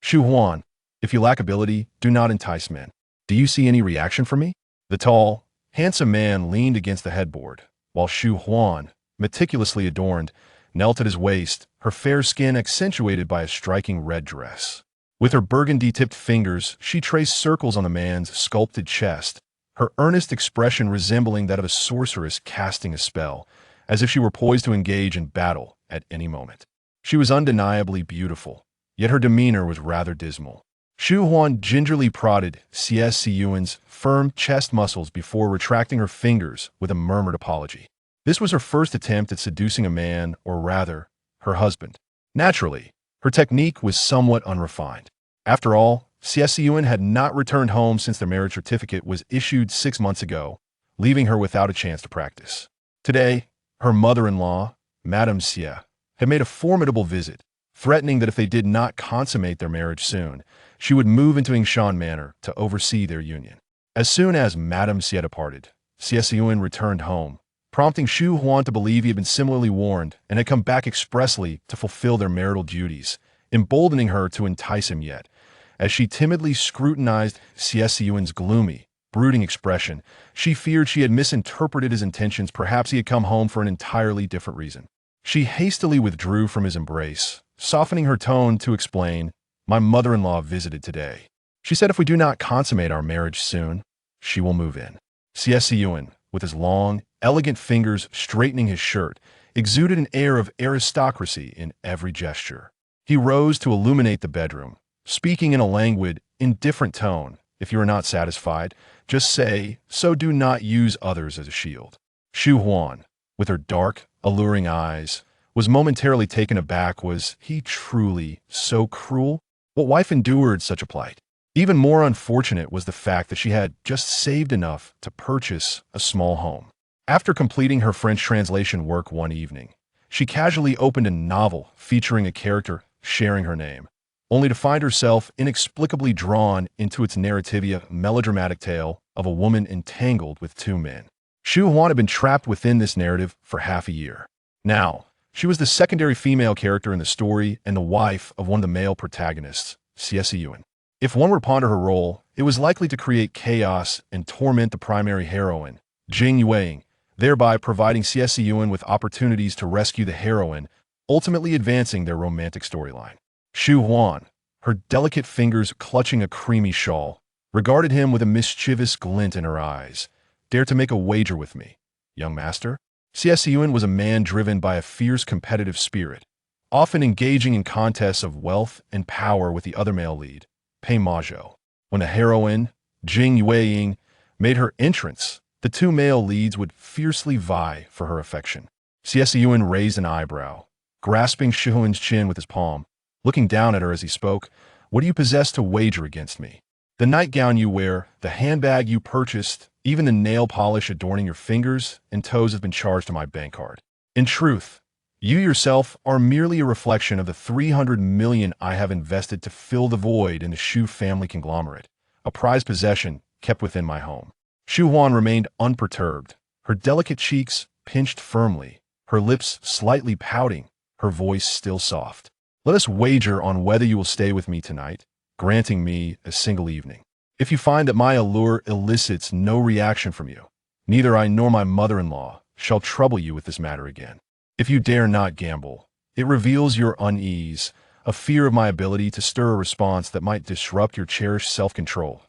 Shu Huan, if you lack ability, do not entice men. Do you see any reaction from me? The tall, handsome man leaned against the headboard, while Shu Huan, meticulously adorned, knelt at his waist, her fair skin accentuated by a striking red dress. With her burgundy-tipped fingers, she traced circles on the man's sculpted chest, her earnest expression resembling that of a sorceress casting a spell, as if she were poised to engage in battle at any moment. She was undeniably beautiful, yet her demeanor was rather dismal. Shu Huan gingerly prodded Xie Siyan's firm chest muscles before retracting her fingers with a murmured apology. This was her first attempt at seducing a man, or rather, her husband. Naturally, her technique was somewhat unrefined. After all, Xie Siyan had not returned home since their marriage certificate was issued 6 months ago, leaving her without a chance to practice. Today, her mother-in-law, Madame Xie, had made a formidable visit, threatening that if they did not consummate their marriage soon, she would move into Yingshan Manor to oversee their union. As soon as Madame Xie departed, Xie Siyan returned home, prompting Shu Huan to believe he had been similarly warned and had come back expressly to fulfill their marital duties, emboldening her to entice him yet. As she timidly scrutinized Xie Siyan's gloomy, brooding expression, she feared she had misinterpreted his intentions. Perhaps he had come home for an entirely different reason. She hastily withdrew from his embrace, softening her tone to explain, "My mother-in-law visited today. She said if we do not consummate our marriage soon, she will move in." Xie Siyan, with his long, elegant fingers straightening his shirt, exuded an air of aristocracy in every gesture. He rose to illuminate the bedroom, speaking in a languid, indifferent tone. "If you are not satisfied, just say, so do not use others as a shield." Shu Huan, with her dark, alluring eyes, was momentarily taken aback. Was he truly so cruel? What wife endured such a plight? Even more unfortunate was the fact that she had just saved enough to purchase a small home. After completing her French translation work one evening, she casually opened a novel featuring a character sharing her name, only to find herself inexplicably drawn into its narrative melodramatic tale of a woman entangled with 2 men. Shu Huan had been trapped within this narrative for half a year. Now, she was the secondary female character in the story and the wife of one of the male protagonists, Xie Siyan. If one were to ponder her role, it was likely to create chaos and torment the primary heroine, Jing Yueying, thereby providing Xie Siyan with opportunities to rescue the heroine, ultimately advancing their romantic storyline. Shu Huan, her delicate fingers clutching a creamy shawl, regarded him with a mischievous glint in her eyes. "Dare to make a wager with me, young master?" Xie Siyan was a man driven by a fierce competitive spirit, often engaging in contests of wealth and power with the other male lead, Pei Majo. When the heroine, Jing Yueying, made her entrance, the 2 male leads would fiercely vie for her affection. Xie Siyan raised an eyebrow, grasping Shu Huan's chin with his palm, looking down at her as he spoke. "What do you possess to wager against me? The nightgown you wear, the handbag you purchased, even the nail polish adorning your fingers and toes have been charged to my bank card. In truth, you yourself are merely a reflection of the 300 million I have invested to fill the void in the Shu family conglomerate, a prized possession kept within my home." Shu Huan remained unperturbed, her delicate cheeks pinched firmly, her lips slightly pouting, her voice still soft. "Let us wager on whether you will stay with me tonight, granting me a single evening. If you find that my allure elicits no reaction from you, neither I nor my mother-in-law shall trouble you with this matter again. If you dare not gamble, it reveals your unease, a fear of my ability to stir a response that might disrupt your cherished self-control."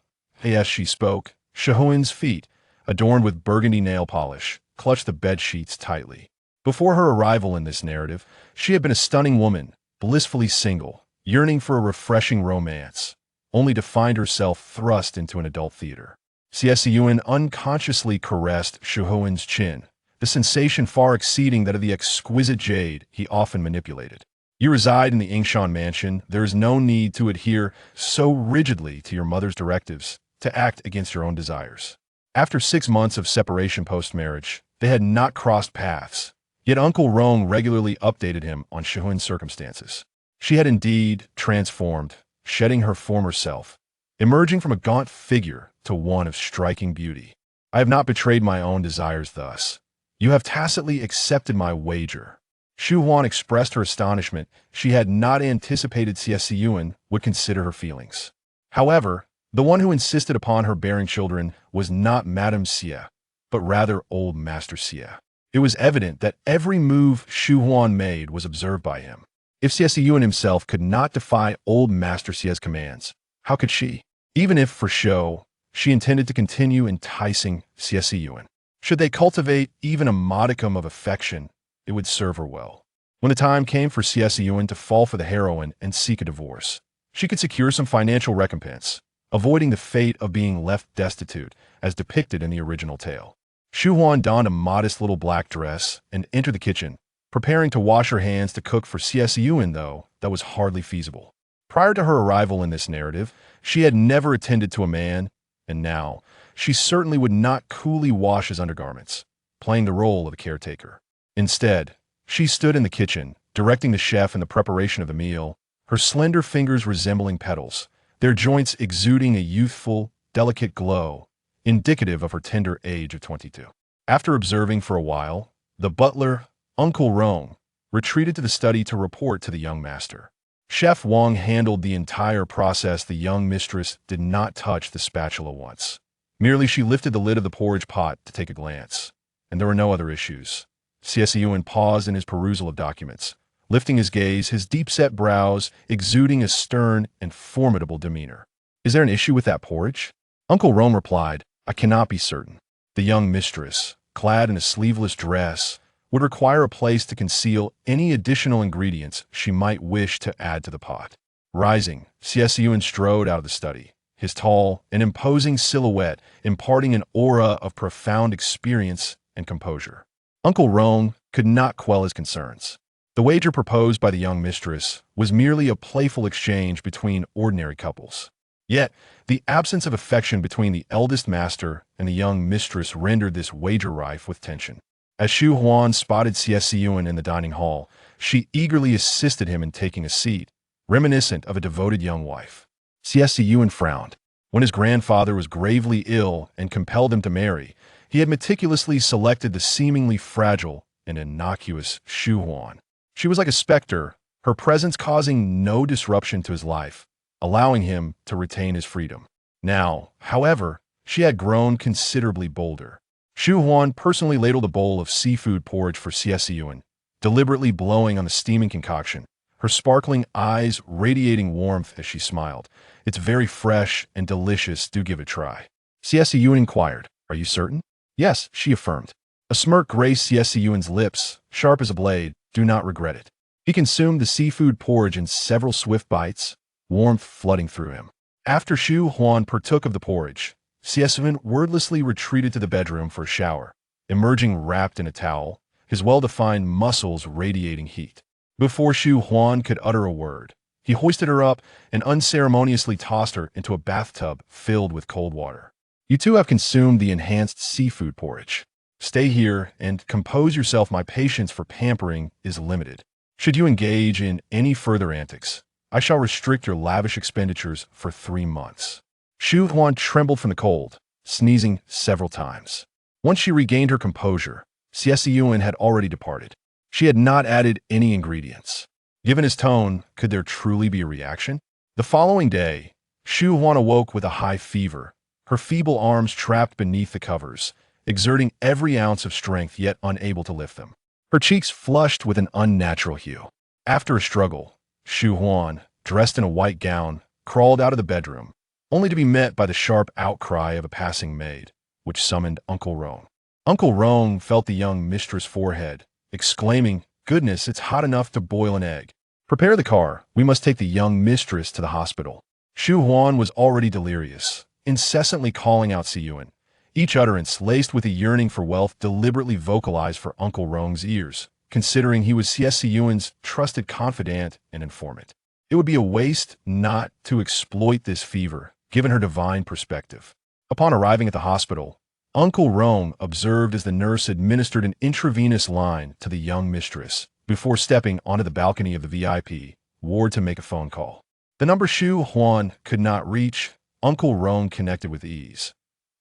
As she spoke, Shu Huan's feet, adorned with burgundy nail polish, clutched the bed sheets tightly. Before her arrival in this narrative, she had been a stunning woman, blissfully single, yearning for a refreshing romance, only to find herself thrust into an adult theater. Xie Siyan unconsciously caressed Shu Huan's chin, the sensation far exceeding that of the exquisite jade he often manipulated. "You reside in the Yingshan mansion. There is no need to adhere so rigidly to your mother's directives, to act against your own desires." After 6 months of separation post-marriage, they had not crossed paths, yet Uncle Rong regularly updated him on Shu Huan's circumstances. She had indeed transformed, shedding her former self, emerging from a gaunt figure to one of striking beauty. "I have not betrayed my own desires thus. You have tacitly accepted my wager." Shu Huan expressed her astonishment. She had not anticipated Xie Siyan would consider her feelings. However, the one who insisted upon her bearing children was not Madame Xie, but rather old Master Xie. It was evident that every move Shu Huan made was observed by him. If Xie Siyan himself could not defy old Master Xie's commands, how could she? Even if, for show, she intended to continue enticing Xie Siyan. Should they cultivate even a modicum of affection, it would serve her well. When the time came for Xie Siyan to fall for the heroine and seek a divorce, she could secure some financial recompense, avoiding the fate of being left destitute as depicted in the original tale. Shu Huan donned a modest little black dress and entered the kitchen, preparing to wash her hands to cook for Xie Siyan, though that was hardly feasible. Prior to her arrival in this narrative, she had never attended to a man, and now she certainly would not coolly wash his undergarments, playing the role of a caretaker. Instead, she stood in the kitchen, directing the chef in the preparation of the meal, her slender fingers resembling petals, their joints exuding a youthful, delicate glow, indicative of her tender age of 22. After observing for a while, the butler, Uncle Rong, retreated to the study to report to the young master. Chef Wang handled the entire process. The young mistress did not touch the spatula once. Merely she lifted the lid of the porridge pot to take a glance, and there were no other issues. Xie Siyan paused in his perusal of documents, lifting his gaze, his deep-set brows exuding a stern and formidable demeanor. "Is there an issue with that porridge?" Uncle Rome replied, "I cannot be certain. The young mistress, clad in a sleeveless dress, would require a place to conceal any additional ingredients she might wish to add to the pot." Rising, Xie Siyan strode out of the study, his tall and imposing silhouette imparting an aura of profound experience and composure. Uncle Rome could not quell his concerns. The wager proposed by the young mistress was merely a playful exchange between ordinary couples. Yet, the absence of affection between the eldest master and the young mistress rendered this wager rife with tension. As Shu Huan spotted Xie Siyan in the dining hall, she eagerly assisted him in taking a seat, reminiscent of a devoted young wife. Xie Siyan frowned. When his grandfather was gravely ill and compelled him to marry, he had meticulously selected the seemingly fragile and innocuous Shu Huan. She was like a specter, her presence causing no disruption to his life, allowing him to retain his freedom. Now, however, she had grown considerably bolder. Shu Huan personally ladled a bowl of seafood porridge for Xie Siyan, deliberately blowing on the steaming concoction, her sparkling eyes radiating warmth as she smiled. "It's very fresh and delicious, do give it a try." Xie Siyan inquired, "Are you certain?" "Yes," she affirmed. A smirk graced Xie Siyan's lips, sharp as a blade. "Do not regret it." He consumed the seafood porridge in several swift bites, warmth flooding through him. After Shu Huan partook of the porridge, Xie Siyan wordlessly retreated to the bedroom for a shower, emerging wrapped in a towel, his well-defined muscles radiating heat. Before Shu Huan could utter a word, he hoisted her up and unceremoniously tossed her into a bathtub filled with cold water. "You two have consumed the enhanced seafood porridge. Stay here and compose yourself. My patience for pampering is limited. Should you engage in any further antics, I shall restrict your lavish expenditures for 3 months." Shu Huan trembled from the cold, sneezing several times. Once she regained her composure, Xie Siyan had already departed. She had not added any ingredients. Given his tone, could there truly be a reaction? The following day, Shu Huan awoke with a high fever, her feeble arms trapped beneath the covers, exerting every ounce of strength yet unable to lift them. Her cheeks flushed with an unnatural hue. After a struggle, Shu Huan, dressed in a white gown, crawled out of the bedroom, only to be met by the sharp outcry of a passing maid, which summoned Uncle Rong. Uncle Rong felt the young mistress' forehead, exclaiming, "Goodness, it's hot enough to boil an egg. Prepare the car, we must take the young mistress to the hospital." Shu Huan was already delirious, incessantly calling out Siyan, each utterance laced with a yearning for wealth deliberately vocalized for Uncle Rong's ears, considering he was Xie Siyan's trusted confidant and informant. It would be a waste not to exploit this fever, given her divine perspective. Upon arriving at the hospital, Uncle Rong observed as the nurse administered an intravenous line to the young mistress before stepping onto the balcony of the VIP ward to make a phone call. The number Shu Huan could not reach, Uncle Rong connected with ease.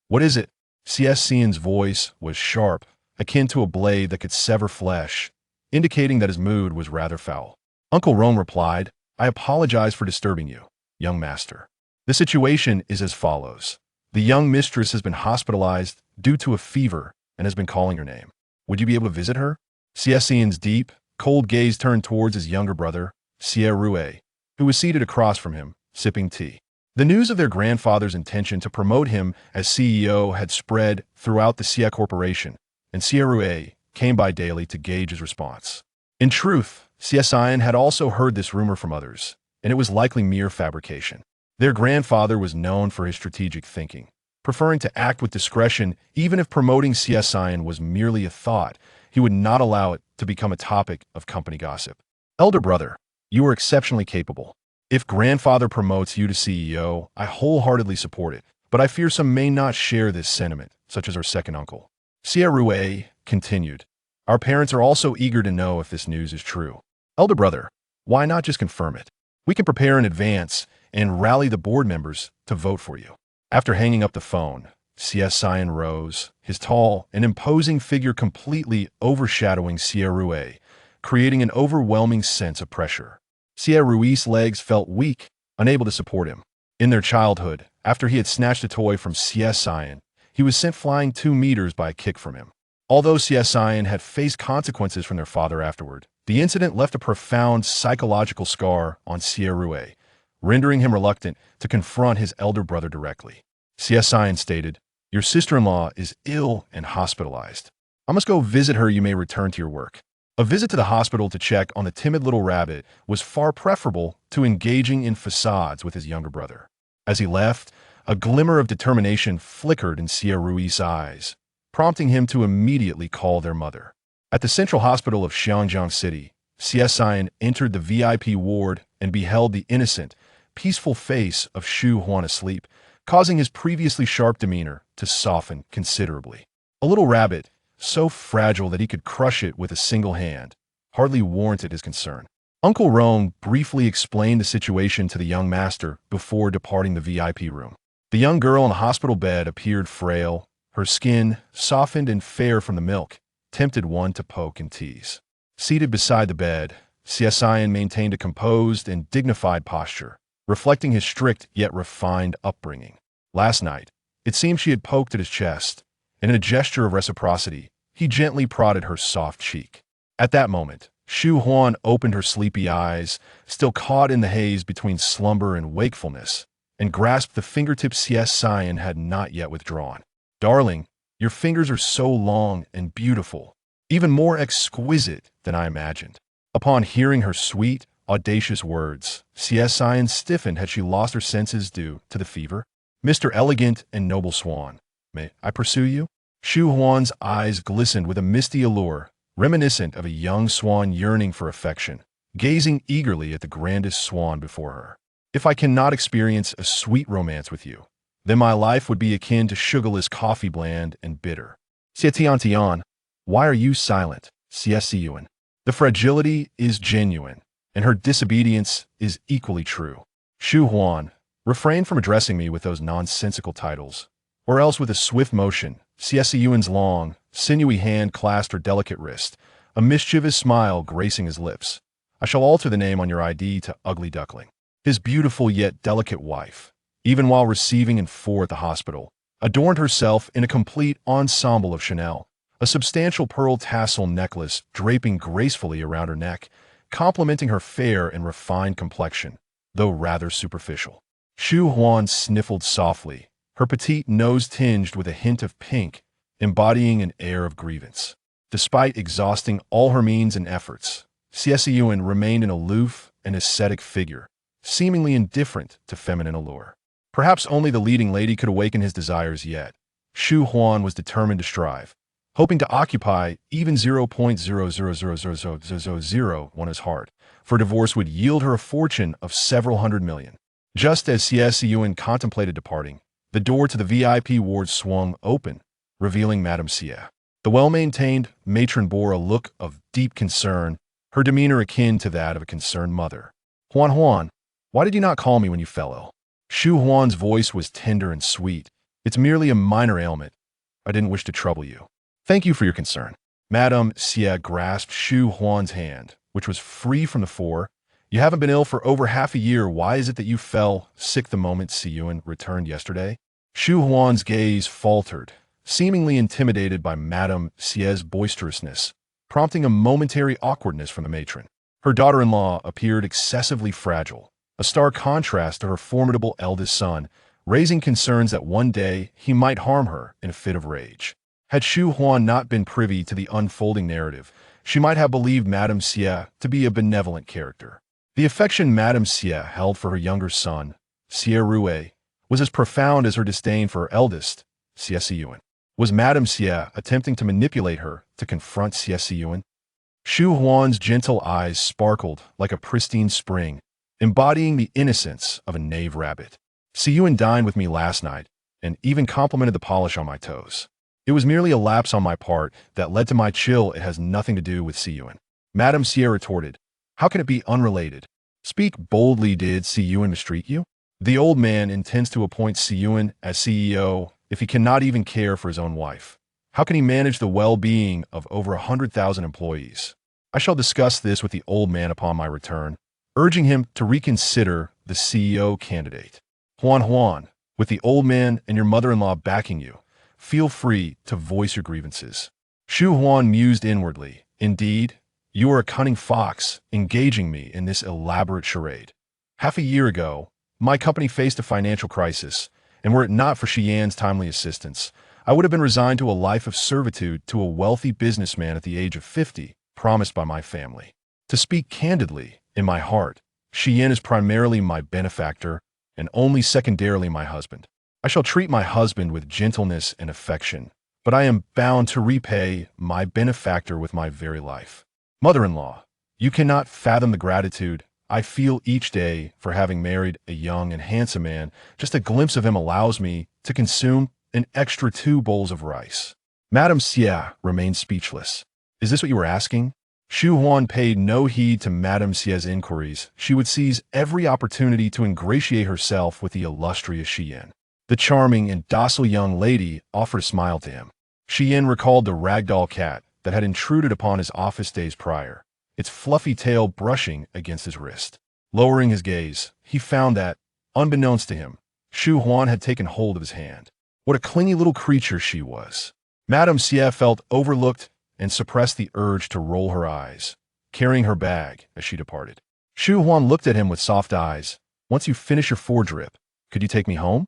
"What is it?" Xie Siyan's voice was sharp, akin to a blade that could sever flesh, indicating that his mood was rather foul. Uncle Rome replied, "I apologize for disturbing you, young master. The situation is as follows. The young mistress has been hospitalized due to a fever and has been calling your name. Would you be able to visit her?" Xie Siyan's deep, cold gaze turned towards his younger brother, Xie, who was seated across from him, sipping tea. The news of their grandfather's intention to promote him as CEO had spread throughout the Xie Corporation, and Xie came by daily to gauge his response. In truth, Xie Siyan had also heard this rumor from others, and it was likely mere fabrication. Their grandfather was known for his strategic thinking, preferring to act with discretion even if promoting Xie Siyan was merely a thought. He would not allow it to become a topic of company gossip. "Elder brother, you are exceptionally capable. If grandfather promotes you to CEO, I wholeheartedly support it, but I fear some may not share this sentiment, such as our second uncle." Xie continued, "Our parents are also eager to know if this news is true. Elder brother, why not just confirm it? We can prepare in advance and rally the board members to vote for you." After hanging up the phone, Xie Siyan rose, his tall and imposing figure completely overshadowing Xie, creating an overwhelming sense of pressure. Xie's legs felt weak, unable to support him. In their childhood, after he had snatched a toy from Xie Siyan, he was sent flying 2 meters by a kick from him. Although Xie Siyan had faced consequences from their father afterward, the incident left a profound psychological scar on Xie, rendering him reluctant to confront his elder brother directly. Xie Siyan stated, "Your sister-in-law is ill and hospitalized. I must go visit her. You may return to your work." A visit to the hospital to check on the timid little rabbit was far preferable to engaging in facades with his younger brother. As he left, a glimmer of determination flickered in Xie's eyes, prompting him to immediately call their mother. At the central hospital of Xiangjiang City, Xie Siyan entered the VIP ward and beheld the innocent, peaceful face of Shu Huan asleep, causing his previously sharp demeanor to soften considerably. A little rabbit, so fragile that he could crush it with a single hand, hardly warranted his concern. Uncle Rome briefly explained the situation to the young master before departing the VIP room. The young girl in the hospital bed appeared frail, her skin, softened and fair from the milk, tempted one to poke and tease. Seated beside the bed, Xie Siyan maintained a composed and dignified posture, reflecting his strict yet refined upbringing. Last night, it seemed she had poked at his chest, and in a gesture of reciprocity, he gently prodded her soft cheek. At that moment, Shu Huan opened her sleepy eyes, still caught in the haze between slumber and wakefulness, and grasped the fingertips Xie Siyan had not yet withdrawn. "Darling, your fingers are so long and beautiful, even more exquisite than I imagined." Upon hearing her sweet, audacious words, Xie Siyan stiffened. Had she lost her senses due to the fever? "Mr. Elegant and Noble Swan, may I pursue you?" Shu Huan's eyes glistened with a misty allure, reminiscent of a young swan yearning for affection, gazing eagerly at the grandest swan before her. "If I cannot experience a sweet romance with you, then my life would be akin to sugarless coffee, bland and bitter." "Xie, why are you silent?" Xie Siyan. "The fragility is genuine, and her disobedience is equally true." Shu Huan, refrain from addressing me with those nonsensical titles, or else. With a swift motion, Xie Siyan's long, sinewy hand clasped her delicate wrist, a mischievous smile gracing his lips. "I shall alter the name on your ID to Ugly Duckling." His beautiful yet delicate wife, even while receiving and for at the hospital, adorned herself in a complete ensemble of Chanel, a substantial pearl tassel necklace draping gracefully around her neck, complementing her fair and refined complexion, though rather superficial. Shu Huan sniffled softly, her petite nose tinged with a hint of pink, embodying an air of grievance. Despite exhausting all her means and efforts, Xie Siyan remained an aloof and ascetic figure, seemingly indifferent to feminine allure. Perhaps only the leading lady could awaken his desires yet. Shu Huan was determined to strive, hoping to occupy even 0.0000001 his heart, for divorce would yield her a fortune of several hundred million. Just as Xie Siyan contemplated departing, the door to the VIP ward swung open, revealing Madame Xie. The well-maintained matron bore a look of deep concern, her demeanor akin to that of a concerned mother. Huan, why did you not call me when you fell ill?" Shu Huan's voice was tender and sweet. "It's merely a minor ailment. I didn't wish to trouble you." "Thank you for your concern. Madame Xie grasped Shu Huan's hand, which was free from the four. You haven't been ill for over half a year. Why is it that you fell sick the moment Xie Siyan returned yesterday? Shu Huan's gaze faltered, seemingly intimidated by Madame Xie's boisterousness, prompting a momentary awkwardness from the matron. Her daughter-in-law appeared excessively fragile, a stark contrast to her formidable eldest son, raising concerns that one day he might harm her in a fit of rage. Had Shu Huan not been privy to the unfolding narrative, she might have believed Madame Xie to be a benevolent character. The affection Madame Xie held for her younger son, Xie Rue, was as profound as her disdain for her eldest, Xie Siyan. Was Madame Xie attempting to manipulate her to confront Xie Siyan? Shu Huan's gentle eyes sparkled like a pristine spring, embodying the innocence of a knave rabbit. Xie Siyan dined with me last night and even complimented the polish on my toes. It was merely a lapse on my part that led to my chill. It has nothing to do with Xie Siyan. Madame Xie retorted, how can it be unrelated? Speak boldly. Did Xie Siyan mistreat you? The old man intends to appoint Xie Siyan as CEO if he cannot even care for his own wife. How can he manage the well-being of over 100,000 employees? I shall discuss this with the old man upon my return, urging him to reconsider the CEO candidate. Huan, with the old man and your mother-in-law backing you, feel free to voice your grievances. Shu Huan mused inwardly. Indeed, you are a cunning fox, engaging me in this elaborate charade. Half a year ago, my company faced a financial crisis, and were it not for Xian's timely assistance, I would have been resigned to a life of servitude to a wealthy businessman at the age of 50, promised by my family. To speak candidly, in my heart, Xian is primarily my benefactor and only secondarily my husband. I shall treat my husband with gentleness and affection, but I am bound to repay my benefactor with my very life. Mother-in-law, you cannot fathom the gratitude I feel each day for having married a young and handsome man. Just a glimpse of him allows me to consume an extra 2 bowls of rice. Madame Xie remained speechless. Is this what you were asking? Shu Huan paid no heed to Madame Xie's inquiries. She would seize every opportunity to ingratiate herself with the illustrious Xian. The charming and docile young lady offered a smile to him. Xian recalled the ragdoll cat that had intruded upon his office days prior, its fluffy tail brushing against his wrist. Lowering his gaze, he found that, unbeknownst to him, Shu Huan had taken hold of his hand. What a clingy little creature she was. Madame Xie felt overlooked and suppressed the urge to roll her eyes, carrying her bag as she departed. Shu Huan looked at him with soft eyes. Once you finish your 4-drip, could you take me home?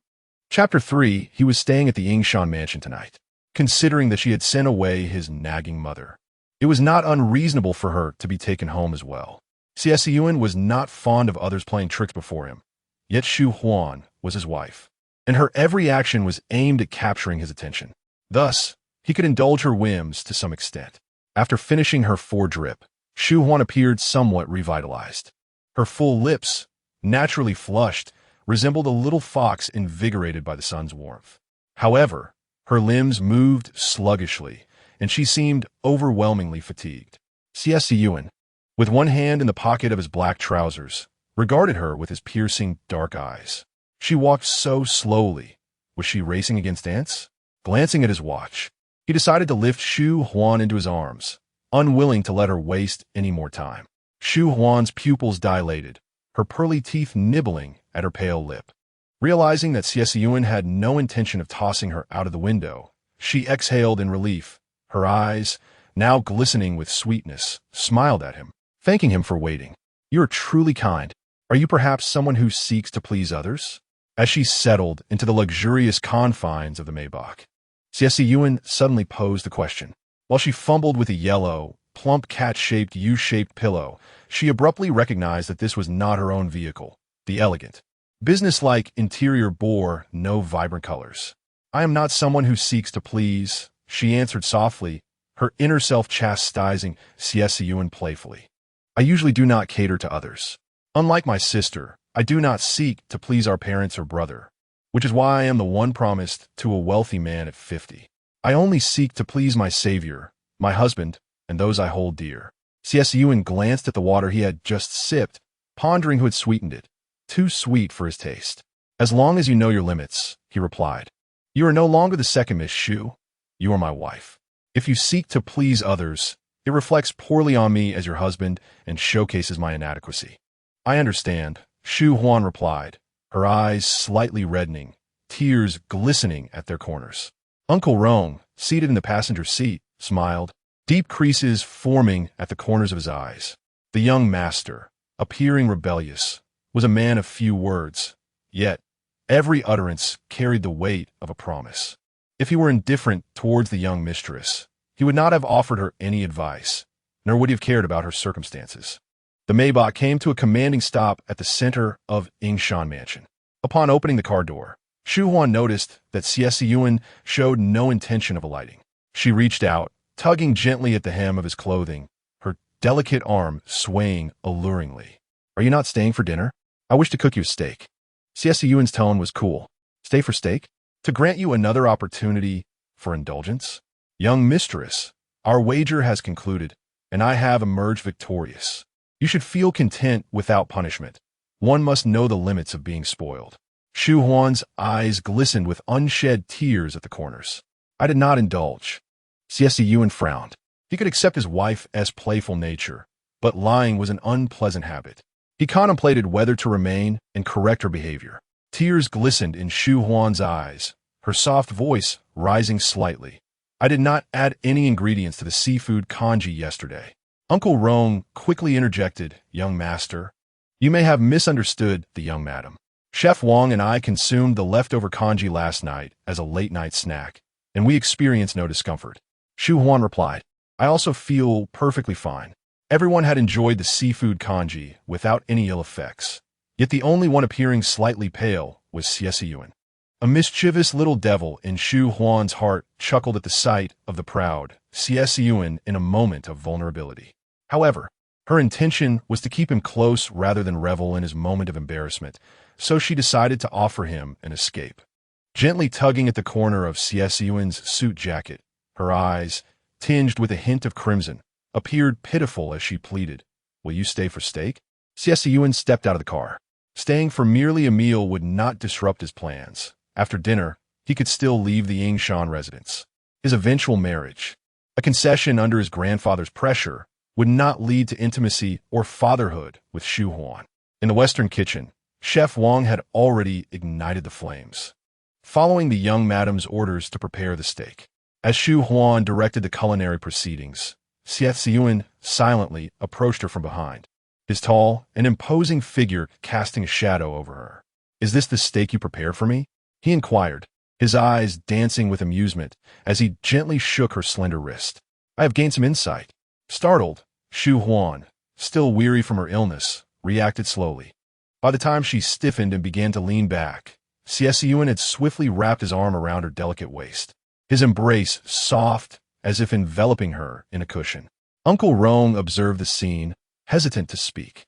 Chapter 3. He was staying at the Yingshan mansion tonight, considering that she had sent away his nagging mother. It was not unreasonable for her to be taken home as well. Xie Siyan was not fond of others playing tricks before him, yet Shu Huan was his wife, and her every action was aimed at capturing his attention. Thus, he could indulge her whims to some extent. After finishing her 4-drip, Shu Huan appeared somewhat revitalized. Her full lips, naturally flushed, resembled a little fox invigorated by the sun's warmth. However, her limbs moved sluggishly, and she seemed overwhelmingly fatigued. Xie Siyan, with one hand in the pocket of his black trousers, regarded her with his piercing dark eyes. She walked so slowly. Was she racing against ants? Glancing at his watch, he decided to lift Shu Huan into his arms, unwilling to let her waste any more time. Shu Huan's pupils dilated, her pearly teeth nibbling at her pale lip. Realizing that Xie Siyan had no intention of tossing her out of the window, she exhaled in relief. Her eyes, now glistening with sweetness, smiled at him, thanking him for waiting. You are truly kind. Are you perhaps someone who seeks to please others? As she settled into the luxurious confines of the Maybach, Xie Siyan suddenly posed the question. While she fumbled with a yellow, plump cat-shaped U-shaped pillow, she abruptly recognized that this was not her own vehicle. The elegant, businesslike interior bore no vibrant colors. I am not someone who seeks to please, she answered softly, her inner self chastising Xie Siyan playfully. I usually do not cater to others. Unlike my sister, I do not seek to please our parents or brother, which is why I am the one promised to a wealthy man at 50. I only seek to please my savior, my husband, and those I hold dear. Xie Siyan glanced at the water he had just sipped, pondering who had sweetened it. Too sweet for his taste. As long as you know your limits, he replied. You are no longer the second Miss Shu. You are my wife. If you seek to please others, it reflects poorly on me as your husband and showcases my inadequacy. I understand, Shu Huan replied, her eyes slightly reddening, tears glistening at their corners. Uncle Rong, seated in the passenger seat, smiled, deep creases forming at the corners of his eyes. The young master, appearing rebellious, was a man of few words, yet every utterance carried the weight of a promise. If he were indifferent towards the young mistress, he would not have offered her any advice, nor would he have cared about her circumstances. The Maybach came to a commanding stop at the center of Yingshan Mansion. Upon opening the car door, Shu Huan noticed that Xie Siyan showed no intention of alighting. She reached out, tugging gently at the hem of his clothing, her delicate arm swaying alluringly. "Are you not staying for dinner? I wish to cook you a steak." Xie Siyan's tone was cool. "Stay for steak? To grant you another opportunity for indulgence? Young mistress, our wager has concluded, and I have emerged victorious. You should feel content without punishment. One must know the limits of being spoiled." Shu Huan's eyes glistened with unshed tears at the corners. "I did not indulge." Xie Siyan frowned. He could accept his wife as playful nature, but lying was an unpleasant habit. He contemplated whether to remain and correct her behavior. Tears glistened in Shu Huan's eyes, her soft voice rising slightly. "I did not add any ingredients to the seafood congee yesterday." Uncle Rong quickly interjected, "Young master, you may have misunderstood the young madam. Chef Wang and I consumed the leftover congee last night as a late-night snack, and we experienced no discomfort." Shu Huan replied, "I also feel perfectly fine." Everyone had enjoyed the seafood congee without any ill effects, yet the only one appearing slightly pale was Xie Siyan. A mischievous little devil in Shu Huan's heart chuckled at the sight of the proud Xie Siyan in a moment of vulnerability. However, her intention was to keep him close rather than revel in his moment of embarrassment, so she decided to offer him an escape. Gently tugging at the corner of Xie Siyan's suit jacket, her eyes, tinged with a hint of crimson, appeared pitiful as she pleaded, "Will you stay for steak?" Xie Siyan stepped out of the car. Staying for merely a meal would not disrupt his plans. After dinner, he could still leave the Yingshan residence. His eventual marriage, a concession under his grandfather's pressure, would not lead to intimacy or fatherhood with Shu Huan. In the Western kitchen, Chef Wang had already ignited the flames, following the young madam's orders to prepare the steak. As Shu Huan directed the culinary proceedings, Xie Siyan silently approached her from behind, his tall and imposing figure casting a shadow over her. "Is this the steak you prepared for me?" he inquired, his eyes dancing with amusement as he gently shook her slender wrist. "I have gained some insight." Startled, Shu Huan, still weary from her illness, reacted slowly. By the time she stiffened and began to lean back, Xie Siyan had swiftly wrapped his arm around her delicate waist, his embrace soft as if enveloping her in a cushion. Uncle Rong observed the scene, hesitant to speak.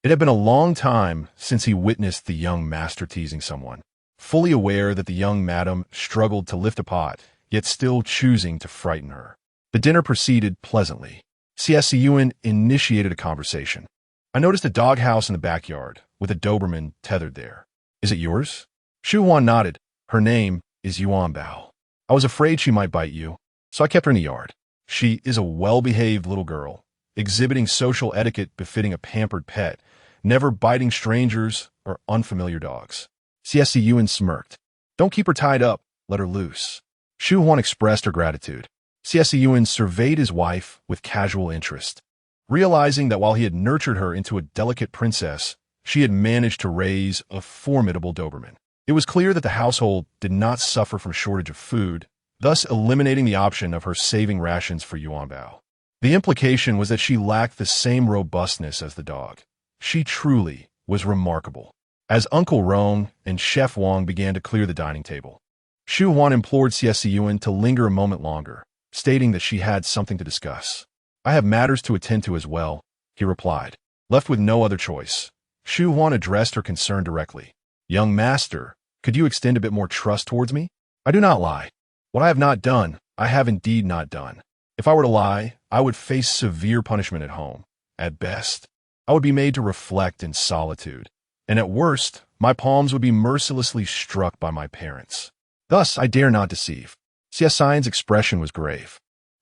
It had been a long time since he witnessed the young master teasing someone, fully aware that the young madam struggled to lift a pot, yet still choosing to frighten her. The dinner proceeded pleasantly. Xie Siyan initiated a conversation. "I noticed a doghouse in the backyard, with a Doberman tethered there. Is it yours?" Shu Huan nodded. "Her name is Yuanbao. I was afraid she might bite you, so I kept her in the yard. She is a well-behaved little girl, exhibiting social etiquette befitting a pampered pet, never biting strangers or unfamiliar dogs." Xie Siyan smirked. "Don't keep her tied up, let her loose." Shu Huan expressed her gratitude. Xie Siyan surveyed his wife with casual interest, realizing that while he had nurtured her into a delicate princess, she had managed to raise a formidable Doberman. It was clear that the household did not suffer from shortage of food, thus eliminating the option of her saving rations for Yuanbao. The implication was that she lacked the same robustness as the dog. She truly was remarkable. As Uncle Rong and Chef Wang began to clear the dining table, Shu Huan implored Xie Siyan to linger a moment longer, stating that she had something to discuss. "I have matters to attend to as well," he replied. Left with no other choice, Shu Huan addressed her concern directly. "Young master, could you extend a bit more trust towards me? I do not lie. What I have not done, I have indeed not done. If I were to lie, I would face severe punishment at home. At best, I would be made to reflect in solitude, and at worst, my palms would be mercilessly struck by my parents. Thus, I dare not deceive." Xie Siyan's expression was grave.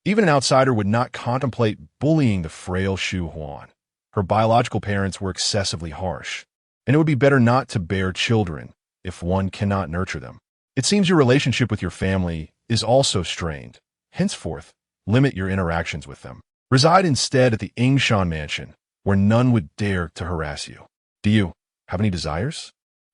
Even an outsider would not contemplate bullying the frail Shu Huan. Her biological parents were excessively harsh, and it would be better not to bear children if one cannot nurture them. It seems your relationship with your family is also strained. Henceforth, limit your interactions with them. Reside instead at the Angshan mansion, where none would dare to harass you. Do you have any desires?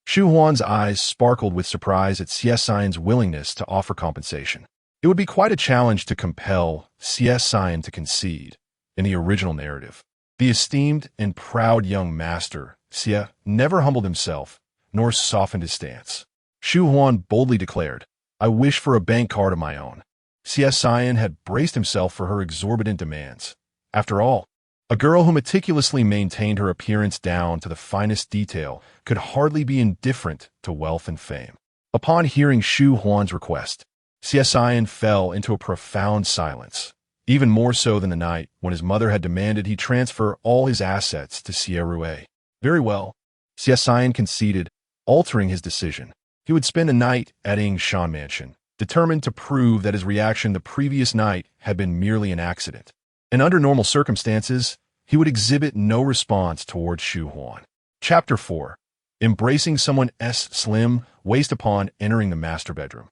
Shu Huan's eyes sparkled with surprise at Xie Siyan's willingness to offer compensation. It would be quite a challenge to compel Xie Siyan to concede. In the original narrative, the esteemed and proud young master, Xie, never humbled himself, nor softened his stance. Shu Huan boldly declared, "I wish for a bank card of my own." Xie Siyan had braced himself for her exorbitant demands. After all, a girl who meticulously maintained her appearance down to the finest detail could hardly be indifferent to wealth and fame. Upon hearing Shu Huan's request, Xie Siyan fell into a profound silence, even more so than the night when his mother had demanded he transfer all his assets to Xie Rui. Very well, Xie Siyan conceded, altering his decision. He would spend a night at Angshan Mansion, determined to prove that his reaction the previous night had been merely an accident. And under normal circumstances, he would exhibit no response towards Shu Huan. Chapter 4. Embracing someone's slim waist upon entering the master bedroom.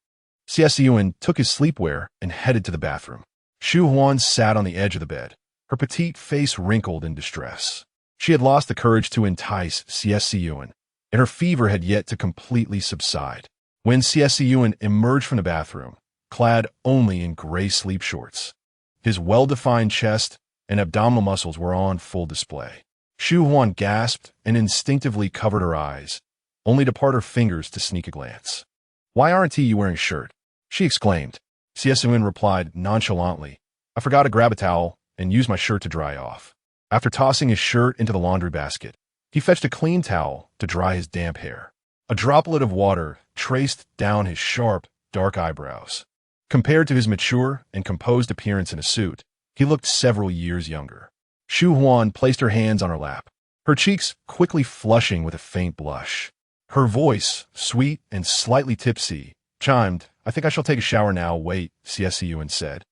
Xie Siyan took his sleepwear and headed to the bathroom. Shu Huan sat on the edge of the bed, her petite face wrinkled in distress. She had lost the courage to entice Xie Siyan, and her fever had yet to completely subside. When Xie Siyan emerged from the bathroom, clad only in gray sleep shorts, his well-defined chest and abdominal muscles were on full display. Shu Huan gasped and instinctively covered her eyes, only to part her fingers to sneak a glance. "Why aren't you wearing a shirt?" she exclaimed. Xie Siyan replied nonchalantly, "I forgot to grab a towel and use my shirt to dry off." After tossing his shirt into the laundry basket, he fetched a clean towel to dry his damp hair. A droplet of water traced down his sharp, dark eyebrows. Compared to his mature and composed appearance in a suit, he looked several years younger. Shu Huan placed her hands on her lap, her cheeks quickly flushing with a faint blush. Her voice, sweet and slightly tipsy, chimed, "I think I shall take a shower now, wait," Xie Siyan said.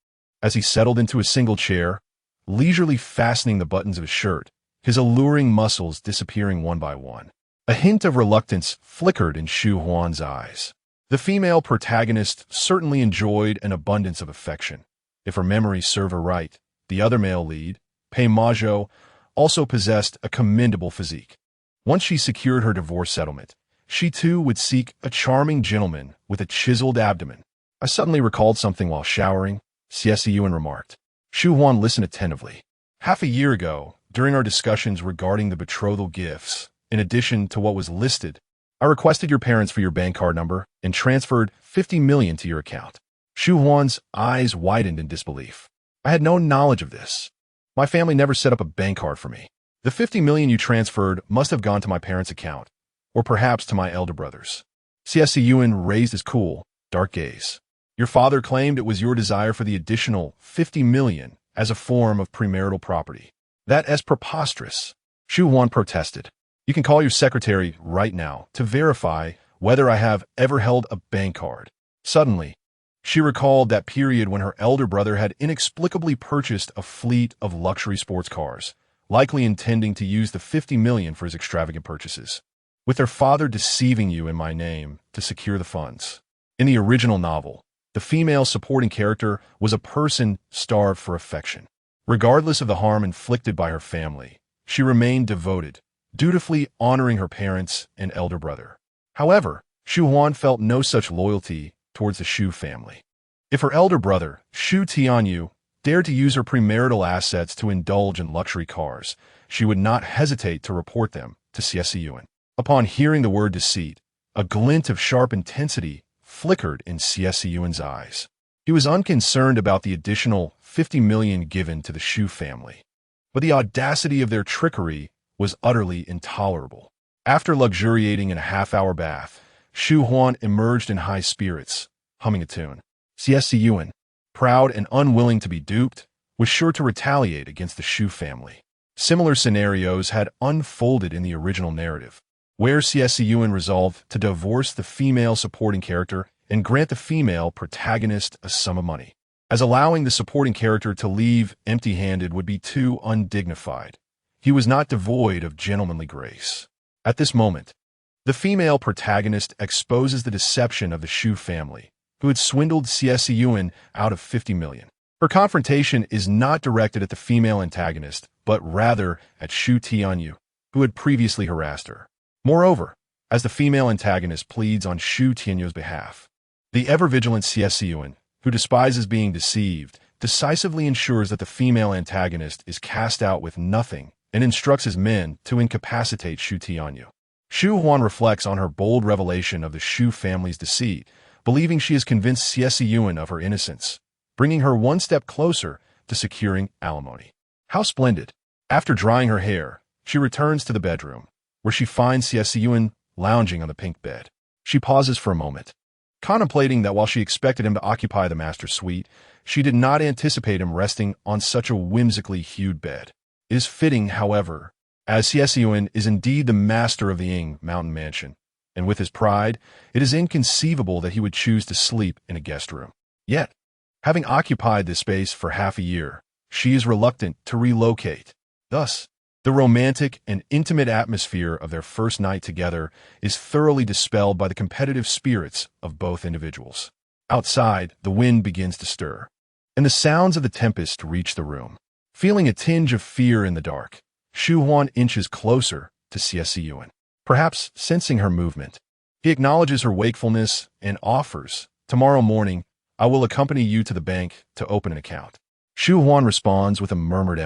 As he settled into a single chair, leisurely fastening the buttons of his shirt, his alluring muscles disappearing one by one. A hint of reluctance flickered in Shu Huan's eyes. The female protagonist certainly enjoyed an abundance of affection. If her memory served her right, the other male lead, Pei Majo, also possessed a commendable physique. Once she secured her divorce settlement, she too would seek a charming gentleman with a chiseled abdomen. "I suddenly recalled something while showering," Xie Siyan remarked. Shu Huan listened attentively. "Half a year ago, during our discussions regarding the betrothal gifts, in addition to what was listed, I requested your parents for your bank card number and transferred 50 million to your account." Shu Huan's eyes widened in disbelief. "I had no knowledge of this. My family never set up a bank card for me. The 50 million you transferred must have gone to my parents' account, or perhaps to my elder brother's." Xie Siyan raised his cool, dark gaze. "Your father claimed it was your desire for the additional 50 million as a form of premarital property. That is preposterous," Shu Huan protested. "You can call your secretary right now to verify whether I have ever held a bank card." Suddenly, she recalled that period when her elder brother had inexplicably purchased a fleet of luxury sports cars, likely intending to use the 50 million for his extravagant purchases. "With their father deceiving you in my name to secure the funds." In the original novel, the female supporting character was a person starved for affection. Regardless of the harm inflicted by her family, she remained devoted, dutifully honoring her parents and elder brother. However, Shu Huan felt no such loyalty towards the Shu family. If her elder brother, Shu Tianyu, dared to use her premarital assets to indulge in luxury cars, she would not hesitate to report them to Xie Siyan. Upon hearing the word deceit, a glint of sharp intensity flickered in Xie Siyan's eyes. He was unconcerned about the additional 50 million given to the Shu family, but the audacity of their trickery was utterly intolerable. After luxuriating in a half-hour bath, Shu Huan emerged in high spirits, humming a tune. Xie Siyan, proud and unwilling to be duped, was sure to retaliate against the Shu family. Similar scenarios had unfolded in the original narrative, where Xie Siyan resolved to divorce the female supporting character and grant the female protagonist a sum of money. as allowing the supporting character to leave empty-handed would be too undignified. He was not devoid of gentlemanly grace. At this moment, the female protagonist exposes the deception of the Shu family, who had swindled Xie Siyan out of 50 million. Her confrontation is not directed at the female antagonist, but rather at Shu Tianyu, who had previously harassed her. Moreover, as the female antagonist pleads on Shu Tianyu's behalf, the ever-vigilant Xie Siyan, who despises being deceived, decisively ensures that the female antagonist is cast out with nothing and instructs his men to incapacitate Shu Tianyu. Shu Huan reflects on her bold revelation of the Shu family's deceit, believing she has convinced Xie Siyan of her innocence, bringing her one step closer to securing alimony. How splendid! After drying her hair, she returns to the bedroom, where she finds Xie Siyan lounging on the pink bed. She pauses for a moment, contemplating that while she expected him to occupy the master suite, she did not anticipate him resting on such a whimsically hued bed. It is fitting, however, as Xie Siyan is indeed the master of the Ying Mountain Mansion, and with his pride, it is inconceivable that he would choose to sleep in a guest room. Yet, having occupied this space for half a year, she is reluctant to relocate. Thus, the romantic and intimate atmosphere of their first night together is thoroughly dispelled by the competitive spirits of both individuals. Outside, the wind begins to stir, and the sounds of the tempest reach the room. Feeling a tinge of fear in the dark, Shu Huan inches closer to Xie Siyan. Perhaps sensing her movement, he acknowledges her wakefulness and offers, "Tomorrow morning, I will accompany you to the bank to open an account." Shu Huan responds with a murmured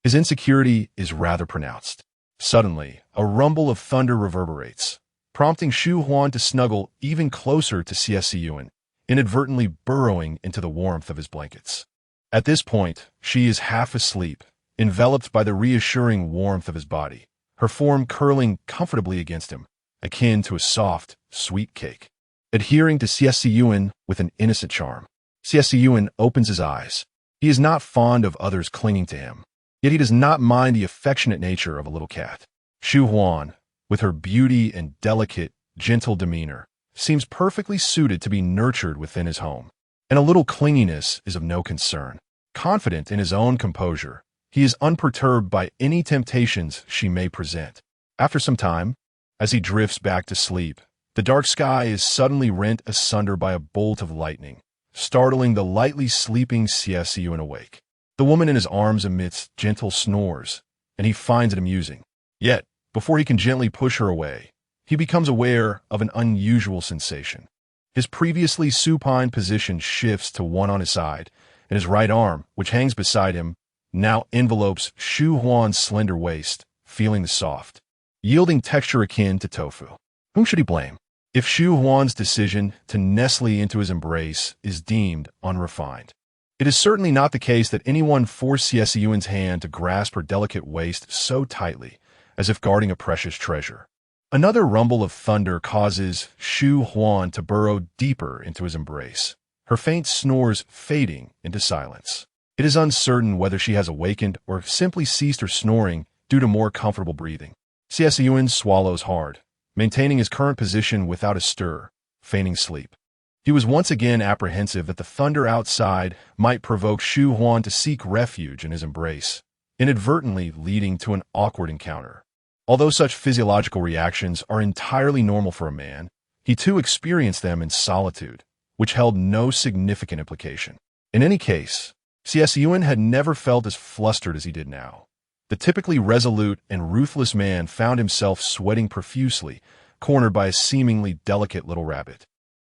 His insecurity is rather pronounced. Suddenly, a rumble of thunder reverberates, prompting Shu Huan to snuggle even closer to Xie Siyan, inadvertently burrowing into the warmth of his blankets. At this point, she is half asleep, enveloped by the reassuring warmth of his body, her form curling comfortably against him, akin to a soft, sweet cake. Adhering to Xie Siyan with an innocent charm, Xie Siyan opens his eyes. He is not fond of others clinging to him, yet he does not mind the affectionate nature of a little cat. Shu Huan, with her beauty and delicate, gentle demeanor, seems perfectly suited to be nurtured within his home, and a little clinginess is of no concern. Confident in his own composure, he is unperturbed by any temptations she may present. After some time, as he drifts back to sleep, the dark sky is suddenly rent asunder by a bolt of lightning, startling the lightly sleeping Xie Siyan awake. The woman in his arms emits gentle snores, and he finds it amusing. Yet, before he can gently push her away, he becomes aware of an unusual sensation. His previously supine position shifts to one on his side, and his right arm, which hangs beside him, now envelopes Shu Huan's slender waist, feeling the soft, yielding texture akin to tofu. Whom should he blame? If Shu Huan's decision to nestle into his embrace is deemed unrefined, it is certainly not the case that anyone forced Xie Siyan's hand to grasp her delicate waist so tightly, as if guarding a precious treasure. Another rumble of thunder causes Shu Huan to burrow deeper into his embrace, her faint snores fading into silence. It is uncertain whether she has awakened or simply ceased her snoring due to more comfortable breathing. Xie Siyan swallows hard, maintaining his current position without a stir, feigning sleep. He was once again apprehensive that the thunder outside might provoke Shu Huan to seek refuge in his embrace, inadvertently leading to an awkward encounter. Although such physiological reactions are entirely normal for a man, he too experienced them in solitude, which held no significant implication. In any case, Xie Siyan had never felt as flustered as he did now. The typically resolute and ruthless man found himself sweating profusely, cornered by a seemingly delicate little rabbit.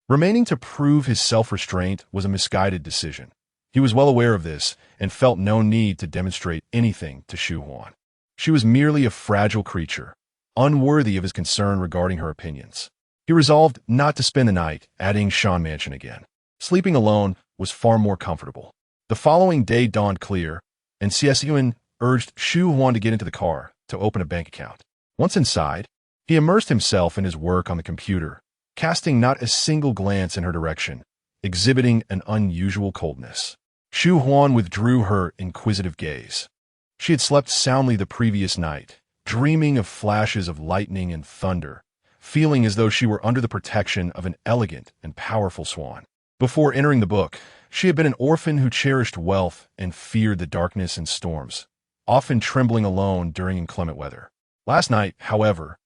Remaining to prove his self-restraint was a misguided decision. He was well aware of this and felt no need to demonstrate anything to Shu Huan. She was merely a fragile creature, unworthy of his concern regarding her opinions. He resolved not to spend the night at Ying Shan Mansion again. Sleeping alone was far more comfortable. The following day dawned clear, and Xie Siyan urged Shu Huan to get into the car to open a bank account. Once inside, he immersed himself in his work on the computer, casting not a single glance in her direction, exhibiting an unusual coldness. Shu Huan withdrew her inquisitive gaze. She had slept soundly the previous night, dreaming of flashes of lightning and thunder, feeling as though she were under the protection of an elegant and powerful swan. Before entering the book, she had been an orphan who cherished wealth and feared the darkness and storms, often trembling alone during inclement weather. Last night, however,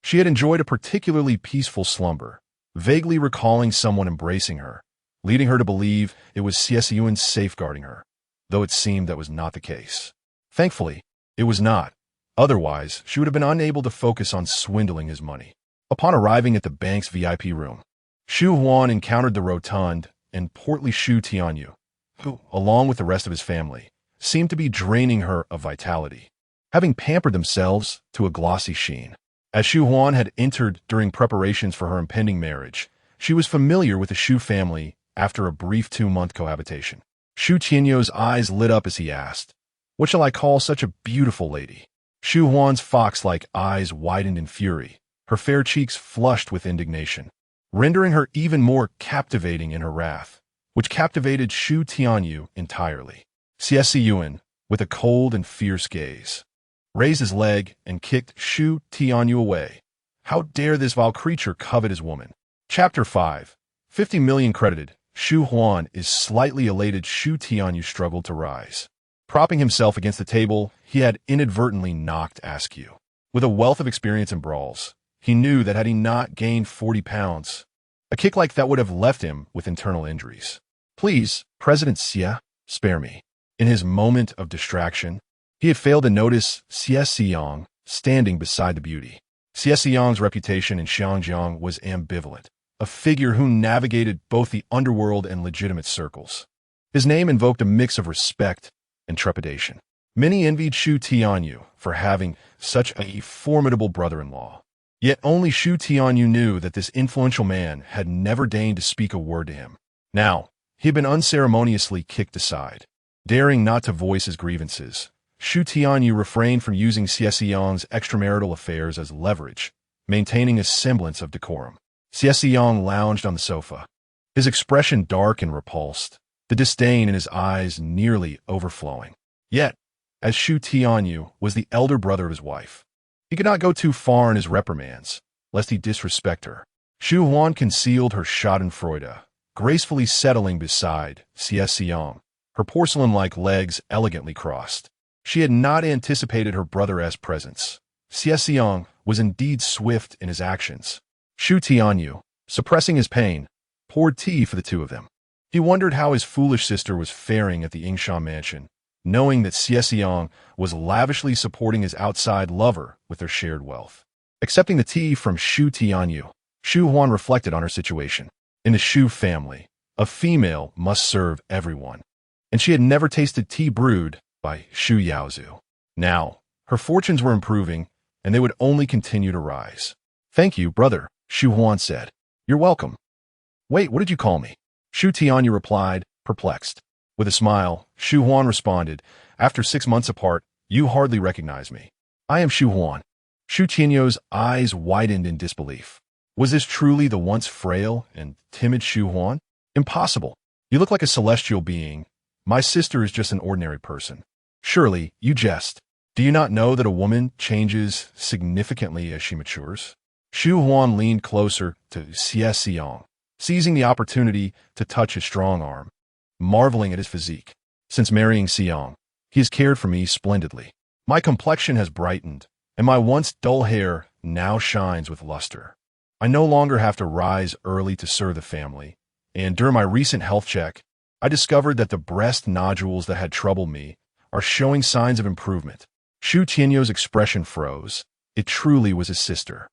she had enjoyed a particularly peaceful slumber, vaguely recalling someone embracing her, leading her to believe it was Xie Siyan safeguarding her, though it seemed that was not the case. Thankfully, it was not. Otherwise, she would have been unable to focus on swindling his money. Upon arriving at the bank's VIP room, Shu Huan encountered the rotund and portly Shu Tianyu, who, along with the rest of his family, seemed to be draining her of vitality, having pampered themselves to a glossy sheen. As Shu Huan had entered during preparations for her impending marriage, she was familiar with the Shu family after a brief 2-month cohabitation. Shu Tianyu's eyes lit up as he asked, "What shall I call such a beautiful lady?" Shu Huan's fox-like eyes widened in fury, her fair cheeks flushed with indignation, rendering her even more captivating in her wrath, which captivated Shu Tianyu entirely. Xie Siyan, with a cold and fierce gaze, raised his leg and kicked Shu Tianyu away. How dare this vile creature covet his woman? Chapter 5. 50 million credited. Shu Huan is slightly elated. Shu Tianyu struggled to rise. Propping himself against the table, he had inadvertently knocked Askew. With a wealth of experience in brawls, he knew that had he not gained 40 pounds, a kick like that would have left him with internal injuries. "Please, President Xie, spare me." In his moment of distraction, he had failed to notice Xie Siyan standing beside the beauty. Xie Siyan's reputation in Xiangjiang was ambivalent, a figure who navigated both the underworld and legitimate circles. His name invoked a mix of respect and trepidation. Many envied Shu Tianyu for having such a formidable brother-in-law. Yet only Shu Tianyu knew that this influential man had never deigned to speak a word to him. Now, he had been unceremoniously kicked aside. Daring not to voice his grievances, Shu Tianyu refrained from using Xie Siyan's extramarital affairs as leverage, maintaining a semblance of decorum. Xie Siyan lounged on the sofa, his expression dark and repulsed, the disdain in his eyes nearly overflowing. Yet, as Shu Tianyu was the elder brother of his wife, he could not go too far in his reprimands, lest he disrespect her. Shu Huan concealed her schadenfreude, gracefully settling beside Xie Siyan, her porcelain-like legs elegantly crossed. She had not anticipated her brother-esque presence. Xie Siyan was indeed swift in his actions. Shu Tianyu, suppressing his pain, poured tea for the two of them. He wondered how his foolish sister was faring at the Yingshan mansion, knowing that Xie Siyan was lavishly supporting his outside lover with their shared wealth. Accepting the tea from Shu Tianyu, Shu Huan reflected on her situation. In the Shu family, a female must serve everyone, and she had never tasted tea brewed by Shu Yaozu. Now, her fortunes were improving, and they would only continue to rise. "Thank you, brother," Shu Huan said. "You're welcome." "Wait, what did you call me?" Shu Tianyu replied, perplexed. With a smile, Shu Huan responded, "After 6 months apart, you hardly recognize me. I am Shu Huan." Shu Tianyu's eyes widened in disbelief. Was this truly the once frail and timid Shu Huan? Impossible. You look like a celestial being. My sister is just an ordinary person. Surely, you jest. Do you not know that a woman changes significantly as she matures? Shu Huan leaned closer to Xie Siyan, seizing the opportunity to touch his strong arm, marveling at his physique. Since marrying Siyan, he has cared for me splendidly. My complexion has brightened, and my once dull hair now shines with luster. I no longer have to rise early to serve the family, and during my recent health check, I discovered that the breast nodules that had troubled me are showing signs of improvement. Shu Tianyu's expression froze. It truly was his sister.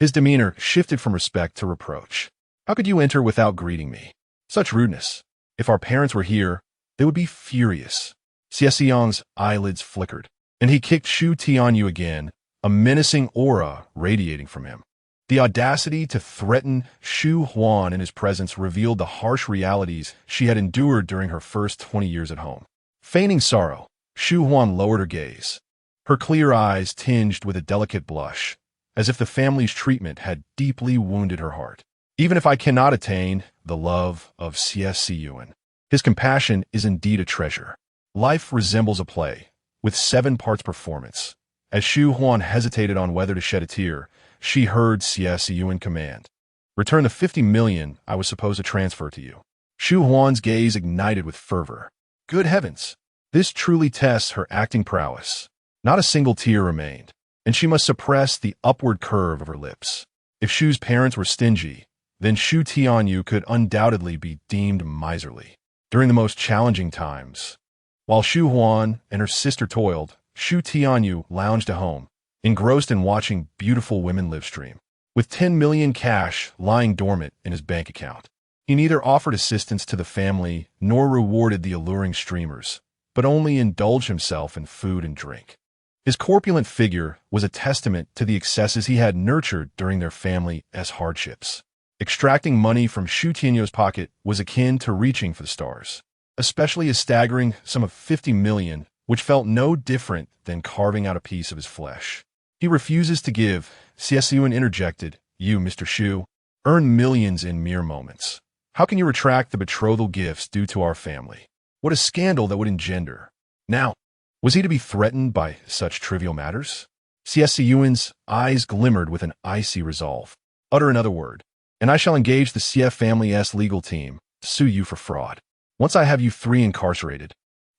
His demeanor shifted from respect to reproach. "How could you enter without greeting me? Such rudeness. If our parents were here, they would be furious." Xie Siyan's eyelids flickered, and he kicked Shu Tianyu again, a menacing aura radiating from him. The audacity to threaten Shu Huan in his presence revealed the harsh realities she had endured during her first 20 years at home. Feigning sorrow, Shu Huan lowered her gaze, her clear eyes tinged with a delicate blush, as if the family's treatment had deeply wounded her heart. "Even if I cannot attain the love of Xie Siyan, his compassion is indeed a treasure. Life resembles a play, with 7 parts performance." As Shu Huan hesitated on whether to shed a tear, she heard Xie Siyan command, "Return the 50 million I was supposed to transfer to you." Shu Huan's gaze ignited with fervor. Good heavens! This truly tests her acting prowess. Not a single tear remained, and she must suppress the upward curve of her lips. If Shu's parents were stingy, then Shu Tianyu could undoubtedly be deemed miserly. During the most challenging times, while Shu Huan and her sister toiled, Shu Tianyu lounged at home, engrossed in watching beautiful women live stream. With 10 million cash lying dormant in his bank account, he neither offered assistance to the family nor rewarded the alluring streamers, but only indulged himself in food and drink. His corpulent figure was a testament to the excesses he had nurtured during their family's hardships. Extracting money from Shu Tianyu's pocket was akin to reaching for the stars, especially a staggering sum of 50 million, which felt no different than carving out a piece of his flesh. He refuses to give, Xie Siyan interjected. You, Mr. Shu, earn millions in mere moments. How can you retract the betrothal gifts due to our family? What a scandal that would engender. Now, was he to be threatened by such trivial matters? Xie Siyan's eyes glimmered with an icy resolve. Utter another word, and I shall engage the Xie family's legal team to sue you for fraud. Once I have you three incarcerated,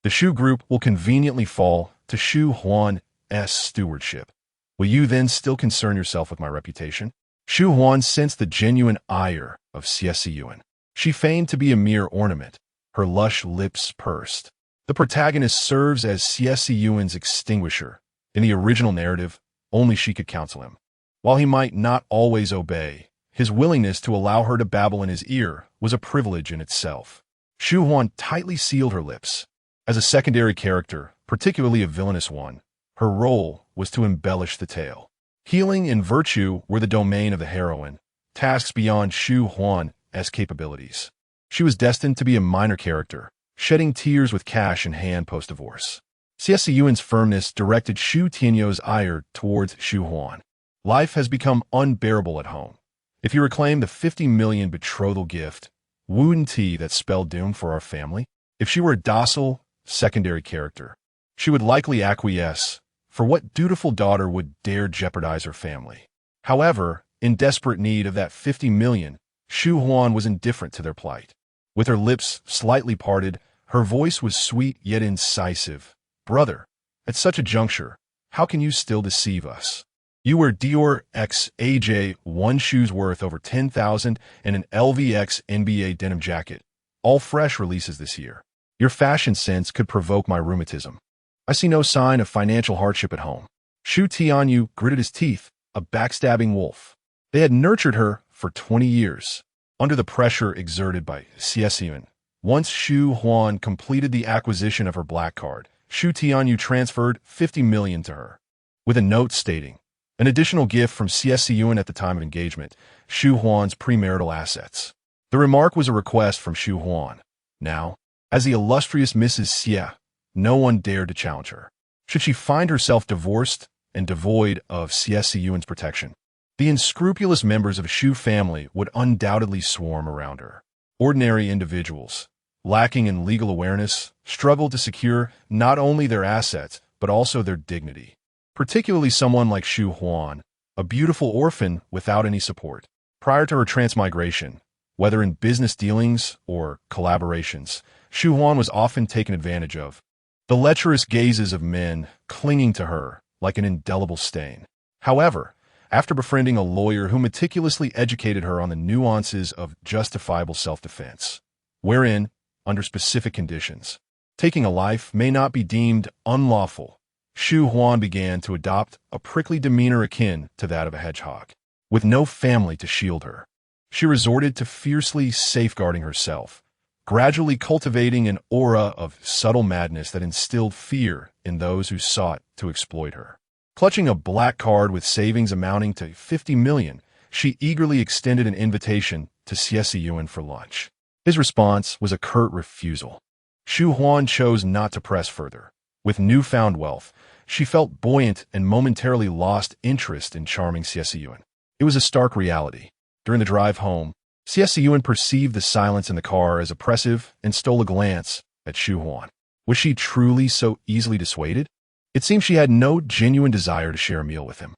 the Shu group will conveniently fall to Shu Huan's stewardship. Will you then still concern yourself with my reputation? Shu Huan sensed the genuine ire of Xie Siyan. She feigned to be a mere ornament, her lush lips pursed. The protagonist serves as Xie Siyan's extinguisher. In the original narrative, only she could counsel him. While he might not always obey, his willingness to allow her to babble in his ear was a privilege in itself. Shu Huan tightly sealed her lips. As a secondary character, particularly a villainous one, her role was to embellish the tale. Healing and virtue were the domain of the heroine, tasks beyond Shu Huan's capabilities. She was destined to be a minor character, shedding tears with cash in hand post-divorce. Xie Siyan's firmness directed Shu Tianyu's ire towards Shu Huan. Life has become unbearable at home. If you reclaim the 50 million betrothal gift, wouldn't that spell doom for our family? If she were a docile, secondary character, she would likely acquiesce, for what dutiful daughter would dare jeopardize her family? However, in desperate need of that 50 million, Shu Huan was indifferent to their plight. With her lips slightly parted, her voice was sweet yet incisive. Brother, at such a juncture, how can you still deceive us? You wear Dior X AJ 1 shoes worth over 10,000 and an LVX NBA denim jacket, all fresh releases this year. Your fashion sense could provoke my rheumatism. I see no sign of financial hardship at home. Shu Tianyu gritted his teeth, a backstabbing wolf. They had nurtured her for 20 years. Under the pressure exerted by Xie Siyan, once Shu Huan completed the acquisition of her black card, Shu Tianyu transferred 50 million to her, with a note stating, an additional gift from Xie Siyan at the time of engagement, Shu Huan's premarital assets. The remark was a request from Shu Huan. Now, as the illustrious Mrs. Xie, no one dared to challenge her. Should she find herself divorced and devoid of Xie Siyan's protection, the unscrupulous members of a Shu family would undoubtedly swarm around her. Ordinary individuals, lacking in legal awareness, struggled to secure not only their assets, but also their dignity. Particularly someone like Shu Huan, a beautiful orphan without any support. Prior to her transmigration, whether in business dealings or collaborations, Shu Huan was often taken advantage of. The lecherous gazes of men clinging to her like an indelible stain. However, after befriending a lawyer who meticulously educated her on the nuances of justifiable self-defense, wherein, under specific conditions, taking a life may not be deemed unlawful, Shu Huan began to adopt a prickly demeanor akin to that of a hedgehog. With no family to shield her, she resorted to fiercely safeguarding herself, gradually cultivating an aura of subtle madness that instilled fear in those who sought to exploit her. Clutching a black card with savings amounting to 50 million, she eagerly extended an invitation to Xie Siyan for lunch. His response was a curt refusal. Shu Huan chose not to press further. With newfound wealth, she felt buoyant and momentarily lost interest in charming Xie Siyan. It was a stark reality. During the drive home, Xie Siyan perceived the silence in the car as oppressive and stole a glance at Shu Huan. Was she truly so easily dissuaded? It seemed she had no genuine desire to share a meal with him.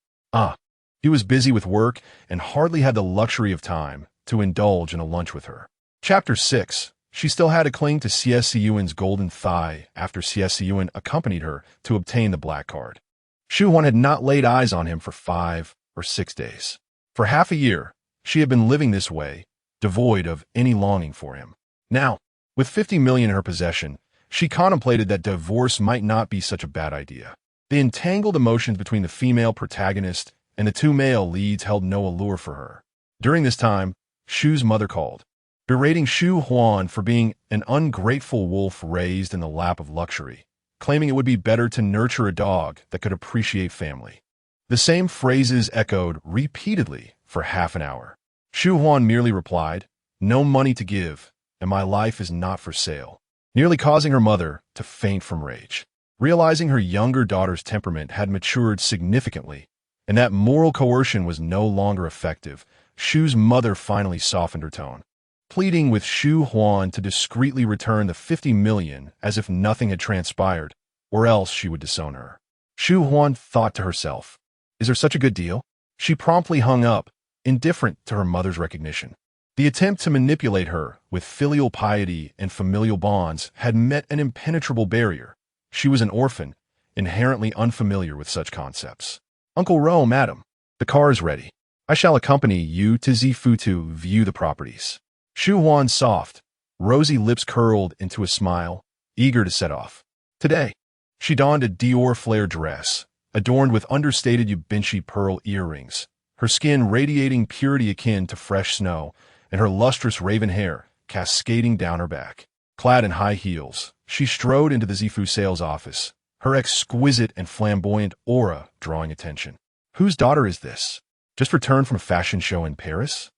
He was busy with work and hardly had the luxury of time to indulge in a lunch with her. Chapter 6. she still had to cling to Xie Siyan's golden thigh after Xie Siyan accompanied her to obtain the black card. Shu Huan had not laid eyes on him for 5 or 6 days. For half a year, she had been living this way, devoid of any longing for him. Now, with 50 million in her possession, she contemplated that divorce might not be such a bad idea. The entangled emotions between the female protagonist and the two male leads held no allure for her. During this time, Shu's mother called, berating Shu Huan for being an ungrateful wolf raised in the lap of luxury, claiming it would be better to nurture a dog that could appreciate family. The same phrases echoed repeatedly for half an hour. Shu Huan merely replied, "No money to give, and my life is not for sale," nearly causing her mother to faint from rage. Realizing her younger daughter's temperament had matured significantly, and that moral coercion was no longer effective, Shu's mother finally softened her tone, pleading with Shu Huan to discreetly return the 50 million as if nothing had transpired, or else she would disown her. Shu Huan thought to herself, "Is there such a good deal?" She promptly hung up, indifferent to her mother's recognition. The attempt to manipulate her with filial piety and familial bonds had met an impenetrable barrier. She was an orphan, inherently unfamiliar with such concepts. "Uncle Ro, madam, the car is ready. I shall accompany you to Zifu to view the properties." Shu Huan's soft, rosy lips curled into a smile, eager to set off. Today, she donned a Dior flare dress, adorned with understated Ubinchi pearl earrings, her skin radiating purity akin to fresh snow, and her lustrous raven hair cascading down her back. Clad in high heels, she strode into the Zifu sales office, her exquisite and flamboyant aura drawing attention. Whose daughter is this? Just returned from a fashion show in Paris?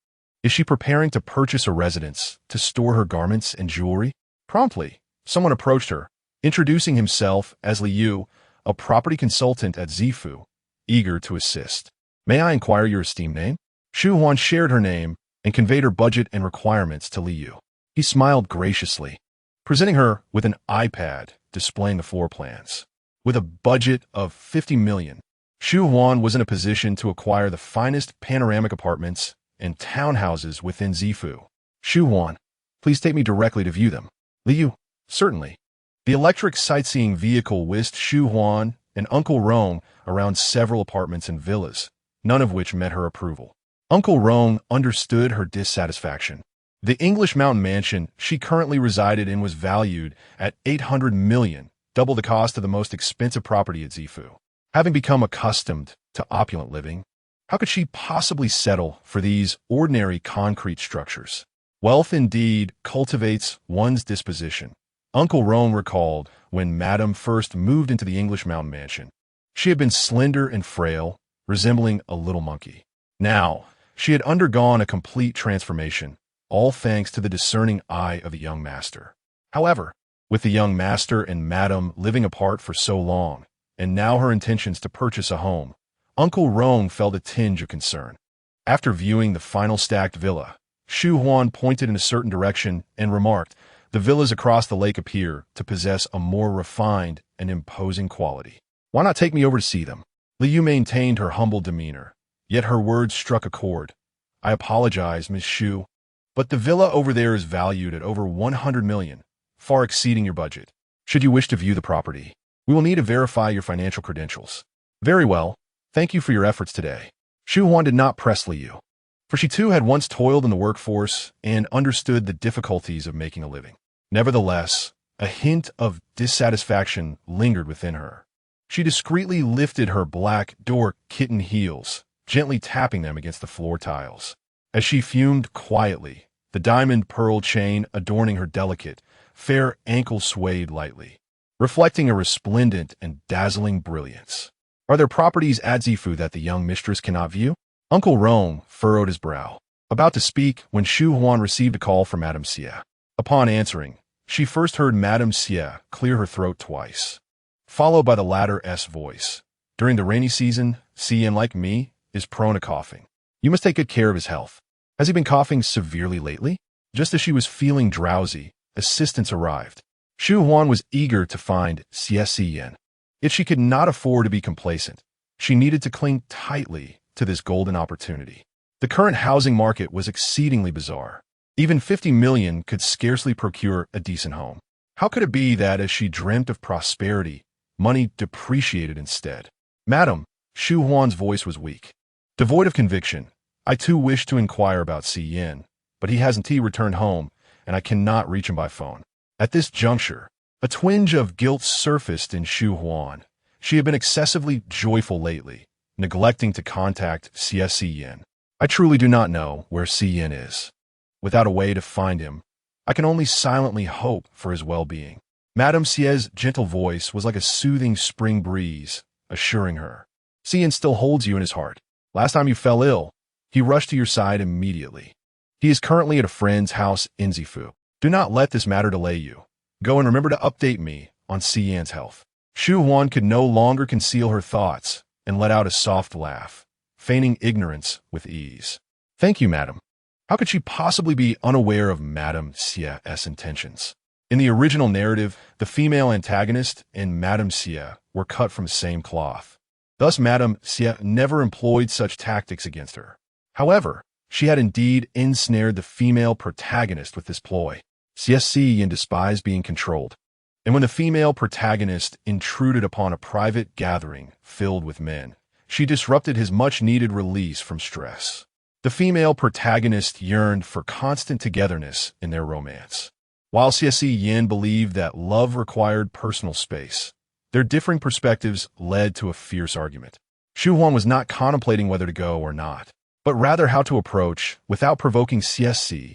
Is she preparing to purchase a residence to store her garments and jewelry? Promptly, someone approached her, introducing himself as Liu, a property consultant at Zifu, eager to assist. "May I inquire your esteemed name?" Shu Huan shared her name and conveyed her budget and requirements to Liu. He smiled graciously, presenting her with an iPad displaying the floor plans. With a budget of 50 million, Shu Huan was in a position to acquire the finest panoramic apartments and townhouses within Zifu. "Shu Huan, please take me directly to view them." "Liu, certainly." The electric sightseeing vehicle whisked Shu Huan and Uncle Rong around several apartments and villas, none of which met her approval. Uncle Rong understood her dissatisfaction. The English mountain mansion she currently resided in was valued at 800 million, double the cost of the most expensive property at Zifu. Having become accustomed to opulent living, how could she possibly settle for these ordinary concrete structures? Wealth indeed cultivates one's disposition. Uncle Rong recalled when Madame first moved into the English mountain mansion. She had been slender and frail, resembling a little monkey. Now, she had undergone a complete transformation, all thanks to the discerning eye of the young master. However, with the young master and Madame living apart for so long, and now her intentions to purchase a home, Uncle Rong felt a tinge of concern. After viewing the final stacked villa, Shu Huan pointed in a certain direction and remarked, "The villas across the lake appear to possess a more refined and imposing quality. Why not take me over to see them?" Liu maintained her humble demeanor, yet her words struck a chord. "I apologize, Miss Shu, but the villa over there is valued at over 100 million, far exceeding your budget. Should you wish to view the property, we will need to verify your financial credentials." "Very well. Thank you for your efforts today." Shu Huan did not press Liu, for she too had once toiled in the workforce and understood the difficulties of making a living. Nevertheless, a hint of dissatisfaction lingered within her. She discreetly lifted her black door kitten heels, gently tapping them against the floor tiles. As she fumed quietly, the diamond pearl chain adorning her delicate, fair ankle swayed lightly, reflecting a resplendent and dazzling brilliance. "Are there properties at Zifu that the young mistress cannot view?" Uncle Rong furrowed his brow, about to speak when Shu Huan received a call from Madame Xie. Upon answering, she first heard Madame Xie clear her throat twice, followed by the latter's voice. "During the rainy season, Siyan, like me, is prone to coughing. You must take good care of his health. Has he been coughing severely lately?" Just as she was feeling drowsy, assistance arrived. Shu Huan was eager to find Xie Siyan. Yet she could not afford to be complacent. She needed to cling tightly to this golden opportunity. The current housing market was exceedingly bizarre. Even 50 million could scarcely procure a decent home. How could it be that, as she dreamt of prosperity, money depreciated instead? Madam, Shu Huan's voice was weak. Devoid of conviction, I too wish to inquire about Xie Siyan, but he hasn't returned home, and I cannot reach him by phone. At this juncture, a twinge of guilt surfaced in Shu Huan. She had been excessively joyful lately, neglecting to contact Xie Siyan. I truly do not know where Xie Siyan is. Without a way to find him, I can only silently hope for his well-being. Madame Xie's gentle voice was like a soothing spring breeze, assuring her. Xie Siyan still holds you in his heart. Last time you fell ill, he rushed to your side immediately. He is currently at a friend's house in Zifu. Do not let this matter delay you. Go and remember to update me on Xie Siyan's health. Shu Huan could no longer conceal her thoughts and let out a soft laugh, feigning ignorance with ease. Thank you, madam. How could she possibly be unaware of Madame Xie's intentions? In the original narrative, the female antagonist and Madame Xie were cut from the same cloth. Thus, Madame Xie never employed such tactics against her. However, she had indeed ensnared the female protagonist with this ploy. Xie Siyan despised being controlled, and when the female protagonist intruded upon a private gathering filled with men, she disrupted his much-needed release from stress. The female protagonist yearned for constant togetherness in their romance, while Xie Siyan believed that love required personal space. Their differing perspectives led to a fierce argument. Shu Huan was not contemplating whether to go or not, but rather how to approach without provoking Xie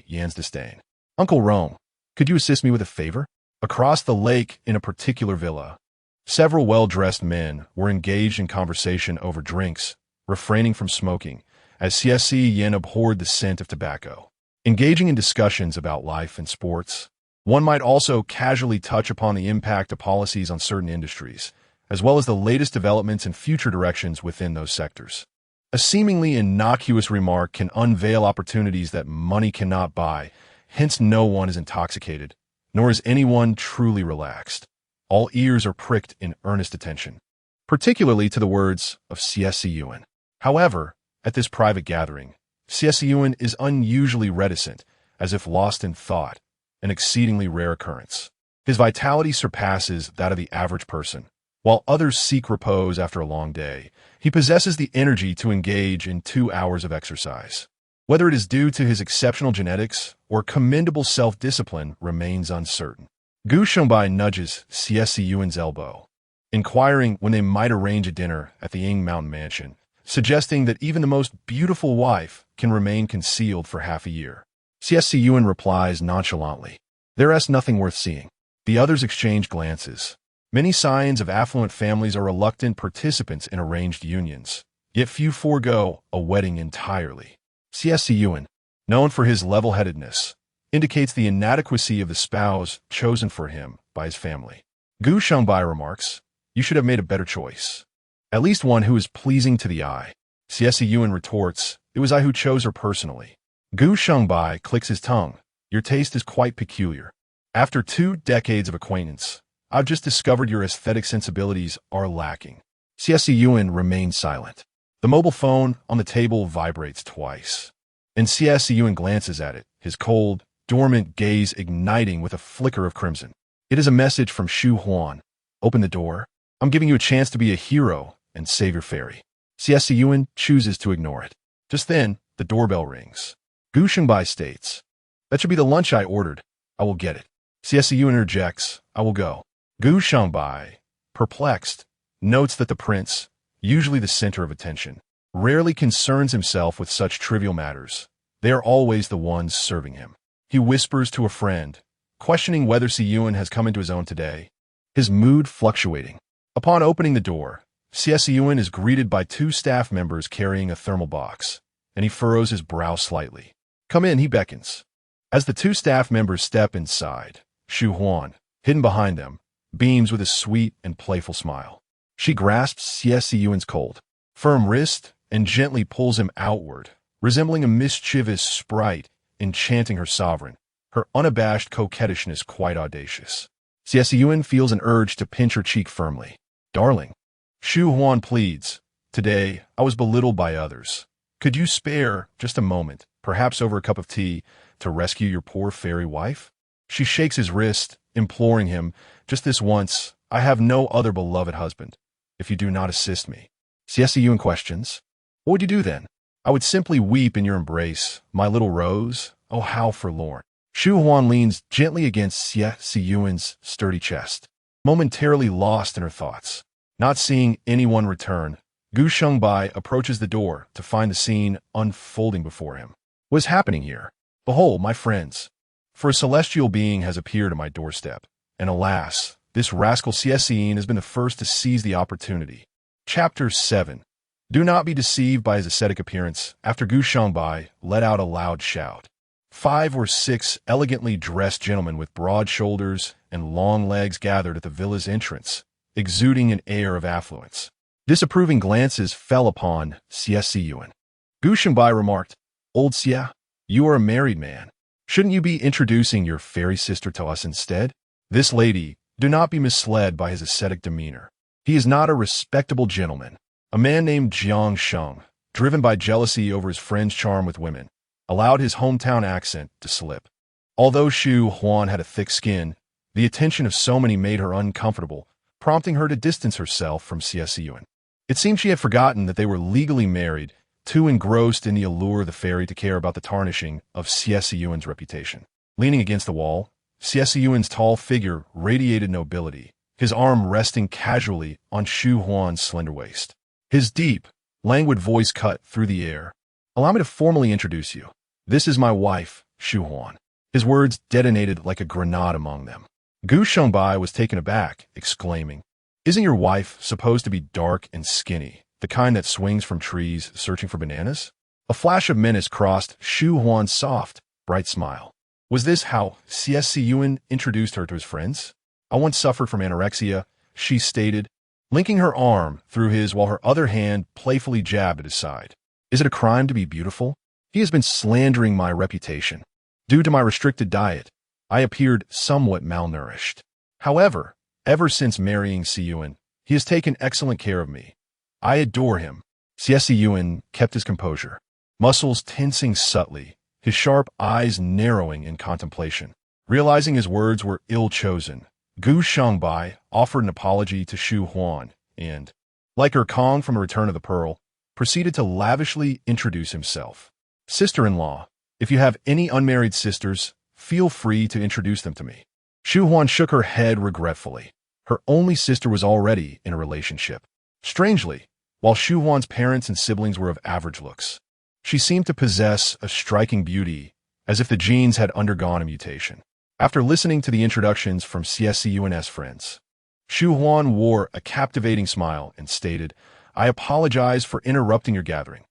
Siyan's disdain. Uncle Rome, could you assist me with a favor? Across the lake in a particular villa, several well-dressed men were engaged in conversation over drinks, refraining from smoking, as Xie Siyan abhorred the scent of tobacco. Engaging in discussions about life and sports, one might also casually touch upon the impact of policies on certain industries, as well as the latest developments and future directions within those sectors. A seemingly innocuous remark can unveil opportunities that money cannot buy, hence no one is intoxicated, nor is anyone truly relaxed. All ears are pricked in earnest attention, particularly to the words of Xie Siyan. However, at this private gathering, Xie Siyan is unusually reticent, as if lost in thought, an exceedingly rare occurrence. His vitality surpasses that of the average person. While others seek repose after a long day, he possesses the energy to engage in 2 hours of exercise. Whether it is due to his exceptional genetics or commendable self-discipline remains uncertain. Gu Shengbai nudges Xie Siyan's elbow, inquiring when they might arrange a dinner at the Ying Mountain Mansion, suggesting that even the most beautiful wife can remain concealed for half a year. Xie Siyan replies nonchalantly, "There is nothing worth seeing." The others exchange glances. Many scions of affluent families are reluctant participants in arranged unions, yet few forego a wedding entirely. Xie Siyan, known for his level-headedness, indicates the inadequacy of the spouse chosen for him by his family. Gu Shengbai remarks, "You should have made a better choice. At least one who is pleasing to the eye." Xie Siyan retorts, "It was I who chose her personally." Gu Shengbai clicks his tongue. "Your taste is quite peculiar. After 2 decades of acquaintance, I've just discovered your aesthetic sensibilities are lacking." Xie Siyan remains silent. The mobile phone on the table vibrates twice, and Xie Siyan glances at it, his cold, dormant gaze igniting with a flicker of crimson. It is a message from Shu Huan. "Open the door. I'm giving you a chance to be a hero and save your fairy." Xie Siyan chooses to ignore it. Just then, the doorbell rings. Gu Shengbai states, "That should be the lunch I ordered. I will get it." Xie Siyan interjects, "I will go." Gu Shengbai, perplexed, notes that the prince, usually the center of attention, rarely concerns himself with such trivial matters. They are always the ones serving him. He whispers to a friend, questioning whether Xie Siyan has come into his own today, his mood fluctuating. Upon opening the door, Xie Siyan is greeted by 2 staff members carrying a thermal box, and he furrows his brow slightly. "Come in," he beckons. As the 2 staff members step inside, Shu Huan, hidden behind them, beams with a sweet and playful smile. She grasps Xie Siyan's cold, firm wrist and gently pulls him outward, resembling a mischievous sprite enchanting her sovereign, her unabashed coquettishness quite audacious. Xie Siyan feels an urge to pinch her cheek firmly. "Darling," Shu Huan pleads, "today I was belittled by others. Could you spare just a moment, perhaps over a cup of tea, to rescue your poor fairy wife? She shakes his wrist, imploring him, just this once, I have no other beloved husband. If you do not assist me. Xie Siyan questions, what would you do then? I would simply weep in your embrace, my little rose. Oh, how forlorn. Shu Huan leans gently against Xie Siyan's sturdy chest, momentarily lost in her thoughts. Not seeing anyone return, Gu Shengbai approaches the door to find the scene unfolding before him. What is happening here? Behold, my friends, for a celestial being has appeared at my doorstep, and alas, this rascal Xie Siyan has been the first to seize the opportunity. Chapter 7. Do not be deceived by his ascetic appearance after Gu Shengbai let out a loud shout. 5 or 6 elegantly dressed gentlemen with broad shoulders and long legs gathered at the villa's entrance, exuding an air of affluence. Disapproving glances fell upon Xie Siyan. Gu Shengbai remarked, Old Xie, you are a married man. Shouldn't you be introducing your fairy sister to us instead? This lady, do not be misled by his ascetic demeanor. He is not a respectable gentleman. A man named Jiang Sheng, driven by jealousy over his friend's charm with women, allowed his hometown accent to slip. Although Shu Huan had a thick skin, the attention of so many made her uncomfortable, prompting her to distance herself from Xie Siyan. It seemed she had forgotten that they were legally married, too engrossed in the allure of the fairy to care about the tarnishing of Xie Siyan's reputation. Leaning against the wall, Xie Siyan's tall figure radiated nobility, his arm resting casually on Shu Huan's slender waist. His deep, languid voice cut through the air. Allow me to formally introduce you. This is my wife, Shu Huan. His words detonated like a grenade among them. Gu Shengbai was taken aback, exclaiming, Isn't your wife supposed to be dark and skinny, the kind that swings from trees searching for bananas? A flash of menace crossed Shu Huan's soft, bright smile. Was this how Xie Siyan introduced her to his friends? I once suffered from anorexia, she stated, linking her arm through his while her other hand playfully jabbed at his side. Is it a crime to be beautiful? He has been slandering my reputation. Due to my restricted diet, I appeared somewhat malnourished. However, ever since marrying Siyan, he has taken excellent care of me. I adore him. Xie Siyan kept his composure, muscles tensing subtly, his sharp eyes narrowing in contemplation. Realizing his words were ill-chosen, Gu Shengbai offered an apology to Shu Huan and, like Kong from A Return of the Pearl, proceeded to lavishly introduce himself. Sister-in-law, if you have any unmarried sisters, feel free to introduce them to me. Shu Huan shook her head regretfully. Her only sister was already in a relationship. Strangely, while Shu Huan's parents and siblings were of average looks, she seemed to possess a striking beauty, as if the genes had undergone a mutation. After listening to the introductions from Xie Siyan's friends, Shu Huan wore a captivating smile and stated, I apologize for interrupting your gathering.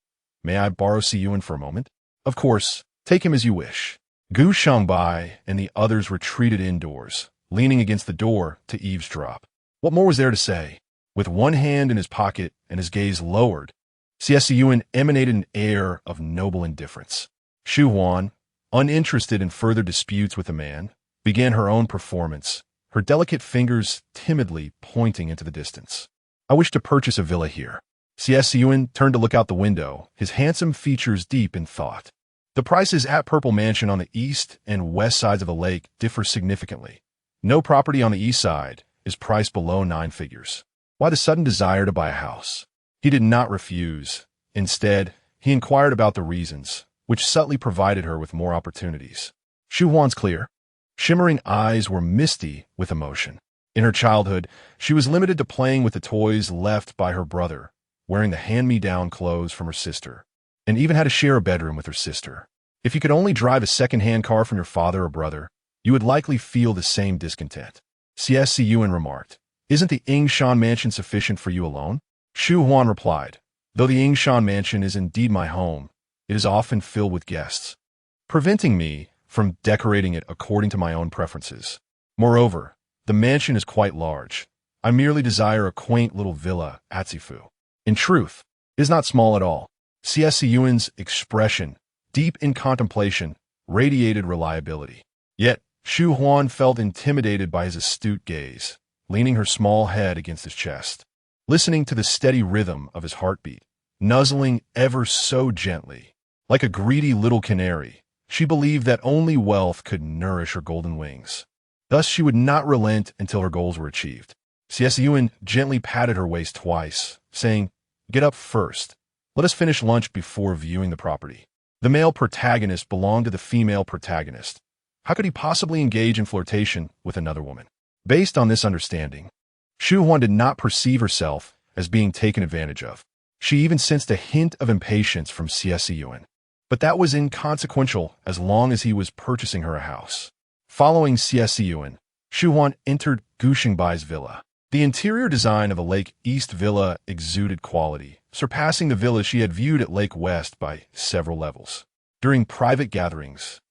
May I borrow Siyan for a moment? Of course, take him as you wish. Gu Shengbai and the others retreated indoors, leaning against the door to eavesdrop. What more was there to say? With one hand in his pocket and his gaze lowered, Xie Siyan emanated an air of noble indifference. Shu Huan, uninterested in further disputes with the man, began her own performance, her delicate fingers timidly pointing into the distance. I wish to purchase a villa here. Xie Siyan turned to look out the window, his handsome features deep in thought. The prices at Purple Mansion on the east and west sides of the lake differ significantly. No property on the east side is priced below 9 figures. Why the sudden desire to buy a house? He did not refuse. Instead, he inquired about the reasons, which subtly provided her with more opportunities. Shu Huan's clear, shimmering eyes were misty with emotion. In her childhood, she was limited to playing with the toys left by her brother, wearing the hand-me-down clothes from her sister, and even had to share a bedroom with her sister. If you could only drive a second-hand car from your father or brother, you would likely feel the same discontent. Xie Siyan remarked, Isn't the Yingshan mansion sufficient for you alone? Shu Huan replied, Though the Yingshan mansion is indeed my home, it is often filled with guests, preventing me from decorating it according to my own preferences. Moreover, the mansion is quite large. I merely desire a quaint little villa at Zifu. In truth, it is not small at all. Xie Siyan's expression, deep in contemplation, radiated reliability. Yet, Shu Huan felt intimidated by his astute gaze, leaning her small head against his chest, listening to the steady rhythm of his heartbeat, nuzzling ever so gently. Like a greedy little canary, She believed that only wealth could nourish her golden wings. Thus, she would not relent until her goals were achieved. Xie Siyan gently patted her waist twice, saying, "Get up first. Let us finish lunch before viewing the property." The male protagonist belonged to the female protagonist. How could he possibly engage in flirtation with another woman? Based on this understanding, Shu Huan did not perceive herself as being taken advantage of. She even sensed a hint of impatience from Xie Siyan. But that was inconsequential as long as he was purchasing her a house. Following Xie Siyan, Shu Huan entered Gu Xingbai's villa. The interior design of a Lake East villa exuded quality, surpassing the villas she had viewed at Lake West by several levels. During private gatherings,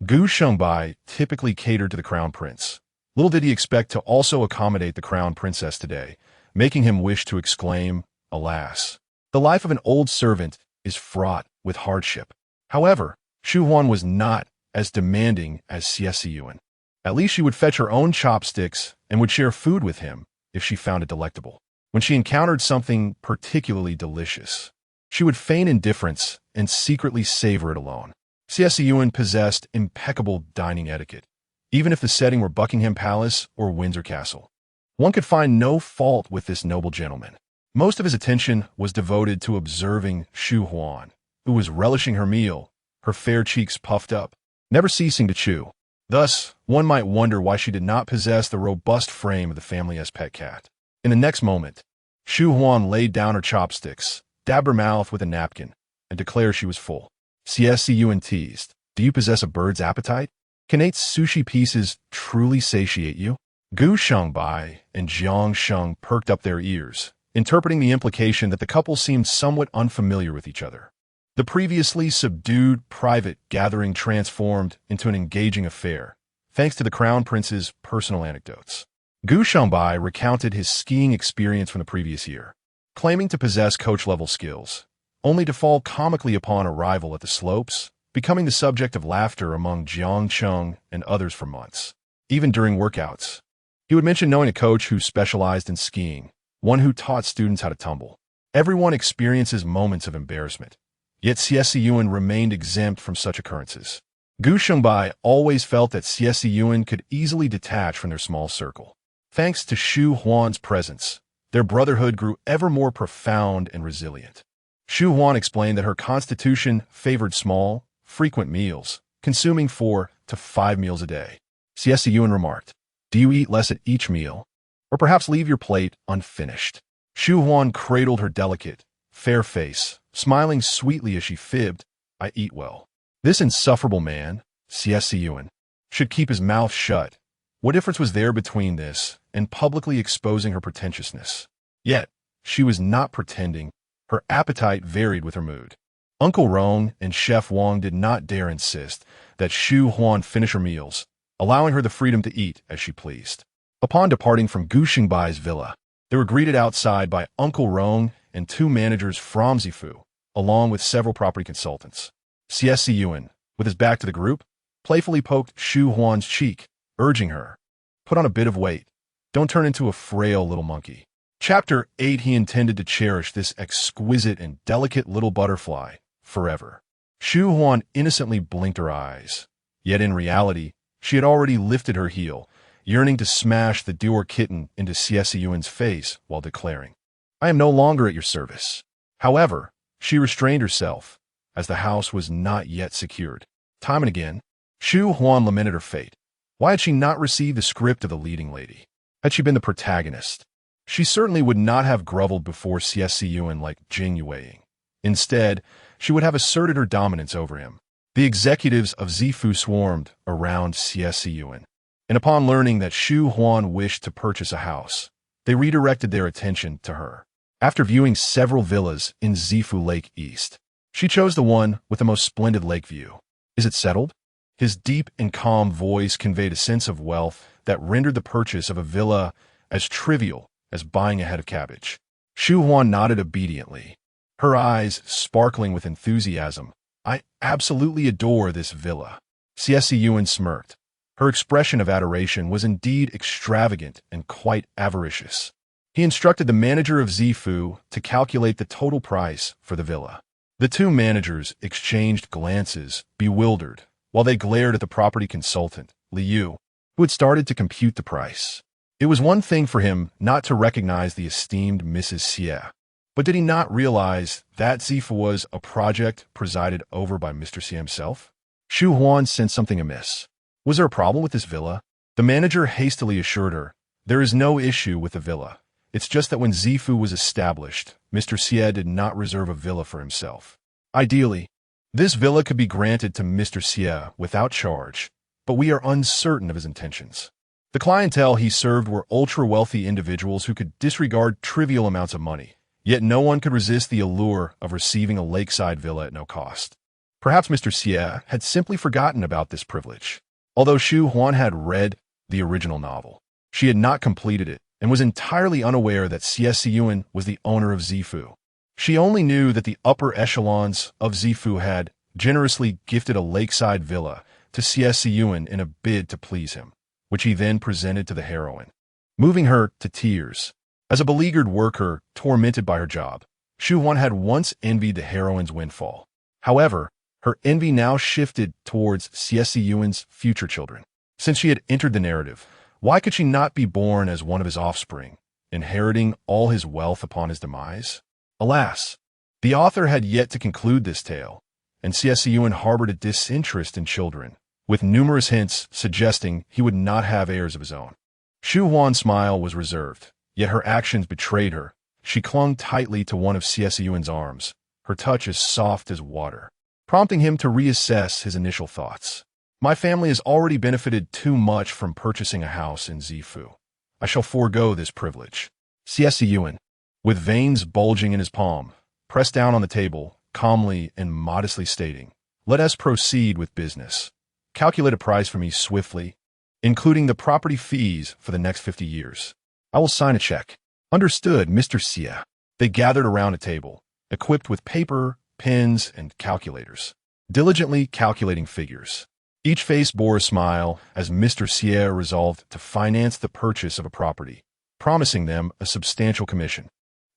Gu Xingbai typically catered to the crown prince. Little did he expect to also accommodate the crown princess today, making him wish to exclaim, "Alas! The life of an old servant is fraught with hardship." However, Shu Huan was not as demanding as Xie Siyan. At least she would fetch her own chopsticks and would share food with him if she found it delectable. When she encountered something particularly delicious, she would feign indifference and secretly savor it alone. Xie Siyan possessed impeccable dining etiquette, even if the setting were Buckingham Palace or Windsor Castle. One could find no fault with this noble gentleman. Most of his attention was devoted to observing Shu Huan, who was relishing her meal, her fair cheeks puffed up, never ceasing to chew. Thus, one might wonder why she did not possess the robust frame of the family's pet cat. In the next moment, Shu Huan laid down her chopsticks, dabbed her mouth with a napkin, and declared she was full. Xie Siyan teased, "Do you possess a bird's appetite? Can 8 sushi pieces truly satiate you?" Gu Xingbai and Jiang Sheng perked up their ears, interpreting the implication that the couple seemed somewhat unfamiliar with each other. The previously subdued private gathering transformed into an engaging affair, thanks to the crown prince's personal anecdotes. Gu Xingbai recounted his skiing experience from the previous year, claiming to possess coach-level skills, only to fall comically upon arrival at the slopes, becoming the subject of laughter among Jiang Cheng and others for months. Even during workouts, he would mention knowing a coach who specialized in skiing, one who taught students how to tumble. Everyone experiences moments of embarrassment, yet Xie Siyan remained exempt from such occurrences. Gu Xingbai always felt that Xie Siyan could easily detach from their small circle. Thanks to Shu Huan's presence, their brotherhood grew ever more profound and resilient. Shu Huan explained that her constitution favored small, frequent meals, consuming 4 to 5 meals a day. Xie Siyan remarked, "Do you eat less at each meal? Or perhaps leave your plate unfinished?" Shu Huan cradled her delicate, fair face, smiling sweetly as she fibbed, "I eat well." This insufferable man, Xie Siyan, should keep his mouth shut. What difference was there between this and publicly exposing her pretentiousness? Yet, she was not pretending. Her appetite varied with her mood. Uncle Rong and Chef Wang did not dare insist that Shu Huan finish her meals, allowing her the freedom to eat as she pleased. Upon departing from Gu Xingbai's villa, they were greeted outside by Uncle Rong and 2 managers from Zifu, along with several property consultants. Xie Siyan, with his back to the group, playfully poked Shu Huan's cheek, urging her, "Put on a bit of weight. Don't turn into a frail little monkey." Chapter 8. He intended to cherish this exquisite and delicate little butterfly forever. Shu Huan innocently blinked her eyes, yet in reality, she had already lifted her heel, yearning to smash the Dior kitten into Xie Siyan's face while declaring, "I am no longer at your service." However, she restrained herself, as the house was not yet secured. Time and again, Shu Huan lamented her fate. Why had she not received the script of the leading lady? Had she been the protagonist, she certainly would not have groveled before Xie Siyan like Jing Yueying. Instead, she would have asserted her dominance over him. The executives of Zifu swarmed around Xie Siyan, and upon learning that Shu Huan wished to purchase a house, they redirected their attention to her. After viewing several villas in Zifu Lake East, she chose the one with the most splendid lake view. "Is it settled?" His deep and calm voice conveyed a sense of wealth that rendered the purchase of a villa as trivial as buying a head of cabbage. Shu Huan nodded obediently, her eyes sparkling with enthusiasm. "I absolutely adore this villa." Xie Siyan smirked. Her expression of adoration was indeed extravagant and quite avaricious. He instructed the manager of Zifu to calculate the total price for the villa. The 2 managers exchanged glances, bewildered, while they glared at the property consultant, Liu, who had started to compute the price. It was one thing for him not to recognize the esteemed Mrs. Xie, but did he not realize that Zifu was a project presided over by Mr. Xie himself? Shu Huan sensed something amiss. Was there a problem with this villa? The manager hastily assured her, there is no issue with the villa. It's just that when Zifu was established, Mr. Xie did not reserve a villa for himself. Ideally, this villa could be granted to Mr. Xie without charge, but we are uncertain of his intentions. The clientele he served were ultra-wealthy individuals who could disregard trivial amounts of money, yet no one could resist the allure of receiving a lakeside villa at no cost. Perhaps Mr. Xie had simply forgotten about this privilege. Although Shu Huan had read the original novel, she had not completed it and was entirely unaware that Xie Siyan was the owner of Zifu. She only knew that the upper echelons of Zifu had generously gifted a lakeside villa to Xie Siyan in a bid to please him, which he then presented to the heroine, moving her to tears. As a beleaguered worker tormented by her job, Shu Huan had once envied the heroine's windfall. However, her envy now shifted towards Xie Siyan's future children. Since she had entered the narrative, why could she not be born as one of his offspring, inheriting all his wealth upon his demise? Alas, the author had yet to conclude this tale, and Xie Siyan harbored a disinterest in children, with numerous hints suggesting he would not have heirs of his own. Shu Huan's smile was reserved, yet her actions betrayed her. She clung tightly to one of Xie Siyan's arms, her touch as soft as water, prompting him to reassess his initial thoughts. My family has already benefited too much from purchasing a house in Zifu. I shall forego this privilege. Xie Siyan, with veins bulging in his palm, pressed down on the table, calmly and modestly stating, let us proceed with business. Calculate a price for me swiftly, including the property fees for the next 50 years. I will sign a check. Understood, Mr. Xie. They gathered around a table, equipped with paper, pens, and calculators, diligently calculating figures. Each face bore a smile as Mr. Xie resolved to finance the purchase of a property, promising them a substantial commission.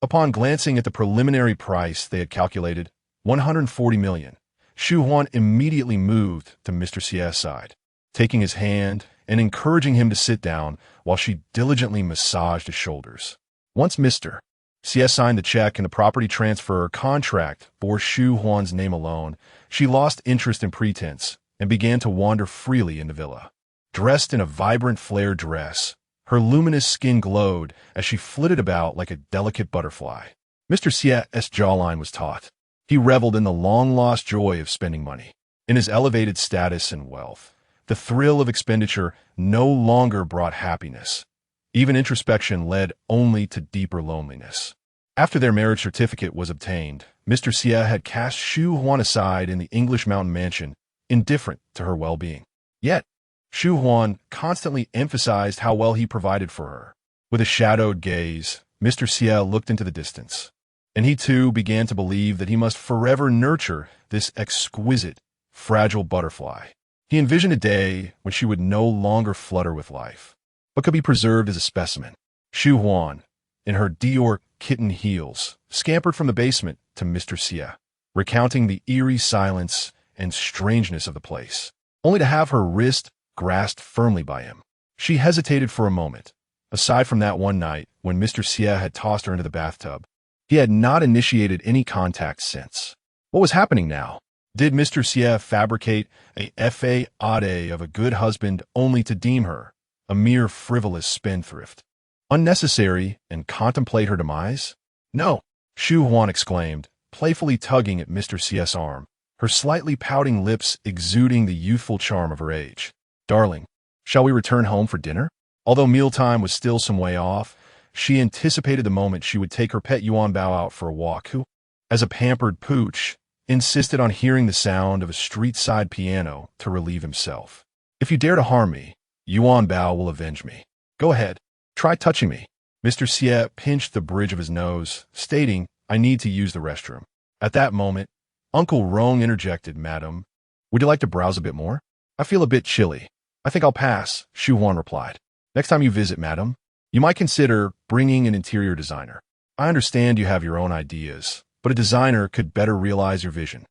Upon glancing at the preliminary price they had calculated, 140 million, Shu Huan immediately moved to Mr. Xie's side, taking his hand and encouraging him to sit down while she diligently massaged his shoulders. Once Mr. Xie signed the check and the property transfer contract bore Shu Huan's name alone, she lost interest in pretense and began to wander freely in the villa. Dressed in a vibrant flared dress, her luminous skin glowed as she flitted about like a delicate butterfly. Mr. Xie's jawline was taut. He reveled in the long-lost joy of spending money. In his elevated status and wealth, the thrill of expenditure no longer brought happiness. Even introspection led only to deeper loneliness. After their marriage certificate was obtained, Mr. Xie had cast Shu Huan aside in the English mountain mansion, indifferent to her well-being. Yet, Shu Huan constantly emphasized how well he provided for her. With a shadowed gaze, Mr. Xie looked into the distance, and he too began to believe that he must forever nurture this exquisite, fragile butterfly. He envisioned a day when she would no longer flutter with life, but could be preserved as a specimen. Shu Huan, in her Dior kitten heels, scampered from the basement to Mr. Xie, recounting the eerie silence and strangeness of the place, only to have her wrist grasped firmly by him. She hesitated for a moment. Aside from that one night when Mr. Xie had tossed her into the bathtub, he had not initiated any contact since. What was happening now? Did Mr. Xie fabricate a fade of a good husband only to deem her a mere frivolous spendthrift, unnecessary, and contemplate her demise? No, Shu Huan exclaimed, playfully tugging at Mr. Xie's arm, her slightly pouting lips exuding the youthful charm of her age. Darling, shall we return home for dinner? Although mealtime was still some way off, she anticipated the moment she would take her pet Yuan Bao out for a walk, who, as a pampered pooch, insisted on hearing the sound of a street-side piano to relieve himself. If you dare to harm me, Yuan Bao will avenge me. Go ahead, try touching me. Mr. Xie pinched the bridge of his nose, stating, I need to use the restroom. At that moment, Uncle Rong interjected, Madam, would you like to browse a bit more? I feel a bit chilly. I think I'll pass, Shu Huan replied. Next time you visit, Madam, you might consider bringing an interior designer. I understand you have your own ideas, but a designer could better realize your vision.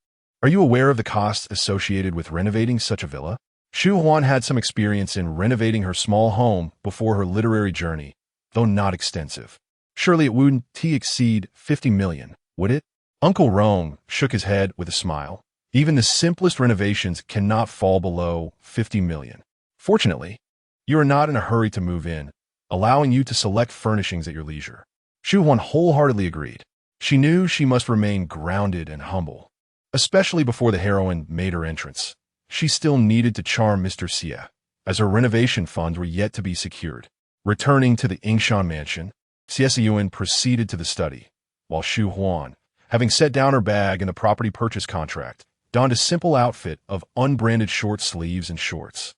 Are you aware of the costs associated with renovating such a villa? Shu Huan had some experience in renovating her small home before her literary journey, though not extensive. Surely it wouldn't exceed 50 million, would it? Uncle Rong shook his head with a smile. Even the simplest renovations cannot fall below 50 million. Fortunately, you are not in a hurry to move in, allowing you to select furnishings at your leisure. Shu Huan wholeheartedly agreed. She knew she must remain grounded and humble. Especially before the heroine made her entrance. She still needed to charm Mr. Xie, as her renovation funds were yet to be secured. Returning to the Yingshan mansion, Xie Siyan proceeded to the study, while Shu Huan, having set down her bag and the property purchase contract, donned a simple outfit of unbranded short sleeves and shorts.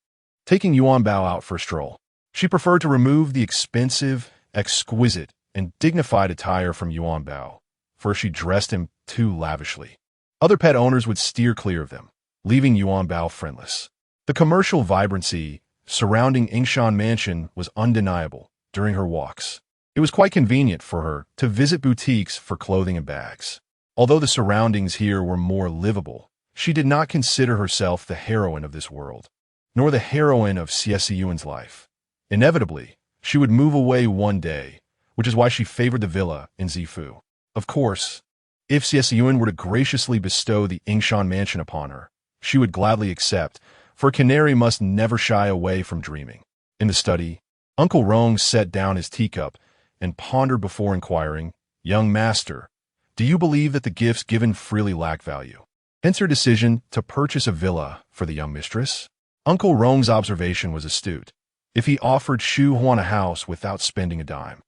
Taking Yuan Bao out for a stroll, she preferred to remove the expensive, exquisite, and dignified attire from Yuan Bao, for she dressed him too lavishly. Other pet owners would steer clear of them, leaving Yuan Bao friendless. The commercial vibrancy surrounding Yingshan Mansion was undeniable during her walks. It was quite convenient for her to visit boutiques for clothing and bags. Although the surroundings here were more livable, she did not consider herself the heroine of this world, nor the heroine of Xie Siyan's life. Inevitably, she would move away one day, which is why she favored the villa in Zifu. Of course, if Xie Siyan were to graciously bestow the Yingshan Mansion upon her, she would gladly accept, for a canary must never shy away from dreaming. In the study, Uncle Rong set down his teacup and pondered before inquiring, "Young master, do you believe that the gifts given freely lack value?" Hence her decision to purchase a villa for the young mistress. Uncle Rong's observation was astute. If he offered Shu Huan a house without spending a dime,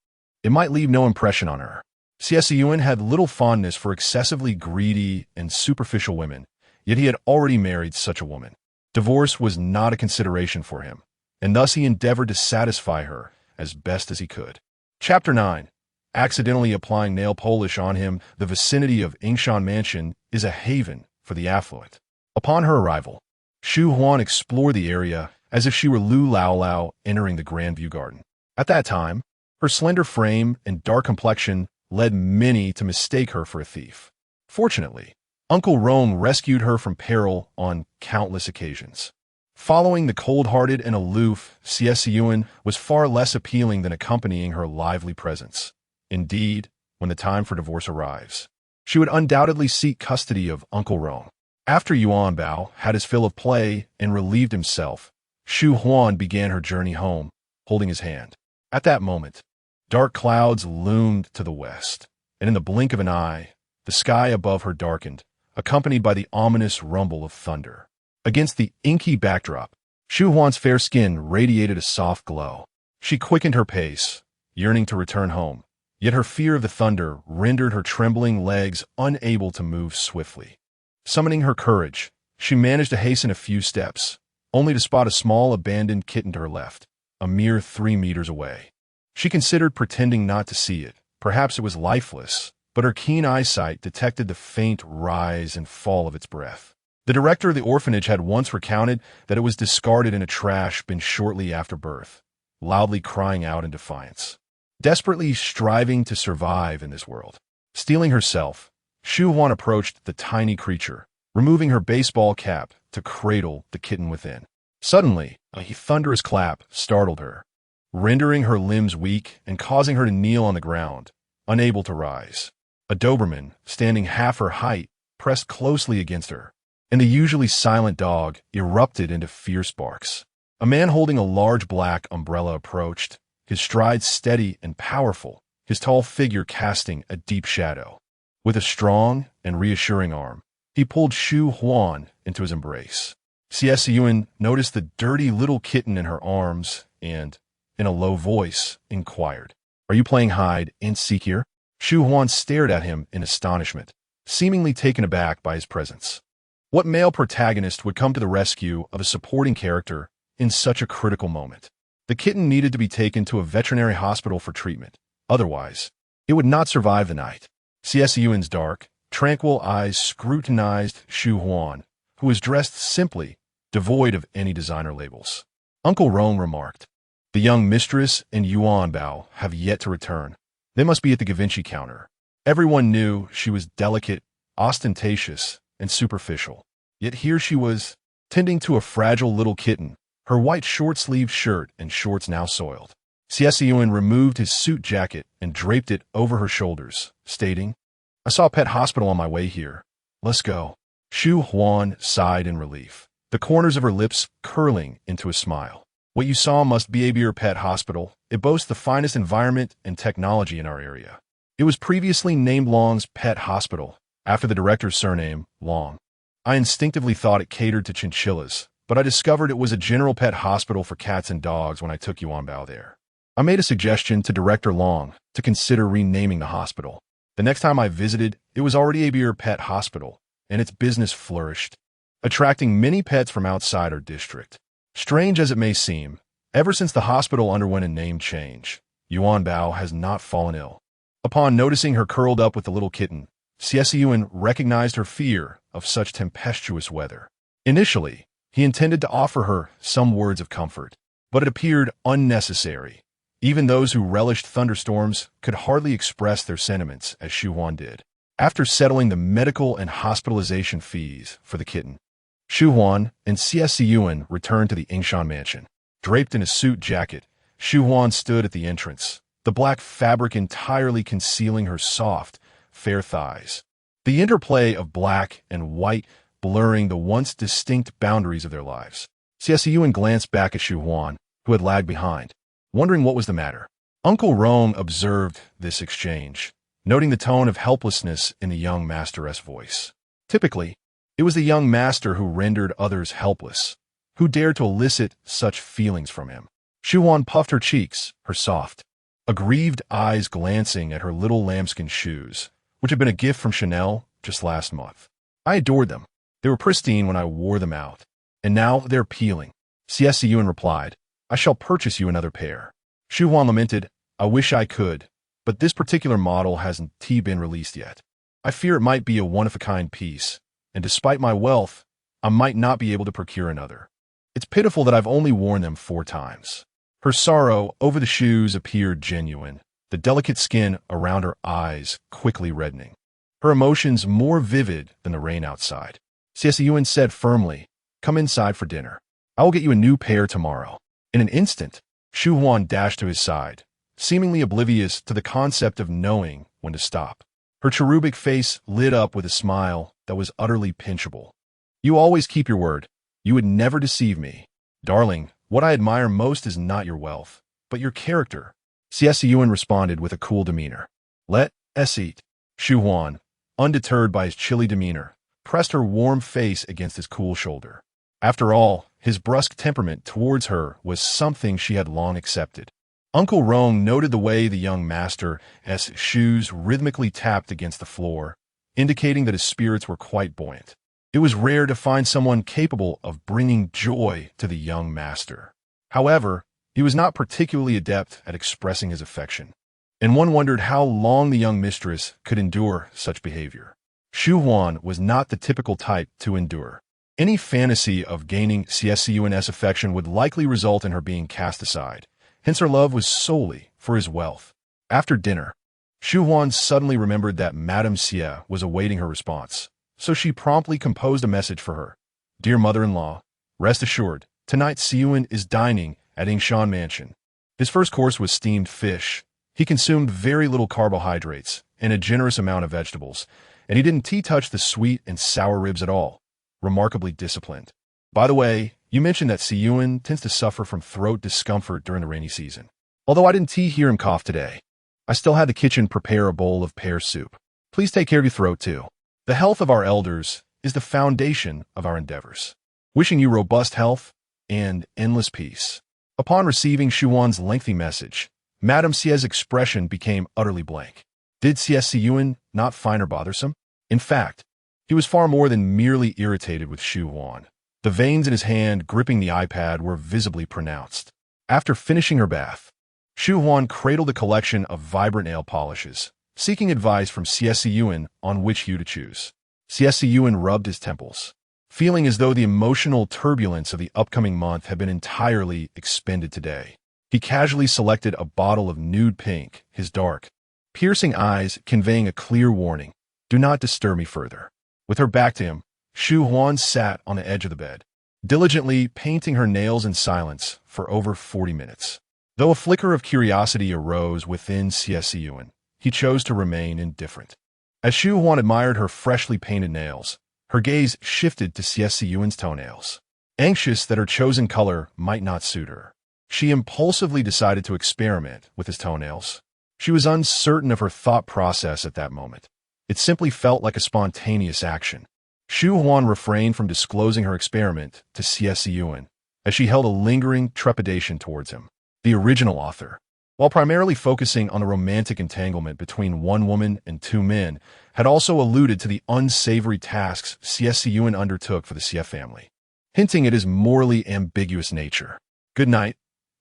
it might leave no impression on her. Xie Siyan had little fondness for excessively greedy and superficial women, yet he had already married such a woman. Divorce was not a consideration for him, and thus he endeavored to satisfy her as best as he could. Chapter 9. Accidentally applying nail polish on him. The vicinity of Yingshan Mansion is a haven for the affluent. Upon her arrival, Shu Huan explored the area as if she were Lu Lao Lao entering the Grand View Garden. At that time, her slender frame and dark complexion led many to mistake her for a thief. Fortunately, Uncle Rong rescued her from peril on countless occasions. Following the cold-hearted and aloof Xie Siyan was far less appealing than accompanying her lively presence. Indeed, when the time for divorce arrives, she would undoubtedly seek custody of Uncle Rong. After Yuan Bao had his fill of play and relieved himself, Shu Huan began her journey home, holding his hand. At that moment, dark clouds loomed to the west, and in the blink of an eye, the sky above her darkened, accompanied by the ominous rumble of thunder. Against the inky backdrop, Shu Huan's fair skin radiated a soft glow. She quickened her pace, yearning to return home, yet her fear of the thunder rendered her trembling legs unable to move swiftly. Summoning her courage, she managed to hasten a few steps, only to spot a small abandoned kitten to her left, a mere 3 meters away. She considered pretending not to see it. Perhaps it was lifeless, but her keen eyesight detected the faint rise and fall of its breath. The director of the orphanage had once recounted that it was discarded in a trash bin shortly after birth, loudly crying out in defiance. Desperately striving to survive in this world. Steeling herself, Shu Huan approached the tiny creature, removing her baseball cap to cradle the kitten within. Suddenly, a thunderous clap startled her, rendering her limbs weak and causing her to kneel on the ground, unable to rise. A Doberman, standing half her height, pressed closely against her, and the usually silent dog erupted into fierce barks. A man holding a large black umbrella approached, his stride steady and powerful, his tall figure casting a deep shadow. With a strong and reassuring arm, he pulled Shu Huan into his embrace. Xie Siyan noticed the dirty little kitten in her arms and, in a low voice, inquired, "Are you playing hide and seek here?" Shu Huan stared at him in astonishment, seemingly taken aback by his presence. What male protagonist would come to the rescue of a supporting character in such a critical moment? The kitten needed to be taken to a veterinary hospital for treatment. Otherwise, it would not survive the night. Xie Siyan's dark, tranquil eyes scrutinized Shu Huan, who was dressed simply, devoid of any designer labels. Uncle Rong remarked, "The young mistress and Yuan Bao have yet to return. They must be at the Givenchy counter." Everyone knew she was delicate, ostentatious, and superficial. Yet here she was, tending to a fragile little kitten, her white short-sleeved shirt and shorts now soiled. Xie Siyan removed his suit jacket and draped it over her shoulders, stating, "I saw a pet hospital on my way here. Let's go." Shu Huan sighed in relief, the corners of her lips curling into a smile. "What you saw must be your pet hospital. It boasts the finest environment and technology in our area." It was previously named Long's Pet Hospital, after the director's surname, Long. I instinctively thought it catered to chinchillas, but I discovered it was a general pet hospital for cats and dogs when I took Yuan Bao there. I made a suggestion to Director Long to consider renaming the hospital. The next time I visited, it was already a pet hospital, and its business flourished, attracting many pets from outside our district. Strange as it may seem, ever since the hospital underwent a name change, Yuan Bao has not fallen ill. Upon noticing her curled up with the little kitten, Xie Siyan recognized her fear of such tempestuous weather. Initially, he intended to offer her some words of comfort, but it appeared unnecessary. Even those who relished thunderstorms could hardly express their sentiments as Shu Huan did. After settling the medical and hospitalization fees for the kitten, Shu Huan and Xie Siyan returned to the Yingshan mansion. Draped in a suit jacket, Shu Huan stood at the entrance, the black fabric entirely concealing her soft, fair thighs. The interplay of black and white blurring the once distinct boundaries of their lives. Xie Siyan glanced back at Shu Huan, who had lagged behind, wondering what was the matter. Uncle Rong observed this exchange, noting the tone of helplessness in the young master's voice. Typically, it was the young master who rendered others helpless, who dared to elicit such feelings from him. Shu Huan puffed her cheeks, her soft, aggrieved eyes glancing at her little lambskin shoes, which had been a gift from Chanel just last month. I adored them. They were pristine when I wore them out, and now they're peeling. Xie Siyan replied, "I shall purchase you another pair." Shu Huan lamented, "I wish I could, but this particular model hasn't been released yet. I fear it might be a one-of-a-kind piece, and despite my wealth, I might not be able to procure another. It's pitiful that I've only worn them 4 times. Her sorrow over the shoes appeared genuine, the delicate skin around her eyes quickly reddening, her emotions more vivid than the rain outside. Xie Siyan said firmly, "Come inside for dinner. I will get you a new pair tomorrow." In an instant, Shu Huan dashed to his side, seemingly oblivious to the concept of knowing when to stop. Her cherubic face lit up with a smile that was utterly pinchable. "You always keep your word. You would never deceive me. Darling, what I admire most is not your wealth, but your character." Xie Siyan responded with a cool demeanor. "Let us eat." Shu Huan, undeterred by his chilly demeanor, pressed her warm face against his cool shoulder. After all, his brusque temperament towards her was something she had long accepted. Uncle Rong noted the way the young master's shoes rhythmically tapped against the floor, indicating that his spirits were quite buoyant. It was rare to find someone capable of bringing joy to the young master. However, he was not particularly adept at expressing his affection, and one wondered how long the young mistress could endure such behavior. Shu Huan was not the typical type to endure. Any fantasy of gaining Xie Siyan's affection would likely result in her being cast aside, hence her love was solely for his wealth. After dinner, Shu Huan suddenly remembered that Madame Xie was awaiting her response, so she promptly composed a message for her. "Dear mother-in-law, rest assured, tonight Siyan is dining at Yingshan Mansion." His first course was steamed fish. He consumed very little carbohydrates and a generous amount of vegetables, and he didn't touch the sweet and sour ribs at all. Remarkably disciplined. By the way, you mentioned that Siyan tends to suffer from throat discomfort during the rainy season. Although I didn't hear him cough today, I still had the kitchen prepare a bowl of pear soup. Please take care of your throat too. The health of our elders is the foundation of our endeavors. Wishing you robust health and endless peace. Upon receiving Shu Huan's lengthy message, Madame Xie's expression became utterly blank. Did Xie Siyan not find her bothersome? In fact, he was far more than merely irritated with Shu Huan. The veins in his hand gripping the iPad were visibly pronounced. After finishing her bath, Shu Huan cradled a collection of vibrant nail polishes, seeking advice from Xie Siyan on which hue to choose. Xie Siyan rubbed his temples, feeling as though the emotional turbulence of the upcoming month had been entirely expended today. He casually selected a bottle of nude pink, his dark, piercing eyes conveying a clear warning, "Do not disturb me further." With her back to him, Shu Huan sat on the edge of the bed, diligently painting her nails in silence for over 40 minutes. Though a flicker of curiosity arose within Xie Siyan, he chose to remain indifferent. As Shu Huan admired her freshly painted nails, her gaze shifted to Xie Siyan's toenails. Anxious that her chosen color might not suit her, she impulsively decided to experiment with his toenails. She was uncertain of her thought process at that moment. It simply felt like a spontaneous action. Shu Huan refrained from disclosing her experiment to Xie Siyan, as she held a lingering trepidation towards him. The original author, while primarily focusing on the romantic entanglement between one woman and two men, had also alluded to the unsavory tasks Xie Siyan undertook for the Xie family, hinting at his morally ambiguous nature. "Good night.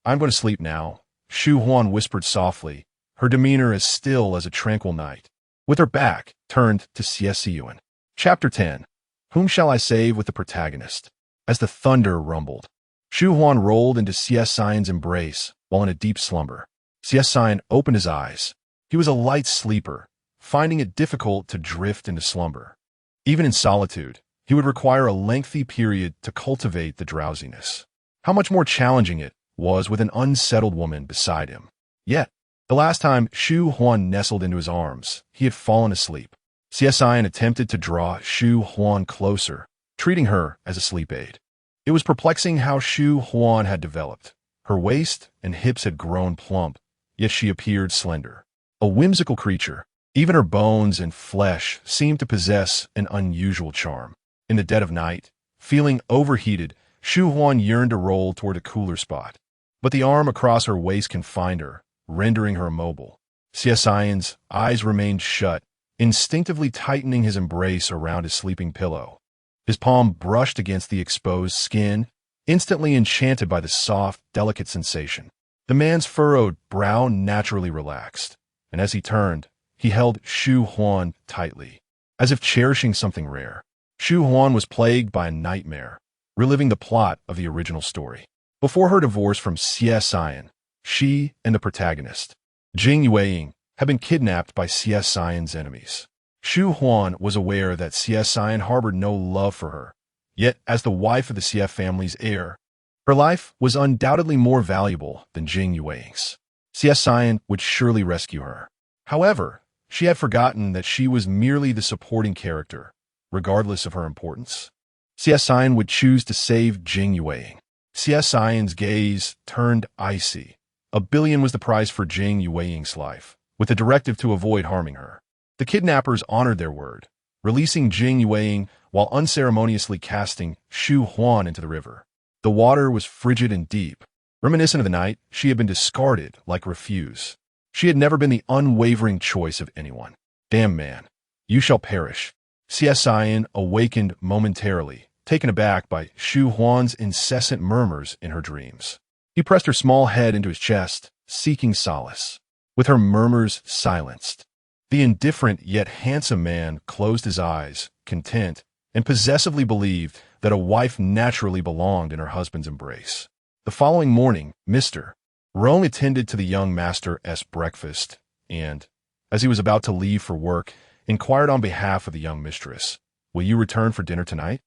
I'm going to sleep now," Shu Huan whispered softly, her demeanor as still as a tranquil night, with her back turned to Xie Siyan. Chapter 10. Whom shall I save with the protagonist? As the thunder rumbled, Shu Huan rolled into Xie Siyan's embrace while in a deep slumber. Xie Siyan opened his eyes. He was a light sleeper, finding it difficult to drift into slumber. Even in solitude, he would require a lengthy period to cultivate the drowsiness. How much more challenging it was with an unsettled woman beside him. Yet, the last time Shu Huan nestled into his arms, he had fallen asleep. Xie Siyan attempted to draw Shu Huan closer, treating her as a sleep aid. It was perplexing how Shu Huan had developed. Her waist and hips had grown plump, yet she appeared slender. A whimsical creature, even her bones and flesh seemed to possess an unusual charm. In the dead of night, feeling overheated, Shu Huan yearned to roll toward a cooler spot. But the arm across her waist confined her, rendering her immobile. Xie Siyan's eyes remained shut, instinctively tightening his embrace around his sleeping pillow. His palm brushed against the exposed skin, instantly enchanted by the soft, delicate sensation. The man's furrowed brow naturally relaxed, and as he turned, he held Shu Huan tightly, as if cherishing something rare. Shu Huan was plagued by a nightmare, reliving the plot of the original story. Before her divorce from Xie Siyan, she and the protagonist, Jing Yueying, had been kidnapped by Xie Siyan's enemies. Shu Huan was aware that Xie Siyan harbored no love for her, yet as the wife of the Xie family's heir, her life was undoubtedly more valuable than Jing Yueying's. Xie Siyan would surely rescue her. However, she had forgotten that she was merely the supporting character, regardless of her importance. Xie Siyan would choose to save Jing Yueying. Xie Siyan's gaze turned icy. $1 billion was the price for Jing Yueying's life, with a directive to avoid harming her. The kidnappers honored their word, releasing Jing Yueying while unceremoniously casting Shu Huan into the river. The water was frigid and deep. Reminiscent of the night she had been discarded like refuse. She had never been the unwavering choice of anyone. "Damn man, you shall perish." Xie Siyan awakened momentarily, taken aback by Shu Huan's incessant murmurs in her dreams. He pressed her small head into his chest, seeking solace. With her murmurs silenced, the indifferent yet handsome man closed his eyes, content, and possessively believed that a wife naturally belonged in her husband's embrace. The following morning, Mr. Rong attended to the young master's breakfast and, as he was about to leave for work, inquired on behalf of the young mistress, "Will you return for dinner tonight?"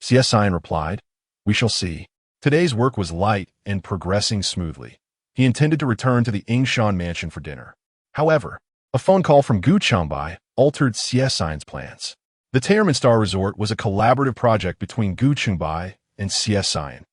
Xie Siyan replied, "We shall see." Today's work was light and progressing smoothly. He intended to return to the Yingshan mansion for dinner. However, a phone call from Gu Changbai altered Xie Siyan's plans. The Tianmen Star Resort was a collaborative project between Gu Changbai and Xie Siyan,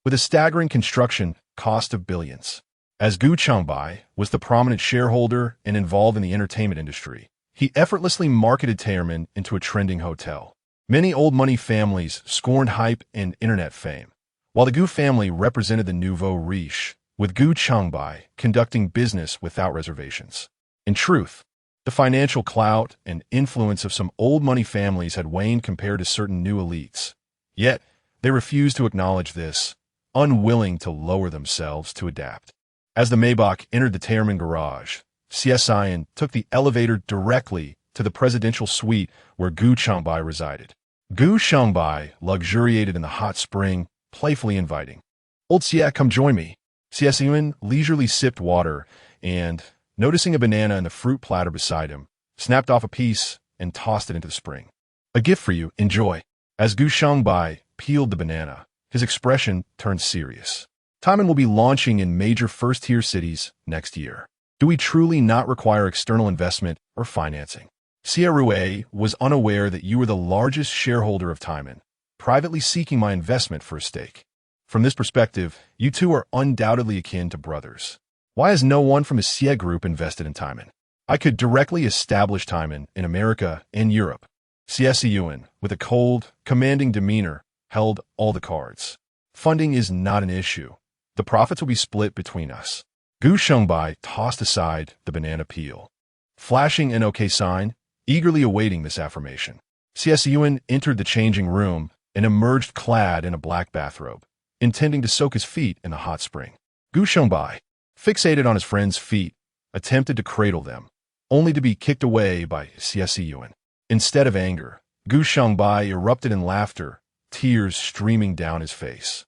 with a staggering construction cost of billions. As Gu Changbai was the prominent shareholder and involved in the entertainment industry, he effortlessly marketed Tianmen into a trending hotel. Many old money families scorned hype and internet fame, while the Gu family represented the nouveau riche, with Gu Changbai conducting business without reservations. In truth, the financial clout and influence of some old money families had waned compared to certain new elites. Yet, they refused to acknowledge this, unwilling to lower themselves to adapt. As the Maybach entered the Tianmen garage, Xie Siyan took the elevator directly to the presidential suite where Gu Changbai resided. Gu Changbai luxuriated in the hot spring, playfully inviting. "Old Xie, come join me." Xie Siyan leisurely sipped water and, noticing a banana in the fruit platter beside him, snapped off a piece and tossed it into the spring. "A gift for you, enjoy." As Gu Shengbai peeled the banana, his expression turned serious. Timon will be launching in major first-tier cities next year. Do we truly not require external investment or financing? Xie Rui was unaware that you were the largest shareholder of Timon, privately seeking my investment for a stake. From this perspective, you two are undoubtedly akin to brothers. Why has no one from his Xie group invested in Timon? I could directly establish Timon in America and Europe. Xie Siyan, with a cold, commanding demeanor, held all the cards. Funding is not an issue. The profits will be split between us. Gu Shengbai tossed aside the banana peel, flashing an OK sign, eagerly awaiting this affirmation. Xie Siyan entered the changing room and emerged clad in a black bathrobe, intending to soak his feet in the hot spring. Gu Shengbai, fixated on his friend's feet, attempted to cradle them, only to be kicked away by Xie Siyan. Instead of anger, Gu Shengbai erupted in laughter, tears streaming down his face.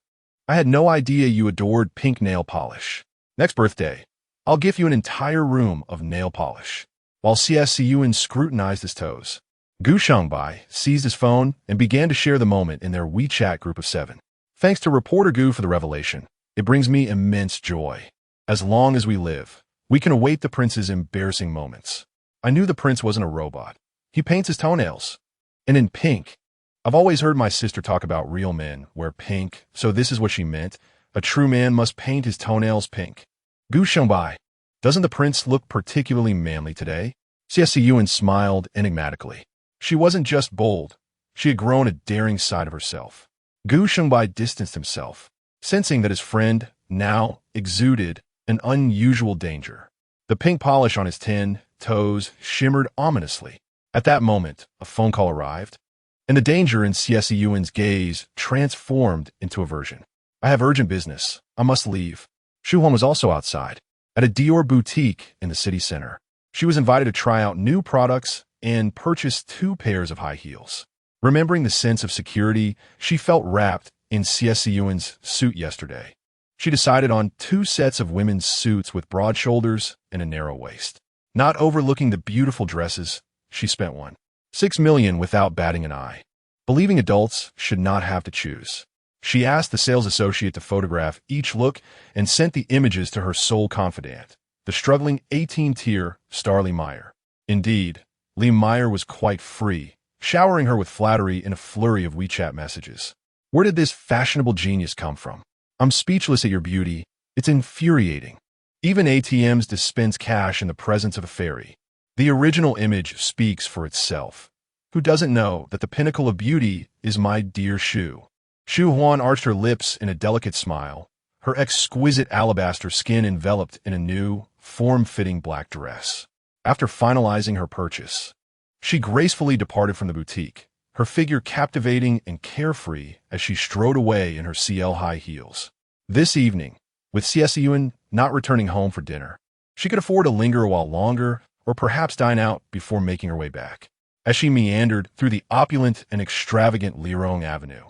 I had no idea you adored pink nail polish. Next birthday, I'll give you an entire room of nail polish. While Xie Siyan scrutinized his toes, Gu Shengbai seized his phone and began to share the moment in their WeChat group of 7. Thanks to reporter Gu for the revelation. It brings me immense joy. As long as we live, we can await the prince's embarrassing moments. I knew the prince wasn't a robot. He paints his toenails. And in pink. I've always heard my sister talk about real men wear pink, so this is what she meant. A true man must paint his toenails pink. Gu Shengbai, doesn't the prince look particularly manly today? Xie Siyan smiled enigmatically. She wasn't just bold. She had grown a daring side of herself. Gu Shengbai distanced himself, sensing that his friend now exuded an unusual danger. The pink polish on his 10 toes shimmered ominously. At that moment, a phone call arrived, and the danger in Xie Siyan's gaze transformed into aversion. I have urgent business. I must leave. Shu Huan was also outside, at a Dior boutique in the city center. She was invited to try out new products and purchase 2 pairs of high heels. Remembering the sense of security she felt wrapped in Xie Siyan's suit yesterday, she decided on 2 sets of women's suits with broad shoulders and a narrow waist. Not overlooking the beautiful dresses, she spent 1.6 million without batting an eye. Believing adults should not have to choose. She asked the sales associate to photograph each look and sent the images to her sole confidant, the struggling 18-tier Starly Meyer. Indeed, Lee Meyer was quite free, showering her with flattery in a flurry of WeChat messages. Where did this fashionable genius come from? I'm speechless at your beauty. It's infuriating. Even ATMs dispense cash in the presence of a fairy. The original image speaks for itself. Who doesn't know that the pinnacle of beauty is my dear Shu? Shu Huan arched her lips in a delicate smile, her exquisite alabaster skin enveloped in a new, form-fitting black dress. After finalizing her purchase, she gracefully departed from the boutique, her figure captivating and carefree as she strode away in her CL high heels. This evening, with Xie Siyan not returning home for dinner, she could afford to linger a while longer or perhaps dine out before making her way back. As she meandered through the opulent and extravagant Lirong Avenue,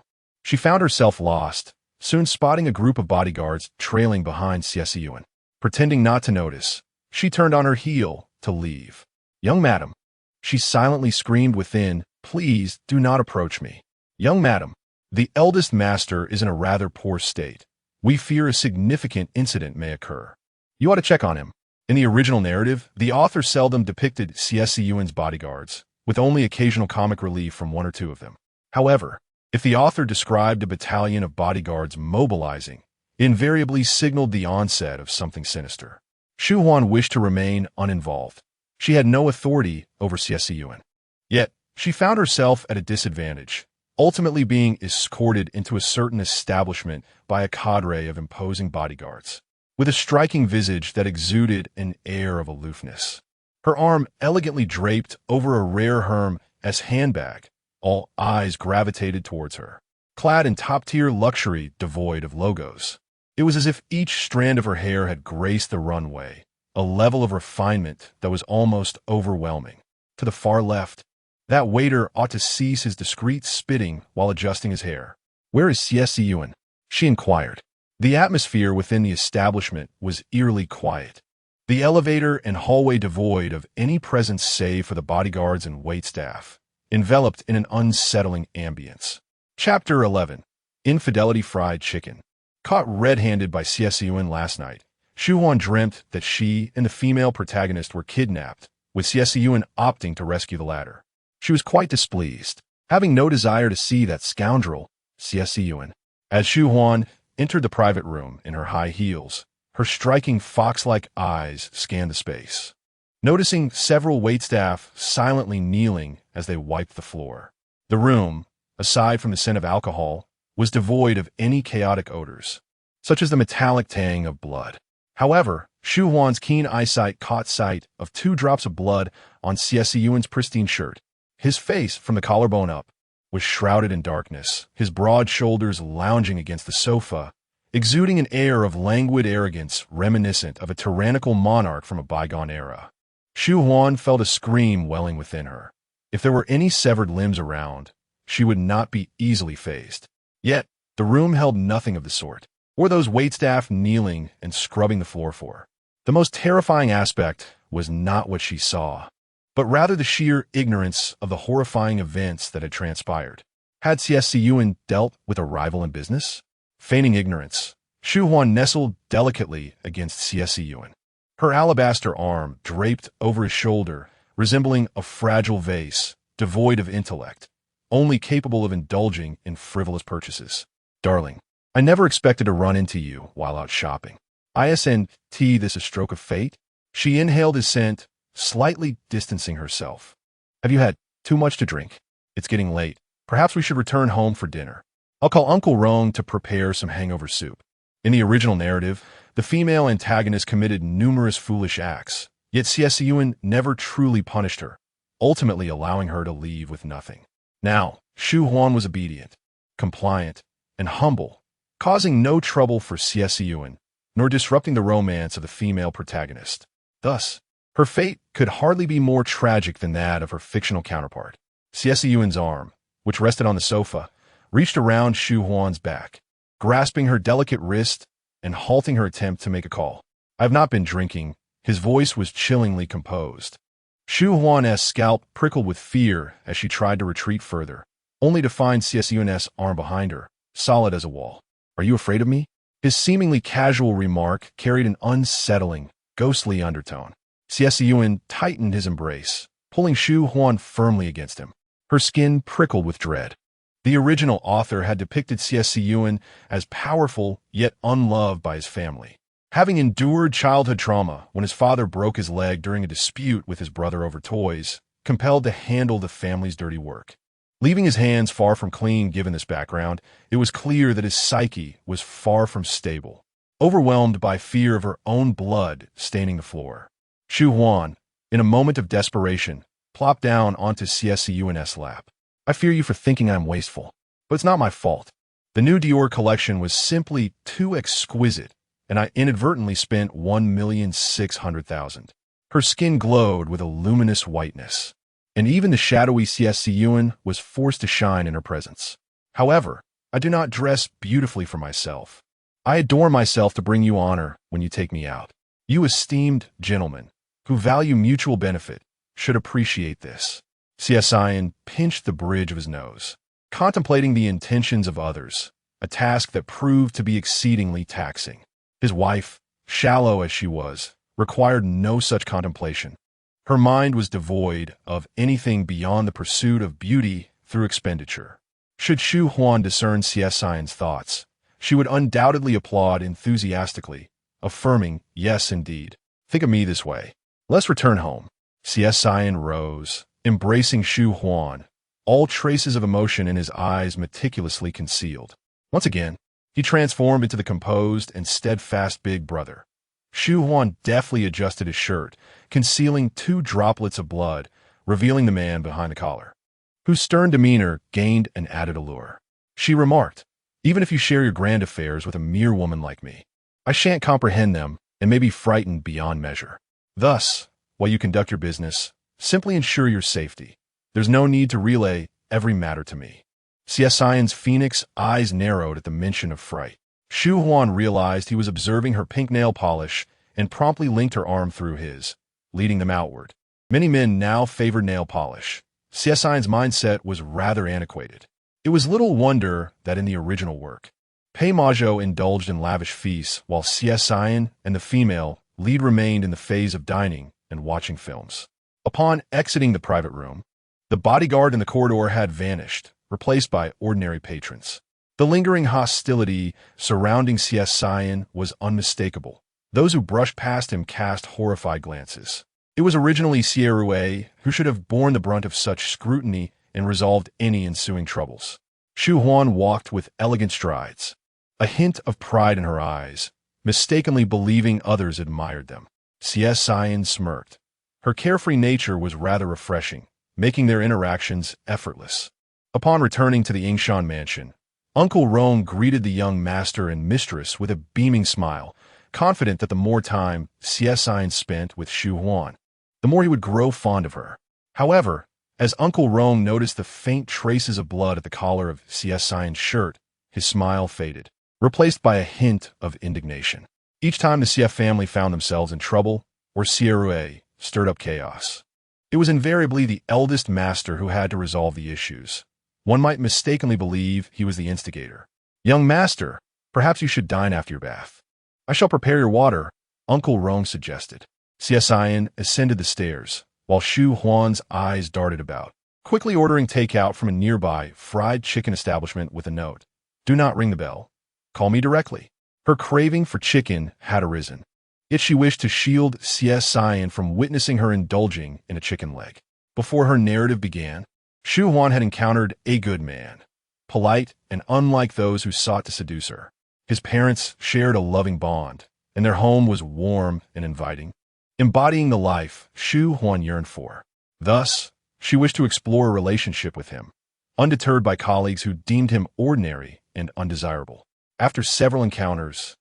she found herself lost, soon spotting a group of bodyguards trailing behind Xie Siyan. Pretending not to notice, she turned on her heel to leave. Young madam, she silently screamed within, please do not approach me. Young madam, the eldest master is in a rather poor state. We fear a significant incident may occur. You ought to check on him. In the original narrative, the author seldom depicted Xie Siyan's bodyguards, with only occasional comic relief from 1 or 2 of them. However, if the author described a battalion of bodyguards mobilizing, it invariably signaled the onset of something sinister. Shu Huan wished to remain uninvolved. She had no authority over Xie Siyan. Yet, she found herself at a disadvantage, ultimately being escorted into a certain establishment by a cadre of imposing bodyguards, with a striking visage that exuded an air of aloofness. Her arm elegantly draped over a rare Hermes handbag, all eyes gravitated towards her. Clad in top-tier luxury devoid of logos, it was as if each strand of her hair had graced the runway, a level of refinement that was almost overwhelming. To the far left, that waiter ought to cease his discreet spitting while adjusting his hair. Where is Xie Siyan? She inquired. The atmosphere within the establishment was eerily quiet. The elevator and hallway devoid of any presence save for the bodyguards and waitstaff, enveloped in an unsettling ambience. Chapter 11. Infidelity Fried Chicken. Caught red-handed by Xie Siyan last night, Shu Huan dreamt that she and the female protagonist were kidnapped, with Xie Siyan opting to rescue the latter. She was quite displeased, having no desire to see that scoundrel, Xie Siyan. As Shu Huan entered the private room in her high heels, her striking fox-like eyes scanned the space, noticing several waitstaff silently kneeling as they wiped the floor. The room, aside from the scent of alcohol, was devoid of any chaotic odors, such as the metallic tang of blood. However, Shu Huan's keen eyesight caught sight of 2 drops of blood on Xie Siyan's pristine shirt. His face, from the collarbone up, was shrouded in darkness, his broad shoulders lounging against the sofa, exuding an air of languid arrogance reminiscent of a tyrannical monarch from a bygone era. Shu Huan felt a scream welling within her. If there were any severed limbs around, she would not be easily fazed. Yet, the room held nothing of the sort, or those waitstaff kneeling and scrubbing the floor for her. The most terrifying aspect was not what she saw, but rather the sheer ignorance of the horrifying events that had transpired. Had Xie Siyan dealt with a rival in business? Feigning ignorance, Shu Huan nestled delicately against Xie Siyan, her alabaster arm draped over his shoulder, resembling a fragile vase, devoid of intellect, only capable of indulging in frivolous purchases. Darling, I never expected to run into you while out shopping. Isn't this a stroke of fate? She inhaled his scent, slightly distancing herself. Have you had too much to drink? It's getting late. Perhaps we should return home for dinner. I'll call Uncle Rong to prepare some hangover soup. In the original narrative, the female antagonist committed numerous foolish acts, yet Xie Siyan never truly punished her, ultimately allowing her to leave with nothing. Now, Shu Huan was obedient, compliant, and humble, causing no trouble for Xie Siyan, nor disrupting the romance of the female protagonist. Thus, her fate could hardly be more tragic than that of her fictional counterpart. Xie Siyan's arm, which rested on the sofa, reached around Shu Huan's back, grasping her delicate wrist and halting her attempt to make a call. I have not been drinking. His voice was chillingly composed. Shu Huan's scalp prickled with fear as she tried to retreat further, only to find Xie Siyan's arm behind her, solid as a wall. Are you afraid of me? His seemingly casual remark carried an unsettling, ghostly undertone. Xie Siyan tightened his embrace, pulling Shu Huan firmly against him. Her skin prickled with dread. The original author had depicted Xie Siyan as powerful yet unloved by his family, having endured childhood trauma when his father broke his leg during a dispute with his brother over toys, compelled to handle the family's dirty work. Leaving his hands far from clean given this background, it was clear that his psyche was far from stable, overwhelmed by fear of her own blood staining the floor. Shu Huan, in a moment of desperation, plopped down onto Xie Siyan's lap. I fear you for thinking I'm wasteful, but it's not my fault. The new Dior collection was simply too exquisite, and I inadvertently spent 1,600,000. Her skin glowed with a luminous whiteness, and even the shadowy Xie Siyan was forced to shine in her presence. However, I do not dress beautifully for myself. I adorn myself to bring you honor when you take me out. You esteemed gentlemen, who value mutual benefit, should appreciate this. Xie Siyan pinched the bridge of his nose, contemplating the intentions of others, a task that proved to be exceedingly taxing. His wife, shallow as she was, required no such contemplation. Her mind was devoid of anything beyond the pursuit of beauty through expenditure. Should Shu Huan discern Xie Siyan's thoughts, she would undoubtedly applaud enthusiastically, affirming, yes, indeed. Think of me this way. Let's return home. Xie Siyan rose, embracing Shu Huan, all traces of emotion in his eyes meticulously concealed. Once again, he transformed into the composed and steadfast big brother. Shu Huan deftly adjusted his shirt, concealing 2 droplets of blood, revealing the man behind the collar, whose stern demeanor gained an added allure. She remarked, even if you share your grand affairs with a mere woman like me, I shan't comprehend them and may be frightened beyond measure. Thus, while you conduct your business, simply ensure your safety. There's no need to relay every matter to me. Xie Siyan's phoenix eyes narrowed at the mention of fright. Shu Huan realized he was observing her pink nail polish and promptly linked her arm through his, leading them outward. Many men now favored nail polish. Xie Siyan's mindset was rather antiquated. It was little wonder that in the original work, Pei Majo indulged in lavish feasts while Xie Siyan and the female lead remained in the phase of dining and watching films. Upon exiting the private room, the bodyguard in the corridor had vanished, replaced by ordinary patrons. The lingering hostility surrounding Xie Siyan was unmistakable. Those who brushed past him cast horrified glances. It was originally Xie Rui who should have borne the brunt of such scrutiny and resolved any ensuing troubles. Shu Huan walked with elegant strides, a hint of pride in her eyes, mistakenly believing others admired them. Xie Siyan smirked. Her carefree nature was rather refreshing, making their interactions effortless. Upon returning to the Yingshan mansion, Uncle Rong greeted the young master and mistress with a beaming smile, confident that the more time Xie Siyan spent with Shu Huan, the more he would grow fond of her. However, as Uncle Rong noticed the faint traces of blood at the collar of Xie Siyan's shirt, his smile faded, replaced by a hint of indignation. Each time the Xie family found themselves in trouble, or Xie Rui stirred up chaos, it was invariably the eldest master who had to resolve the issues. One might mistakenly believe he was the instigator. "Young master, perhaps you should dine after your bath." "I shall prepare your water," Uncle Rong suggested. Xie Siyan ascended the stairs, while Shu Huan's eyes darted about, quickly ordering takeout from a nearby fried chicken establishment with a note. "Do not ring the bell. Call me directly." Her craving for chicken had arisen, yet she wished to shield Xie Siyan from witnessing her indulging in a chicken leg. Before her narrative began, Shu Huan had encountered a good man, polite and unlike those who sought to seduce her. His parents shared a loving bond, and their home was warm and inviting, embodying the life Shu Huan yearned for. Thus, she wished to explore a relationship with him, undeterred by colleagues who deemed him ordinary and undesirable. After several encounters,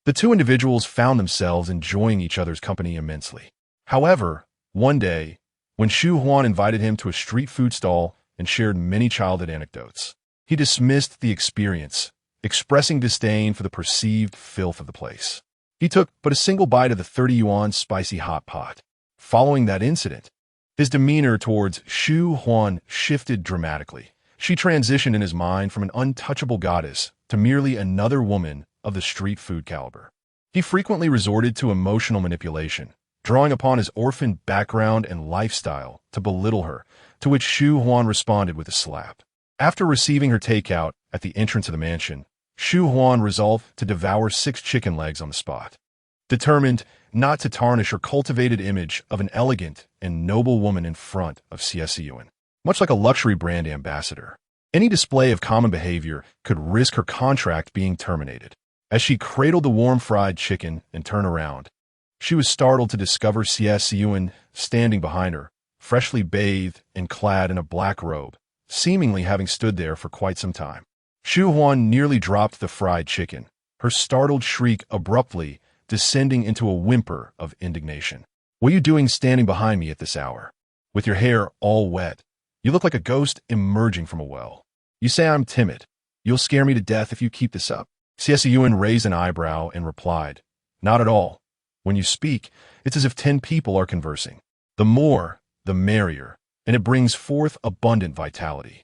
the two individuals found themselves enjoying each other's company immensely. However, one day, when Shu Huan invited him to a street food stall and shared many childhood anecdotes, he dismissed the experience, expressing disdain for the perceived filth of the place. He took but a single bite of the 30-yuan spicy hot pot. Following that incident, his demeanor towards Shu Huan shifted dramatically. She transitioned in his mind from an untouchable goddess to merely another woman of the street food caliber. He frequently resorted to emotional manipulation, drawing upon his orphan background and lifestyle to belittle her, to which Shu Huan responded with a slap. After receiving her takeout at the entrance of the mansion, Shu Huan resolved to devour 6 chicken legs on the spot. Determined not to tarnish her cultivated image of an elegant and noble woman in front of Xie Siyan. Much like a luxury brand ambassador, any display of common behavior could risk her contract being terminated. As she cradled the warm fried chicken and turned around, she was startled to discover Xie Siyan standing behind her, freshly bathed and clad in a black robe, seemingly having stood there for quite some time. Shu Huan nearly dropped the fried chicken, her startled shriek abruptly descending into a whimper of indignation. "What are you doing standing behind me at this hour? With your hair all wet. You look like a ghost emerging from a well. You say I'm timid. You'll scare me to death if you keep this up." Xie Siyan raised an eyebrow and replied, "Not at all. When you speak, it's as if 10 people are conversing. The more, the merrier, and it brings forth abundant vitality."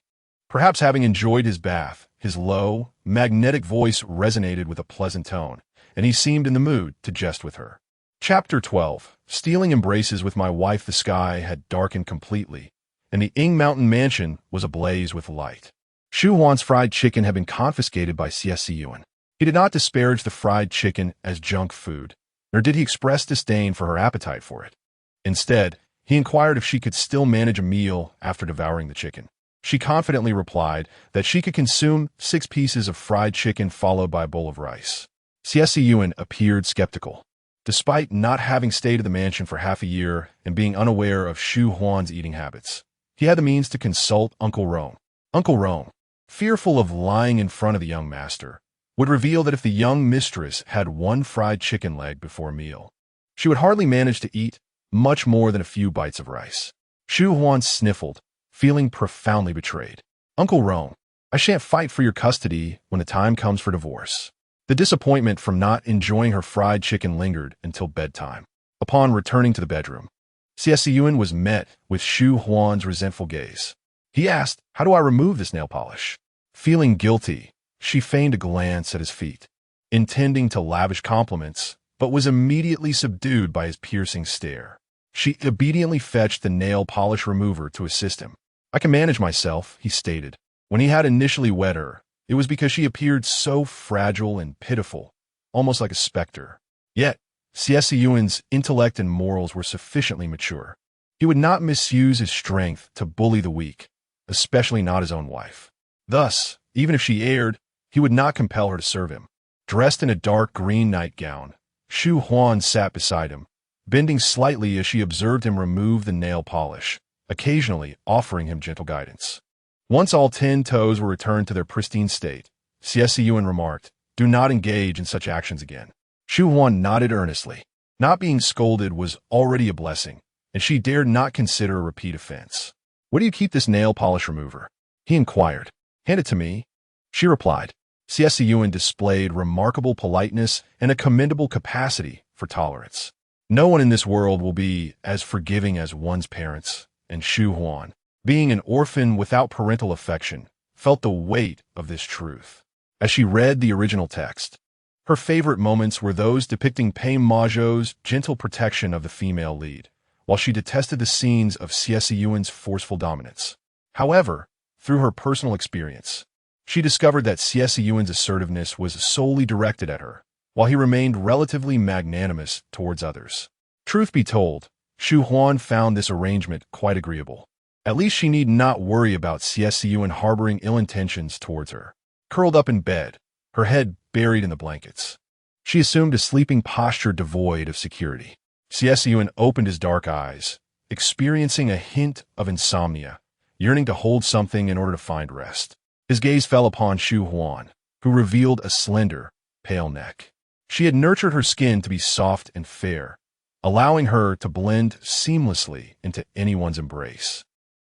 Perhaps having enjoyed his bath, his low, magnetic voice resonated with a pleasant tone, and he seemed in the mood to jest with her. Chapter 12. Stealing embraces with my wife. The sky had darkened completely, and the Ying Mountain mansion was ablaze with light. Shu Huan's fried chicken had been confiscated by Xie Siyan. He did not disparage the fried chicken as junk food, nor did he express disdain for her appetite for it. Instead, he inquired if she could still manage a meal after devouring the chicken. She confidently replied that she could consume 6 pieces of fried chicken followed by a bowl of rice. Xie Siyan appeared skeptical. Despite not having stayed at the mansion for half a year and being unaware of Shu Huan's eating habits, he had the means to consult Uncle Rong. Uncle Rong, fearful of lying in front of the young master, would reveal that if the young mistress had 1 fried chicken leg before a meal, she would hardly manage to eat much more than a few bites of rice. Shu Huan sniffled, feeling profoundly betrayed. "Uncle Rong, I shan't fight for your custody when the time comes for divorce." The disappointment from not enjoying her fried chicken lingered until bedtime. Upon returning to the bedroom, Xie Siyan was met with Shu Huan's resentful gaze. He asked, "How do I remove this nail polish?" Feeling guilty, she feigned a glance at his feet, intending to lavish compliments, but was immediately subdued by his piercing stare. She obediently fetched the nail polish remover to assist him. "I can manage myself," he stated. When he had initially wed her, it was because she appeared so fragile and pitiful, almost like a specter. Yet, Xie Siyan's intellect and morals were sufficiently mature. He would not misuse his strength to bully the weak, especially not his own wife. Thus, even if she erred, he would not compel her to serve him. Dressed in a dark green nightgown, Shu Huan sat beside him, bending slightly as she observed him remove the nail polish, occasionally offering him gentle guidance. Once all 10 toes were returned to their pristine state, Xie Siyan remarked, "Do not engage in such actions again." Shu Huan nodded earnestly. Not being scolded was already a blessing, and she dared not consider a repeat offense. "Where do you keep this nail polish remover?" he inquired. "Hand it to me," she replied. Xie Siyan displayed remarkable politeness and a commendable capacity for tolerance. No one in this world will be as forgiving as one's parents, and Shu Huan, being an orphan without parental affection, felt the weight of this truth. As she read the original text, her favorite moments were those depicting Pei Majo's gentle protection of the female lead, while she detested the scenes of Xie Siyan's forceful dominance. However, through her personal experience, she discovered that Xie Siyan's assertiveness was solely directed at her, while he remained relatively magnanimous towards others. Truth be told, Shu Huan found this arrangement quite agreeable. At least she need not worry about Xie Siyan harboring ill intentions towards her. Curled up in bed, her head buried in the blankets, she assumed a sleeping posture devoid of security. Xie Siyan opened his dark eyes, experiencing a hint of insomnia, yearning to hold something in order to find rest. His gaze fell upon Shu Huan, who revealed a slender, pale neck. She had nurtured her skin to be soft and fair, allowing her to blend seamlessly into anyone's embrace,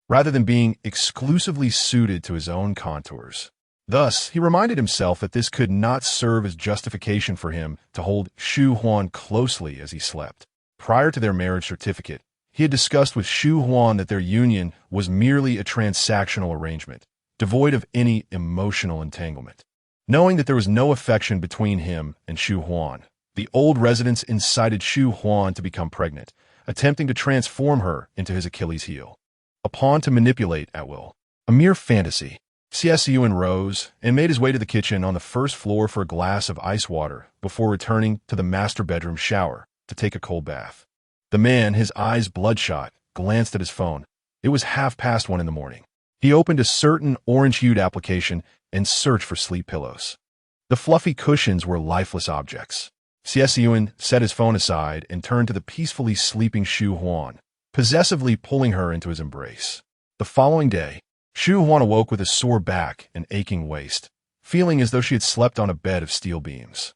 rather than being exclusively suited to his own contours. Thus, he reminded himself that this could not serve as justification for him to hold Shu Huan closely as he slept. Prior to their marriage certificate, he had discussed with Shu Huan that their union was merely a transactional arrangement, devoid of any emotional entanglement. Knowing that there was no affection between him and Shu Huan, the old residents incited Shu Huan to become pregnant, attempting to transform her into his Achilles heel, a pawn to manipulate at will. A mere fantasy. Xie Siyan rose and made his way to the kitchen on the first floor for a glass of ice water before returning to the master bedroom shower to take a cold bath. The man, his eyes bloodshot, glanced at his phone. It was 1:30 in the morning. He opened a certain orange-hued application and searched for sleep pillows. The fluffy cushions were lifeless objects. Xie Siyan set his phone aside and turned to the peacefully sleeping Shu Huan, possessively pulling her into his embrace. The following day, Shu Huan awoke with a sore back and aching waist, feeling as though she had slept on a bed of steel beams.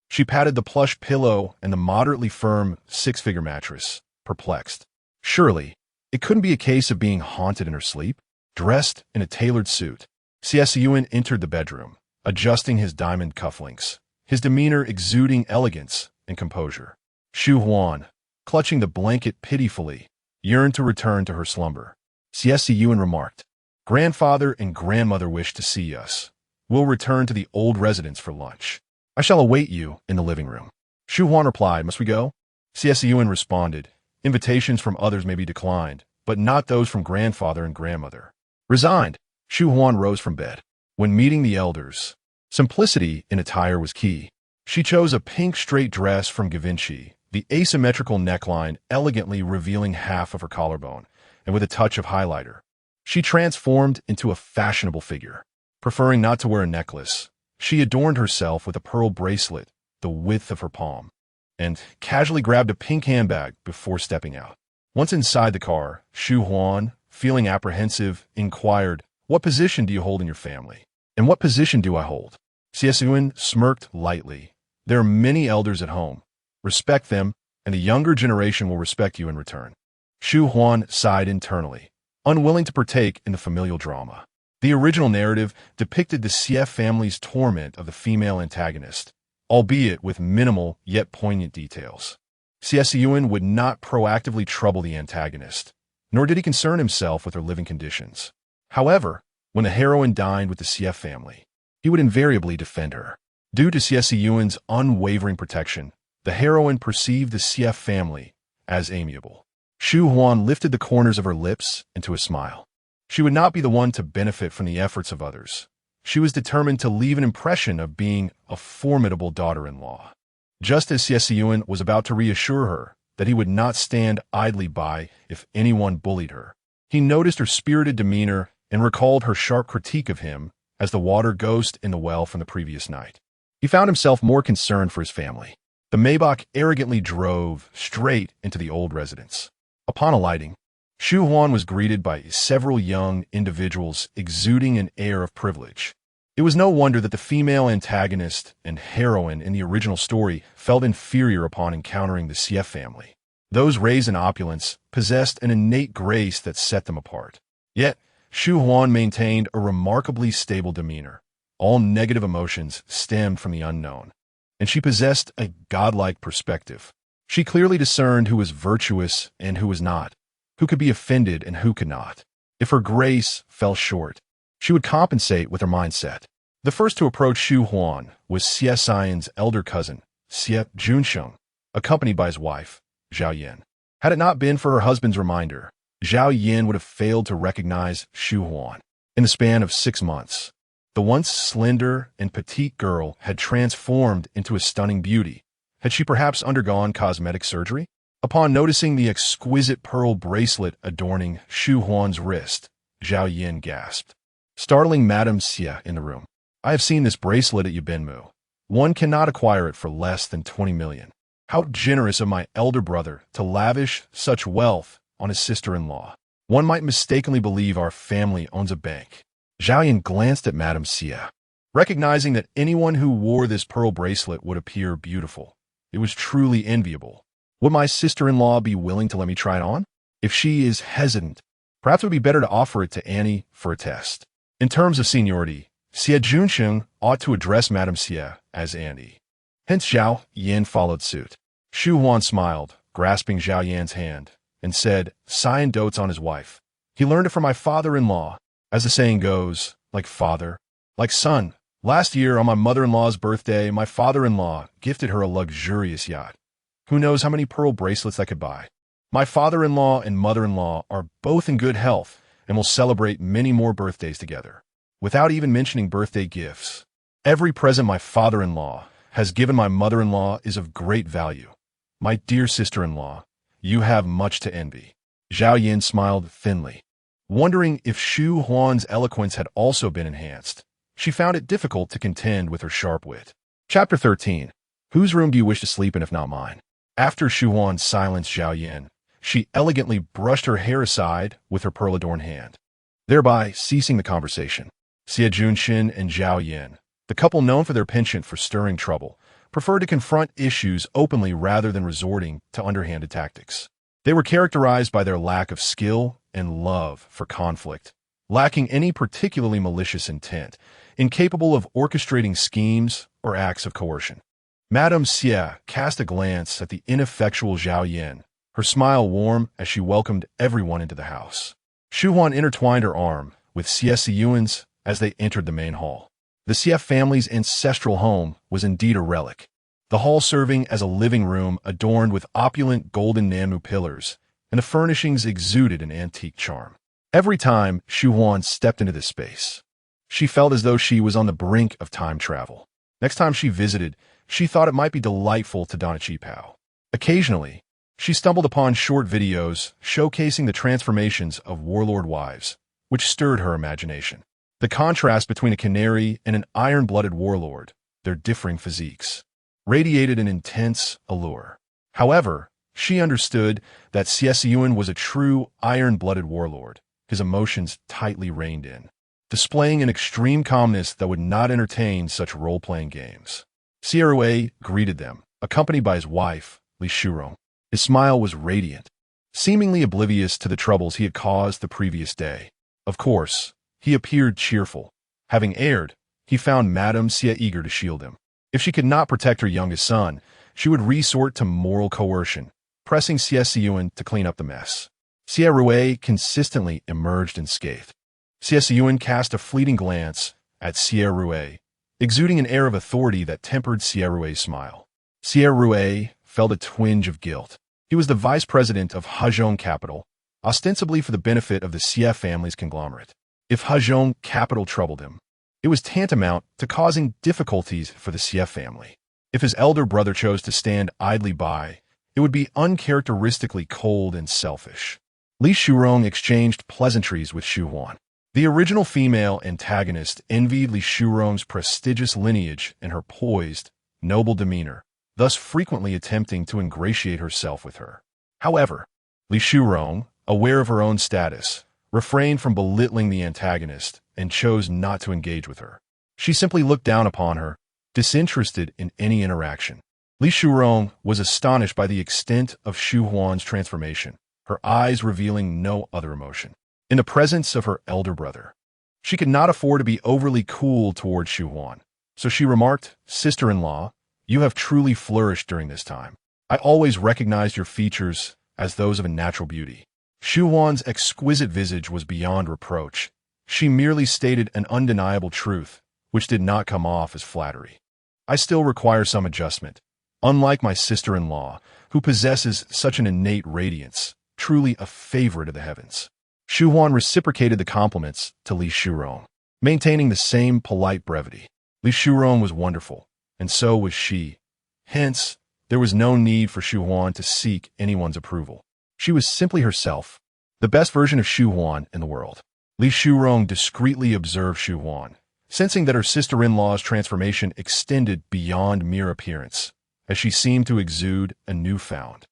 She patted the plush pillow and the moderately firm 6-figure mattress, perplexed. Surely, it couldn't be a case of being haunted in her sleep. Dressed in a tailored suit, Xie Siyan entered the bedroom, adjusting his diamond cufflinks, his demeanor exuding elegance and composure. Shu Huan, clutching the blanket pitifully, yearned to return to her slumber. Xie Siyan remarked, "Grandfather and grandmother wish to see us. We'll return to the old residence for lunch. I shall await you in the living room." Shu Huan replied, "Must we go?" Xie Siyan responded, "Invitations from others may be declined, but not those from grandfather and grandmother." Resigned, Shu Huan rose from bed. When meeting the elders, simplicity in attire was key. She chose a pink straight dress from Givenchy, the asymmetrical neckline elegantly revealing half of her collarbone, and with a touch of highlighter. She transformed into a fashionable figure. Preferring not to wear a necklace, she adorned herself with a pearl bracelet the width of her palm, and casually grabbed a pink handbag before stepping out. Once inside the car, Shu Huan, feeling apprehensive, inquired, "What position do you hold in your family? And what position do I hold?" Xie Siyan smirked lightly. "There are many elders at home. Respect them, and the younger generation will respect you in return." Shu Huan sighed internally, unwilling to partake in the familial drama. The original narrative depicted the Xie family's torment of the female antagonist, albeit with minimal yet poignant details. Xie Siyan would not proactively trouble the antagonist, nor did he concern himself with her living conditions. However, When the heroine dined with the Xie family, he would invariably defend her. Due to Xie Siyan's unwavering protection, the heroine perceived the Xie family as amiable. Shu Huan lifted the corners of her lips into a smile. She would not be the one to benefit from the efforts of others. She was determined to leave an impression of being a formidable daughter-in-law. Just as Xie Siyan was about to reassure her that he would not stand idly by if anyone bullied her, he noticed her spirited demeanor and recalled her sharp critique of him as the water ghost in the well from the previous night. He found himself more concerned for his family. The Maybach arrogantly drove straight into the old residence. Upon alighting, Shu Huan was greeted by several young individuals exuding an air of privilege. It was no wonder that the female antagonist and heroine in the original story felt inferior upon encountering the Xie family. Those raised in opulence possessed an innate grace that set them apart. Yet, Shu Huan maintained a remarkably stable demeanor. All negative emotions stemmed from the unknown, and she possessed a godlike perspective. She clearly discerned who was virtuous and who was not, who could be offended and who could not. If her grace fell short, she would compensate with her mindset. The first to approach Shu Huan was Xie Siyan's elder cousin, Xie Siyan, accompanied by his wife, Zhao Yan. Had it not been for her husband's reminder, Zhao Yan would have failed to recognize Shu Huan. In the span of 6 months, the once slender and petite girl had transformed into a stunning beauty. Had she perhaps undergone cosmetic surgery? Upon noticing the exquisite pearl bracelet adorning Shu Huan's wrist, Zhao Yan gasped, startling Madame Xie in the room. I have seen this bracelet at Yibinmu. One cannot acquire it for less than 20 million. How generous of my elder brother to lavish such wealth on his sister-in-law. One might mistakenly believe our family owns a bank. Zhao Yan glanced at Madame Xie, recognizing that anyone who wore this pearl bracelet would appear beautiful. It was truly enviable. Would my sister-in-law be willing to let me try it on? If she is hesitant, perhaps it would be better to offer it to Annie for a test. In terms of seniority, Xie Siyan ought to address Madame Xie as Annie. Hence Zhao Yan followed suit. Shu Huan smiled, grasping Zhao Yan's hand, and said, Siyan dotes on his wife. He learned it from my father-in-law. As the saying goes, like father, like son. Last year, on my mother-in-law's birthday, my father-in-law gifted her a luxurious yacht. Who knows how many pearl bracelets I could buy? My father-in-law and mother-in-law are both in good health and will celebrate many more birthdays together. Without even mentioning birthday gifts, every present my father-in-law has given my mother-in-law is of great value. My dear sister-in-law, you have much to envy. Zhao Yan smiled thinly, wondering if Shu Huan's eloquence had also been enhanced. She found it difficult to contend with her sharp wit. Chapter 13. Whose room do you wish to sleep in if not mine? After Shu Huan silenced Zhao Yan, she elegantly brushed her hair aside with her pearl-adorned hand, thereby ceasing the conversation. Xie Siyan and Zhao Yan, the couple known for their penchant for stirring trouble, preferred to confront issues openly rather than resorting to underhanded tactics. They were characterized by their lack of skill and love for conflict, lacking any particularly malicious intent, incapable of orchestrating schemes or acts of coercion. Madame Xie cast a glance at the ineffectual Zhao Yan, her smile warm as she welcomed everyone into the house. Shu Huan intertwined her arm with Xie Siyan's as they entered the main hall. The Xie family's ancestral home was indeed a relic, the hall serving as a living room adorned with opulent golden Namu pillars, and the furnishings exuded an antique charm. Every time Shu Huan stepped into this space, she felt as though she was on the brink of time travel. Next time she visited, she thought it might be delightful to don a qipao. Occasionally, she stumbled upon short videos showcasing the transformations of warlord wives, which stirred her imagination. The contrast between a canary and an iron-blooded warlord, their differing physiques, radiated an intense allure. However, she understood that Xie Siyan was a true iron-blooded warlord, his emotions tightly reined in, displaying an extreme calmness that would not entertain such role-playing games. Xie Rui greeted them, accompanied by his wife, Li Shurong. His smile was radiant, seemingly oblivious to the troubles he had caused the previous day. Of course, he appeared cheerful. Having erred, he found Madame Xie eager to shield him. If she could not protect her youngest son, she would resort to moral coercion, pressing Xie Siyan to clean up the mess. Xie Rui consistently emerged unscathed. Xie Siyan cast a fleeting glance at Xie Rue, exuding an air of authority that tempered Xie Rue's smile. Xie Rue felt a twinge of guilt. He was the vice president of Hezhong Capital, ostensibly for the benefit of the Xie family's conglomerate. If Hezhong Capital troubled him, it was tantamount to causing difficulties for the Xie family. If his elder brother chose to stand idly by, it would be uncharacteristically cold and selfish. Li Shurong exchanged pleasantries with Shu Huan. The original female antagonist envied Li Shurong's prestigious lineage and her poised, noble demeanor, thus frequently attempting to ingratiate herself with her. However, Li Shurong, aware of her own status, refrained from belittling the antagonist and chose not to engage with her. She simply looked down upon her, disinterested in any interaction. Li Shurong was astonished by the extent of Shu Huan's transformation, her eyes revealing no other emotion. In the presence of her elder brother, she could not afford to be overly cool toward Shu Huan, so she remarked, "Sister-in-law, you have truly flourished during this time. I always recognized your features as those of a natural beauty." Shu Huan's exquisite visage was beyond reproach. She merely stated an undeniable truth, which did not come off as flattery. "I still require some adjustment. Unlike my sister-in-law, who possesses such an innate radiance, truly a favorite of the heavens." Shu Huan reciprocated the compliments to Li Shurong, maintaining the same polite brevity. Li Shurong was wonderful, and so was she. Hence, there was no need for Shu Huan to seek anyone's approval. She was simply herself, the best version of Shu Huan in the world. Li Shurong discreetly observed Shu Huan, sensing that her sister-in-law's transformation extended beyond mere appearance, as she seemed to exude a newfound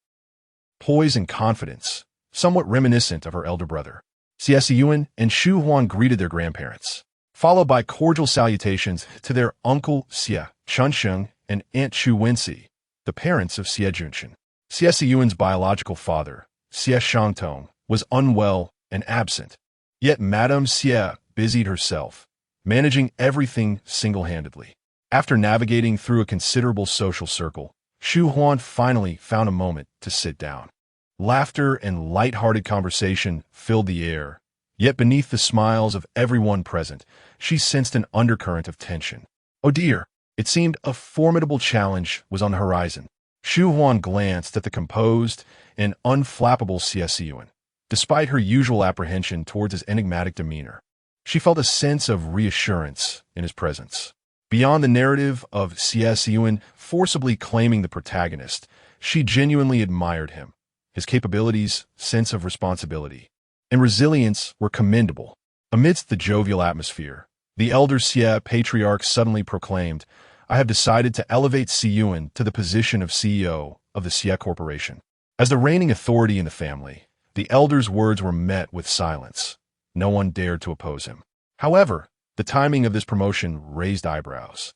poise and confidence, somewhat reminiscent of her elder brother. Xie Siyan and Shu Huan greeted their grandparents, followed by cordial salutations to their uncle Xie Chunsheng and aunt Chu Wenxi, the parents of Xie Junshan. Xie Siyan's biological father, Xie Shangtong, was unwell and absent, yet Madame Xie busied herself, managing everything single-handedly. After navigating through a considerable social circle, Shu Huan finally found a moment to sit down. Laughter and light-hearted conversation filled the air, yet beneath the smiles of everyone present, she sensed an undercurrent of tension. Oh dear, it seemed a formidable challenge was on the horizon. Shu Huan glanced at the composed and unflappable Xie Siyan. Despite her usual apprehension towards his enigmatic demeanor, she felt a sense of reassurance in his presence. Beyond the narrative of Xie Siyan forcibly claiming the protagonist, she genuinely admired him. His capabilities, sense of responsibility, and resilience were commendable. Amidst the jovial atmosphere, the elder Xie patriarch suddenly proclaimed, "I have decided to elevate Siyan to the position of CEO of the Xie Corporation." As the reigning authority in the family, the elder's words were met with silence. No one dared to oppose him. However, the timing of this promotion raised eyebrows.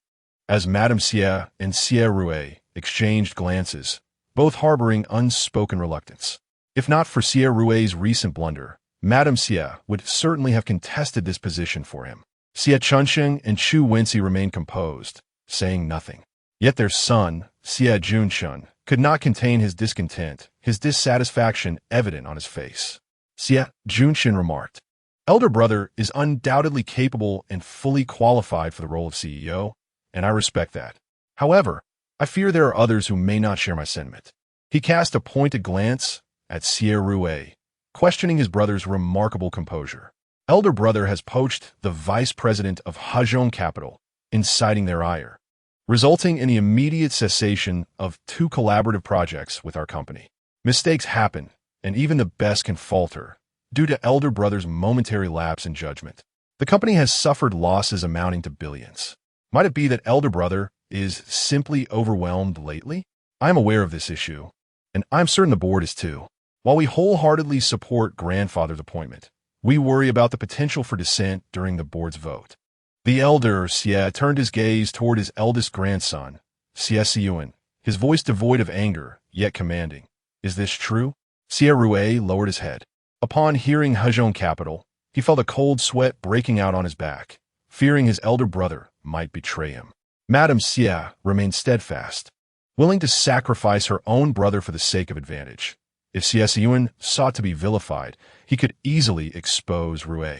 As Madame Xie and Xie Rue exchanged glances, both harboring unspoken reluctance. If not for Xie Rue's recent blunder, Madame Xie would certainly have contested this position for him. Xie Chunsheng and Chu Wenxi remained composed, saying nothing. Yet their son, Xie Junshan, could not contain his discontent, his dissatisfaction evident on his face. Xie Junshan remarked, "Elder brother is undoubtedly capable and fully qualified for the role of CEO, and I respect that. However, I fear there are others who may not share my sentiment." He cast a pointed glance at Xie Rue, questioning his brother's remarkable composure. Elder brother has poached the vice president of Hezhong Capital, inciting their ire, resulting in the immediate cessation of 2 collaborative projects with our company. Mistakes happen, and even the best can falter, due to elder brother's momentary lapse in judgment. The company has suffered losses amounting to billions. Might it be that elder brother is simply overwhelmed lately? I am aware of this issue, and I'm certain the board is too. While we wholeheartedly support grandfather's appointment, we worry about the potential for dissent during the board's vote. The elder Xie turned his gaze toward his eldest grandson, Xie Siyan, his voice devoid of anger, yet commanding. "Is this true?" Xie Rue lowered his head. Upon hearing Hezhong Capital, he felt a cold sweat breaking out on his back, fearing his elder brother might betray him. Madame Xie remained steadfast, willing to sacrifice her own brother for the sake of advantage. If Xie Siyan sought to be vilified, he could easily expose Rue.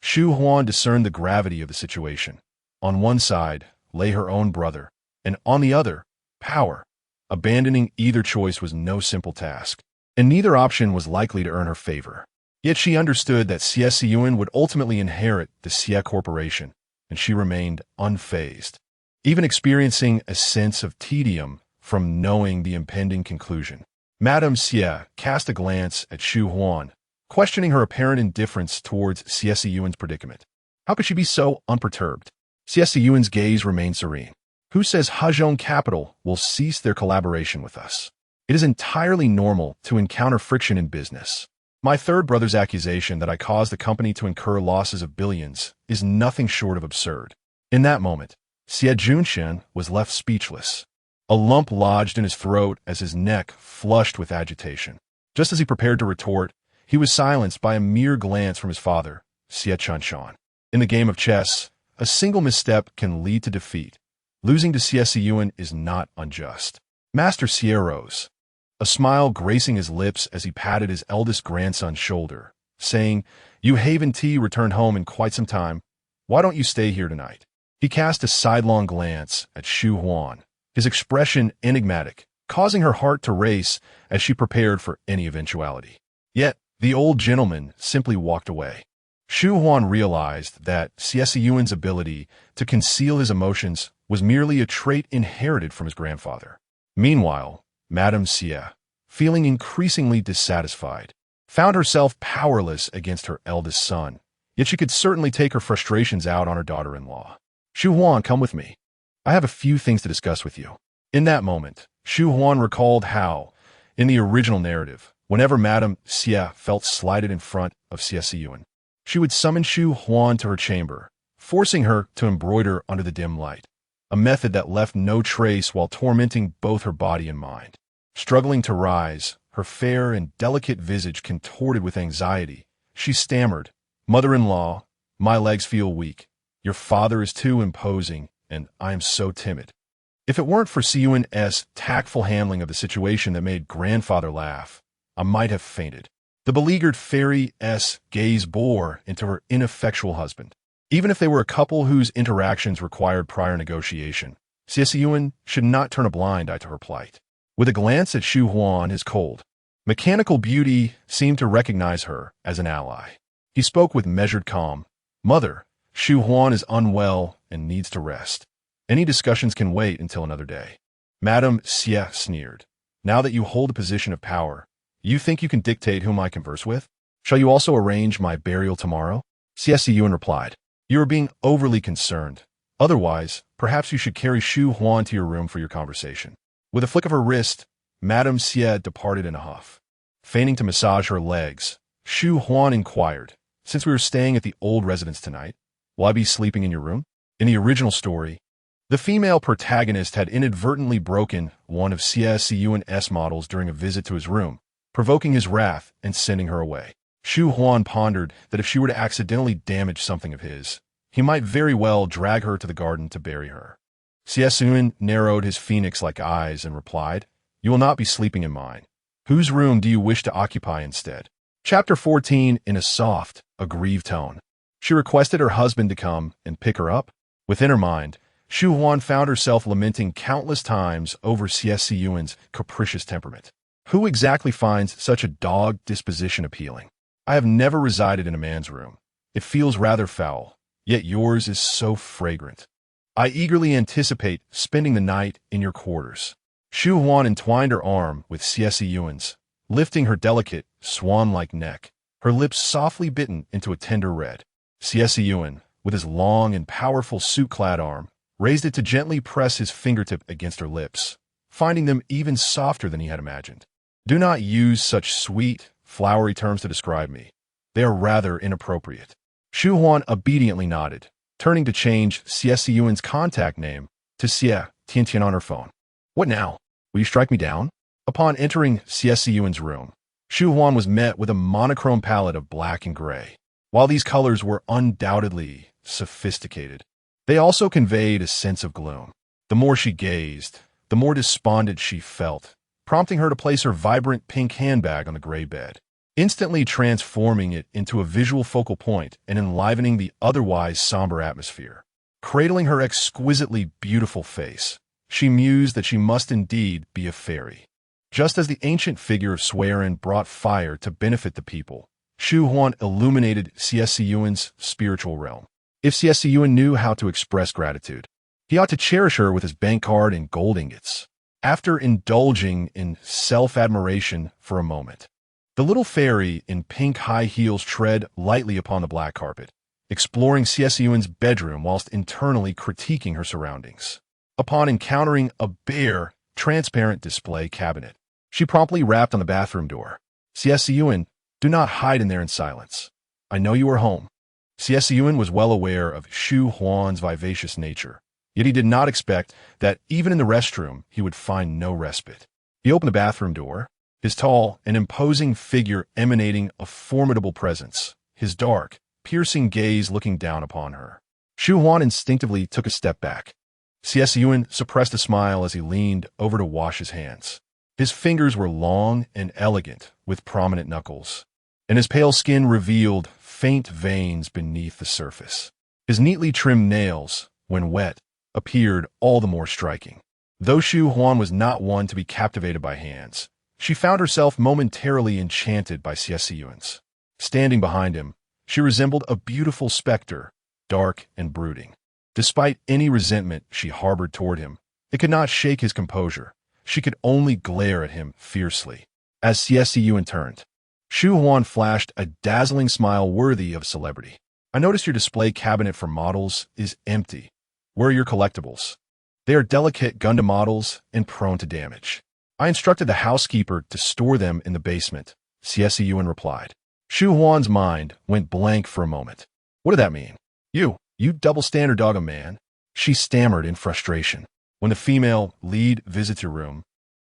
Shu Huan discerned the gravity of the situation. On one side lay her own brother, and on the other, power. Abandoning either choice was no simple task, and neither option was likely to earn her favor. Yet she understood that Xie Siyan would ultimately inherit the Xie Corporation, and she remained unfazed, even experiencing a sense of tedium from knowing the impending conclusion. Madame Xie cast a glance at Shu Huan, questioning her apparent indifference towards Xie Siyan's predicament. How could she be so unperturbed? Xie Siyan's gaze remained serene. Who says Hezhong Capital will cease their collaboration with us? It is entirely normal to encounter friction in business. My third brother's accusation that I caused the company to incur losses of billions is nothing short of absurd. In that moment, Xie Junshen was left speechless. A lump lodged in his throat as his neck flushed with agitation. Just as he prepared to retort, he was silenced by a mere glance from his father, Xie Chanshan. In the game of chess, a single misstep can lead to defeat. Losing to Xie Siyan is not unjust. Master Xie rose, a smile gracing his lips as he patted his eldest grandson's shoulder, saying, "You Haven Tea returned home in quite some time. Why don't you stay here tonight?" He cast a sidelong glance at Shu Huan, his expression enigmatic, causing her heart to race as she prepared for any eventuality. Yet, the old gentleman simply walked away. Shu Huan realized that Xie Siyan's ability to conceal his emotions was merely a trait inherited from his grandfather. Meanwhile, Madame Xie, feeling increasingly dissatisfied, found herself powerless against her eldest son, yet she could certainly take her frustrations out on her daughter-in-law. "Shu Huan, come with me. I have a few things to discuss with you." In that moment, Shu Huan recalled how, in the original narrative, whenever Madame Xie felt slighted in front of Xie Siyan, she would summon Shu Huan to her chamber, forcing her to embroider under the dim light, a method that left no trace while tormenting both her body and mind. Struggling to rise, her fair and delicate visage contorted with anxiety, she stammered, "Mother-in-law, my legs feel weak. Your father is too imposing, and I am so timid." If it weren't for Siyuan's tactful handling of the situation that made grandfather laugh, I might have fainted. The beleaguered fairy's gaze bore into her ineffectual husband. Even if they were a couple whose interactions required prior negotiation, Xie Siyan should not turn a blind eye to her plight. With a glance at Shu Huan, his cold, mechanical beauty seemed to recognize her as an ally. He spoke with measured calm. "Mother, Shu Huan is unwell and needs to rest. Any discussions can wait until another day." Madame Xie sneered. "Now that you hold a position of power, you think you can dictate whom I converse with? Shall you also arrange my burial tomorrow?" Xie Siyan replied, "You are being overly concerned. Otherwise, perhaps you should carry Shu Huan to your room for your conversation." With a flick of her wrist, Madame Xie departed in a huff. Feigning to massage her legs, Shu Huan inquired, "Since we are staying at the old residence tonight, will I be sleeping in your room?" In the original story, the female protagonist had inadvertently broken one of Xie Siyan's models during a visit to his room, provoking his wrath and sending her away. Shu Huan pondered that if she were to accidentally damage something of his, he might very well drag her to the garden to bury her. Xie Siyan narrowed his phoenix-like eyes and replied, "You will not be sleeping in mine. Whose room do you wish to occupy instead?" Chapter 14 in a soft, aggrieved tone. She requested her husband to come and pick her up. Within her mind, Shu Huan found herself lamenting countless times over Xie Siyan's capricious temperament. Who exactly finds such a dog disposition appealing? I have never resided in a man's room. It feels rather foul, yet yours is so fragrant. I eagerly anticipate spending the night in your quarters. Shu Huan entwined her arm with Xie Siyan's, lifting her delicate, swan-like neck, her lips softly bitten into a tender red. Xie Siyan, with his long and powerful suit-clad arm, raised it to gently press his fingertip against her lips, finding them even softer than he had imagined. "Do not use such sweet, flowery terms to describe me. They are rather inappropriate." Shu Huan obediently nodded, turning to change Xie Siyan's contact name to Xie Tiantian on her phone. "What now? Will you strike me down?" Upon entering Xie Siyan's room, Shu Huan was met with a monochrome palette of black and gray. While these colors were undoubtedly sophisticated, they also conveyed a sense of gloom. The more she gazed, the more despondent she felt, prompting her to place her vibrant pink handbag on the gray bed. instantly transforming it into a visual focal point and enlivening the otherwise somber atmosphere. Cradling her exquisitely beautiful face, she mused that she must indeed be a fairy. Just as the ancient figure of Suiren brought fire to benefit the people, Shu Huan illuminated Xie Siyan's spiritual realm. If Xie Siyan knew how to express gratitude, he ought to cherish her with his bank card and gold ingots. After indulging in self-admiration for a moment, the little fairy in pink high heels tread lightly upon the black carpet, exploring Xie Siyan's bedroom whilst internally critiquing her surroundings. Upon encountering a bare, transparent display cabinet, she promptly rapped on the bathroom door. Xie Siyan, do not hide in there in silence. I know you are home. Xie Siyan was well aware of Shu Huan's vivacious nature, yet he did not expect that even in the restroom he would find no respite. He opened the bathroom door, his tall and imposing figure emanating a formidable presence, his dark, piercing gaze looking down upon her. Shu Huan instinctively took a step back. Xie Siyan suppressed a smile as he leaned over to wash his hands. His fingers were long and elegant, with prominent knuckles, and his pale skin revealed faint veins beneath the surface. His neatly trimmed nails, when wet, appeared all the more striking. Though Shu Huan was not one to be captivated by hands, she found herself momentarily enchanted by Xie Siyan's. Standing behind him, she resembled a beautiful specter, dark and brooding. Despite any resentment she harbored toward him, it could not shake his composure. She could only glare at him fiercely. As Xie Siyan turned, Shu Huan flashed a dazzling smile worthy of celebrity. I notice your display cabinet for models is empty. Where are your collectibles? They are delicate Gundam models and prone to damage. I instructed the housekeeper to store them in the basement, Xie Siyan replied. Shu Huan's mind went blank for a moment. What did that mean? You double-standard dog a man, she stammered in frustration. When the female lead visits your room,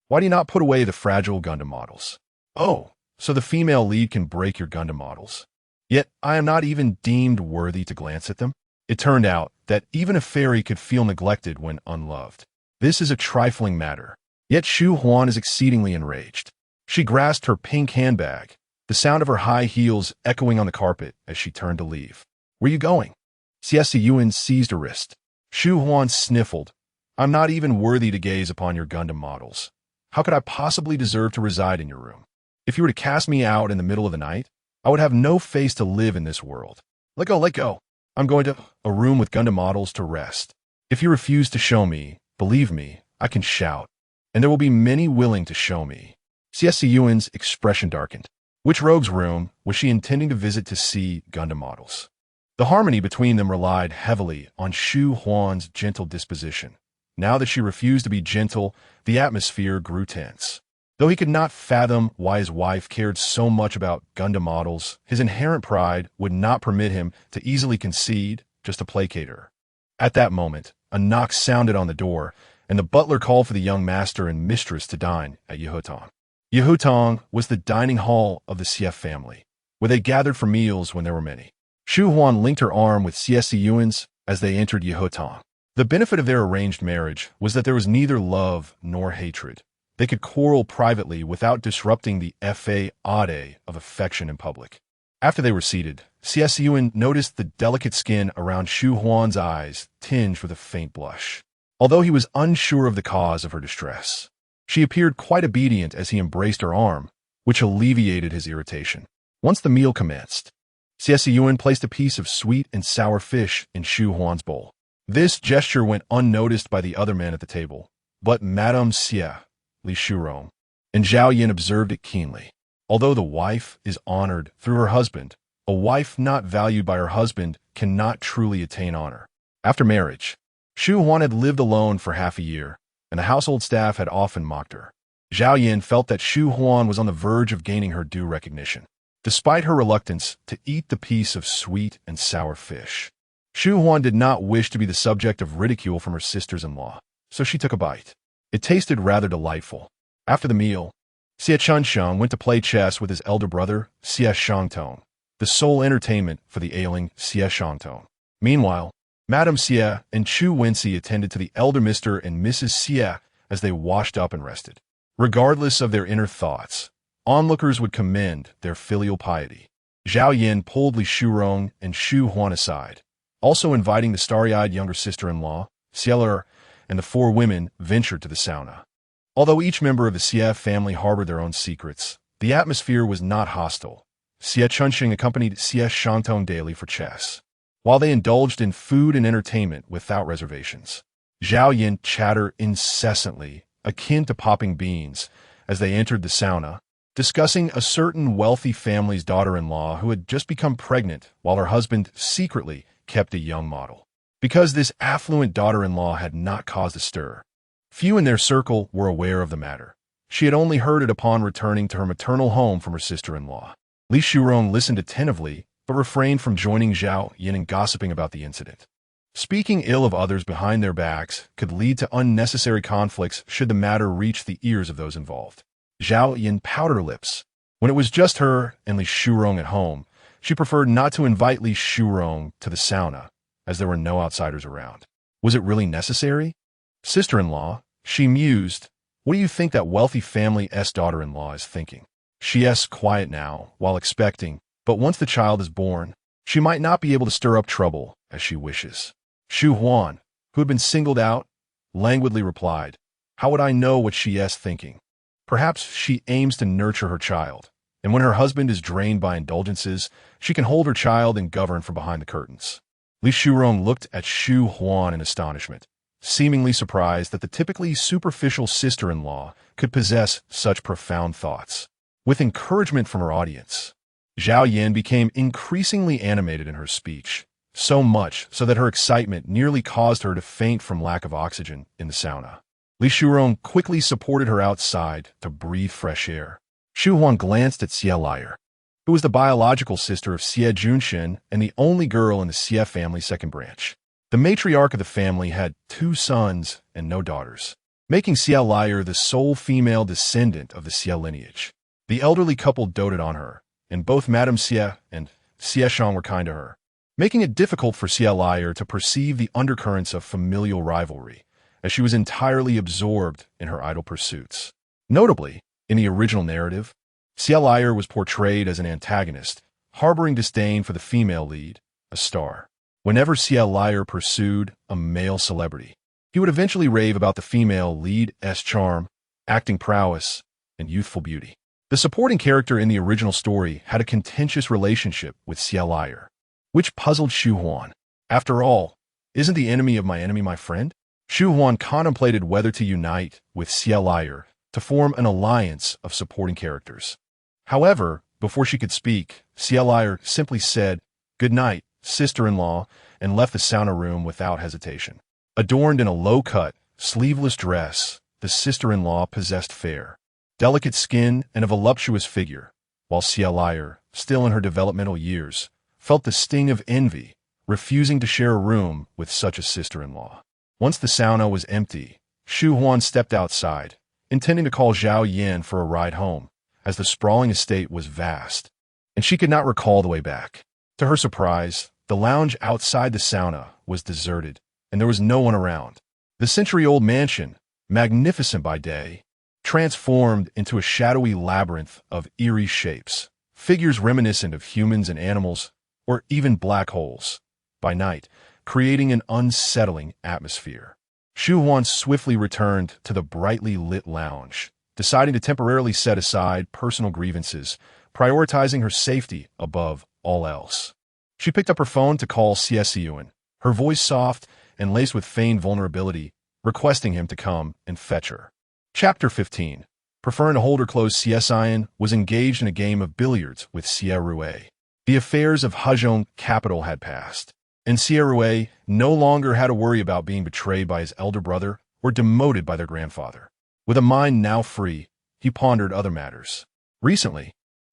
why do you not put away the fragile Gundam models? Oh, so the female lead can break your Gundam models. Yet I am not even deemed worthy to glance at them. It turned out that even a fairy could feel neglected when unloved. This is a trifling matter. Yet Shu Huan is exceedingly enraged. She grasped her pink handbag, the sound of her high heels echoing on the carpet as she turned to leave. Where are you going? Xie Siyan seized her wrist. Shu Huan sniffled. I'm not even worthy to gaze upon your Gundam models. How could I possibly deserve to reside in your room? If you were to cast me out in the middle of the night, I would have no face to live in this world. Let go. I'm going to a room with Gundam models to rest. If you refuse to show me, believe me, I can shout. And there will be many willing to show me. Xie Siyan's expression darkened. Which rogue's room was she intending to visit to see Gundam models? The harmony between them relied heavily on Shu Huan's gentle disposition. Now that she refused to be gentle, the atmosphere grew tense. Though he could not fathom why his wife cared so much about Gundam models, his inherent pride would not permit him to easily concede just to placate her. At that moment, a knock sounded on the door, and the butler called for the young master and mistress to dine at Yehutong. Yehutong was the dining hall of the Xie family, where they gathered for meals when there were many. Shu Huan linked her arm with Xie Siyan's as they entered Yehutong. The benefit of their arranged marriage was that there was neither love nor hatred. They could quarrel privately without disrupting the fade of affection in public. After they were seated, Xie Siyan noticed the delicate skin around Shu Huan's eyes tinged with a faint blush. Although he was unsure of the cause of her distress, she appeared quite obedient as he embraced her arm, which alleviated his irritation. Once the meal commenced, Xie Siyan placed a piece of sweet and sour fish in Shu Huan's bowl. This gesture went unnoticed by the other men at the table, but Madame Xie, Li Shurong, and Zhao Yin observed it keenly. Although the wife is honored through her husband, a wife not valued by her husband cannot truly attain honor. After marriage, Shu Huan had lived alone for half a year, and the household staff had often mocked her. Zhao Yin felt that Shu Huan was on the verge of gaining her due recognition. Despite her reluctance to eat the piece of sweet and sour fish, Shu Huan did not wish to be the subject of ridicule from her sisters-in-law, so she took a bite. It tasted rather delightful. After the meal, Xie Chunsheng went to play chess with his elder brother, Xie Shangtong, the sole entertainment for the ailing Xie Shangtong. Meanwhile, Madame Xie and Chu Wenxi attended to the elder Mr. and Mrs. Xie as they washed up and rested. Regardless of their inner thoughts, onlookers would commend their filial piety. Zhao Yin pulled Li Shurong and Shu Huan aside, also inviting the starry-eyed younger sister-in-law, Xie, and the four women ventured to the sauna. Although each member of the Xie family harbored their own secrets, the atmosphere was not hostile. Xie Chunxing accompanied Xie Shantong daily for chess, while they indulged in food and entertainment without reservations. Zhao Yin chattered incessantly, akin to popping beans, as they entered the sauna, discussing a certain wealthy family's daughter-in-law who had just become pregnant while her husband secretly kept a young model. Because this affluent daughter-in-law had not caused a stir, few in their circle were aware of the matter. She had only heard it upon returning to her maternal home from her sister-in-law. Li Shurong listened attentively, but refrained from joining Zhao Yin in gossiping about the incident. Speaking ill of others behind their backs could lead to unnecessary conflicts should the matter reach the ears of those involved. Zhao Yin pouted her lips. When it was just her and Li Shurong at home, she preferred not to invite Li Shurong to the sauna, as there were no outsiders around. Was it really necessary? Sister-in-law, she mused, what do you think that wealthy family's daughter-in-law is thinking? She's quiet now, while expecting, but once the child is born, she might not be able to stir up trouble as she wishes. Shu Huan, who had been singled out, languidly replied, how would I know what she's thinking? Perhaps she aims to nurture her child, and when her husband is drained by indulgences, she can hold her child and govern from behind the curtains. Li Shurong looked at Shu Huan in astonishment, seemingly surprised that the typically superficial sister-in-law could possess such profound thoughts. With encouragement from her audience, Zhao Yin became increasingly animated in her speech, so much so that her excitement nearly caused her to faint from lack of oxygen in the sauna. Li Shurong quickly supported her outside to breathe fresh air. Shu Huan glanced at Xie Liar, who was the biological sister of Xie Junshin and the only girl in the Xie family's second branch. The matriarch of the family had 2 sons and no daughters, making Xie Liar the sole female descendant of the Xie lineage. The elderly couple doted on her, and both Madame Xie and Xie Shang were kind to her, making it difficult for Xie Liar to perceive the undercurrents of familial rivalry, as she was entirely absorbed in her idle pursuits. Notably, in the original narrative, Xie Liar was portrayed as an antagonist, harboring disdain for the female lead, a star. Whenever Xie Liar pursued a male celebrity, he would eventually rave about the female lead's charm, acting prowess, and youthful beauty. The supporting character in the original story had a contentious relationship with Xie Liar, which puzzled Shu Huan. After all, isn't the enemy of my enemy my friend? Shu Huan contemplated whether to unite with Xie Liar to form an alliance of supporting characters. However, before she could speak, Xie Liar simply said, "Good night, sister-in-law," and left the sauna room without hesitation. Adorned in a low-cut, sleeveless dress, the sister-in-law possessed fair, delicate skin and a voluptuous figure, while Xie Liar, still in her developmental years, felt the sting of envy, refusing to share a room with such a sister-in-law. Once the sauna was empty, Shu Huan stepped outside, intending to call Zhao Yin for a ride home, as the sprawling estate was vast, and she could not recall the way back. To her surprise, the lounge outside the sauna was deserted, and there was no one around. The century-old mansion, magnificent by day, transformed into a shadowy labyrinth of eerie shapes, figures reminiscent of humans and animals, or even black holes, by night, creating an unsettling atmosphere. Shu Huan swiftly returned to the brightly lit lounge, deciding to temporarily set aside personal grievances, prioritizing her safety above all else. She picked up her phone to call Xie Siyan, her voice soft and laced with feigned vulnerability, requesting him to come and fetch her. Chapter 15. Preferring to hold her close, Xie Siyan was engaged in a game of billiards with Xie Rui. The affairs of Hezhong capital had passed, and Xie Rui no longer had to worry about being betrayed by his elder brother or demoted by their grandfather. With a mind now free, he pondered other matters. Recently,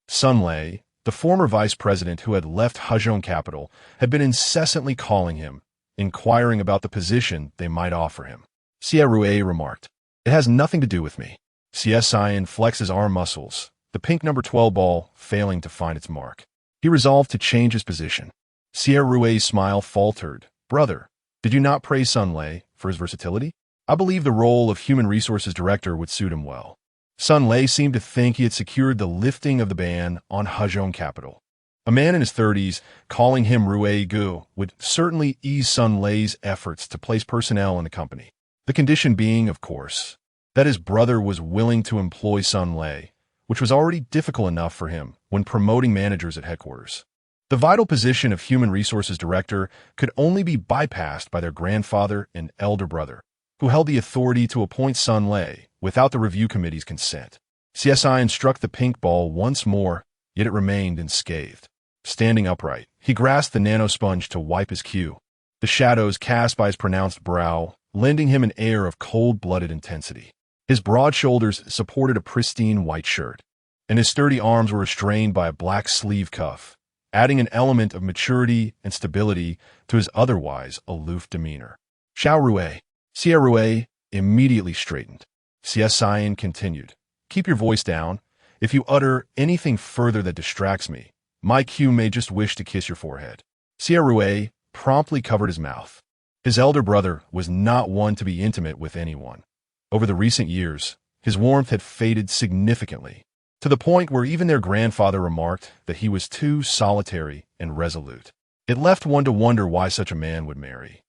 Sun Lei, the former vice president who had left Hezhong capital, had been incessantly calling him, inquiring about the position they might offer him. Xie Rui remarked, "It has nothing to do with me." Xie Siyan flexed his arm muscles, the pink number 12 ball failing to find its mark. He resolved to change his position. Xie Rui's smile faltered. "Brother, did you not praise Sun Lei for his versatility? I believe the role of human resources director would suit him well." Sun Lei seemed to think he had secured the lifting of the ban on Hezhong capital. A man in his 30s calling him Rui Gu would certainly ease Sun Lei's efforts to place personnel in the company. The condition being, of course, that his brother was willing to employ Sun Lei, which was already difficult enough for him when promoting managers at headquarters. The vital position of human resources director could only be bypassed by their grandfather and elder brother, who held the authority to appoint Sun Lei without the review committee's consent. Xie Siyan struck the pink ball once more, yet it remained unscathed. Standing upright, he grasped the nanosponge to wipe his cue, the shadows cast by his pronounced brow lending him an air of cold-blooded intensity. His broad shoulders supported a pristine white shirt, and his sturdy arms were restrained by a black sleeve cuff, adding an element of maturity and stability to his otherwise aloof demeanor. Xiao Rui. Xie Rui immediately straightened. Xie Siyan continued, "Keep your voice down. If you utter anything further that distracts me, my Q may just wish to kiss your forehead." Xie Rui promptly covered his mouth. His elder brother was not one to be intimate with anyone. Over the recent years, his warmth had faded significantly, to the point where even their grandfather remarked that he was too solitary and resolute. It left one to wonder why such a man would marry,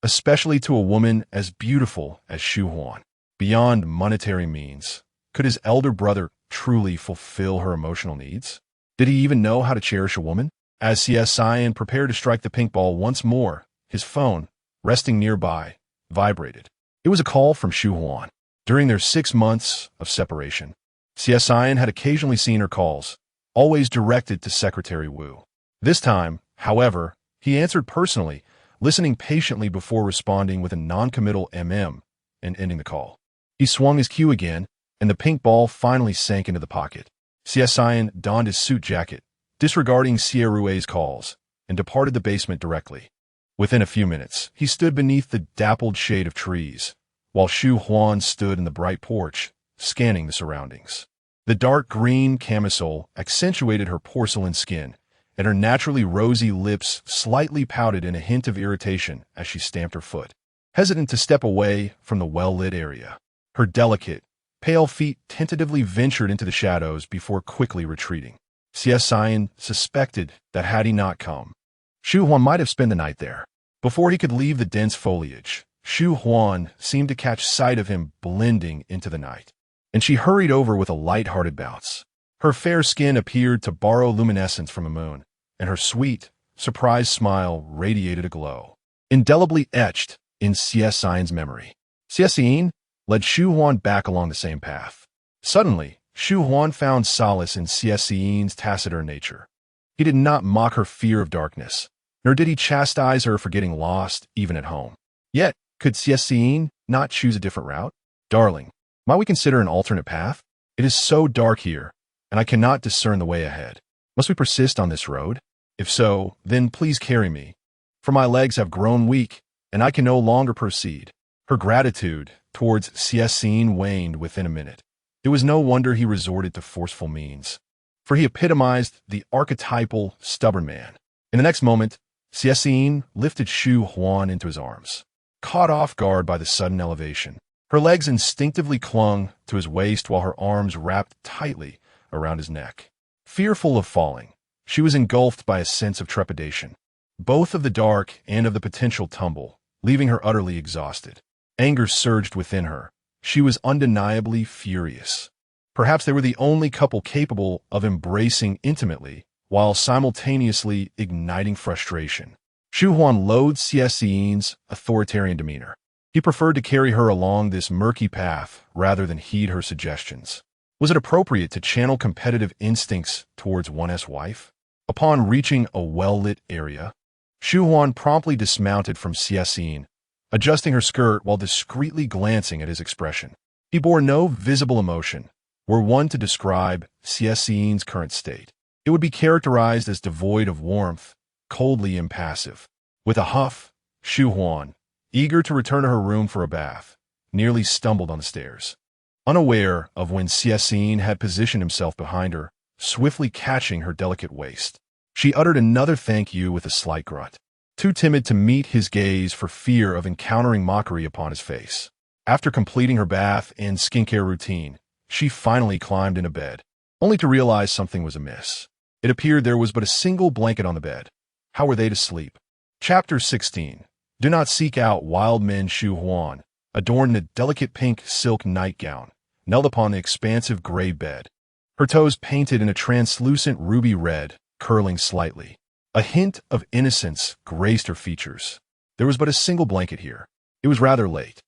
especially to a woman as beautiful as Shu Huan. Beyond monetary means, could his elder brother truly fulfill her emotional needs? Did he even know how to cherish a woman? As Xie Siyan prepared to strike the pink ball once more, his phone, resting nearby, vibrated. It was a call from Shu Huan. During their 6 months of separation, Xie Siyan had occasionally seen her calls, always directed to Secretary Wu. This time, however, he answered personally, listening patiently before responding with a non-committal and ending the call. He swung his cue again, and the pink ball finally sank into the pocket. Xie Siyan donned his suit jacket, disregarding Xie Rui's calls, and departed the basement directly. Within a few minutes, he stood beneath the dappled shade of trees, while Shu Huan stood in the bright porch, scanning the surroundings. The dark green camisole accentuated her porcelain skin, and her naturally rosy lips slightly pouted in a hint of irritation as she stamped her foot, hesitant to step away from the well-lit area. Her delicate, pale feet tentatively ventured into the shadows before quickly retreating. Xie Siyan suspected that had he not come, Shu Huan might have spent the night there. Before he could leave the dense foliage, Shu Huan seemed to catch sight of him blending into the night, and she hurried over with a light-hearted bounce. Her fair skin appeared to borrow luminescence from the moon, and her sweet, surprised smile radiated a glow, indelibly etched in Xie Siyan's memory. Xie Siyan led Shu Huan back along the same path. Suddenly, Shu Huan found solace in Xie Siyan's taciturn nature. He did not mock her fear of darkness, nor did he chastise her for getting lost even at home. Yet, could Xie Siyan not choose a different route? "Darling, might we consider an alternate path? It is so dark here, and I cannot discern the way ahead. Must we persist on this road? If so, then please carry me, for my legs have grown weak, and I can no longer proceed." Her gratitude towards Xie Siyan waned within a minute. It was no wonder he resorted to forceful means, for he epitomized the archetypal stubborn man. In the next moment, Xie Siyan lifted Shu Huan into his arms, caught off guard by the sudden elevation. Her legs instinctively clung to his waist while her arms wrapped tightly around his neck. Fearful of falling, she was engulfed by a sense of trepidation, both of the dark and of the potential tumble, leaving her utterly exhausted. Anger surged within her. She was undeniably furious. Perhaps they were the only couple capable of embracing intimately while simultaneously igniting frustration. Shu Huan loathed Xie Siyan's authoritarian demeanor. He preferred to carry her along this murky path rather than heed her suggestions. Was it appropriate to channel competitive instincts towards one's wife? Upon reaching a well-lit area, Shu Huan promptly dismounted from Xie Siyan, adjusting her skirt while discreetly glancing at his expression. He bore no visible emotion. Were one to describe Xie Siyan's current state, it would be characterized as devoid of warmth, coldly impassive. With a huff, Shu Huan, eager to return to her room for a bath, nearly stumbled on the stairs, unaware of when Xie Siyan had positioned himself behind her, swiftly catching her delicate waist. She uttered another thank you with a slight grunt, too timid to meet his gaze for fear of encountering mockery upon his face. After completing her bath and skincare routine, she finally climbed into bed, only to realize something was amiss. It appeared there was but a single blanket on the bed. How were they to sleep? Chapter 16. Do not seek out wild men. Shu Huan, adorned in a delicate pink silk nightgown, knelt upon the expansive gray bed, her toes painted in a translucent ruby red, curling slightly. A hint of innocence graced her features. There was but a single blanket here. It was rather late.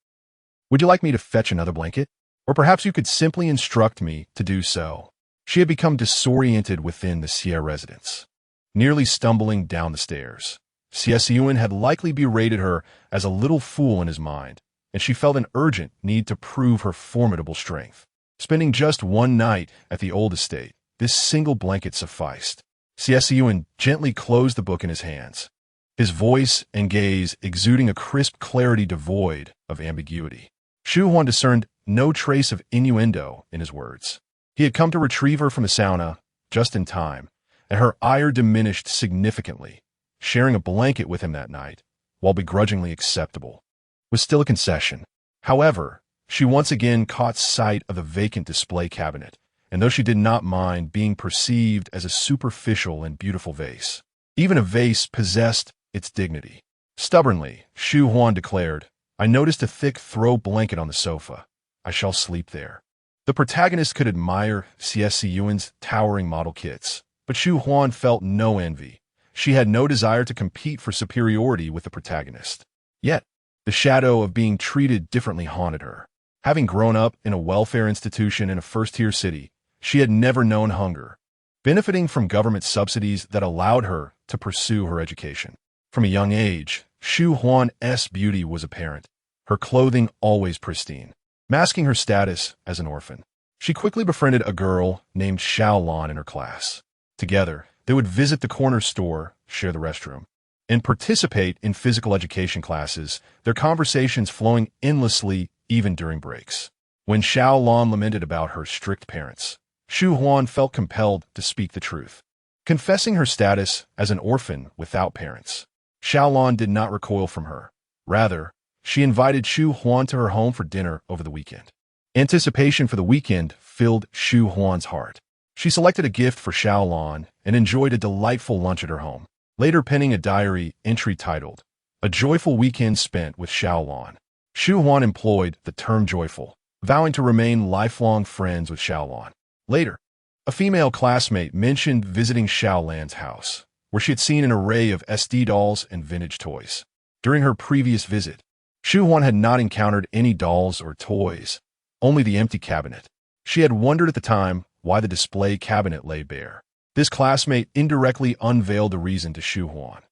Would you like me to fetch another blanket? Or perhaps you could simply instruct me to do so. She had become disoriented within the Xie residence. Nearly stumbling down the stairs, Xie Siyan had likely berated her as a little fool in his mind, and she felt an urgent need to prove her formidable strength. Spending just one night at the old estate, this single blanket sufficed. Xie Siyan gently closed the book in his hands, his voice and gaze exuding a crisp clarity devoid of ambiguity. Shu Huan discerned no trace of innuendo in his words. He had come to retrieve her from the sauna just in time, and her ire diminished significantly. Sharing a blanket with him that night, while begrudgingly acceptable, was still a concession. However, she once again caught sight of the vacant display cabinet, and though she did not mind being perceived as a superficial and beautiful vase, even a vase possessed its dignity. Stubbornly, Shu Huan declared, I noticed a thick throw blanket on the sofa. I shall sleep there. The protagonist could admire Xie Siyan's towering model kits, but Shu Huan felt no envy. She had no desire to compete for superiority with the protagonist. Yet, the shadow of being treated differently haunted her. Having grown up in a welfare institution in a first-tier city, she had never known hunger, benefiting from government subsidies that allowed her to pursue her education. From a young age, Shu Huan's beauty was apparent, her clothing always pristine, masking her status as an orphan. She quickly befriended a girl named Xiaolan in her class. Together, they would visit the corner store, share the restroom, and participate in physical education classes, their conversations flowing endlessly even during breaks. When Xiaolan lamented about her strict parents, Shu Huan felt compelled to speak the truth. Confessing her status as an orphan without parents, Xiaolan did not recoil from her. Rather, she invited Shu Huan to her home for dinner over the weekend. Anticipation for the weekend filled Shu Huan's heart. She selected a gift for Xiaolan and enjoyed a delightful lunch at her home, later penning a diary entry titled, A Joyful Weekend Spent with Xiaolan. Shu Huan employed the term joyful, vowing to remain lifelong friends with Xiaolan. Later, a female classmate mentioned visiting Xiaolan's house, where she had seen an array of SD dolls and vintage toys. During her previous visit, Shu Huan had not encountered any dolls or toys, only the empty cabinet. She had wondered at the time why the display cabinet lay bare. This classmate indirectly unveiled the reason to Shu Huan.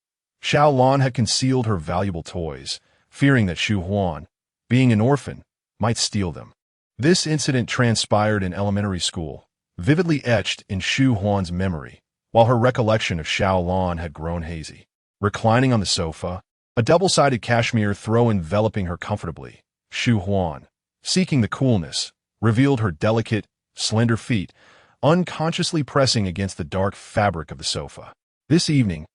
Xiaolan had concealed her valuable toys, fearing that Shu Huan, being an orphan, might steal them. This incident transpired in elementary school, vividly etched in Shu Huan's memory, while her recollection of Xiaolan had grown hazy. Reclining on the sofa, a double-sided cashmere throw enveloping her comfortably, Shu Huan, seeking the coolness, revealed her delicate, slender feet, unconsciously pressing against the dark fabric of the sofa. This evening,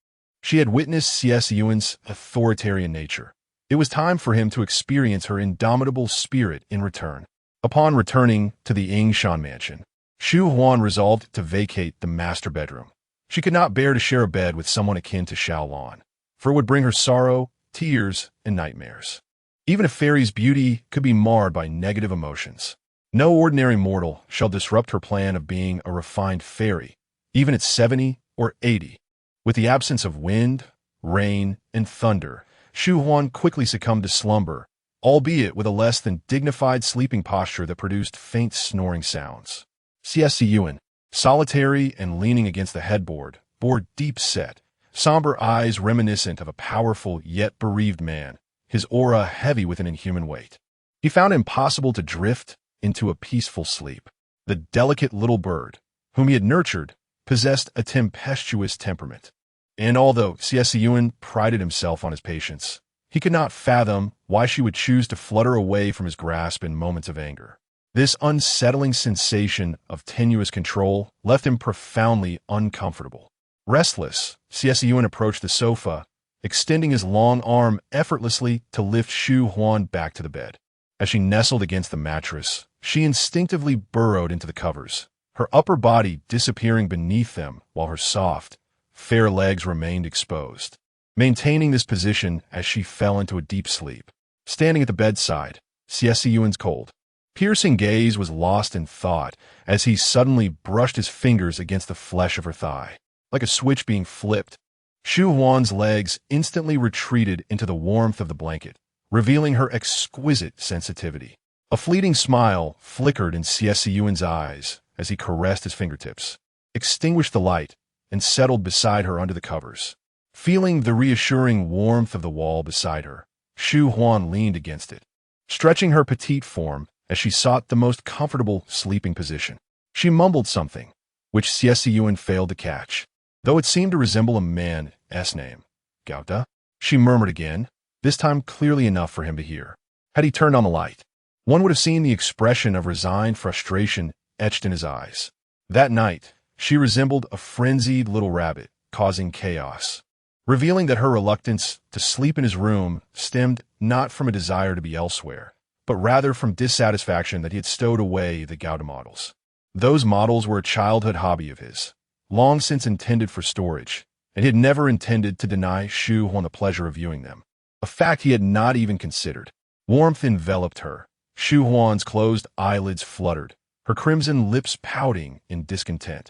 she had witnessed Xie Siyan's authoritarian nature. It was time for him to experience her indomitable spirit in return. Upon returning to the Yingshan mansion, Shu Huan resolved to vacate the master bedroom. She could not bear to share a bed with someone akin to Xiaolan, for it would bring her sorrow, tears, and nightmares. Even a fairy's beauty could be marred by negative emotions. No ordinary mortal shall disrupt her plan of being a refined fairy, even at 70 or 80. With the absence of wind, rain, and thunder, Shu Huan quickly succumbed to slumber, albeit with a less than dignified sleeping posture that produced faint snoring sounds. Xie Siyan, solitary and leaning against the headboard, bore deep-set, somber eyes reminiscent of a powerful yet bereaved man, his aura heavy with an inhuman weight. He found it impossible to drift into a peaceful sleep. The delicate little bird, whom he had nurtured, possessed a tempestuous temperament. And although Xie Siyan prided himself on his patience, he could not fathom why she would choose to flutter away from his grasp in moments of anger. This unsettling sensation of tenuous control left him profoundly uncomfortable. Restless, Xie Siyan approached the sofa, extending his long arm effortlessly to lift Shu Huan back to the bed. As she nestled against the mattress, she instinctively burrowed into the covers, her upper body disappearing beneath them while her soft, fair legs remained exposed. Maintaining this position as she fell into a deep sleep. Standing at the bedside, Xie Siyan's cold, piercing gaze was lost in thought as he suddenly brushed his fingers against the flesh of her thigh. Like a switch being flipped, Shu Huan's legs instantly retreated into the warmth of the blanket, revealing her exquisite sensitivity. A fleeting smile flickered in Xie Siyan's eyes as he caressed his fingertips, extinguished the light, and settled beside her under the covers. Feeling the reassuring warmth of the wall beside her, Shu Huan leaned against it, stretching her petite form as she sought the most comfortable sleeping position. She mumbled something, which Xie Siyan failed to catch, though it seemed to resemble a man's name. Gauta? She murmured again, this time clearly enough for him to hear. Had he turned on the light, one would have seen the expression of resigned frustration etched in his eyes. That night, she resembled a frenzied little rabbit, causing chaos, revealing that her reluctance to sleep in his room stemmed not from a desire to be elsewhere, but rather from dissatisfaction that he had stowed away the Gauta models. Those models were a childhood hobby of his, long since intended for storage, and he had never intended to deny Shu Huan the pleasure of viewing them, a fact he had not even considered. Warmth enveloped her. Shu Huan's closed eyelids fluttered, her crimson lips pouting in discontent,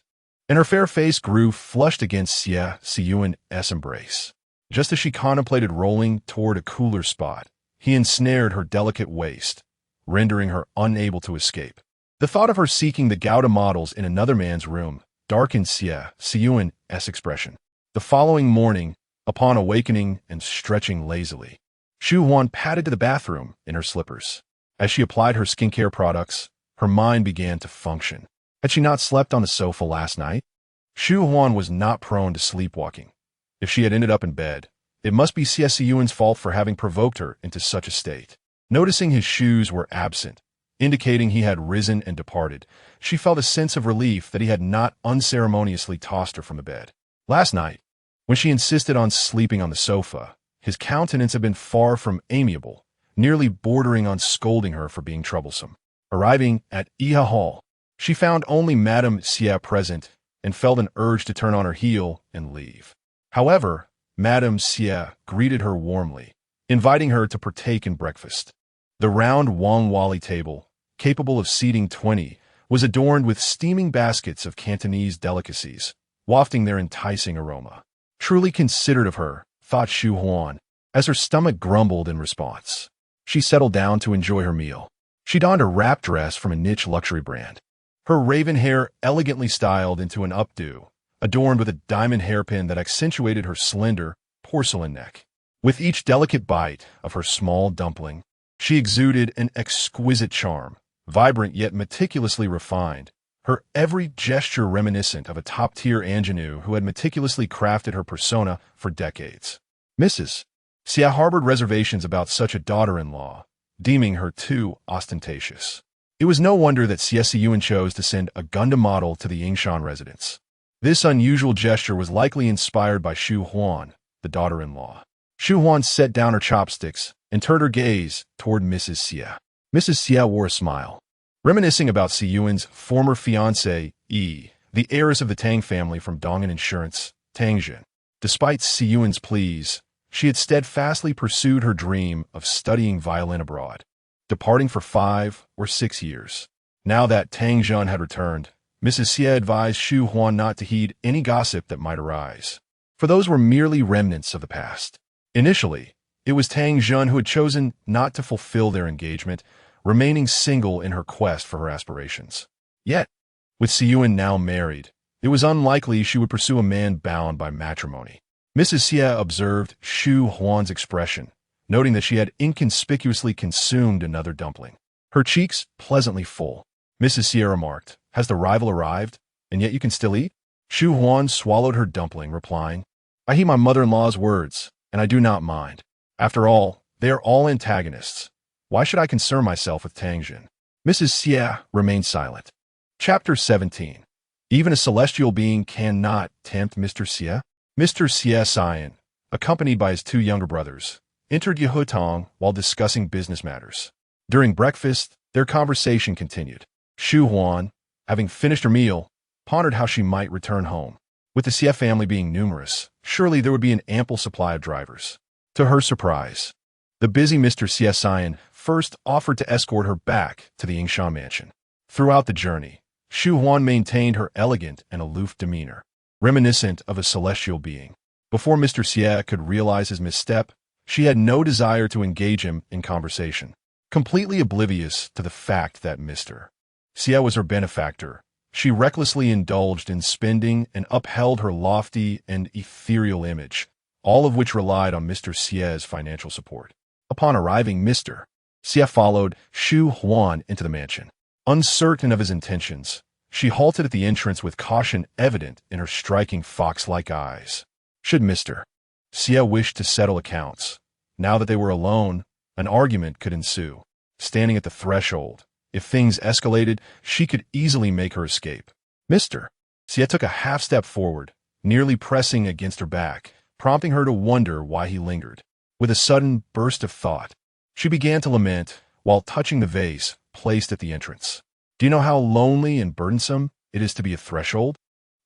and her fair face grew flushed against Xie Siyan's embrace. Just as she contemplated rolling toward a cooler spot, he ensnared her delicate waist, rendering her unable to escape. The thought of her seeking the Gauta models in another man's room darkened Xie Siyan's expression. The following morning, upon awakening and stretching lazily, Shu Huan padded to the bathroom in her slippers. As she applied her skincare products, her mind began to function. Had she not slept on the sofa last night? Shu Huan was not prone to sleepwalking. If she had ended up in bed, it must be Xie Siyan's fault for having provoked her into such a state. Noticing his shoes were absent, indicating he had risen and departed, she felt a sense of relief that he had not unceremoniously tossed her from the bed. Last night, when she insisted on sleeping on the sofa, his countenance had been far from amiable, nearly bordering on scolding her for being troublesome. Arriving at Iha Hall, she found only Madame Xie present and felt an urge to turn on her heel and leave. However, Madame Xie greeted her warmly, inviting her to partake in breakfast. The round Wang Wali table, capable of seating 20, was adorned with steaming baskets of Cantonese delicacies, wafting their enticing aroma. Truly considerate of her, thought Shu Huan, as her stomach grumbled in response. She settled down to enjoy her meal. She donned a wrap dress from a niche luxury brand, her raven hair elegantly styled into an updo, adorned with a diamond hairpin that accentuated her slender, porcelain neck. With each delicate bite of her small dumpling, she exuded an exquisite charm, vibrant yet meticulously refined, her every gesture reminiscent of a top-tier ingenue who had meticulously crafted her persona for decades. Mrs. Xie harbored reservations about such a daughter-in-law, deeming her too ostentatious. It was no wonder that Xie Siyan chose to send a Gundam model to the Yingshan residence. This unusual gesture was likely inspired by Shu Huan, the daughter-in-law. Shu Huan set down her chopsticks and turned her gaze toward Mrs. Xie. Mrs. Xie wore a smile, reminiscing about Siyan's former fiancée, the heiress of the Tang family from Dongan Insurance, Tangjin. Despite Siyan's pleas, she had steadfastly pursued her dream of studying violin abroad, departing for 5 or 6 years. Now that Tang Jun had returned, Mrs. Xie advised Shu Huan not to heed any gossip that might arise, for those were merely remnants of the past. Initially, it was Tang Jun who had chosen not to fulfill their engagement, remaining single in her quest for her aspirations. Yet, with Siyan now married, it was unlikely she would pursue a man bound by matrimony. Mrs. Xie observed Shu Huan's expression, noting that she had inconspicuously consumed another dumpling, her cheeks pleasantly full. Mrs. Xie remarked, "Has the rival arrived, and yet you can still eat?" Shu Huan swallowed her dumpling, replying, "I heed my mother-in-law's words, and I do not mind. After all, they are all antagonists. Why should I concern myself with Tangjin?" Mrs. Xie remained silent. Chapter 17. Even a celestial being cannot tempt Mr. Xie. Mr. Xie Siyan, accompanied by his 2 younger brothers, entered Yehutong while discussing business matters. During breakfast, their conversation continued. Shu Huan, having finished her meal, pondered how she might return home. With the Xie family being numerous, surely there would be an ample supply of drivers. To her surprise, the busy Mr. Xie Siyan first offered to escort her back to the Yingshan mansion. Throughout the journey, Shu Huan maintained her elegant and aloof demeanor, reminiscent of a celestial being. Before Mr. Xie could realize his misstep, she had no desire to engage him in conversation, completely oblivious to the fact that Mr. Xie was her benefactor. She recklessly indulged in spending and upheld her lofty and ethereal image, all of which relied on Mr. Xie's financial support. Upon arriving, Mr. Xie followed Shu Huan into the mansion. Uncertain of his intentions, she halted at the entrance with caution evident in her striking fox-like eyes. Should Mr. Xie wish to settle accounts, now that they were alone, an argument could ensue. Standing at the threshold, if things escalated, she could easily make her escape. Mr. Xie took a half-step forward, nearly pressing against her back, prompting her to wonder why he lingered. With a sudden burst of thought, she began to lament while touching the vase placed at the entrance. Do you know how lonely and burdensome it is to be a threshold?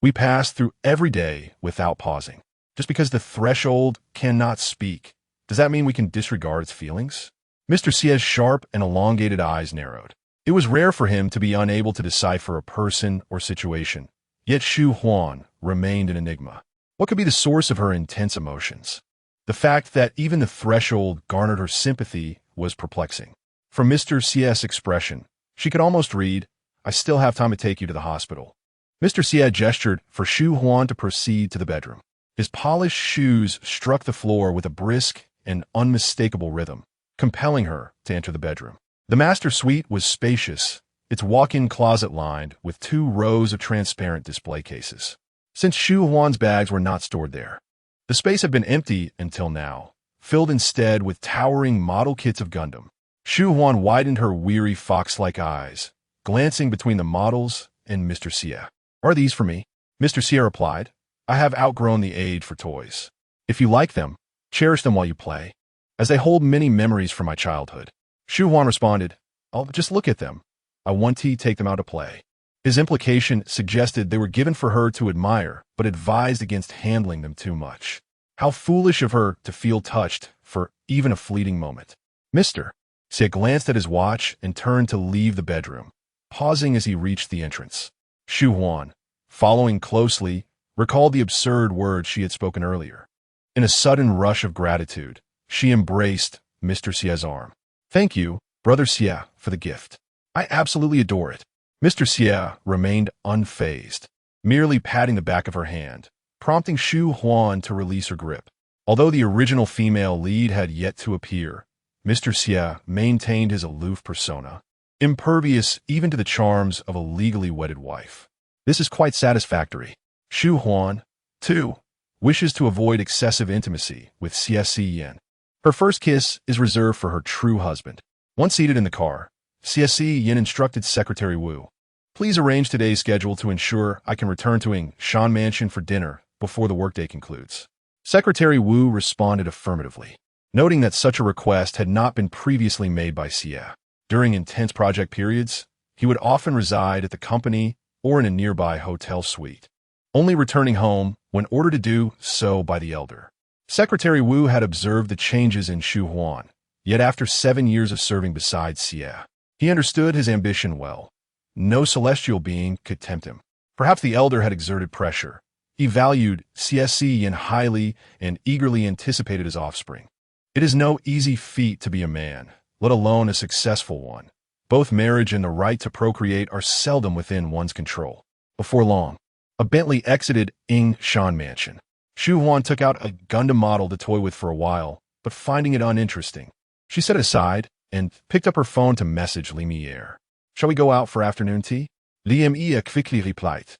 We pass through every day without pausing. Just because the threshold cannot speak, does that mean we can disregard its feelings? Mr. Xie's sharp and elongated eyes narrowed. It was rare for him to be unable to decipher a person or situation, yet Shu Huan remained an enigma. What could be the source of her intense emotions? The fact that even the threshold garnered her sympathy was perplexing. From Mr. Xie's expression, she could almost read, "I still have time to take you to the hospital." Mr. Xie gestured for Shu Huan to proceed to the bedroom. His polished shoes struck the floor with a brisk and unmistakable rhythm, compelling her to enter the bedroom. The master suite was spacious, its walk-in closet lined with 2 rows of transparent display cases. Since Shu Huan's bags were not stored there, the space had been empty until now, filled instead with towering model kits of Gundam. Shu Huan widened her weary fox-like eyes, glancing between the models and Mr. Xie. "Are these for me?" Mr. Xie replied, "I have outgrown the age for toys. If you like them, cherish them while you play, as they hold many memories from my childhood." Shu Huan responded, "I'll just look at them. I want to take them out to play." His implication suggested they were given for her to admire, but advised against handling them too much. How foolish of her to feel touched for even a fleeting moment. Mr. Xie glanced at his watch and turned to leave the bedroom, pausing as he reached the entrance. Shu Huan, following closely, recalled the absurd words she had spoken earlier. In a sudden rush of gratitude, she embraced Mr. Xie's arm. "Thank you, Brother Xie, for the gift. I absolutely adore it." Mr. Xie remained unfazed, merely patting the back of her hand, prompting Shu Huan to release her grip. Although the original female lead had yet to appear, Mr. Xie maintained his aloof persona, impervious even to the charms of a legally wedded wife. This is quite satisfactory. Shu Huan, too, wishes to avoid excessive intimacy with Xie Siyan. Her first kiss is reserved for her true husband. Once seated in the car, Xie Siyan instructed Secretary Wu, "Please arrange today's schedule to ensure I can return to Yingshan Mansion for dinner before the workday concludes." Secretary Wu responded affirmatively, noting that such a request had not been previously made by Xie. During intense project periods, he would often reside at the company or in a nearby hotel suite, only returning home when ordered to do so by the elder. Secretary Wu had observed the changes in Shu Huan, yet after 7 years of serving beside Xie, he understood his ambition well. No celestial being could tempt him. Perhaps the elder had exerted pressure. He valued Xie Siyan highly and eagerly anticipated his offspring. It is no easy feat to be a man, let alone a successful one. Both marriage and the right to procreate are seldom within one's control. Before long, a Bentley exited Yingshan Mansion. Shu Huan took out a Gundam model to toy with for a while, but finding it uninteresting, she set it aside and picked up her phone to message Lumiere. "Shall we go out for afternoon tea?" Lumiere quickly replied,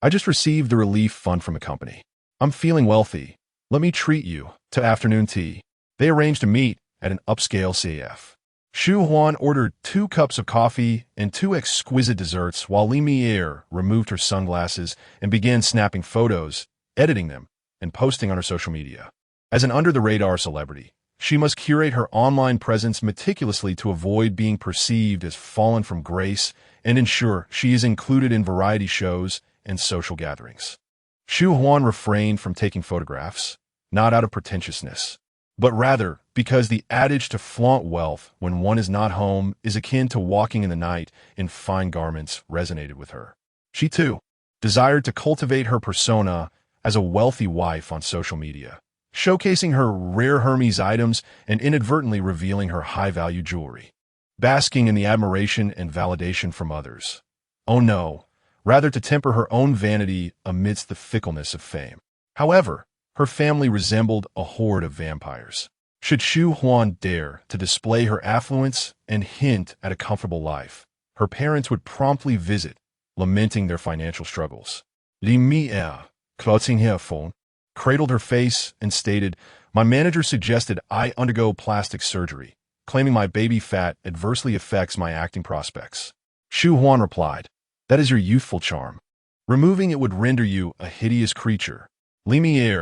"I just received the relief fund from a company. I'm feeling wealthy. Let me treat you to afternoon tea." They arranged to meet at an upscale CF. Shu Huan ordered 2 cups of coffee and 2 exquisite desserts while Lumiere removed her sunglasses and began snapping photos, editing them, and posting on her social media. As an under-the-radar celebrity, She must curate her online presence meticulously to avoid being perceived as fallen from grace and ensure she is included in variety shows and social gatherings. Shu Huan refrained from taking photographs, not out of pretentiousness, but rather because the adage to flaunt wealth when one is not home is akin to walking in the night in fine garments resonated with her. She, too, desired to cultivate her persona as a wealthy wife on social media, showcasing her rare Hermes items and inadvertently revealing her high-value jewelry, basking in the admiration and validation from others. Oh no, rather to temper her own vanity amidst the fickleness of fame. However, her family resembled a horde of vampires. Should Shu Huan dare to display her affluence and hint at a comfortable life, her parents would promptly visit, lamenting their financial struggles. Li Mi clothing her phone, cradled her face and stated, "My manager suggested I undergo plastic surgery, claiming my baby fat adversely affects my acting prospects." Shu Huan replied, "That is your youthful charm. Removing it would render you a hideous creature." Li Mi,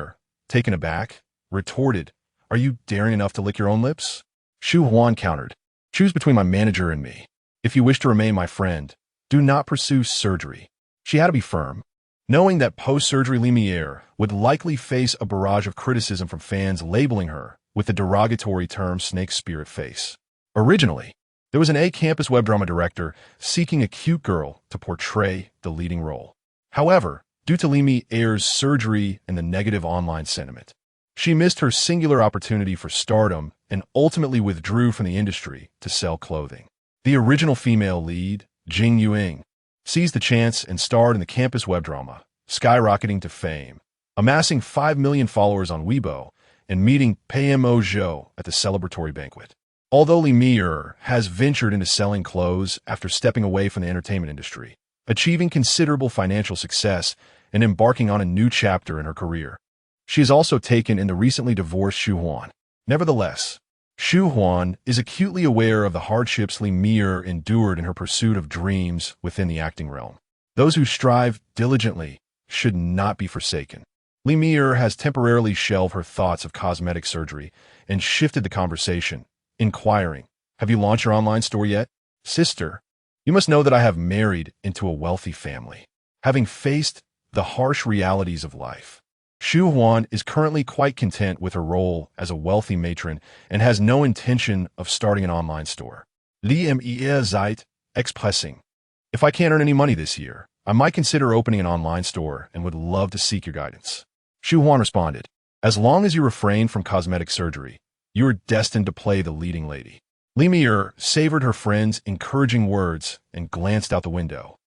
taken aback, retorted, "Are you daring enough to lick your own lips?" Shu Huan countered, "Choose between my manager and me. If you wish to remain my friend, do not pursue surgery." She had to be firm, knowing that post-surgery Li Mi would likely face a barrage of criticism from fans labeling her with the derogatory term snake spirit face. Originally, there was an A-campus web drama director seeking a cute girl to portray the leading role. However, due to Li Mi's surgery and the negative online sentiment, she missed her singular opportunity for stardom and ultimately withdrew from the industry to sell clothing. The original female lead, Jing Yuing, seized the chance and starred in the campus web drama, skyrocketing to fame, amassing 5 million followers on Weibo and meeting Pamo Zhou at the celebratory banquet. Although Li Mi has ventured into selling clothes after stepping away from the entertainment industry, achieving considerable financial success and embarking on a new chapter in her career, she is also taken in the recently divorced Shu Huan. Nevertheless, Shu Huan is acutely aware of the hardships Li Mi endured in her pursuit of dreams within the acting realm. Those who strive diligently should not be forsaken. Li Mi has temporarily shelved her thoughts of cosmetic surgery and shifted the conversation, inquiring, "Have you launched your online store yet? Sister, you must know that I have married into a wealthy family, having faced the harsh realities of life." Shu Huan is currently quite content with her role as a wealthy matron and has no intention of starting an online store. Li Mi Zeit expressing, "If I can't earn any money this year, I might consider opening an online store and would love to seek your guidance." Shu Huan responded, "As long as you refrain from cosmetic surgery, you are destined to play the leading lady." Li Mi savored her friend's encouraging words and glanced out the window,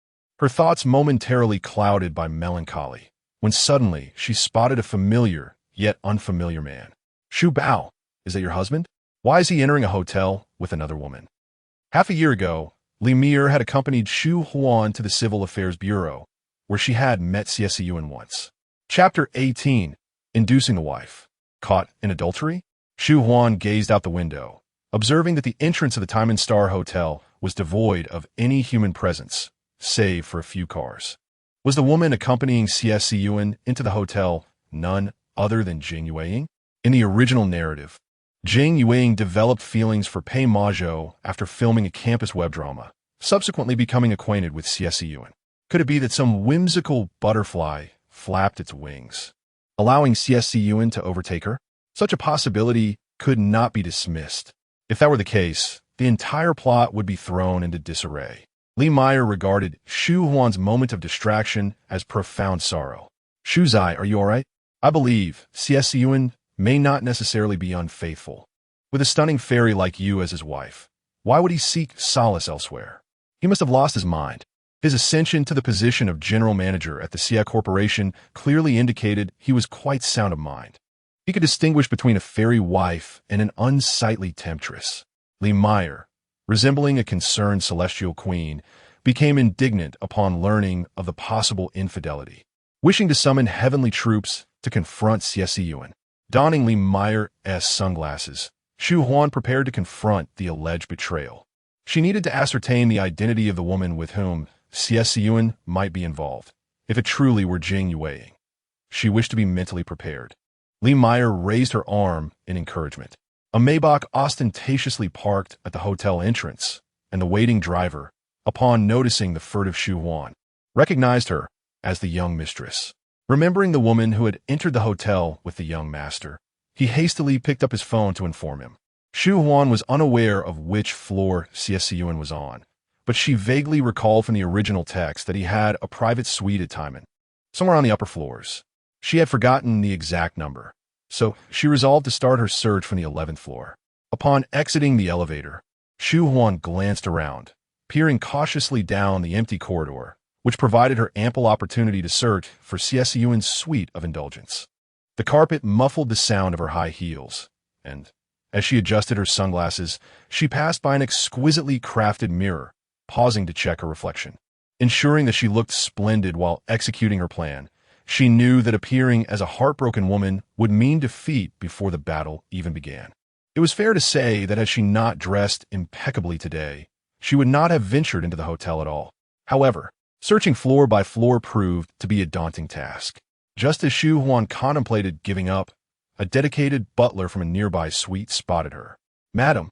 her thoughts momentarily clouded by melancholy, when suddenly she spotted a familiar yet unfamiliar man. "Shu Bao, is that your husband? Why is he entering a hotel with another woman?" Half a year ago, Li Mi had accompanied Shu Huan to the Civil Affairs Bureau, where she had met Xie Siyan once. Chapter 18, Inducing the Wife. Caught in adultery? Shu Huan gazed out the window, observing that the entrance of the Time & Star Hotel was devoid of any human presence, save for a few cars. Was the woman accompanying Xie Siyan into the hotel none other than Jing Yuing? In the original narrative, Jing Yuing developed feelings for Pei Ma Zhou after filming a campus web drama, subsequently becoming acquainted with Xie Siyan. Could it be that some whimsical butterfly flapped its wings, allowing Xie Siyan to overtake her? Such a possibility could not be dismissed. If that were the case, the entire plot would be thrown into disarray. Li Mi regarded Shu Huan's moment of distraction as profound sorrow. "Shu Zai, are you all right? I believe Xie Siyan may not necessarily be unfaithful. With a stunning fairy like you as his wife, why would he seek solace elsewhere? He must have lost his mind." His ascension to the position of general manager at the Xie Corporation clearly indicated he was quite sound of mind. He could distinguish between a fairy wife and an unsightly temptress. Li Mi, resembling a concerned celestial queen, became indignant upon learning of the possible infidelity, wishing to summon heavenly troops to confront Xie Siyan. Donning Li Mi's sunglasses, Shu Huan prepared to confront the alleged betrayal. She needed to ascertain the identity of the woman with whom Xie Siyan might be involved, if it truly were Jing Yuing. She wished to be mentally prepared. Li Mi raised her arm in encouragement. A Maybach ostentatiously parked at the hotel entrance, and the waiting driver, upon noticing the furtive Shu Huan, recognized her as the young mistress. Remembering the woman who had entered the hotel with the young master, he hastily picked up his phone to inform him. Shu Huan was unaware of which floor Xie Siyan was on, but she vaguely recalled from the original text that he had a private suite at Timon, somewhere on the upper floors. She had forgotten the exact number, so she resolved to start her search from the 11th floor. Upon exiting the elevator, Shu Huan glanced around, peering cautiously down the empty corridor, which provided her ample opportunity to search for Xie Siyan's suite of indulgence. The carpet muffled the sound of her high heels, and, as she adjusted her sunglasses, she passed by an exquisitely crafted mirror, pausing to check her reflection. Ensuring that she looked splendid while executing her plan, she knew that appearing as a heartbroken woman would mean defeat before the battle even began. It was fair to say that had she not dressed impeccably today, she would not have ventured into the hotel at all. However, searching floor by floor proved to be a daunting task. Just as Shu Huan contemplated giving up, a dedicated butler from a nearby suite spotted her. "Madam,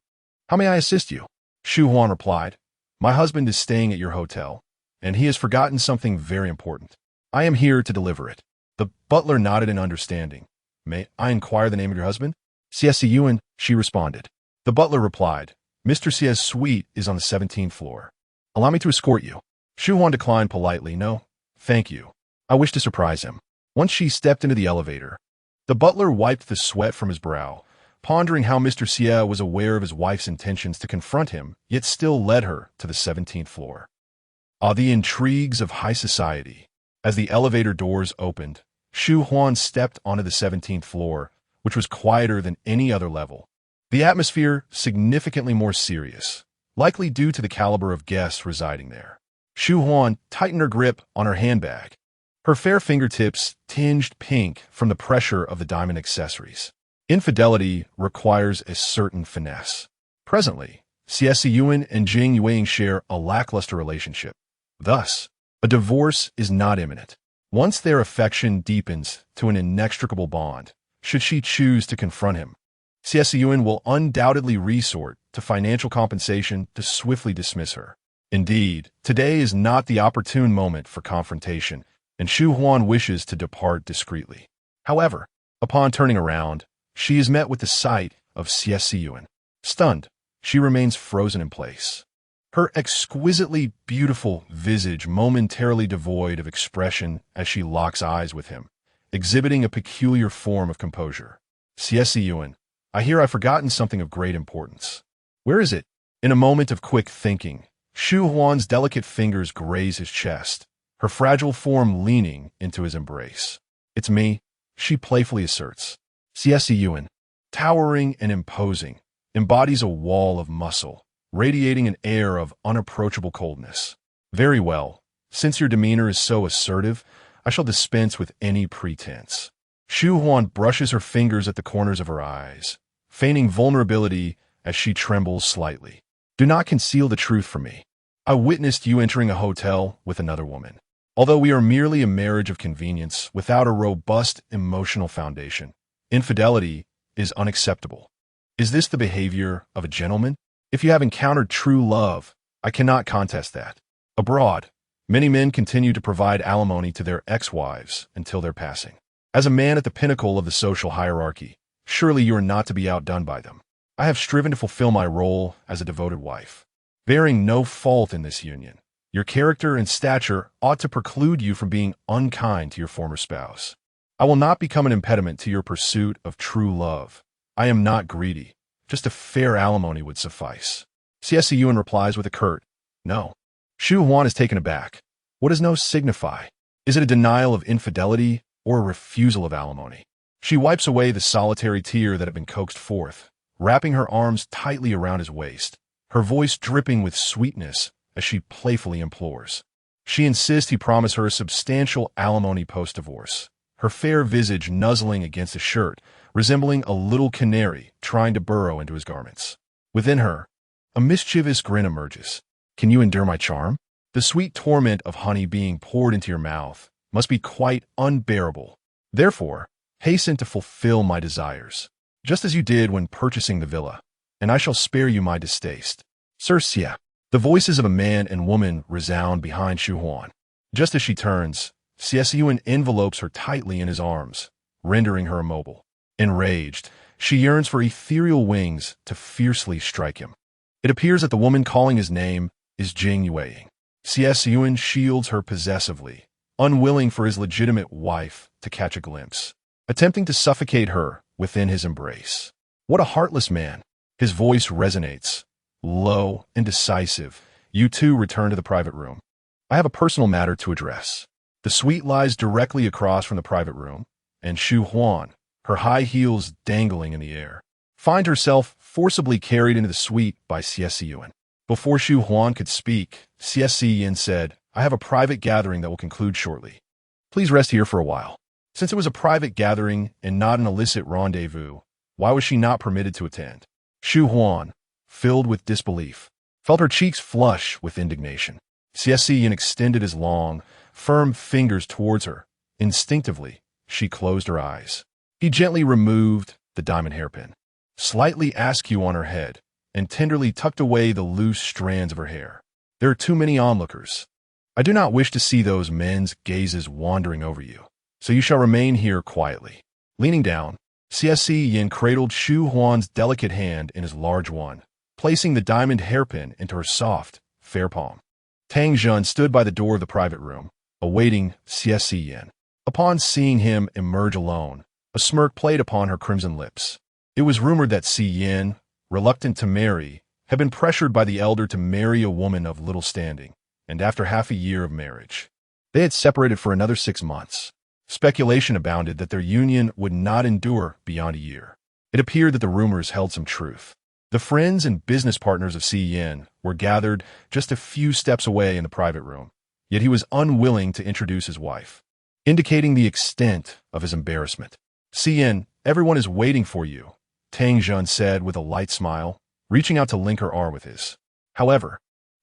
how may I assist you?" Shu Huan replied, "My husband is staying at your hotel, and he has forgotten something very important. I am here to deliver it." The butler nodded in understanding. "May I inquire the name of your husband?" "Xie Siyan," she responded. The butler replied, "Mr. Xie's suite is on the 17th floor. Allow me to escort you." Shu Huan declined politely. "No, thank you. I wish to surprise him." Once she stepped into the elevator, the butler wiped the sweat from his brow, pondering how Mr. Xie was aware of his wife's intentions to confront him, yet still led her to the 17th floor. The intrigues of high society. As the elevator doors opened, Shu Huan stepped onto the 17th floor, which was quieter than any other level. The atmosphere significantly more serious, likely due to the caliber of guests residing there. Shu Huan tightened her grip on her handbag, her fair fingertips tinged pink from the pressure of the diamond accessories. Infidelity requires a certain finesse. Presently, Xie Siyan and Jing Yuang share a lackluster relationship. Thus, a divorce is not imminent. Once their affection deepens to an inextricable bond, should she choose to confront him, Xie Siyan will undoubtedly resort to financial compensation to swiftly dismiss her. Indeed, today is not the opportune moment for confrontation, and Shu Huan wishes to depart discreetly. However, upon turning around, she is met with the sight of Xie Siyan. Stunned, she remains frozen in place. Her exquisitely beautiful visage momentarily devoid of expression as she locks eyes with him, exhibiting a peculiar form of composure. "Xie Siyan, I hear I've forgotten something of great importance. Where is it?" In a moment of quick thinking, Shu Huan's delicate fingers graze his chest, her fragile form leaning into his embrace. "It's me," she playfully asserts. Xie Siyan, towering and imposing, embodies a wall of muscle, radiating an air of unapproachable coldness. "Very well. Since your demeanor is so assertive, I shall dispense with any pretense." Shu Huan brushes her fingers at the corners of her eyes, feigning vulnerability as she trembles slightly. "Do not conceal the truth from me. I witnessed you entering a hotel with another woman. Although we are merely a marriage of convenience without a robust emotional foundation, infidelity is unacceptable. Is this the behavior of a gentleman? If you have encountered true love, I cannot contest that. Abroad, many men continue to provide alimony to their ex-wives until their passing. As a man at the pinnacle of the social hierarchy, surely you are not to be outdone by them. I have striven to fulfill my role as a devoted wife, bearing no fault in this union. Your character and stature ought to preclude you from being unkind to your former spouse. I will not become an impediment to your pursuit of true love. I am not greedy. Just a fair alimony would suffice." Xie Siyan replies with a curt, "No." Shu Huan is taken aback. What does no signify? Is it a denial of infidelity or a refusal of alimony? She wipes away the solitary tear that had been coaxed forth, wrapping her arms tightly around his waist, her voice dripping with sweetness as she playfully implores. She insists he promise her a substantial alimony post-divorce, her fair visage nuzzling against his shirt, resembling a little canary trying to burrow into his garments. Within her, a mischievous grin emerges. "Can you endure my charm? The sweet torment of honey being poured into your mouth must be quite unbearable. Therefore, hasten to fulfill my desires." just as you did when purchasing the villa, and I shall spare you my distaste. Sir Xie. The voices of a man and woman resound behind Shu Huan. Just as she turns, Xie Siyan envelopes her tightly in his arms, rendering her immobile. Enraged, she yearns for ethereal wings to fiercely strike him. It appears that the woman calling his name is Jing Yueying. Xie Siyan shields her possessively, unwilling for his legitimate wife to catch a glimpse, attempting to suffocate her within his embrace. What a heartless man! His voice resonates, low and decisive. You two return to the private room. I have a personal matter to address. The suite lies directly across from the private room, and Shu Huan, her high heels dangling in the air, finds herself forcibly carried into the suite by Xie Siyan. Before Shu Huan could speak, Xie Siyan said, I have a private gathering that will conclude shortly. Please rest here for a while. Since it was a private gathering and not an illicit rendezvous, why was she not permitted to attend? Shu Huan, filled with disbelief, felt her cheeks flush with indignation. Xie Siyan extended his long, firm fingers towards her. Instinctively, she closed her eyes. He gently removed the diamond hairpin, slightly askew on her head, and tenderly tucked away the loose strands of her hair. There are too many onlookers. I do not wish to see those men's gazes wandering over you, so you shall remain here quietly. Leaning down, Xie Siyan cradled Shu Huan's delicate hand in his large one, placing the diamond hairpin into her soft, fair palm. Tang Jun stood by the door of the private room, awaiting Xie Siyan. Upon seeing him emerge alone, a smirk played upon her crimson lips. It was rumored that Siyan, reluctant to marry, had been pressured by the elder to marry a woman of little standing, and after half a year of marriage, they had separated for another 6 months. Speculation abounded that their union would not endure beyond a year. It appeared that the rumors held some truth. The friends and business partners of Siyan were gathered just a few steps away in the private room, yet he was unwilling to introduce his wife, indicating the extent of his embarrassment. Siyan, everyone is waiting for you, Tang Jun said with a light smile, reaching out to link her arm with his. However,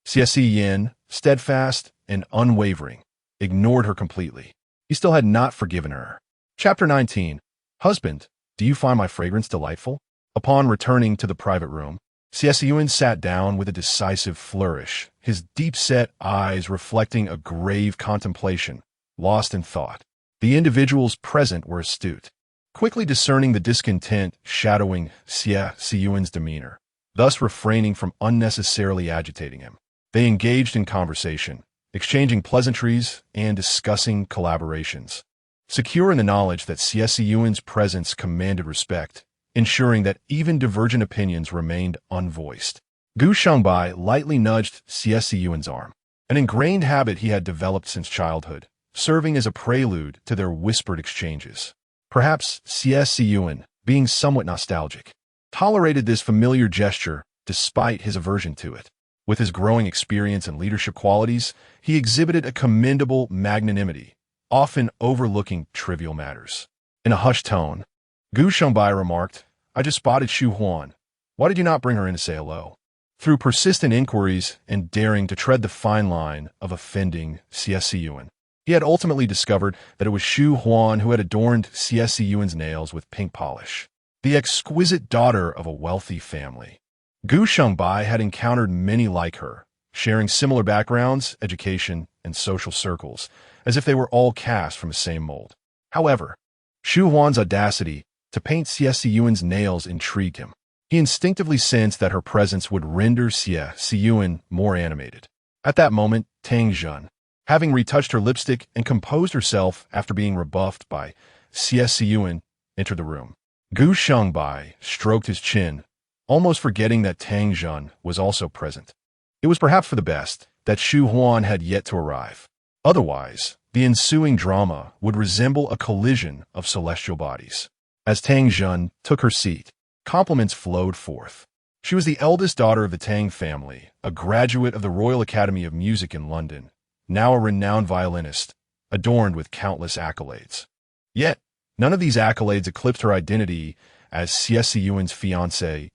Xie Siyan, steadfast and unwavering, ignored her completely. He still had not forgiven her. Chapter 19. Husband, do you find my fragrance delightful? Upon returning to the private room, Xie Siyan sat down with a decisive flourish, his deep-set eyes reflecting a grave contemplation, lost in thought. The individuals present were astute, quickly discerning the discontent shadowing Xie Siyan's demeanor, thus refraining from unnecessarily agitating him. They engaged in conversation, exchanging pleasantries and discussing collaborations, secure in the knowledge that Xie Siyan's presence commanded respect, ensuring that even divergent opinions remained unvoiced. Gu Shengbai lightly nudged Xie Siyan's arm, an ingrained habit he had developed since childhood, serving as a prelude to their whispered exchanges. Perhaps Xie Siyan, being somewhat nostalgic, tolerated this familiar gesture despite his aversion to it. With his growing experience and leadership qualities, he exhibited a commendable magnanimity, often overlooking trivial matters. In a hushed tone, Gu Shengbai remarked, I just spotted Shu Huan. Why did you not bring her in to say hello? Through persistent inquiries and daring to tread the fine line of offending Xie Siyan, he had ultimately discovered that it was Shu Huan who had adorned Xie Siyan's nails with pink polish, the exquisite daughter of a wealthy family. Gu Shengbai had encountered many like her, sharing similar backgrounds, education, and social circles, as if they were all cast from the same mold. However, Shu Huan's audacity to paint Xie Siyan's nails intrigued him. He instinctively sensed that her presence would render Xie Siyan more animated. At that moment, Tang Jun, having retouched her lipstick and composed herself after being rebuffed by Xie Siyan, entered the room. Gu Shengbai stroked his chin, almost forgetting that Tang Jun was also present. It was perhaps for the best that Shu Huan had yet to arrive. Otherwise, the ensuing drama would resemble a collision of celestial bodies. As Tang Jun took her seat, compliments flowed forth. She was the eldest daughter of the Tang family, a graduate of the Royal Academy of Music in London, now a renowned violinist, adorned with countless accolades. Yet, none of these accolades eclipsed her identity as Xie Siyan's fiancée,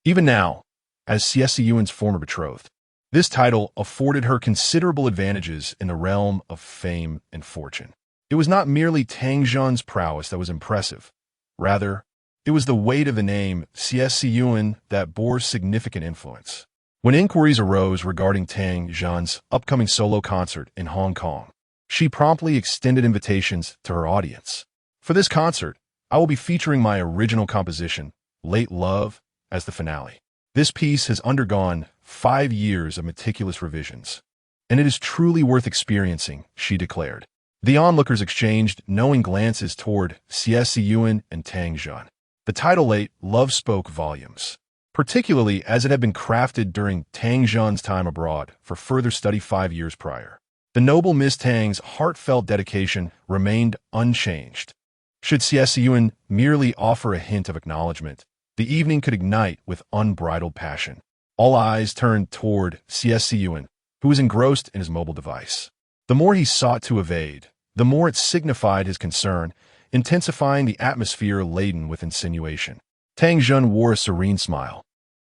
even now, as Xie Siyan's former betrothed. This title afforded her considerable advantages in the realm of fame and fortune. It was not merely Tang Jun's prowess that was impressive. Rather, It was the weight of the name Xie Siyan that bore significant influence. When inquiries arose regarding Tang Zhan's upcoming solo concert in Hong Kong, she promptly extended invitations to her audience. For this concert, I will be featuring my original composition, Late Love, as the finale. This piece has undergone 5 years of meticulous revisions, and it is truly worth experiencing, she declared. The onlookers exchanged knowing glances toward Xie Siyan and Tang Zhan. The title Late Love spoke volumes, particularly as it had been crafted during Tang Zhan's time abroad for further study 5 years prior. The noble Miss Tang's heartfelt dedication remained unchanged. Should Xie Siyan merely offer a hint of acknowledgement, the evening could ignite with unbridled passion. All eyes turned toward Xie Siyan, who was engrossed in his mobile device. The more he sought to evade, the more it signified his concern, intensifying the atmosphere laden with insinuation. Tang Zhan wore a serene smile.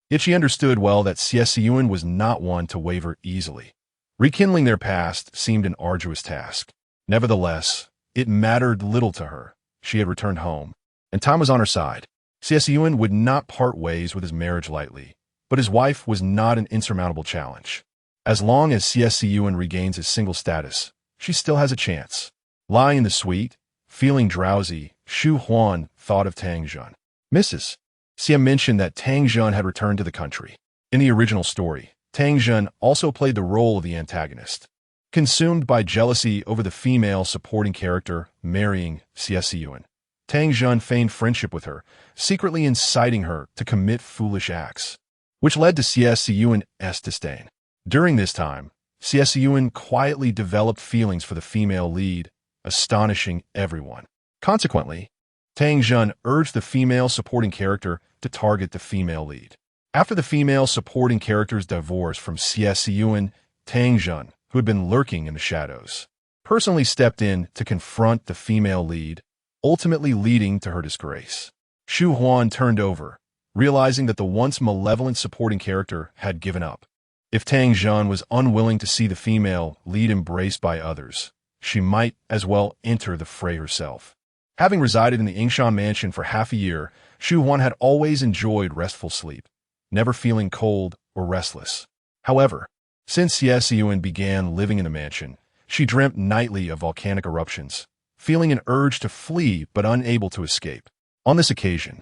Yet she understood well that Xie Siyan was not one to waver easily. Rekindling their past seemed an arduous task. Nevertheless, it mattered little to her. She had returned home, and time was on her side. Xie Siyan would not part ways with his marriage lightly, but his wife was not an insurmountable challenge. As long as Xie Siyan regains his single status, she still has a chance. Lying in the suite, feeling drowsy, Shu Huan thought of Tang Zhan. Mrs. Xie mentioned that Tang Zhan had returned to the country. In the original story, Tang Zhan also played the role of the antagonist. Consumed by jealousy over the female supporting character marrying Xie Siyan, Tang Zhan feigned friendship with her, secretly inciting her to commit foolish acts, which led to Xie Siyan's disdain. During this time, Xie Siyan quietly developed feelings for the female lead, astonishing everyone. Consequently, Tang Zhan urged the female supporting character to target the female lead. After the female supporting character's divorce from Xie Siyan, Tang Zhan, who had been lurking in the shadows, personally stepped in to confront the female lead, ultimately leading to her disgrace. Shu Huan turned over, realizing that the once malevolent supporting character had given up. If Tang Zhan was unwilling to see the female lead embraced by others, she might as well enter the fray herself. Having resided in the Yingshan mansion for half a year, Shu Huan had always enjoyed restful sleep, never feeling cold or restless. However, since Xie Siyan began living in the mansion, she dreamt nightly of volcanic eruptions, feeling an urge to flee but unable to escape. On this occasion,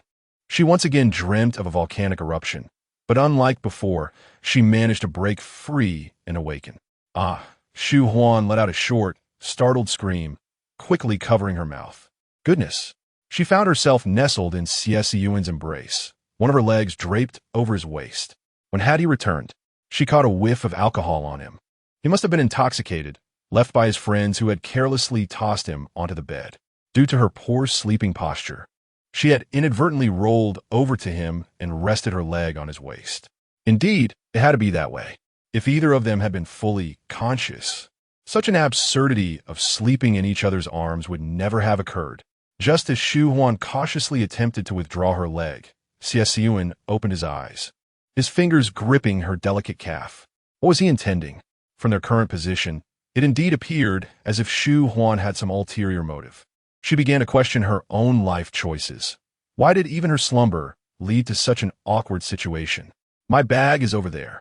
she once again dreamt of a volcanic eruption, but unlike before, she managed to break free and awaken. Ah! Shu Huan let out a short, startled scream, quickly covering her mouth. Goodness! She found herself nestled in Xie Siyan's embrace, one of her legs draped over his waist. When had he returned, she caught a whiff of alcohol on him. He must have been intoxicated, left by his friends who had carelessly tossed him onto the bed. Due to her poor sleeping posture, she had inadvertently rolled over to him and rested her leg on his waist. Indeed, it had to be that way. If either of them had been fully conscious, such an absurdity of sleeping in each other's arms would never have occurred. Just as Shu Huan cautiously attempted to withdraw her leg, Xie Siyan opened his eyes, his fingers gripping her delicate calf. What was he intending? From their current position, it indeed appeared as if Shu Huan had some ulterior motive. She began to question her own life choices. Why did even her slumber lead to such an awkward situation? My bag is over there.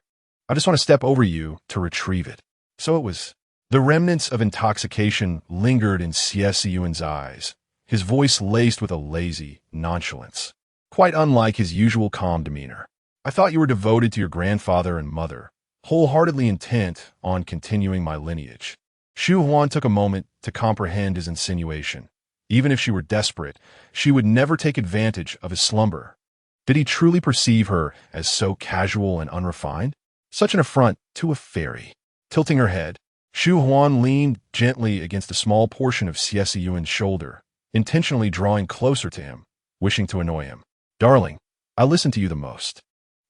I just want to step over you to retrieve it. So it was. The remnants of intoxication lingered in Xie Siyan's eyes, his voice laced with a lazy nonchalance, quite unlike his usual calm demeanor. I thought you were devoted to your grandfather and mother, wholeheartedly intent on continuing my lineage. Shu Huan took a moment to comprehend his insinuation. Even if she were desperate, she would never take advantage of his slumber. Did he truly perceive her as so casual and unrefined? Such an affront to a fairy. Tilting her head, Shu Huan leaned gently against a small portion of Xie Siyan's shoulder, intentionally drawing closer to him, wishing to annoy him. Darling, I listen to you the most.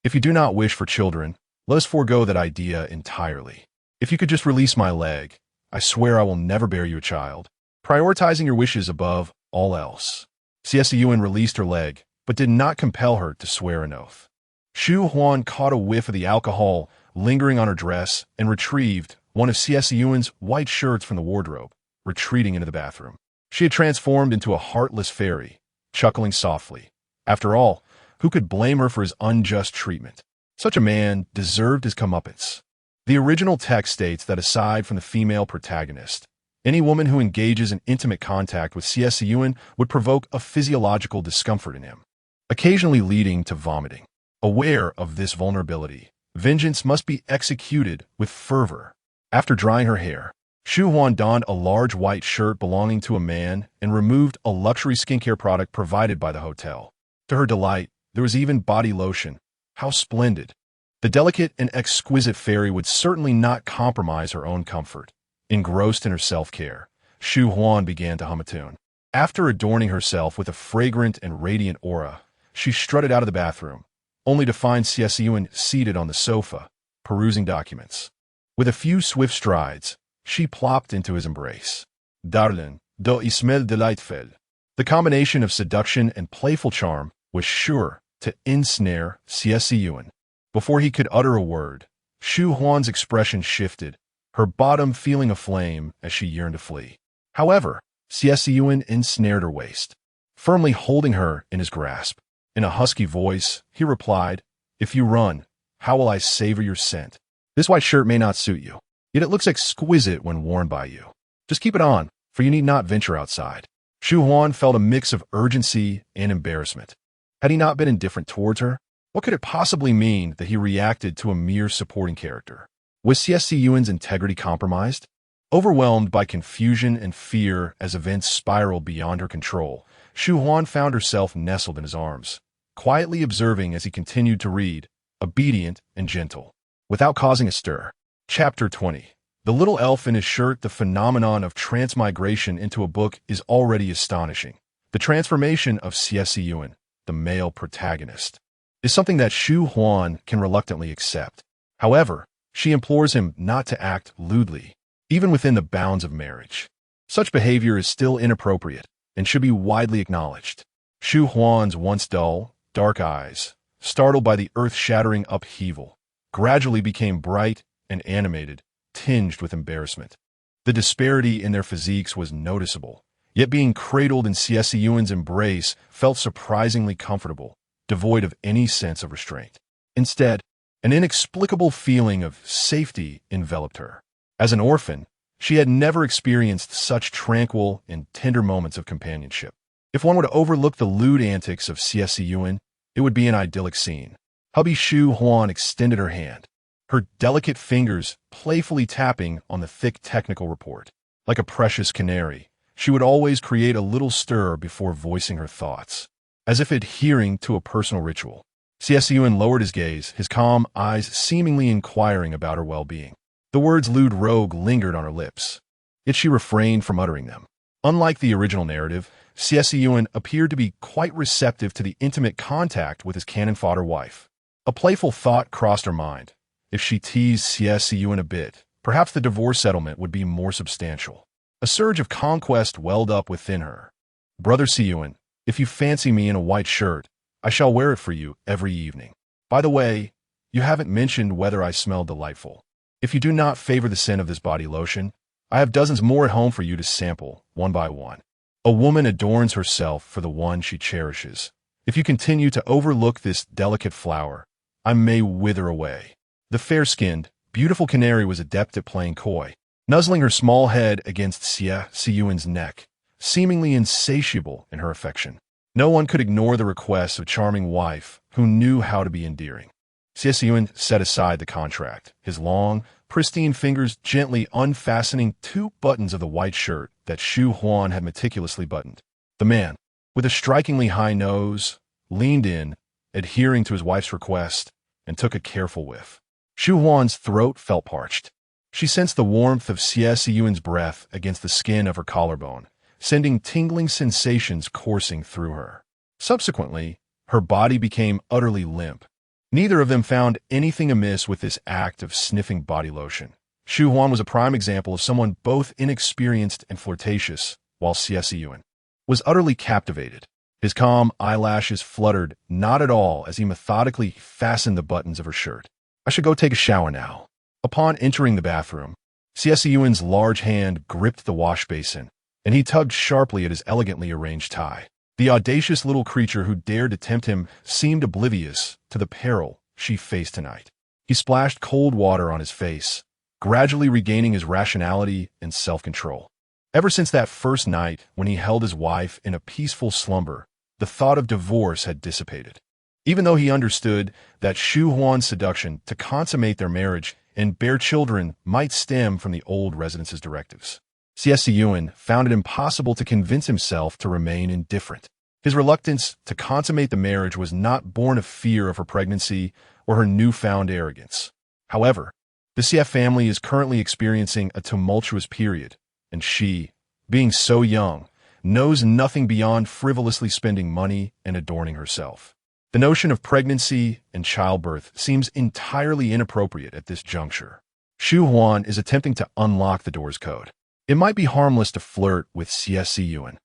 If you do not wish for children, let us forego that idea entirely. If you could just release my leg, I swear I will never bear you a child, prioritizing your wishes above all else. Xie Siyan released her leg, but did not compel her to swear an oath. Shu Huan caught a whiff of the alcohol lingering on her dress and retrieved one of Xie Siyan's white shirts from the wardrobe, retreating into the bathroom. She had transformed into a heartless fairy, chuckling softly, After all, who could blame her for his unjust treatment? Such a man deserved his comeuppance. The original text states that aside from the female protagonist, any woman who engages in intimate contact with Xie Siyan would provoke a physiological discomfort in him, occasionally leading to vomiting. Aware of this vulnerability, vengeance must be executed with fervor. After drying her hair, Shu Huan donned a large white shirt belonging to a man and removed a luxury skincare product provided by the hotel. To her delight, there was even body lotion. How splendid! The delicate and exquisite fairy would certainly not compromise her own comfort. Engrossed in her self-care, Shu Huan began to hum a tune. After adorning herself with a fragrant and radiant aura, she strutted out of the bathroom, only to find Xie Siyan seated on the sofa, perusing documents. With a few swift strides, she plopped into his embrace. Darling, do I smell delightful? The combination of seduction and playful charm was sure to ensnare Xie Siyan. Before he could utter a word, Shu Huan's expression shifted, her bottom feeling aflame as she yearned to flee. However, Xie Siyan ensnared her waist, firmly holding her in his grasp. In a husky voice, he replied, "If you run, how will I savor your scent? This white shirt may not suit you, yet it looks exquisite when worn by you. Just keep it on, for you need not venture outside." Shu Huan felt a mix of urgency and embarrassment. Had he not been indifferent towards her? What could it possibly mean that he reacted to a mere supporting character? Was Xie Siyan's integrity compromised? Overwhelmed by confusion and fear as events spiraled beyond her control, Shu Huan found herself nestled in his arms, quietly observing as he continued to read, obedient and gentle, without causing a stir. Chapter 20. The little elf in his shirt. The phenomenon of transmigration into a book is already astonishing. The transformation of Xie Siyan, the male protagonist, is something that Shu Huan can reluctantly accept. However, she implores him not to act lewdly, even within the bounds of marriage. Such behavior is still inappropriate and should be widely acknowledged. Shu Huan's once dull, dark eyes, startled by the earth-shattering upheaval, gradually became bright and animated, tinged with embarrassment. The disparity in their physiques was noticeable, yet being cradled in Xie Siyan's embrace felt surprisingly comfortable, devoid of any sense of restraint. Instead, an inexplicable feeling of safety enveloped her. As an orphan, she had never experienced such tranquil and tender moments of companionship. If one were to overlook the lewd antics of Xie Siyan, it would be an idyllic scene. Hubby Shu Huan extended her hand, her delicate fingers playfully tapping on the thick technical report. Like a precious canary, she would always create a little stir before voicing her thoughts, as if adhering to a personal ritual. Xie Siyan lowered his gaze, his calm eyes seemingly inquiring about her well-being. The words lewd rogue lingered on her lips, yet she refrained from uttering them. Unlike the original narrative, Xie Siyan appeared to be quite receptive to the intimate contact with his cannon fodder wife. A playful thought crossed her mind. If she teased Xie Siyan a bit, perhaps the divorce settlement would be more substantial. A surge of conquest welled up within her. "Brother Siyan, if you fancy me in a white shirt, I shall wear it for you every evening. By the way, you haven't mentioned whether I smell delightful. If you do not favor the scent of this body lotion, I have dozens more at home for you to sample, one by one." A woman adorns herself for the one she cherishes. If you continue to overlook this delicate flower, I may wither away. The fair-skinned, beautiful canary was adept at playing coy, nuzzling her small head against Xie Siyan's neck, seemingly insatiable in her affection. No one could ignore the requests of a charming wife who knew how to be endearing. Xie Siyan set aside the contract, his long, pristine fingers gently unfastening 2 buttons of the white shirt that Shu Huan had meticulously buttoned. The man, with a strikingly high nose, leaned in, adhering to his wife's request, and took a careful whiff. Shu Huan's throat felt parched. She sensed the warmth of Xie Siyan's breath against the skin of her collarbone, sending tingling sensations coursing through her. Subsequently, her body became utterly limp. Neither of them found anything amiss with this act of sniffing body lotion. Shu Huan was a prime example of someone both inexperienced and flirtatious, while Xie Siyan was utterly captivated. His calm eyelashes fluttered not at all as he methodically fastened the buttons of her shirt. "I should go take a shower now." Upon entering the bathroom, Xie Siyan's large hand gripped the wash basin, and he tugged sharply at his elegantly arranged tie. The audacious little creature who dared to tempt him seemed oblivious to the peril she faced tonight. He splashed cold water on his face, gradually regaining his rationality and self-control. Ever since that first night when he held his wife in a peaceful slumber, the thought of divorce had dissipated. Even though he understood that Shu Huan's seduction to consummate their marriage and bear children might stem from the old residence's directives, Xie Siyan found it impossible to convince himself to remain indifferent. His reluctance to consummate the marriage was not born of fear of her pregnancy or her newfound arrogance. However, the Xie family is currently experiencing a tumultuous period, and she, being so young, knows nothing beyond frivolously spending money and adorning herself. The notion of pregnancy and childbirth seems entirely inappropriate at this juncture. Shu Huan is attempting to unlock the door's code. It might be harmless to flirt with Xie Siyan,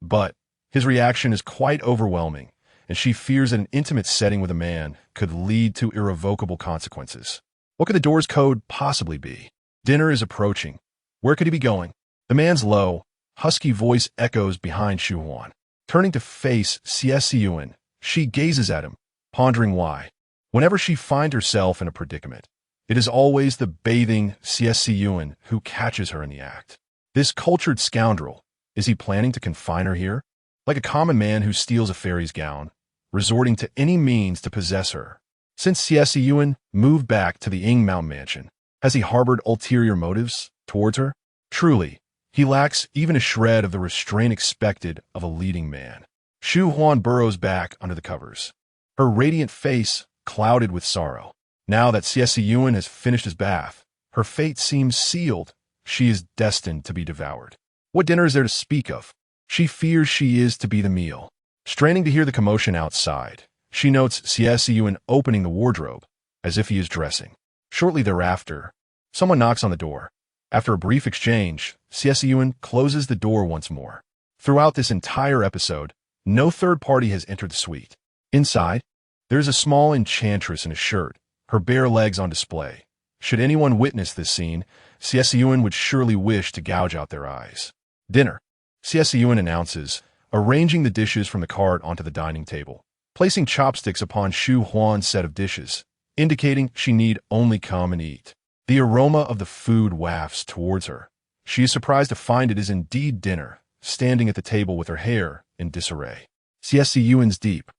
but his reaction is quite overwhelming, and she fears that an intimate setting with a man could lead to irrevocable consequences. What could the door's code possibly be? Dinner is approaching. Where could he be going? The man's low, husky voice echoes behind Shu Huan. Turning to face Xie Siyan, she gazes at him, pondering why. Whenever she finds herself in a predicament, it is always the bathing Xie Siyan who catches her in the act. This cultured scoundrel, is he planning to confine her here? Like a common man who steals a fairy's gown, resorting to any means to possess her. Since Xie Siyan moved back to the Ying Mountain mansion, has he harbored ulterior motives towards her? Truly, he lacks even a shred of the restraint expected of a leading man. Shu Huan burrows back under the covers, her radiant face clouded with sorrow. Now that Xie Siyan has finished his bath, her fate seems sealed. She is destined to be devoured. What dinner is there to speak of? She fears she is to be the meal. Straining to hear the commotion outside, she notes Xie Siyan opening the wardrobe, as if he is dressing. Shortly thereafter, someone knocks on the door. After a brief exchange, Xie Siyan closes the door once more. Throughout this entire episode, no third party has entered the suite. Inside, there is a small enchantress in a shirt, her bare legs on display. Should anyone witness this scene, Xie Siyan would surely wish to gouge out their eyes. Dinner, Xie Siyan announces, arranging the dishes from the cart onto the dining table, placing chopsticks upon Shu Huan's set of dishes, indicating she need only come and eat. The aroma of the food wafts towards her. She is surprised to find it is indeed dinner, standing at the table with her hair in disarray. Xie Siyan's deep,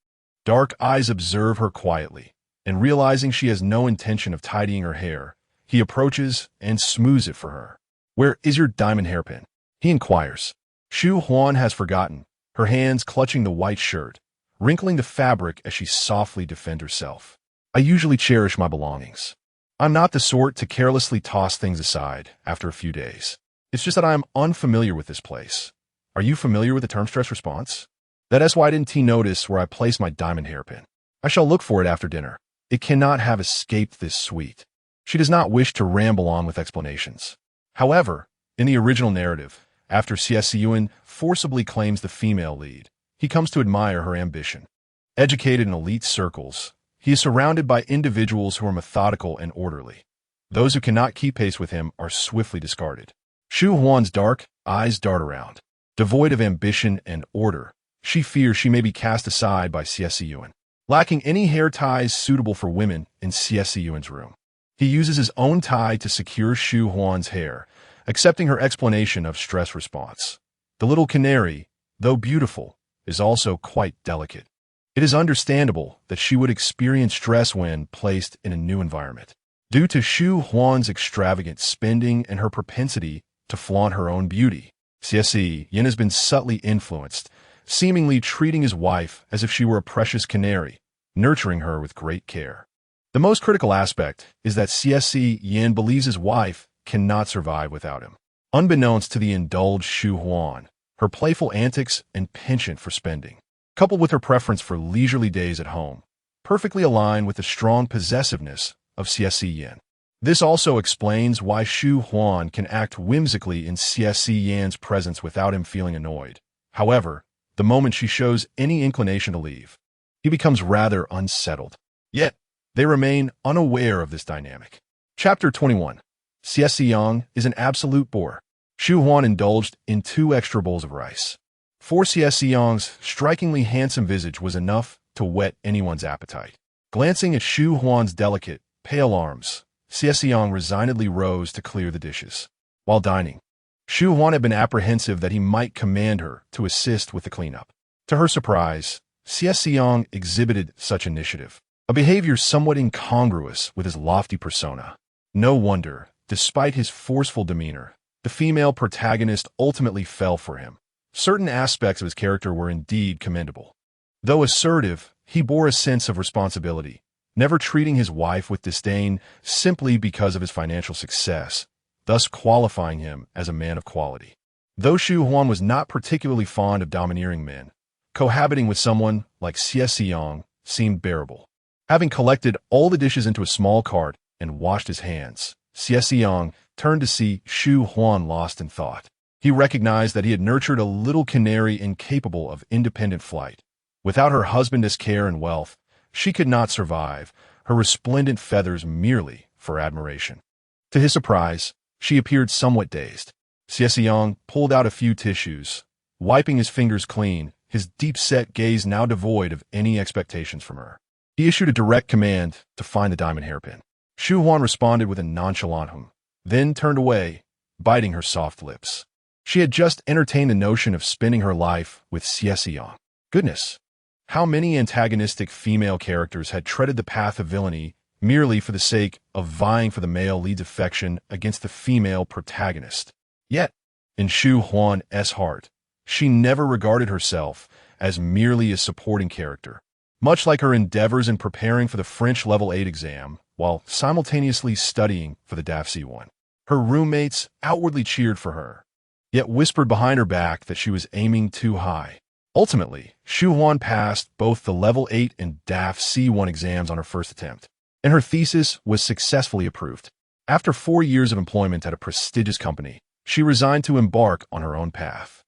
dark eyes observe her quietly, and realizing she has no intention of tidying her hair, he approaches and smooths it for her. "Where is your diamond hairpin?" he inquires. Shu Huan has forgotten, her hands clutching the white shirt, wrinkling the fabric as she softly defends herself. "I usually cherish my belongings. I'm not the sort to carelessly toss things aside after a few days. It's just that I am unfamiliar with this place. Are you familiar with the term stress response? That is why didn't he notice where I placed my diamond hairpin? I shall look for it after dinner. It cannot have escaped this suite." She does not wish to ramble on with explanations. However, in the original narrative, after Xie Siyan forcibly claims the female lead, he comes to admire her ambition. Educated in elite circles, he is surrounded by individuals who are methodical and orderly. Those who cannot keep pace with him are swiftly discarded. Shu Huan's dark eyes dart around. Devoid of ambition and order, she fears she may be cast aside by Xie Siyan. Lacking any hair ties suitable for women in Xie Siyan's room, he uses his own tie to secure Shu Huan's hair, accepting her explanation of stress response. The little canary, though beautiful, is also quite delicate. It is understandable that she would experience stress when placed in a new environment. Due to Shu Huan's extravagant spending and her propensity to flaunt her own beauty, Xie Siyan has been subtly influenced, seemingly treating his wife as if she were a precious canary, nurturing her with great care. The most critical aspect is that Xie Siyan believes his wife cannot survive without him. Unbeknownst to the indulged Shu Huan, her playful antics and penchant for spending, coupled with her preference for leisurely days at home, perfectly align with the strong possessiveness of Xie Siyan. This also explains why Shu Huan can act whimsically in Xie Siyan's presence without him feeling annoyed. However, the moment she shows any inclination to leave, he becomes rather unsettled. Yet, they remain unaware of this dynamic. Chapter 21. Xie Siyan is an absolute bore. Shu Huan indulged in 2 extra bowls of rice. For Xie Siyan's strikingly handsome visage was enough to whet anyone's appetite. Glancing at Shu Huan's delicate, pale arms, Xie Siyan resignedly rose to clear the dishes. While dining, Shu Huan had been apprehensive that he might command her to assist with the cleanup. To her surprise, Xie Siyan exhibited such initiative, a behavior somewhat incongruous with his lofty persona. No wonder, despite his forceful demeanor, the female protagonist ultimately fell for him. Certain aspects of his character were indeed commendable. Though assertive, he bore a sense of responsibility, never treating his wife with disdain simply because of his financial success, thus qualifying him as a man of quality. Though Shu Huan was not particularly fond of domineering men, cohabiting with someone like Xie Siyan seemed bearable. Having collected all the dishes into a small cart and washed his hands, Xie Siyan turned to see Shu Huan lost in thought. He recognized that he had nurtured a little canary incapable of independent flight. Without her husband's care and wealth, she could not survive, her resplendent feathers merely for admiration. To his surprise, she appeared somewhat dazed. Xie Siyan pulled out a few tissues, wiping his fingers clean, his deep-set gaze now devoid of any expectations from her. He issued a direct command to find the diamond hairpin. Shu Huan responded with a nonchalant hum, then turned away, biting her soft lips. She had just entertained the notion of spending her life with Xie Siyan. Goodness, how many antagonistic female characters had treaded the path of villainy merely for the sake of vying for the male lead's affection against the female protagonist. Yet, in Shu Huan's heart, she never regarded herself as merely a supporting character. Much like her endeavors in preparing for the French Level 8 exam while simultaneously studying for the DAF C1, her roommates outwardly cheered for her, yet whispered behind her back that she was aiming too high. Ultimately, Shu Huan passed both the Level 8 and DAF C1 exams on her first attempt, and her thesis was successfully approved. After 4 years of employment at a prestigious company, she resigned to embark on her own path.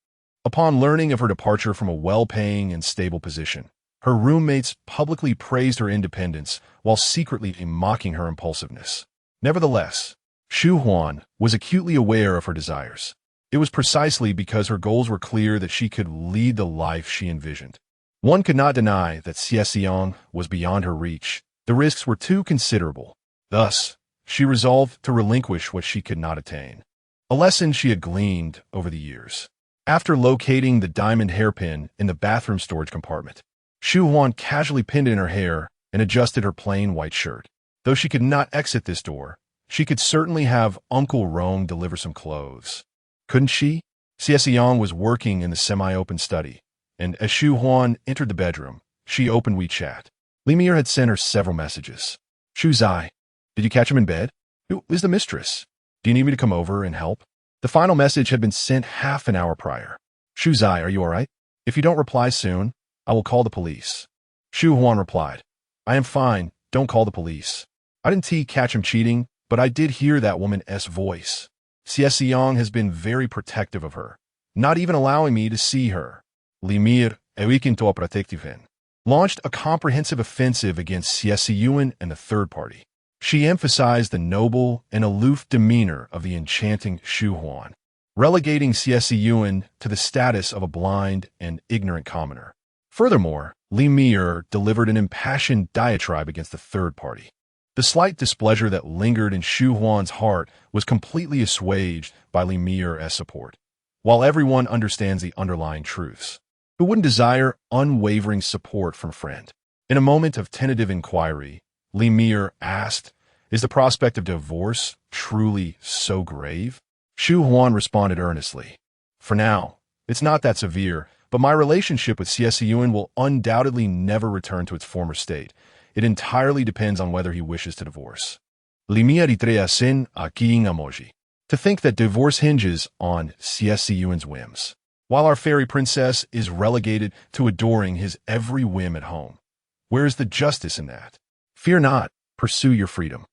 Upon learning of her departure from a well-paying and stable position, her roommates publicly praised her independence while secretly mocking her impulsiveness. Nevertheless, Shu Huan was acutely aware of her desires. It was precisely because her goals were clear that she could lead the life she envisioned. One could not deny that Xie Siyan was beyond her reach. The risks were too considerable. Thus, she resolved to relinquish what she could not attain. A lesson she had gleaned over the years. After locating the diamond hairpin in the bathroom storage compartment, Shu Huan casually pinned it in her hair and adjusted her plain white shirt. Though she could not exit this door, she could certainly have Uncle Rome deliver some clothes. Couldn't she? Xie Siyan was working in the semi-open study, and as Shu Huan entered the bedroom, she opened WeChat. Lemire had sent her several messages. Shu Zai, did you catch him in bed? Who is the mistress? Do you need me to come over and help? The final message had been sent half an hour prior. Shu Zai, are you all right? If you don't reply soon, I will call the police. Shu Huan replied, I am fine, don't call the police. I didn't catch him cheating, but I did hear that woman's voice. Xie Siyan has been very protective of her, not even allowing me to see her. Lemire, Ewikinto Protectiven, launched a comprehensive offensive against Xie Siyan and the third party. She emphasized the noble and aloof demeanor of the enchanting Shu Huan, relegating Xie Siyan to the status of a blind and ignorant commoner. Furthermore, Lemire delivered an impassioned diatribe against the third party. The slight displeasure that lingered in Shu Huan's heart was completely assuaged by Lemire's support. While everyone understands the underlying truths, who wouldn't desire unwavering support from a friend? In a moment of tentative inquiry, Lemire asked, is the prospect of divorce truly so grave? Shu Huan responded earnestly, for now, it's not that severe, but my relationship with Xie Siyan will undoubtedly never return to its former state. It entirely depends on whether he wishes to divorce. Lemire trea sin aquí emoji. To think that divorce hinges on Xie Siyan's whims, while our fairy princess is relegated to adoring his every whim at home. Where is the justice in that? Fear not, pursue your freedom.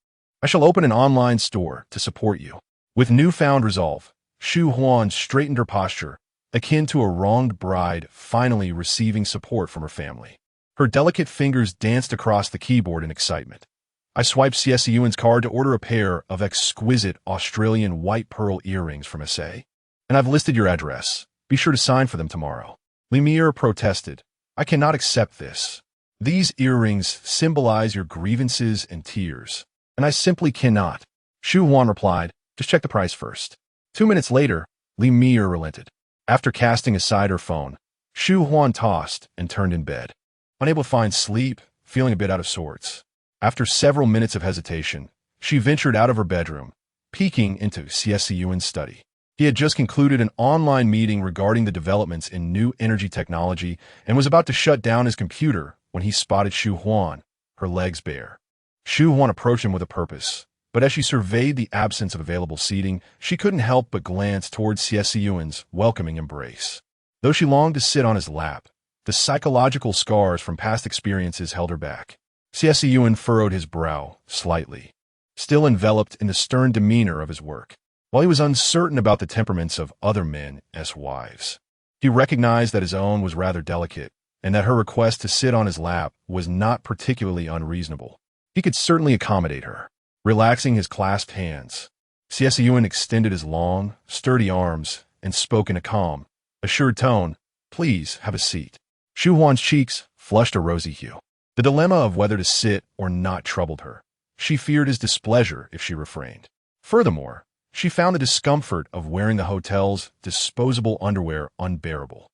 I shall open an online store to support you. With newfound resolve, Shu Huan straightened her posture, akin to a wronged bride finally receiving support from her family. Her delicate fingers danced across the keyboard in excitement. I swiped Xie Siyan's card to order a pair of exquisite Australian white pearl earrings from SA. And I've listed your address. Be sure to sign for them tomorrow. Lemire protested. I cannot accept this. These earrings symbolize your grievances and tears, and I simply cannot. Shu Huan replied, just check the price first. 2 minutes later, Lemire relented. After casting aside her phone, Shu Huan tossed and turned in bed. Unable to find sleep, feeling a bit out of sorts. After several minutes of hesitation, she ventured out of her bedroom, peeking into Xie Siyan's study. He had just concluded an online meeting regarding the developments in new energy technology and was about to shut down his computer when he spotted Shu Huan, her legs bare. Shu Huan approached him with a purpose, but as she surveyed the absence of available seating, she couldn't help but glance towards Xie Siyan's welcoming embrace. Though she longed to sit on his lap, the psychological scars from past experiences held her back. Xie Siyan furrowed his brow slightly, still enveloped in the stern demeanor of his work. While he was uncertain about the temperaments of other men's wives, he recognized that his own was rather delicate, and that her request to sit on his lap was not particularly unreasonable. He could certainly accommodate her. Relaxing his clasped hands, Xie Siyan extended his long, sturdy arms and spoke in a calm, assured tone, "Please have a seat." Shu Huan's cheeks flushed a rosy hue. The dilemma of whether to sit or not troubled her. She feared his displeasure if she refrained. Furthermore, she found the discomfort of wearing the hotel's disposable underwear unbearable.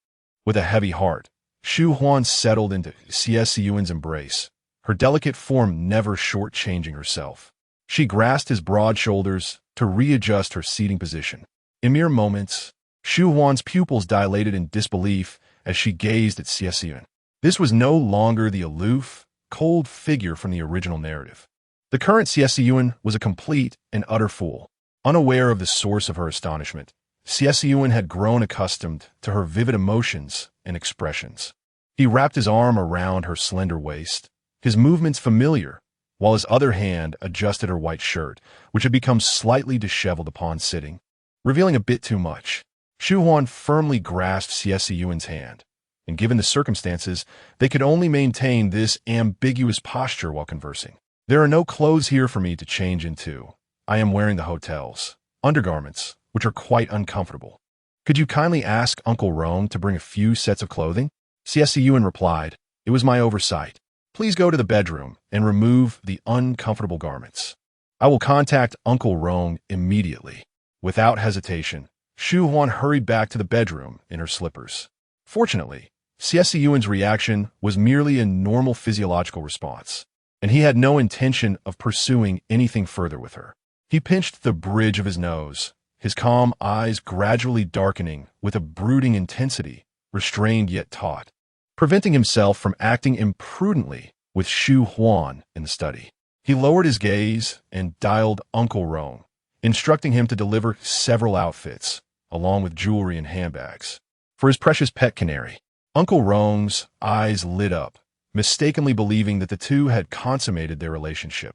With a heavy heart, Shu Huan settled into Xie Siyan's embrace, her delicate form never shortchanging herself. She grasped his broad shoulders to readjust her seating position. In mere moments, Shu Huan's pupils dilated in disbelief as she gazed at Xie Siyan. This was no longer the aloof, cold figure from the original narrative. The current Xie Siyan was a complete and utter fool. Unaware of the source of her astonishment, Xie Siyan had grown accustomed to her vivid emotions and expressions. He wrapped his arm around her slender waist, his movements familiar, while his other hand adjusted her white shirt, which had become slightly disheveled upon sitting, revealing a bit too much. Shu Huan firmly grasped Xie Siyan's hand, and given the circumstances, they could only maintain this ambiguous posture while conversing. There are no clothes here for me to change into. I am wearing the hotel's undergarments, which are quite uncomfortable. Could you kindly ask Uncle Rome to bring a few sets of clothing? Xie Siyan replied, it was my oversight. Please go to the bedroom and remove the uncomfortable garments. I will contact Uncle Rome immediately. Without hesitation, Shu Huan hurried back to the bedroom in her slippers. Fortunately, Xie Siyan's reaction was merely a normal physiological response, and he had no intention of pursuing anything further with her. He pinched the bridge of his nose, his calm eyes gradually darkening with a brooding intensity, restrained yet taut, preventing himself from acting imprudently with Shu Huan in the study. He lowered his gaze and dialed Uncle Rome, instructing him to deliver several outfits, along with jewelry and handbags, for his precious pet canary. Uncle Rome's eyes lit up, mistakenly believing that the two had consummated their relationship.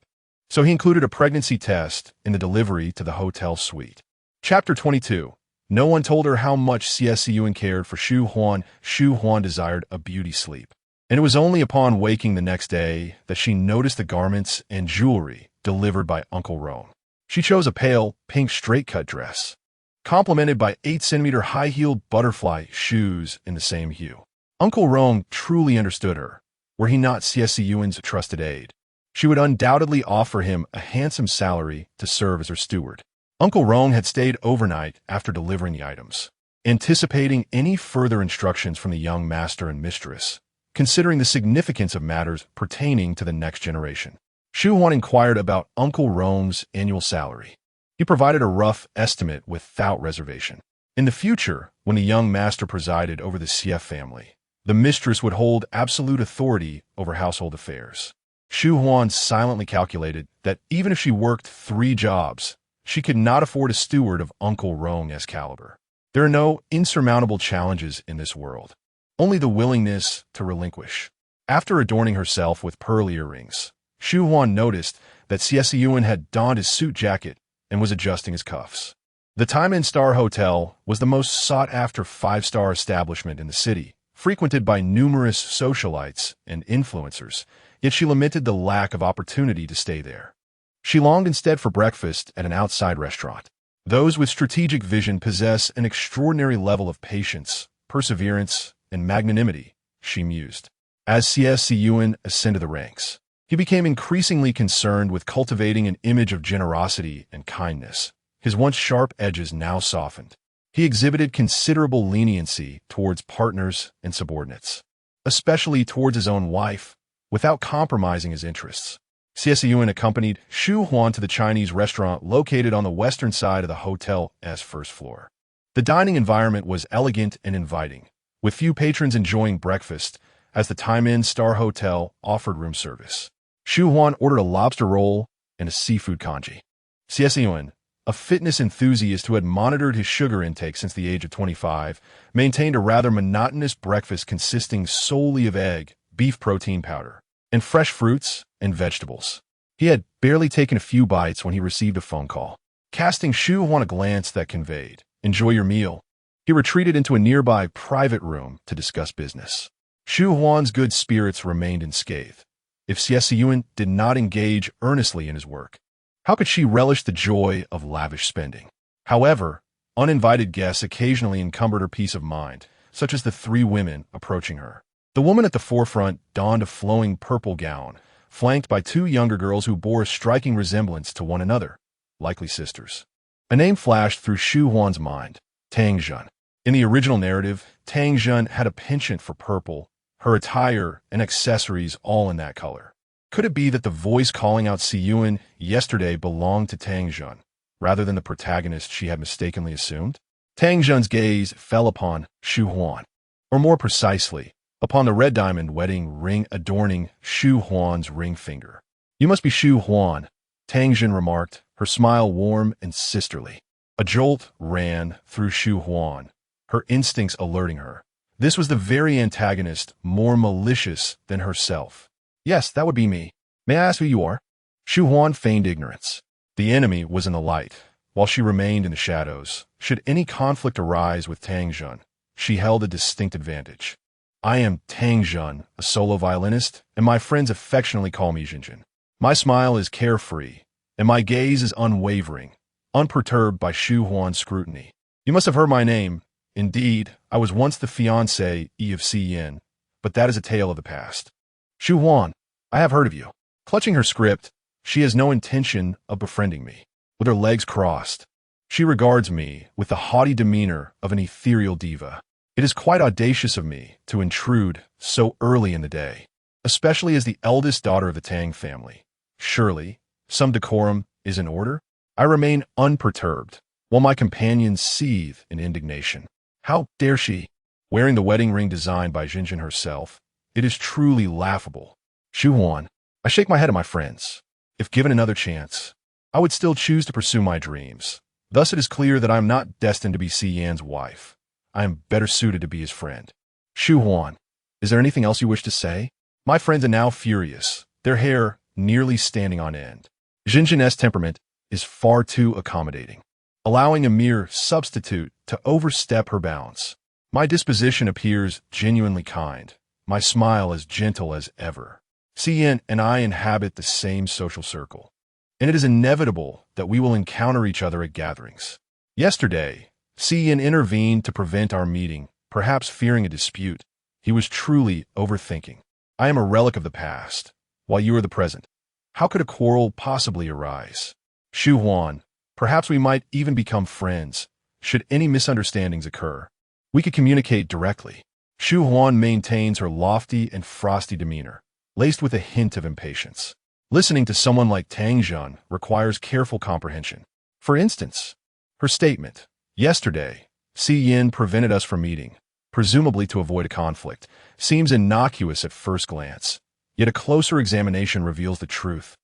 So he included a pregnancy test in the delivery to the hotel suite. Chapter 22. No one told her how much Xie Siyan cared for Shu Huan. Shu Huan desired a beauty sleep, and it was only upon waking the next day that she noticed the garments and jewelry delivered by Uncle Rome. She chose a pale, pink straight-cut dress, complemented by 8-centimeter high-heeled butterfly shoes in the same hue. Uncle Rome truly understood her, were he not Xie Siyan's trusted aide. She would undoubtedly offer him a handsome salary to serve as her steward. Uncle Rome had stayed overnight after delivering the items, anticipating any further instructions from the young master and mistress, considering the significance of matters pertaining to the next generation. Shu Huan inquired about Uncle Rome's annual salary. He provided a rough estimate without reservation. In the future, when the young master presided over the Xie family, the mistress would hold absolute authority over household affairs. Shu Huan silently calculated that even if she worked 3 jobs, she could not afford a steward of Uncle Rome's caliber. There are no insurmountable challenges in this world, only the willingness to relinquish. After adorning herself with pearl earrings, Shu Huan noticed that Xie Siyan had donned his suit jacket and was adjusting his cuffs. The Time & Star Hotel was the most sought-after 5-star establishment in the city, frequented by numerous socialites and influencers, yet she lamented the lack of opportunity to stay there. She longed instead for breakfast at an outside restaurant. Those with strategic vision possess an extraordinary level of patience, perseverance, and magnanimity, she mused. As Xie Siyan ascended the ranks, he became increasingly concerned with cultivating an image of generosity and kindness. His once sharp edges now softened. He exhibited considerable leniency towards partners and subordinates, especially towards his own wife, without compromising his interests. Xie Siyan accompanied Shu Huan to the Chinese restaurant located on the western side of the hotel's first floor. The dining environment was elegant and inviting, with few patrons enjoying breakfast, as the Time Inn Star Hotel offered room service. Shu Huan ordered a lobster roll and a seafood congee. Xie Siyan, a fitness enthusiast who had monitored his sugar intake since the age of 25, maintained a rather monotonous breakfast consisting solely of egg, beef protein powder, and fresh fruits and vegetables. He had barely taken a few bites when he received a phone call. Casting Shu Huan a glance that conveyed, "Enjoy your meal," he retreated into a nearby private room to discuss business. Shu Huan's good spirits remained unscathed. If Xie Siyan did not engage earnestly in his work, how could she relish the joy of lavish spending? However, uninvited guests occasionally encumbered her peace of mind, such as the three women approaching her. The woman at the forefront donned a flowing purple gown, flanked by two younger girls who bore a striking resemblance to one another, likely sisters. A name flashed through Shu Huan's mind, Tang Zhen. In the original narrative, Tang Zhen had a penchant for purple, her attire and accessories all in that color. Could it be that the voice calling out Siyan yesterday belonged to Tang Zhen, rather than the protagonist she had mistakenly assumed? Tang Zhen's gaze fell upon Shu Huan, or more precisely, upon the red diamond wedding ring adorning Shu Huan's ring finger. "You must be Shu Huan," Tang Zhen remarked, her smile warm and sisterly. A jolt ran through Shu Huan, her instincts alerting her. This was the very antagonist, more malicious than herself. "Yes, that would be me. May I ask who you are?" Shu Huan feigned ignorance. The enemy was in the light, while she remained in the shadows. Should any conflict arise with Tang Zhen, she held a distinct advantage. "I am Tang Zhen, a solo violinist, and my friends affectionately call me Jinjin. My smile is carefree, and my gaze is unwavering, unperturbed by Shu Huan's scrutiny. You must have heard my name. Indeed, I was once the fiancé of Siyan, but that is a tale of the past." "Shu Huan, I have heard of you." Clutching her script, she has no intention of befriending me. With her legs crossed, she regards me with the haughty demeanor of an ethereal diva. It is quite audacious of me to intrude so early in the day, especially as the eldest daughter of the Tang family. Surely, some decorum is in order? I remain unperturbed, while my companions seethe in indignation. How dare she? Wearing the wedding ring designed by Jinjin herself, it is truly laughable. "Shu Huan, I shake my head at my friends. If given another chance, I would still choose to pursue my dreams. Thus it is clear that I am not destined to be Siyan's wife. I am better suited to be his friend." "Shu Huan, is there anything else you wish to say?" My friends are now furious, their hair nearly standing on end. Jinjin's temperament is far too accommodating, allowing a mere substitute to overstep her bounds. My disposition appears genuinely kind, my smile as gentle as ever. Siyan and I inhabit the same social circle, and it is inevitable that we will encounter each other at gatherings. Yesterday, Siyan intervened to prevent our meeting, perhaps fearing a dispute. He was truly overthinking. I am a relic of the past, while you are the present. How could a quarrel possibly arise? "Shu Huan, perhaps we might even become friends, should any misunderstandings occur. We could communicate directly." Shu Huan maintains her lofty and frosty demeanor, laced with a hint of impatience. Listening to someone like Tang Zhen requires careful comprehension. For instance, her statement, "Yesterday, Siyan prevented us from meeting," presumably to avoid a conflict, seems innocuous at first glance. Yet a closer examination reveals the truth.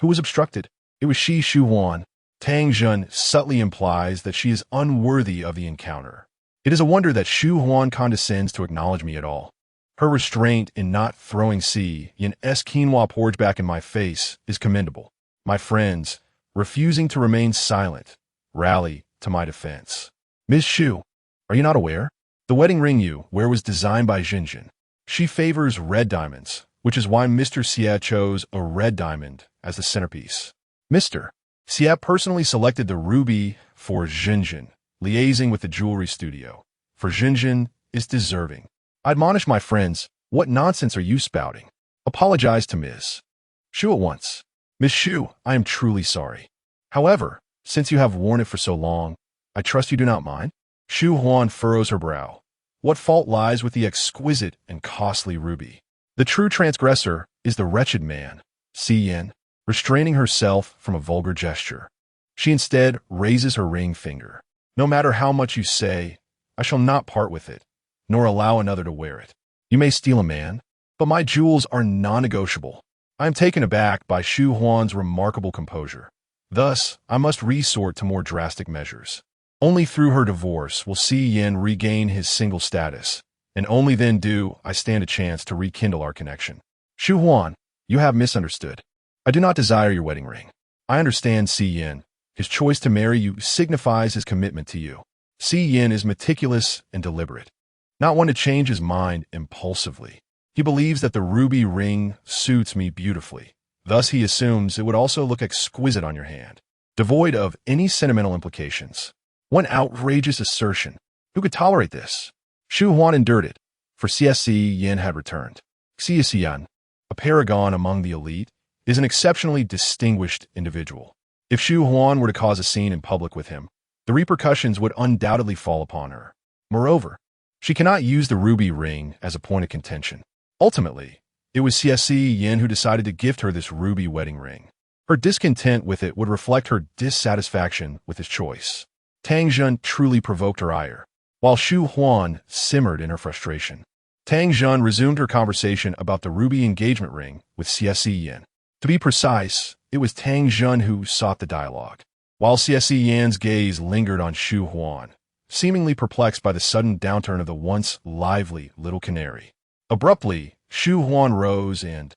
Who was obstructed? It was she, Shu Huan. Tang Zhen subtly implies that she is unworthy of the encounter. It is a wonder that Shu Huan condescends to acknowledge me at all. Her restraint in not throwing Siyan's quinoa porridge back in my face is commendable. My friends, refusing to remain silent, rally to my defense. "Ms. Shu, are you not aware? The wedding ring you wear was designed by Jinjin. She favors red diamonds, which is why Mr. Xie chose a red diamond as the centerpiece. Mr. Xie personally selected the ruby for Jinjin, liaising with the jewelry studio, for Jinjin is deserving. I admonish my friends, what nonsense are you spouting? Apologize to Ms. Shu at once. Miss Shu, I am truly sorry. However, since you have worn it for so long, I trust you do not mind? Shu Huan furrows her brow. What fault lies with the exquisite and costly ruby? The true transgressor is the wretched man, Xie Siyan, restraining herself from a vulgar gesture. She instead raises her ring finger. No matter how much you say, I shall not part with it, nor allow another to wear it. You may steal a man, but my jewels are non-negotiable. I am taken aback by Shu Huan's remarkable composure. Thus, I must resort to more drastic measures. Only through her divorce will Xie Siyan regain his single status, and only then do I stand a chance to rekindle our connection. Shu Huan, you have misunderstood. I do not desire your wedding ring. I understand Xie Siyan. His choice to marry you signifies his commitment to you. Xie Siyan is meticulous and deliberate, not one to change his mind impulsively. He believes that the ruby ring suits me beautifully. Thus he assumes it would also look exquisite on your hand, devoid of any sentimental implications. One outrageous assertion. Who could tolerate this? Shu Huan endured it, for Xie Siyan had returned. Xie Siyan, a paragon among the elite, is an exceptionally distinguished individual. If Shu Huan were to cause a scene in public with him, the repercussions would undoubtedly fall upon her. Moreover, she cannot use the ruby ring as a point of contention. Ultimately, it was Xie Siyan who decided to gift her this ruby wedding ring. Her discontent with it would reflect her dissatisfaction with his choice. Tang Zhen truly provoked her ire, while Shu Huan simmered in her frustration. Tang Zhen resumed her conversation about the ruby engagement ring with Xie Siyan. To be precise, it was Tang Zhen who sought the dialogue, while Xie Siyan's gaze lingered on Shu Huan, seemingly perplexed by the sudden downturn of the once lively little canary. Abruptly, Shu Huan rose and,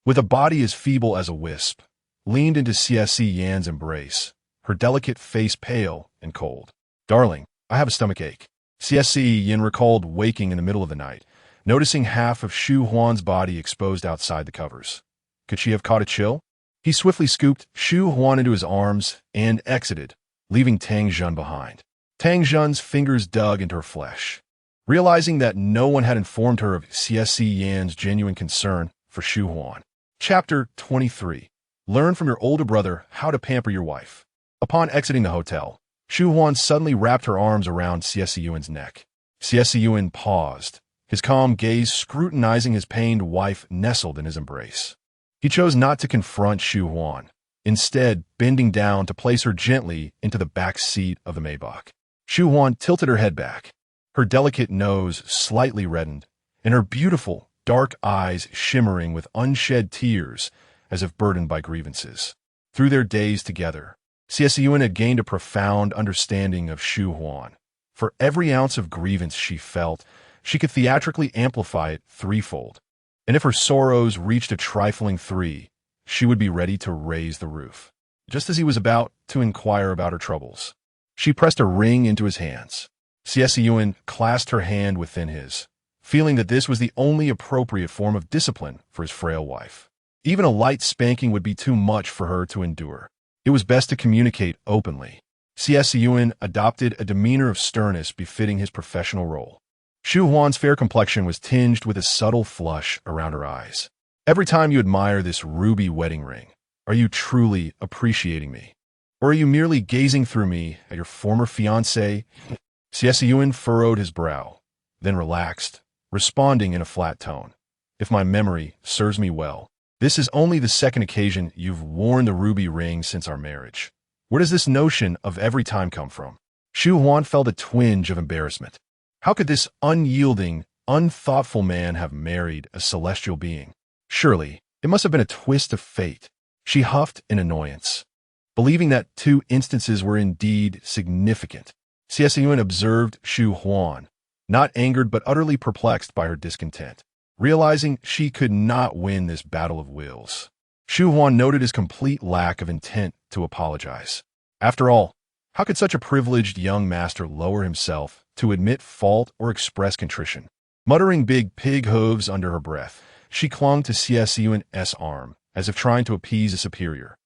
with a body as feeble as a wisp, leaned into Xie Siyan's embrace, her delicate face pale and cold. Darling, I have a stomachache. Xie Siyan recalled waking in the middle of the night, noticing half of Shu Huan's body exposed outside the covers. Could she have caught a chill? He swiftly scooped Shu Huan into his arms and exited, leaving Tang Zhen behind. Tang Zhen's fingers dug into her flesh. Realizing that no one had informed her of Xie Siyan's genuine concern for Shu Huan. Chapter 23. Learn from your older brother how to pamper your wife. Upon exiting the hotel, Shu Huan suddenly wrapped her arms around Xie Siyan's neck. Xie Siyan paused, his calm gaze scrutinizing his pained wife nestled in his embrace. He chose not to confront Shu Huan, instead bending down to place her gently into the back seat of the Maybach. Shu Huan tilted her head back, her delicate nose slightly reddened, and her beautiful, dark eyes shimmering with unshed tears as if burdened by grievances. Through their days together, Xie Siyan had gained a profound understanding of Shu Huan. For every ounce of grievance she felt, she could theatrically amplify it threefold. And if her sorrows reached a trifling 3, she would be ready to raise the roof. Just as he was about to inquire about her troubles, she pressed a ring into his hands. Xie Siyan clasped her hand within his, feeling that this was the only appropriate form of discipline for his frail wife. Even a light spanking would be too much for her to endure. It was best to communicate openly. Xie Siyan adopted a demeanor of sternness befitting his professional role. Shu Huan's fair complexion was tinged with a subtle flush around her eyes. Every time you admire this ruby wedding ring, are you truly appreciating me? Or are you merely gazing through me at your former fiancé? Xie Siyan furrowed his brow, then relaxed, responding in a flat tone. If my memory serves me well, this is only the second occasion you've worn the ruby ring since our marriage. Where does this notion of every time come from? Shu Huan felt a twinge of embarrassment. How could this unyielding, unthoughtful man have married a celestial being? Surely, it must have been a twist of fate. She huffed in annoyance, believing that 2 instances were indeed significant. Xie Siyan observed Shu Huan, not angered but utterly perplexed by her discontent, realizing she could not win this battle of wills. Shu Huan noted his complete lack of intent to apologize. After all, how could such a privileged young master lower himself to admit fault or express contrition? Muttering big pig hooves under her breath, she clung to Xie Siyan's arm, as if trying to appease a superior.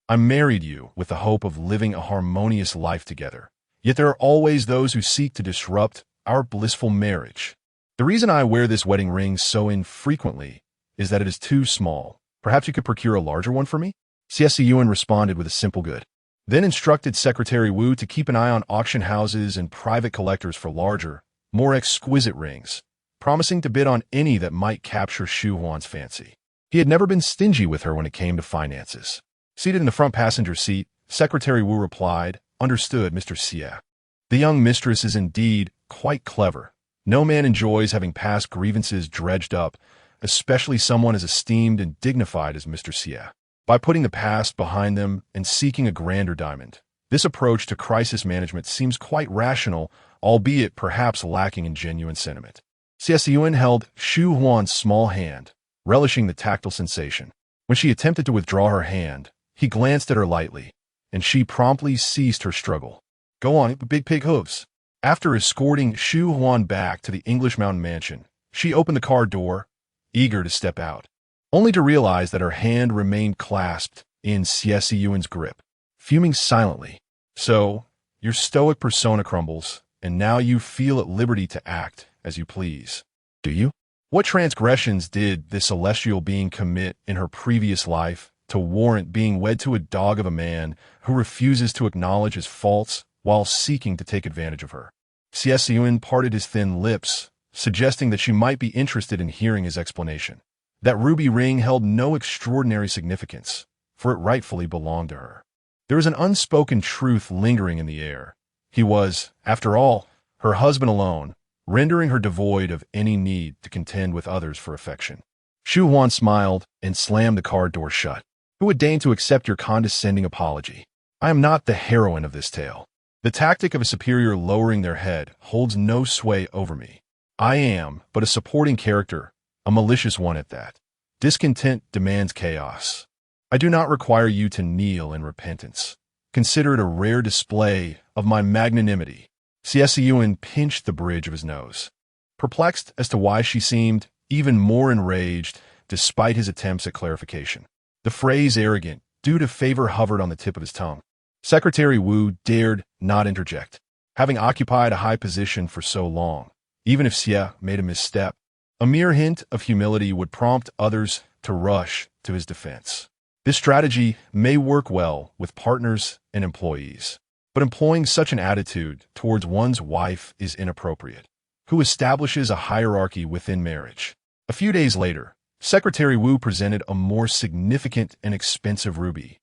I married you with the hope of living a harmonious life together. Yet there are always those who seek to disrupt our blissful marriage. The reason I wear this wedding ring so infrequently is that it is too small. Perhaps you could procure a larger one for me? Xie Siyan responded with a simple good. Then instructed Secretary Wu to keep an eye on auction houses and private collectors for larger, more exquisite rings, promising to bid on any that might capture Shu Huan's fancy. He had never been stingy with her when it came to finances. Seated in the front passenger seat, Secretary Wu replied, "Understood, Mr. Xie. The young mistress is indeed quite clever. No man enjoys having past grievances dredged up, especially someone as esteemed and dignified as Mr. Xie. By putting the past behind them and seeking a grander diamond, this approach to crisis management seems quite rational, albeit perhaps lacking in genuine sentiment." Xie Siyan held Shu Huan's small hand, relishing the tactile sensation. When she attempted to withdraw her hand, he glanced at her lightly, and she promptly ceased her struggle. "Go on, big pig hooves." After escorting Shu Huan back to the English mountain mansion, she opened the car door, eager to step out, only to realize that her hand remained clasped in Xie Siyan's grip. Fuming silently, "So, your stoic persona crumbles, and now you feel at liberty to act as you please, do you? What transgressions did this celestial being commit in her previous life to warrant being wed to a dog of a man who refuses to acknowledge his faults while seeking to take advantage of her?" Xie Siyan parted his thin lips, suggesting that she might be interested in hearing his explanation. That ruby ring held no extraordinary significance, for it rightfully belonged to her. There was an unspoken truth lingering in the air. He was, after all, her husband alone, rendering her devoid of any need to contend with others for affection. Shu Huan smiled and slammed the car door shut. "Who would deign to accept your condescending apology? I am not the heroine of this tale. The tactic of a superior lowering their head holds no sway over me. I am but a supporting character, a malicious one at that. Discontent demands chaos. I do not require you to kneel in repentance. Consider it a rare display of my magnanimity." Xie Siyan pinched the bridge of his nose, perplexed as to why she seemed even more enraged despite his attempts at clarification. The phrase arrogant, due to favor, hovered on the tip of his tongue. Secretary Wu dared not interject. Having occupied a high position for so long, even if Xie made a misstep, a mere hint of humility would prompt others to rush to his defense. This strategy may work well with partners and employees, but employing such an attitude towards one's wife is inappropriate. Who establishes a hierarchy within marriage? A few days later, Secretary Wu presented a more significant and expensive ruby,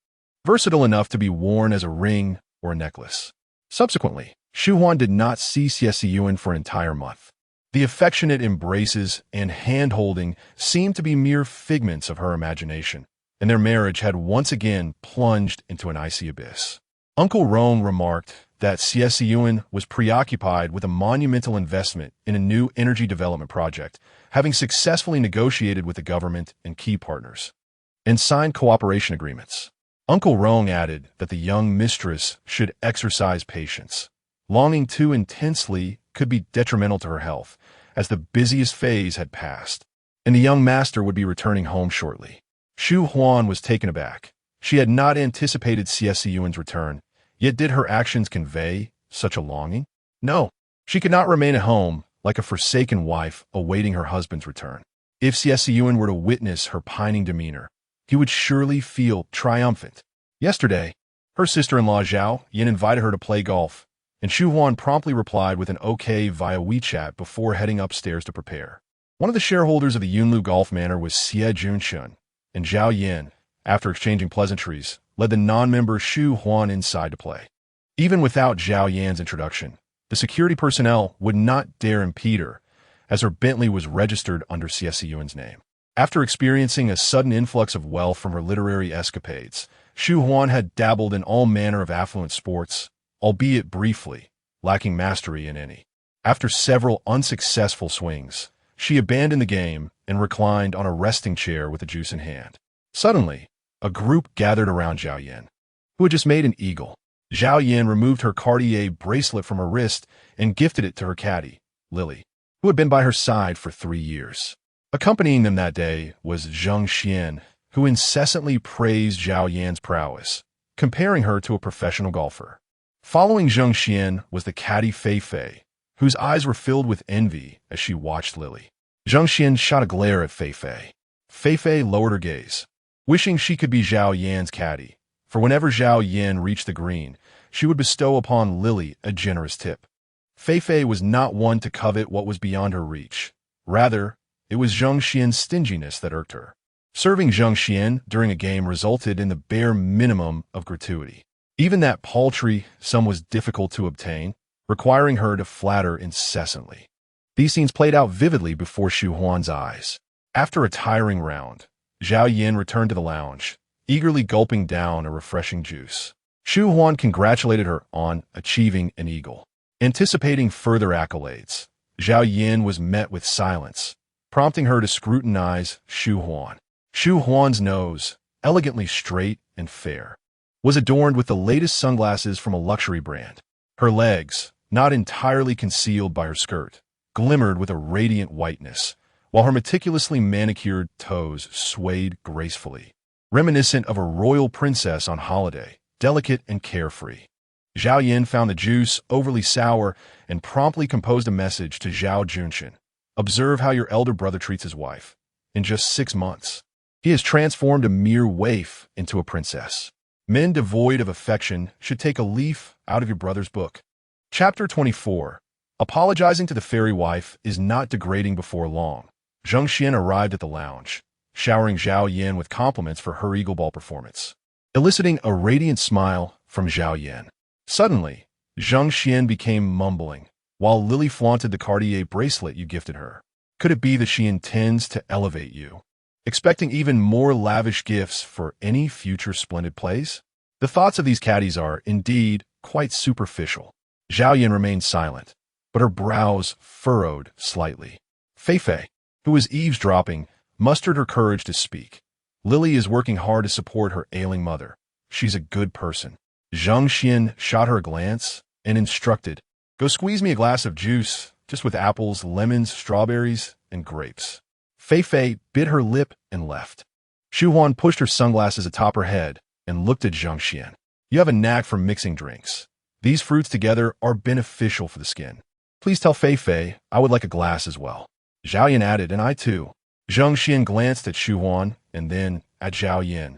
versatile enough to be worn as a ring or a necklace. Subsequently, Shu Huan did not see Xie Siyan for an entire month. The affectionate embraces and hand-holding seemed to be mere figments of her imagination, and their marriage had once again plunged into an icy abyss. Uncle Rong remarked that Xie Siyan was preoccupied with a monumental investment in a new energy development project, having successfully negotiated with the government and key partners, and signed cooperation agreements. Uncle Rong added that the young mistress should exercise patience. Longing too intensely could be detrimental to her health, as the busiest phase had passed, and the young master would be returning home shortly. Shu Huan was taken aback. She had not anticipated Xie Siyan's return, yet did her actions convey such a longing? No, she could not remain at home like a forsaken wife awaiting her husband's return. If Xie Siyan were to witness her pining demeanor, he would surely feel triumphant. Yesterday, her sister-in-law Zhao Yan invited her to play golf, and Shu Huan promptly replied with an okay via WeChat before heading upstairs to prepare. One of the shareholders of the Yunlu Golf Manor was Xie Junshun, and Zhao Yan, after exchanging pleasantries, led the non-member Shu Huan inside to play. Even without Zhao Yan's introduction, the security personnel would not dare impede her, as her Bentley was registered under Xie Siyan's name. After experiencing a sudden influx of wealth from her literary escapades, Shu Huan had dabbled in all manner of affluent sports, albeit briefly, lacking mastery in any. After several unsuccessful swings, she abandoned the game and reclined on a resting chair with a juice in hand. Suddenly, a group gathered around Zhao Yan, who had just made an eagle. Zhao Yan removed her Cartier bracelet from her wrist and gifted it to her caddy, Lily, who had been by her side for 3 years. Accompanying them that day was Xie Siyan, who incessantly praised Zhao Yan's prowess, comparing her to a professional golfer. Following Xie Siyan was the caddy Fei Fei, whose eyes were filled with envy as she watched Lily. Zhang Xian shot a glare at Fei Fei. Fei Fei lowered her gaze, wishing she could be Zhao Yan's caddy, for whenever Zhao Yan reached the green, she would bestow upon Lily a generous tip. Fei Fei was not one to covet what was beyond her reach. Rather, it was Zhang Xian's stinginess that irked her. Serving Zhang Xian during a game resulted in the bare minimum of gratuity. Even that paltry sum was difficult to obtain, requiring her to flatter incessantly. These scenes played out vividly before Shu Huan's eyes. After a tiring round, Zhao Yan returned to the lounge, eagerly gulping down a refreshing juice. Shu Huan congratulated her on achieving an eagle. Anticipating further accolades, Zhao Yan was met with silence, prompting her to scrutinize Shu Huan. Shu Huan's nose, elegantly straight and fair, was adorned with the latest sunglasses from a luxury brand. Her legs, not entirely concealed by her skirt, glimmered with a radiant whiteness, while her meticulously manicured toes swayed gracefully, reminiscent of a royal princess on holiday, delicate and carefree. Zhao Yan found the juice overly sour and promptly composed a message to Zhao Junshin. Observe how your elder brother treats his wife. In just 6 months, he has transformed a mere waif into a princess. Men devoid of affection should take a leaf out of your brother's book. Chapter 24. Apologizing to the fairy wife is not degrading before long. Zhang Xian arrived at the lounge, showering Zhao Yan with compliments for her Eagle Ball performance, eliciting a radiant smile from Zhao Yan. Suddenly, Zhang Xian became mumbling, while Lily flaunted the Cartier bracelet you gifted her. Could it be that she intends to elevate you, expecting even more lavish gifts for any future splendid plays? The thoughts of these caddies are, indeed, quite superficial. Zhao Yan remained silent, but her brows furrowed slightly. Fei Fei, who was eavesdropping, mustered her courage to speak. Lily is working hard to support her ailing mother. She's a good person. Zhang Xian shot her a glance and instructed, go squeeze me a glass of juice, just with apples, lemons, strawberries, and grapes. Fei Fei bit her lip and left. Shu Huan pushed her sunglasses atop her head and looked at Zhang Xian. You have a knack for mixing drinks. These fruits together are beneficial for the skin. Please tell Fei Fei I would like a glass as well. Zhao Yan added, and I too. Zhang Xian glanced at Shu Huan and then at Zhao Yan,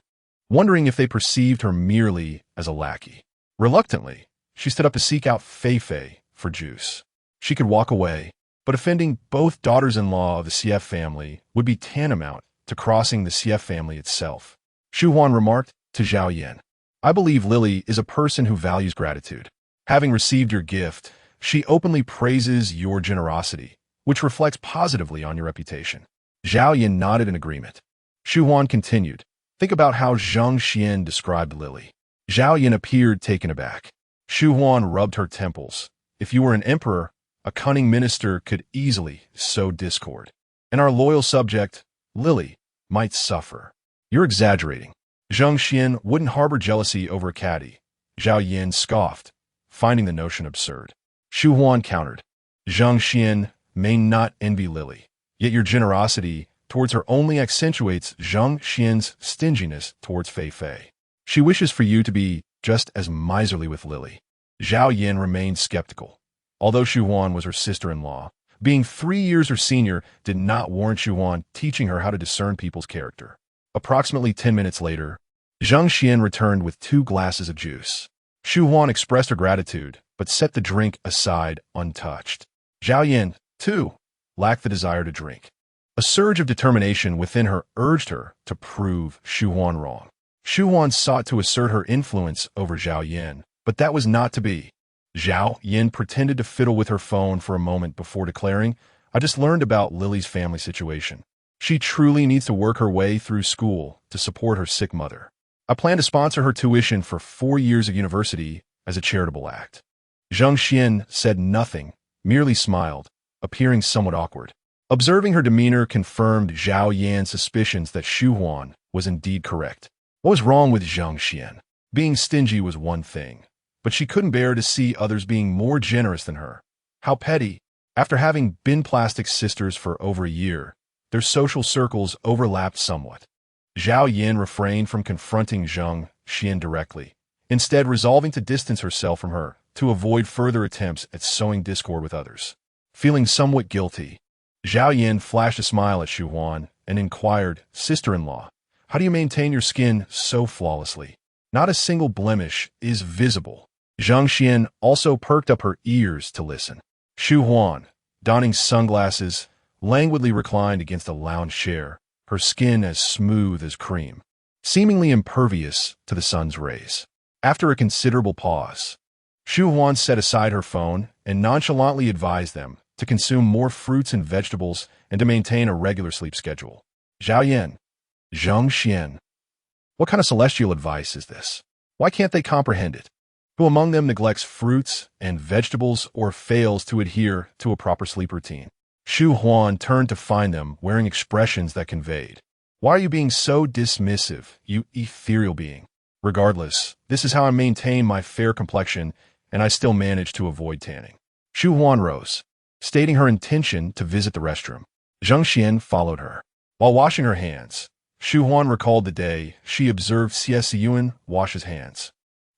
wondering if they perceived her merely as a lackey. Reluctantly, she stood up to seek out Fei Fei for juice. She could walk away, but offending both daughters-in-law of the Xie family would be tantamount to crossing the Xie family itself. Shu Huan remarked to Zhao Yan, I believe Lily is a person who values gratitude. Having received your gift, she openly praises your generosity, which reflects positively on your reputation. Zhao Yan nodded in agreement. Shu Huan continued, think about how Zhang Xian described Lily. Zhao Yan appeared taken aback. Shu Huan rubbed her temples. If you were an emperor, a cunning minister could easily sow discord, and our loyal subject, Lily, might suffer. You're exaggerating. Zhang Xian wouldn't harbor jealousy over a caddy. Zhao Yan scoffed, finding the notion absurd. Shu Huan countered, Zhang Xian may not envy Lily, yet your generosity towards her only accentuates Zhang Xian's stinginess towards Fei Fei. She wishes for you to be just as miserly with Lily. Zhao Yan remained skeptical. Although Shu Huan was her sister-in-law, being 3 years her senior did not warrant Shu Huan teaching her how to discern people's character. Approximately 10 minutes later, Zhang Xian returned with 2 glasses of juice. Shu Huan expressed her gratitude, but set the drink aside untouched. Zhao Yan, too, lacked the desire to drink. A surge of determination within her urged her to prove Shu Huan wrong. Shu Huan sought to assert her influence over Zhao Yan, but that was not to be. Zhao Yan pretended to fiddle with her phone for a moment before declaring, I just learned about Lily's family situation. She truly needs to work her way through school to support her sick mother. I plan to sponsor her tuition for 4 years of university as a charitable act. Zhang Xian said nothing, merely smiled, appearing somewhat awkward. Observing her demeanor confirmed Zhao Yan's suspicions that Shu Huan was indeed correct. What was wrong with Zhang Xian? Being stingy was one thing, but she couldn't bear to see others being more generous than her. How petty. After having been plastic sisters for over a year, their social circles overlapped somewhat. Zhao Yan refrained from confronting Zhang Xian directly, instead resolving to distance herself from her to avoid further attempts at sowing discord with others. Feeling somewhat guilty, Zhao Yan flashed a smile at Shu Huan and inquired, "Sister-in-law, how do you maintain your skin so flawlessly? Not a single blemish is visible." Zhang Xian also perked up her ears to listen. Shu Huan, donning sunglasses, languidly reclined against a lounge chair, her skin as smooth as cream, seemingly impervious to the sun's rays. After a considerable pause, Shu Huan set aside her phone and nonchalantly advised them to consume more fruits and vegetables and to maintain a regular sleep schedule. Zhao Yan, Zhang Xian, what kind of celestial advice is this? Why can't they comprehend it? Who among them neglects fruits and vegetables or fails to adhere to a proper sleep routine? Shu Huan turned to find them wearing expressions that conveyed, "Why are you being so dismissive, you ethereal being? Regardless, this is how I maintain my fair complexion, and I still manage to avoid tanning." Shu Huan rose, stating her intention to visit the restroom. Zhang Xian followed her. While washing her hands, Shu Huan recalled the day she observed Xie Siyan wash his hands.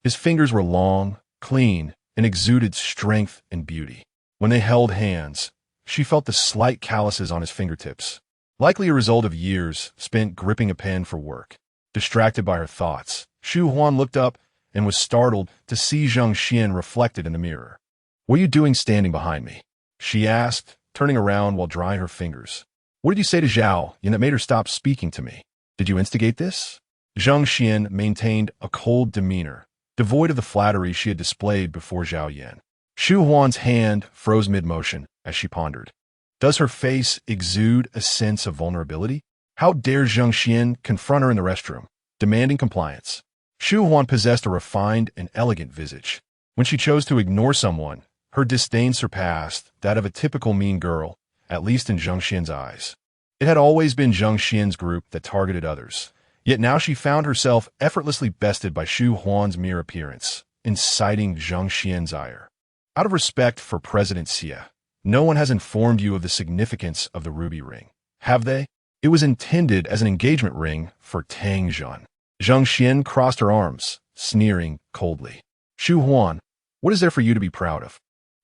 His fingers were long, clean, and exuded strength and beauty. When they held hands, she felt the slight calluses on his fingertips, likely a result of years spent gripping a pen for work. Distracted by her thoughts, Shu Huan looked up and was startled to see Zhang Xian reflected in the mirror. "What are you doing standing behind me?" she asked, turning around while drying her fingers. "What did you say to Zhao Yan that made her stop speaking to me? Did you instigate this?" Zhang Xian maintained a cold demeanor, devoid of the flattery she had displayed before Zhao Yan. Shu Huan's hand froze mid-motion as she pondered. Does her face exude a sense of vulnerability? How dare Zhang Xian confront her in the restroom, demanding compliance? Shu Huan possessed a refined and elegant visage. When she chose to ignore someone, her disdain surpassed that of a typical mean girl, at least in Zhang Xian's eyes. It had always been Zhang Xian's group that targeted others, yet now she found herself effortlessly bested by Shu Huan's mere appearance, inciting Zhang Xian's ire. Out of respect for President Xie, no one has informed you of the significance of the ruby ring, have they? It was intended as an engagement ring for Tang Zhan. Zhang Xian crossed her arms, sneering coldly. Shu Huan, what is there for you to be proud of?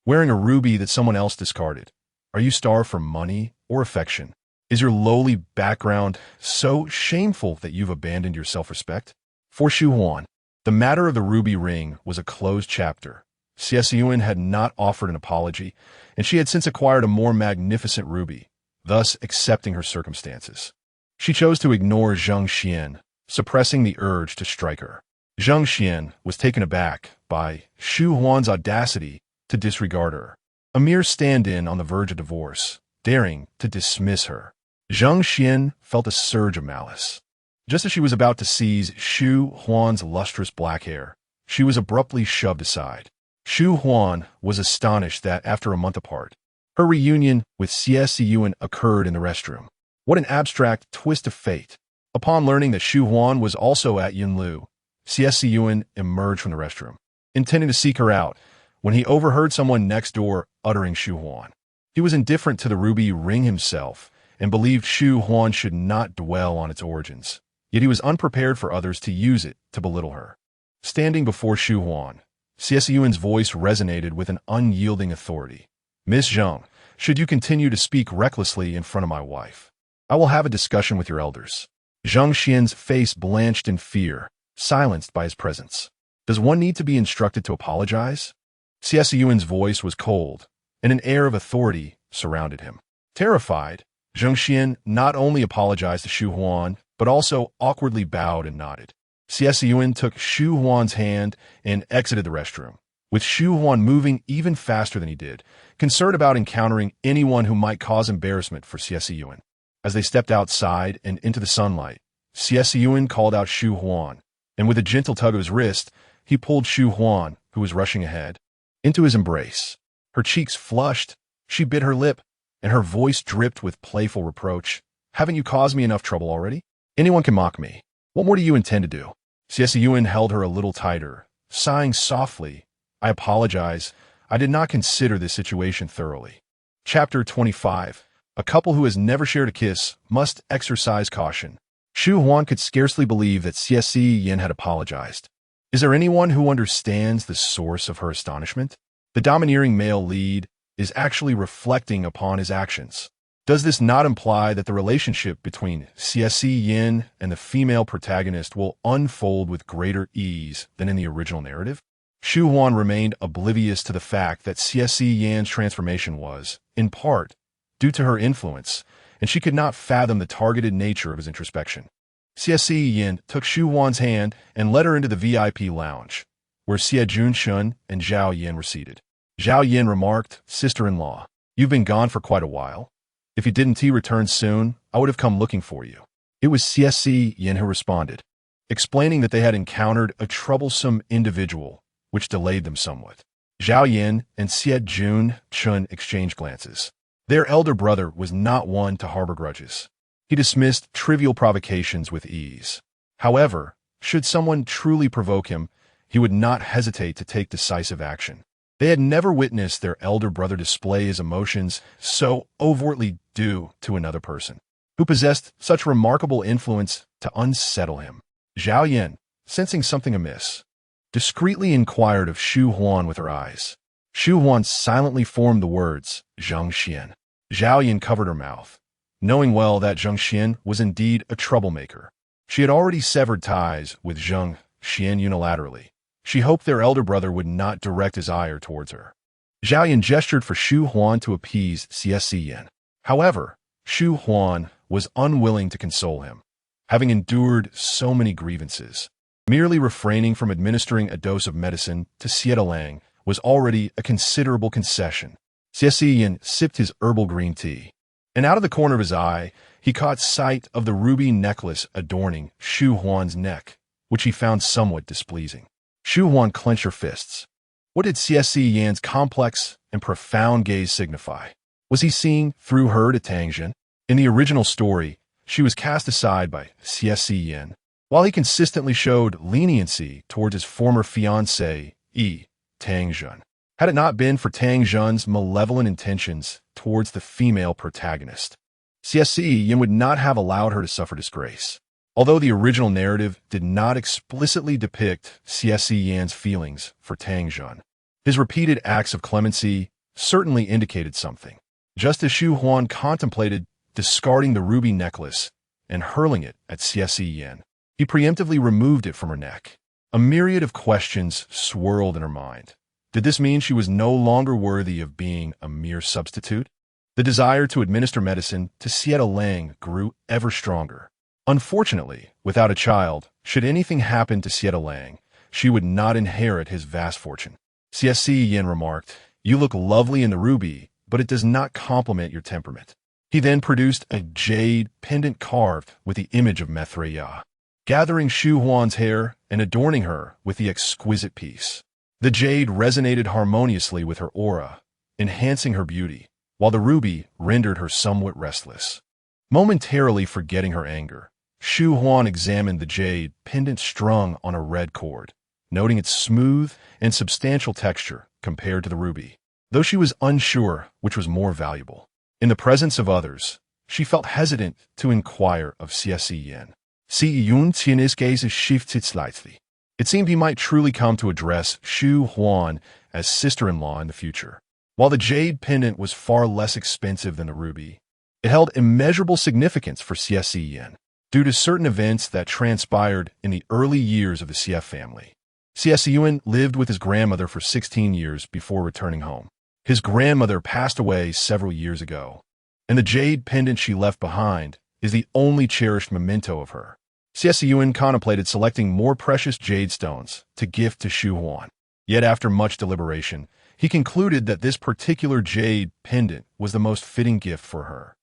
Wearing a ruby that someone else discarded. Are you starved for money or affection? Is your lowly background so shameful that you've abandoned your self-respect? For Shu Huan, the matter of the ruby ring was a closed chapter. Xie Siyan had not offered an apology, and she had since acquired a more magnificent ruby, thus accepting her circumstances. She chose to ignore Zhang Xian, suppressing the urge to strike her. Zhang Xian was taken aback by Shu Huan's audacity to disregard her, a mere stand-in on the verge of divorce, daring to dismiss her. Zhang Xian felt a surge of malice. Just as she was about to seize Shu Huan's lustrous black hair, she was abruptly shoved aside. Shu Huan was astonished that, after a month apart, her reunion with Xie Siyan occurred in the restroom. What an abstract twist of fate. Upon learning that Shu Huan was also at Yunlu, Xie Siyan emerged from the restroom, intending to seek her out, when he overheard someone next door uttering Shu Huan. He was indifferent to the ruby ring himself and believed Shu Huan should not dwell on its origins, yet he was unprepared for others to use it to belittle her. Standing before Shu Huan, Xie Siyan's voice resonated with an unyielding authority. "Miss Zhang, should you continue to speak recklessly in front of my wife, I will have a discussion with your elders." Zhang Xian's face blanched in fear, silenced by his presence. Does one need to be instructed to apologize? Xie Siyan's voice was cold, and an air of authority surrounded him. Terrified, Zhang Xian not only apologized to Shu Huan, but also awkwardly bowed and nodded. Xie Siyan took Shu Huan's hand and exited the restroom, with Shu Huan moving even faster than he did, concerned about encountering anyone who might cause embarrassment for Xie Siyan. As they stepped outside and into the sunlight, Xie Siyan called out Shu Huan, and with a gentle tug of his wrist, he pulled Shu Huan, who was rushing ahead, into his embrace. Her cheeks flushed, she bit her lip, and her voice dripped with playful reproach. "Haven't you caused me enough trouble already? Anyone can mock me. What more do you intend to do?" Xie Siyan held her a little tighter, sighing softly. "I apologize. I did not consider this situation thoroughly." Chapter 25. A couple who has never shared a kiss must exercise caution. Shu Huan could scarcely believe that Xie Siyan had apologized. Is there anyone who understands the source of her astonishment? The domineering male lead is actually reflecting upon his actions. Does this not imply that the relationship between Xie Siyan and the female protagonist will unfold with greater ease than in the original narrative? Shu Huan remained oblivious to the fact that Xie Siyan's transformation was, in part, due to her influence, and she could not fathom the targeted nature of his introspection. Xie Siyan took Shu Huan's hand and led her into the VIP lounge, where Xie Junshun and Zhao Yin were seated. Zhao Yin remarked, "Sister-in-law, you've been gone for quite a while. If you didn't return soon, I would have come looking for you." It was Xie Siyan who responded, explaining that they had encountered a troublesome individual, which delayed them somewhat. Zhao Yin and Xie Junshun exchanged glances. Their elder brother was not one to harbor grudges. He dismissed trivial provocations with ease. However, should someone truly provoke him, he would not hesitate to take decisive action. They had never witnessed their elder brother display his emotions so overtly due to another person, who possessed such remarkable influence to unsettle him. Zhao Yin, sensing something amiss, discreetly inquired of Shu Huan with her eyes. Shu Huan silently formed the words, "Zhang Xian." Zhao Yin covered her mouth, knowing well that Zhang Xian was indeed a troublemaker. She had already severed ties with Zhang Xian unilaterally. She hoped their elder brother would not direct his ire towards her. Zhao Yin gestured for Shu Huan to appease Xie Siyan. However, Shu Huan was unwilling to console him, having endured so many grievances. Merely refraining from administering a dose of medicine to Xie Lang was already a considerable concession. Xie Siyan sipped his herbal green tea, and out of the corner of his eye, he caught sight of the ruby necklace adorning Shu Huan's neck, which he found somewhat displeasing. Shu Huan clenched her fists. What did Xie Siyan's complex and profound gaze signify? Was he seeing through her to Tang Zhen? In the original story, she was cast aside by Xie Siyan, while he consistently showed leniency towards his former fiancée, Tang Zhen. Had it not been for Tang Zhen's malevolent intentions towards the female protagonist, Xie Siyan would not have allowed her to suffer disgrace. Although the original narrative did not explicitly depict Xie Siyan's feelings for Tang Zhen, his repeated acts of clemency certainly indicated something. Just as Shu Huan contemplated discarding the ruby necklace and hurling it at Xie Siyan, he preemptively removed it from her neck. A myriad of questions swirled in her mind. Did this mean she was no longer worthy of being a mere substitute? The desire to administer medicine to Xie Lang grew ever stronger. Unfortunately, without a child, should anything happen to Xie Lang, she would not inherit his vast fortune. Xie Siyan remarked, "You look lovely in the ruby, but it does not complement your temperament." He then produced a jade pendant carved with the image of Maitreya, gathering Shu Huan's hair and adorning her with the exquisite piece. The jade resonated harmoniously with her aura, enhancing her beauty, while the ruby rendered her somewhat restless. Momentarily forgetting her anger, Shu Huan examined the jade pendant strung on a red cord, noting its smooth and substantial texture compared to the ruby, though she was unsure which was more valuable. In the presence of others, she felt hesitant to inquire of Xie Siyan. It seemed he might truly come to address Shu Huan as sister-in-law in the future. While the jade pendant was far less expensive than the ruby, it held immeasurable significance for Xie Siyan, due to certain events that transpired in the early years of the Xie family. Xie Siyan lived with his grandmother for 16 years before returning home. His grandmother passed away several years ago, and the jade pendant she left behind is the only cherished memento of her. Xie Siyan contemplated selecting more precious jade stones to gift to Shu Huan. Yet after much deliberation, he concluded that this particular jade pendant was the most fitting gift for her.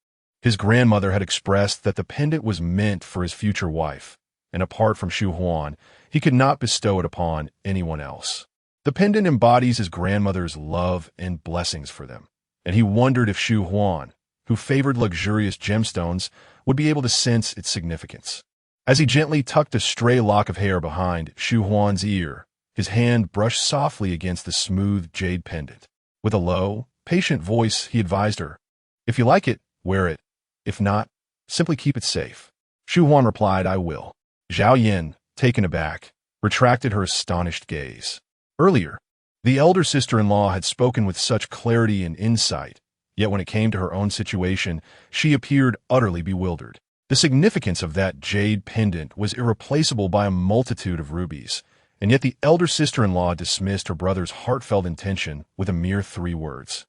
His grandmother had expressed that the pendant was meant for his future wife, and apart from Shu Huan, he could not bestow it upon anyone else. The pendant embodies his grandmother's love and blessings for them, and he wondered if Shu Huan, who favored luxurious gemstones, would be able to sense its significance. As he gently tucked a stray lock of hair behind Shu Huan's ear, his hand brushed softly against the smooth jade pendant. With a low, patient voice, he advised her, "If you like it, wear it. If not, simply keep it safe." Shu Huan replied, "I will." Zhao Yin, taken aback, retracted her astonished gaze. Earlier, the elder sister-in-law had spoken with such clarity and insight, yet when it came to her own situation, she appeared utterly bewildered. The significance of that jade pendant was irreplaceable by a multitude of rubies, and yet the elder sister-in-law dismissed her brother's heartfelt intention with a mere 3 words.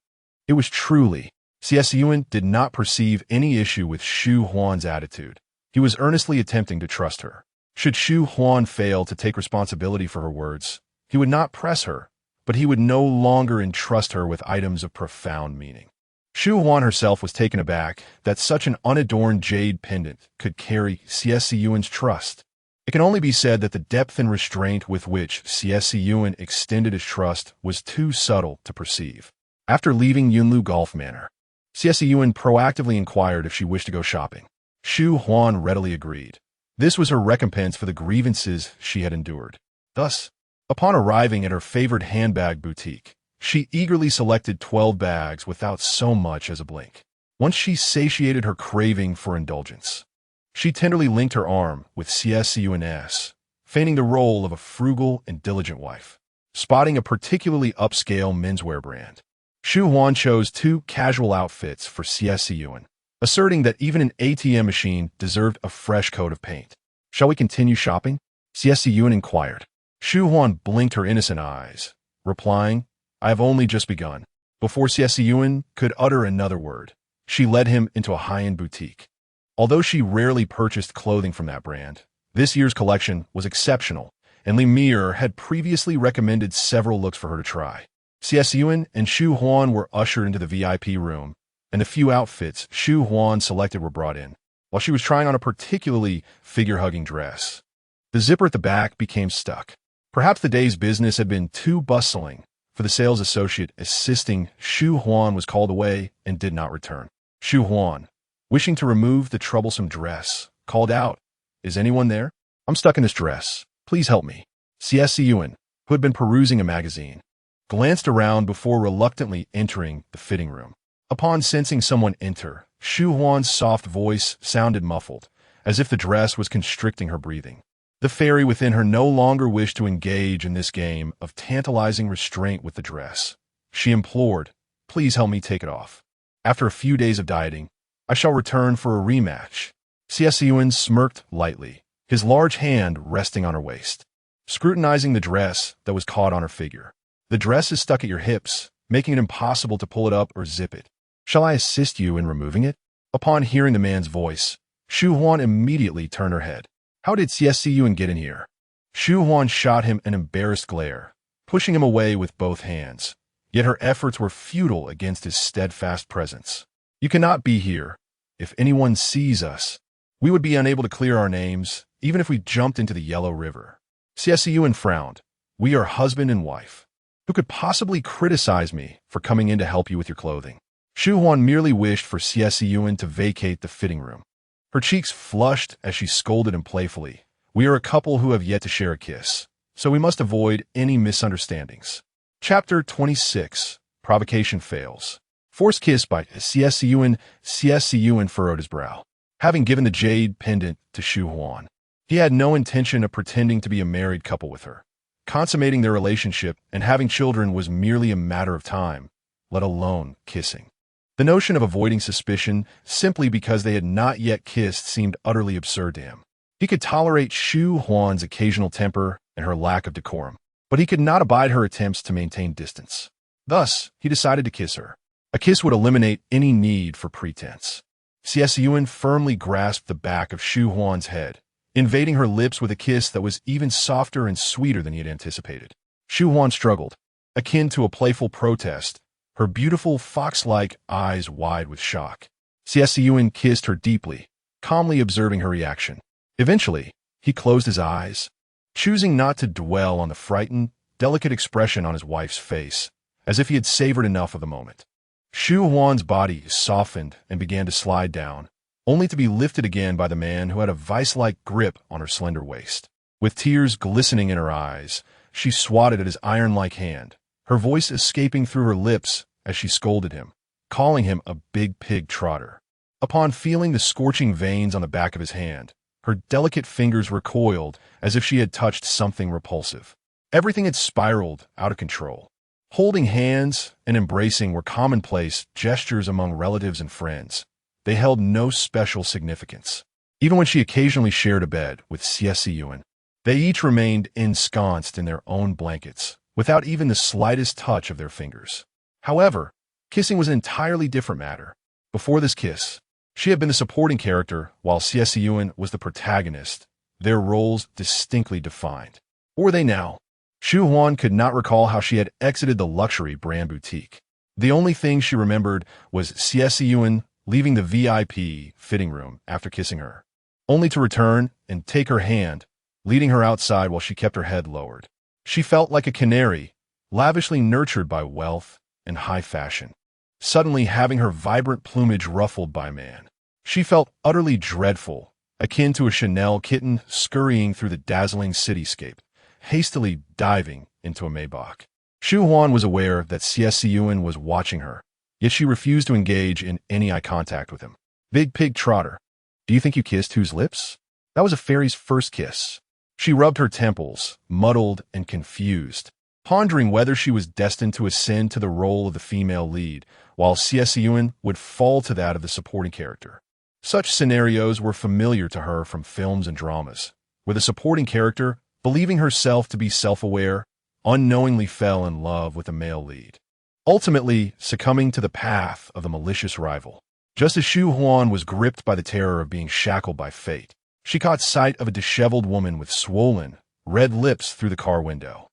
It was truly. Xie Siyan did not perceive any issue with Shu Huan's attitude. He was earnestly attempting to trust her. Should Shu Huan fail to take responsibility for her words, he would not press her, but he would no longer entrust her with items of profound meaning. Shu Huan herself was taken aback that such an unadorned jade pendant could carry Xie Siyan's trust. It can only be said that the depth and restraint with which Xie Siyan extended his trust was too subtle to perceive. After leaving Yunlu Golf Manor, Xie Siyan proactively inquired if she wished to go shopping. Shu Huan readily agreed. This was her recompense for the grievances she had endured. Thus, upon arriving at her favored handbag boutique, she eagerly selected 12 bags without so much as a blink. Once she satiated her craving for indulgence, she tenderly linked her arm with Xie Siyan's, feigning the role of a frugal and diligent wife. Spotting a particularly upscale menswear brand, Shu Huan chose 2 casual outfits for Xie Siyan, asserting that even an ATM machine deserved a fresh coat of paint. "Shall we continue shopping?" Xie Siyan inquired. Shu Huan blinked her innocent eyes, replying, "I have only just begun." Before Xie Siyan could utter another word, she led him into a high-end boutique. Although she rarely purchased clothing from that brand, this year's collection was exceptional, and Lemire had previously recommended several looks for her to try. Xie Siyan and Shu Huan were ushered into the VIP room, and the few outfits Shu Huan selected were brought in, while she was trying on a particularly figure-hugging dress. The zipper at the back became stuck. Perhaps the day's business had been too bustling, for the sales associate assisting Shu Huan was called away and did not return. Shu Huan, wishing to remove the troublesome dress, called out, "Is anyone there? I'm stuck in this dress. Please help me." Xie Siyan, who had been perusing a magazine, glanced around before reluctantly entering the fitting room. Upon sensing someone enter, Shu Huan's soft voice sounded muffled, as if the dress was constricting her breathing. The fairy within her no longer wished to engage in this game of tantalizing restraint with the dress. She implored, "Please help me take it off. After a few days of dieting, I shall return for a rematch." Xie Siyan smirked lightly, his large hand resting on her waist, scrutinizing the dress that was caught on her figure. "The dress is stuck at your hips, making it impossible to pull it up or zip it. Shall I assist you in removing it?" Upon hearing the man's voice, Shu Huan immediately turned her head. "How did Xie Siyan get in here?" Shu Huan shot him an embarrassed glare, pushing him away with both hands. Yet her efforts were futile against his steadfast presence. "You cannot be here. If anyone sees us, we would be unable to clear our names, even if we jumped into the Yellow River." Xie Siyan frowned. "We are husband and wife. Who could possibly criticize me for coming in to help you with your clothing?" Shu Huan merely wished for Xie Siyan to vacate the fitting room. Her cheeks flushed as she scolded him playfully. "We are a couple who have yet to share a kiss, so we must avoid any misunderstandings." Chapter 26. Provocation Fails. Forced kiss by Xie Siyan. Xie Siyan furrowed his brow. Having given the jade pendant to Shu Huan, he had no intention of pretending to be a married couple with her. Consummating their relationship and having children was merely a matter of time, let alone kissing. The notion of avoiding suspicion simply because they had not yet kissed seemed utterly absurd to him. He could tolerate Shu Huan's occasional temper and her lack of decorum, but he could not abide her attempts to maintain distance. Thus, he decided to kiss her. A kiss would eliminate any need for pretense. Xie Siyan firmly grasped the back of Shu Huan's head, invading her lips with a kiss that was even softer and sweeter than he had anticipated. Shu Huan struggled, akin to a playful protest, her beautiful fox-like eyes wide with shock. Xie Siyan kissed her deeply, calmly observing her reaction. Eventually, he closed his eyes, choosing not to dwell on the frightened, delicate expression on his wife's face, as if he had savored enough of the moment. Shu Huan's body softened and began to slide down, only to be lifted again by the man who had a vice-like grip on her slender waist. With tears glistening in her eyes, she swatted at his iron-like hand, her voice escaping through her lips as she scolded him, calling him a big pig trotter. Upon feeling the scorching veins on the back of his hand, Her delicate fingers recoiled as if she had touched something repulsive. Everything had spiraled out of control. Holding hands and embracing were commonplace gestures among relatives and friends. They held no special significance. Even when she occasionally shared a bed with Xie Siyan, they each remained ensconced in their own blankets, without even the slightest touch of their fingers. However, kissing was an entirely different matter. Before this kiss, she had been the supporting character, while Xie Siyan was the protagonist, their roles distinctly defined. Or were they now? Shu Huan could not recall how she had exited the luxury brand boutique. The only thing she remembered was Xie Siyan leaving the VIP fitting room after kissing her, only to return and take her hand, leading her outside while she kept her head lowered. She felt like a canary, lavishly nurtured by wealth and high fashion, suddenly having her vibrant plumage ruffled by man. She felt utterly dreadful, akin to a Chanel kitten scurrying through the dazzling cityscape, hastily diving into a Maybach. Shu Huan was aware that Xie Siyan was watching her, yet she refused to engage in any eye contact with him. Big pig trotter, do you think you kissed whose lips? That was a fairy's first kiss. She rubbed her temples, muddled and confused, pondering whether she was destined to ascend to the role of the female lead, while Xie Siyan would fall to that of the supporting character. Such scenarios were familiar to her from films and dramas, where the supporting character, believing herself to be self-aware, unknowingly fell in love with a male lead, ultimately succumbing to the path of the malicious rival. Just as Shu Huan was gripped by the terror of being shackled by fate, she caught sight of a disheveled woman with swollen, red lips through the car window.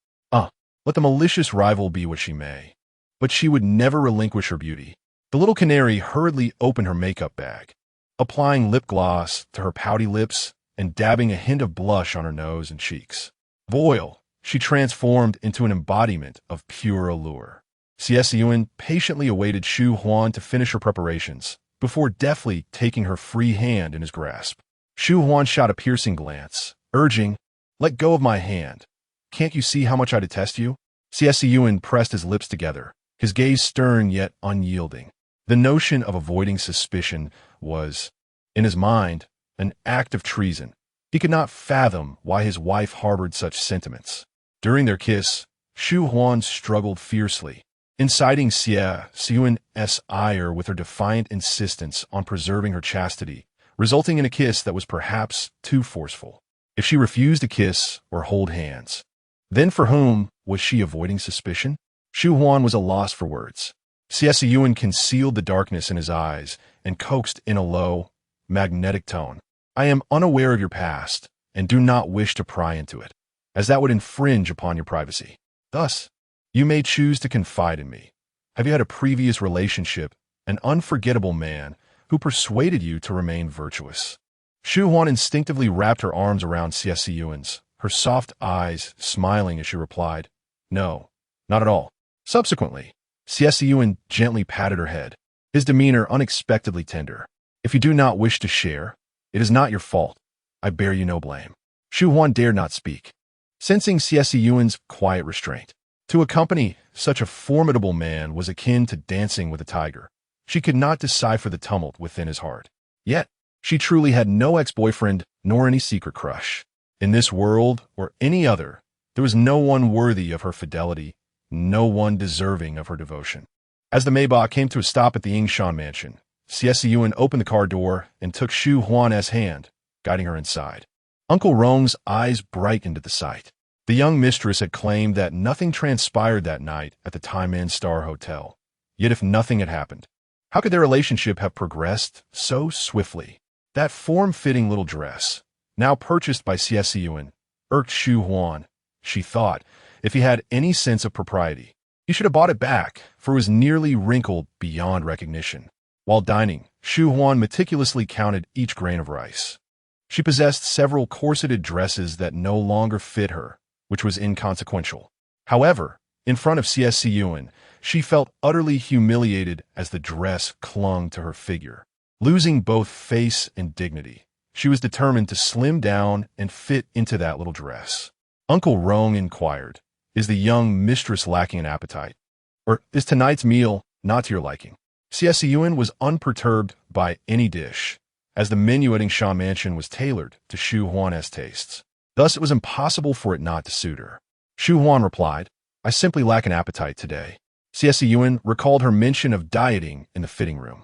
Let the malicious rival be what she may, but she would never relinquish her beauty. The little canary hurriedly opened her makeup bag, applying lip gloss to her pouty lips and dabbing a hint of blush on her nose and cheeks. Voile, she transformed into an embodiment of pure allure. Xie Siyan patiently awaited Shu Huan to finish her preparations, before deftly taking her free hand in his grasp. Shu Huan shot a piercing glance, urging, "Let go of my hand. Can't you see how much I detest you?" Xie Siyan pressed his lips together, his gaze stern yet unyielding. The notion of avoiding suspicion was, in his mind, an act of treason. He could not fathom why his wife harbored such sentiments. During their kiss, Shu Huan struggled fiercely, inciting Xie Siyan's ire with her defiant insistence on preserving her chastity, resulting in a kiss that was perhaps too forceful. If she refused to kiss or hold hands, then for whom was she avoiding suspicion? Shu Huan was a loss for words. Xie Siyan concealed the darkness in his eyes and coaxed in a low, magnetic tone. "I am unaware of your past and do not wish to pry into it, as that would infringe upon your privacy. Thus, you may choose to confide in me. Have you had a previous relationship, an unforgettable man who persuaded you to remain virtuous?" Shu Huan instinctively wrapped her arms around Xie Siyan's, her soft eyes smiling as she replied, "No, not at all." Subsequently, Xie Siyan gently patted her head, his demeanor unexpectedly tender. "If you do not wish to share, it is not your fault. I bear you no blame." Shu Huan dared not speak, sensing Xie Siyan's quiet restraint. To accompany such a formidable man was akin to dancing with a tiger. She could not decipher the tumult within his heart. Yet, she truly had no ex-boyfriend nor any secret crush. In this world or any other, there was no one worthy of her fidelity, no one deserving of her devotion. As the Maybach came to a stop at the Yingshan mansion, Xie Siyan opened the car door and took Shu Huan's hand, guiding her inside. Uncle Rong's eyes brightened at the sight. The young mistress had claimed that nothing transpired that night at the Taiman Star Hotel. Yet if nothing had happened, how could their relationship have progressed so swiftly? That form-fitting little dress, now purchased by Xie Siyan, irked Shu Huan. She thought, if he had any sense of propriety, he should have bought it back, for it was nearly wrinkled beyond recognition. While dining, Shu Huan meticulously counted each grain of rice. She possessed several corseted dresses that no longer fit her, which was inconsequential. However, in front of Xie Siyan, she felt utterly humiliated as the dress clung to her figure. Losing both face and dignity, she was determined to slim down and fit into that little dress. Uncle Rong inquired, "Is the young mistress lacking an appetite? Or is tonight's meal not to your liking?" Xie Siyan was unperturbed by any dish, as the menu at Shan Mansion was tailored to Shu Huan's tastes. Thus, it was impossible for it not to suit her. Shu Huan replied, "I simply lack an appetite today." Xie Siyan recalled her mention of dieting in the fitting room.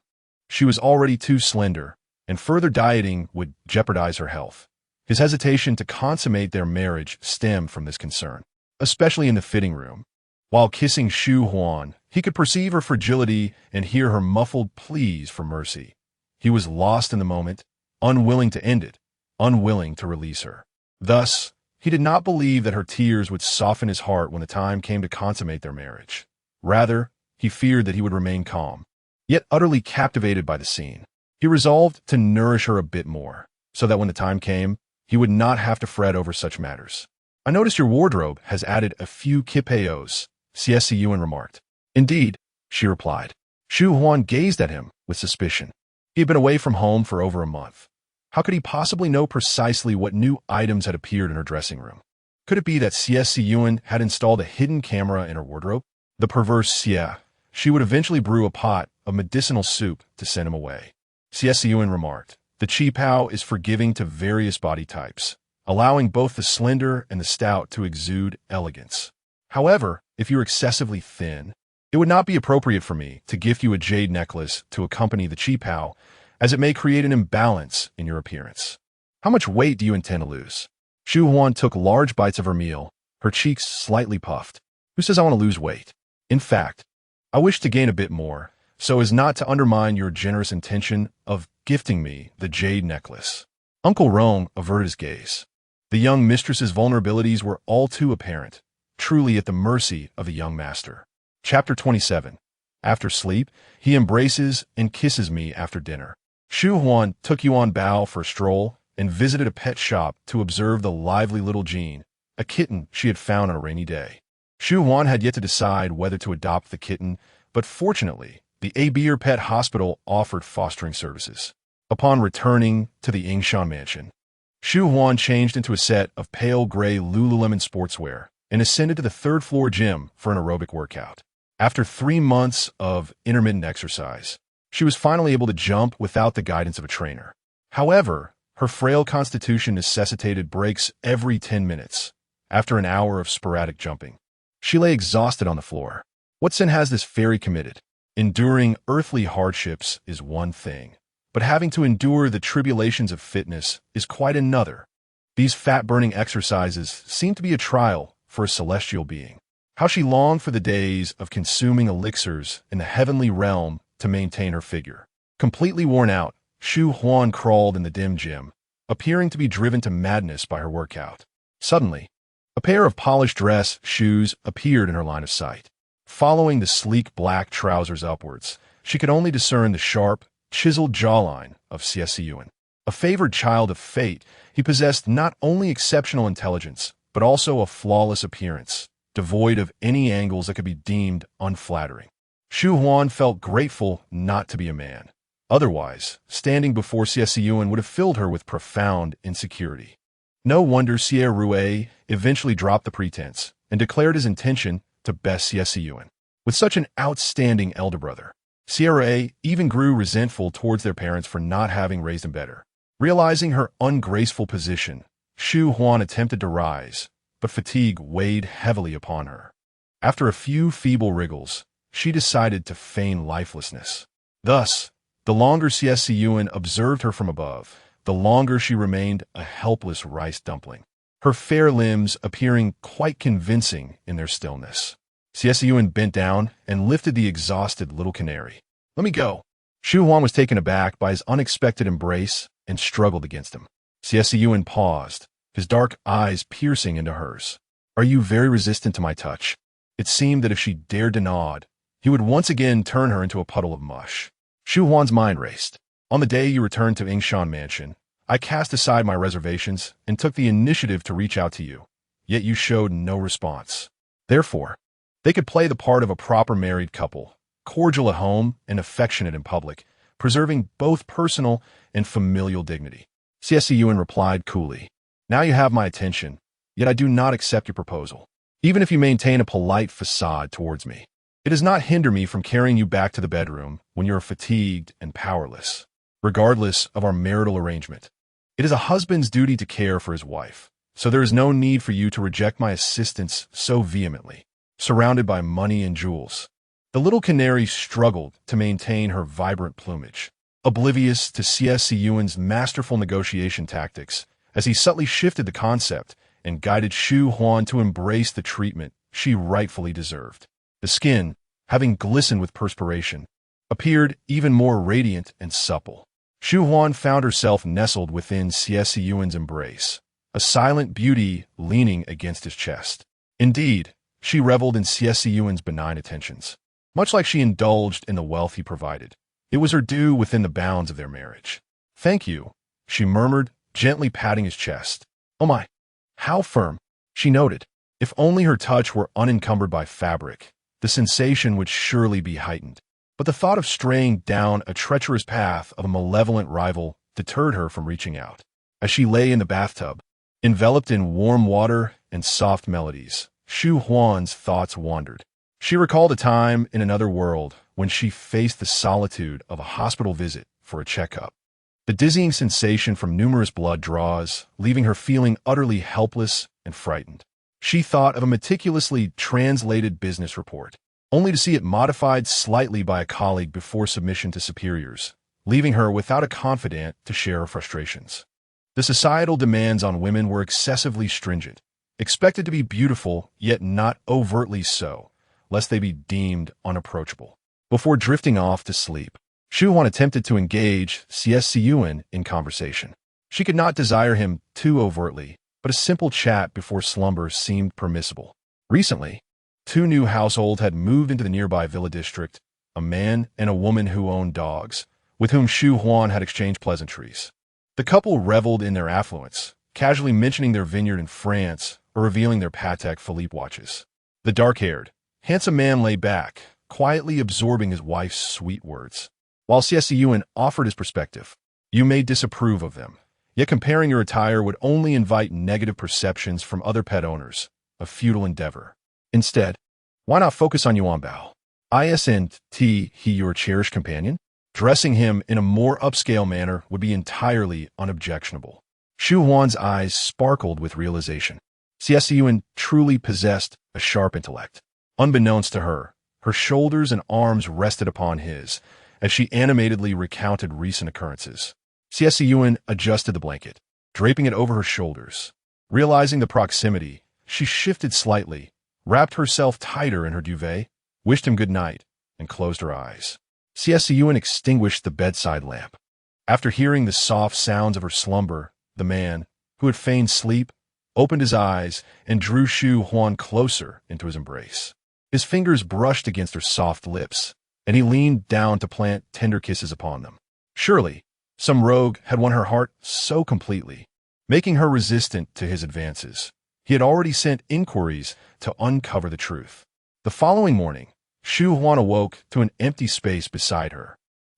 She was already too slender, and further dieting would jeopardize her health. His hesitation to consummate their marriage stemmed from this concern, especially in the fitting room. While kissing Shu Huan, he could perceive her fragility and hear her muffled pleas for mercy. He was lost in the moment, unwilling to end it, unwilling to release her. Thus, he did not believe that her tears would soften his heart when the time came to consummate their marriage. Rather, he feared that he would remain calm, yet utterly captivated by the scene. He resolved to nourish her a bit more, so that when the time came, he would not have to fret over such matters. "I noticed your wardrobe has added a few kipeos," Xie Siyan remarked. "Indeed," she replied. Shu Huan gazed at him with suspicion. He had been away from home for over a month. How could he possibly know precisely what new items had appeared in her dressing room? Could it be that Xie Siyan had installed a hidden camera in her wardrobe? The perverse Xie. She would eventually brew a pot of medicinal soup to send him away. Xie Siyan remarked, "The qipao is forgiving to various body types, allowing both the slender and the stout to exude elegance. However, if you're excessively thin, it would not be appropriate for me to gift you a jade necklace to accompany the qipao, as it may create an imbalance in your appearance. How much weight do you intend to lose?" Shu Huan took large bites of her meal, her cheeks slightly puffed. "Who says I want to lose weight? In fact, I wish to gain a bit more, so as not to undermine your generous intention of gifting me the jade necklace." Uncle Rong averted his gaze. The young mistress's vulnerabilities were all too apparent, truly at the mercy of the young master. Chapter 27. After sleep, he embraces and kisses me after dinner. Shu Huan took Yuan Bao for a stroll and visited a pet shop to observe the lively little Jean, a kitten she had found on a rainy day. Shu Huan had yet to decide whether to adopt the kitten, but fortunately, the Abeer Pet Hospital offered fostering services. Upon returning to the Shan Mansion, Shu Huan changed into a set of pale gray Lululemon sportswear and ascended to the third-floor gym for an aerobic workout. After 3 months of intermittent exercise, she was finally able to jump without the guidance of a trainer. However, her frail constitution necessitated breaks every 10 minutes. After an hour of sporadic jumping, she lay exhausted on the floor. What sin has this fairy committed? Enduring earthly hardships is one thing, but having to endure the tribulations of fitness is quite another. These fat-burning exercises seem to be a trial for a celestial being. How she longed for the days of consuming elixirs in the heavenly realm to maintain her figure. Completely worn out, Shu Huan crawled in the dim gym, appearing to be driven to madness by her workout. Suddenly, a pair of polished dress shoes appeared in her line of sight. Following the sleek black trousers upwards, she could only discern the sharp, chiseled jawline of Xie Siyan. A favored child of fate, he possessed not only exceptional intelligence, but also a flawless appearance, devoid of any angles that could be deemed unflattering. Shu Huan felt grateful not to be a man. Otherwise, standing before Xie Siyan would have filled her with profound insecurity. No wonder Xie Rue eventually dropped the pretense and declared his intention to best Xie Siyan. With such an outstanding elder brother, Xie Rue even grew resentful towards their parents for not having raised him better. Realizing her ungraceful position, Shu Huan attempted to rise, but fatigue weighed heavily upon her. After a few feeble wriggles, she decided to feign lifelessness. Thus, the longer Xie Siyan observed her from above, the longer she remained a helpless rice dumpling, her fair limbs appearing quite convincing in their stillness. Xie Siyan bent down and lifted the exhausted little canary. "Let me go." Shu Huan was taken aback by his unexpected embrace and struggled against him. Xie Siyan paused, his dark eyes piercing into hers. "Are you very resistant to my touch?" It seemed that if she dared to nod, he would once again turn her into a puddle of mush. Shu Huan's mind raced. "On the day you returned to Shan Mansion, I cast aside my reservations and took the initiative to reach out to you, yet you showed no response. Therefore, they could play the part of a proper married couple, cordial at home and affectionate in public, preserving both personal and familial dignity." Xie Siyan replied coolly, "Now you have my attention, yet I do not accept your proposal. Even if you maintain a polite facade towards me, it does not hinder me from carrying you back to the bedroom when you are fatigued and powerless. regardless of our marital arrangement. It is a husband's duty to care for his wife, so there is no need for you to reject my assistance so vehemently. Surrounded by money and jewels, the little canary struggled to maintain her vibrant plumage, oblivious to Xie Siyan's masterful negotiation tactics as he subtly shifted the concept and guided Shu Huan to embrace the treatment she rightfully deserved. The skin, having glistened with perspiration, appeared even more radiant and supple. Shu Huan found herself nestled within Xie Siyan's embrace, a silent beauty leaning against his chest. Indeed, she reveled in Xie Siyan's benign attentions. Much like she indulged in the wealth he provided, it was her due within the bounds of their marriage. "Thank you," she murmured, gently patting his chest. "Oh my, how firm," she noted. If only her touch were unencumbered by fabric, the sensation would surely be heightened. But the thought of straying down a treacherous path of a malevolent rival deterred her from reaching out. As she lay in the bathtub, enveloped in warm water and soft melodies, Shu Huan's thoughts wandered. She recalled a time in another world when she faced the solitude of a hospital visit for a checkup. The dizzying sensation from numerous blood draws, leaving her feeling utterly helpless and frightened. She thought of a meticulously translated business report, only to see it modified slightly by a colleague before submission to superiors, leaving her without a confidant to share her frustrations. The societal demands on women were excessively stringent, expected to be beautiful, yet not overtly so, lest they be deemed unapproachable. Before drifting off to sleep, Shu Huan attempted to engage Xie Siyan in conversation. She could not desire him too overtly, but a simple chat before slumber seemed permissible. Recently, 2 new households had moved into the nearby villa district, a man and a woman who owned dogs, with whom Shu Huan had exchanged pleasantries. The couple reveled in their affluence, casually mentioning their vineyard in France or revealing their Patek Philippe watches. The dark-haired, handsome man lay back, quietly absorbing his wife's sweet words. While Xie Siyan offered his perspective, "You may disapprove of them, yet comparing your attire would only invite negative perceptions from other pet owners, a futile endeavor. Instead, why not focus on Yuan Bao? Isn't he your cherished companion? Dressing him in a more upscale manner would be entirely unobjectionable." Shu Huan's eyes sparkled with realization. Xie Siyan truly possessed a sharp intellect. Unbeknownst to her, her shoulders and arms rested upon his, as she animatedly recounted recent occurrences. Xie Siyan adjusted the blanket, draping it over her shoulders. Realizing the proximity, she shifted slightly, wrapped herself tighter in her duvet, wished him good night, and closed her eyes. Xie Siyan extinguished the bedside lamp. After hearing the soft sounds of her slumber, the man, who had feigned sleep, opened his eyes and drew Shu Huan closer into his embrace. His fingers brushed against her soft lips, and he leaned down to plant tender kisses upon them. Surely, some rogue had won her heart so completely, making her resistant to his advances. He had already sent inquiries to uncover the truth. The following morning, Shu Huan awoke to an empty space beside her.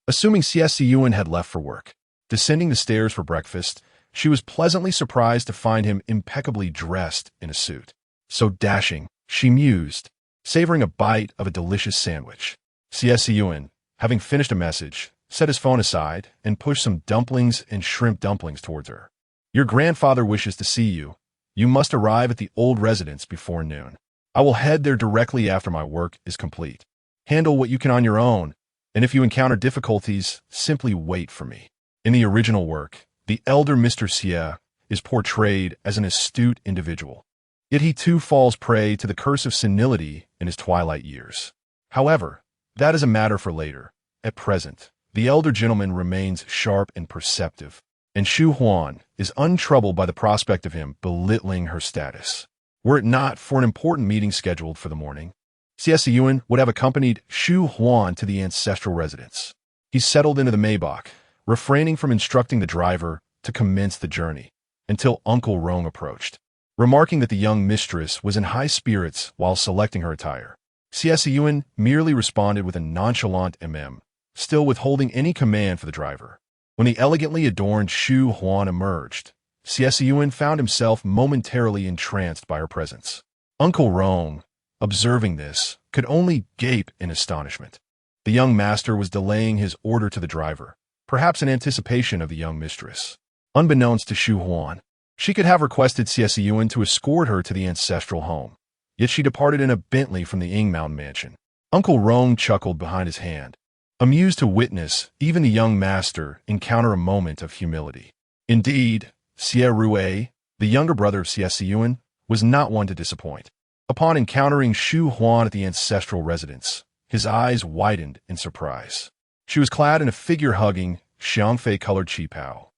Assuming Xie Siyan had left for work, descending the stairs for breakfast, she was pleasantly surprised to find him impeccably dressed in a suit. So dashing, she mused, savoring a bite of a delicious sandwich. Xie Siyan, having finished a message, set his phone aside and pushed some dumplings and shrimp dumplings towards her. "Your grandfather wishes to see you. You must arrive at the old residence before noon. I will head there directly after my work is complete. Handle what you can on your own, and if you encounter difficulties, simply wait for me." In the original work, the elder Mr. Xie is portrayed as an astute individual. Yet he too falls prey to the curse of senility in his twilight years. However, that is a matter for later. At present, the elder gentleman remains sharp and perceptive, and Shu Huan is untroubled by the prospect of him belittling her status. Were it not for an important meeting scheduled for the morning, Xie Siyan would have accompanied Shu Huan to the ancestral residence. He settled into the Maybach, refraining from instructing the driver to commence the journey until Uncle Rong approached. Remarking that the young mistress was in high spirits while selecting her attire, Xie Siyan merely responded with a nonchalant still withholding any command for the driver. When the elegantly adorned Shu Huan emerged, Xie Siyan found himself momentarily entranced by her presence. Uncle Rong, observing this, could only gape in astonishment. The young master was delaying his order to the driver, perhaps in anticipation of the young mistress. Unbeknownst to Shu Huan, she could have requested Xie Siyan to escort her to the ancestral home, yet she departed in a Bentley from the Ing Mountain mansion. Uncle Rong chuckled behind his hand, amused to witness even the young master encounter a moment of humility. Indeed, Xie Rui, the younger brother of Xie Siyan, was not one to disappoint. Upon encountering Shu Huan at the ancestral residence, his eyes widened in surprise. She was clad in a figure-hugging, xiangfei-colored qipao,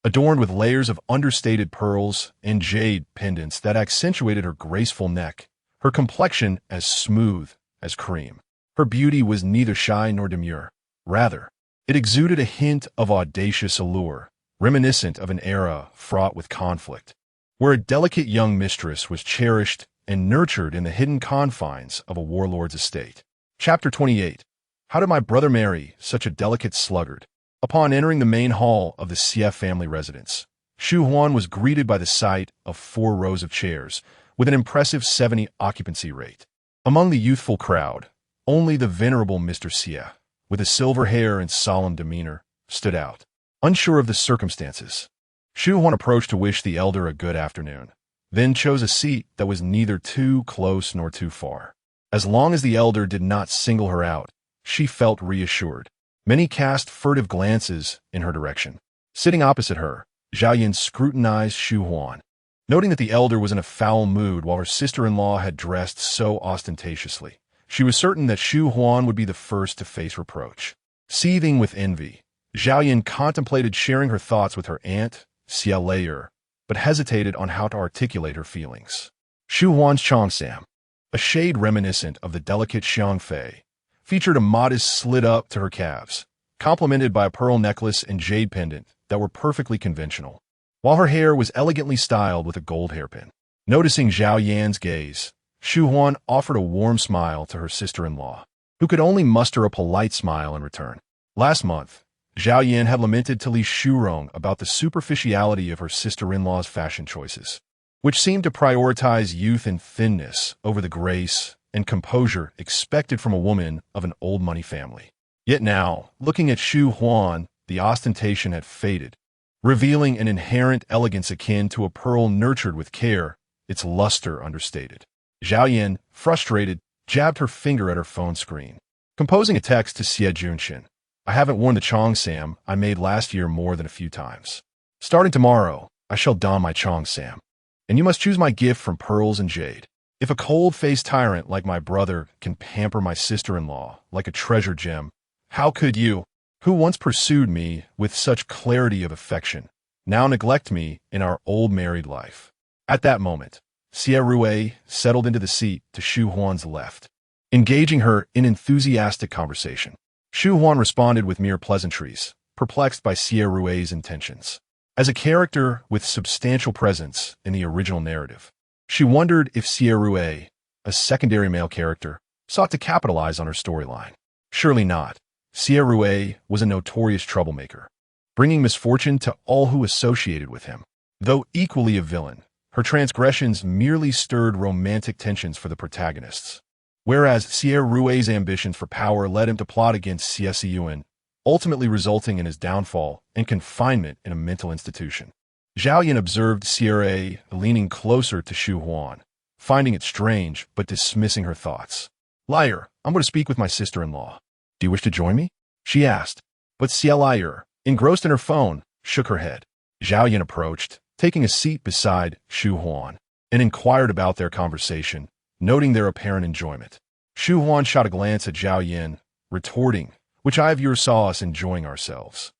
adorned with layers of understated pearls and jade pendants that accentuated her graceful neck, her complexion as smooth as cream. Her beauty was neither shy nor demure. Rather, it exuded a hint of audacious allure, reminiscent of an era fraught with conflict, where a delicate young mistress was cherished and nurtured in the hidden confines of a warlord's estate. Chapter 28. How did my brother marry such a delicate sluggard? Upon entering the main hall of the Xie family residence, Shu Huan was greeted by the sight of 4 rows of chairs with an impressive 70 occupancy rate. Among the youthful crowd, only the venerable Mr. Xie, with his silver hair and solemn demeanor, stood out. Unsure of the circumstances, Shu Huan approached to wish the elder a good afternoon, then chose a seat that was neither too close nor too far. As long as the elder did not single her out, she felt reassured. Many cast furtive glances in her direction. Sitting opposite her, Zhao Yin scrutinized Shu Huan, noting that the elder was in a foul mood while her sister-in-law had dressed so ostentatiously. She was certain that Shu Huan would be the first to face reproach. Seething with envy, Zhao Yin contemplated sharing her thoughts with her aunt, Xie Siyan, but hesitated on how to articulate her feelings. Shu Huan's cheongsam, a shade reminiscent of the delicate xiangfei, featured a modest slit up to her calves, complemented by a pearl necklace and jade pendant that were perfectly conventional, while her hair was elegantly styled with a gold hairpin. Noticing Zhao Yan's gaze, Shu Huan offered a warm smile to her sister-in-law, who could only muster a polite smile in return. Last month, Zhao Yan had lamented to Li Shurong about the superficiality of her sister-in-law's fashion choices, which seemed to prioritize youth and thinness over the grace and composure expected from a woman of an old money family. Yet now, looking at Shu Huan, the ostentation had faded, revealing an inherent elegance akin to a pearl nurtured with care, its luster understated. Zhao Yan, frustrated, jabbed her finger at her phone screen, composing a text to Xie Junshin. I haven't worn the cheongsam I made last year more than a few times. Starting tomorrow, I shall don my cheongsam, and you must choose my gift from pearls and jade. If a cold-faced tyrant like my brother can pamper my sister-in-law like a treasure gem, how could you, who once pursued me with such clarity of affection, now neglect me in our old married life? At that moment, Xie Rui settled into the seat to Shu Huan's left, engaging her in enthusiastic conversation. Shu Huan responded with mere pleasantries, perplexed by Xie Rui's intentions. As a character with substantial presence in the original narrative, she wondered if Xie Rui, a secondary male character, sought to capitalize on her storyline. Surely not. Xie Rui was a notorious troublemaker, bringing misfortune to all who associated with him. Though equally a villain, her transgressions merely stirred romantic tensions for the protagonists, whereas Xie Rui's ambitions for power led him to plot against Xie Siyan, ultimately resulting in his downfall and confinement in a mental institution. Zhao Yan observed Xie Rui leaning closer to Shu Huan, finding it strange but dismissing her thoughts. Liar, I'm going to speak with my sister-in-law. Do you wish to join me? She asked, but Xie Liar, engrossed in her phone, shook her head. Zhao Yan approached, taking a seat beside Shu Huan, and inquired about their conversation, noting their apparent enjoyment. Shu Huan shot a glance at Zhao Yan, retorting, which eye of yours saw us enjoying ourselves.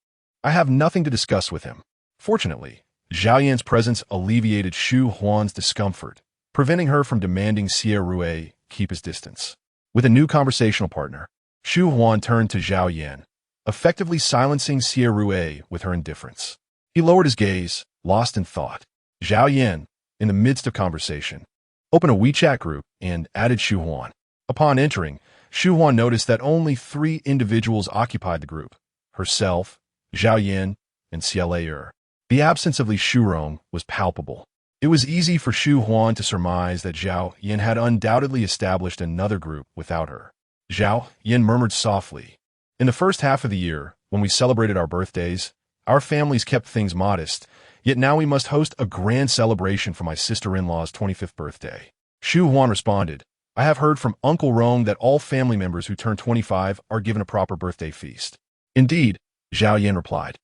I have nothing to discuss with him. Fortunately, Zhao Yan's presence alleviated Shu Huan's discomfort, preventing her from demanding Xie Rui keep his distance. With a new conversational partner, Shu Huan turned to Zhao Yan, effectively silencing Xie Rui with her indifference. He lowered his gaze, lost in thought. Zhao Yan, in the midst of conversation, opened a WeChat group and added Shu Huan. Upon entering, Shu Huan noticed that only 3 individuals occupied the group: herself, Zhao Yan, and Xie Siyan. The absence of Li Shurong was palpable. It was easy for Shu Huan to surmise that Zhao Yan had undoubtedly established another group without her. Zhao Yan murmured softly. In the first half of the year, When we celebrated our birthdays, our families kept things modest, yet now we must host a grand celebration for my sister-in-law's 25th birthday. Shu Huan responded, I have heard from Uncle Rong that all family members who turn 25 are given a proper birthday feast. Indeed, Zhao Yan replied,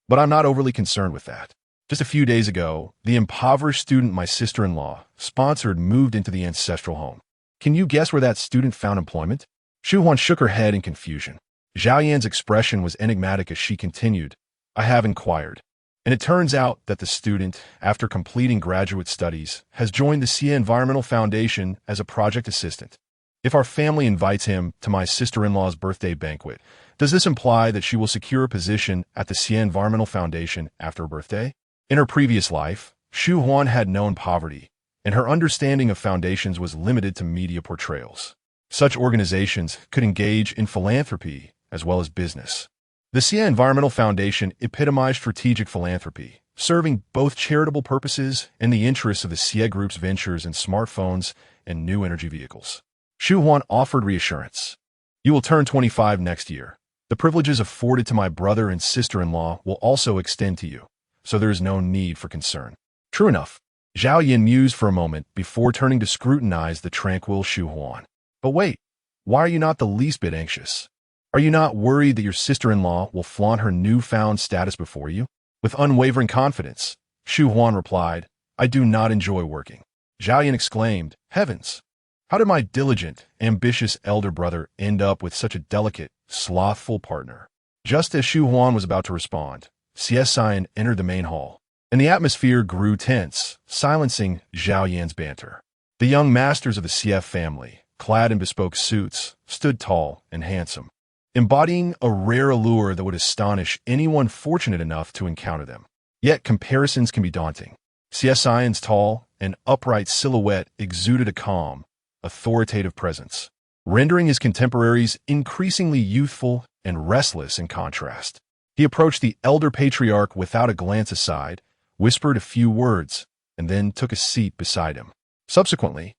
but I'm not overly concerned with that. Just a few days ago, the impoverished student my sister-in-law sponsored moved into the ancestral home. Can you guess where that student found employment? Shu Huan shook her head in confusion. Zhao Yan's expression was enigmatic as she continued, I have inquired. And it turns out that the student, after completing graduate studies, has joined the Xie Environmental Foundation as a project assistant. If our family invites him to my sister-in-law's birthday banquet, does this imply that she will secure a position at the Xie Environmental Foundation after her birthday? In her previous life, Shu Huan had known poverty, and her understanding of foundations was limited to media portrayals. Such organizations could engage in philanthropy as well as business. The Xie Environmental Foundation epitomized strategic philanthropy, serving both charitable purposes and the interests of the Xie Group's ventures in smartphones and new energy vehicles. Shu Huan offered reassurance. You will turn 25 next year. The privileges afforded to my brother and sister-in-law will also extend to you, so there is no need for concern. True enough. Zhao Yan mused for a moment before turning to scrutinize the tranquil Shu Huan. But wait, why are you not the least bit anxious? Are you not worried that your sister-in-law will flaunt her newfound status before you? With unwavering confidence, Shu Huan replied, I do not enjoy working. Zhao Yan exclaimed, Heavens! How did my diligent, ambitious elder brother end up with such a delicate, slothful partner? Just as Shu Huan was about to respond, Xie Siyan entered the main hall, and the atmosphere grew tense, silencing Zhao Yan's banter. The young masters of the Xie family, clad in bespoke suits, stood tall and handsome, embodying a rare allure that would astonish anyone fortunate enough to encounter them. Yet comparisons can be daunting. Xie Siyan's tall and upright silhouette exuded a calm, authoritative presence, rendering his contemporaries increasingly youthful and restless in contrast. He approached the elder patriarch without a glance aside, whispered a few words, and then took a seat beside him. Subsequently,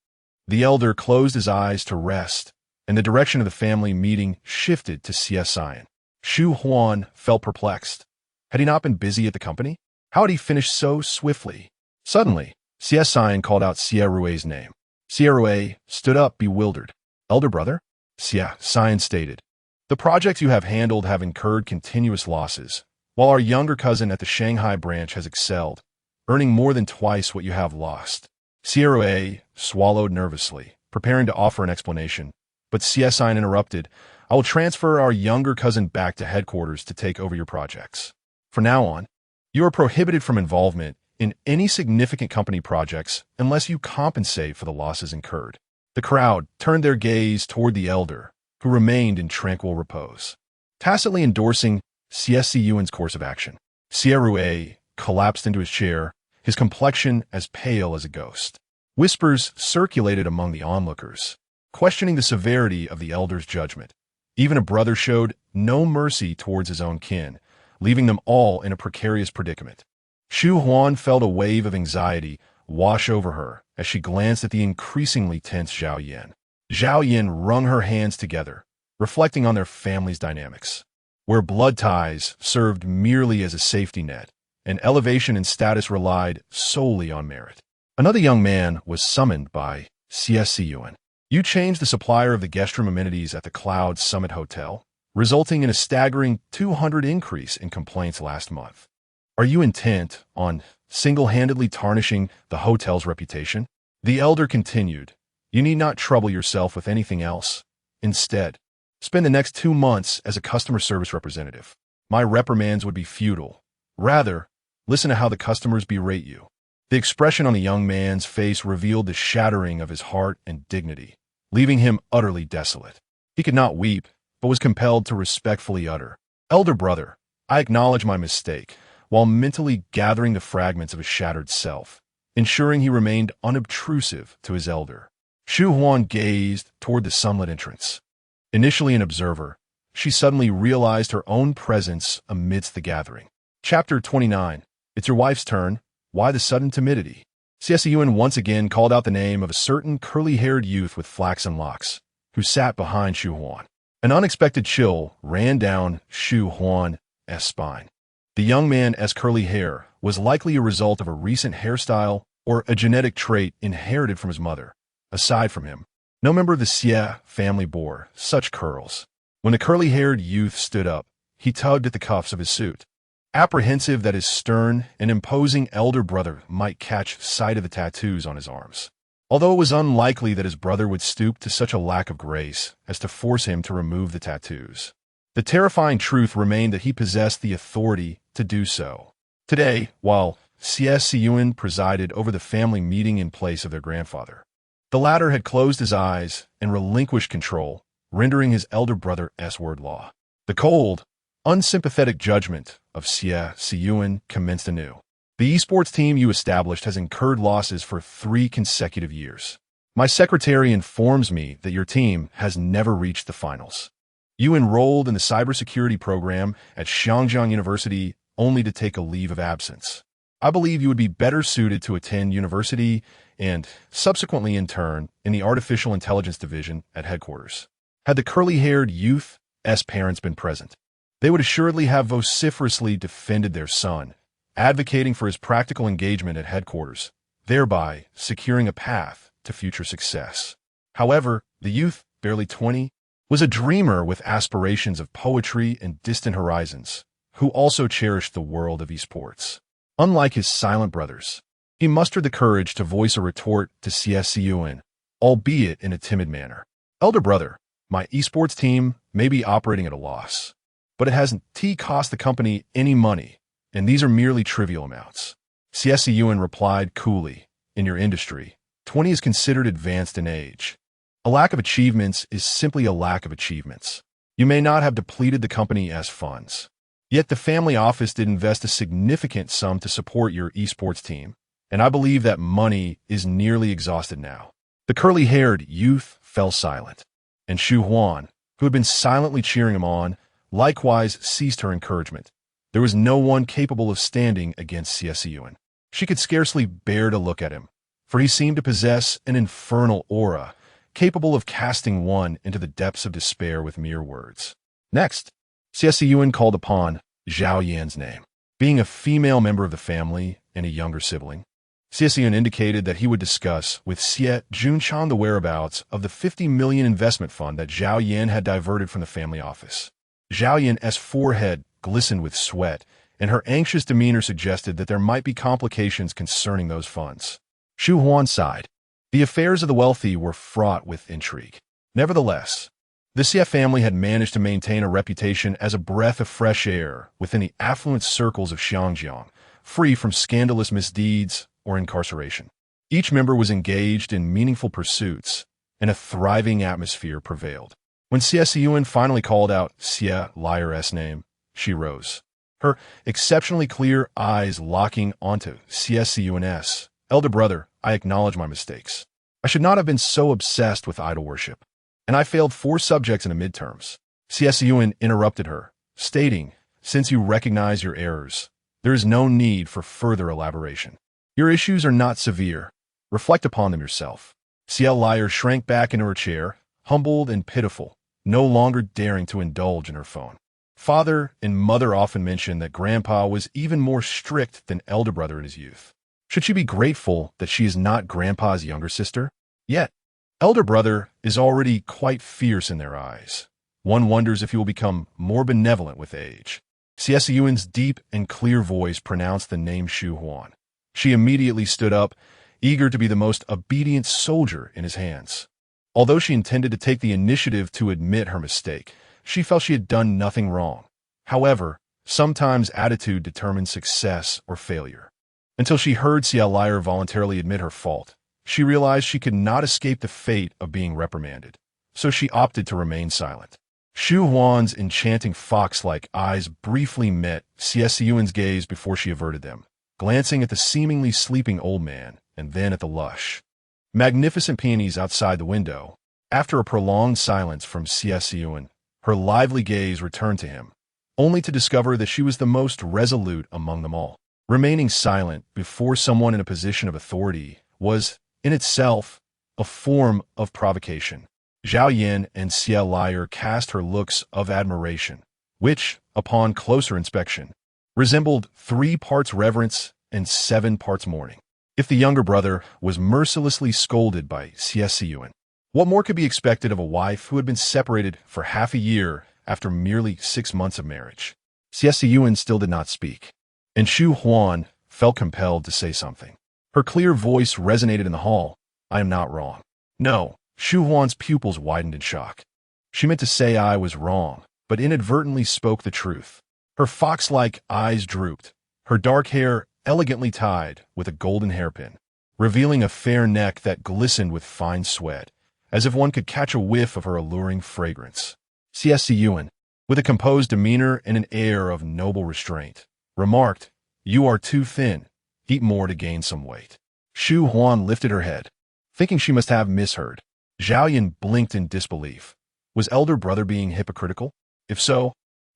the elder closed his eyes to rest, and the direction of the family meeting shifted to Xie Siyan. Shu Huan felt perplexed. Had he not been busy at the company? How had he finished so swiftly? Suddenly, Xie Siyan called out Xie Rui's name. Xie Rui stood up, bewildered. Elder brother? Xie Siyan stated, the projects you have handled have incurred continuous losses, while our younger cousin at the Shanghai branch has excelled, earning more than twice what you have lost. Xie Rui swallowed nervously, preparing to offer an explanation. But Xie Siyan interrupted, I will transfer our younger cousin back to headquarters to take over your projects. From now on, you are prohibited from involvement in any significant company projects unless you compensate for the losses incurred. The crowd turned their gaze toward the elder, who remained in tranquil repose, tacitly endorsing Xie Siyan's course of action. Xie Rui collapsed into his chair, his complexion as pale as a ghost. Whispers circulated among the onlookers, questioning the severity of the elder's judgment. Even a brother showed no mercy towards his own kin, leaving them all in a precarious predicament. Shu Huan felt a wave of anxiety wash over her as she glanced at the increasingly tense Zhao Yan. Zhao Yan wrung her hands together, reflecting on their family's dynamics, where blood ties served merely as a safety net, and elevation in status relied solely on merit. Another young man was summoned by Xie Siyan. You changed the supplier of the guest room amenities at the Cloud Summit Hotel, resulting in a staggering 200 increase in complaints last month. Are you intent on single-handedly tarnishing the hotel's reputation? The elder continued, you need not trouble yourself with anything else. Instead, spend the next 2 months as a customer service representative. My reprimands would be futile. Rather, listen to how the customers berate you. The expression on the young man's face revealed the shattering of his heart and dignity, leaving him utterly desolate. He could not weep, but was compelled to respectfully utter, Elder brother, I acknowledge my mistake, while mentally gathering the fragments of his shattered self, ensuring he remained unobtrusive to his elder. Shu Huan gazed toward the sunlit entrance. Initially an observer, she suddenly realized her own presence amidst the gathering. Chapter 29. It's your wife's turn. Why the sudden timidity? Xie Siyan once again called out the name of a certain curly-haired youth with flaxen locks, who sat behind Shu Huan. An unexpected chill ran down Shu Huan Yuan's spine. The young man's curly hair was likely a result of a recent hairstyle or a genetic trait inherited from his mother. Aside from him, no member of the Xie family bore such curls. When the curly-haired youth stood up, he tugged at the cuffs of his suit, apprehensive that his stern and imposing elder brother might catch sight of the tattoos on his arms. Although it was unlikely that his brother would stoop to such a lack of grace as to force him to remove the tattoos, the terrifying truth remained that he possessed the authority to do so. Today, while Xie Siyan presided over the family meeting in place of their grandfather, the latter had closed his eyes and relinquished control, rendering his elder brother's word law. The cold, unsympathetic judgment of Xie Siyan commenced anew. The esports team you established has incurred losses for 3 consecutive years. My secretary informs me that your team has never reached the finals. You enrolled in the cybersecurity program at Xianjiang University only to take a leave of absence. I believe you would be better suited to attend university and subsequently intern in the artificial intelligence division at headquarters. Had the curly-haired youth's parents been present, they would assuredly have vociferously defended their son, advocating for his practical engagement at headquarters, thereby securing a path to future success. However, the youth, barely 20, was a dreamer with aspirations of poetry and distant horizons, who also cherished the world of esports. Unlike his silent brothers, he mustered the courage to voice a retort to Xie Siyan, albeit in a timid manner. Elder brother, my esports team may be operating at a loss, but it hasn't cost the company any money, and these are merely trivial amounts. Xie Siyan replied coolly, in your industry, 20 is considered advanced in age. A lack of achievements is simply a lack of achievements. You may not have depleted the company's funds, yet the family office did invest a significant sum to support your esports team, and I believe that money is nearly exhausted now. The curly-haired youth fell silent, and Shu Huan, who had been silently cheering him on, likewise ceased her encouragement. There was no one capable of standing against Xie Siyan. She could scarcely bear to look at him, for he seemed to possess an infernal aura, capable of casting one into the depths of despair with mere words. Next, Xie Siyan called upon Zhao Yan's name. Being a female member of the family and a younger sibling, Xie Siyan indicated that he would discuss with Xie Junchan the whereabouts of the 50 million investment fund that Zhao Yan had diverted from the family office. Zhao Yan's forehead glistened with sweat, and her anxious demeanor suggested that there might be complications concerning those funds. Shu Huan sighed. The affairs of the wealthy were fraught with intrigue. Nevertheless, the Xie family had managed to maintain a reputation as a breath of fresh air within the affluent circles of Xianjiang, free from scandalous misdeeds or incarceration. Each member was engaged in meaningful pursuits, and a thriving atmosphere prevailed. When Xie Siyan finally called out Xie Liar's name, she rose, her exceptionally clear eyes locking onto Xie Siyan's. Elder brother, I acknowledge my mistakes. I should not have been so obsessed with idol worship, and I failed 4 subjects in the midterms. Xie Siyan interrupted her, stating, since you recognize your errors, there is no need for further elaboration. Your issues are not severe. Reflect upon them yourself. Xie Liar shrank back into her chair, humbled and pitiful, no longer daring to indulge in her phone. Father and mother often mentioned that Grandpa was even more strict than elder brother in his youth. Should she be grateful that she is not Grandpa's younger sister? Yet, elder brother is already quite fierce in their eyes. One wonders if he will become more benevolent with age. Xie Siyan's deep and clear voice pronounced the name Shu Huan. She immediately stood up, eager to be the most obedient soldier in his hands. Although she intended to take the initiative to admit her mistake, she felt she had done nothing wrong. However, sometimes attitude determines success or failure. Until she heard Xie Liar voluntarily admit her fault, she realized she could not escape the fate of being reprimanded, so she opted to remain silent. Shu Huan's enchanting fox-like eyes briefly met Xie Siyan's gaze before she averted them, glancing at the seemingly sleeping old man and then at the lush, magnificent peonies outside the window. After a prolonged silence from Xie Siyan, her lively gaze returned to him, only to discover that she was the most resolute among them all. Remaining silent before someone in a position of authority was, in itself, a form of provocation. Zhao Yan and Xie Liar cast her looks of admiration, which, upon closer inspection, resembled 3 parts reverence and 7 parts mourning. If the younger brother was mercilessly scolded by Xie Siyan, what more could be expected of a wife who had been separated for half a year after merely 6 months of marriage? Xie Siyan still did not speak, and Shu Huan felt compelled to say something. Her clear voice resonated in the hall. I am not wrong. No, Shu Huan's pupils widened in shock. She meant to say I was wrong, but inadvertently spoke the truth. Her fox-like eyes drooped, her dark hair elegantly tied with a golden hairpin, revealing a fair neck that glistened with fine sweat, as if one could catch a whiff of her alluring fragrance. Xie Siyan, with a composed demeanor and an air of noble restraint, remarked, "You are too thin. Eat more to gain some weight." Shu Huan lifted her head, thinking she must have misheard. Zhao Yan blinked in disbelief. Was elder brother being hypocritical? If so,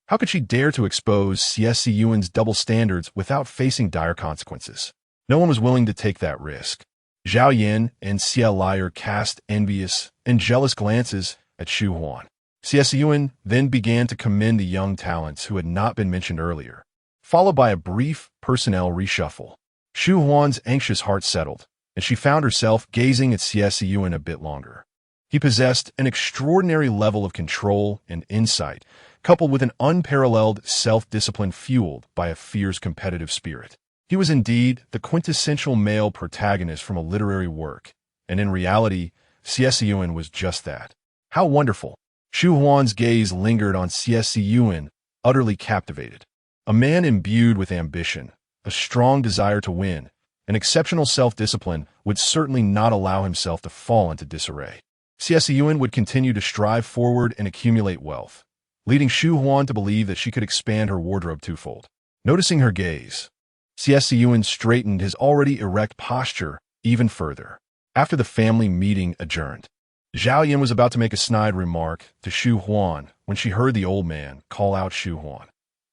how could she dare to expose Xie Siyan's double standards without facing dire consequences? No one was willing to take that risk. Zhao Yan and Xie Liar cast envious and jealous glances at Shu Huan. Xie Siyan then began to commend the young talents who had not been mentioned earlier, followed by a brief personnel reshuffle. Shu Huan's anxious heart settled, and she found herself gazing at Xie Siyan a bit longer. He possessed an extraordinary level of control and insight, coupled with an unparalleled self-discipline fueled by a fierce competitive spirit. He was indeed the quintessential male protagonist from a literary work, and in reality, Xie Siyan was just that. How wonderful! Shu Huan's gaze lingered on Xie Siyan, utterly captivated. A man imbued with ambition, a strong desire to win, and exceptional self-discipline would certainly not allow himself to fall into disarray. Xie Siyan would continue to strive forward and accumulate wealth, leading Shu Huan to believe that she could expand her wardrobe twofold. Noticing her gaze, Xie Siyan straightened his already erect posture even further. After the family meeting adjourned, Zhao Yan was about to make a snide remark to Shu Huan when she heard the old man call out Shu Huan.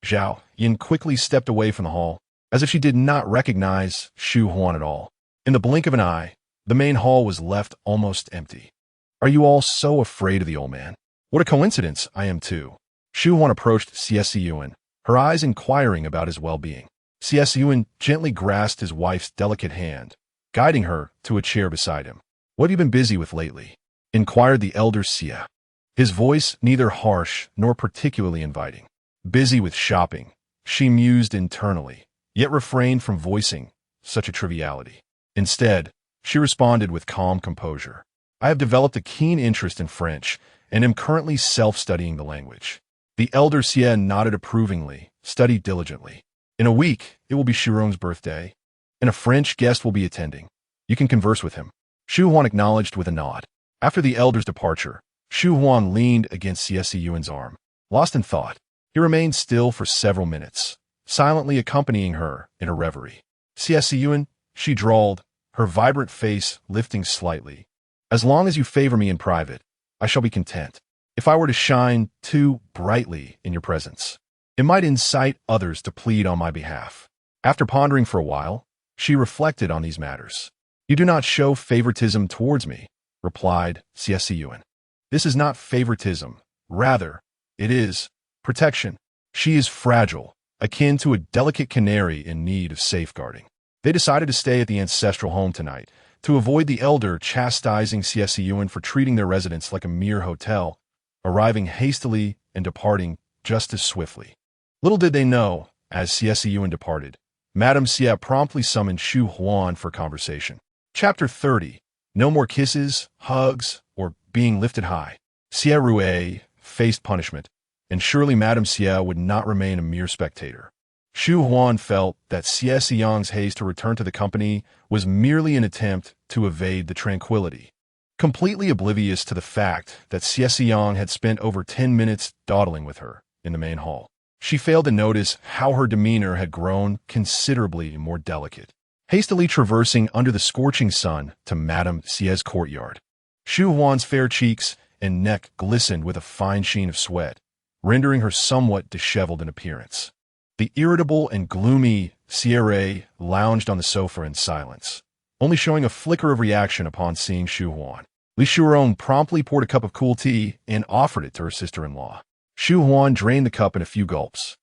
Zhao Yan quickly stepped away from the hall, as if she did not recognize Shu Huan at all. In the blink of an eye, the main hall was left almost empty. Are you all so afraid of the old man? What a coincidence, I am too. Shu Huan approached Xie Siyan, her eyes inquiring about his well-being. Xie Siyan gently grasped his wife's delicate hand, guiding her to a chair beside him. What have you been busy with lately? Inquired the elder Xie, his voice neither harsh nor particularly inviting. Busy with shopping, she mused internally, yet refrained from voicing such a triviality. Instead, she responded with calm composure. I have developed a keen interest in French and am currently self-studying the language. The elder Xie nodded approvingly, studied diligently. In a week, it will be Chiron's birthday, and a French guest will be attending. You can converse with him. Shu Huan acknowledged with a nod. After the elder's departure, Shu Huan leaned against Xie Siyan's arm. Lost in thought, he remained still for several minutes, silently accompanying her in her reverie. Xie Siyan, she drawled, her vibrant face lifting slightly. As long as you favor me in private, I shall be content. If I were to shine too brightly in your presence, it might incite others to plead on my behalf. After pondering for a while, she reflected on these matters. You do not show favoritism towards me, replied Xie Siyan. This is not favoritism. Rather, it is protection. She is fragile, akin to a delicate canary in need of safeguarding. They decided to stay at the ancestral home tonight, to avoid the elder chastising Xie Siyan for treating their residence like a mere hotel, arriving hastily and departing just as swiftly. Little did they know, as Xie Siyan departed, Madame Xie promptly summoned Shu Huan for conversation. Chapter 30. No more kisses, hugs, or being lifted high. Xie Rue faced punishment, and surely Madame Xie would not remain a mere spectator. Shu Huan felt that Xie Siyan's haste to return to the company was merely an attempt to evade the tranquility, completely oblivious to the fact that Xie Siyan had spent over 10 minutes dawdling with her in the main hall. She failed to notice how her demeanor had grown considerably more delicate, hastily traversing under the scorching sun to Madame Xie's courtyard. Shu Huan's fair cheeks and neck glistened with a fine sheen of sweat, rendering her somewhat disheveled in appearance. The irritable and gloomy Xie lounged on the sofa in silence, only showing a flicker of reaction upon seeing Shu Huan. Li Shuron promptly poured a cup of cool tea and offered it to her sister-in-law. Shu Huan drained the cup in a few gulps,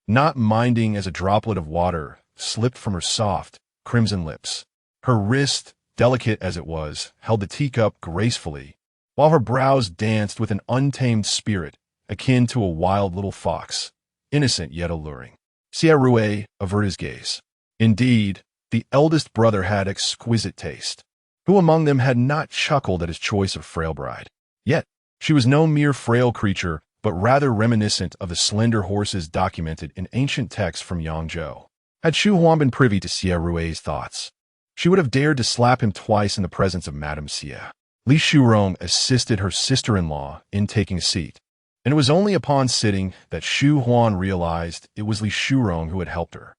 not minding as a droplet of water slipped from her soft, crimson lips. Her wrist, delicate as it was, held the teacup gracefully, while her brows danced with an untamed spirit akin to a wild little fox, innocent yet alluring. Xie Siyan averted his gaze. Indeed, the eldest brother had exquisite taste. Who among them had not chuckled at his choice of frail bride? Yet, she was no mere frail creature, but rather reminiscent of the slender horses documented in ancient texts from Yangzhou. Had Shu Huan been privy to Xie Siyan's thoughts, she would have dared to slap him twice in the presence of Madame Xie. Li Shurong assisted her sister-in-law in taking a seat, and it was only upon sitting that Shu Huan realized it was Li Shurong who had helped her.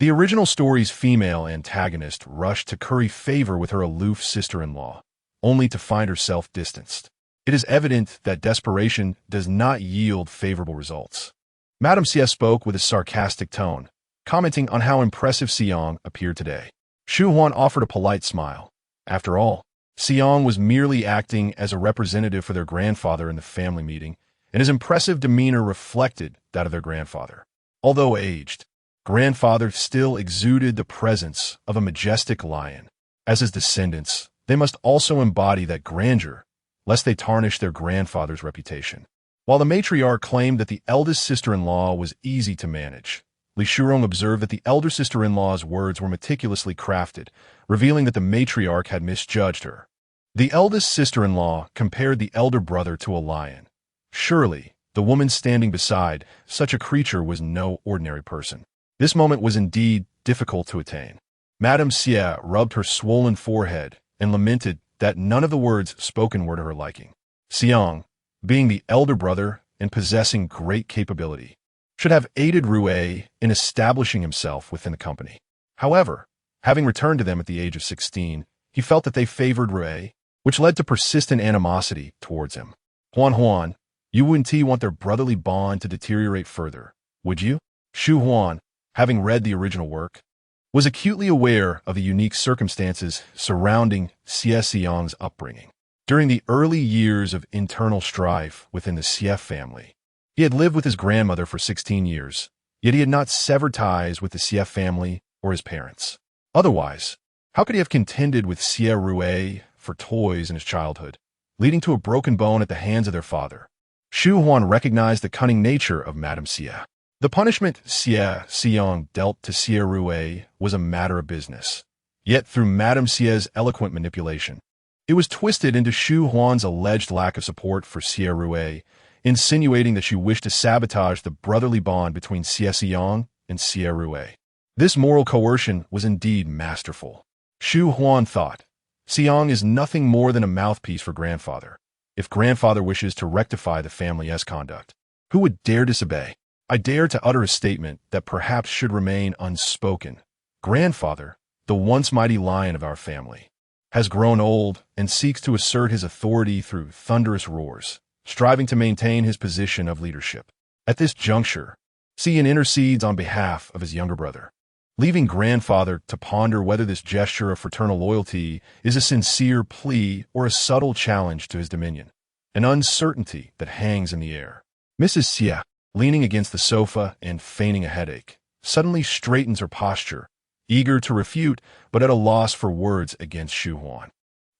The original story's female antagonist rushed to curry favor with her aloof sister-in-law, only to find herself distanced. It is evident that desperation does not yield favorable results. Madame Xie spoke with a sarcastic tone, commenting on how impressive Siyan appeared today. Shu Huan offered a polite smile. After all, Siyan was merely acting as a representative for their grandfather in the family meeting, and his impressive demeanor reflected that of their grandfather. Although aged, grandfather still exuded the presence of a majestic lion. As his descendants, they must also embody that grandeur, lest they tarnish their grandfather's reputation. While the matriarch claimed that the eldest sister-in-law was easy to manage, Li Shurong observed that the elder sister-in-law's words were meticulously crafted, revealing that the matriarch had misjudged her. The eldest sister-in-law compared the elder brother to a lion. Surely, the woman standing beside such a creature was no ordinary person. This moment was indeed difficult to attain. Madame Xie rubbed her swollen forehead and lamented that none of the words spoken were to her liking. Siyan, being the elder brother and possessing great capability, should have aided Rue in establishing himself within the company. However, having returned to them at the age of 16, he felt that they favored Rue, which led to persistent animosity towards him. Huan, you wouldn't want their brotherly bond to deteriorate further, would you? Shu Huan, having read the original work, was acutely aware of the unique circumstances surrounding Xie Siyan's upbringing. During the early years of internal strife within the Xie family, he had lived with his grandmother for 16 years, yet he had not severed ties with the Xie family or his parents. Otherwise, how could he have contended with Xie Rue for toys in his childhood, leading to a broken bone at the hands of their father? Shu Huan recognized the cunning nature of Madame Xie. The punishment Xie Siyan dealt to Xie Rue was a matter of business. Yet through Madame Xie's eloquent manipulation, it was twisted into Shu Huan's alleged lack of support for Xie Rue, insinuating that she wished to sabotage the brotherly bond between Xie Siyan and Xie Rue. This moral coercion was indeed masterful. Shu Huan thought, Siyan is nothing more than a mouthpiece for grandfather. If grandfather wishes to rectify the family's conduct, who would dare disobey? I dare to utter a statement that perhaps should remain unspoken. Grandfather, the once mighty lion of our family, has grown old and seeks to assert his authority through thunderous roars, striving to maintain his position of leadership. At this juncture, Siyan intercedes on behalf of his younger brother, leaving grandfather to ponder whether this gesture of fraternal loyalty is a sincere plea or a subtle challenge to his dominion, an uncertainty that hangs in the air. Mrs. Xie, leaning against the sofa and feigning a headache, suddenly straightens her posture, eager to refute but at a loss for words against Shu Huan.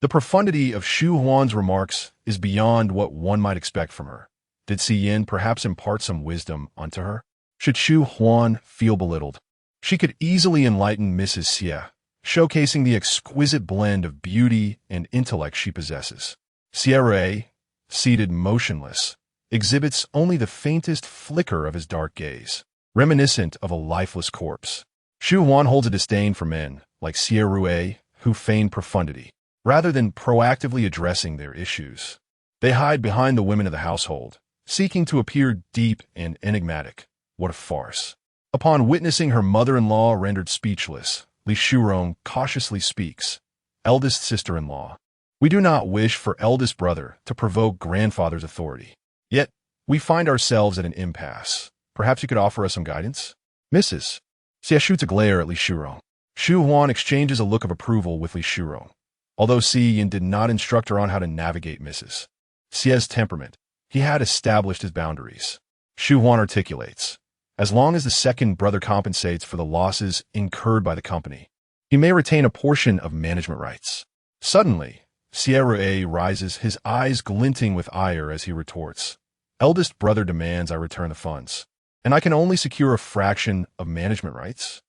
The profundity of Shu Huan's remarks is beyond what one might expect from her. Did Siyan perhaps impart some wisdom unto her? Should Shu Huan feel belittled, she could easily enlighten Mrs. Xie, showcasing the exquisite blend of beauty and intellect she possesses. Xie Rue, seated motionless, exhibits only the faintest flicker of his dark gaze, reminiscent of a lifeless corpse. Shu Huan holds a disdain for men like Xie Rue who feign profundity, rather than proactively addressing their issues. They hide behind the women of the household, seeking to appear deep and enigmatic. What a farce. Upon witnessing her mother-in-law rendered speechless, Li Shurong cautiously speaks. Eldest sister-in-law, we do not wish for eldest brother to provoke grandfather's authority. Yet, we find ourselves at an impasse. Perhaps you could offer us some guidance? Mrs. Xie shoots a glare at Li Shurong. Shu Huan exchanges a look of approval with Li Shurong. Although Siyan did not instruct her on how to navigate Mrs. Xie's temperament, He had established his boundaries. Shu Huan articulates, as long as the second brother compensates for the losses incurred by the company, he may retain a portion of management rights. Suddenly, Xie rises, his eyes glinting with ire as he retorts, eldest brother demands I return the funds, and I can only secure a fraction of management rights?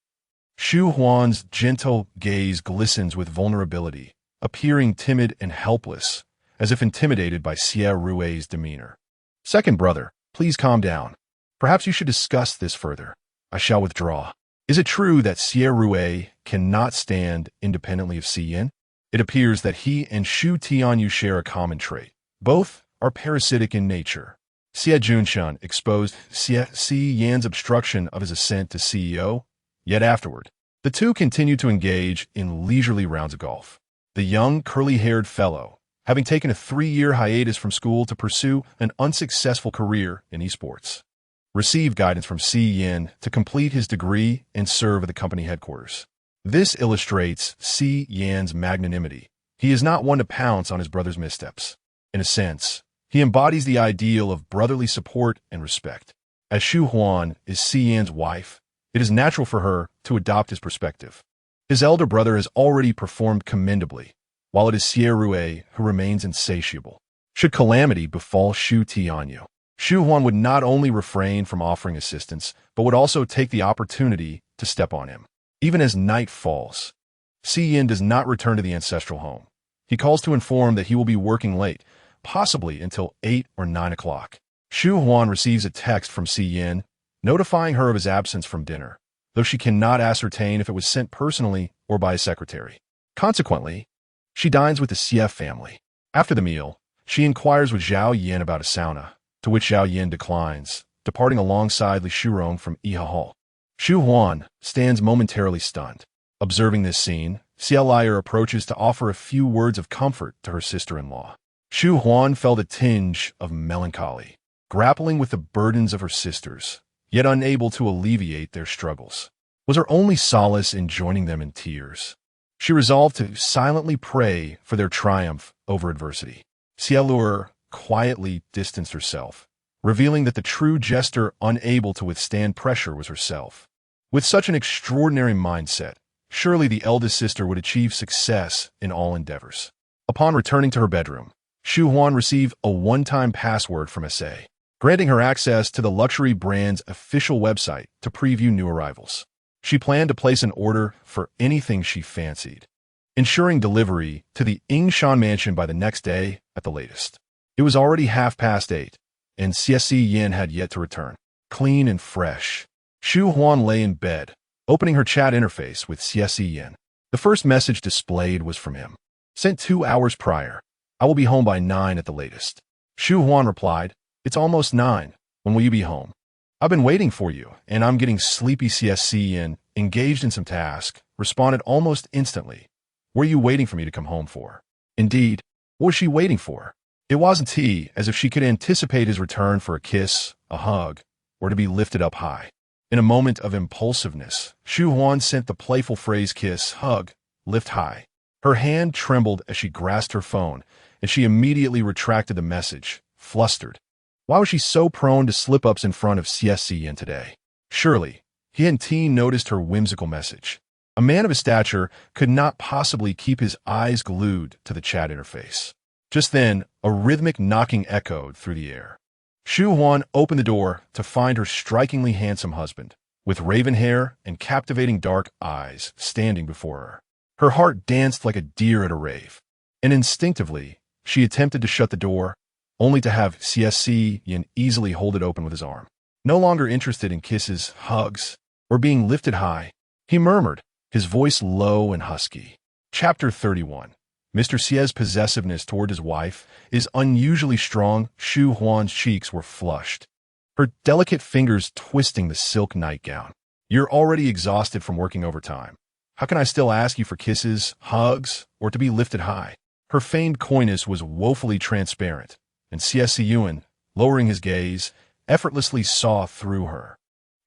Shu Huan's gentle gaze glistens with vulnerability, appearing timid and helpless, as if intimidated by Xie demeanor. Second brother, please calm down. Perhaps you should discuss this further. I shall withdraw. Is it true that Xie cannot stand independently of Xie Yan? It appears that he and Shu Tianyu share a common trait. Both are parasitic in nature. Xie Junshan exposed Xie Yan's obstruction of his ascent to CEO, yet afterward, the two continued to engage in leisurely rounds of golf. The young, curly-haired fellow, having taken a 3-year hiatus from school to pursue an unsuccessful career in esports, received guidance from Xie Yan to complete his degree and serve at the company headquarters. This illustrates Xie Yan's magnanimity. He is not one to pounce on his brother's missteps. In a sense, he embodies the ideal of brotherly support and respect. As Shu Huan is Xie Yan's wife, it is natural for her to adopt his perspective. His elder brother has already performed commendably, while it is Xie who remains insatiable. Should calamity befall Shu Tianyu, Shu Huan would not only refrain from offering assistance, but would also take the opportunity to step on him. Even as night falls, Xie Yan does not return to the ancestral home. He calls to inform that he will be working late, possibly until 8 or 9 o'clock. Shu Huan receives a text from Xie Yan, notifying her of his absence from dinner, though she cannot ascertain if it was sent personally or by a secretary. Consequently, she dines with the Xie family. After the meal, she inquires with Zhao Yin about a sauna, to which Zhao Yin declines, departing alongside Li Shurong from Iha Hall. Shu Huan stands momentarily stunned. Observing this scene, Xie Liar approaches to offer a few words of comfort to her sister-in-law. Shu Huan felt a tinge of melancholy, grappling with the burdens of her sisters, yet unable to alleviate their struggles. Was her only solace in joining them in tears? She resolved to silently pray for their triumph over adversity. Xie Liar quietly distanced herself, revealing that the true jester unable to withstand pressure was herself. With such an extraordinary mindset, surely the eldest sister would achieve success in all endeavors. Upon returning to her bedroom, Shu Huan received a one-time password from SA, granting her access to the luxury brand's official website to preview new arrivals. She planned to place an order for anything she fancied, ensuring delivery to the Yingshan mansion by the next day at the latest. It was already 8:30, and Xie Siyan had yet to return. Clean and fresh, Shu Huan lay in bed, opening her chat interface with Xie Siyan. The first message displayed was from him. Sent 2 hours prior. I will be home by 9 at the latest. Shu Huan replied, It's almost 9. When will you be home? I've been waiting for you, and I'm getting sleepy. Xie Siyan, engaged in some task, responded almost instantly. Were you waiting for me to come home for? Indeed. What was she waiting for? It wasn't he, as if she could anticipate his return for a kiss, a hug, or to be lifted up high. In a moment of impulsiveness, Shu Huan sent the playful phrase kiss, hug, lift high. Her hand trembled as she grasped her phone, and she immediately retracted the message, flustered. Why was she so prone to slip-ups in front of Xie Siyan today? Surely, he hadn't noticed her whimsical message. A man of his stature could not possibly keep his eyes glued to the chat interface. Just then, a rhythmic knocking echoed through the air. Shu Huan opened the door to find her strikingly handsome husband, with raven hair and captivating dark eyes, standing before her. Her heart danced like a deer at a rave, and instinctively, she attempted to shut the door, only to have Xie Siyan easily hold it open with his arm. No longer interested in kisses, hugs, or being lifted high, he murmured, his voice low and husky. Chapter 31. Mr. Xie's possessiveness toward his wife is unusually strong. Shu Huan's cheeks were flushed, her delicate fingers twisting the silk nightgown. You're already exhausted from working overtime. How can I still ask you for kisses, hugs, or to be lifted high? Her feigned coyness was woefully transparent, and Xie Siyan, lowering his gaze, effortlessly saw through her.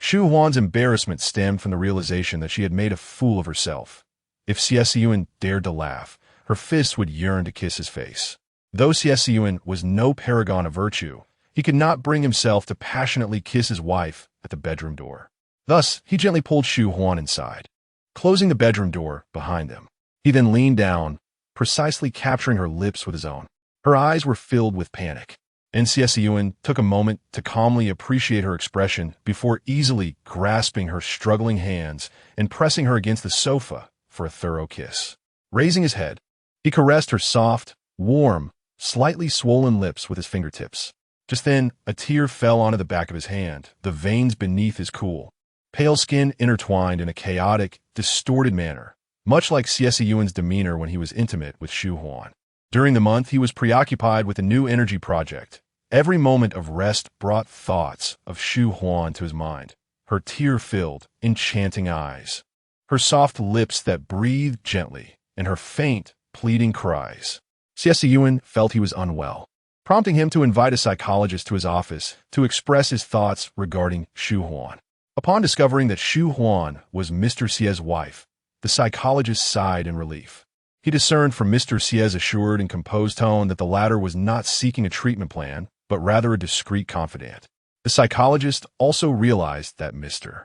Shu Huan's embarrassment stemmed from the realization that she had made a fool of herself. If Xie Siyan dared to laugh, her fists would yearn to kiss his face. Though Xie Siyan was no paragon of virtue, He could not bring himself to passionately kiss his wife at the bedroom door. Thus, he gently pulled Shu Huan inside, closing the bedroom door behind them. He then leaned down, precisely capturing her lips with his own. Her eyes were filled with panic, and Xie Siyan took a moment to calmly appreciate her expression before easily grasping her struggling hands and pressing her against the sofa for a thorough kiss. Raising his head, he caressed her soft, warm, slightly swollen lips with his fingertips. Just then, a tear fell onto the back of his hand, the veins beneath his cool, pale skin intertwined in a chaotic, distorted manner, much like Xie Siyan's demeanor when he was intimate with Shu Huan. During the month, he was preoccupied with a new energy project. Every moment of rest brought thoughts of Shu Huan to his mind, her tear-filled, enchanting eyes, her soft lips that breathed gently, and her faint, pleading cries. Xie Siyan felt he was unwell, prompting him to invite a psychologist to his office to express his thoughts regarding Shu Huan. Upon discovering that Shu Huan was Mr. Xie's wife, the psychologist sighed in relief. He discerned from Mr. Xie's assured and composed tone that the latter was not seeking a treatment plan, but rather a discreet confidant. The psychologist also realized that Mr.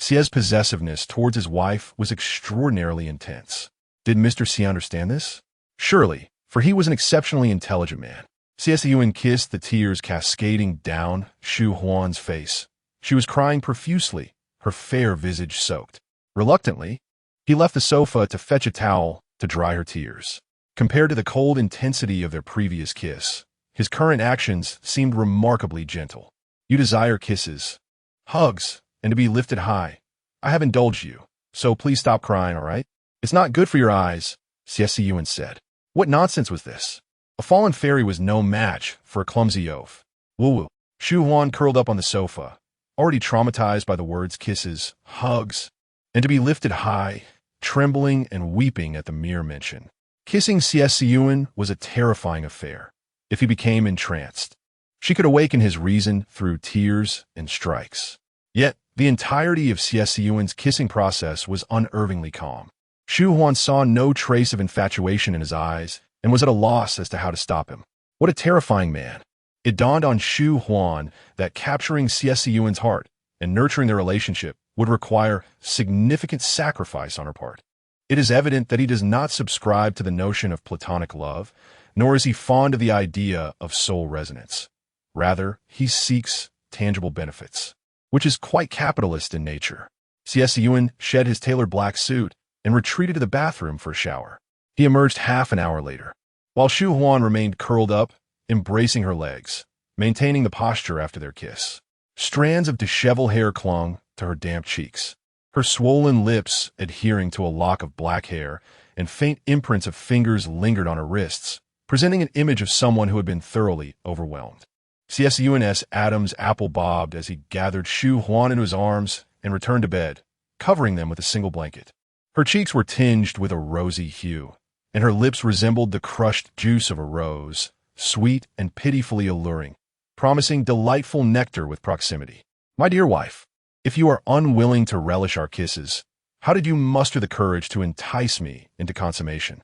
Xie's possessiveness towards his wife was extraordinarily intense. Did Mr. Xie understand this? Surely, for he was an exceptionally intelligent man. Xie Siyan kissed the tears cascading down Shu Huan's face. She was crying profusely, her fair visage soaked. Reluctantly, he left the sofa to fetch a towel to dry her tears. Compared to the cold intensity of their previous kiss, his current actions seemed remarkably gentle. You desire kisses, hugs, and to be lifted high. I have indulged you, so please stop crying, all right? It's not good for your eyes, Xie Siyan said. What nonsense was this? A fallen fairy was no match for a clumsy oaf. Woo-woo. Shu Huan curled up on the sofa, already traumatized by the words kisses, hugs, and to be lifted high, trembling and weeping at the mere mention. Kissing Xie Siyan was a terrifying affair. If he became entranced, she could awaken his reason through tears and strikes. Yet, the entirety of Xie Siyan's kissing process was unervingly calm. Shu Huan saw no trace of infatuation in his eyes and was at a loss as to how to stop him. What a terrifying man. It dawned on Shu Huan that capturing Xie Siyan's heart and nurturing their relationship would require significant sacrifice on her part. It is evident that he does not subscribe to the notion of platonic love, nor is he fond of the idea of soul resonance. Rather, he seeks tangible benefits, which is quite capitalist in nature. Xie Siyan shed his tailored black suit and retreated to the bathroom for a shower. He emerged half an hour later, while Shu Huan remained curled up, embracing her legs, maintaining the posture after their kiss. Strands of disheveled hair clung to her damp cheeks, her swollen lips adhering to a lock of black hair, and faint imprints of fingers lingered on her wrists, presenting an image of someone who had been thoroughly overwhelmed. Xie Siyan's Adam's apple bobbed as he gathered Shu Huan into his arms and returned to bed, covering them with a single blanket. Her cheeks were tinged with a rosy hue, and her lips resembled the crushed juice of a rose, sweet and pitifully alluring, promising delightful nectar with proximity. My dear wife, if you are unwilling to relish our kisses, how did you muster the courage to entice me into consummation?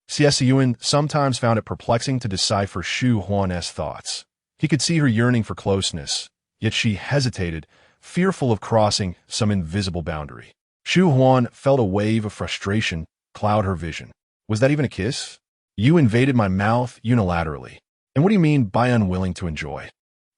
Xie Siyan sometimes found it perplexing to decipher Shu Huan's thoughts. He could see her yearning for closeness, yet she hesitated, fearful of crossing some invisible boundary. Shu Huan felt a wave of frustration cloud her vision. Was that even a kiss? You invaded my mouth unilaterally. And what do you mean by unwilling to enjoy?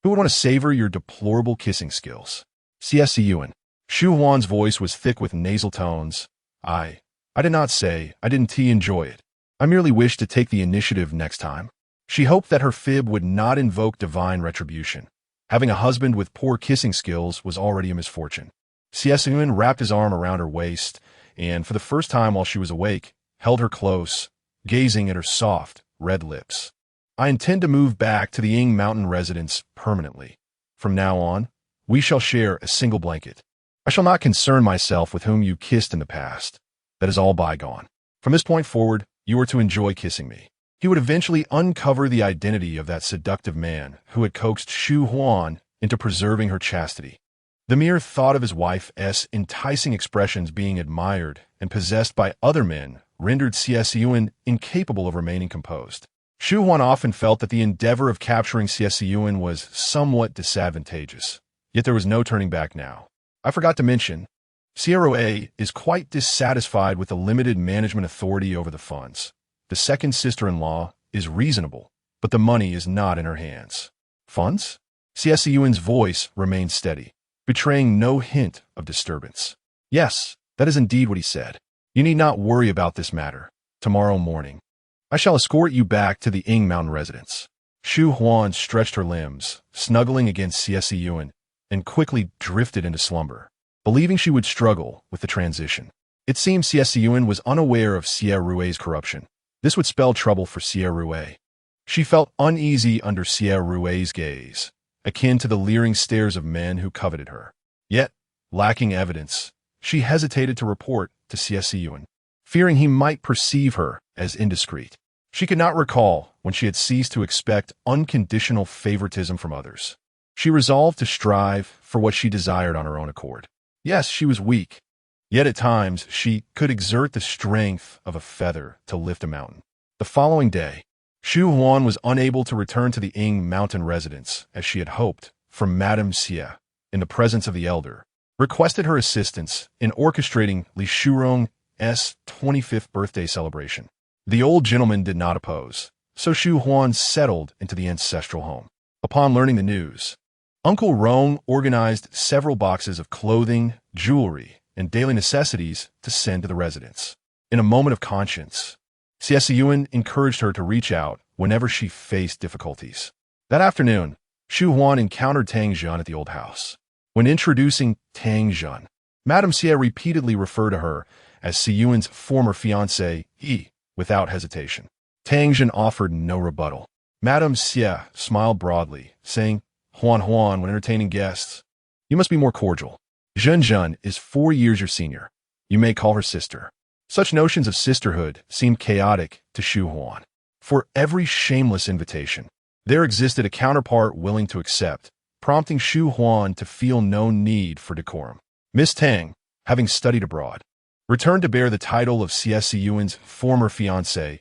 Who would want to savor your deplorable kissing skills? Xie Siyan. Shu Huan's voice was thick with nasal tones. I did not say, I didn't enjoy it. I merely wished to take the initiative next time. She hoped that her fib would not invoke divine retribution. Having a husband with poor kissing skills was already a misfortune. Xie Siyan wrapped his arm around her waist, and for the first time while she was awake, held her close, gazing at her soft, red lips. I intend to move back to the Ying Mountain residence permanently. From now on, we shall share a single blanket. I shall not concern myself with whom you kissed in the past. That is all bygone. From this point forward, you are to enjoy kissing me. He would eventually uncover the identity of that seductive man who had coaxed Shu Huan into preserving her chastity. The mere thought of his wife's enticing expressions being admired and possessed by other men rendered Xie Siyan incapable of remaining composed. Shu Huan often felt that the endeavor of capturing Xie Siyan was somewhat disadvantageous. Yet there was no turning back now. I forgot to mention, Xie Rui is quite dissatisfied with the limited management authority over the funds. The second sister-in-law is reasonable, but the money is not in her hands. Funds? Xie Siyan's voice remained steady, betraying no hint of disturbance. Yes, that is indeed what he said. You need not worry about this matter. Tomorrow morning, I shall escort you back to the Ying Mountain residence. Shu Huan stretched her limbs, snuggling against Xie Siyan, and quickly drifted into slumber, believing she would struggle with the transition. It seemed Xie Siyan was unaware of Xie Rui's corruption. This would spell trouble for Xie Rui. She felt uneasy under Xie Rui's gaze, akin to the leering stares of men who coveted her. Yet, lacking evidence, she hesitated to report to Xie Siyan, fearing he might perceive her as indiscreet. She could not recall when she had ceased to expect unconditional favoritism from others. She resolved to strive for what she desired on her own accord. Yes, she was weak, yet at times she could exert the strength of a feather to lift a mountain. The following day, Shu Huan was unable to return to the Ying Mountain residence as she had hoped, for Madame Xie, in the presence of the elder, requested her assistance in orchestrating Li Shurong's 25th birthday celebration. The old gentleman did not oppose, so Shu Huan settled into the ancestral home. Upon learning the news, Uncle Rong organized several boxes of clothing, jewelry, and daily necessities to send to the residents. In a moment of conscience, Xie Siyan encouraged her to reach out whenever she faced difficulties. That afternoon, Shu Huan encountered Tang Zhen at the old house. When introducing Tang Zhen, Madame Xie repeatedly referred to her as Siyuan's former fiancée, without hesitation. Tang Zhen offered no rebuttal. Madame Xie smiled broadly, saying, Huan when entertaining guests, you must be more cordial. Zhen is 4 years your senior. You may call her sister. Such notions of sisterhood seemed chaotic to Shu Huan. For every shameless invitation, there existed a counterpart willing to accept, prompting Shu Huan to feel no need for decorum. Miss Tang, having studied abroad, returned to bear the title of Xie Siyan's former fiancée,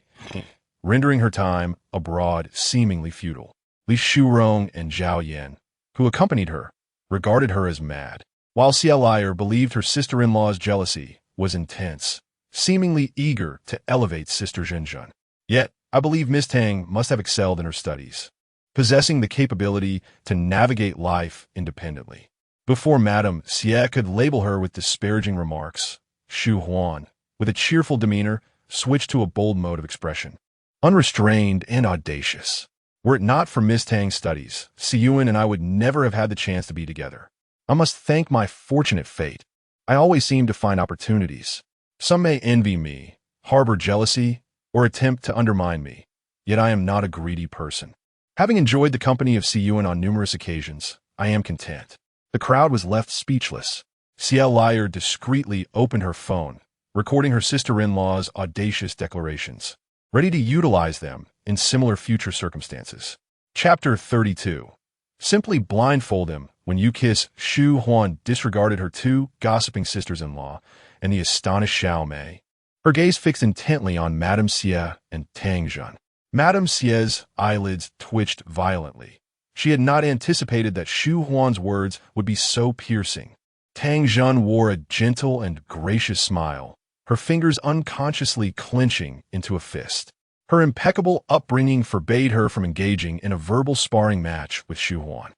rendering her time abroad seemingly futile. Li Shurong and Zhao Yan, who accompanied her, regarded her as mad, while Xie Liar believed her sister-in-law's jealousy was intense, seemingly eager to elevate Sister Zhen. Yet, I believe Miss Tang must have excelled in her studies, possessing the capability to navigate life independently. Before Madame Xie could label her with disparaging remarks, Shu Huan, with a cheerful demeanor, switched to a bold mode of expression. Unrestrained and audacious. Were it not for Miss Tang's studies, Siyuan and I would never have had the chance to be together. I must thank my fortunate fate. I always seem to find opportunities. Some may envy me, harbor jealousy, or attempt to undermine me, yet I am not a greedy person. Having enjoyed the company of Siyuan on numerous occasions, I am content. The crowd was left speechless. Xie Liar discreetly opened her phone, recording her sister-in-law's audacious declarations, ready to utilize them in similar future circumstances. Chapter 32. Simply blindfold him when you kiss. Shu Huan disregarded her 2 gossiping sisters-in-law and the astonished Xiao Mei, her gaze fixed intently on Madame Xie and Tang Zhen. Madame Xie's eyelids twitched violently. She had not anticipated that Shu Huan's words would be so piercing. Tang Zhen wore a gentle and gracious smile, her fingers unconsciously clenching into a fist. Her impeccable upbringing forbade her from engaging in a verbal sparring match with Shu Huan.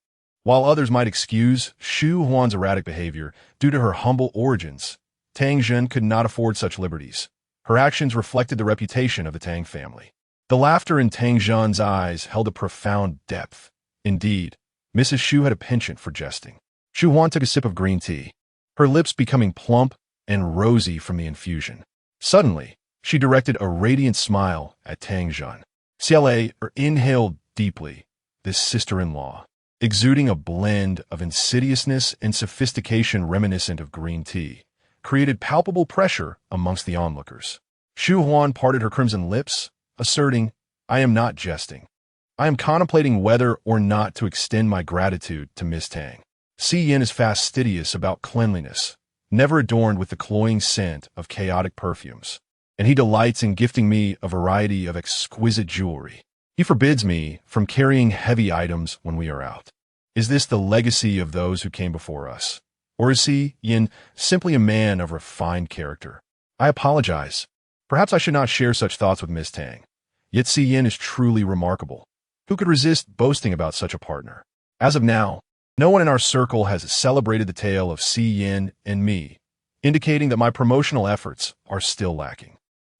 While others might excuse Shu Huan's erratic behavior due to her humble origins, Tang Zhen could not afford such liberties. Her actions reflected the reputation of the Tang family. The laughter in Tang Zhen's eyes held a profound depth. Indeed, Mrs. Shu had a penchant for jesting. Shu Huan took a sip of green tea, her lips becoming plump and rosy from the infusion. Suddenly, she directed a radiant smile at Tang Zhen. Xie inhaled deeply, this sister-in-law, exuding a blend of insidiousness and sophistication reminiscent of green tea, created palpable pressure amongst the onlookers. Shu Huan parted her crimson lips, asserting, I am not jesting. I am contemplating whether or not to extend my gratitude to Miss Tang. Xie Yin is fastidious about cleanliness, never adorned with the cloying scent of chaotic perfumes, and he delights in gifting me a variety of exquisite jewelry. He forbids me from carrying heavy items when we are out. Is this the legacy of those who came before us? Or is Xie Siyan simply a man of refined character? I apologize. Perhaps I should not share such thoughts with Miss Tang. Yet Xie Siyan is truly remarkable. Who could resist boasting about such a partner? As of now, no one in our circle has celebrated the tale of Xie Siyan and me, indicating that my promotional efforts are still lacking.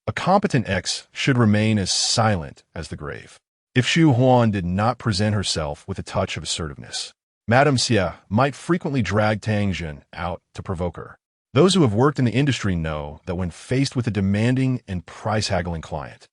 A competent ex should remain as silent as the grave. If Shu Huan did not present herself with a touch of assertiveness, Madame Xie might frequently drag Tang Jun out to provoke her. Those who have worked in the industry know that when faced with a demanding and price-haggling client,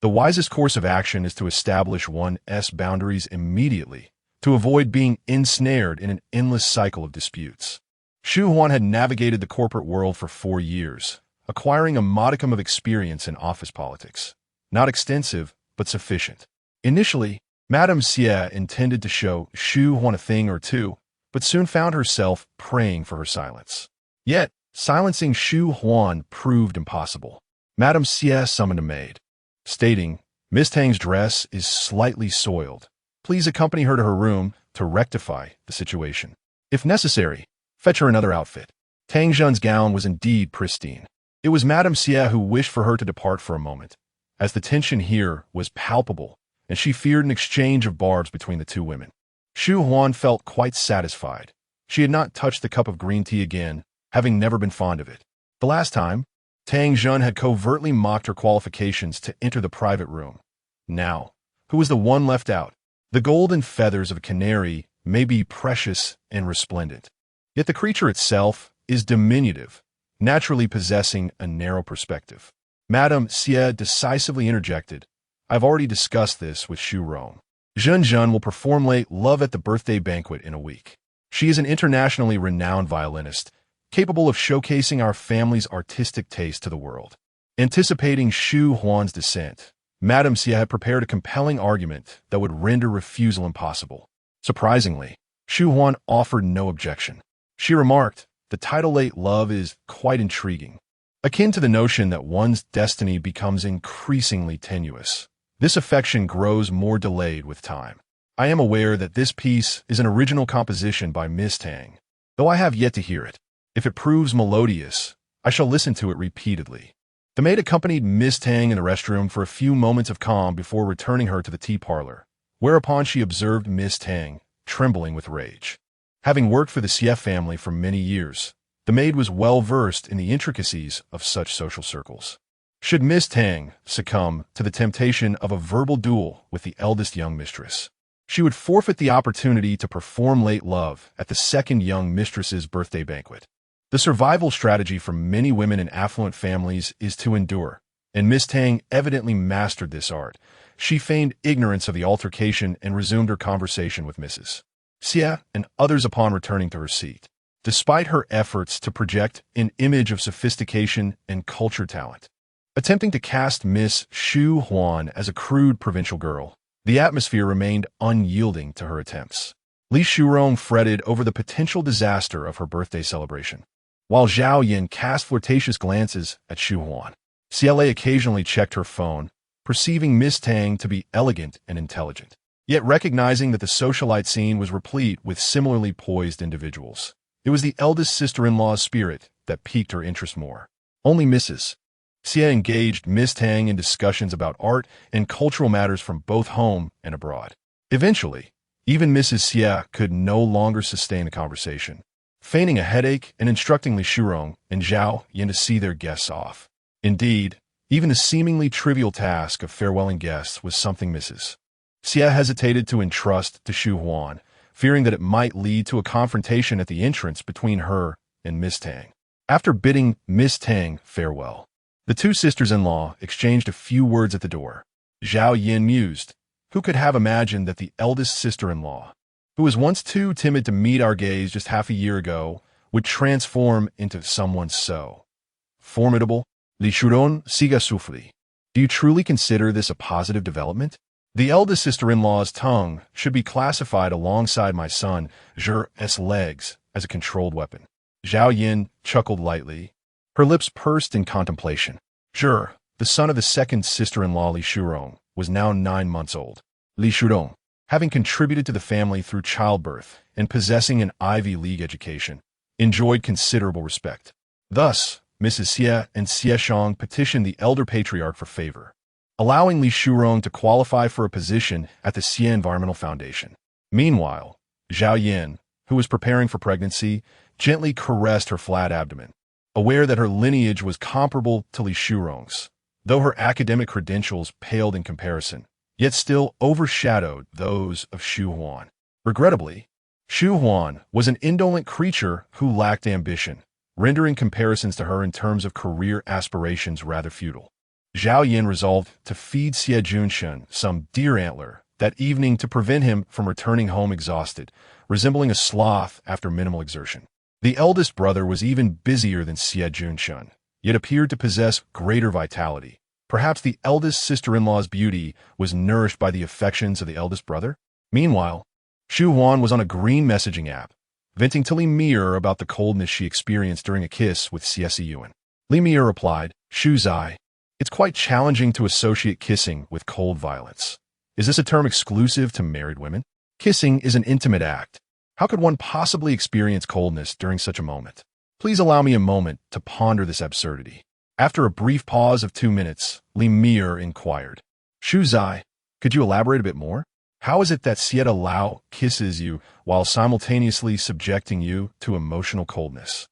the wisest course of action is to establish one's boundaries immediately to avoid being ensnared in an endless cycle of disputes. Shu Huan had navigated the corporate world for 4 years, acquiring a modicum of experience in office politics. Not extensive, but sufficient. Initially, Madame Xie intended to show Shu Huan a thing or two, but soon found herself praying for her silence. Yet, silencing Shu Huan proved impossible. Madame Xie summoned a maid, stating, "Miss Tang's dress is slightly soiled. Please accompany her to her room to rectify the situation. If necessary, fetch her another outfit." Tang Jun's gown was indeed pristine. It was Madame Xie who wished for her to depart for a moment, as the tension here was palpable, and she feared an exchange of barbs between the two women. Shu Huan felt quite satisfied. She had not touched the cup of green tea again, having never been fond of it. The last time, Tang Jun had covertly mocked her qualifications to enter the private room. Now, who was the one left out? The golden feathers of a canary may be precious and resplendent, yet the creature itself is diminutive, naturally possessing a narrow perspective. Madame Xie decisively interjected, "I've already discussed this with Shu Rong. Jun will perform late love at the birthday banquet in a week. She is an internationally renowned violinist, capable of showcasing our family's artistic taste to the world." Anticipating Shu Huan's dissent, Madame Xie had prepared a compelling argument that would render refusal impossible. Surprisingly, Shu Huan offered no objection. She remarked, "The title late love is quite intriguing, akin to the notion that one's destiny becomes increasingly tenuous. This affection grows more delayed with time. I am aware that this piece is an original composition by Miss Tang, though I have yet to hear it. If it proves melodious, I shall listen to it repeatedly." The maid accompanied Miss Tang in the restroom for a few moments of calm before returning her to the tea parlor, whereupon she observed Miss Tang, trembling with rage. Having worked for the Xie family for many years, the maid was well versed in the intricacies of such social circles. Should Miss Tang succumb to the temptation of a verbal duel with the eldest young mistress, she would forfeit the opportunity to perform late love at the second young mistress's birthday banquet. The survival strategy for many women in affluent families is to endure, and Miss Tang evidently mastered this art. She feigned ignorance of the altercation and resumed her conversation with Mrs. Xie and others upon returning to her seat. Despite her efforts to project an image of sophistication and culture talent, attempting to cast Miss Shu Huan as a crude provincial girl, the atmosphere remained unyielding to her attempts. Li Shurong fretted over the potential disaster of her birthday celebration, while Zhao Yin cast flirtatious glances at Shu Huan. Xie occasionally checked her phone, perceiving Miss Tang to be elegant and intelligent, yet recognizing that the socialite scene was replete with similarly poised individuals. It was the eldest sister-in-law's spirit that piqued her interest more. Only Mrs. Xie engaged Miss Tang in discussions about art and cultural matters from both home and abroad. Eventually, even Mrs. Xie could no longer sustain the conversation, feigning a headache and instructing Li Shurong and Zhao Yin to see their guests off. Indeed, even the seemingly trivial task of farewelling guests was something Mrs. Xie hesitated to entrust to Shu Huan, fearing that it might lead to a confrontation at the entrance between her and Miss Tang. After bidding Miss Tang farewell, the two sisters-in-law exchanged a few words at the door. Zhao Yin mused, "Who could have imagined that the eldest sister-in-law, who was once too timid to meet our gaze just half a year ago, would transform into someone so formidable?" Li Shuron siga sufli. Do you truly consider this a positive development? The eldest sister-in-law's tongue should be classified alongside my son Zhe's legs as a controlled weapon. Zhao Yin chuckled lightly, her lips pursed in contemplation. Zhe, the son of the second sister-in-law Li Shurong, was now 9 months old. Li Shudong, having contributed to the family through childbirth and possessing an Ivy League education, enjoyed considerable respect. Thus, Mrs. Xie and Xie Siyan petitioned the elder patriarch for favor, allowing Li Shurong to qualify for a position at the Xie Environmental Foundation. Meanwhile, Zhao Yin, who was preparing for pregnancy, gently caressed her flat abdomen, aware that her lineage was comparable to Li Shurong's, though her academic credentials paled in comparison, yet still overshadowed those of Shu Huan. Regrettably, Shu Huan was an indolent creature who lacked ambition, rendering comparisons to her in terms of career aspirations rather futile. Zhao Yin resolved to feed Xie Junshen some deer antler that evening to prevent him from returning home exhausted, resembling a sloth after minimal exertion. The eldest brother was even busier than Xie Junshen, yet appeared to possess greater vitality. Perhaps the eldest sister-in-law's beauty was nourished by the affections of the eldest brother? Meanwhile, Shu Huan was on a green messaging app, venting to Li Mir about the coldness she experienced during a kiss with Xie Siyan. Li Mir replied, "Shu Zai, it's quite challenging to associate kissing with cold violence. Is this a term exclusive to married women? Kissing is an intimate act. How could one possibly experience coldness during such a moment? Please allow me a moment to ponder this absurdity." After a brief pause of 2 minutes, Li Mir inquired, "Shu Zai, could you elaborate a bit more? How is it that Xie Lao kisses you while simultaneously subjecting you to emotional coldness?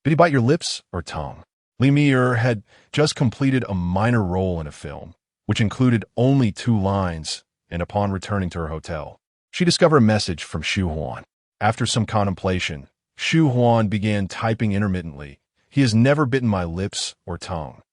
Did he bite your lips or tongue?" Li Mir had just completed a minor role in a film, which included only 2 lines, and upon returning to her hotel, she discovered a message from Shu Huan. After some contemplation, Shu Huan began typing intermittently, "He has never bitten my lips or tongue.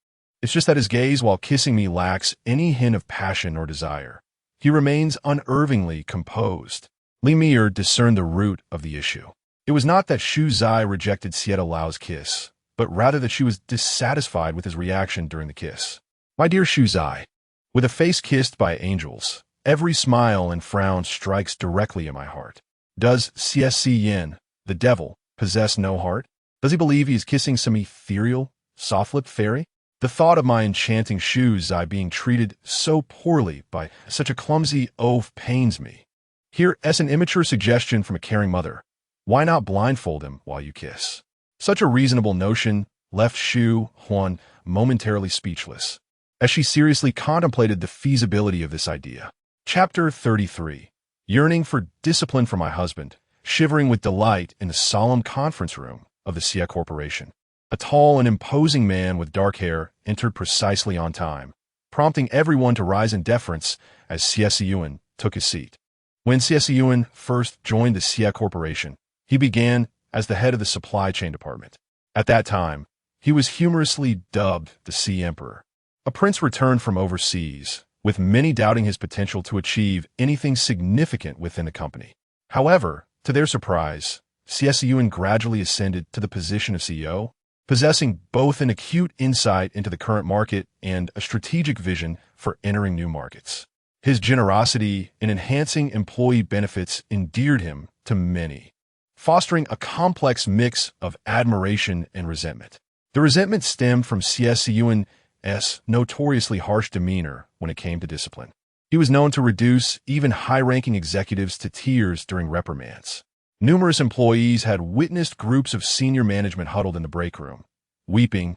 It's just that his gaze while kissing me lacks any hint of passion or desire. He remains unervingly composed." Li Mir discerned the root of the issue. It was not that Shu Zai rejected Xie Lao's kiss, but rather that she was dissatisfied with his reaction during the kiss. "My dear Shu Zai, with a face kissed by angels, every smile and frown strikes directly in my heart. Does Xie Siyan, the devil, possess no heart? Does he believe he is kissing some ethereal, soft-lipped fairy? The thought of my enchanting Shu Zai being treated so poorly by such a clumsy oaf pains me. Here is an immature suggestion from a caring mother. Why not blindfold him while you kiss?" Such a reasonable notion left Shu Huan momentarily speechless, as she seriously contemplated the feasibility of this idea. Chapter 33. Yearning for discipline from my husband, shivering with delight in the solemn conference room of the Xie Corporation. A tall and imposing man with dark hair entered precisely on time, prompting everyone to rise in deference as Xie Siyan took his seat. When Xie Siyan first joined the Xie Corporation, he began as the head of the supply chain department. At that time, he was humorously dubbed the Sea Emperor, a prince returned from overseas, with many doubting his potential to achieve anything significant within the company. However, to their surprise, Xie Siyan gradually ascended to the position of CEO, possessing both an acute insight into the current market and a strategic vision for entering new markets. His generosity in enhancing employee benefits endeared him to many, fostering a complex mix of admiration and resentment. The resentment stemmed from Xie Siyan's notoriously harsh demeanor when it came to discipline. He was known to reduce even high-ranking executives to tears during reprimands. Numerous employees had witnessed groups of senior management huddled in the break room, weeping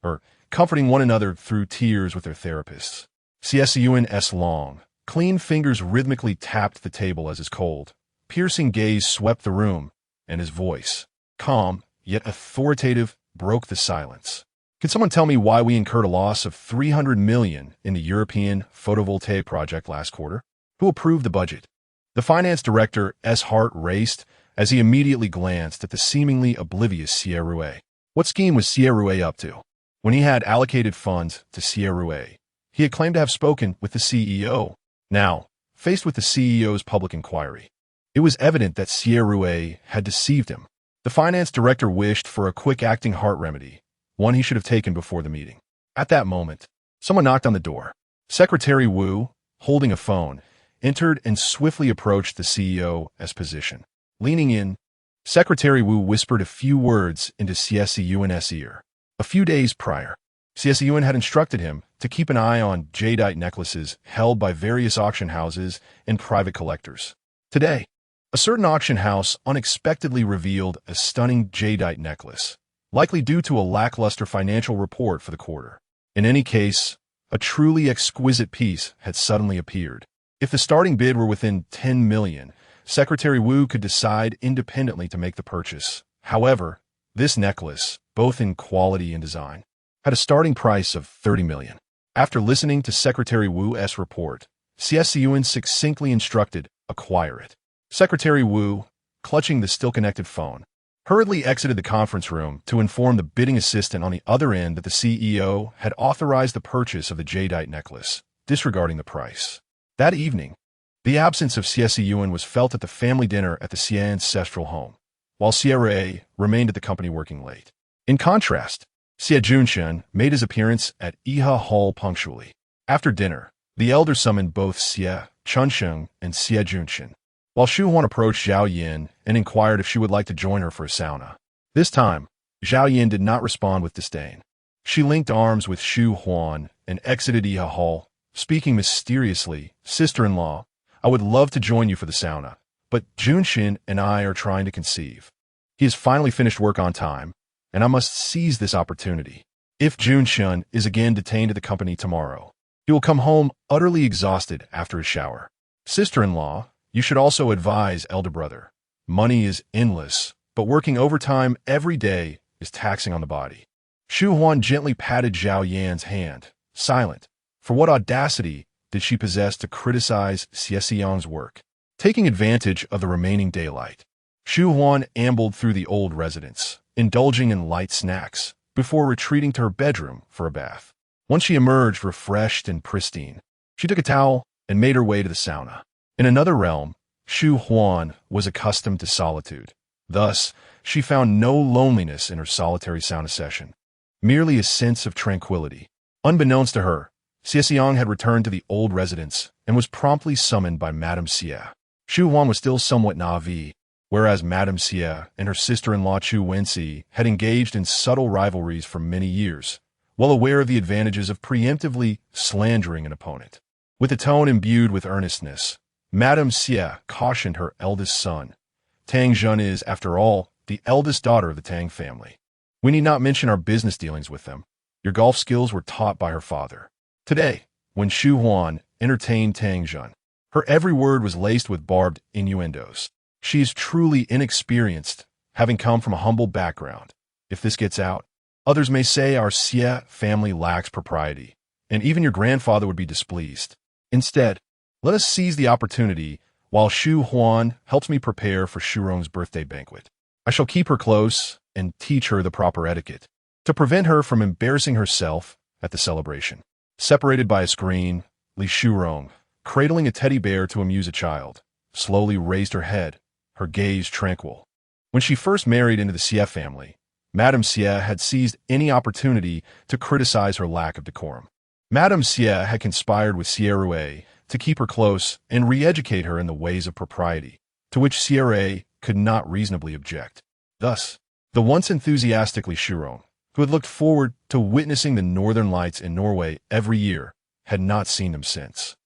or comforting one another through tears with their therapists. Xie Siyan's long, clean fingers rhythmically tapped the table as his cold, piercing gaze swept the room, and his voice, calm yet authoritative, broke the silence. "Can someone tell me why we incurred a loss of 300 million in the European photovoltaic project last quarter? Who approved the budget?" The finance director's heart raced as he immediately glanced at the seemingly oblivious Xie Rue. What scheme was Xie Rue up to? When he had allocated funds to Xie Rue, he had claimed to have spoken with the CEO. Now, faced with the CEO's public inquiry, it was evident that Xie Rue had deceived him. The finance director wished for a quick-acting heart remedy, one he should have taken before the meeting. At that moment, someone knocked on the door. Secretary Wu, holding a phone, entered and swiftly approached the CEO's position. Leaning in, Secretary Wu whispered a few words into Xie Siyan's ear. A few days prior, Xie Siyan had instructed him to keep an eye on jadeite necklaces held by various auction houses and private collectors. Today, a certain auction house unexpectedly revealed a stunning jadeite necklace, likely due to a lackluster financial report for the quarter. In any case, a truly exquisite piece had suddenly appeared. If the starting bid were within 10 million, Secretary Wu could decide independently to make the purchase. However, this necklace, both in quality and design, had a starting price of 30 million. After listening to Secretary Wu's report, Xie Siyan succinctly instructed, acquire it. Secretary Wu, clutching the still-connected phone, hurriedly exited the conference room to inform the bidding assistant on the other end that the CEO had authorized the purchase of the jadeite necklace, disregarding the price. That evening, the absence of Xie Siyan was felt at the family dinner at the Xie ancestral home, while Xie Rui remained at the company working late. In contrast, Xie Junshan made his appearance at Iha Hall punctually. After dinner, the elder summoned both Xie Chunsheng and Xie Junshan, while Shu Huan approached Zhao Yin and inquired if she would like to join her for a sauna. This time, Zhao Yin did not respond with disdain. She linked arms with Shu Huan and exited Iha Hall, speaking mysteriously, "Sister-in-law, I would love to join you for the sauna, but Junshin and I are trying to conceive. He has finally finished work on time, and I must seize this opportunity. If Junshin is again detained at the company tomorrow, he will come home utterly exhausted after a shower. Sister-in-law, you should also advise elder brother. Money is endless, but working overtime every day is taxing on the body." Shu Huan gently patted Zhao Yan's hand, silent. For what audacity did she possess to criticize Xie Siyan's work? Taking advantage of the remaining daylight, Shu Huan ambled through the old residence, indulging in light snacks, before retreating to her bedroom for a bath. Once she emerged refreshed and pristine, she took a towel and made her way to the sauna. In another realm, Shu Huan was accustomed to solitude. Thus, she found no loneliness in her solitary sauna session, merely a sense of tranquility. Unbeknownst to her, Xie Siyan had returned to the old residence and was promptly summoned by Madame Xie. Shu Huan was still somewhat naive, whereas Madame Xie and her sister-in-law Chu Wenxi had engaged in subtle rivalries for many years, well aware of the advantages of preemptively slandering an opponent. With a tone imbued with earnestness, Madame Xie cautioned her eldest son. Tang Zhen is, after all, the eldest daughter of the Tang family. We need not mention our business dealings with them. Your golf skills were taught by her father. Today, when Shu Huan entertained Tang Zhen, her every word was laced with barbed innuendos. She is truly inexperienced, having come from a humble background. If this gets out, others may say our Xie family lacks propriety, and even your grandfather would be displeased. Instead, let us seize the opportunity while Shu Huan helps me prepare for Shurong's birthday banquet. I shall keep her close and teach her the proper etiquette, to prevent her from embarrassing herself at the celebration. Separated by a screen, Li Shurong, cradling a teddy bear to amuse a child, slowly raised her head, her gaze tranquil. When she first married into the Xie family, Madame Xie had seized any opportunity to criticize her lack of decorum. Madame Xie had conspired with Xie Rui to keep her close and re-educate her in the ways of propriety, to which Xie Rui could not reasonably object. Thus, the once enthusiastic Li Shurong, who had looked forward to witnessing the northern lights in Norway every year, had not seen them since.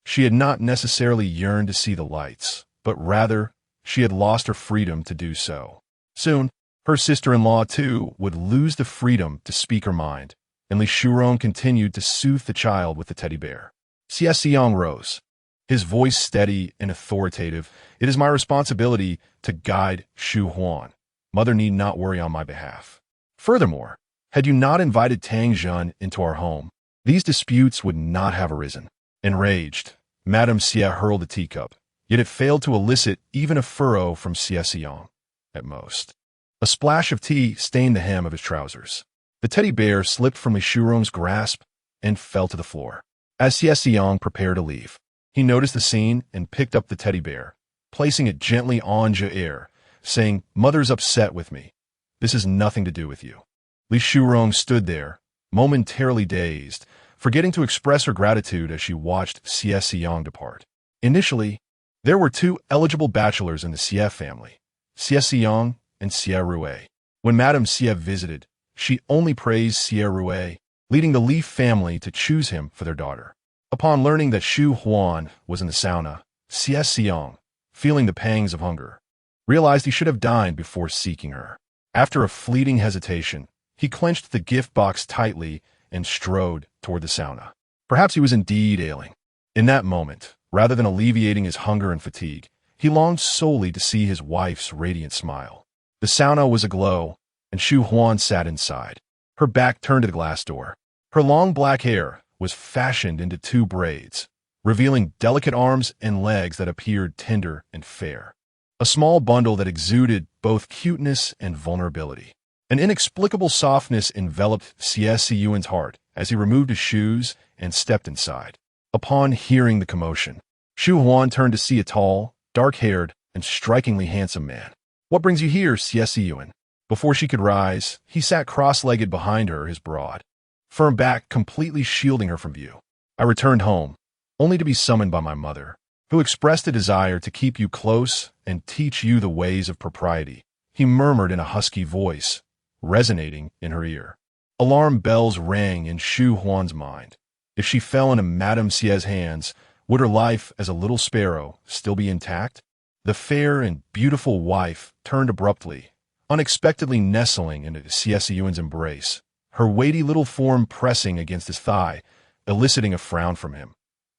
She had not necessarily yearned to see the lights, but rather she had lost her freedom to do so. Soon, her sister-in-law too would lose the freedom to speak her mind, and Li Shurong continued to soothe the child with the teddy bear. Xie Siyan rose, his voice steady and authoritative. "It is my responsibility to guide Shu Huan. Mother need not worry on my behalf. Furthermore, had you not invited Tang Zhen into our home, these disputes would not have arisen." Enraged, Madame Xie hurled a teacup, yet it failed to elicit even a furrow from Xie Siyan. At most, a splash of tea stained the hem of his trousers. The teddy bear slipped from Li Shurong's grasp and fell to the floor. As Xie Siyan prepared to leave, he noticed the scene and picked up the teddy bear, placing it gently on Jair, saying, "Mother's upset with me. This has nothing to do with you." Li Shurong stood there, momentarily dazed, forgetting to express her gratitude as she watched Xie Siyan depart. Initially, there were two eligible bachelors in the Xie family, Xie Siyan and Xie Rui. When Madame Xie visited, she only praised Xie Rui, leading the Li family to choose him for their daughter. Upon learning that Shu Huan was in the sauna, Xie Siyan, feeling the pangs of hunger, realized he should have dined before seeking her. After a fleeting hesitation, he clenched the gift box tightly and strode toward the sauna. Perhaps he was indeed ailing. In that moment, rather than alleviating his hunger and fatigue, he longed solely to see his wife's radiant smile. The sauna was aglow, and Shu Huan sat inside, her back turned to the glass door. Her long black hair was fashioned into 2 braids, revealing delicate arms and legs that appeared tender and fair. A small bundle that exuded both cuteness and vulnerability. An inexplicable softness enveloped Xie Siyan's heart as he removed his shoes and stepped inside. Upon hearing the commotion, Shu Huan turned to see a tall, dark-haired, and strikingly handsome man. "What brings you here, Xie Siyan?" Before she could rise, he sat cross-legged behind her, his broad, firm back completely shielding her from view. "I returned home, only to be summoned by my mother, who expressed a desire to keep you close and teach you the ways of propriety," he murmured in a husky voice, resonating in her ear. Alarm bells rang in Shu Huan's mind. If she fell into Madame Xie's hands, would her life as a little sparrow still be intact? The fair and beautiful wife turned abruptly, unexpectedly nestling into Xie Siyan's embrace, her weighty little form pressing against his thigh, eliciting a frown from him,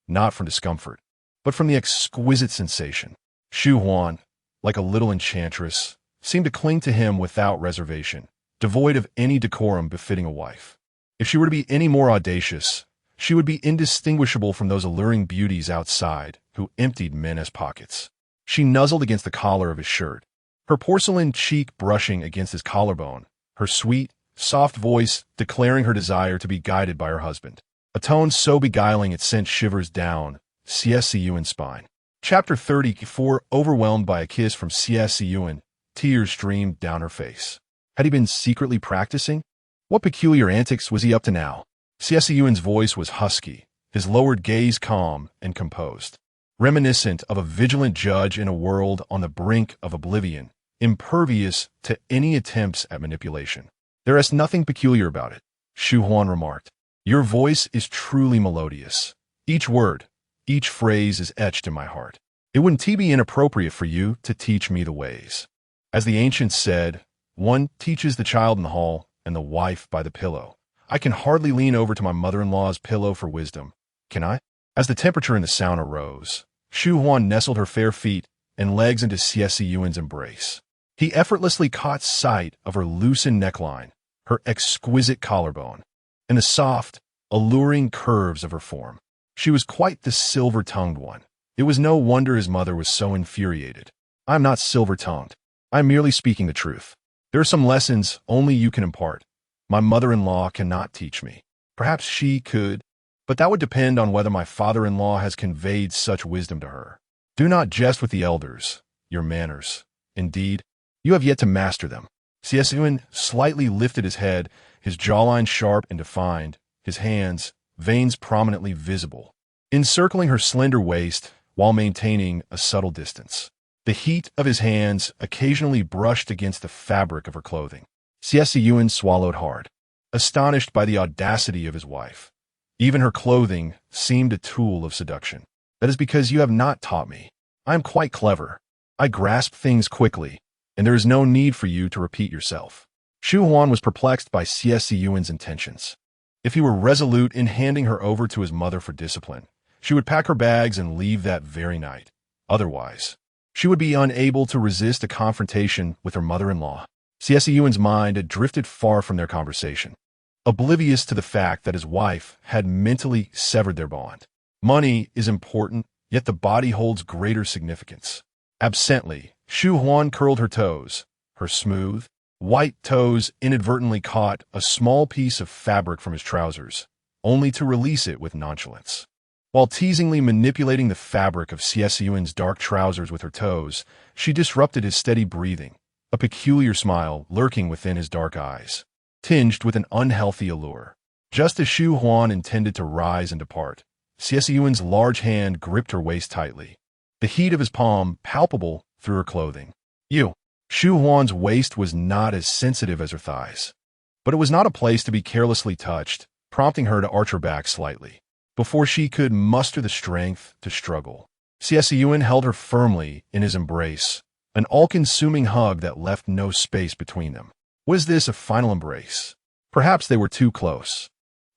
not from discomfort, but from the exquisite sensation. Shu Huan, like a little enchantress, seemed to cling to him without reservation, devoid of any decorum befitting a wife. If she were to be any more audacious, she would be indistinguishable from those alluring beauties outside who emptied men as pockets. She nuzzled against the collar of his shirt, her porcelain cheek brushing against his collarbone, her sweet, soft voice declaring her desire to be guided by her husband. A tone so beguiling it sent shivers down Xie Siyan's spine. Chapter 34. Overwhelmed by a kiss from Xie Siyan, tears streamed down her face. Had he been secretly practicing? What peculiar antics was he up to now? Xie Siyan's voice was husky, his lowered gaze calm and composed, reminiscent of a vigilant judge in a world on the brink of oblivion, impervious to any attempts at manipulation. "There is nothing peculiar about it," Shu Huan remarked. "Your voice is truly melodious. Each word, each phrase is etched in my heart. It wouldn't be inappropriate for you to teach me the ways. As the ancients said, one teaches the child in the hall and the wife by the pillow. I can hardly lean over to my mother-in-law's pillow for wisdom, can I?" As the temperature in the sauna rose, Shu Huan nestled her fair feet and legs into Xie Siyan's embrace. He effortlessly caught sight of her loosened neckline, her exquisite collarbone, and the soft, alluring curves of her form. She was quite the silver-tongued one. It was no wonder his mother was so infuriated. "I am not silver-tongued. I am merely speaking the truth. There are some lessons only you can impart. My mother-in-law cannot teach me. Perhaps she could, but that would depend on whether my father-in-law has conveyed such wisdom to her. Do not jest with the elders, your manners. Indeed, you have yet to master them." Xie Siyan slightly lifted his head, his jawline sharp and defined, his hands, veins prominently visible, encircling her slender waist while maintaining a subtle distance. The heat of his hands occasionally brushed against the fabric of her clothing. Xie Siyan swallowed hard, astonished by the audacity of his wife. Even her clothing seemed a tool of seduction. "That is because you have not taught me. I am quite clever. I grasp things quickly, and there is no need for you to repeat yourself." Shu Huan was perplexed by Xie Siyan's intentions. If he were resolute in handing her over to his mother for discipline, she would pack her bags and leave that very night. Otherwise, she would be unable to resist a confrontation with her mother-in-law. Xie Siyan's mind had drifted far from their conversation, oblivious to the fact that his wife had mentally severed their bond. Money is important, yet the body holds greater significance. Absently, Shu Huan curled her toes. Her smooth, white toes inadvertently caught a small piece of fabric from his trousers, only to release it with nonchalance. While teasingly manipulating the fabric of Xie Siyan's dark trousers with her toes, she disrupted his steady breathing, a peculiar smile lurking within his dark eyes, tinged with an unhealthy allure. Just as Shu Huan intended to rise and depart, Xie Siyan's large hand gripped her waist tightly, the heat of his palm palpable through her clothing. "You." Shu Huan's waist was not as sensitive as her thighs, but it was not a place to be carelessly touched, prompting her to arch her back slightly. Before she could muster the strength to struggle, Xie Siyan held her firmly in his embrace, an all-consuming hug that left no space between them. Was this a final embrace? Perhaps they were too close.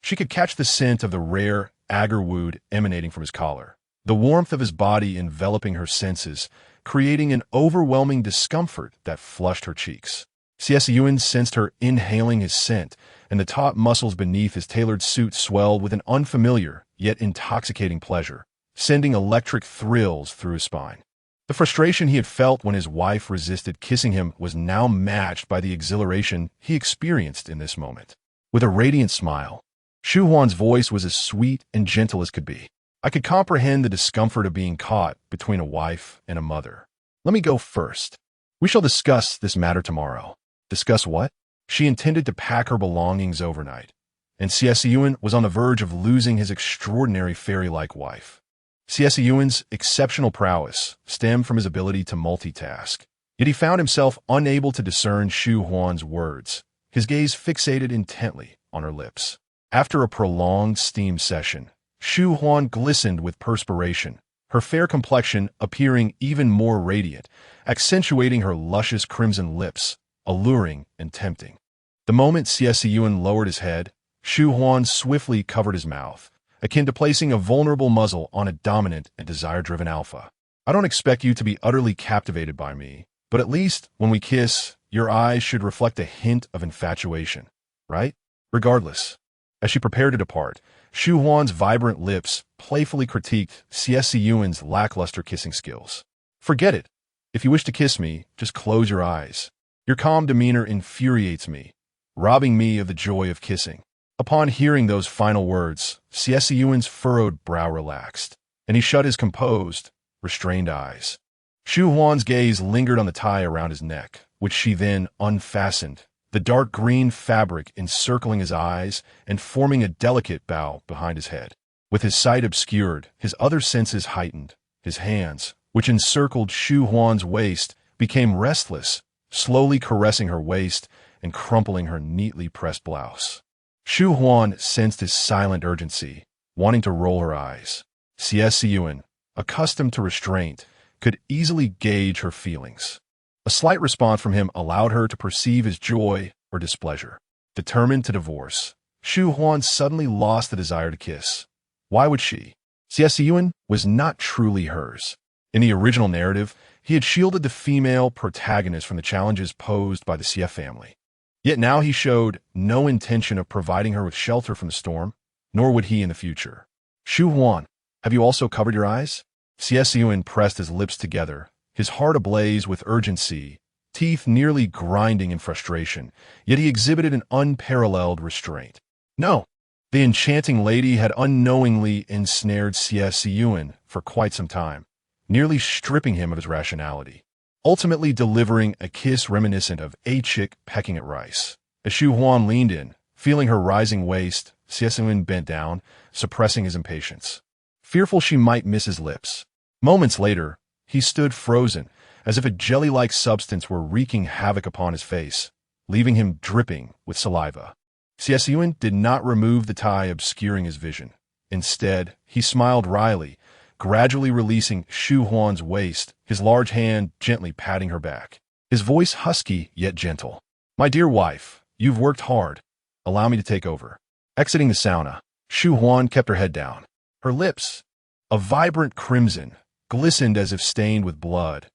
She could catch the scent of the rare agar-wood emanating from his collar, the warmth of his body enveloping her senses, creating an overwhelming discomfort that flushed her cheeks. Xie Siyan sensed her inhaling his scent, and the taut muscles beneath his tailored suit swelled with an unfamiliar yet intoxicating pleasure, sending electric thrills through his spine. The frustration he had felt when his wife resisted kissing him was now matched by the exhilaration he experienced in this moment. With a radiant smile, Shu Huan's voice was as sweet and gentle as could be. I could comprehend the discomfort of being caught between a wife and a mother. Let me go first. We shall discuss this matter tomorrow. Discuss what? She intended to pack her belongings overnight, and Xie Siyan was on the verge of losing his extraordinary fairy-like wife. Xie Siyan's exceptional prowess stemmed from his ability to multitask, yet he found himself unable to discern Shu Huan's words, his gaze fixated intently on her lips. After a prolonged steam session, Shu Huan glistened with perspiration, her fair complexion appearing even more radiant, accentuating her luscious crimson lips, alluring and tempting. The moment Xie Siyan lowered his head, Shu Huan swiftly covered his mouth, akin to placing a vulnerable muzzle on a dominant and desire-driven alpha. I don't expect you to be utterly captivated by me, but at least when we kiss, your eyes should reflect a hint of infatuation, right? Regardless. As she prepared to depart, Shu Huan's vibrant lips playfully critiqued Xie Siyan's lackluster kissing skills. Forget it. If you wish to kiss me, just close your eyes. Your calm demeanor infuriates me, robbing me of the joy of kissing. Upon hearing those final words, Xie Siyan's furrowed brow relaxed, and he shut his composed, restrained eyes. Shu Huan's gaze lingered on the tie around his neck, which she then unfastened, the dark green fabric encircling his eyes and forming a delicate bow behind his head. With his sight obscured, his other senses heightened. His hands, which encircled Shu Huan's waist, became restless, slowly caressing her waist and crumpling her neatly pressed blouse. Shu Huan sensed his silent urgency, wanting to roll her eyes. Xie Siyan, accustomed to restraint, could easily gauge her feelings. A slight response from him allowed her to perceive his joy or displeasure. Determined to divorce, Shu Huan suddenly lost the desire to kiss. Why would she? Xie Siyan was not truly hers. In the original narrative, he had shielded the female protagonist from the challenges posed by the Xie family. Yet now he showed no intention of providing her with shelter from the storm, nor would he in the future. Shu Huan, have you also covered your eyes? Xie Siyan pressed his lips together, his heart ablaze with urgency, teeth nearly grinding in frustration, yet he exhibited an unparalleled restraint. No, the enchanting lady had unknowingly ensnared Xie Siyan for quite some time, nearly stripping him of his rationality, ultimately delivering a kiss reminiscent of a chick pecking at rice. As Shu Huan leaned in, feeling her rising waist, Xie Siyan bent down, suppressing his impatience, fearful she might miss his lips. Moments later, he stood frozen, as if a jelly-like substance were wreaking havoc upon his face, leaving him dripping with saliva. Xie Siyan did not remove the tie obscuring his vision. Instead, he smiled wryly, gradually releasing Shu Huan's waist, his large hand gently patting her back. His voice husky yet gentle. My dear wife, you've worked hard. Allow me to take over. Exiting the sauna, Shu Huan kept her head down. Her lips, a vibrant crimson, glistened as if stained with blood,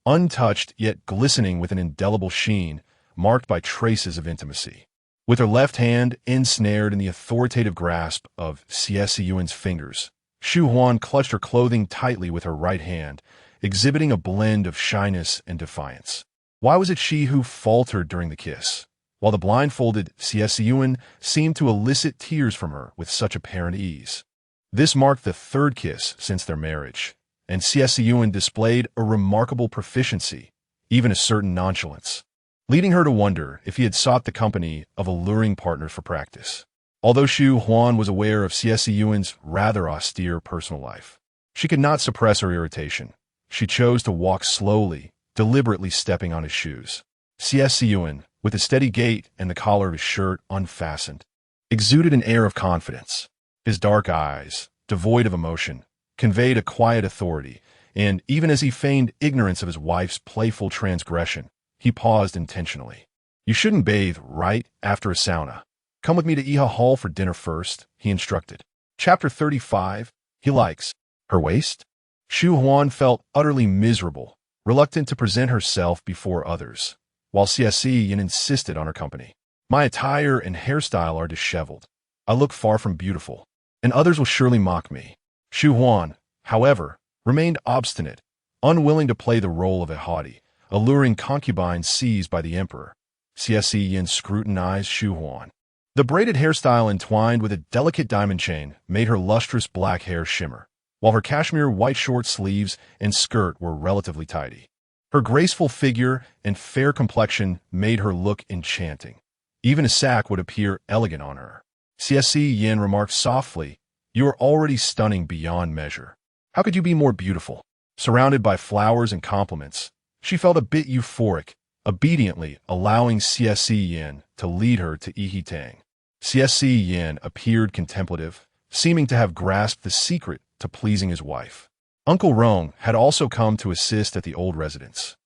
untouched yet glistening with an indelible sheen, marked by traces of intimacy. With her left hand ensnared in the authoritative grasp of Xie Siyan's fingers, Shu Huan clutched her clothing tightly with her right hand, exhibiting a blend of shyness and defiance. Why was it she who faltered during the kiss, while the blindfolded Xie Siyan seemed to elicit tears from her with such apparent ease? This marked the third kiss since their marriage, and Xie Siyan displayed a remarkable proficiency, even a certain nonchalance, leading her to wonder if he had sought the company of alluring partners for practice. Although Shu Huan was aware of Xie Siyan's rather austere personal life, she could not suppress her irritation. She chose to walk slowly, deliberately stepping on his shoes. Xie Siyan, with a steady gait and the collar of his shirt unfastened, exuded an air of confidence. His dark eyes, devoid of emotion, conveyed a quiet authority, and even as he feigned ignorance of his wife's playful transgression, he paused intentionally. You shouldn't bathe right after a sauna. Come with me to Iha Hall for dinner first, he instructed. Chapter 35. He likes her waist? Shu Huan felt utterly miserable, reluctant to present herself before others, while Xie Siyan insisted on her company. My attire and hairstyle are disheveled. I look far from beautiful, and others will surely mock me. Shu Huan, however, remained obstinate, unwilling to play the role of a haughty, alluring concubine seized by the emperor. Xie Siyan scrutinized Shu Huan. The braided hairstyle entwined with a delicate diamond chain made her lustrous black hair shimmer, while her cashmere white short sleeves and skirt were relatively tidy. Her graceful figure and fair complexion made her look enchanting. Even a sack would appear elegant on her. Xie Siyan remarked softly, You are already stunning beyond measure. How could you be more beautiful? Surrounded by flowers and compliments, she felt a bit euphoric, obediently allowing Xie Siyan to lead her to Ihitang. Xie Siyan appeared contemplative, seeming to have grasped the secret to pleasing his wife. Uncle Rong had also come to assist at the old residence,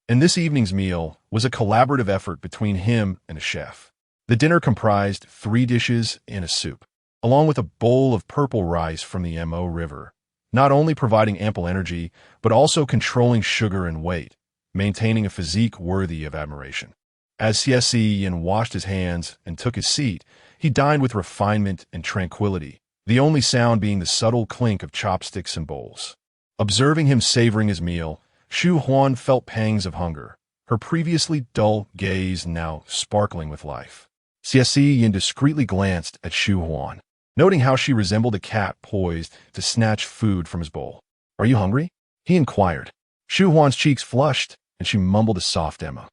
and this evening's meal was a collaborative effort between him and a chef. The dinner comprised 3 dishes and a soup, along with a bowl of purple rice from the Mo River, not only providing ample energy, but also controlling sugar and weight, maintaining a physique worthy of admiration. As Xie Siyan washed his hands and took his seat, he dined with refinement and tranquility, the only sound being the subtle clink of chopsticks and bowls. Observing him savoring his meal, Shu Huan felt pangs of hunger, her previously dull gaze now sparkling with life. Xie Siyan discreetly glanced at Shu Huan, noting how she resembled a cat poised to snatch food from his bowl. Are you hungry? He inquired. Shu Huan's cheeks flushed, and she mumbled a soft emma.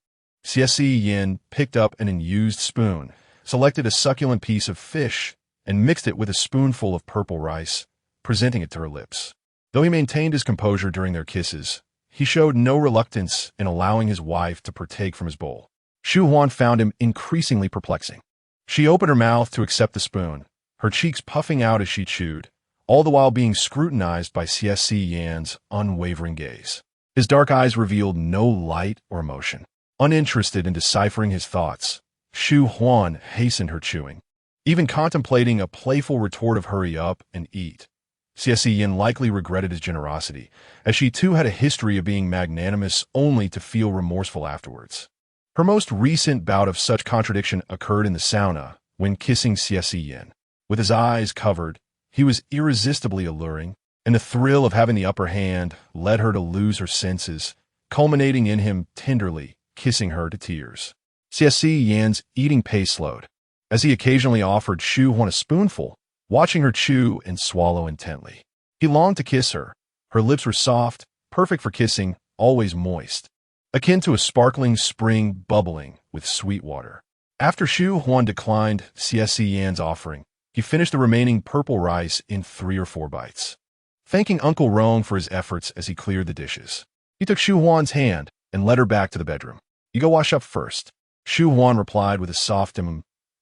Xie Siyan picked up an unused spoon, selected a succulent piece of fish, and mixed it with a spoonful of purple rice, presenting it to her lips. Though he maintained his composure during their kisses, he showed no reluctance in allowing his wife to partake from his bowl. Shu Huan found him increasingly perplexing. She opened her mouth to accept the spoon, her cheeks puffing out as she chewed, all the while being scrutinized by Xie Siyan's unwavering gaze. His dark eyes revealed no light or emotion. Uninterested in deciphering his thoughts, Shu Huan hastened her chewing, even contemplating a playful retort of hurry up and eat. Xie Siyan likely regretted his generosity, as she too had a history of being magnanimous only to feel remorseful afterwards. Her most recent bout of such contradiction occurred in the sauna, when kissing Xie Siyan. With his eyes covered, he was irresistibly alluring, and the thrill of having the upper hand led her to lose her senses, culminating in him tenderly kissing her to tears. Xie Siyan's eating pace slowed, as he occasionally offered Shu Huan a spoonful, watching her chew and swallow intently. He longed to kiss her. Her lips were soft, perfect for kissing, always moist, akin to a sparkling spring bubbling with sweet water. After Shu Huan declined Xie Siyan's offering, he finished the remaining purple rice in 3 or 4 bites, thanking Uncle Rong for his efforts as he cleared the dishes. He took Shu Huan's hand and led her back to the bedroom. You go wash up first, Shu Huan replied with a soft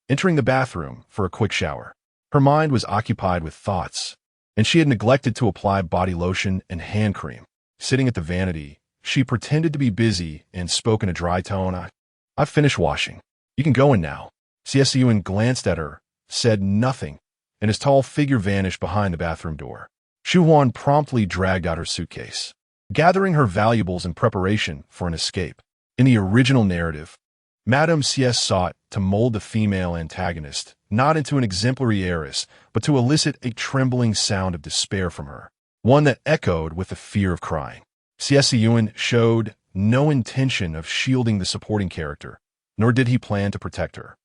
entering the bathroom for a quick shower. Her mind was occupied with thoughts, and she had neglected to apply body lotion and hand cream. Sitting at the vanity, she pretended to be busy and spoke in a dry tone. I've finished washing. You can go in now. Xie Siyan glanced at her, said nothing, and his tall figure vanished behind the bathroom door. Shu Huan promptly dragged out her suitcase, gathering her valuables in preparation for an escape. In the original narrative, Madame Xie sought to mold the female antagonist not into an exemplary heiress, but to elicit a trembling sound of despair from her, one that echoed with the fear of crying. Xie Siyan showed no intention of shielding the supporting character, nor did he plan to protect her.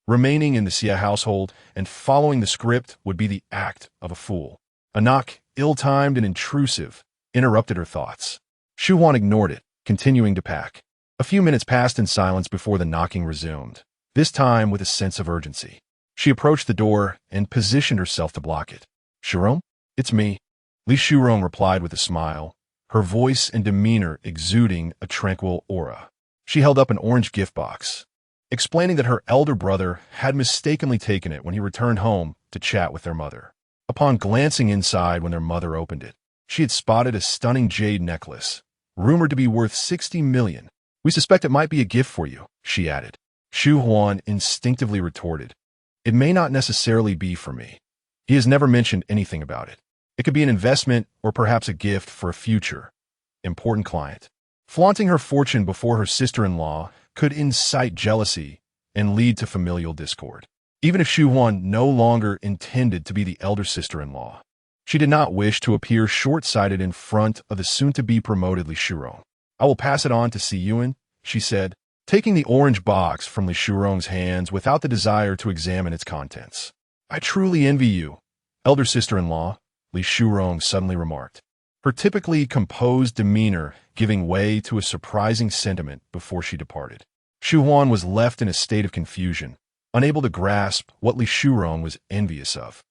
Remaining in the Xie household and following the script would be the act of a fool. A knock, ill-timed and intrusive, interrupted her thoughts. Shu Huan ignored it, continuing to pack. A few minutes passed in silence before the knocking resumed, this time with a sense of urgency. She approached the door and positioned herself to block it. Shurong? It's me. Li Shurong replied with a smile, her voice and demeanor exuding a tranquil aura. She held up an orange gift box. explaining that her elder brother had mistakenly taken it when he returned home to chat with their mother. Upon glancing inside when their mother opened it, she had spotted a stunning jade necklace, rumored to be worth 60 million. "We suspect it might be a gift for you," she added. Shu Huan instinctively retorted, "It may not necessarily be for me. He has never mentioned anything about it. It could be an investment or perhaps a gift for a future, important client." Flaunting her fortune before her sister-in-law could incite jealousy and lead to familial discord. Even if Shu Huan no longer intended to be the elder sister-in-law, she did not wish to appear short-sighted in front of the soon-to-be promoted Li Shurong. "I will pass it on to Xie Siyan," she said, taking the orange box from Li Shurong's hands without the desire to examine its contents. "I truly envy you, elder sister-in-law," Li Shurong suddenly remarked, her typically composed demeanor giving way to a surprising sentiment before she departed. Shu Huan was left in a state of confusion, unable to grasp what Li Shurong was envious of.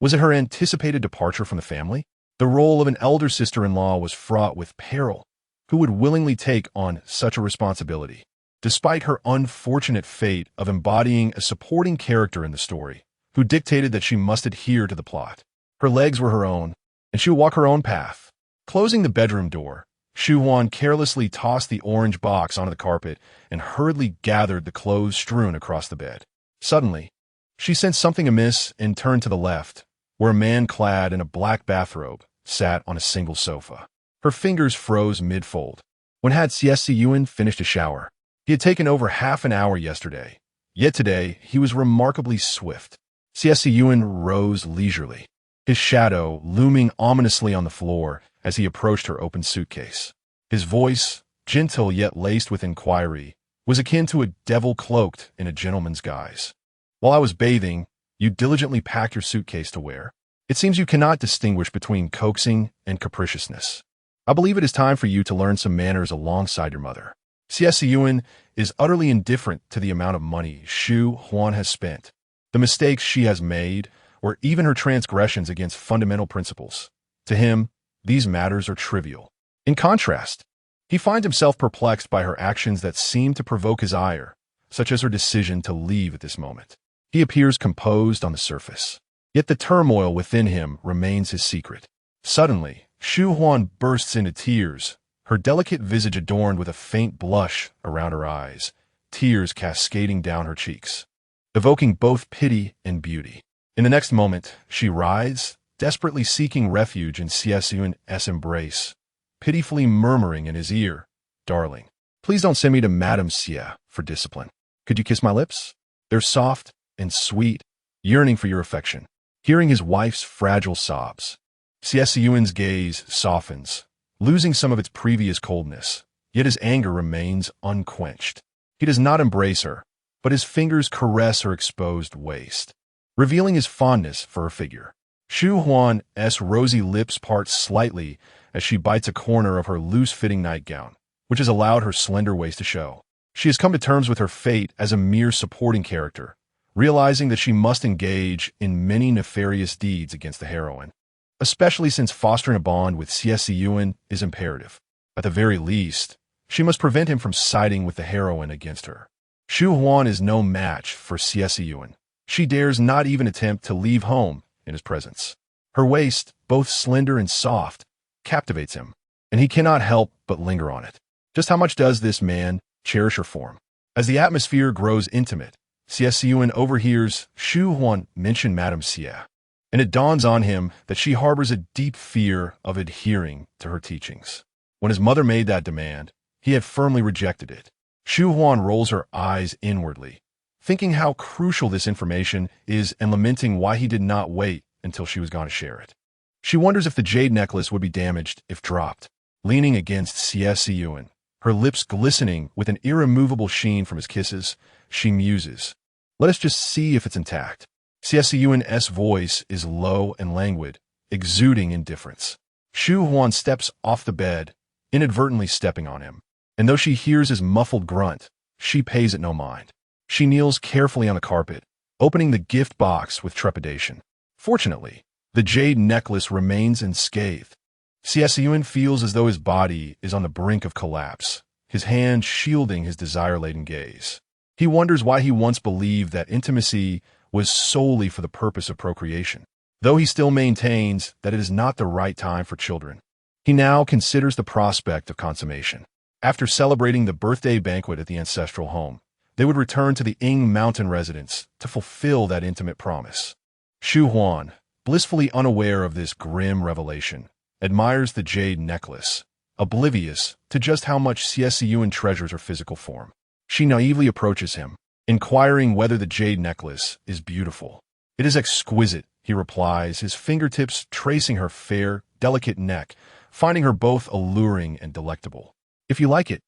Was it her anticipated departure from the family? The role of an elder sister-in-law was fraught with peril. Who would willingly take on such a responsibility? Despite her unfortunate fate of embodying a supporting character in the story, who dictated that she must adhere to the plot, her legs were her own, and she would walk her own path. Closing the bedroom door, Shu Huan carelessly tossed the orange box onto the carpet and hurriedly gathered the clothes strewn across the bed. Suddenly, she sensed something amiss and turned to the left, where a man clad in a black bathrobe sat on a single sofa. Her fingers froze mid-fold. When had Xie Siyan finished a shower? He had taken over half an hour yesterday, yet today he was remarkably swift. Xie Siyan rose leisurely, his shadow looming ominously on the floor as he approached her open suitcase. His voice, gentle yet laced with inquiry, was akin to a devil cloaked in a gentleman's guise. "While I was bathing, you diligently packed your suitcase to wear. It seems you cannot distinguish between coaxing and capriciousness. I believe it is time for you to learn some manners alongside your mother." Xie Siyan is utterly indifferent to the amount of money Shu Huan has spent, the mistakes she has made, or even her transgressions against fundamental principles. To him, these matters are trivial. In contrast, he finds himself perplexed by her actions that seem to provoke his ire, such as her decision to leave at this moment. He appears composed on the surface, yet the turmoil within him remains his secret. Suddenly, Shu Huan bursts into tears, her delicate visage adorned with a faint blush around her eyes, tears cascading down her cheeks, evoking both pity and beauty. In the next moment, she writhes, desperately seeking refuge in Xie Siyan's embrace, pitifully murmuring in his ear, "Darling, please don't send me to Madame Xie for discipline. Could you kiss my lips? They're soft and sweet, yearning for your affection." Hearing his wife's fragile sobs, Xie Siyan's gaze softens, losing some of its previous coldness, yet his anger remains unquenched. He does not embrace her, but his fingers caress her exposed waist, revealing his fondness for her figure. Shu Huan's rosy lips part slightly as she bites a corner of her loose-fitting nightgown, which has allowed her slender waist to show. She has come to terms with her fate as a mere supporting character, realizing that she must engage in many nefarious deeds against the heroine, especially since fostering a bond with Xie Siyan is imperative. At the very least, she must prevent him from siding with the heroine against her. Shu Huan is no match for Xie Siyan. She dares not even attempt to leave home in his presence. Her waist, both slender and soft, captivates him, and he cannot help but linger on it. Just how much does this man cherish her form? As the atmosphere grows intimate, Xie Siyan overhears Shu Huan mention Madame Xie, and it dawns on him that she harbors a deep fear of adhering to her teachings. When his mother made that demand, he had firmly rejected it. Shu Huan rolls her eyes inwardly, thinking how crucial this information is and lamenting why he did not wait until she was gone to share it. She wonders if the jade necklace would be damaged if dropped. Leaning against Xie Siyan, her lips glistening with an irremovable sheen from his kisses, she muses, "Let us just see if it's intact." Xie Siyan's voice is low and languid, exuding indifference. Shu Huan steps off the bed, inadvertently stepping on him, and though she hears his muffled grunt, she pays it no mind. She kneels carefully on the carpet, opening the gift box with trepidation. Fortunately, the jade necklace remains unscathed. Xie Siyan feels as though his body is on the brink of collapse, his hand shielding his desire-laden gaze. He wonders why he once believed that intimacy was solely for the purpose of procreation, though he still maintains that it is not the right time for children. He now considers the prospect of consummation. After celebrating the birthday banquet at the ancestral home, they would return to the Ying mountain residence to fulfill that intimate promise. Shu Huan, blissfully unaware of this grim revelation, admires the jade necklace, oblivious to just how much Xie Siyan treasures her physical form. She naively approaches him, inquiring whether the jade necklace is beautiful. "It is exquisite," he replies, his fingertips tracing her fair, delicate neck, finding her both alluring and delectable. "If you like it,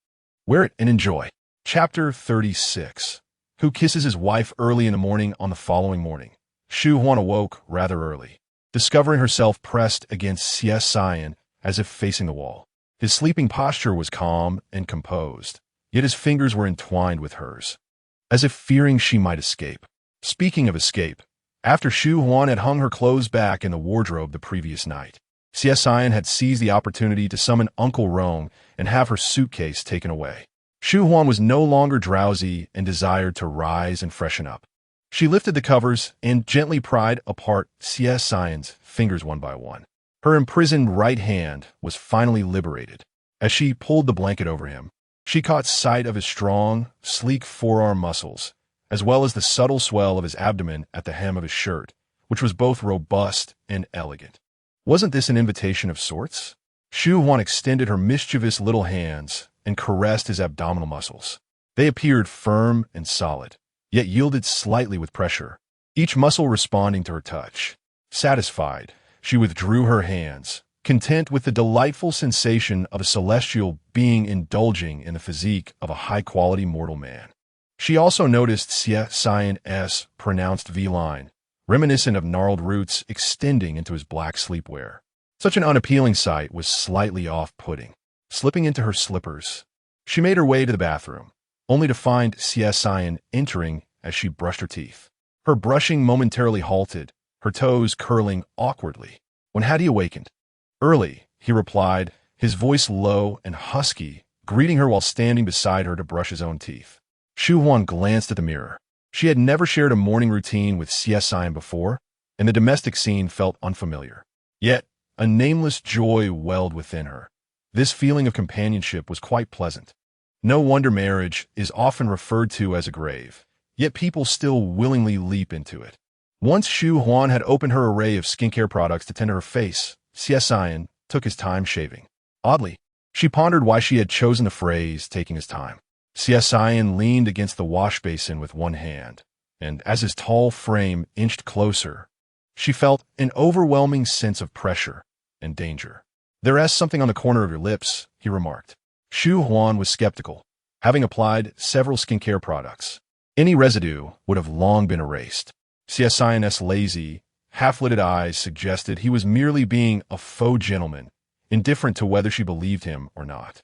wear it and enjoy." Chapter 36. Who kisses his wife early in the morning on the following morning? Shu Huan awoke rather early, discovering herself pressed against Xie Siyan as if facing the wall. His sleeping posture was calm and composed, yet his fingers were entwined with hers, as if fearing she might escape. Speaking of escape, after Shu Huan had hung her clothes back in the wardrobe the previous night, Xie Siyan had seized the opportunity to summon Uncle Rong and have her suitcase taken away. Shu Huan was no longer drowsy and desired to rise and freshen up. She lifted the covers and gently pried apart Xie Siyan's fingers one by one. Her imprisoned right hand was finally liberated. As she pulled the blanket over him, she caught sight of his strong, sleek forearm muscles, as well as the subtle swell of his abdomen at the hem of his shirt, which was both robust and elegant. Wasn't this an invitation of sorts? Shu Huan extended her mischievous little hands and caressed his abdominal muscles. They appeared firm and solid, yet yielded slightly with pressure, each muscle responding to her touch. Satisfied, she withdrew her hands, content with the delightful sensation of a celestial being indulging in the physique of a high-quality mortal man. She also noticed Xie Siyan's pronounced V-line, reminiscent of gnarled roots extending into his black sleepwear. Such an unappealing sight was slightly off-putting. Slipping into her slippers, she made her way to the bathroom, only to find Xie Siyan entering as she brushed her teeth. Her brushing momentarily halted, her toes curling awkwardly. "When had he awakened?" "Early," he replied, his voice low and husky, greeting her while standing beside her to brush his own teeth. Shu Huan glanced at the mirror. She had never shared a morning routine with Xie Siyan before, and the domestic scene felt unfamiliar. Yet, a nameless joy welled within her. This feeling of companionship was quite pleasant. No wonder marriage is often referred to as a grave, yet people still willingly leap into it. Once Shu Huan had opened her array of skincare products to tend to her face, Xie Siyan took his time shaving. Oddly, she pondered why she had chosen the phrase "taking his time." Xie Siyan leaned against the wash basin with one hand, and as his tall frame inched closer, she felt an overwhelming sense of pressure and danger. "There is something on the corner of your lips," he remarked. Shu Huan was skeptical, having applied several skincare products. Any residue would have long been erased. Xie Siyan's lazy, half-lidded eyes suggested he was merely being a faux gentleman, indifferent to whether she believed him or not.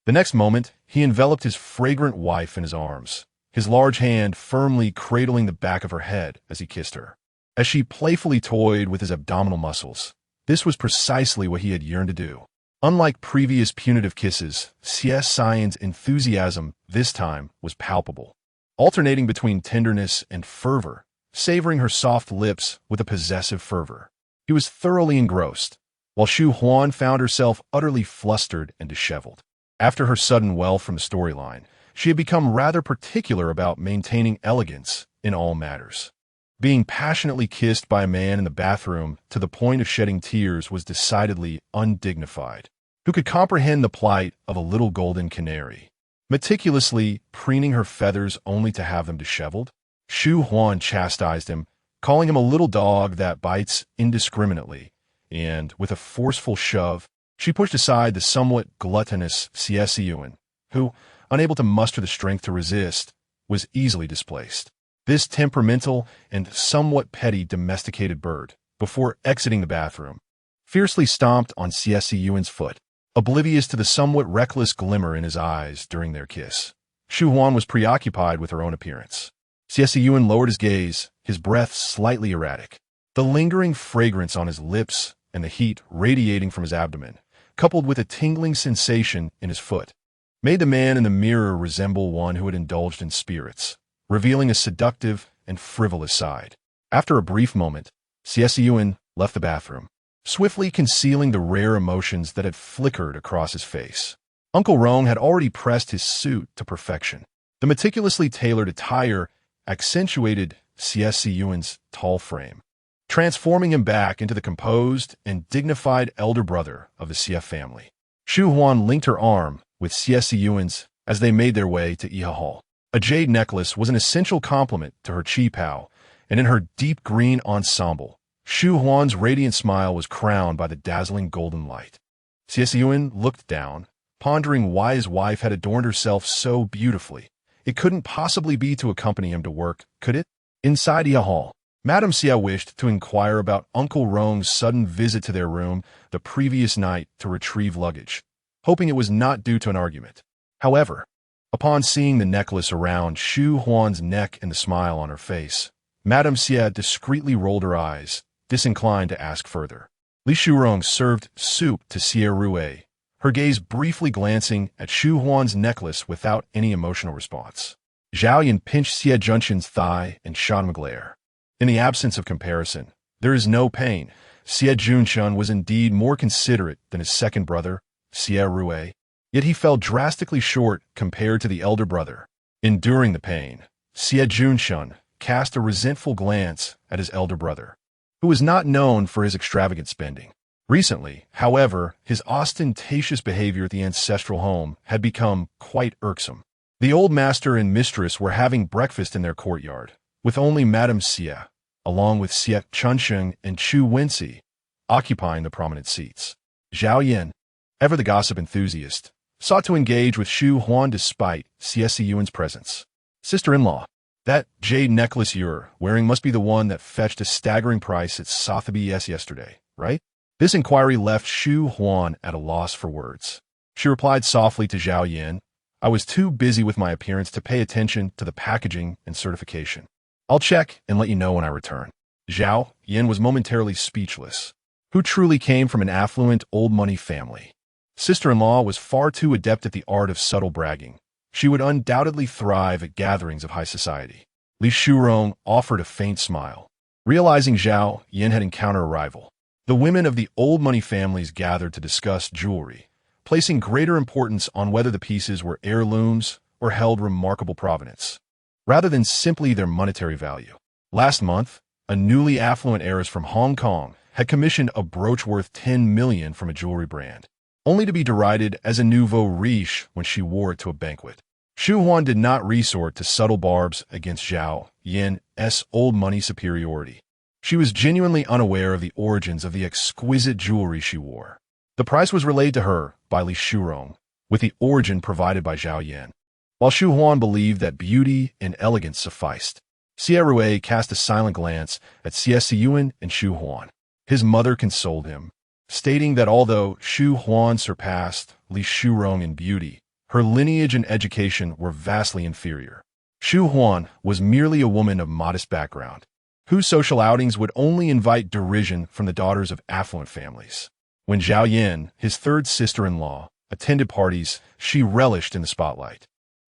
The next moment, he enveloped his fragrant wife in his arms, his large hand firmly cradling the back of her head as he kissed her. As she playfully toyed with his abdominal muscles, this was precisely what he had yearned to do. Unlike previous punitive kisses, Xie Siyan's enthusiasm this time was palpable, alternating between tenderness and fervor, savoring her soft lips with a possessive fervor. He was thoroughly engrossed, while Shu Huan found herself utterly flustered and disheveled. After her sudden wealth from the storyline, she had become rather particular about maintaining elegance in all matters. Being passionately kissed by a man in the bathroom to the point of shedding tears was decidedly undignified. Who could comprehend the plight of a little golden canary, meticulously preening her feathers only to have them disheveled? Shu Huan chastised him, calling him a little dog that bites indiscriminately, and, with a forceful shove, she pushed aside the somewhat gluttonous Xie Siyan, who, unable to muster the strength to resist, was easily displaced. This temperamental and somewhat petty domesticated bird, before exiting the bathroom, fiercely stomped on Xie Siyan's foot, oblivious to the somewhat reckless glimmer in his eyes during their kiss. Shu Huan was preoccupied with her own appearance. Xie Siyan lowered his gaze, his breath slightly erratic. The lingering fragrance on his lips and the heat radiating from his abdomen, coupled with a tingling sensation in his foot, made the man in the mirror resemble one who had indulged in spirits, revealing a seductive and frivolous side. After a brief moment, Xie Siyan left the bathroom, swiftly concealing the rare emotions that had flickered across his face. Uncle Rong had already pressed his suit to perfection. The meticulously tailored attire accentuated Xie Siyan's tall frame, transforming him back into the composed and dignified elder brother of the Xie family. Shu Huan linked her arm with Xie Siyan's as they made their way to Iha Hall. A jade necklace was an essential complement to her chi pao, and in her deep green ensemble, Shu Huan's radiant smile was crowned by the dazzling golden light. Xie Siyan looked down, pondering why his wife had adorned herself so beautifully. It couldn't possibly be to accompany him to work, could it? Inside Iha Hall, Madame Xie wished to inquire about Uncle Rong's sudden visit to their room the previous night to retrieve luggage, hoping it was not due to an argument. However, upon seeing the necklace around Shu Huan's neck and the smile on her face, Madame Xie discreetly rolled her eyes, disinclined to ask further. Li Shurong served soup to Xie Rue, her gaze briefly glancing at Shu Huan's necklace without any emotional response. Zhao Yan pinched Xie Junshan's thigh and shot him a glare. In the absence of comparison, there is no pain. Xie Junshan was indeed more considerate than his second brother, Xie Rue, yet he fell drastically short compared to the elder brother. Enduring the pain, Xie Junshan cast a resentful glance at his elder brother, who was not known for his extravagant spending. Recently, however, his ostentatious behavior at the ancestral home had become quite irksome. The old master and mistress were having breakfast in their courtyard, with only Madame Xie, along with Xie Chunsheng and Chu Wenxi, occupying the prominent seats. Zhao Yan, ever the gossip enthusiast, sought to engage with Shu Huan despite Xie Siyan's presence. Sister-in-law, that jade necklace you're wearing must be the one that fetched a staggering price at Sotheby's yesterday, right? This inquiry left Shu Huan at a loss for words. She replied softly to Zhao Yan, I was too busy with my appearance to pay attention to the packaging and certification. I'll check and let you know when I return. Zhao Yan was momentarily speechless. Who truly came from an affluent old money family? Sister-in-law was far too adept at the art of subtle bragging. She would undoubtedly thrive at gatherings of high society. Li Shurong offered a faint smile. Realizing Zhao Yan had encountered a rival, the women of the old money families gathered to discuss jewelry, placing greater importance on whether the pieces were heirlooms or held remarkable provenance, rather than simply their monetary value. Last month, a newly affluent heiress from Hong Kong had commissioned a brooch worth 10 million from a jewelry brand, only to be derided as a nouveau riche when she wore it to a banquet. Shu Huan did not resort to subtle barbs against Zhao Yan's old money superiority. She was genuinely unaware of the origins of the exquisite jewelry she wore. The price was relayed to her by Li Shurong, with the origin provided by Zhao Yan. While Shu Huan believed that beauty and elegance sufficed, Xie Rue cast a silent glance at Xie Siyan and Shu Huan. His mother consoled him, stating that although Shu Huan surpassed Li Shurong in beauty, her lineage and education were vastly inferior. Shu Huan was merely a woman of modest background, whose social outings would only invite derision from the daughters of affluent families. When Zhao Yan, his third sister-in-law, attended parties, she relished in the spotlight.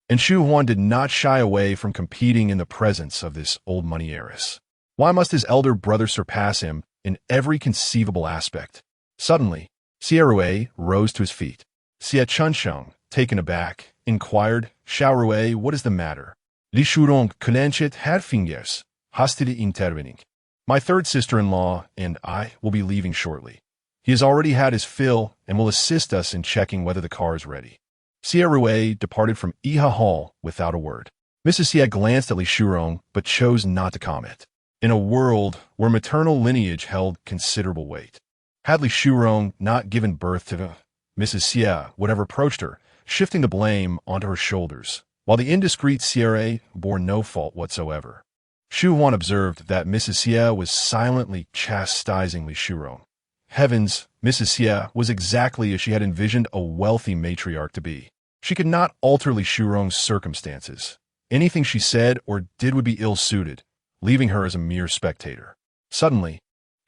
And Shu Huan did not shy away from competing in the presence of this old money heiress. Why must his elder brother surpass him in every conceivable aspect? Suddenly, Xie Rue rose to his feet. Xie Chunsheng, taken aback, inquired, Xiao Rue, what is the matter? Li Shurong clenched her fingers, hastily intervening. My third sister-in-law and I will be leaving shortly. He has already had his fill and will assist us in checking whether the car is ready. Xie Rue departed from Iha Hall without a word. Mrs. Xie glanced at Li Shurong, but chose not to comment. In a world where maternal lineage held considerable weight, had Li Shurong not given birth to Mrs. Xie would have reproached her, shifting the blame onto her shoulders, while the indiscreet Xie bore no fault whatsoever. Shu Huan observed that Mrs. Xie was silently chastising Li Shurong. Heavens, Mrs. Xie was exactly as she had envisioned a wealthy matriarch to be. She could not alter Li Shurong's circumstances. Anything she said or did would be ill-suited, leaving her as a mere spectator. Suddenly,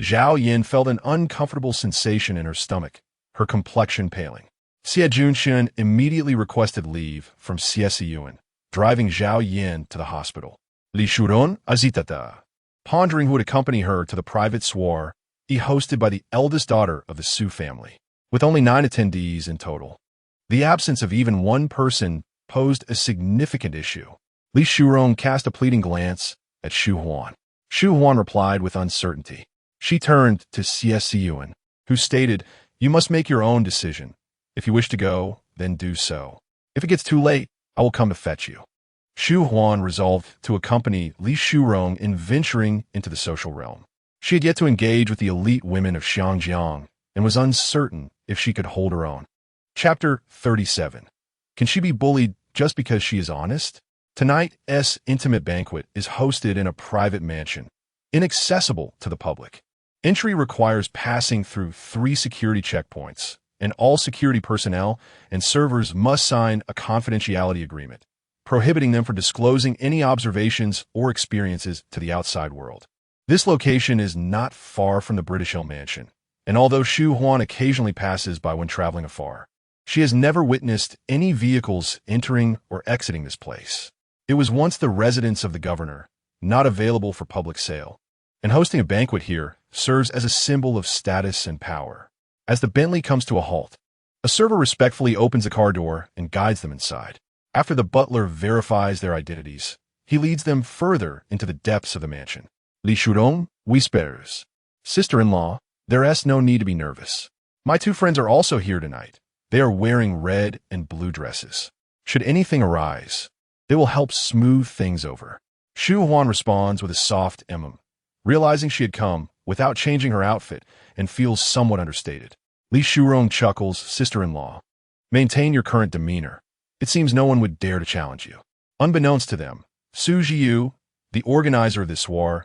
Zhao Yan felt an uncomfortable sensation in her stomach, her complexion paling. Xie Junshan immediately requested leave from Xie Siyan, driving Zhao Yan to the hospital. Li Shuron azitata. Pondering who would accompany her to the private soiree hosted by the eldest daughter of the Su family. With only 9 attendees in total, the absence of even one person posed a significant issue. Li Shuron cast a pleading glance at Shu Huan. Shu Huan replied with uncertainty. She turned to Xie Siyan, who stated, "You must make your own decision. If you wish to go, then do so. If it gets too late, I will come to fetch you." Shu Huan resolved to accompany Li Shuron in venturing into the social realm. She had yet to engage with the elite women of Xiangjiang and was uncertain if she could hold her own. Chapter 37. Can she be bullied just because she is honest? Tonight's intimate banquet is hosted in a private mansion, inaccessible to the public. Entry requires passing through 3 security checkpoints, and all security personnel and servers must sign a confidentiality agreement, prohibiting them from disclosing any observations or experiences to the outside world. This location is not far from the British Hill Mansion, and although Shu Huan occasionally passes by when traveling afar, she has never witnessed any vehicles entering or exiting this place. It was once the residence of the governor, not available for public sale, and hosting a banquet here serves as a symbol of status and power. As the Bentley comes to a halt, a server respectfully opens the car door and guides them inside. After the butler verifies their identities, he leads them further into the depths of the mansion. Li Shuron whispers, "Sister-in-law, there's no need to be nervous. My 2 friends are also here tonight. They are wearing red and blue dresses. Should anything arise, they will help smooth things over." Shu Huan responds with a soft realizing she had come without changing her outfit and feels somewhat understated. Li Shuron chuckles, "Sister-in-law, maintain your current demeanor. It seems no one would dare to challenge you." Unbeknownst to them, Su Jiu, the organizer of this soiree,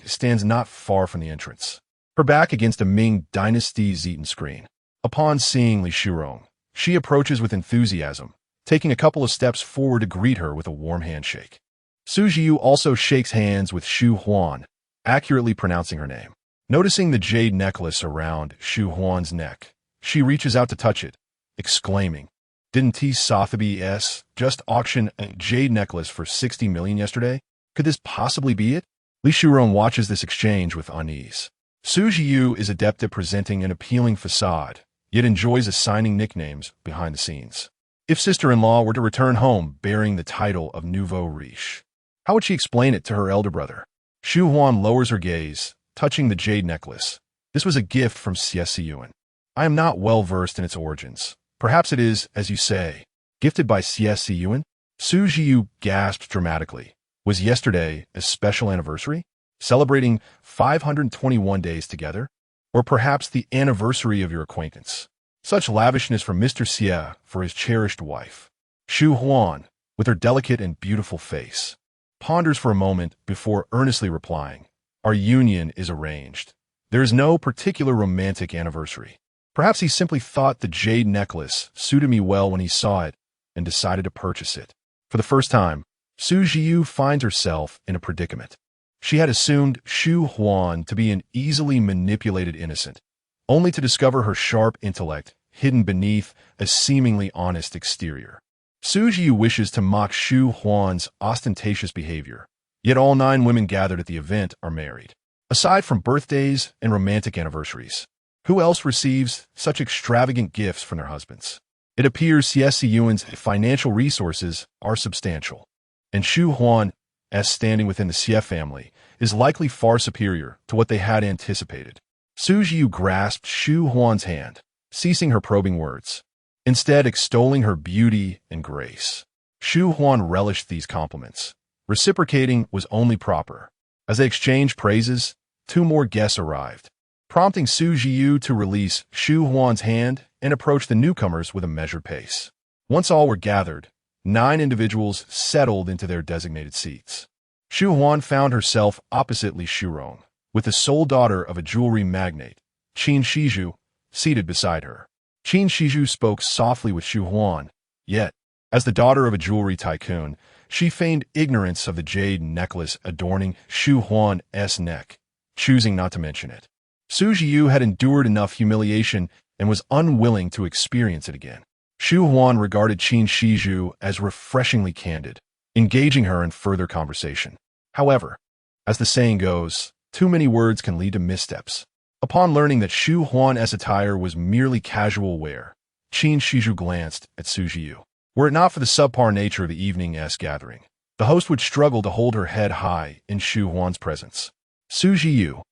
stands not far from the entrance, her back against a Ming Dynasty Zeton screen. Upon seeing Li Shuron, she approaches with enthusiasm, taking a couple of steps forward to greet her with a warm handshake. Su Jiu also shakes hands with Shu Huan, accurately pronouncing her name. Noticing the jade necklace around Shu Huan's neck, she reaches out to touch it, exclaiming, "Didn't T. Sotheby's just auction a jade necklace for 60 million yesterday? Could this possibly be it?" Li Shuron watches this exchange with unease. Su Jiu is adept at presenting an appealing facade, yet enjoys assigning nicknames behind the scenes. If sister-in-law were to return home bearing the title of nouveau riche, how would she explain it to her elder brother? Shu Huan lowers her gaze, touching the jade necklace. This was a gift from Xie Siyan. I am not well versed in its origins. Perhaps it is, as you say, gifted by Xie Siyan? Su Jiu gasped dramatically. Was yesterday a special anniversary? Celebrating 521 days together? Or perhaps the anniversary of your acquaintance? Such lavishness from Mr. Xie for his cherished wife. Shu Huan, with her delicate and beautiful face, ponders for a moment before earnestly replying, "Our union is arranged. There is no particular romantic anniversary. Perhaps he simply thought the jade necklace suited me well when he saw it and decided to purchase it." For the first time, Su Jiu finds herself in a predicament. She had assumed Shu Huan to be an easily manipulated innocent, only to discover her sharp intellect hidden beneath a seemingly honest exterior. Su Jiu wishes to mock Shu Huan's ostentatious behavior, yet all 9 women gathered at the event are married. Aside from birthdays and romantic anniversaries, who else receives such extravagant gifts from their husbands? It appears Xie Siyan's financial resources are substantial, and Shu Huan, as standing within the Xie family, is likely far superior to what they had anticipated. Su Jiu grasped Shu Huan's hand, ceasing her probing words, instead extolling her beauty and grace. Shu Huan relished these compliments. Reciprocating was only proper. As they exchanged praises, 2 more guests arrived, prompting Su Jiu to release Shu Huan's hand and approach the newcomers with a measured pace. Once all were gathered, 9 individuals settled into their designated seats. Shu Huan found herself opposite Li Shuron, with the sole daughter of a jewelry magnate, Qin Shiju, seated beside her. Qin Shiju spoke softly with Shu Huan, yet, as the daughter of a jewelry tycoon, she feigned ignorance of the jade necklace adorning Shu Huan's neck, choosing not to mention it. Su Jiu had endured enough humiliation and was unwilling to experience it again. Shu Huan regarded Qin Shiju as refreshingly candid, engaging her in further conversation. However, as the saying goes, too many words can lead to missteps. Upon learning that Shu Huan's attire was merely casual wear, Qin Shiju glanced at Su Jiu. Were it not for the subpar nature of the evening-esque gathering, the host would struggle to hold her head high in Shu Huan's presence. Su Jiu.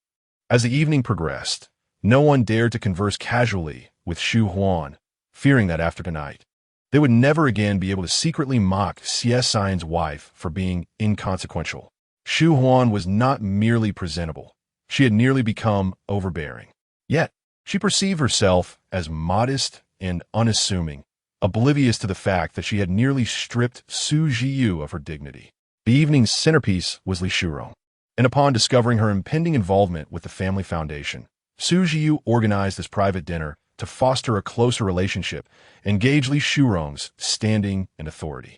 As the evening progressed, no one dared to converse casually with Shu Huan, fearing that after tonight, they would never again be able to secretly mock Xie Siyan's wife for being inconsequential. Shu Huan was not merely presentable. She had nearly become overbearing. Yet, she perceived herself as modest and unassuming, oblivious to the fact that she had nearly stripped Su Jiu of her dignity. The evening's centerpiece was Li Shurong, and upon discovering her impending involvement with the family foundation, Su Jiu organized this private dinner to foster a closer relationship and gauge Li Shurong's standing and authority.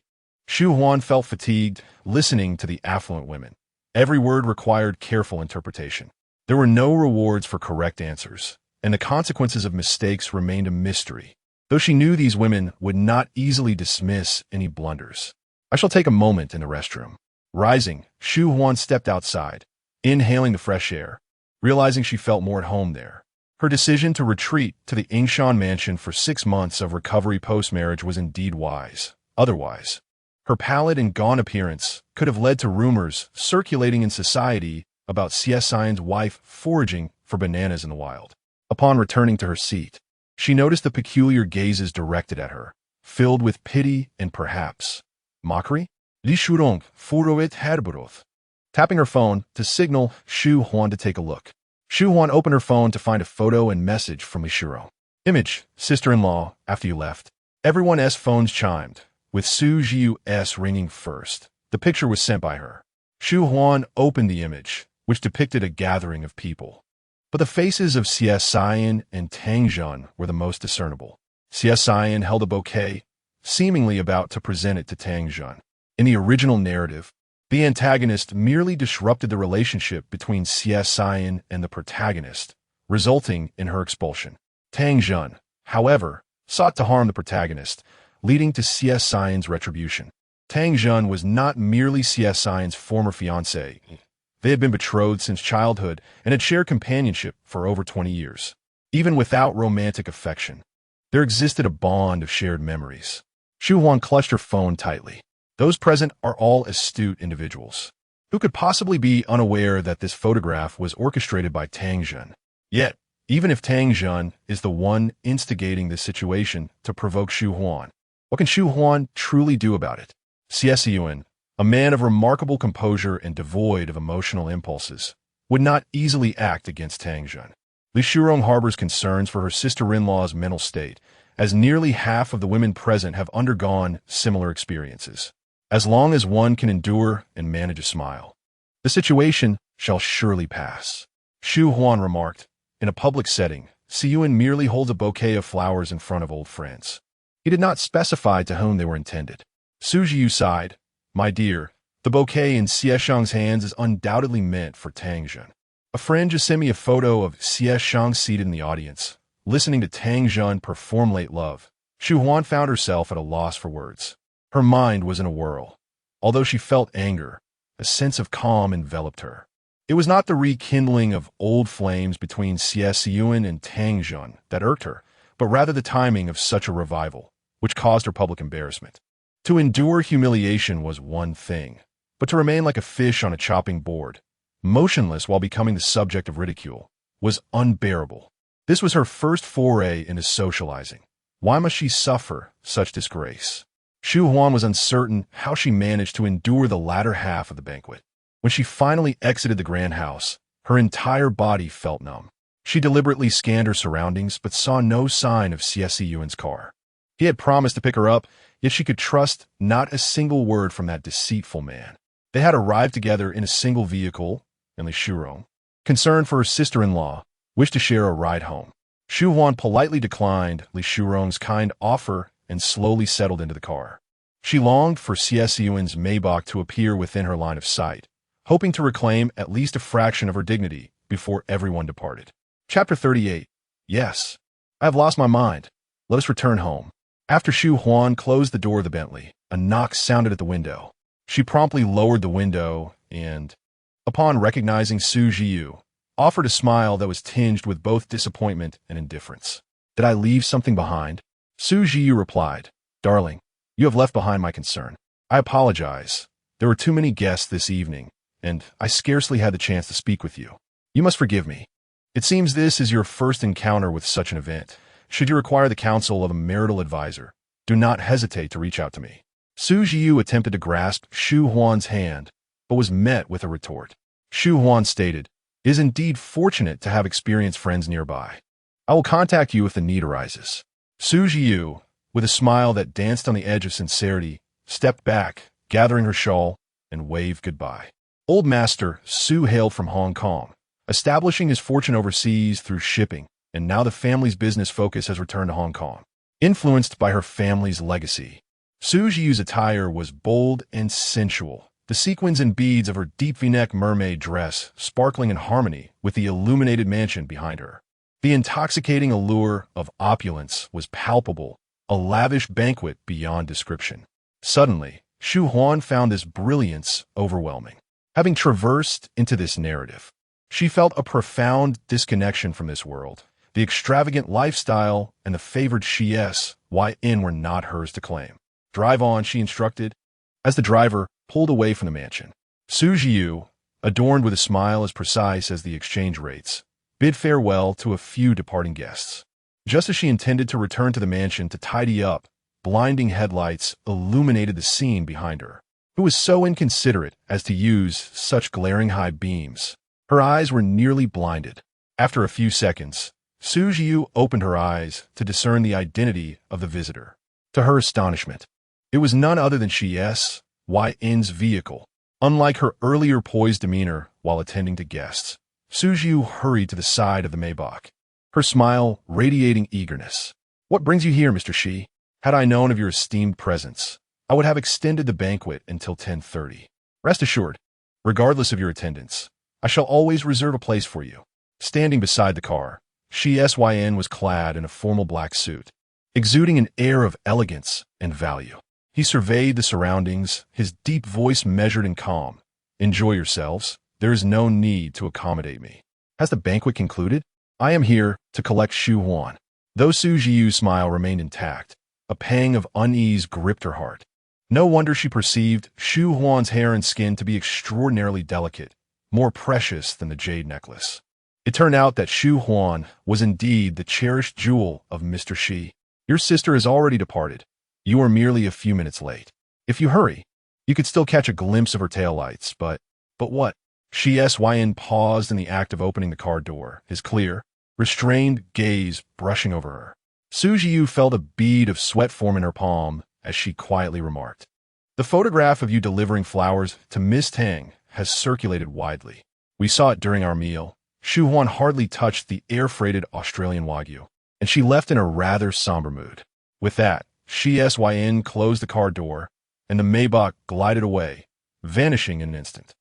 Shu Huan felt fatigued listening to the affluent women. Every word required careful interpretation. There were no rewards for correct answers, and the consequences of mistakes remained a mystery, though she knew these women would not easily dismiss any blunders. I shall take a moment in the restroom. Rising, Shu Huan stepped outside, inhaling the fresh air, realizing she felt more at home there. Her decision to retreat to the Yingshan mansion for 6 months of recovery post-marriage was indeed wise. Otherwise, her pallid and gaunt appearance could have led to rumors circulating in society about Xie Siyan's wife foraging for bananas in the wild. Upon returning to her seat, she noticed the peculiar gazes directed at her, filled with pity and perhaps mockery. Li Shurong furoet herberoth. Tapping her phone to signal Shu Huan to take a look. Shu Huan opened her phone to find a photo and message from Li Shurong. Image, sister-in-law, after you left. Everyone's phones chimed, with Su Jiu's ringing first. The picture was sent by her. Shu Huan opened the image, which depicted a gathering of people. But the faces of Xie Siyan and Tang Jun were the most discernible. Xie Siyan held a bouquet, seemingly about to present it to Tang Jun. In the original narrative, the antagonist merely disrupted the relationship between Xie Siyan and the protagonist, resulting in her expulsion. Tang Jun, however, sought to harm the protagonist, leading to Xie Siyan's retribution. Tang Jun was not merely Xie Siyan's former fiancée. They had been betrothed since childhood and had shared companionship for over 20 years. Even without romantic affection, there existed a bond of shared memories. Shu Huan clutched her phone tightly. Those present are all astute individuals. Who could possibly be unaware that this photograph was orchestrated by Tang Jun? Yet, even if Tang Jun is the one instigating this situation to provoke Shu Huan, what can Shu Huan truly do about it? Xie Siyan, a man of remarkable composure and devoid of emotional impulses, would not easily act against Tang Jun. Li Shurong harbors concerns for her sister-in-law's mental state, as nearly half of the women present have undergone similar experiences. As long as one can endure and manage a smile, the situation shall surely pass. Shu Huan remarked, in a public setting, Siyuan merely holds a bouquet of flowers in front of old friends. He did not specify to whom they were intended. Su Jiu sighed, my dear, the bouquet in Xie Shang's hands is undoubtedly meant for Tang Jun. A friend just sent me a photo of Xie Shang seated in the audience, listening to Tang Jun perform late love. Shu Huan found herself at a loss for words. Her mind was in a whirl. Although she felt anger, a sense of calm enveloped her. It was not the rekindling of old flames between Xie Siyan and Tang Jun that irked her, but rather the timing of such a revival, which caused her public embarrassment. To endure humiliation was one thing, but to remain like a fish on a chopping board, motionless while becoming the subject of ridicule, was unbearable. This was her first foray into socializing. Why must she suffer such disgrace? Shu Huan was uncertain how she managed to endure the latter half of the banquet. When she finally exited the grand house, her entire body felt numb. She deliberately scanned her surroundings but saw no sign of Xie Siyan's car. He had promised to pick her up, yet she could trust not a single word from that deceitful man. They had arrived together in a single vehicle, and Li Shurong, concerned for her sister-in-law, wished to share a ride home. Shu Huan politely declined Li Shurong's kind offer and slowly settled into the car. She longed for Xie Siyan's Maybach to appear within her line of sight, hoping to reclaim at least a fraction of her dignity before everyone departed. Chapter 38. Yes, I have lost my mind. Let us return home. After Shu Huan closed the door of the Bentley, a knock sounded at the window. She promptly lowered the window and, upon recognizing Su Jiu, offered a smile that was tinged with both disappointment and indifference. "Did I leave something behind?" Su Jiu replied, "Darling, you have left behind my concern. I apologize. There were too many guests this evening, and I scarcely had the chance to speak with you. You must forgive me. It seems this is your first encounter with such an event. Should you require the counsel of a marital advisor, do not hesitate to reach out to me." Su Jiu attempted to grasp Shu Huan's hand, but was met with a retort. Shu Huan stated, "It is indeed fortunate to have experienced friends nearby. I will contact you if the need arises." Su Jiu, with a smile that danced on the edge of sincerity, stepped back, gathering her shawl, and waved goodbye. Old Master Su hailed from Hong Kong, establishing his fortune overseas through shipping, and now the family's business focus has returned to Hong Kong. Influenced by her family's legacy, Su Jiu's attire was bold and sensual, the sequins and beads of her deep V-neck mermaid dress sparkling in harmony with the illuminated mansion behind her. The intoxicating allure of opulence was palpable, a lavish banquet beyond description. Suddenly, Shu Huan found this brilliance overwhelming. Having traversed into this narrative, she felt a profound disconnection from this world. The extravagant lifestyle and the favored Xie Siyan were not hers to claim. "Drive on," she instructed, as the driver pulled away from the mansion. Su Jiu, adorned with a smile as precise as the exchange rates, bid farewell to a few departing guests. Just as she intended to return to the mansion to tidy up, blinding headlights illuminated the scene behind her. Who was so inconsiderate as to use such glaring high beams? Her eyes were nearly blinded. After a few seconds, Su Jiu opened her eyes to discern the identity of the visitor. To her astonishment, it was none other than Xie Siyan's vehicle. Unlike her earlier poised demeanor while attending to guests, Su Jiu hurried to the side of the Maybach, her smile radiating eagerness. "What brings you here, Mr. Shi? Had I known of your esteemed presence, I would have extended the banquet until 10:30. Rest assured, regardless of your attendance, I shall always reserve a place for you." Standing beside the car, Xie Siyan was clad in a formal black suit, exuding an air of elegance and value. He surveyed the surroundings, his deep voice measured and calm. "Enjoy yourselves. There is no need to accommodate me. Has the banquet concluded? I am here to collect Shu Huan." Though Su Jiu's smile remained intact, a pang of unease gripped her heart. No wonder she perceived Shu Huan's hair and skin to be extraordinarily delicate, more precious than the jade necklace. It turned out that Shu Huan was indeed the cherished jewel of Mr. Shi. "Your sister has already departed. You are merely a few minutes late. If you hurry, you could still catch a glimpse of her taillights, but what?" Xie Siyan paused in the act of opening the car door, his clear, restrained gaze brushing over her. Su Jiu felt a bead of sweat form in her palm as she quietly remarked, "The photograph of you delivering flowers to Miss Tang has circulated widely. We saw it during our meal." Shu Huan hardly touched the air-freighted Australian Wagyu, and she left in a rather somber mood. With that, Xie Siyan closed the car door, and the Maybach glided away, vanishing in an instant.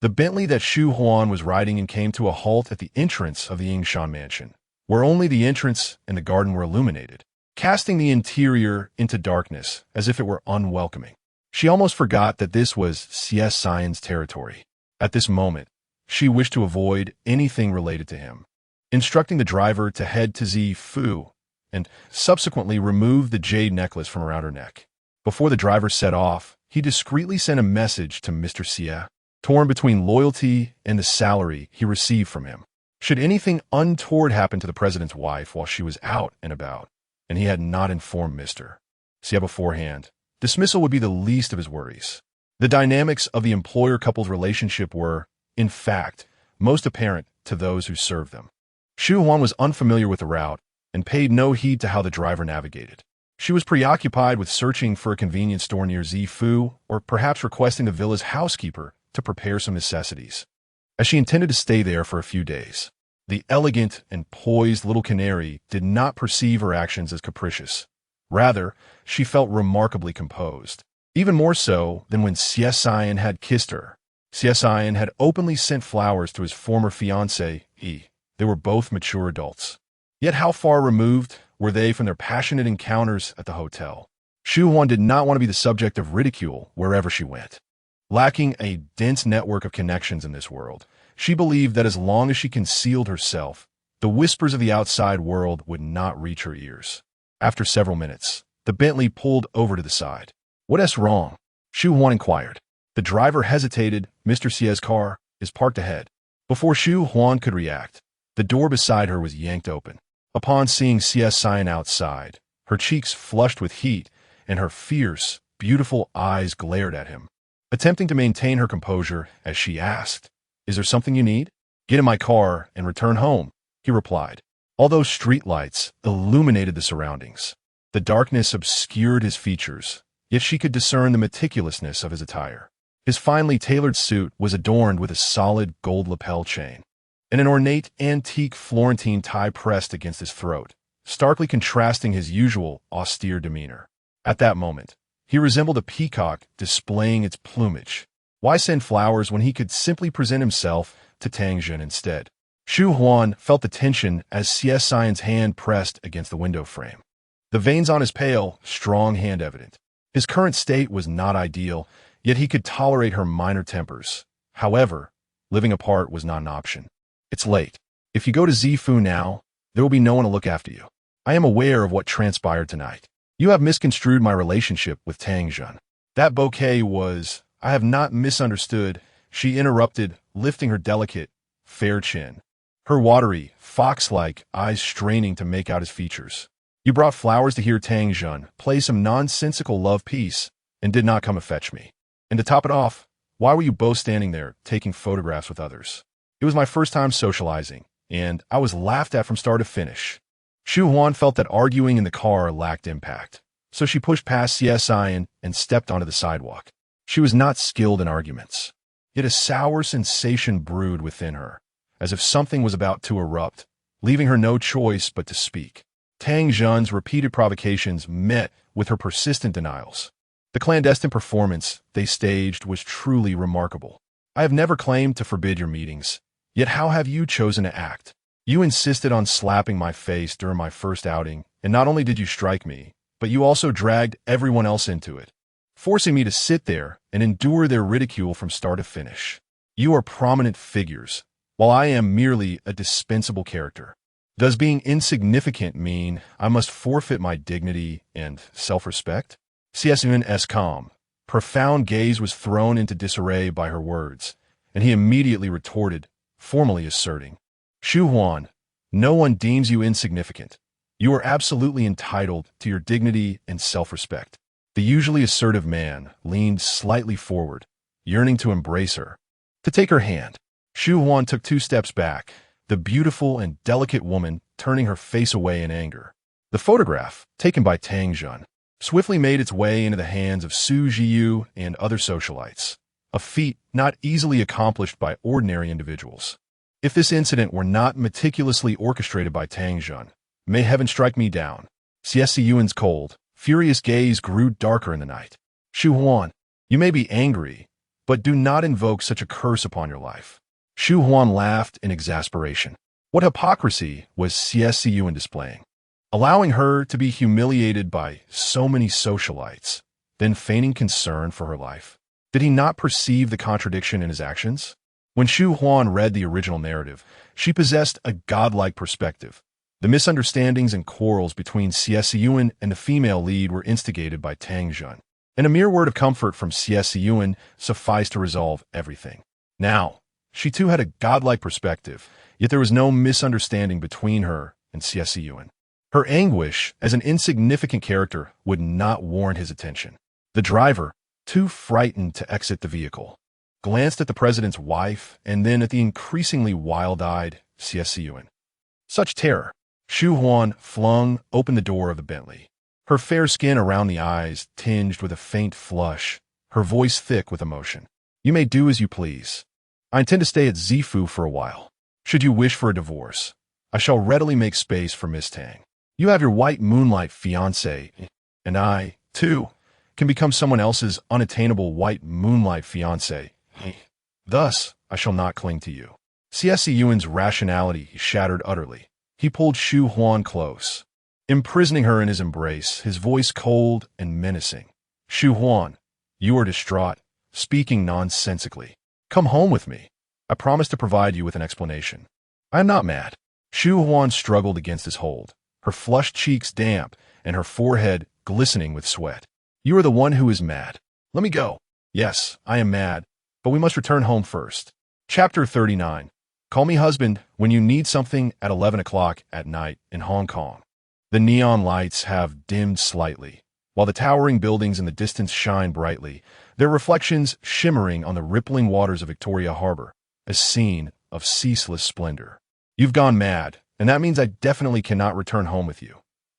The Bentley that Shu Huan was riding in came to a halt at the entrance of the Yingshan mansion, where only the entrance and the garden were illuminated, casting the interior into darkness as if it were unwelcoming. She almost forgot that this was Xie Siyan's territory. At this moment, she wished to avoid anything related to him, instructing the driver to head to Zifu and subsequently remove the jade necklace from around her neck. Before the driver set off, he discreetly sent a message to Mr. Xie, torn between loyalty and the salary he received from him. Should anything untoward happen to the president's wife while she was out and about, and he had not informed Mr. Xie beforehand, dismissal would be the least of his worries. The dynamics of the employer-couple's relationship were, in fact, most apparent to those who served them. Shu Huan was unfamiliar with the route and paid no heed to how the driver navigated. She was preoccupied with searching for a convenience store near Zifu or perhaps requesting the villa's housekeeper to prepare some necessities, as she intended to stay there for a few days. The elegant and poised little canary did not perceive her actions as capricious. Rather, she felt remarkably composed, even more so than when Xie Siyan had kissed her. Xie Siyan had openly sent flowers to his former fiancée. They were both mature adults. Yet how far removed were they from their passionate encounters at the hotel? Shu Huan did not want to be the subject of ridicule wherever she went. Lacking a dense network of connections in this world, she believed that as long as she concealed herself, the whispers of the outside world would not reach her ears. After several minutes, the Bentley pulled over to the side. "What's wrong?" Shu Huan inquired. The driver hesitated. "Mr. Xie's car is parked ahead." Before Shu Huan could react, the door beside her was yanked open. Upon seeing Xie Siyan outside, her cheeks flushed with heat, and her fierce, beautiful eyes glared at him. Attempting to maintain her composure as she asked, "Is there something you need?" "Get in my car and return home," he replied. Although streetlights illuminated the surroundings, the darkness obscured his features, yet she could discern the meticulousness of his attire. His finely tailored suit was adorned with a solid gold lapel chain, and an ornate antique Florentine tie pressed against his throat, starkly contrasting his usual austere demeanor. At that moment, he resembled a peacock displaying its plumage. Why send flowers when he could simply present himself to Tang Jun instead? Shu Huan felt the tension as Xie Siyan's hand pressed against the window frame. The veins on his pale, strong hand evident. His current state was not ideal, yet he could tolerate her minor tempers. However, living apart was not an option. "It's late. If you go to Zifu now, there will be no one to look after you. I am aware of what transpired tonight. You have misconstrued my relationship with Tang Jun." "That bouquet was... I have not misunderstood," she interrupted, lifting her delicate, fair chin, her watery, fox-like eyes straining to make out his features. "You brought flowers to hear Tang Jun play some nonsensical love piece and did not come to fetch me. And to top it off, why were you both standing there taking photographs with others? It was my first time socializing, and I was laughed at from start to finish." Shu Huan felt that arguing in the car lacked impact, so she pushed past Xie Siyan and stepped onto the sidewalk. She was not skilled in arguments, yet a sour sensation brewed within her, as if something was about to erupt, leaving her no choice but to speak. Tang Jun's repeated provocations met with her persistent denials. The clandestine performance they staged was truly remarkable. "I have never claimed to forbid your meetings, yet how have you chosen to act? You insisted on slapping my face during my first outing, and not only did you strike me, but you also dragged everyone else into it, forcing me to sit there and endure their ridicule from start to finish. You are prominent figures, while I am merely a dispensable character. Does being insignificant mean I must forfeit my dignity and self-respect?" Xie Siyan's calm, profound gaze was thrown into disarray by her words, and he immediately retorted, formally asserting, "Shu Huan, no one deems you insignificant. You are absolutely entitled to your dignity and self-respect." The usually assertive man leaned slightly forward, yearning to embrace her, to take her hand. Shu Huan took 2 steps back, the beautiful and delicate woman turning her face away in anger. The photograph, taken by Tang Jun, swiftly made its way into the hands of Su Jiyu and other socialites, a feat not easily accomplished by ordinary individuals. If this incident were not meticulously orchestrated by Tang Jun, may heaven strike me down. Xie Siyan's cold, furious gaze grew darker in the night. "Shu Huan, you may be angry, but do not invoke such a curse upon your life." Shu Huan laughed in exasperation. What hypocrisy was Xie Siyan displaying? Allowing her to be humiliated by so many socialites, then feigning concern for her life. Did he not perceive the contradiction in his actions? When Shu Huan read the original narrative, she possessed a godlike perspective. The misunderstandings and quarrels between Xie Siyan and the female lead were instigated by Tang Jun, and a mere word of comfort from Xie Siyan sufficed to resolve everything. Now, she too had a godlike perspective, yet there was no misunderstanding between her and Xie Siyan. Her anguish as an insignificant character would not warrant his attention. The driver, too frightened to exit the vehicle, glanced at the president's wife and then at the increasingly wild-eyed Xie Siyan. Such terror! Shu Huan flung open the door of the Bentley, her fair skin around the eyes tinged with a faint flush, her voice thick with emotion. "You may do as you please. I intend to stay at Zifu for a while. Should you wish for a divorce, I shall readily make space for Miss Tang. You have your white moonlight fiancé, and I, too, can become someone else's unattainable white moonlight fiancé. Thus, I shall not cling to you." Xie Siyan's rationality shattered utterly. He pulled Shu Huan close, imprisoning her in his embrace, his voice cold and menacing. "Shu Huan, you are distraught, speaking nonsensically. Come home with me. I promise to provide you with an explanation. I am not mad. Shu Huan struggled against his hold, her flushed cheeks damp and her forehead glistening with sweat. You are the one who is mad. Let me go. Yes, I am mad, but we must return home first. Chapter 39. Call me husband when you need something at 11 o'clock at night in Hong Kong. The neon lights have dimmed slightly, while the towering buildings in the distance shine brightly, their reflections shimmering on the rippling waters of Victoria Harbor, a scene of ceaseless splendor. You've gone mad, and that means I definitely cannot return home with you.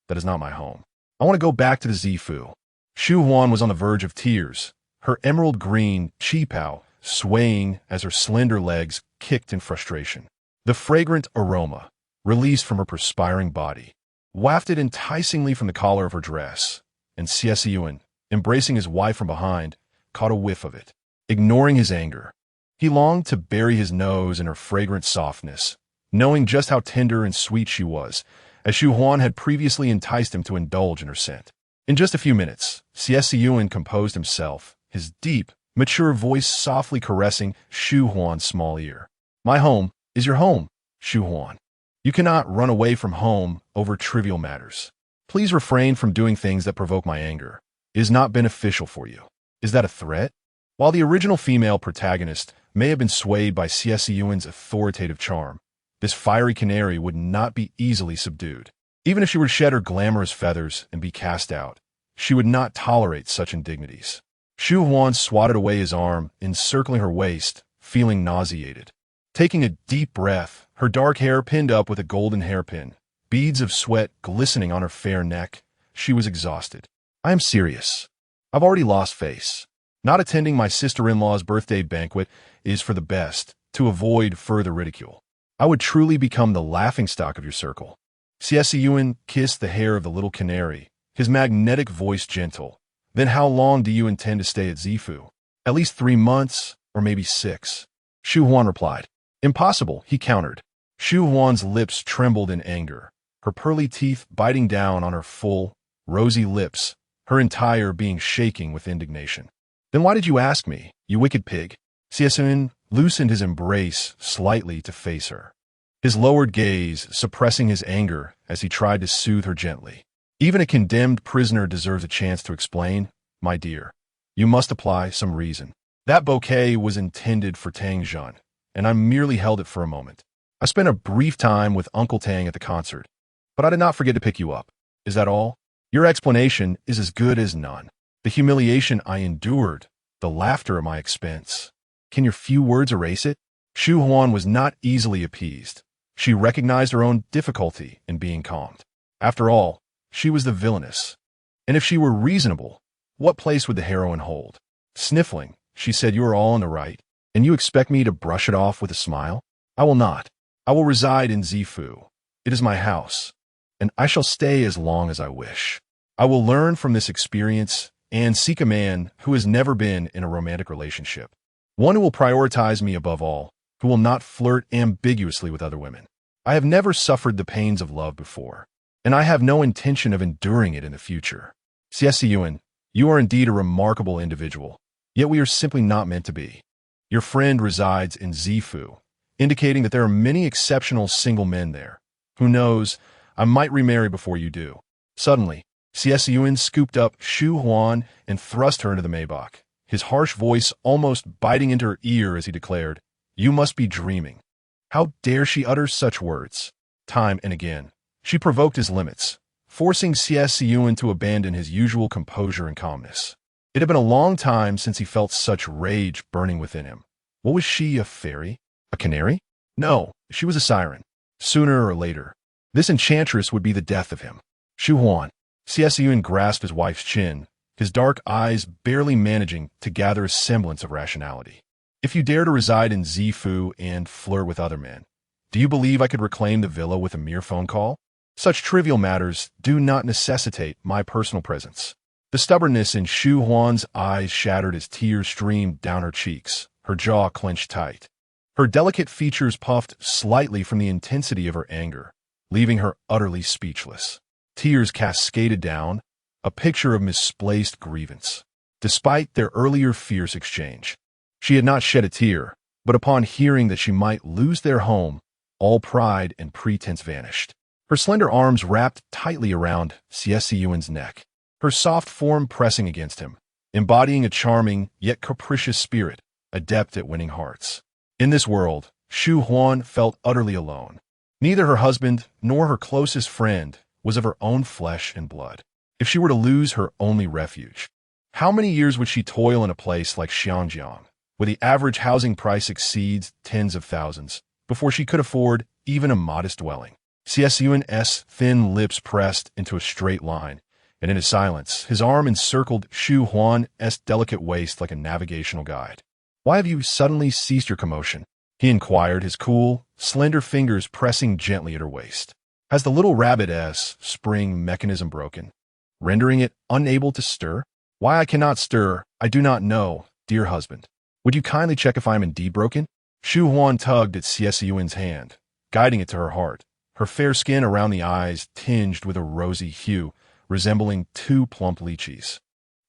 That is not my home. I want to go back to the Zifu. Shu Huan was on the verge of tears, her emerald green chi-pao swaying as her slender legs kicked in frustration. The fragrant aroma, released from her perspiring body, wafted enticingly from the collar of her dress, and Xie Siyan, embracing his wife from behind, caught a whiff of it. Ignoring his anger, he longed to bury his nose in her fragrant softness, knowing just how tender and sweet she was, as Shu Huan had previously enticed him to indulge in her scent. In just a few minutes, Xie Siyan composed himself, his deep, mature voice softly caressing Shu Huan's small ear. My home is your home, Shu Huan. You cannot run away from home over trivial matters. Please refrain from doing things that provoke my anger. It is not beneficial for you. Is that a threat? While the original female protagonist may have been swayed by Xie Siyan's authoritative charm, this fiery canary would not be easily subdued. Even if she were to shed her glamorous feathers and be cast out, she would not tolerate such indignities. Shu Huan swatted away his arm, encircling her waist, feeling nauseated. Taking a deep breath, her dark hair pinned up with a golden hairpin, beads of sweat glistening on her fair neck, she was exhausted. I am serious. I've already lost face. Not attending my sister-in-law's birthday banquet is for the best, to avoid further ridicule. I would truly become the laughingstock of your circle. Xie Siyan kissed the hair of the little canary, his magnetic voice gentle. Then how long do you intend to stay at Zifu? At least 3 months, or maybe 6. Shu Huan replied. Impossible, he countered. Shu Huan's lips trembled in anger, her pearly teeth biting down on her full, rosy lips, her entire being shaking with indignation. Then why did you ask me, you wicked pig? Xie Siyan loosened his embrace slightly to face her, his lowered gaze suppressing his anger as he tried to soothe her gently. Even a condemned prisoner deserves a chance to explain. My dear, you must apply some reason. That bouquet was intended for Tang Zhan, and I merely held it for a moment. I spent a brief time with Uncle Tang at the concert, but I did not forget to pick you up. Is that all? Your explanation is as good as none. The humiliation I endured, the laughter at my expense. Can your few words erase it? Shu Huan was not easily appeased. She recognized her own difficulty in being calmed. After all, she was the villainess. And if she were reasonable, what place would the heroine hold? Sniffling, she said, you are all in the right, and you expect me to brush it off with a smile? I will not. I will reside in Zifu. It is my house, and I shall stay as long as I wish. I will learn from this experience and seek a man who has never been in a romantic relationship. One who will prioritize me above all, who will not flirt ambiguously with other women. I have never suffered the pains of love before, and I have no intention of enduring it in the future. Xie Siyan, you are indeed a remarkable individual, yet we are simply not meant to be. Your friend resides in Zifu, indicating that there are many exceptional single men there. Who knows, I might remarry before you do. Suddenly, Xie Siyan scooped up Shu Huan and thrust her into the Maybach, his harsh voice almost biting into her ear as he declared, You must be dreaming. How dare she utter such words? Time and again, she provoked his limits, forcing Xie Siyan to abandon his usual composure and calmness. It had been a long time since he felt such rage burning within him. What was she, a fairy? A canary? No, she was a siren. Sooner or later, this enchantress would be the death of him. Shu Huan. Xie Siyan grasped his wife's chin, his dark eyes barely managing to gather a semblance of rationality. If you dare to reside in Zifu and flirt with other men, do you believe I could reclaim the villa with a mere phone call? Such trivial matters do not necessitate my personal presence. The stubbornness in Shu Huan's eyes shattered as tears streamed down her cheeks, her jaw clenched tight. Her delicate features puffed slightly from the intensity of her anger, leaving her utterly speechless. Tears cascaded down, a picture of misplaced grievance. despite their earlier fierce exchange. She had not shed a tear, but upon hearing that she might lose their home, all pride and pretense vanished. Her slender arms wrapped tightly around Xie Siyan's neck, her soft form pressing against him, embodying a charming yet capricious spirit, adept at winning hearts. In this world, Shu Huan felt utterly alone. Neither her husband nor her closest friend was of her own flesh and blood. If she were to lose her only refuge, how many years would she toil in a place like Xianjiang, where the average housing price exceeds tens of thousands, before she could afford even a modest dwelling? Xie Siyan's thin lips pressed into a straight line, and in his silence, his arm encircled Shu Huan's delicate waist like a navigational guide. "Why have you suddenly ceased your commotion?" he inquired, his cool, slender fingers pressing gently at her waist. "Has the little rabbit's spring mechanism broken, rendering it unable to stir?" "Why I cannot stir, I do not know, dear husband. Would you kindly check if I am indeed broken?" Shu Huan tugged at Xie Siyan's hand, guiding it to her heart, her fair skin around the eyes tinged with a rosy hue, resembling two plump lychees,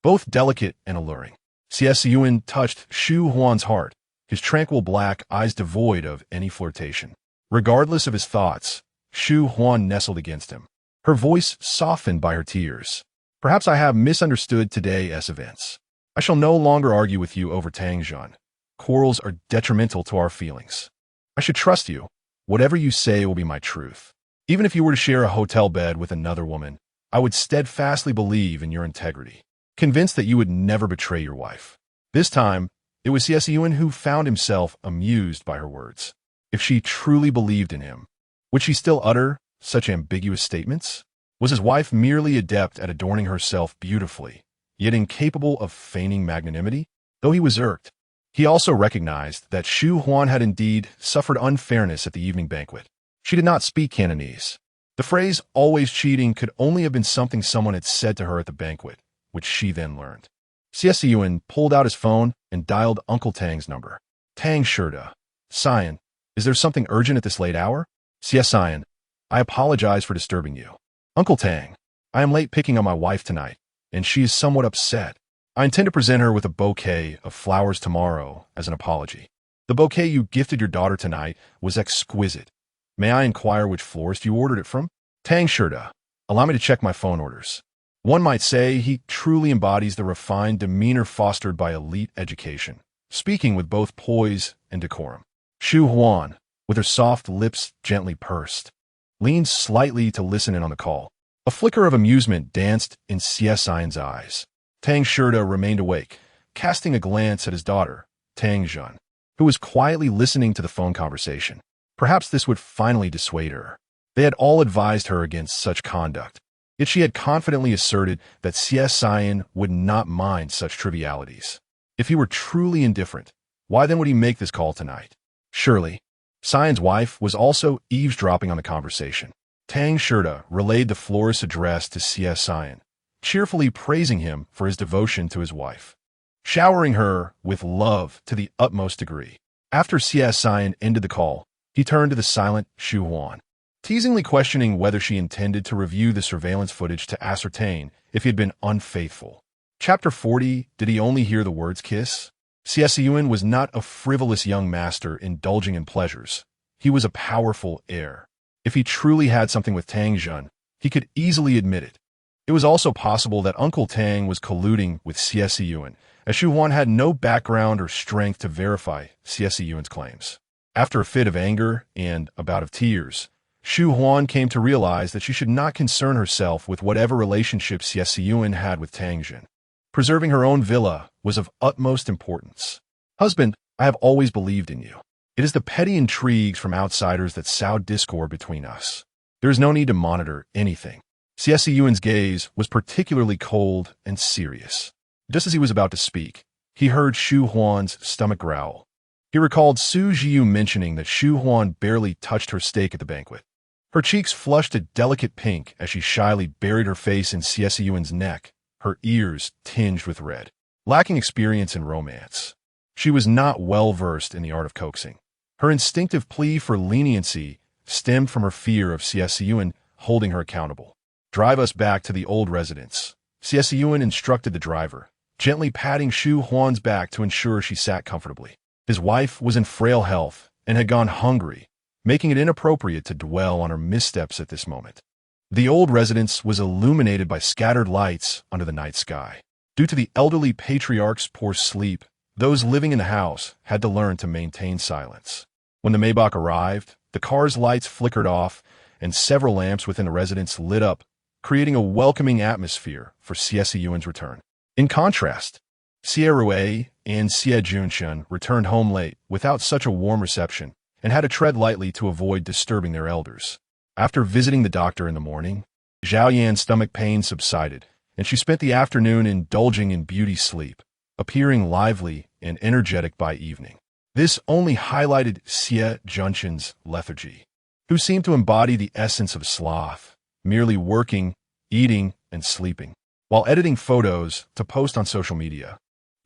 both delicate and alluring. Xie Siyan touched Shu Huan's heart, his tranquil black eyes devoid of any flirtation. Regardless of his thoughts, Shu Huan nestled against him, her voice softened by her tears. "Perhaps I have misunderstood today's events. I shall no longer argue with you over Tangjun. Quarrels are detrimental to our feelings. I should trust you. Whatever you say will be my truth. Even if you were to share a hotel bed with another woman, I would steadfastly believe in your integrity, convinced that you would never betray your wife." This time, it was Xie Siyan who found himself amused by her words. If she truly believed in him, would she still utter such ambiguous statements? Was his wife merely adept at adorning herself beautifully, yet incapable of feigning magnanimity? Though he was irked, he also recognized that Shu Huan had indeed suffered unfairness at the evening banquet. She did not speak Cantonese. The phrase "always cheating" could only have been something someone had said to her at the banquet, which she then learned. Xie Siyan pulled out his phone and dialed Uncle Tang's number. "Tang Shirda. Siyan, is there something urgent at this late hour?" "Xie Siyan, I apologize for disturbing you." "Uncle Tang, I am late picking on my wife tonight, and she is somewhat upset. I intend to present her with a bouquet of flowers tomorrow as an apology. The bouquet you gifted your daughter tonight was exquisite. May I inquire which florist you ordered it from?" "Tang Shirda, allow me to check my phone orders." One might say he truly embodies the refined demeanor fostered by elite education, speaking with both poise and decorum. Shu Huan, with her soft lips gently pursed, leaned slightly to listen in on the call. A flicker of amusement danced in Xie Siyan's eyes. Tang Shirda remained awake, casting a glance at his daughter, Tang Jun, who was quietly listening to the phone conversation. Perhaps this would finally dissuade her. They had all advised her against such conduct, yet she had confidently asserted that Xie Siyan would not mind such trivialities. If he were truly indifferent, why then would he make this call tonight? Surely, Siyan's wife was also eavesdropping on the conversation. Tang Shirda relayed the florist's address to Xie Siyan, cheerfully praising him for his devotion to his wife, showering her with love to the utmost degree. After Xie Siyan ended the call, he turned to the silent Shu Huan, teasingly questioning whether she intended to review the surveillance footage to ascertain if he had been unfaithful. Chapter 40, Did he only hear the words kiss? Xie Siyan was not a frivolous young master indulging in pleasures. He was a powerful heir. If he truly had something with Tang Jun, he could easily admit it. It was also possible that Uncle Tang was colluding with Xie Siyan, as Shu Huan had no background or strength to verify Xie Siyan's claims. After a fit of anger and a bout of tears, Shu Huan came to realize that she should not concern herself with whatever relationship Xie Siyan had with Tang Jun. Preserving her own villa was of utmost importance. "Husband, I have always believed in you. It is the petty intrigues from outsiders that sow discord between us. There is no need to monitor anything." Xie Siyan's gaze was particularly cold and serious. Just as he was about to speak, he heard Shu Huan's stomach growl. He recalled Su Jiu mentioning that Shu Huan barely touched her steak at the banquet. Her cheeks flushed a delicate pink as she shyly buried her face in Xie Siyan's neck, her ears tinged with red. Lacking experience in romance, she was not well versed in the art of coaxing. Her instinctive plea for leniency stemmed from her fear of Xie Siyan holding her accountable. "Drive us back to the old residence," Xie Siyan instructed the driver, gently patting Shu Huan's back to ensure she sat comfortably. His wife was in frail health and had gone hungry, making it inappropriate to dwell on her missteps at this moment. The old residence was illuminated by scattered lights under the night sky. Due to the elderly patriarch's poor sleep, those living in the house had to learn to maintain silence. When the Maybach arrived, the car's lights flickered off, and several lamps within the residence lit up, creating a welcoming atmosphere for Xie Siyan's return. In contrast, Xie Rui and Xie Junshan returned home late without such a warm reception and had to tread lightly to avoid disturbing their elders. After visiting the doctor in the morning, Zhao Yan's stomach pain subsided, and she spent the afternoon indulging in beauty sleep, appearing lively and energetic by evening. This only highlighted Xie Junshan's lethargy, who seemed to embody the essence of sloth, merely working, eating, and sleeping. While editing photos to post on social media,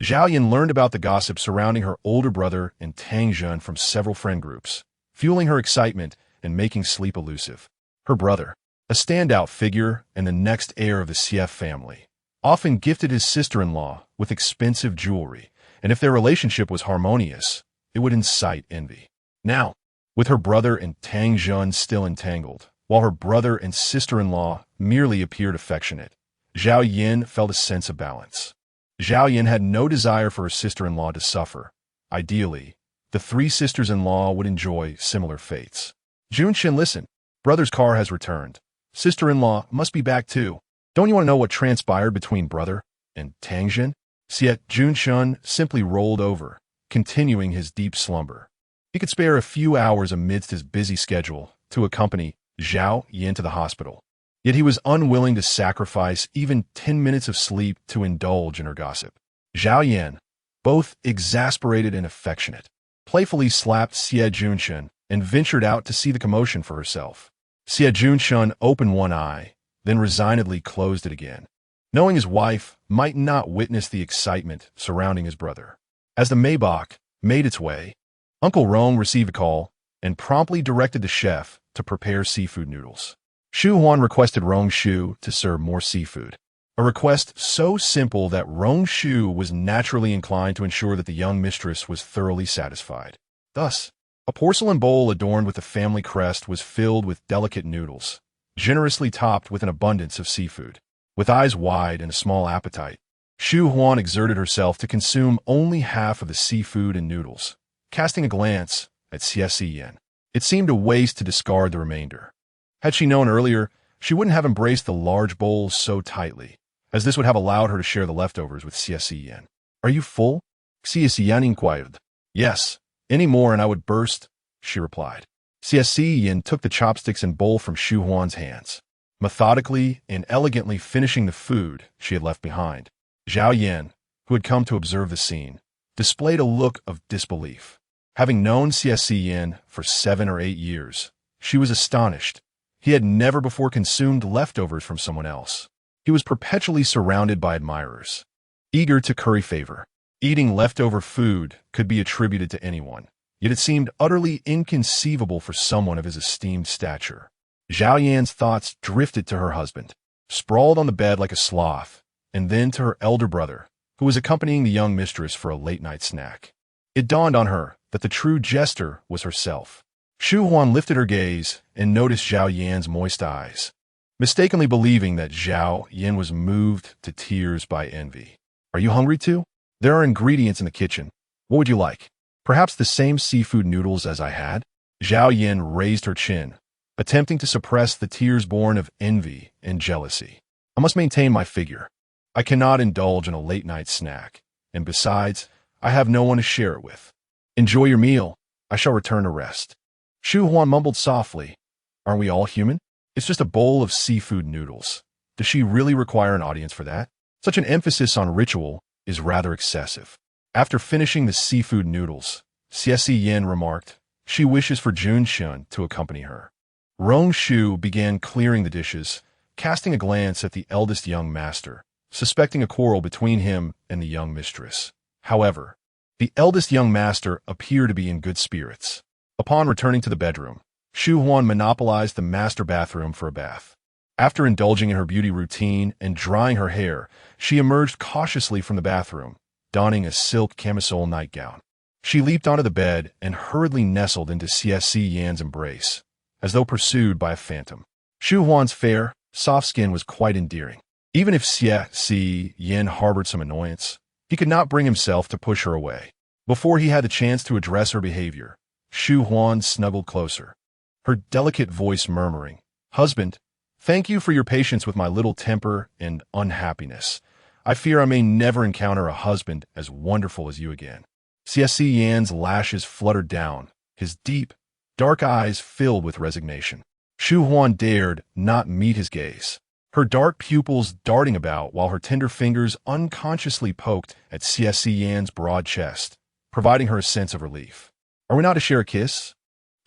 Zhao Yan learned about the gossip surrounding her older brother and Tang Zhen from several friend groups, fueling her excitement and making sleep elusive. Her brother, a standout figure and the next heir of the Xie family, often gifted his sister-in-law with expensive jewelry, and if their relationship was harmonious, it would incite envy. Now, with her brother and Tang Zhen still entangled, while her brother and sister-in-law merely appeared affectionate, Zhao Yan felt a sense of balance. Zhao Yan had no desire for her sister-in-law to suffer. Ideally, the three sisters-in-law would enjoy similar fates. Junshan, listen. Brother's car has returned. Sister-in-law must be back too. Don't you want to know what transpired between brother and Tang Zhen? Xie Junshan simply rolled over, continuing his deep slumber. He could spare a few hours amidst his busy schedule to accompany Zhao Yan to the hospital. Yet he was unwilling to sacrifice even 10 minutes of sleep to indulge in her gossip. Zhao Yan, both exasperated and affectionate, playfully slapped Xie Junshan and ventured out to see the commotion for herself. Xie Junshan opened one eye, then resignedly closed it again, knowing his wife might not witness the excitement surrounding his brother. As the Maybach made its way, Uncle Rong received a call and promptly directed the chef to prepare seafood noodles. Shu Huan requested Rong Shu to serve more seafood, a request so simple that Rong Shu was naturally inclined to ensure that the young mistress was thoroughly satisfied. Thus, a porcelain bowl adorned with the family crest was filled with delicate noodles, generously topped with an abundance of seafood. With eyes wide and a small appetite, Shu Huan exerted herself to consume only half of the seafood and noodles. Casting a glance at Xie Siyan, it seemed a waste to discard the remainder. Had she known earlier, she wouldn't have embraced the large bowl so tightly, as this would have allowed her to share the leftovers with Xie Siyan. Are you full? Xie Siyan inquired. Yes, any more and I would burst, she replied. Xie Siyan took the chopsticks and bowl from Shu Huan's hands, methodically and elegantly finishing the food she had left behind. Zhao Yan, who had come to observe the scene, displayed a look of disbelief. Having known Xie Siyan for 7 or 8 years, she was astonished. He had never before consumed leftovers from someone else. He was perpetually surrounded by admirers, eager to curry favor. Eating leftover food could be attributed to anyone, yet it seemed utterly inconceivable for someone of his esteemed stature. Zhao Yan's thoughts drifted to her husband, sprawled on the bed like a sloth, and then to her elder brother, who was accompanying the young mistress for a late-night snack. It dawned on her that the true jester was herself. Shu Huan lifted her gaze and noticed Zhao Yan's moist eyes, mistakenly believing that Zhao Yan was moved to tears by envy. Are you hungry too? There are ingredients in the kitchen. What would you like? Perhaps the same seafood noodles as I had? Zhao Yan raised her chin, attempting to suppress the tears born of envy and jealousy. I must maintain my figure. I cannot indulge in a late-night snack, and besides, I have no one to share it with. Enjoy your meal. I shall return to rest. Shu Huan mumbled softly. Aren't we all human? It's just a bowl of seafood noodles. Does she really require an audience for that? Such an emphasis on ritual is rather excessive. After finishing the seafood noodles, Xie Siyan remarked, she wishes for Junshan to accompany her. Rong Shu began clearing the dishes, casting a glance at the eldest young master, suspecting a quarrel between him and the young mistress. However, the eldest young master appeared to be in good spirits. Upon returning to the bedroom, Shu Huan monopolized the master bathroom for a bath. After indulging in her beauty routine and drying her hair, she emerged cautiously from the bathroom, donning a silk camisole nightgown. She leaped onto the bed and hurriedly nestled into Xie Siyan's embrace, as though pursued by a phantom. Shu Huan's fair, soft skin was quite endearing. Even if Xie Siyan harbored some annoyance, he could not bring himself to push her away. Before he had the chance to address her behavior, Shu Huan snuggled closer, her delicate voice murmuring, "Husband, thank you for your patience with my little temper and unhappiness. I fear I may never encounter a husband as wonderful as you again." Xie Siyan's lashes fluttered down, his deep, dark eyes filled with resignation. Shu Huan dared not meet his gaze, her dark pupils darting about while her tender fingers unconsciously poked at Xie Siyan's broad chest, providing her a sense of relief. "Are we not to share a kiss?"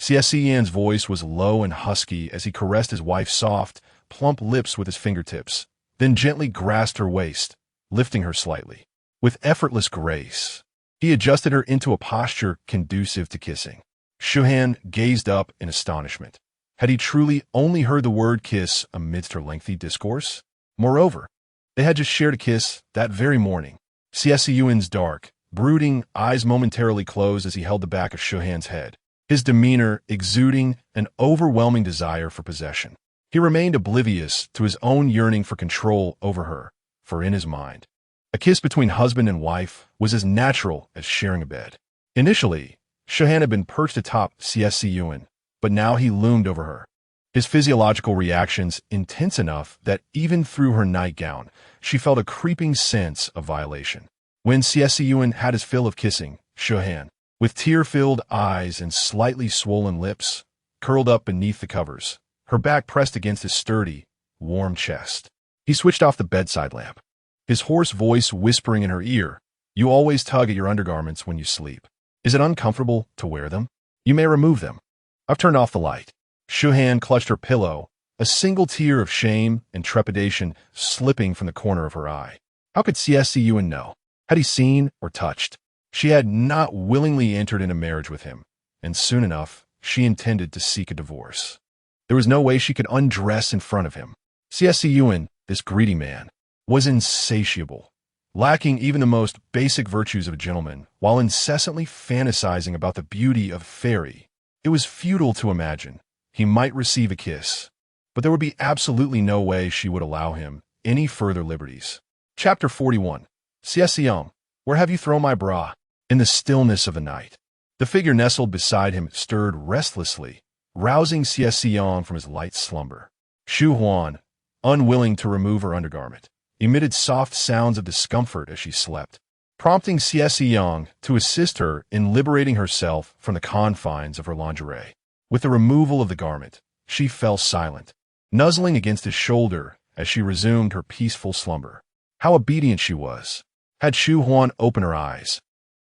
Xie Siyan's voice was low and husky as he caressed his wife's soft, plump lips with his fingertips, then gently grasped her waist, lifting her slightly. With effortless grace, he adjusted her into a posture conducive to kissing. Shu Huan gazed up in astonishment. Had he truly only heard the word kiss amidst her lengthy discourse? Moreover, they had just shared a kiss that very morning. Xie Siyan's dark, brooding eyes momentarily closed as he held the back of Shu Huan's head, his demeanor exuding an overwhelming desire for possession. He remained oblivious to his own yearning for control over her, for in his mind, a kiss between husband and wife was as natural as sharing a bed. Initially, Shu Huan had been perched atop Xie Siyan, but now he loomed over her, his physiological reactions intense enough that even through her nightgown, she felt a creeping sense of violation. When Xie Siyan had his fill of kissing, Shu Huan, with tear-filled eyes and slightly swollen lips, curled up beneath the covers, her back pressed against his sturdy, warm chest. He switched off the bedside lamp, his hoarse voice whispering in her ear, "You always tug at your undergarments when you sleep. Is it uncomfortable to wear them? You may remove them. I've turned off the light." Shu Huan clutched her pillow, a single tear of shame and trepidation slipping from the corner of her eye. How could Xie Siyan know? Had he seen or touched? She had not willingly entered into marriage with him, and soon enough, she intended to seek a divorce. There was no way she could undress in front of him. Xie Siyan, this greedy man, was insatiable, lacking even the most basic virtues of a gentleman, while incessantly fantasizing about the beauty of a fairy. It was futile to imagine he might receive a kiss, but there would be absolutely no way she would allow him any further liberties. Chapter 41. Xie Siyan, where have you thrown my bra? In the stillness of the night, the figure nestled beside him stirred restlessly, rousing Xie Siyan from his light slumber. Shu Huan, unwilling to remove her undergarment, emitted soft sounds of discomfort as she slept, prompting Xie Siyan to assist her in liberating herself from the confines of her lingerie. With the removal of the garment, she fell silent, nuzzling against his shoulder as she resumed her peaceful slumber. How obedient she was! Had Shu Huan opened her eyes,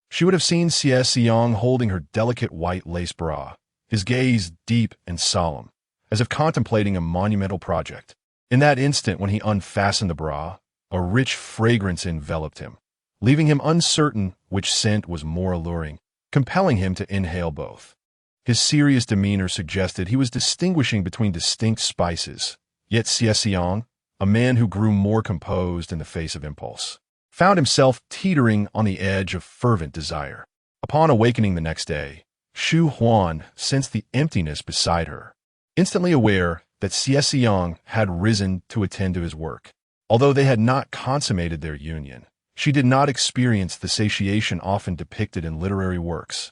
she would have seen Xie Siyan holding her delicate white lace bra, his gaze deep and solemn, as if contemplating a monumental project. In that instant when he unfastened the bra, a rich fragrance enveloped him, leaving him uncertain which scent was more alluring, compelling him to inhale both. His serious demeanor suggested he was distinguishing between distinct spices, yet Xie Siyan, a man who grew more composed in the face of impulse, found himself teetering on the edge of fervent desire. Upon awakening the next day, Shu Huan sensed the emptiness beside her, instantly aware that Xie Siyan had risen to attend to his work. Although they had not consummated their union, she did not experience the satiation often depicted in literary works.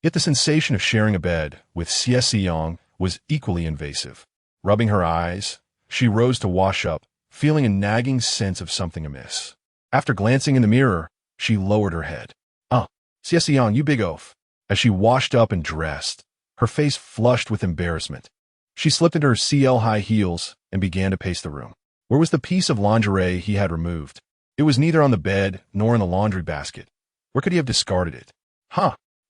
Yet the sensation of sharing a bed with Xie Siyan was equally invasive. Rubbing her eyes, she rose to wash up, feeling a nagging sense of something amiss. After glancing in the mirror, she lowered her head. Xie Siyan, you big oaf." As she washed up and dressed, her face flushed with embarrassment, she slipped into her CL high heels and began to pace the room. Where was the piece of lingerie he had removed? It was neither on the bed nor in the laundry basket. Where could he have discarded it?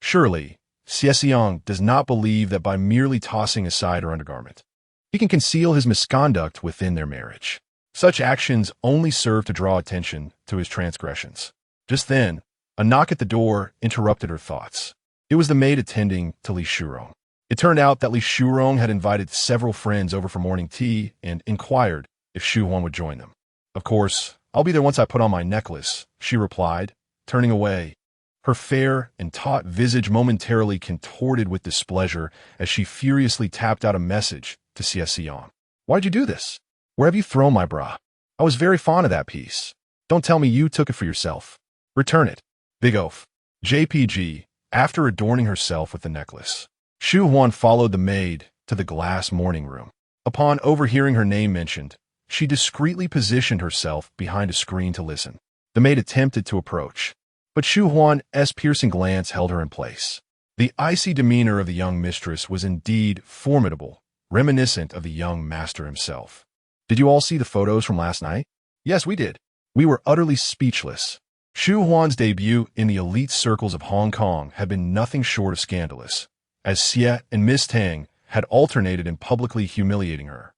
Surely, Xie Siyan does not believe that by merely tossing aside her undergarment, he can conceal his misconduct within their marriage. Such actions only serve to draw attention to his transgressions. Just then, a knock at the door interrupted her thoughts. It was the maid attending to Li Shurong. It turned out that Li Shurong had invited several friends over for morning tea and inquired if Shu Huan would join them. Of course, I'll be there once I put on my necklace, she replied, turning away. Her fair and taut visage momentarily contorted with displeasure as she furiously tapped out a message to Xie Siyan. Why'd you do this? Where have you thrown my bra? I was very fond of that piece. Don't tell me you took it for yourself. Return it. Big oaf. JPG, after adorning herself with the necklace. Shu Huan followed the maid to the glass morning room. Upon overhearing her name mentioned, she discreetly positioned herself behind a screen to listen. The maid attempted to approach, but Shu Huan's piercing glance held her in place. The icy demeanor of the young mistress was indeed formidable, reminiscent of the young master himself. Did you all see the photos from last night? Yes, we did. We were utterly speechless. Shu Huan's debut in the elite circles of Hong Kong had been nothing short of scandalous, as Xie and Miss Tang had alternated in publicly humiliating her,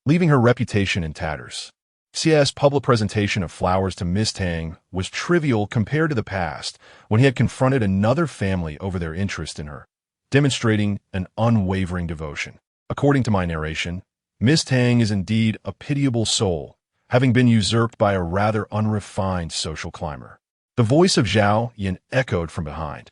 leaving her reputation in tatters. Xie's public presentation of flowers to Miss Tang was trivial compared to the past when he had confronted another family over their interest in her, demonstrating an unwavering devotion. According to my narration, Miss Tang is indeed a pitiable soul, having been usurped by a rather unrefined social climber. The voice of Zhao Yin echoed from behind,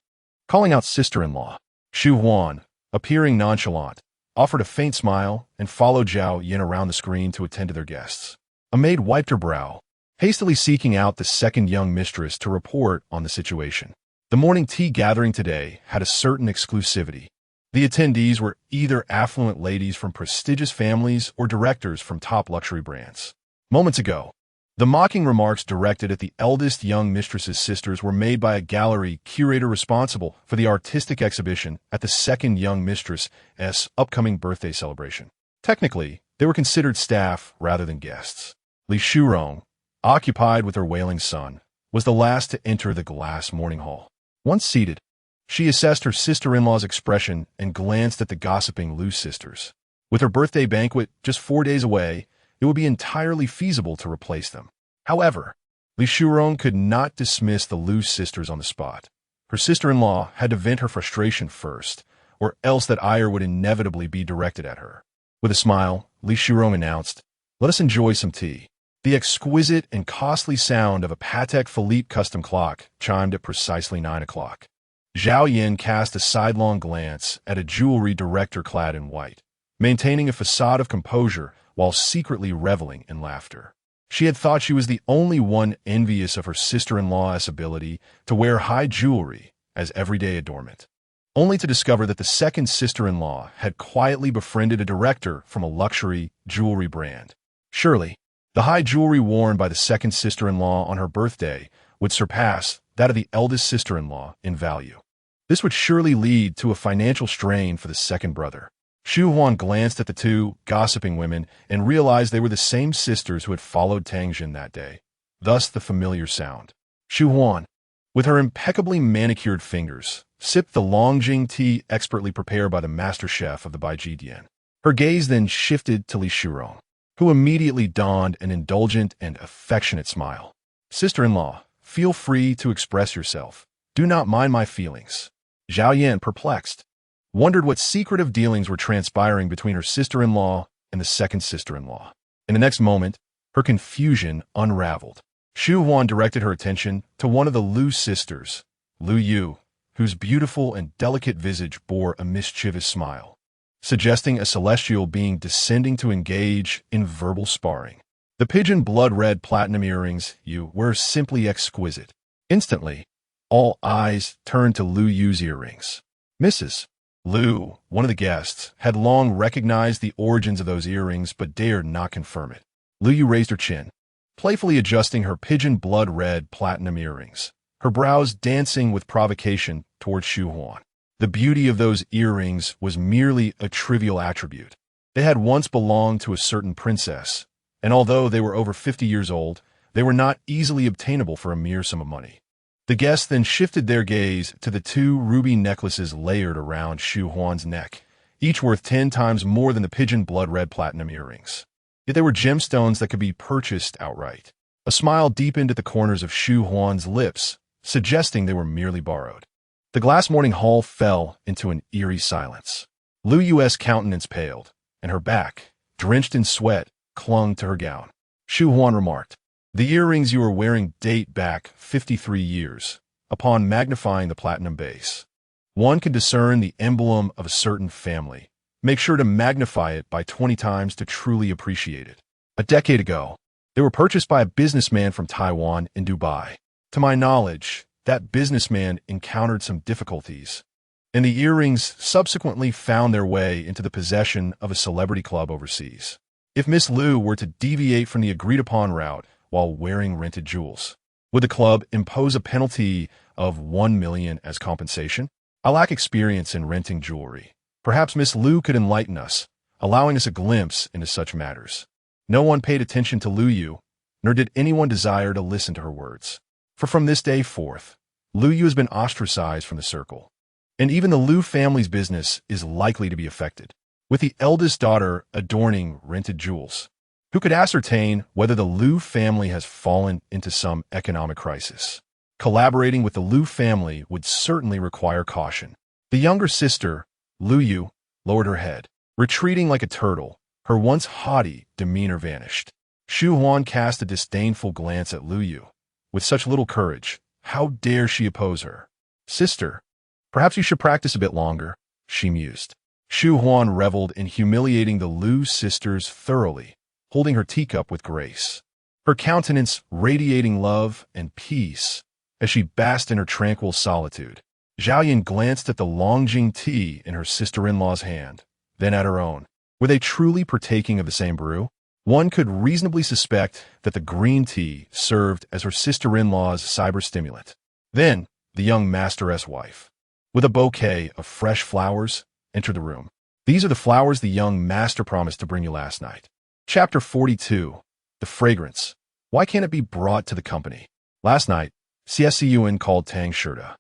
calling out sister-in-law. Shu Huan, appearing nonchalant, offered a faint smile and followed Zhao Yin around the screen to attend to their guests. A maid wiped her brow, hastily seeking out the second young mistress to report on the situation. The morning tea gathering today had a certain exclusivity. The attendees were either affluent ladies from prestigious families or directors from top luxury brands. Moments ago, the mocking remarks directed at the eldest young mistress's sisters were made by a gallery curator responsible for the artistic exhibition at the second young mistress's upcoming birthday celebration. Technically, they were considered staff rather than guests. Li Shurong, occupied with her wailing son, was the last to enter the glass morning hall. Once seated, she assessed her sister-in-law's expression and glanced at the gossiping Lu sisters. With her birthday banquet just 4 days away, it would be entirely feasible to replace them. However, Li Shurong could not dismiss the Lu sisters on the spot. Her sister-in-law had to vent her frustration first, or else that ire would inevitably be directed at her. With a smile, Li Shurong announced, "Let us enjoy some tea." The exquisite and costly sound of a Patek Philippe custom clock chimed at precisely 9 o'clock. Zhao Yin cast a sidelong glance at a jewelry director clad in white, maintaining a facade of composure while secretly reveling in laughter. She had thought she was the only one envious of her sister-in-law's ability to wear high jewelry as everyday adornment, only to discover that the second sister-in-law had quietly befriended a director from a luxury jewelry brand. Surely, the high jewelry worn by the second sister-in-law on her birthday would surpass that of the eldest sister-in-law in value. This would surely lead to a financial strain for the second brother. Shu Huan glanced at the two gossiping women and realized they were the same sisters who had followed Tang Jin that day. Thus the familiar sound. Shu Huan, with her impeccably manicured fingers, sipped the Longjing tea expertly prepared by the master chef of the Baiji Dian. Her gaze then shifted to Li Shurong, who immediately donned an indulgent and affectionate smile. "Sister-in-law, feel free to express yourself. Do not mind my feelings." Zhao Yan, perplexed, wondered what secretive dealings were transpiring between her sister-in-law and the second sister-in-law. In the next moment, her confusion unraveled. Shu Huan directed her attention to one of the Lu sisters, Lu Yu, whose beautiful and delicate visage bore a mischievous smile, suggesting a celestial being descending to engage in verbal sparring. The pigeon blood-red platinum earrings were simply exquisite. Instantly, all eyes turned to Lu Yu's earrings. Mrs. Lu, one of the guests, had long recognized the origins of those earrings but dared not confirm it. Lu Yu raised her chin, playfully adjusting her pigeon blood-red platinum earrings, her brows dancing with provocation toward Shu Huan. The beauty of those earrings was merely a trivial attribute. They had once belonged to a certain princess, and although they were over 50 years old, they were not easily obtainable for a mere sum of money. The guests then shifted their gaze to the two ruby necklaces layered around Shu Huan's neck, each worth 10 times more than the pigeon blood-red platinum earrings. Yet they were gemstones that could be purchased outright. A smile deepened at the corners of Shu Huan's lips, suggesting they were merely borrowed. The glass morning hall fell into an eerie silence. Lu Yu's countenance paled, and her back, drenched in sweat, clung to her gown. Shu Huan remarked, "The earrings you are wearing date back 53 years. Upon magnifying the platinum base, one can discern the emblem of a certain family. Make sure to magnify it by 20 times to truly appreciate it. A decade ago, they were purchased by a businessman from Taiwan in Dubai. To my knowledge, that businessman encountered some difficulties, and the earrings subsequently found their way into the possession of a celebrity club overseas. If Miss Liu were to deviate from the agreed-upon route while wearing rented jewels, would the club impose a penalty of 1 million as compensation? I lack experience in renting jewelry. Perhaps Miss Liu could enlighten us, allowing us a glimpse into such matters." No one paid attention to Liu Yu, nor did anyone desire to listen to her words. For from this day forth, Liu Yu has been ostracized from the circle, and even the Liu family's business is likely to be affected, with the eldest daughter adorning rented jewels. Who could ascertain whether the Liu family has fallen into some economic crisis? Collaborating with the Liu family would certainly require caution. The younger sister, Liu Yu, lowered her head. Retreating like a turtle, her once haughty demeanor vanished. Shu Huan cast a disdainful glance at Liu Yu. With such little courage, how dare she oppose her? "Sister, perhaps you should practice a bit longer," she mused. Shu Huan reveled in humiliating the Liu sisters thoroughly, holding her teacup with grace, her countenance radiating love and peace as she basked in her tranquil solitude. Zhao Yan glanced at the Longjing tea in her sister-in-law's hand, then at her own. Were they truly partaking of the same brew? One could reasonably suspect that the green tea served as her sister-in-law's cyberstimulant. Then, the young master's wife, with a bouquet of fresh flowers, entered the room. "These are the flowers the young master promised to bring you last night." Chapter 42. The Fragrance. Why can't it be brought to the company? Last night, Xie Siyan called Tang Shirda,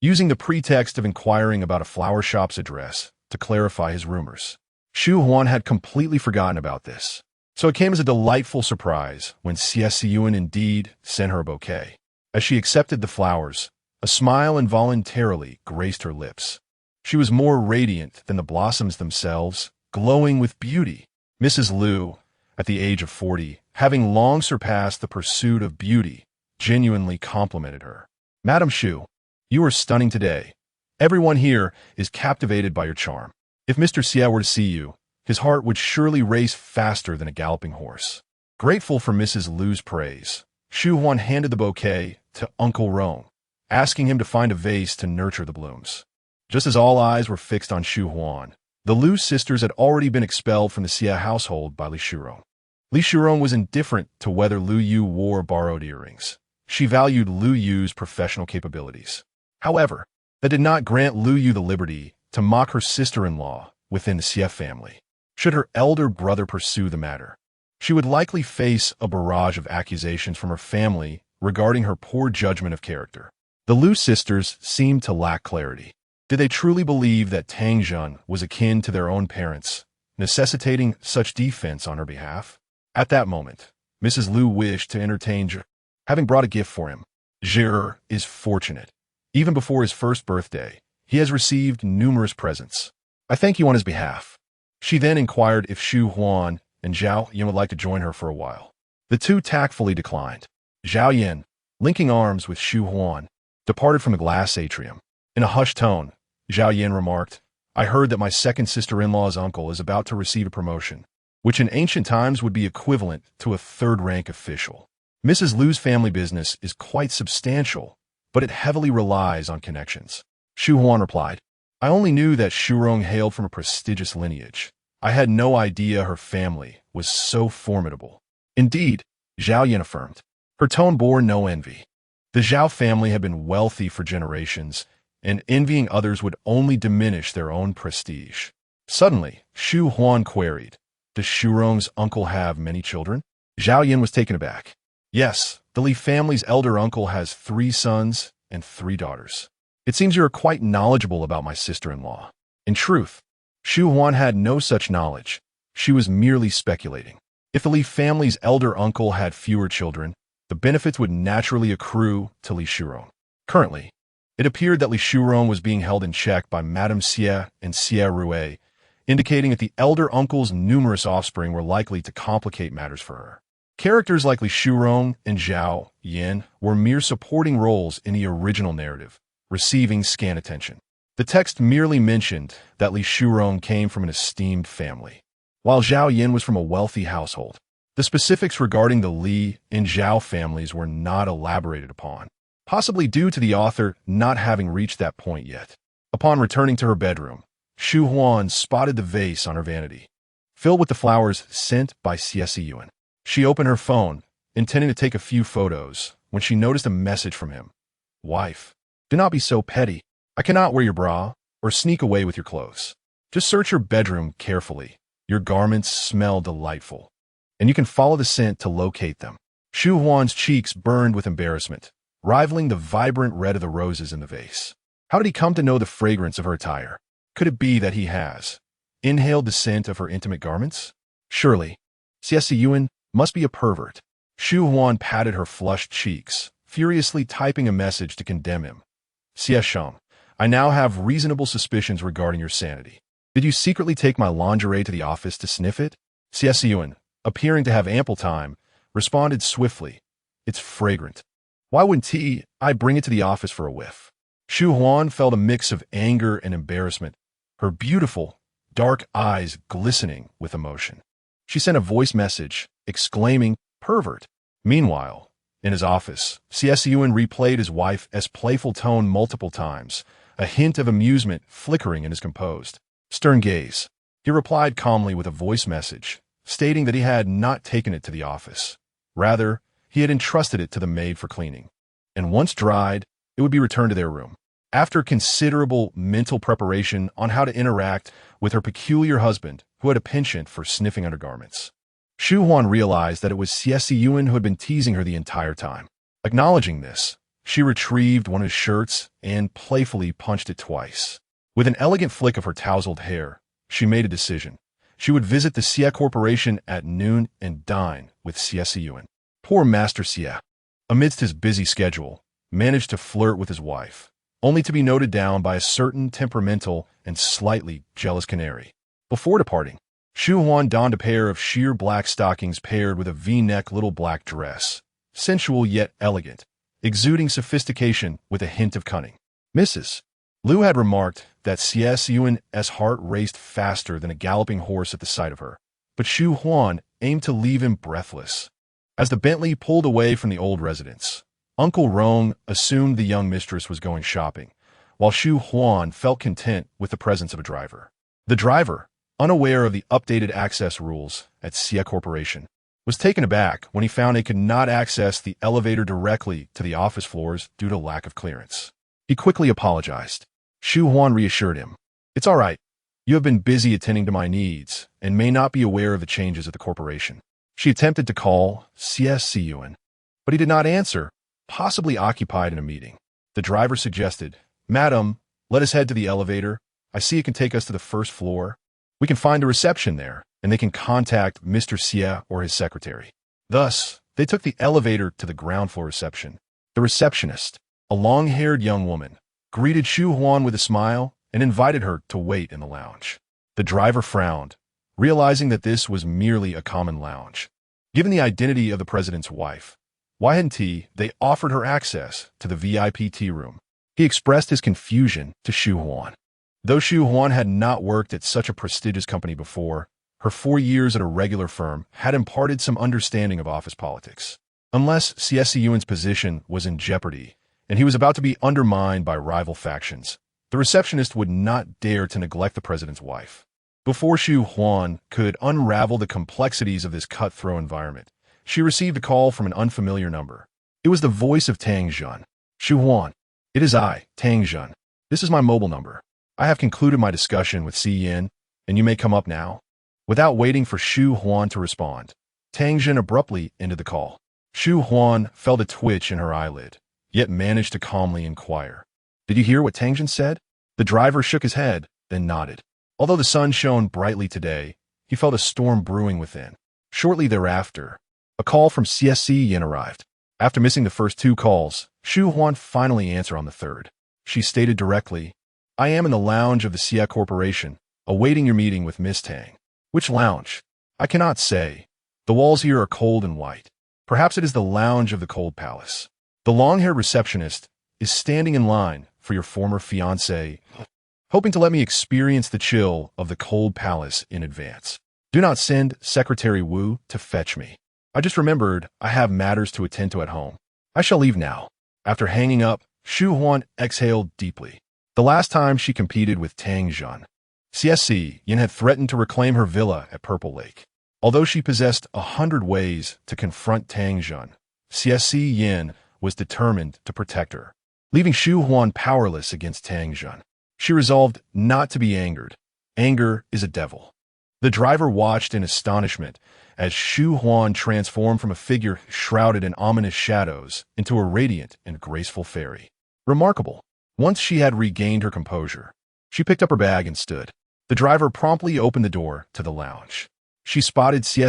using the pretext of inquiring about a flower shop's address to clarify his rumors. Shu Huan had completely forgotten about this, so it came as a delightful surprise when Xie Siyan indeed sent her a bouquet. As she accepted the flowers, a smile involuntarily graced her lips. She was more radiant than the blossoms themselves, glowing with beauty. Mrs. Liu, at the age of 40, having long surpassed the pursuit of beauty, genuinely complimented her. "Madam Shu, you are stunning today. Everyone here is captivated by your charm. If Mr. Xie were to see you, his heart would surely race faster than a galloping horse." Grateful for Mrs. Liu's praise, Shu Huan handed the bouquet to Uncle Rong, asking him to find a vase to nurture the blooms. Just as all eyes were fixed on Shu Huan, the Liu sisters had already been expelled from the Xie household by Li Shurong. Li Shurong was indifferent to whether Liu Yu wore borrowed earrings. She valued Liu Yu's professional capabilities. However, that did not grant Liu Yu the liberty to mock her sister-in-law within the Xie family. Should her elder brother pursue the matter, she would likely face a barrage of accusations from her family regarding her poor judgment of character. The Liu sisters seemed to lack clarity. Did they truly believe that Tang Zhen was akin to their own parents, necessitating such defense on her behalf? At that moment, Mrs. Liu wished to entertain Zhe, having brought a gift for him. Zhe is fortunate. Even before his first birthday, he has received numerous presents. I thank you on his behalf. She then inquired if Shu Huan and Zhao Yan would like to join her for a while. The two tactfully declined. Zhao Yan, linking arms with Shu Huan, departed from the glass atrium. In a hushed tone, Zhao Yan remarked, "I heard that my second sister-in-law's uncle is about to receive a promotion, which in ancient times would be equivalent to a third-rank official. Mrs. Liu's family business is quite substantial, but it heavily relies on connections." Shu Huan replied, "I only knew that Shurong hailed from a prestigious lineage. I had no idea her family was so formidable." "Indeed," Zhao Yan affirmed. Her tone bore no envy. The Zhao family had been wealthy for generations, and envying others would only diminish their own prestige. Suddenly, Shu Huan queried, "Does Shurong's uncle have many children?" Zhao Yan was taken aback. "Yes, the Li family's elder uncle has 3 sons and 3 daughters. It seems you are quite knowledgeable about my sister-in-law." In truth, Shu Huan had no such knowledge. She was merely speculating. If the Li family's elder uncle had fewer children, the benefits would naturally accrue to Li Shurong. Currently, it appeared that Li Shurong was being held in check by Madame Xie and Xie Rue, indicating that the elder uncle's numerous offspring were likely to complicate matters for her. Characters like Li Shurong and Zhao Yin were mere supporting roles in the original narrative, receiving scant attention. The text merely mentioned that Li Shurong came from an esteemed family, while Zhao Yin was from a wealthy household. The specifics regarding the Li and Zhao families were not elaborated upon, possibly due to the author not having reached that point yet. Upon returning to her bedroom, Shu Huan spotted the vase on her vanity, filled with the flowers sent by Xie Siyan. She opened her phone, intending to take a few photos, when she noticed a message from him. Wife, do not be so petty. I cannot wear your bra or sneak away with your clothes. Just search your bedroom carefully. Your garments smell delightful, and you can follow the scent to locate them. Shu Huan's cheeks burned with embarrassment, rivaling the vibrant red of the roses in the vase. How did he come to know the fragrance of her attire? Could it be that he has inhaled the scent of her intimate garments? Surely, Xie Siyan must be a pervert. Shu Huan patted her flushed cheeks, furiously typing a message to condemn him. Xie Siyan, I now have reasonable suspicions regarding your sanity. Did you secretly take my lingerie to the office to sniff it? Xie Siyan, appearing to have ample time, responded swiftly. It's fragrant. Why wouldn't I bring it to the office for a whiff? Shu Huan felt a mix of anger and embarrassment, her beautiful, dark eyes glistening with emotion. She sent a voice message, exclaiming, pervert. Meanwhile, in his office, Xie Siyan replayed his wife's playful tone multiple times, a hint of amusement flickering in his composed, stern gaze. He replied calmly with a voice message, stating that he had not taken it to the office. Rather, he had entrusted it to the maid for cleaning, and once dried, it would be returned to their room. After considerable mental preparation on how to interact with her peculiar husband, who had a penchant for sniffing undergarments, Shu Huan realized that it was Xie Siyan who had been teasing her the entire time. Acknowledging this, she retrieved one of his shirts and playfully punched it twice. With an elegant flick of her tousled hair, she made a decision. She would visit the Xie Corporation at noon and dine with Xie Siyan. Poor Master Xie, amidst his busy schedule, managed to flirt with his wife, only to be noted down by a certain temperamental and slightly jealous canary. Before departing, Shu Huan donned a pair of sheer black stockings paired with a V-neck little black dress, sensual yet elegant, exuding sophistication with a hint of cunning. Mrs. Liu had remarked that Xie Siyan's heart raced faster than a galloping horse at the sight of her, but Shu Huan aimed to leave him breathless. As the Bentley pulled away from the old residence, Uncle Rong assumed the young mistress was going shopping, while Shu Huan felt content with the presence of a driver. The driver, unaware of the updated access rules at Xie Corporation, was taken aback when he found he could not access the elevator directly to the office floors due to lack of clearance. He quickly apologized. Shu Huan reassured him. It's all right. You have been busy attending to my needs and may not be aware of the changes at the corporation. She attempted to call Xie Siyan, but he did not answer, possibly occupied in a meeting. The driver suggested, Madam, let us head to the elevator. I see it can take us to the first floor. We can find a reception there, and they can contact Mr. Xie or his secretary. Thus, they took the elevator to the ground floor reception. The receptionist, a long-haired young woman, greeted Shu Huan with a smile and invited her to wait in the lounge. The driver frowned, realizing that this was merely a common lounge. Given the identity of the president's wife, why hadn't they offered her access to the VIP tea room? He expressed his confusion to Shu Huan. Though Shu Huan had not worked at such a prestigious company before, her 4 years at a regular firm had imparted some understanding of office politics. Unless Xie Siyan's position was in jeopardy, and he was about to be undermined by rival factions, the receptionist would not dare to neglect the president's wife. Before Shu Huan could unravel the complexities of this cutthroat environment, she received a call from an unfamiliar number. It was the voice of Tang Zhen. Shu Huan, it is I, Tang Zhen. This is my mobile number. I have concluded my discussion with Xie Yin, and you may come up now. Without waiting for Shu Huan to respond, Tang Zhen abruptly ended the call. Shu Huan felt a twitch in her eyelid, yet managed to calmly inquire. Did you hear what Tang Zhen said? The driver shook his head, then nodded. Although the sun shone brightly today, he felt a storm brewing within. Shortly thereafter, a call from Xie Siyan arrived. After missing the first 2 calls, Shu Huan finally answered on the third. She stated directly, I am in the lounge of the Xie Corporation. awaiting your meeting with Miss Tang. Which lounge? I cannot say. The walls here are cold and white. Perhaps it is the lounge of the Cold Palace. The long-haired receptionist is standing in line for your former fiancé, hoping to let me experience the chill of the Cold Palace in advance. Do not send Secretary Wu to fetch me. I just remembered I have matters to attend to at home. I shall leave now. After hanging up, Shu Huan exhaled deeply. The last time she competed with Tang Jun, Xie Siyan had threatened to reclaim her villa at Purple Lake. Although she possessed 100 ways to confront Tang Jun, Xie Siyan was determined to protect her, leaving Shu Huan powerless against Tang Jun. She resolved not to be angered. Anger is a devil. The driver watched in astonishment as Shu Huan transformed from a figure shrouded in ominous shadows into a radiant and graceful fairy. Remarkable. Once she had regained her composure, she picked up her bag and stood. The driver promptly opened the door to the lounge. She spotted Xie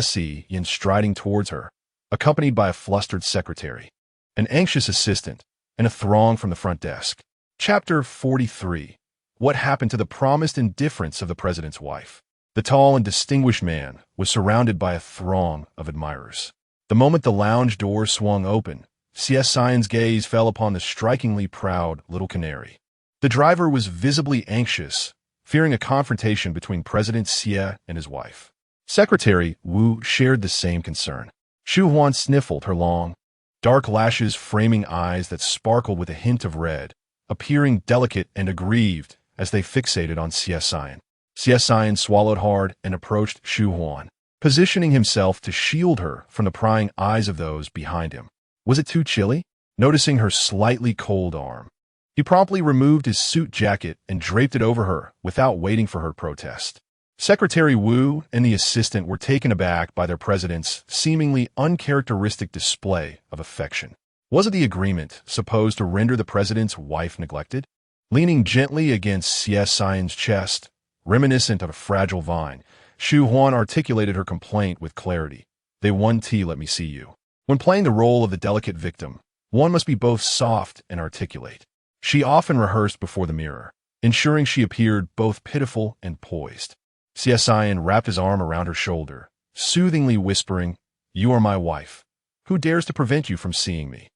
Siyan striding towards her, accompanied by a flustered secretary, an anxious assistant, and a throng from the front desk. Chapter 43. What happened to the promised indifference of the president's wife? The tall and distinguished man was surrounded by a throng of admirers. The moment the lounge door swung open, Xie Siyan's gaze fell upon the strikingly proud little canary. The driver was visibly anxious, fearing a confrontation between President Xie and his wife. Secretary Wu shared the same concern. Shu Huan sniffled her long, dark lashes framing eyes that sparkled with a hint of red, appearing delicate and aggrieved as they fixated on Xie Siyan. Xie Siyan swallowed hard and approached Shu Huan, positioning himself to shield her from the prying eyes of those behind him. Was it too chilly? Noticing her slightly cold arm, he promptly removed his suit jacket and draped it over her without waiting for her protest. Secretary Wu and the assistant were taken aback by their president's seemingly uncharacteristic display of affection. Was it the agreement supposed to render the president's wife neglected? Leaning gently against Xie Siyan's chest, reminiscent of a fragile vine, Shu Huan articulated her complaint with clarity. They won tea, let me see you. When playing the role of the delicate victim, one must be both soft and articulate. She often rehearsed before the mirror, ensuring she appeared both pitiful and poised. Xie Siyan wrapped his arm around her shoulder, soothingly whispering, "You are my wife. Who dares to prevent you from seeing me?"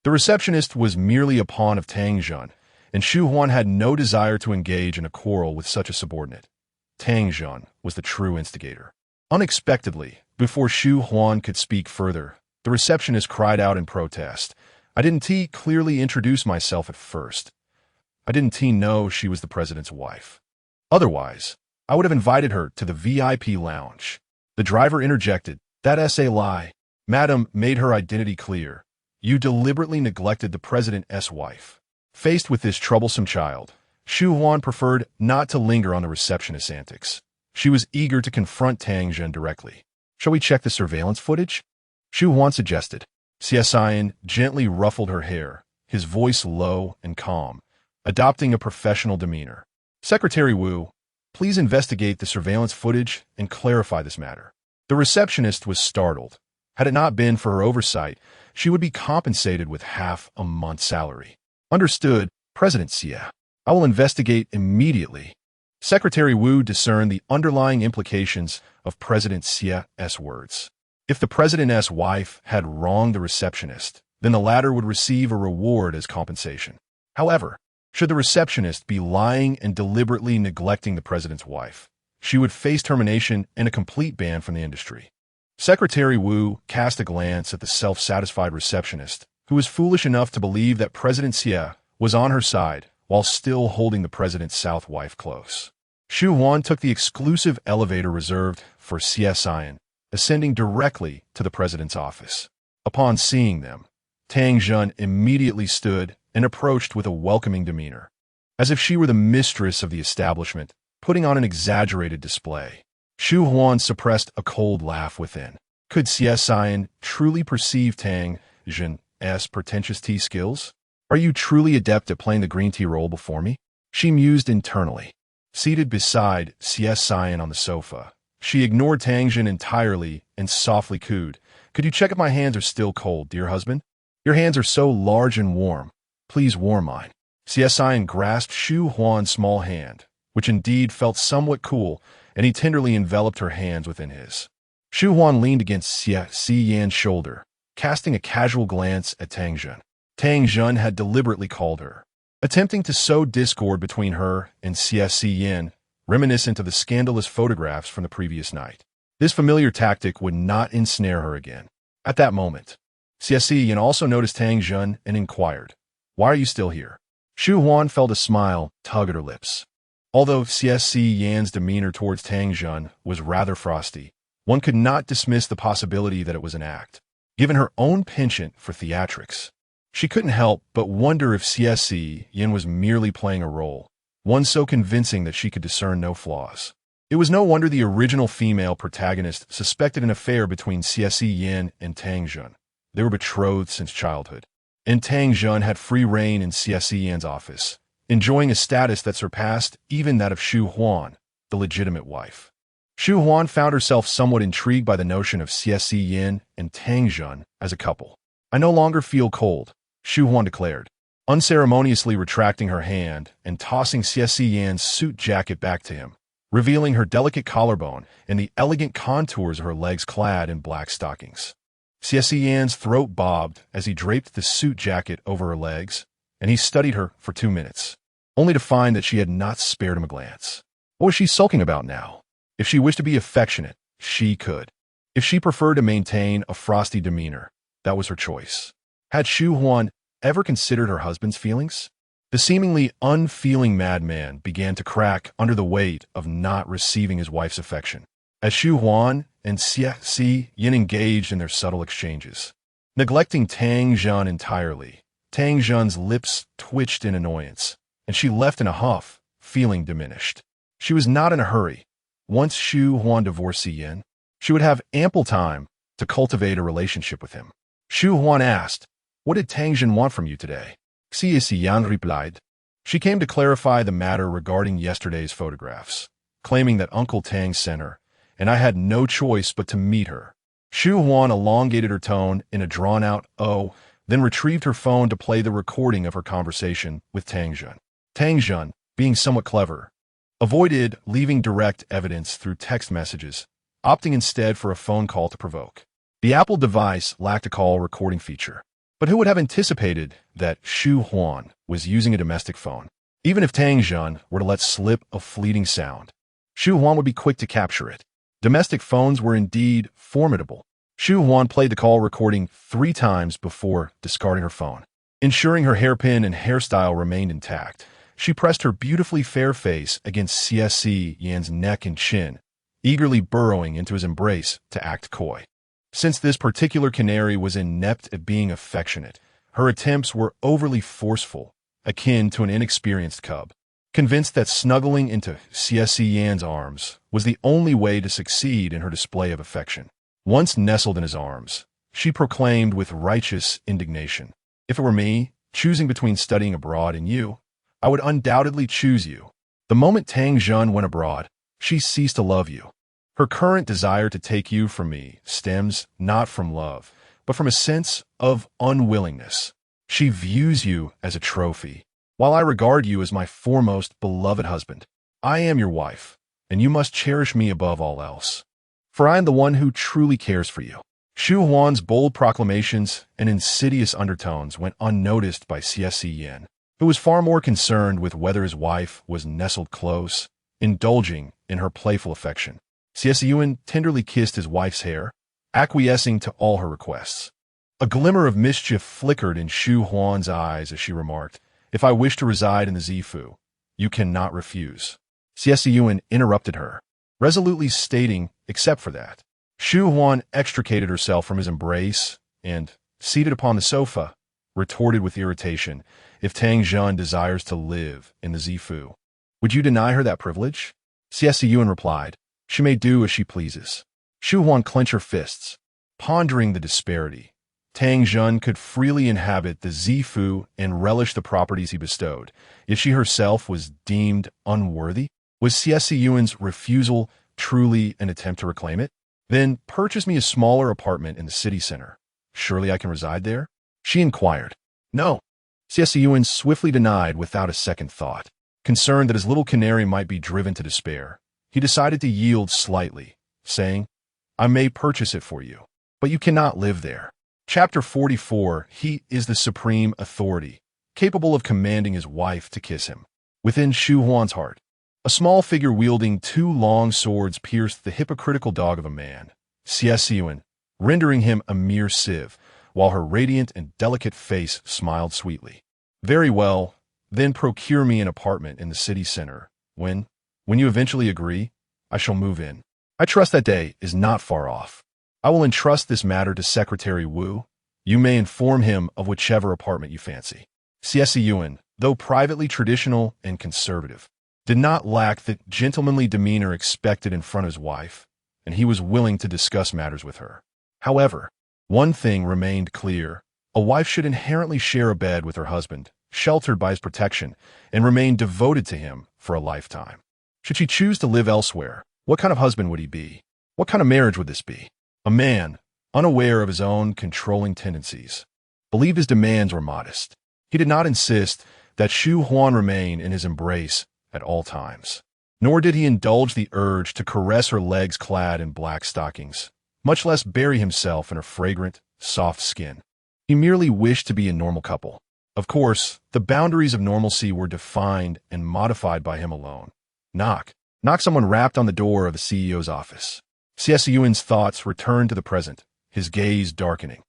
The receptionist was merely a pawn of Tang Jun, and Shu Huan had no desire to engage in a quarrel with such a subordinate. Tang Jun was the true instigator. Unexpectedly, before Shu Huan could speak further, the receptionist cried out in protest. I didn't clearly introduce myself at first. I didn't know she was the president's wife. Otherwise, I would have invited her to the VIP lounge. The driver interjected, That's a lie. Madam made her identity clear. You deliberately neglected the president's wife. Faced with this troublesome child, Shu Huan preferred not to linger on the receptionist's antics. She was eager to confront Tang Jun directly. Shall we check the surveillance footage? Shu Huan suggested. Xie Siyan gently ruffled her hair, his voice low and calm, adopting a professional demeanor. Secretary Wu, please investigate the surveillance footage and clarify this matter. The receptionist was startled. Had it not been for her oversight, she would be compensated with half a month's salary. Understood, President Xie. I will investigate immediately. Secretary Wu discerned the underlying implications of President Xie's words. If the president's wife had wronged the receptionist, then the latter would receive a reward as compensation. However, should the receptionist be lying and deliberately neglecting the president's wife, she would face termination and a complete ban from the industry. Secretary Wu cast a glance at the self-satisfied receptionist, who was foolish enough to believe that President Xie was on her side while still holding the president's South wife close. Shu Huan took the exclusive elevator reserved for Xie Siyan, ascending directly to the president's office. Upon seeing them, Tang Jun immediately stood and approached with a welcoming demeanor, as if she were the mistress of the establishment, putting on an exaggerated display. Shu Huan suppressed a cold laugh within. Could Xie Siyan truly perceive Tang Jun's pretentious tea skills? Are you truly adept at playing the green tea role before me? She mused internally. Seated beside Xie Siyan on the sofa, she ignored Tang Jun entirely and softly cooed. Could you check if my hands are still cold, dear husband? Your hands are so large and warm. Please warm mine. Xie Siyan grasped Shu Huan's small hand, which indeed felt somewhat cool, and he tenderly enveloped her hands within his. Shu Huan leaned against Xie Siyan's shoulder, casting a casual glance at Tang Zhen. Tang Zhen had deliberately called her, attempting to sow discord between her and Xie Siyan, reminiscent of the scandalous photographs from the previous night. This familiar tactic would not ensnare her again. At that moment, Xie Siyan also noticed Tang Zhen and inquired, "Why are you still here?" Shu Huan felt a smile tug at her lips. Although Xie Siyan's demeanor towards Tang Zhen was rather frosty, one could not dismiss the possibility that it was an act. Given her own penchant for theatrics, she couldn't help but wonder if Xie Siyan was merely playing a role, one so convincing that she could discern no flaws. It was no wonder the original female protagonist suspected an affair between Xie Siyan and Tang Zhen. They were betrothed since childhood, and Tang Zhen had free reign in Xie Siyan's office, enjoying a status that surpassed even that of Shu Huan, the legitimate wife. Shu Huan found herself somewhat intrigued by the notion of Xie Siyan and Tang Zhen as a couple. "I no longer feel cold," Shu Huan declared, unceremoniously retracting her hand and tossing Xie Siyan's suit jacket back to him, revealing her delicate collarbone and the elegant contours of her legs clad in black stockings. Xie Siyan's throat bobbed as he draped the suit jacket over her legs, and he studied her for 2 minutes, only to find that she had not spared him a glance. What was she sulking about now? If she wished to be affectionate, she could. If she preferred to maintain a frosty demeanor, that was her choice. Had Shu Huan ever considered her husband's feelings? The seemingly unfeeling madman began to crack under the weight of not receiving his wife's affection, as Shu Huan and Xie Siyan engaged in their subtle exchanges. Neglecting Tang Zhen entirely, Tang Zhen's lips twitched in annoyance, and she left in a huff, feeling diminished. She was not in a hurry. Once Shu Huan divorced Siyan, she would have ample time to cultivate a relationship with him. Shu Huan asked, "What did Tang Zhen want from you today?" Xie Siyan replied. She came to clarify the matter regarding yesterday's photographs, claiming that Uncle Tang sent her, and I had no choice but to meet her. Shu Huan elongated her tone in a drawn-out "oh," then retrieved her phone to play the recording of her conversation with Tang Zhen. Tang Zhen, being somewhat clever, avoided leaving direct evidence through text messages, opting instead for a phone call to provoke. The Apple device lacked a call recording feature, but who would have anticipated that Shu Huan was using a domestic phone? Even if Tang Zhen were to let slip a fleeting sound, Shu Huan would be quick to capture it. Domestic phones were indeed formidable. Shu Huan played the call recording 3 times before discarding her phone. Ensuring her hairpin and hairstyle remained intact, she pressed her beautifully fair face against Xie Siyan's neck and chin, eagerly burrowing into his embrace to act coy. Since this particular canary was inept at being affectionate, her attempts were overly forceful, akin to an inexperienced cub. Convinced that snuggling into Xie Siyan's arms was the only way to succeed in her display of affection. Once nestled in his arms, she proclaimed with righteous indignation, "If it were me, choosing between studying abroad and you, I would undoubtedly choose you." The moment Tang Zhen went abroad, she ceased to love you. Her current desire to take you from me stems not from love, but from a sense of unwillingness. She views you as a trophy, while I regard you as my foremost beloved husband. I am your wife, and you must cherish me above all else, for I am the one who truly cares for you. Shu Huan's bold proclamations and insidious undertones went unnoticed by Xie Siyan, who was far more concerned with whether his wife was nestled close, indulging in her playful affection. Xie Siyan tenderly kissed his wife's hair, acquiescing to all her requests. A glimmer of mischief flickered in Shu Huan's eyes as she remarked, "If I wish to reside in the Zifu, you cannot refuse." Xie Siyan interrupted her, resolutely stating, "Except for that." Shu Huan extricated herself from his embrace and, seated upon the sofa, retorted with irritation, "If Tang Zhen desires to live in the Zifu, would you deny her that privilege?" Xie Siyan replied, "She may do as she pleases." Shu Huan clenched her fists, pondering the disparity. Tang Zhen could freely inhabit the Zifu and relish the properties he bestowed, yet she herself was deemed unworthy. Was Xie Siyan's refusal truly an attempt to reclaim it? "Then purchase me a smaller apartment in the city center. Surely I can reside there?" she inquired. "No," Xie Siyan swiftly denied without a second thought. Concerned that his little canary might be driven to despair, he decided to yield slightly, saying, "I may purchase it for you, but you cannot live there." Chapter 44. He is the supreme authority, capable of commanding his wife to kiss him. Within Shu Huan's heart, a small figure wielding two long swords pierced the hypocritical dog of a man, Xie Siyan, rendering him a mere sieve, while her radiant and delicate face smiled sweetly. "Very well, then procure me an apartment in the city center. When you eventually agree, I shall move in. I trust that day is not far off. I will entrust this matter to Secretary Wu. You may inform him of whichever apartment you fancy." Xie Siyan, though privately traditional and conservative, did not lack the gentlemanly demeanor expected in front of his wife, and he was willing to discuss matters with her. However, one thing remained clear. A wife should inherently share a bed with her husband, sheltered by his protection, and remain devoted to him for a lifetime. Should she choose to live elsewhere, what kind of husband would he be? What kind of marriage would this be? A man, unaware of his own controlling tendencies, believed his demands were modest. He did not insist that Shu Huan remain in his embrace at all times, nor did he indulge the urge to caress her legs clad in black stockings, much less bury himself in her fragrant, soft skin. He merely wished to be a normal couple. Of course, the boundaries of normalcy were defined and modified by him alone. Knock. Someone rapped on the door of the CEO's office. Xie Siyan's thoughts returned to the present, his gaze darkening.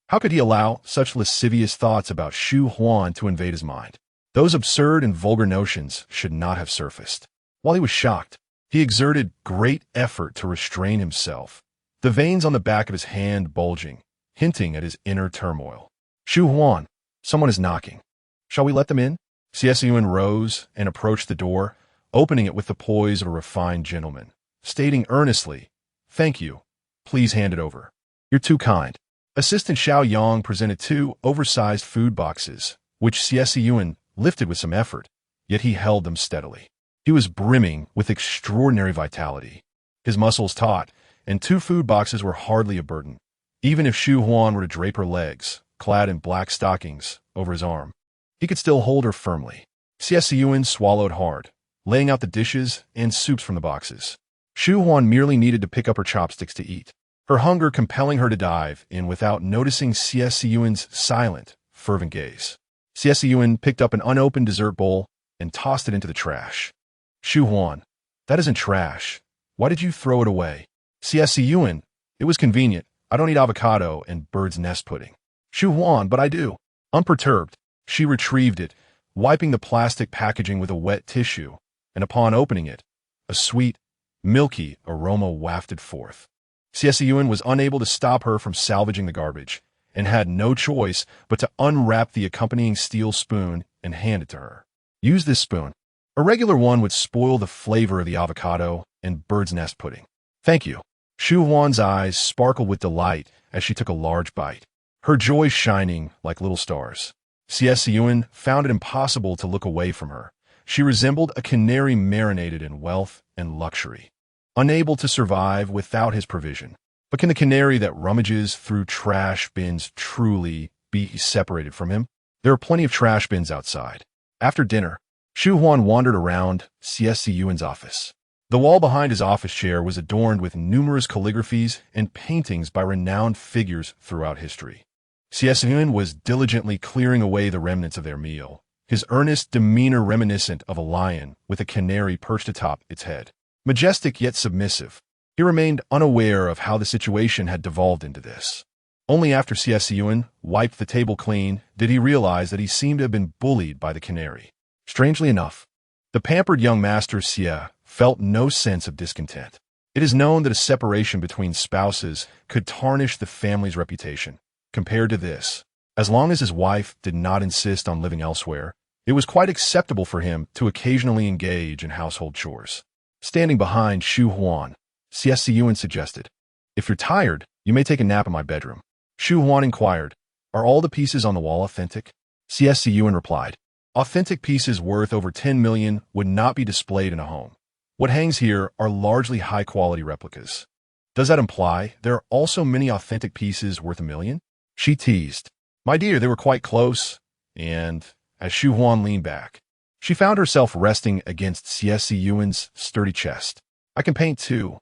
How could he allow such lascivious thoughts about Shu Huan to invade his mind? Those absurd and vulgar notions should not have surfaced. While he was shocked, he exerted great effort to restrain himself, the veins on the back of his hand bulging, hinting at his inner turmoil. "Shu Huan, someone is knocking. Shall we let them in?" Xie Siyan rose and approached the door, opening it with the poise of a refined gentleman, stating earnestly, "Thank you. Please hand it over." "You're too kind." Assistant Xiao Yang presented two oversized food boxes, which Xie Siyan lifted with some effort, yet he held them steadily. He was brimming with extraordinary vitality, his muscles taut, and two food boxes were hardly a burden. Even if Shu Huan were to drape her legs, clad in black stockings, over his arm, he could still hold her firmly. Xie Siyan swallowed hard, laying out the dishes and soups from the boxes. Shu Huan merely needed to pick up her chopsticks to eat, her hunger compelling her to dive in without noticing Xie Siyan's silent, fervent gaze. Xie Siyan picked up an unopened dessert bowl and tossed it into the trash. "Shu Huan, that isn't trash. Why did you throw it away?" "Xie Siyan, it was convenient. I don't eat avocado and bird's nest pudding." "Shu Huan, but I do." Unperturbed, she retrieved it, wiping the plastic packaging with a wet tissue, and upon opening it, a sweet, milky aroma wafted forth. Xie Siyan was unable to stop her from salvaging the garbage, and had no choice but to unwrap the accompanying steel spoon and hand it to her. "Use this spoon. A regular one would spoil the flavor of the avocado and bird's nest pudding." "Thank you." Shu Huan's eyes sparkled with delight as she took a large bite, her joy shining like little stars. Xie Siyan found it impossible to look away from her. She resembled a canary marinated in wealth and luxury, unable to survive without his provision. But can the canary that rummages through trash bins truly be separated from him? There are plenty of trash bins outside. After dinner, Shu Huan wandered around Xie Siyan's office. The wall behind his office chair was adorned with numerous calligraphies and paintings by renowned figures throughout history. Xie Siyan was diligently clearing away the remnants of their meal, his earnest demeanor reminiscent of a lion with a canary perched atop its head. Majestic yet submissive, he remained unaware of how the situation had devolved into this. Only after Xie Siyan wiped the table clean did he realize that he seemed to have been bullied by the canary. Strangely enough, the pampered young master Xie felt no sense of discontent. It is known that a separation between spouses could tarnish the family's reputation. Compared to this, as long as his wife did not insist on living elsewhere, it was quite acceptable for him to occasionally engage in household chores. Standing behind Shu Huan, Xie Siyan suggested, "If you're tired, you may take a nap in my bedroom." Shu Huan inquired, "Are all the pieces on the wall authentic?" Xie Siyan replied, "Authentic pieces worth over 10 million would not be displayed in a home. What hangs here are largely high-quality replicas." "Does that imply there are also many authentic pieces worth 1 million? She teased. "My dear, they were quite close." And as Shu Huan leaned back, She found herself resting against Xie Siyan's sturdy chest. I can paint too.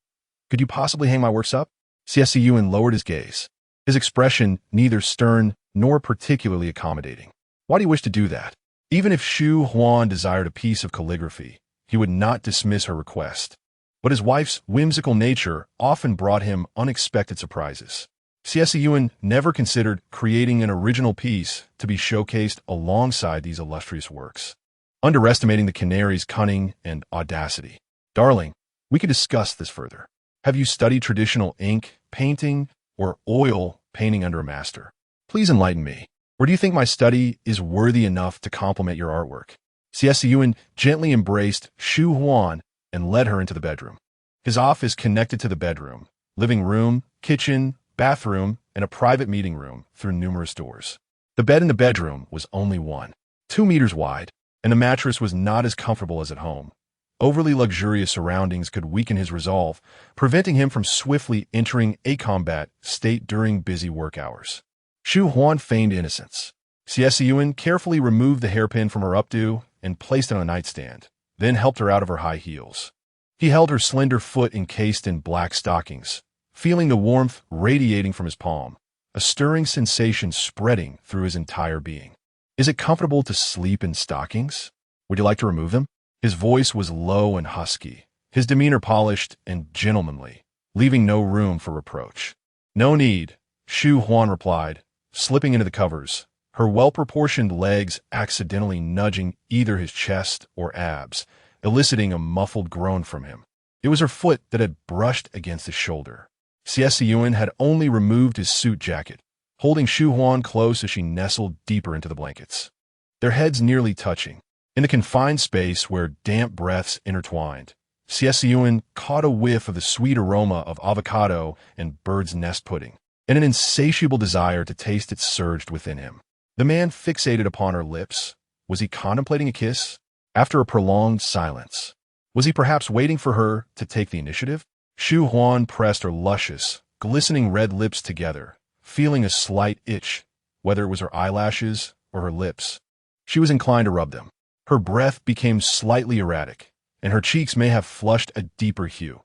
Could you possibly hang my works up? Xie Siyan lowered his gaze, his expression neither stern nor particularly accommodating. Why do you wish to do that? Even if Shu Huan desired a piece of calligraphy, he would not dismiss her request. But his wife's whimsical nature often brought him unexpected surprises. Xie Siyan never considered creating an original piece to be showcased alongside these illustrious works, underestimating the canary's cunning and audacity. Darling, we could discuss this further. Have you studied traditional ink, painting, or oil painting under a master? Please enlighten me. Or do you think my study is worthy enough to complement your artwork? Xie Siyan gently embraced Shu Huan and led her into the bedroom. His office connected to the bedroom, living room, kitchen, bathroom, and a private meeting room through numerous doors. The bed in the bedroom was only 2 meters wide, and the mattress was not as comfortable as at home. Overly luxurious surroundings could weaken his resolve, preventing him from swiftly entering a combat state during busy work hours. Shu Huan feigned innocence. Xie Siyan carefully removed the hairpin from her updo and placed it on a nightstand, then helped her out of her high heels. He held her slender foot encased in black stockings, feeling the warmth radiating from his palm, a stirring sensation spreading through his entire being. Is it comfortable to sleep in stockings? Would you like to remove them? His voice was low and husky, his demeanor polished and gentlemanly, leaving no room for reproach. No need, Shu Huan replied, slipping into the covers, her well-proportioned legs accidentally nudging either his chest or abs, eliciting a muffled groan from him. It was her foot that had brushed against his shoulder. Xie Siyan had only removed his suit jacket, holding Shu Huan close as she nestled deeper into the blankets, their heads nearly touching. In the confined space where damp breaths intertwined, Xie Siyan caught a whiff of the sweet aroma of avocado and bird's nest pudding, and an insatiable desire to taste it surged within him. The man fixated upon her lips. Was he contemplating a kiss? After a prolonged silence, was he perhaps waiting for her to take the initiative? Shu Huan pressed her luscious, glistening red lips together, feeling a slight itch, whether it was her eyelashes or her lips. She was inclined to rub them. Her breath became slightly erratic, and her cheeks may have flushed a deeper hue,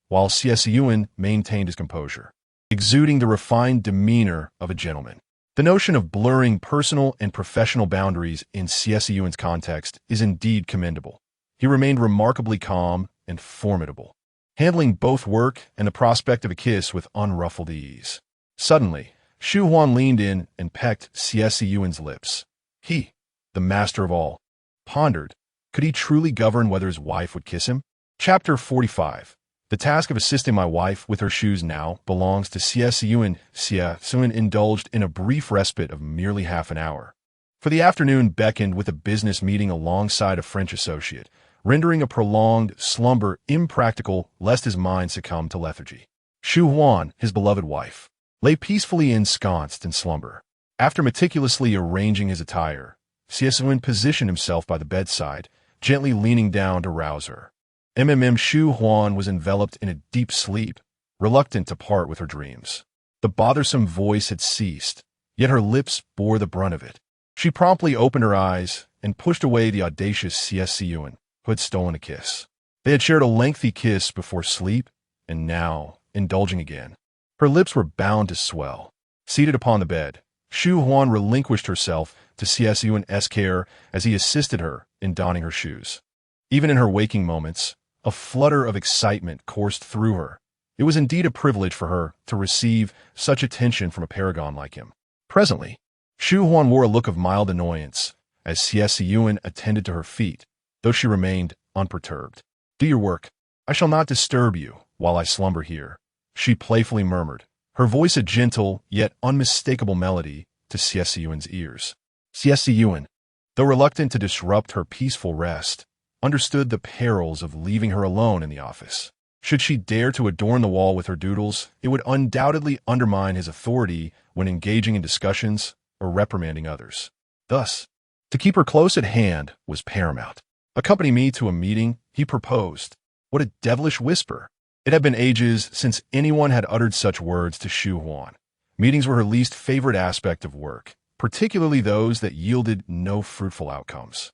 while Xie Siyan maintained his composure, exuding the refined demeanor of a gentleman. The notion of blurring personal and professional boundaries in Xie Siyan's context is indeed commendable. He remained remarkably calm and formidable, handling both work and the prospect of a kiss with unruffled ease. Suddenly, Shu Huan leaned in and pecked Xie Siyan's lips. He, the master of all, pondered, could he truly govern whether his wife would kiss him? Chapter 45. The task of assisting my wife with her shoes now belongs to Xie Siyan. Xie Siyan indulged in a brief respite of merely half an hour, for the afternoon beckoned with a business meeting alongside a French associate, rendering a prolonged slumber impractical lest his mind succumb to lethargy. Shu Huan, his beloved wife, lay peacefully ensconced in slumber. After meticulously arranging his attire, Xie Siyan positioned himself by the bedside, gently leaning down to rouse her. Shu Huan was enveloped in a deep sleep, reluctant to part with her dreams. The bothersome voice had ceased, yet her lips bore the brunt of it. She promptly opened her eyes and pushed away the audacious Xie Siyan, who had stolen a kiss. They had shared a lengthy kiss before sleep, and now, indulging again. Her lips were bound to swell. Seated upon the bed, Shu Huan relinquished herself to Xie Siyan's care as he assisted her in donning her shoes. Even in her waking moments, a flutter of excitement coursed through her. It was indeed a privilege for her to receive such attention from a paragon like him. Presently, Shu Huan wore a look of mild annoyance as Xie Siyan attended to her feet, though she remained unperturbed. Do your work. I shall not disturb you while I slumber here, she playfully murmured, her voice a gentle yet unmistakable melody to Xie Siyan's ears. Xie Siyan, though reluctant to disrupt her peaceful rest, understood the perils of leaving her alone in the office. Should she dare to adorn the wall with her doodles, it would undoubtedly undermine his authority when engaging in discussions or reprimanding others. Thus, to keep her close at hand was paramount. Accompany me to a meeting, he proposed. What a devilish whisper! It had been ages since anyone had uttered such words to Shu Huan. Meetings were her least favorite aspect of work, particularly those that yielded no fruitful outcomes.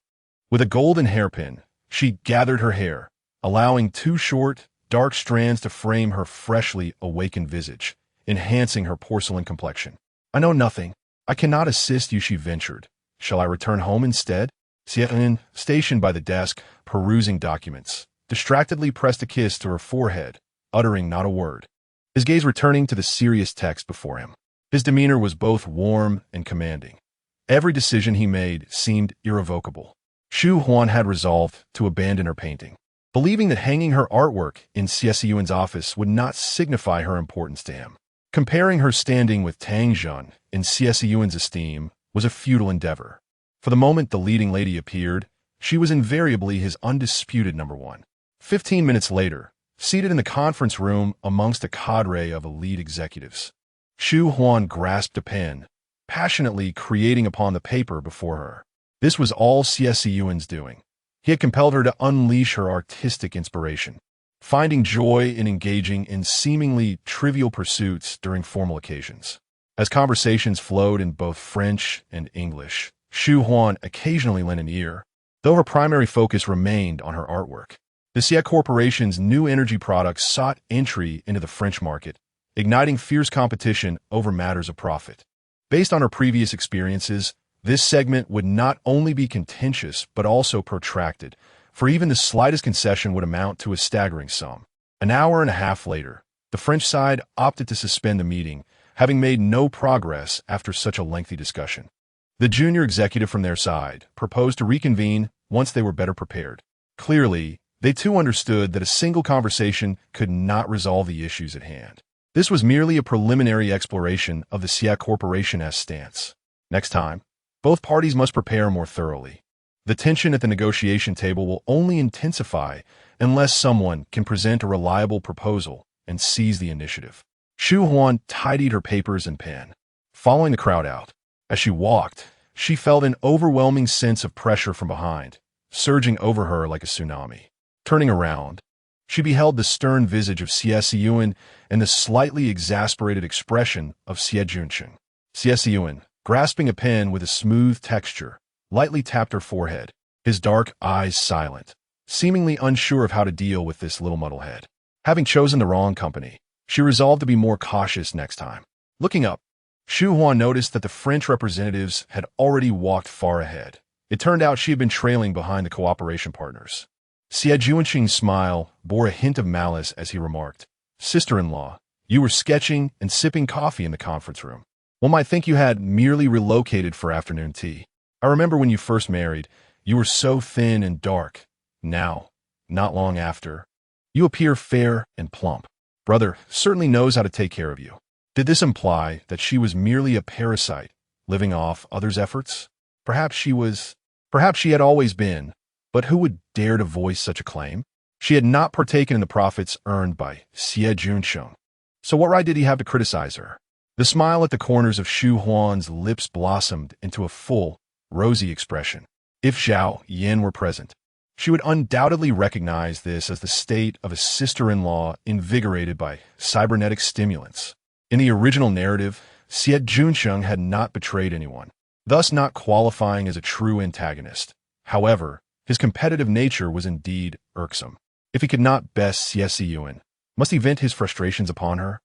With a golden hairpin, she gathered her hair, allowing two short, dark strands to frame her freshly awakened visage, enhancing her porcelain complexion. "I know nothing. I cannot assist you," she ventured. "Shall I return home instead?" Xie Siyan, stationed by the desk, perusing documents, distractedly pressed a kiss to her forehead, uttering not a word. His gaze returning to the serious text before him. His demeanor was both warm and commanding. Every decision he made seemed irrevocable. Shu Huan had resolved to abandon her painting, believing that hanging her artwork in Xie Siyan's office would not signify her importance to him. Comparing her standing with Tang Zhen in Xie Siyan's esteem was a futile endeavor. For the moment the leading lady appeared, she was invariably his undisputed number one. 15 minutes later, seated in the conference room amongst a cadre of elite executives, Shu Huan grasped a pen, passionately creating upon the paper before her. This was all Xie Siyan's doing. He had compelled her to unleash her artistic inspiration, finding joy in engaging in seemingly trivial pursuits during formal occasions. As conversations flowed in both French and English, Shu Huan occasionally lent an ear, though her primary focus remained on her artwork. The Xie Corporation's new energy products sought entry into the French market, igniting fierce competition over matters of profit. Based on her previous experiences, this segment would not only be contentious but also protracted, for even the slightest concession would amount to a staggering sum. An hour and a half later, the French side opted to suspend the meeting, having made no progress after such a lengthy discussion. The junior executive from their side proposed to reconvene once they were better prepared. Clearly, they too understood that a single conversation could not resolve the issues at hand. This was merely a preliminary exploration of the Xie Corporation's stance. Next time, both parties must prepare more thoroughly. The tension at the negotiation table will only intensify unless someone can present a reliable proposal and seize the initiative. Shu Huan tidied her papers and pen, following the crowd out. As she walked, she felt an overwhelming sense of pressure from behind, surging over her like a tsunami. Turning around, she beheld the stern visage of Xie Siyan and the slightly exasperated expression of Xie Junsheng. Xie Siyan, grasping a pen with a smooth texture, lightly tapped her forehead, his dark eyes silent, seemingly unsure of how to deal with this little muddlehead. Having chosen the wrong company, she resolved to be more cautious next time. Looking up, Shu Huan noticed that the French representatives had already walked far ahead. It turned out she had been trailing behind the cooperation partners. Xie Junsheng's smile bore a hint of malice as he remarked, "Sister-in-law, you were sketching and sipping coffee in the conference room. One might think you had merely relocated for afternoon tea. I remember when you first married, you were so thin and dark. Now, not long after, you appear fair and plump. Brother certainly knows how to take care of you." Did this imply that she was merely a parasite, living off others' efforts? Perhaps she had always been, but who would dare to voice such a claim? She had not partaken in the profits earned by Xie Junsheng. So what right did he have to criticize her? The smile at the corners of Shu Huan's lips blossomed into a full, rosy expression. If Zhao Yan were present, she would undoubtedly recognize this as the state of a sister-in-law invigorated by cybernetic stimulants. In the original narrative, Xie Junsheng had not betrayed anyone, thus not qualifying as a true antagonist. However, his competitive nature was indeed irksome. If he could not best Xie Siyan, must he vent his frustrations upon her?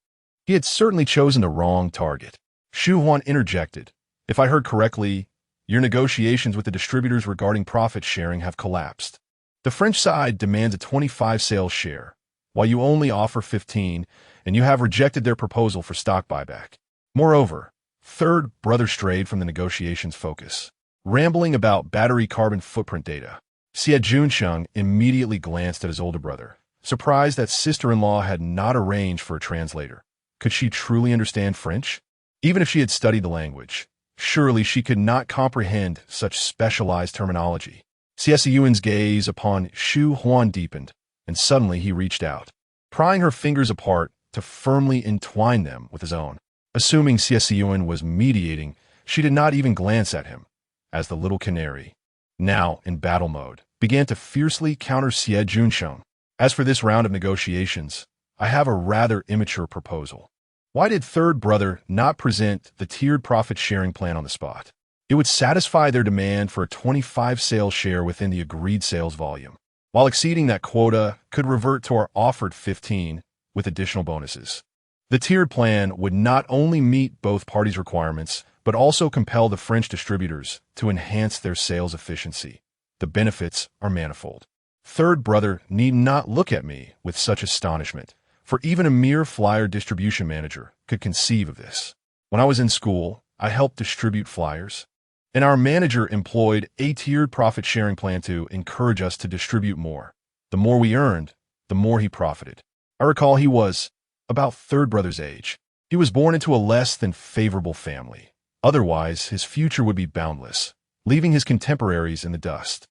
He had certainly chosen the wrong target. Shu Huan interjected, "If I heard correctly, your negotiations with the distributors regarding profit sharing have collapsed. The French side demands a 25 sales share, while you only offer 15, and you have rejected their proposal for stock buyback. Moreover, third brother strayed from the negotiations' focus, rambling about battery carbon footprint data." Xie Junsheng immediately glanced at his older brother, surprised that sister-in-law had not arranged for a translator. Could she truly understand French? Even if she had studied the language, surely she could not comprehend such specialized terminology. Xie Siyan's gaze upon Shu Huan deepened, and suddenly he reached out, prying her fingers apart to firmly entwine them with his own. Assuming Xie Siyan was mediating, she did not even glance at him, as the little canary, now in battle mode, began to fiercely counter Xie Junsheng. As for this round of negotiations, I have a rather immature proposal. Why did third brother not present the tiered profit-sharing plan on the spot? It would satisfy their demand for a 25 sales share within the agreed sales volume. While exceeding that quota, could revert to our offered 15 with additional bonuses. The tiered plan would not only meet both parties' requirements, but also compel the French distributors to enhance their sales efficiency. The benefits are manifold. Third brother need not look at me with such astonishment, for even a mere flyer distribution manager could conceive of this. When I was in school, I helped distribute flyers, and our manager employed a tiered profit-sharing plan to encourage us to distribute more. The more we earned, the more he profited. I recall he was about third brother's age. He was born into a less than favorable family. Otherwise, his future would be boundless, leaving his contemporaries in the dust.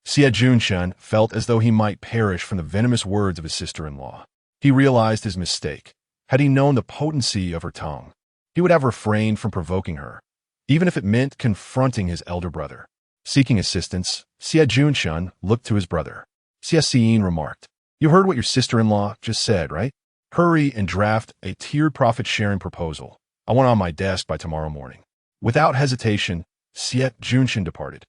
Xie Siyan felt as though he might perish from the venomous words of his sister-in-law. He realized his mistake. Had he known the potency of her tongue, he would have refrained from provoking her, even if it meant confronting his elder brother. Seeking assistance, Xie Siyan looked to his brother. Xie Siyan remarked, "You heard what your sister-in-law just said, right? Hurry and draft a tiered profit-sharing proposal. I want it on my desk by tomorrow morning." Without hesitation, Xie Siyan departed,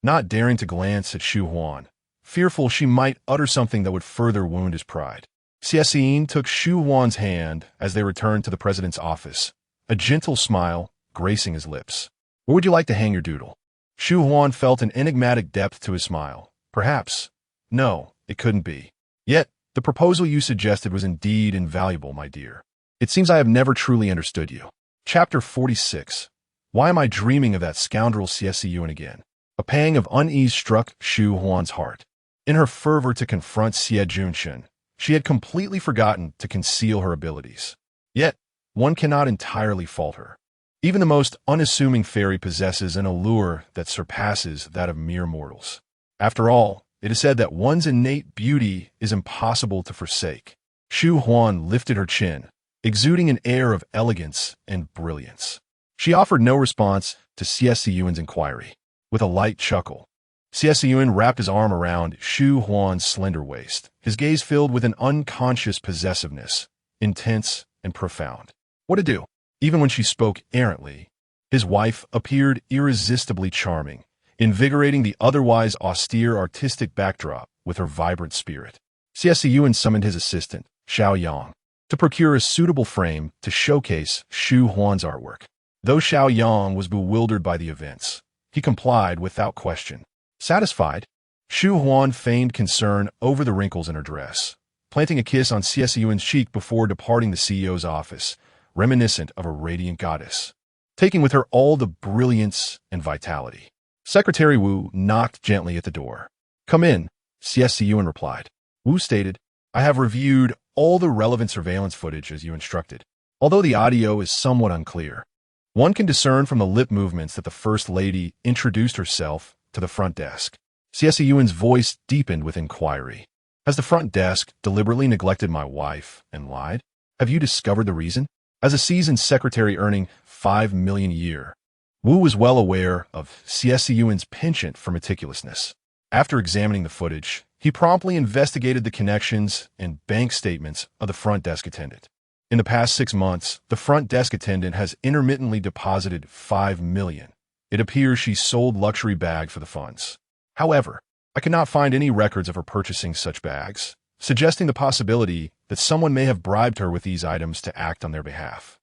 not daring to glance at Shu Huan, fearful she might utter something that would further wound his pride. Xie Siyan took Shu Huan's hand as they returned to the president's office, a gentle smile gracing his lips. "Where would you like to hang your doodle?" Shu Huan felt an enigmatic depth to his smile. Perhaps. No, it couldn't be. Yet, the proposal you suggested was indeed invaluable, my dear. It seems I have never truly understood you. Chapter 46. Why am I dreaming of that scoundrel Xie Siyan again? A pang of unease struck Shu Huan's heart. In her fervor to confront Xie Siyan, she had completely forgotten to conceal her abilities. Yet, one cannot entirely fault her. Even the most unassuming fairy possesses an allure that surpasses that of mere mortals. After all, it is said that one's innate beauty is impossible to forsake. Shu Huan lifted her chin, exuding an air of elegance and brilliance. She offered no response to Xie Siyan's inquiry. With a light chuckle, Xie Siyan wrapped his arm around Shu Huan's slender waist, his gaze filled with an unconscious possessiveness, intense and profound. What to do? Even when she spoke errantly, his wife appeared irresistibly charming, invigorating the otherwise austere artistic backdrop with her vibrant spirit. Xie Siyan summoned his assistant, Xiao Yang, to procure a suitable frame to showcase Shu Huan's artwork. Though Xiao Yang was bewildered by the events, he complied without question. Satisfied, Shu Huan feigned concern over the wrinkles in her dress, planting a kiss on Xie Siyan's cheek before departing the CEO's office, reminiscent of a radiant goddess, taking with her all the brilliance and vitality. Secretary Wu knocked gently at the door. "Come in," Xie Siyan replied. Wu stated, "I have reviewed all the relevant surveillance footage as you instructed. Although the audio is somewhat unclear, one can discern from the lip movements that the First Lady introduced herself to the front desk." Xie Siyan's voice deepened with inquiry. "Has the front desk deliberately neglected my wife and lied? Have you discovered the reason?" As a seasoned secretary earning 5 million a year, Wu was well aware of Xie Siyan's penchant for meticulousness. After examining the footage, he promptly investigated the connections and bank statements of the front desk attendant. In the past 6 months, the front desk attendant has intermittently deposited 5 million. It appears she sold luxury bags for the funds. However, I cannot find any records of her purchasing such bags, suggesting the possibility that someone may have bribed her with these items to act on their behalf.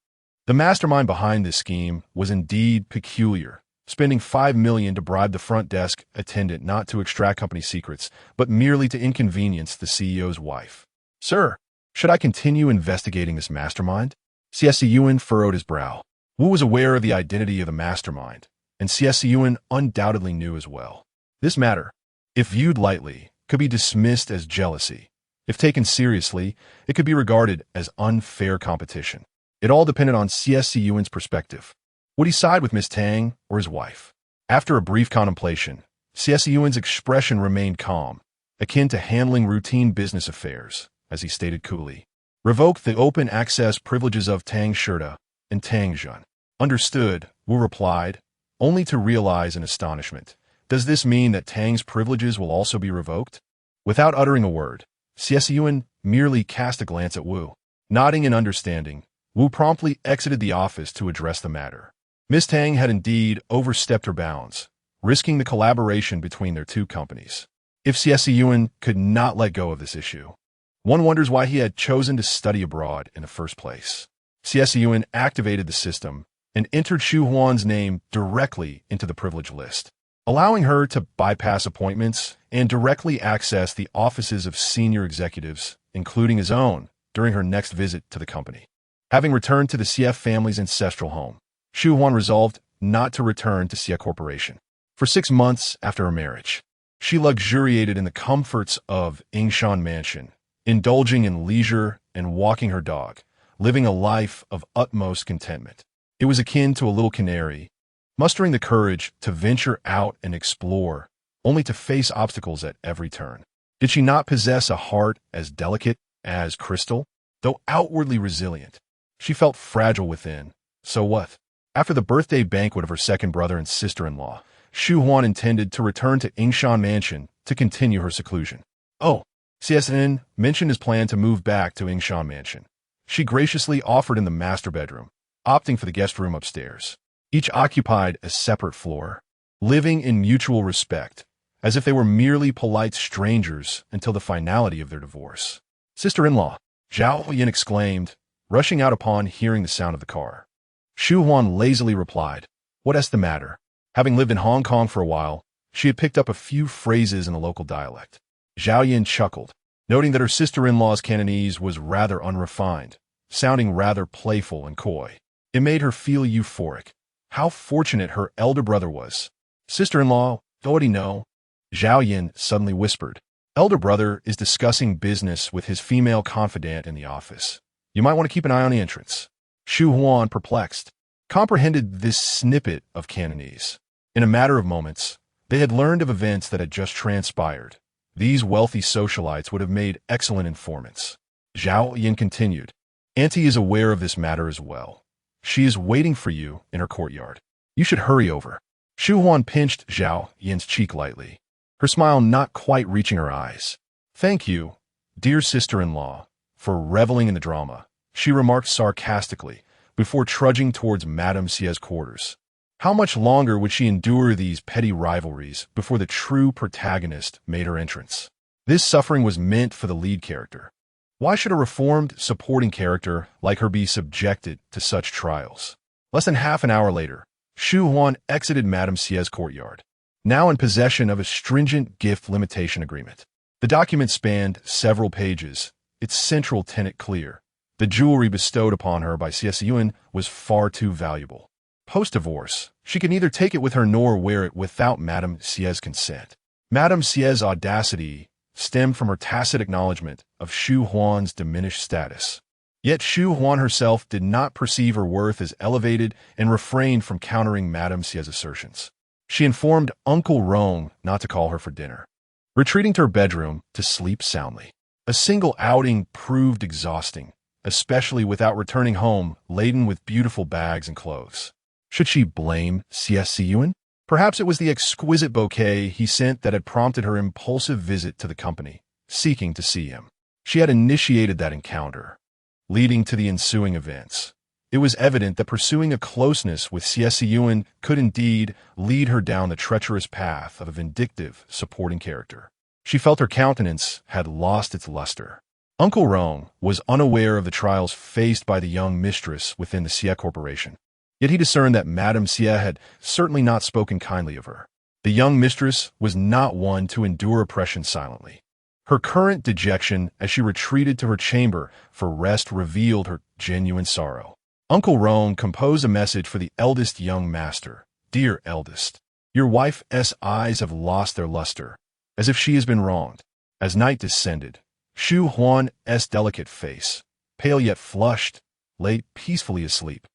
The mastermind behind this scheme was indeed peculiar, spending 5 million to bribe the front desk attendant not to extract company secrets, but merely to inconvenience the CEO's wife. "Sir, should I continue investigating this mastermind?" Xie Siyan furrowed his brow. Wu was aware of the identity of the mastermind, and Xie Siyan undoubtedly knew as well. This matter, if viewed lightly, could be dismissed as jealousy. If taken seriously, it could be regarded as unfair competition. It all depended on Xie Siyan's perspective. Would he side with Miss Tang or his wife? After a brief contemplation, Xie Siyan's expression remained calm, akin to handling routine business affairs, as he stated coolly. "Revoke the open access privileges of Tang Shirta and Tang Zhen." "Understood," Wu replied, only to realize in astonishment. Does this mean that Tang's privileges will also be revoked? Without uttering a word, Xie Siyan merely cast a glance at Wu. Nodding in understanding, Wu promptly exited the office to address the matter. Miss Tang had indeed overstepped her bounds, risking the collaboration between their two companies. If Xie Siyan could not let go of this issue, one wonders why he had chosen to study abroad in the first place. Xie Siyan activated the system and entered Shu Huan's name directly into the privilege list, allowing her to bypass appointments and directly access the offices of senior executives, including his own, during her next visit to the company. Having returned to the Xie family's ancestral home, Shu Huan resolved not to return to Xie Corporation. For 6 months after her marriage, she luxuriated in the comforts of Yingshan Mansion, indulging in leisure and walking her dog, living a life of utmost contentment. It was akin to a little canary, mustering the courage to venture out and explore, only to face obstacles at every turn. Did she not possess a heart as delicate as crystal? Though outwardly resilient, she felt fragile within. So what? After the birthday banquet of her second brother and sister-in-law, Shu Huan intended to return to Yingshan Mansion to continue her seclusion. Oh, Xie Siyan mentioned his plan to move back to Yingshan Mansion. She graciously offered him the master bedroom, opting for the guest room upstairs. Each occupied a separate floor, living in mutual respect, as if they were merely polite strangers until the finality of their divorce. Sister-in-law, Zhao Yin exclaimed, rushing out upon hearing the sound of the car. Shu Huan lazily replied, "What's the matter?" Having lived in Hong Kong for a while, she had picked up a few phrases in the local dialect. Zhao Yin chuckled, noting that her sister-in-law's Cantonese was rather unrefined, sounding rather playful and coy. It made her feel euphoric. How fortunate her elder brother was. "Sister-in-law, what do you know?" Zhao Yin suddenly whispered. "Elder brother is discussing business with his female confidant in the office. You might want to keep an eye on the entrance." Shu Huan, perplexed, comprehended this snippet of Cantonese. In a matter of moments, they had learned of events that had just transpired. These wealthy socialites would have made excellent informants. Zhao Yin continued, "Auntie is aware of this matter as well. She is waiting for you in her courtyard. You should hurry over." Shu Huan pinched Zhao Yin's cheek lightly, her smile not quite reaching her eyes. "Thank you, dear sister-in-law, for reveling in the drama," she remarked sarcastically, before trudging towards Madame Xie's quarters. How much longer would she endure these petty rivalries before the true protagonist made her entrance? This suffering was meant for the lead character. Why should a reformed supporting character like her be subjected to such trials? Less than half an hour later, Shu Huan exited Madame Xie's courtyard, now in possession of a stringent gift limitation agreement. The document spanned several pages, its central tenet clear. The jewelry bestowed upon her by Xie Siyan was far too valuable. Post-divorce, she could neither take it with her nor wear it without Madame Xie's consent. Madame Xie's audacity stemmed from her tacit acknowledgement of Shu Huan's diminished status. Yet Shu Huan herself did not perceive her worth as elevated and refrained from countering Madame Xie's assertions. She informed Uncle Rong not to call her for dinner, retreating to her bedroom to sleep soundly. A single outing proved exhausting, especially without returning home laden with beautiful bags and clothes. Should she blame Xie Siyan? Perhaps it was the exquisite bouquet he sent that had prompted her impulsive visit to the company, seeking to see him. She had initiated that encounter, leading to the ensuing events. It was evident that pursuing a closeness with Xie Siyan could indeed lead her down the treacherous path of a vindictive, supporting character. She felt her countenance had lost its luster. Uncle Rong was unaware of the trials faced by the young mistress within the Xie Corporation. Yet he discerned that Madame Xie had certainly not spoken kindly of her. The young mistress was not one to endure oppression silently. Her current dejection as she retreated to her chamber for rest revealed her genuine sorrow. Uncle Rong composed a message for the eldest young master. "Dear eldest, your wife's eyes have lost their luster, as if she has been wronged." As night descended, Shu Huan's delicate face, pale yet flushed, lay peacefully asleep.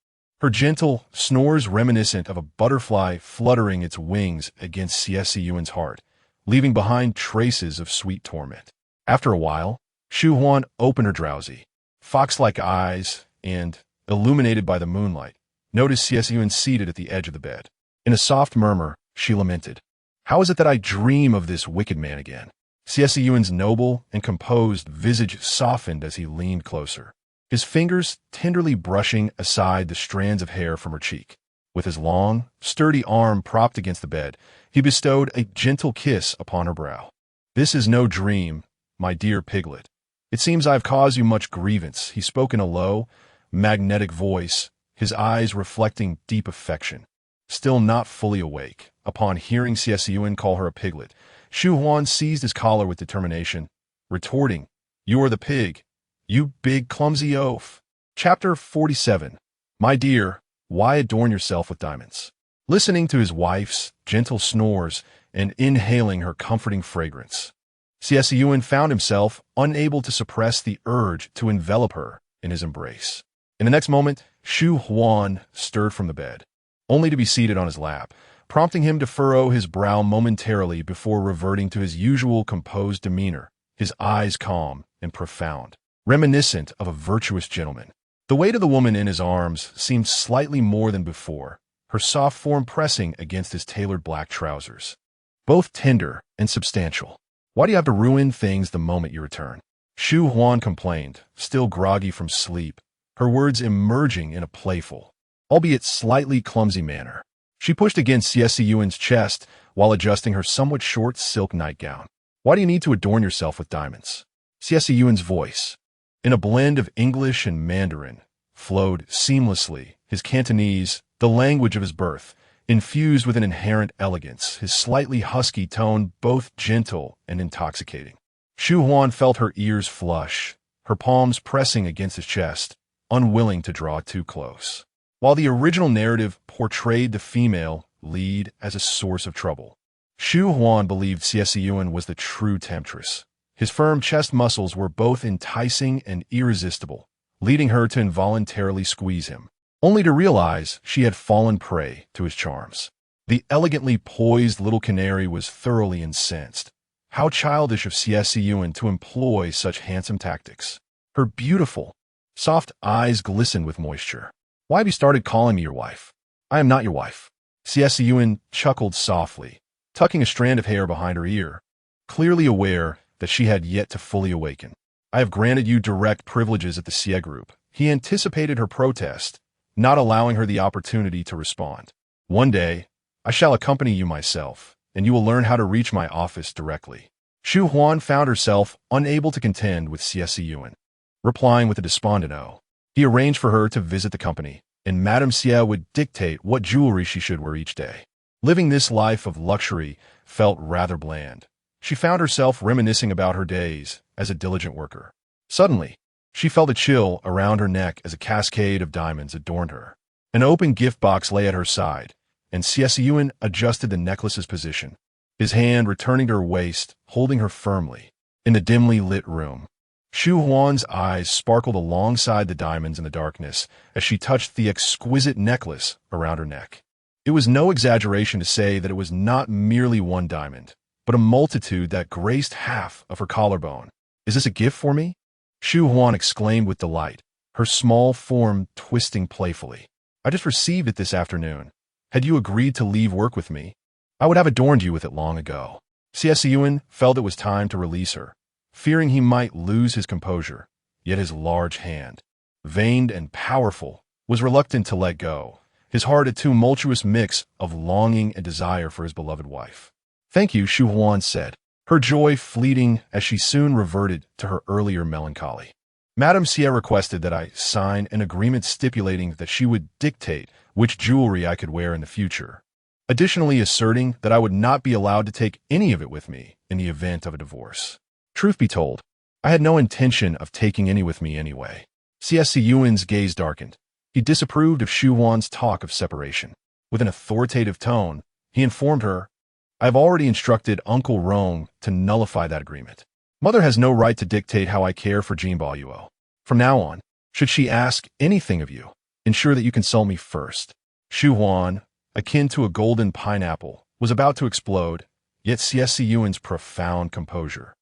Her gentle snores reminiscent of a butterfly fluttering its wings against Xie Siyan's heart, leaving behind traces of sweet torment. After a while, Shu Huan opened her drowsy, fox-like eyes and, illuminated by the moonlight, noticed Xie Siyan seated at the edge of the bed. In a soft murmur, she lamented, "How is it that I dream of this wicked man again?" Xie Siyan's noble and composed visage softened as he leaned closer, his fingers tenderly brushing aside the strands of hair from her cheek. With his long, sturdy arm propped against the bed, he bestowed a gentle kiss upon her brow. "This is no dream, my dear piglet. It seems I have caused you much grievance," he spoke in a low, magnetic voice, his eyes reflecting deep affection. Still not fully awake, upon hearing Xie Siyan call her a piglet, Shu Huan seized his collar with determination, retorting, "You are the pig, you big clumsy oaf." Chapter 47. My dear, why adorn yourself with diamonds? Listening to his wife's gentle snores and inhaling her comforting fragrance, Xie Siyan found himself unable to suppress the urge to envelop her in his embrace. In the next moment, Shu Huan stirred from the bed, only to be seated on his lap, prompting him to furrow his brow momentarily before reverting to his usual composed demeanor, his eyes calm and profound, reminiscent of a virtuous gentleman. The weight of the woman in his arms seemed slightly more than before, her soft form pressing against his tailored black trousers, both tender and substantial. "Why do you have to ruin things the moment you return?" Shu Huan complained, still groggy from sleep, her words emerging in a playful, albeit slightly clumsy manner. She pushed against Xie Siyan's chest while adjusting her somewhat short silk nightgown. "Why do you need to adorn yourself with diamonds?" Xie Siyan's voice, in a blend of English and Mandarin, flowed seamlessly, his Cantonese, the language of his birth, infused with an inherent elegance, his slightly husky tone both gentle and intoxicating. Shu Huan felt her ears flush, her palms pressing against his chest, unwilling to draw too close. While the original narrative portrayed the female lead as a source of trouble, Shu Huan believed Xie Siyan was the true temptress. His firm chest muscles were both enticing and irresistible, leading her to involuntarily squeeze him, only to realize she had fallen prey to his charms. The elegantly poised little canary was thoroughly incensed. How childish of Xie Siyan to employ such handsome tactics. Her beautiful, soft eyes glistened with moisture. "Why have you started calling me your wife? I am not your wife." Xie Siyan chuckled softly, tucking a strand of hair behind her ear, clearly aware that she had yet to fully awaken. "I have granted you direct privileges at the Xie group." He anticipated her protest, not allowing her the opportunity to respond. "One day, I shall accompany you myself, and you will learn how to reach my office directly." Shu Huan found herself unable to contend with Xie Siyan, replying with a despondent "oh." He arranged for her to visit the company, and Madame Xie would dictate what jewelry she should wear each day. Living this life of luxury felt rather bland. She found herself reminiscing about her days as a diligent worker. Suddenly, she felt a chill around her neck as a cascade of diamonds adorned her. An open gift box lay at her side, and Xie Siyan adjusted the necklace's position, his hand returning to her waist, holding her firmly. In the dimly lit room, Shu Huan's eyes sparkled alongside the diamonds in the darkness as she touched the exquisite necklace around her neck. It was no exaggeration to say that it was not merely one diamond, but a multitude that graced half of her collarbone. "Is this a gift for me?" Shu Huan exclaimed with delight, her small form twisting playfully. "I just received it this afternoon. Had you agreed to leave work with me, I would have adorned you with it long ago." Xie Siyan felt it was time to release her, fearing he might lose his composure, yet his large hand, veined and powerful, was reluctant to let go, his heart a tumultuous mix of longing and desire for his beloved wife. "Thank you," Shu Huan said, her joy fleeting as she soon reverted to her earlier melancholy. "Madame Xie requested that I sign an agreement stipulating that she would dictate which jewelry I could wear in the future, additionally asserting that I would not be allowed to take any of it with me in the event of a divorce. Truth be told, I had no intention of taking any with me anyway." Xie Siyan's gaze darkened. He disapproved of Shu Huan's talk of separation. With an authoritative tone, he informed her, "I have already instructed Uncle Rong to nullify that agreement. Mother has no right to dictate how I care for Jean Baoyuo. From now on, should she ask anything of you, ensure that you consult me first." Shu Huan, akin to a golden pineapple, was about to explode, yet Xie Siyan's profound composure,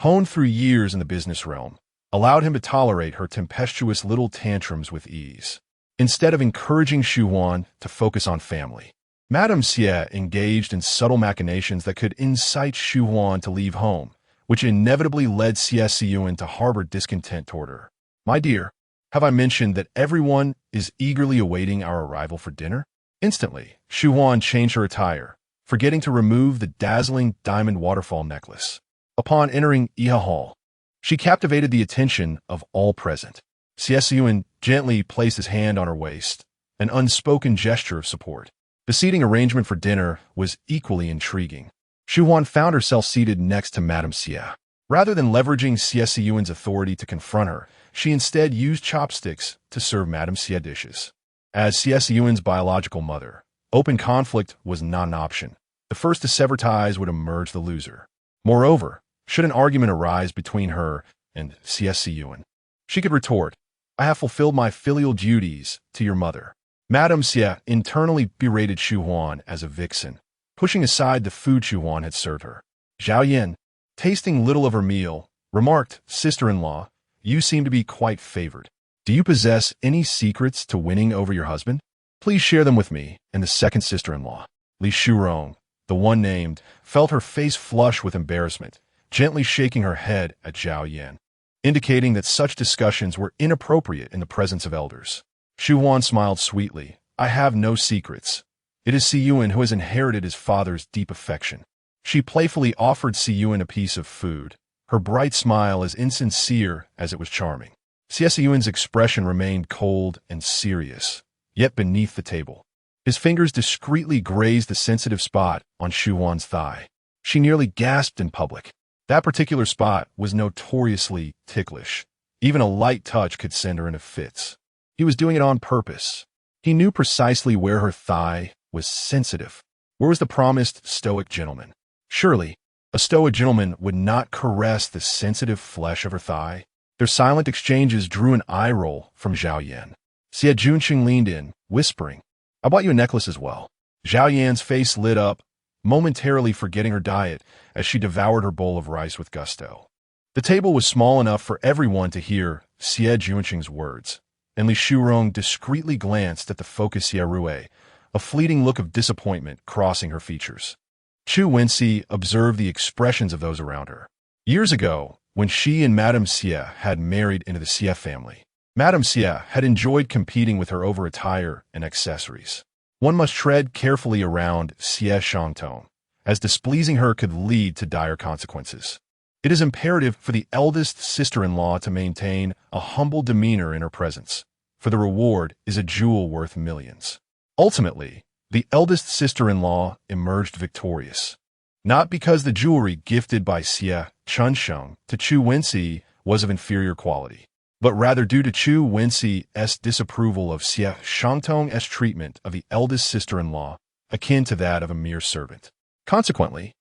honed through years in the business realm, allowed him to tolerate her tempestuous little tantrums with ease. Instead of encouraging Shu Huan to focus on family, Madame Xie engaged in subtle machinations that could incite Shu Huan to leave home, which inevitably led Xie Siyan to harbor discontent toward her. "My dear, have I mentioned that everyone is eagerly awaiting our arrival for dinner?" Instantly, Shu Huan changed her attire, forgetting to remove the dazzling diamond waterfall necklace. Upon entering Iha Hall, she captivated the attention of all present. Xie Siyan gently placed his hand on her waist, an unspoken gesture of support. The seating arrangement for dinner was equally intriguing. Shu Huan found herself seated next to Madame Xie. Rather than leveraging Xie Siyan's authority to confront her, she instead used chopsticks to serve Madame Xie dishes. As Xie Siyan's biological mother, open conflict was not an option. The first to sever ties would emerge the loser. Moreover, should an argument arise between her and Xie Siyan, she could retort, "I have fulfilled my filial duties to your mother." Madame Xie internally berated Shu Huan as a vixen, pushing aside the food Shu Huan had served her. Zhao Yan, tasting little of her meal, remarked, "Sister-in-law, you seem to be quite favored. Do you possess any secrets to winning over your husband? Please share them with me and the second sister-in-law." Li Shurong, the one named, felt her face flush with embarrassment, gently shaking her head at Zhao Yan, indicating that such discussions were inappropriate in the presence of elders. Shu Huan smiled sweetly. "I have no secrets. It is Siyuan who has inherited his father's deep affection." She playfully offered Siyuan a piece of food, her bright smile as insincere as it was charming. Xie Siyan's expression remained cold and serious, yet beneath the table. His fingers discreetly grazed the sensitive spot on Shu Huan's thigh. She nearly gasped in public. That particular spot was notoriously ticklish. Even a light touch could send her into fits. He was doing it on purpose. He knew precisely where her thigh was sensitive. Where was the promised stoic gentleman? Surely, a stoic gentleman would not caress the sensitive flesh of her thigh. Their silent exchanges drew an eye roll from Zhao Yan. Xie Junqing leaned in, whispering, "I bought you a necklace as well." Zhao Yan's face lit up, momentarily forgetting her diet as she devoured her bowl of rice with gusto. The table was small enough for everyone to hear Xie Junqing's words, and Li Shurong discreetly glanced at the focused Xie Rue, a fleeting look of disappointment crossing her features. Chu Wenxi observed the expressions of those around her. Years ago, when she and Madame Xie had married into the Xie family, Madame Xie had enjoyed competing with her over attire and accessories. One must tread carefully around Xie Shangtong, as displeasing her could lead to dire consequences. It is imperative for the eldest sister-in-law to maintain a humble demeanor in her presence, for the reward is a jewel worth millions. Ultimately, the eldest sister-in-law emerged victorious, not because the jewelry gifted by Xie Chunsheng to Chu Wenxi was of inferior quality, but rather due to Chu Wenxi's disapproval of Xie Shangtong's treatment of the eldest sister-in-law, akin to that of a mere servant. Consequently,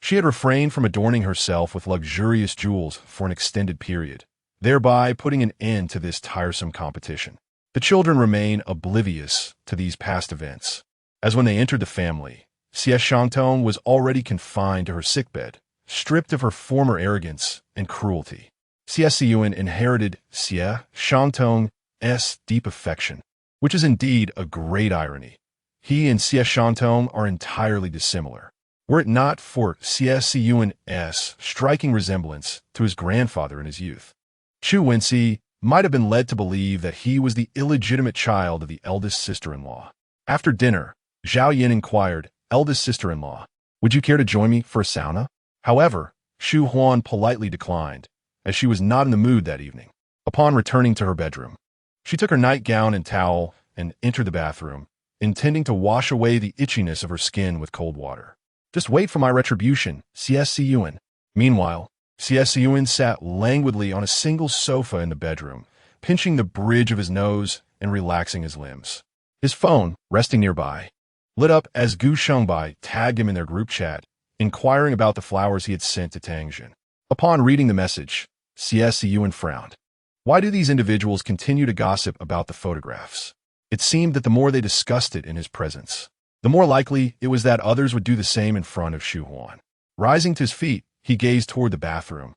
she had refrained from adorning herself with luxurious jewels for an extended period, thereby putting an end to this tiresome competition. The children remain oblivious to these past events, as when they entered the family, Xie Shangtong was already confined to her sickbed, stripped of her former arrogance and cruelty. Xie Siyan inherited Xie Shangtong's deep affection, which is indeed a great irony. He and Xie Shangtong are entirely dissimilar. Were it not for Xie Siyan's striking resemblance to his grandfather in his youth, Chu Wenxi might have been led to believe that he was the illegitimate child of the eldest sister-in-law. After dinner, Zhao Yan inquired, "Eldest sister-in-law, would you care to join me for a sauna?" However, Shu Huan politely declined, as she was not in the mood that evening. Upon returning to her bedroom, she took her nightgown and towel and entered the bathroom, intending to wash away the itchiness of her skin with cold water. "Just wait for my retribution, Xie Siyan." Meanwhile, Xie Siyan sat languidly on a single sofa in the bedroom, pinching the bridge of his nose and relaxing his limbs. His phone, resting nearby, lit up as Gu Shengbai tagged him in their group chat, inquiring about the flowers he had sent to Tangjin. Upon reading the message, Xie Siyan frowned. Why do these individuals continue to gossip about the photographs? It seemed that the more they discussed it in his presence, the more likely it was that others would do the same in front of Shu Huan. Rising to his feet, he gazed toward the bathroom,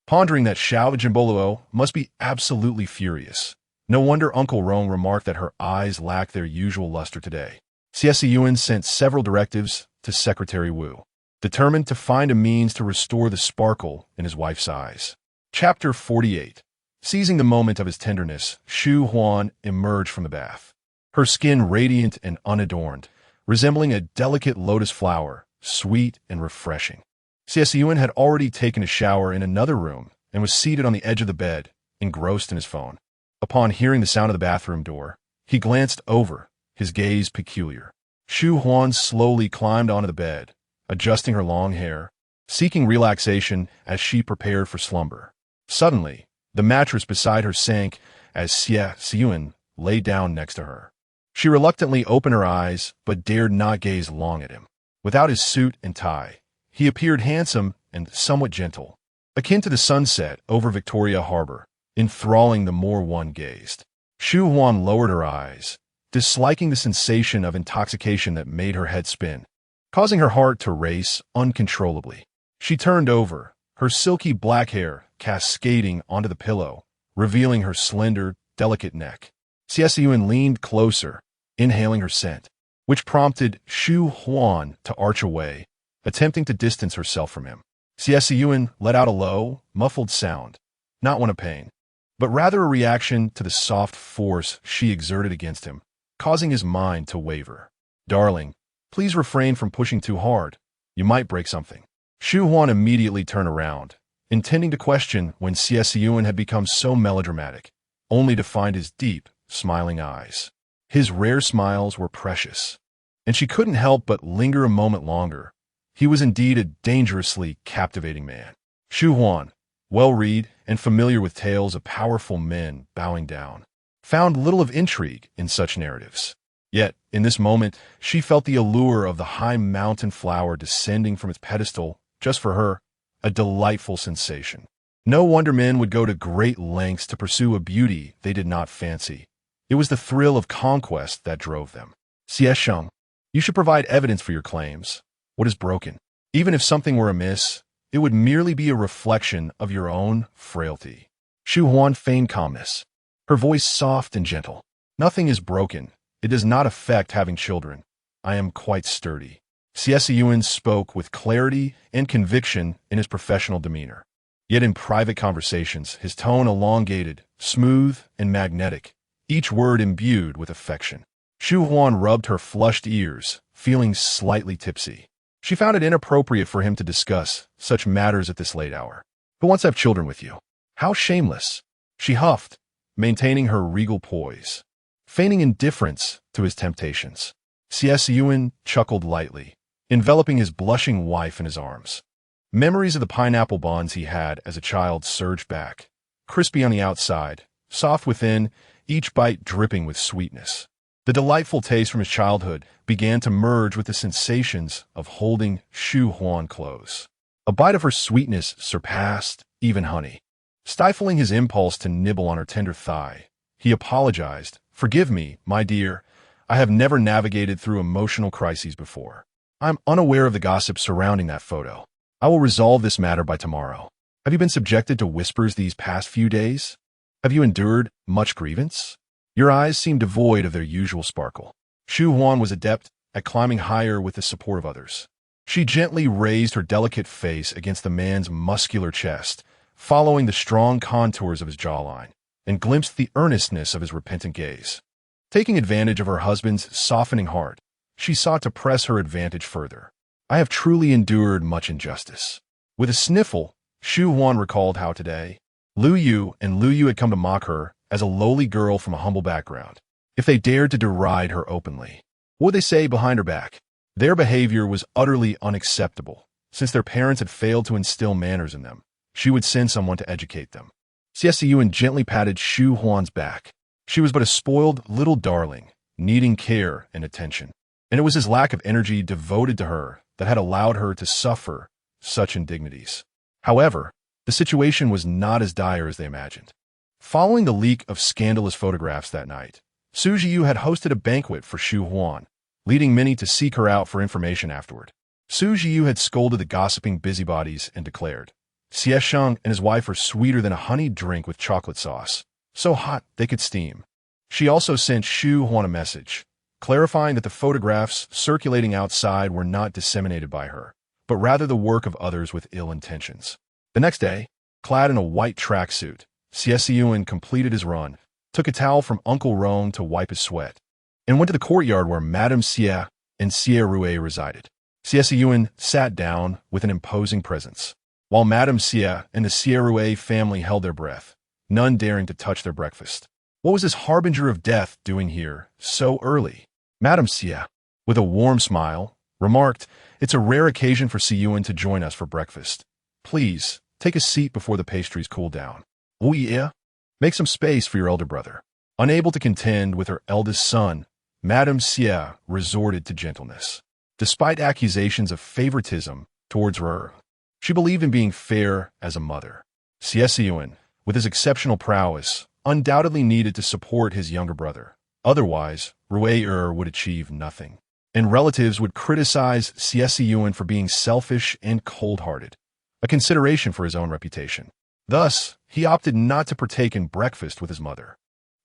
pondering that Xiao Jimboluo must be absolutely furious. No wonder Uncle Rong remarked that her eyes lacked their usual luster today. Xie Siyan sent several directives to Secretary Wu, determined to find a means to restore the sparkle in his wife's eyes. Chapter 48. Seizing the moment of his tenderness, Shu Huan emerged from the bath. her skin radiant and unadorned, resembling a delicate lotus flower, sweet and refreshing. Xie Siyan had already taken a shower in another room and was seated on the edge of the bed, engrossed in his phone. Upon hearing the sound of the bathroom door, he glanced over, his gaze peculiar. Shu Huan slowly climbed onto the bed, adjusting her long hair, seeking relaxation as she prepared for slumber. Suddenly, the mattress beside her sank as Xie Siyan lay down next to her. She reluctantly opened her eyes, but dared not gaze long at him. Without his suit and tie, he appeared handsome and somewhat gentle, akin to the sunset over Victoria Harbor, enthralling the more one gazed. Shu Huan lowered her eyes, disliking the sensation of intoxication that made her head spin, causing her heart to race uncontrollably. She turned over, her silky black hair cascading onto the pillow, revealing her slender, delicate neck. Xie Siyan leaned closer, inhaling her scent, which prompted Shu Huan to arch away, attempting to distance herself from him. Xie Siyan let out a low, muffled sound, not one of pain, but rather a reaction to the soft force she exerted against him, causing his mind to waver. "Darling, please refrain from pushing too hard. You might break something." Shu Huan immediately turned around, intending to question when Xie Siyan had become so melodramatic, only to find his deep, smiling eyes. His rare smiles were precious, and she couldn't help but linger a moment longer. He was indeed a dangerously captivating man. Shu Huan, well-read and familiar with tales of powerful men bowing down, found little of intrigue in such narratives. Yet, in this moment, she felt the allure of the high mountain flower descending from its pedestal just for her, a delightful sensation. No wonder men would go to great lengths to pursue a beauty they did not fancy. It was the thrill of conquest that drove them. "Xie Siyan, you should provide evidence for your claims. What is broken? Even if something were amiss, it would merely be a reflection of your own frailty." Shu Huan feigned calmness, her voice soft and gentle. "Nothing is broken. It does not affect having children. I am quite sturdy." Xie Siyan spoke with clarity and conviction in his professional demeanor. Yet in private conversations, his tone elongated, smooth, and magnetic, each word imbued with affection. Shu Huan rubbed her flushed ears, feeling slightly tipsy. She found it inappropriate for him to discuss such matters at this late hour. "Who wants to have children with you? How shameless!" She huffed, maintaining her regal poise, feigning indifference to his temptations. Xie Siyan chuckled lightly, enveloping his blushing wife in his arms. Memories of the pineapple buns he had as a child surged back, crispy on the outside, soft within, each bite dripping with sweetness. The delightful taste from his childhood began to merge with the sensations of holding Shu Huan close. A bite of her sweetness surpassed even honey. Stifling his impulse to nibble on her tender thigh, he apologized. "Forgive me, my dear. I have never navigated through emotional crises before. I'm unaware of the gossip surrounding that photo. I will resolve this matter by tomorrow. Have you been subjected to whispers these past few days? Have you endured much grievance?" Your eyes seem devoid of their usual sparkle. Shu Huan was adept at climbing higher with the support of others. She gently raised her delicate face against the man's muscular chest, following the strong contours of his jawline, and glimpsed the earnestness of his repentant gaze. Taking advantage of her husband's softening heart, she sought to press her advantage further. "I have truly endured much injustice." With a sniffle, Shu Huan recalled how today, Lu Yu had come to mock her as a lowly girl from a humble background. If they dared to deride her openly, what would they say behind her back? Their behavior was utterly unacceptable. Since their parents had failed to instill manners in them, she would send someone to educate them. Xie Siyan gently patted Shu Huan's back. She was but a spoiled little darling, needing care and attention. And it was his lack of energy devoted to her that had allowed her to suffer such indignities. However, the situation was not as dire as they imagined. Following the leak of scandalous photographs that night, Su Jiu had hosted a banquet for Shu Huan, leading many to seek her out for information afterward. Su Jiu had scolded the gossiping busybodies and declared, "Xie Siyan and his wife are sweeter than a honeyed drink with chocolate sauce, so hot they could steam." She also sent Shu Huan a message, clarifying that the photographs circulating outside were not disseminated by her, but rather the work of others with ill intentions. The next day, clad in a white tracksuit, Xie Siyan completed his run, took a towel from Uncle Rong to wipe his sweat, and went to the courtyard where Madame Xie and Xie Rui resided. Xie Siyan sat down with an imposing presence, while Madame Xie and the Xie Rui family held their breath, none daring to touch their breakfast. What was this harbinger of death doing here so early? Madame Xie, with a warm smile, remarked, "It's a rare occasion for Xie Yuan to join us for breakfast. Please, take a seat before the pastries cool down. Oh yeah? Make some space for your elder brother." Unable to contend with her eldest son, Madame Xie resorted to gentleness. Despite accusations of favoritism towards her, she believed in being fair as a mother. Xie Siyan, with his exceptional prowess, undoubtedly needed to support his younger brother. Otherwise, Rui would achieve nothing, and relatives would criticize Xie Siyan for being selfish and cold-hearted, a consideration for his own reputation. Thus, he opted not to partake in breakfast with his mother.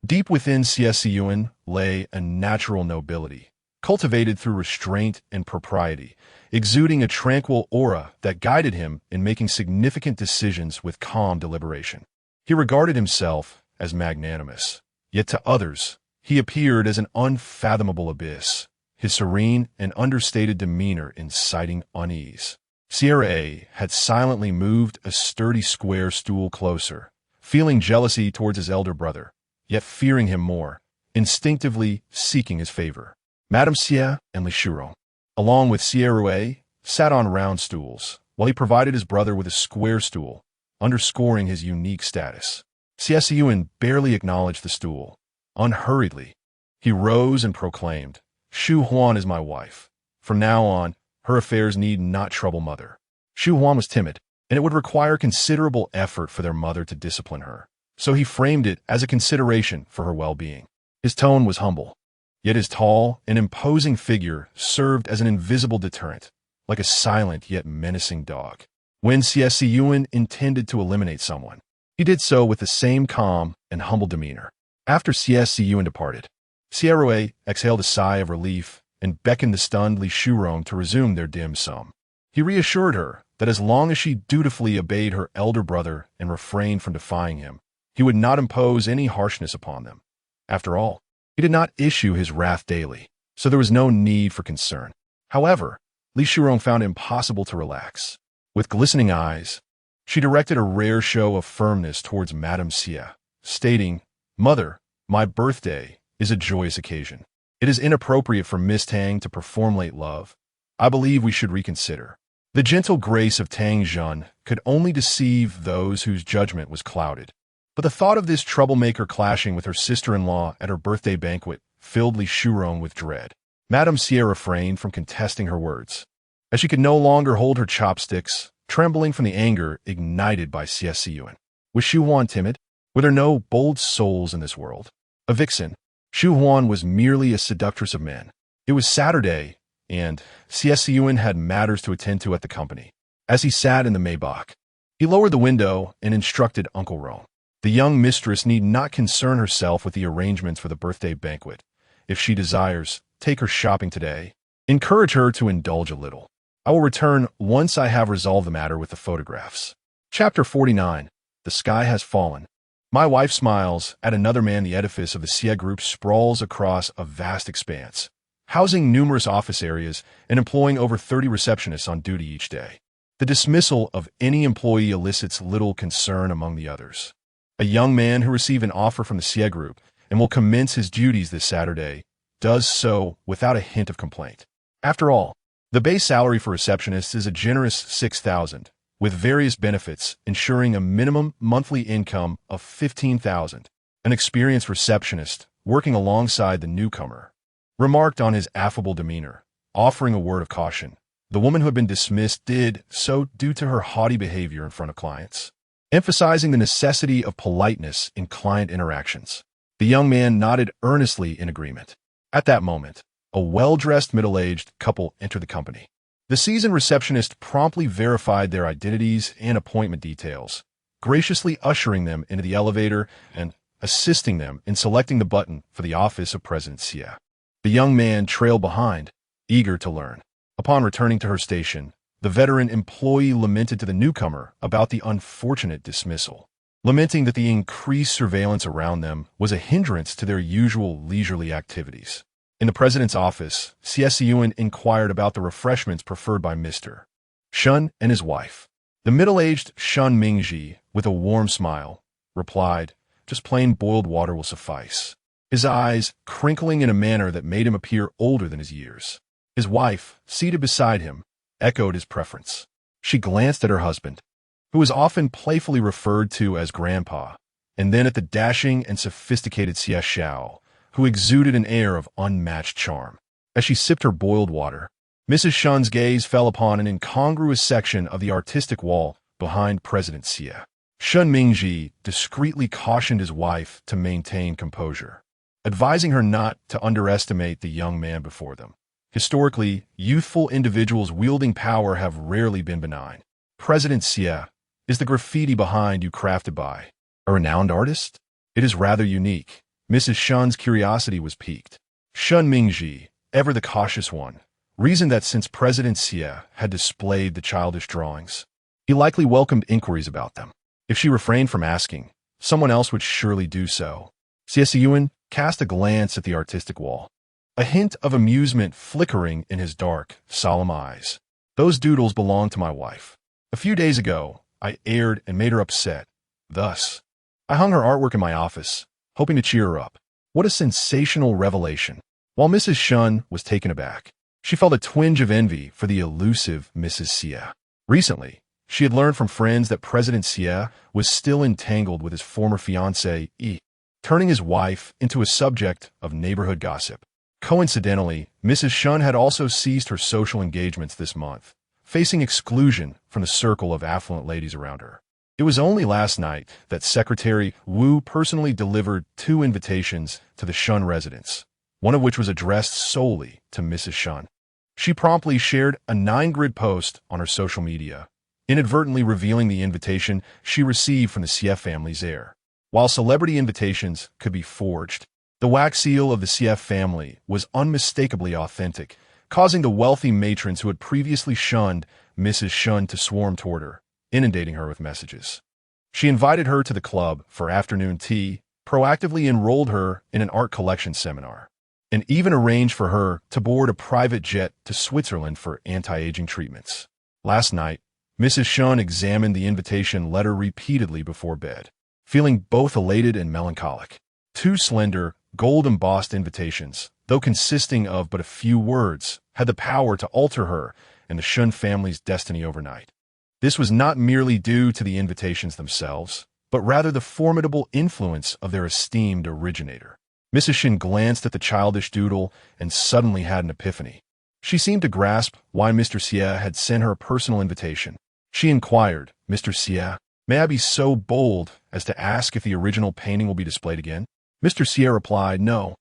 Deep within Xie Siyan lay a natural nobility, cultivated through restraint and propriety, exuding a tranquil aura that guided him in making significant decisions with calm deliberation. He regarded himself as magnanimous, yet to others, he appeared as an unfathomable abyss, his serene and understated demeanor inciting unease. Xie had silently moved a sturdy square stool closer, feeling jealousy towards his elder brother, yet fearing him more, instinctively seeking his favor. Madame Xie and Li Shurong, along with Xie Rui, sat on round stools, while he provided his brother with a square stool, underscoring his unique status. Xie Siyan barely acknowledged the stool. Unhurriedly, he rose and proclaimed, "Shu Huan is my wife. From now on, her affairs need not trouble mother." Shu Huan was timid, and it would require considerable effort for their mother to discipline her, so he framed it as a consideration for her well-being. His tone was humble, yet his tall and imposing figure served as an invisible deterrent, like a silent yet menacing dog. When Xie Siyan intended to eliminate someone, he did so with the same calm and humble demeanor. After Xie Siyan departed, Xie Rui exhaled a sigh of relief and beckoned the stunned Li Shurong to resume their dim sum. He reassured her that as long as she dutifully obeyed her elder brother and refrained from defying him, he would not impose any harshness upon them. After all, he did not issue his wrath daily, so there was no need for concern. However, Li Shurong found it impossible to relax. With glistening eyes, she directed a rare show of firmness towards Madame Xie, stating, "Mother, my birthday is a joyous occasion. It is inappropriate for Miss Tang to perform late love. I believe we should reconsider." The gentle grace of Tang Jun could only deceive those whose judgment was clouded. But the thought of this troublemaker clashing with her sister-in-law at her birthday banquet filled Li Shurong with dread. Madame Xie refrained from contesting her words, as she could no longer hold her chopsticks, trembling from the anger ignited by Xie Siyan. Was Shu Huan timid? Were there no bold souls in this world? A vixen, Shu Huan was merely a seductress of men. It was Saturday, and Xie Siyan had matters to attend to at the company. As he sat in the Maybach, he lowered the window and instructed Uncle Rome. The young mistress need not concern herself with the arrangements for the birthday banquet. If she desires, take her shopping today. Encourage her to indulge a little. I will return once I have resolved the matter with the photographs. Chapter 49. The Sky Has Fallen. My wife smiles at another man. The edifice of the Xie Group sprawls across a vast expanse, housing numerous office areas and employing over 30 receptionists on duty each day. The dismissal of any employee elicits little concern among the others. A young man who received an offer from the Xie Group and will commence his duties this Saturday does so without a hint of complaint. After all, the base salary for receptionists is a generous $6,000, with various benefits ensuring a minimum monthly income of $15,000. An experienced receptionist, working alongside the newcomer, remarked on his affable demeanor, offering a word of caution. The woman who had been dismissed did so due to her haughty behavior in front of clients, emphasizing the necessity of politeness in client interactions. The young man nodded earnestly in agreement. At that moment, a well-dressed middle-aged couple entered the company. The seasoned receptionist promptly verified their identities and appointment details, graciously ushering them into the elevator and assisting them in selecting the button for the office of President Xie. The young man trailed behind, eager to learn. Upon returning to her station, the veteran employee lamented to the newcomer about the unfortunate dismissal, lamenting that the increased surveillance around them was a hindrance to their usual leisurely activities. In the president's office, Xie Siyan inquired about the refreshments preferred by Mr. Shun and his wife. The middle-aged Shun Mingji, with a warm smile, replied, "Just plain boiled water will suffice," his eyes crinkling in a manner that made him appear older than his years. His wife, seated beside him, echoed his preference. She glanced at her husband, who was often playfully referred to as Grandpa, and then at the dashing and sophisticated Xie Siyan, who exuded an air of unmatched charm. As she sipped her boiled water, Mrs. Shun's gaze fell upon an incongruous section of the artistic wall behind President Xie. Shun Mingji discreetly cautioned his wife to maintain composure, advising her not to underestimate the young man before them. Historically, youthful individuals wielding power have rarely been benign. President Xie, is the graffiti behind you crafted by a renowned artist? It is rather unique. Mrs. Shun's curiosity was piqued. Shun Mingji, ever the cautious one, reasoned that since President Xie had displayed the childish drawings, he likely welcomed inquiries about them. If she refrained from asking, someone else would surely do so. Xie Siyan cast a glance at the artistic wall, a hint of amusement flickering in his dark, solemn eyes. "Those doodles belong to my wife. A few days ago, I aired and made her upset. Thus, I hung her artwork in my office, hoping to cheer her up." What a sensational revelation. While Mrs. Shun was taken aback, she felt a twinge of envy for the elusive Mrs. Xie. Recently, she had learned from friends that President Xie was still entangled with his former fiancée, turning his wife into a subject of neighborhood gossip. Coincidentally, Mrs. Shun had also ceased her social engagements this month, facing exclusion from the circle of affluent ladies around her. It was only last night that Secretary Wu personally delivered 2 invitations to the Shun residence, one of which was addressed solely to Mrs. Shun. She promptly shared a 9-grid post on her social media, inadvertently revealing the invitation she received from the Xie family's heir. While celebrity invitations could be forged, the wax seal of the Xie family was unmistakably authentic, causing the wealthy matrons who had previously shunned Mrs. Shun to swarm toward her, inundating her with messages. She invited her to the club for afternoon tea, proactively enrolled her in an art collection seminar, and even arranged for her to board a private jet to Switzerland for anti-aging treatments. Last night, Mrs. Shun examined the invitation letter repeatedly before bed, feeling both elated and melancholic. 2 slender, gold-embossed invitations, though consisting of but a few words, had the power to alter her and the Shun family's destiny overnight. This was not merely due to the invitations themselves, but rather the formidable influence of their esteemed originator. Mrs. Shun glanced at the childish doodle and suddenly had an epiphany. She seemed to grasp why Mr. Xie had sent her a personal invitation. She inquired, "Mr. Xie, may I be so bold as to ask if the original painting will be displayed again?" Mr. Xie replied, "No.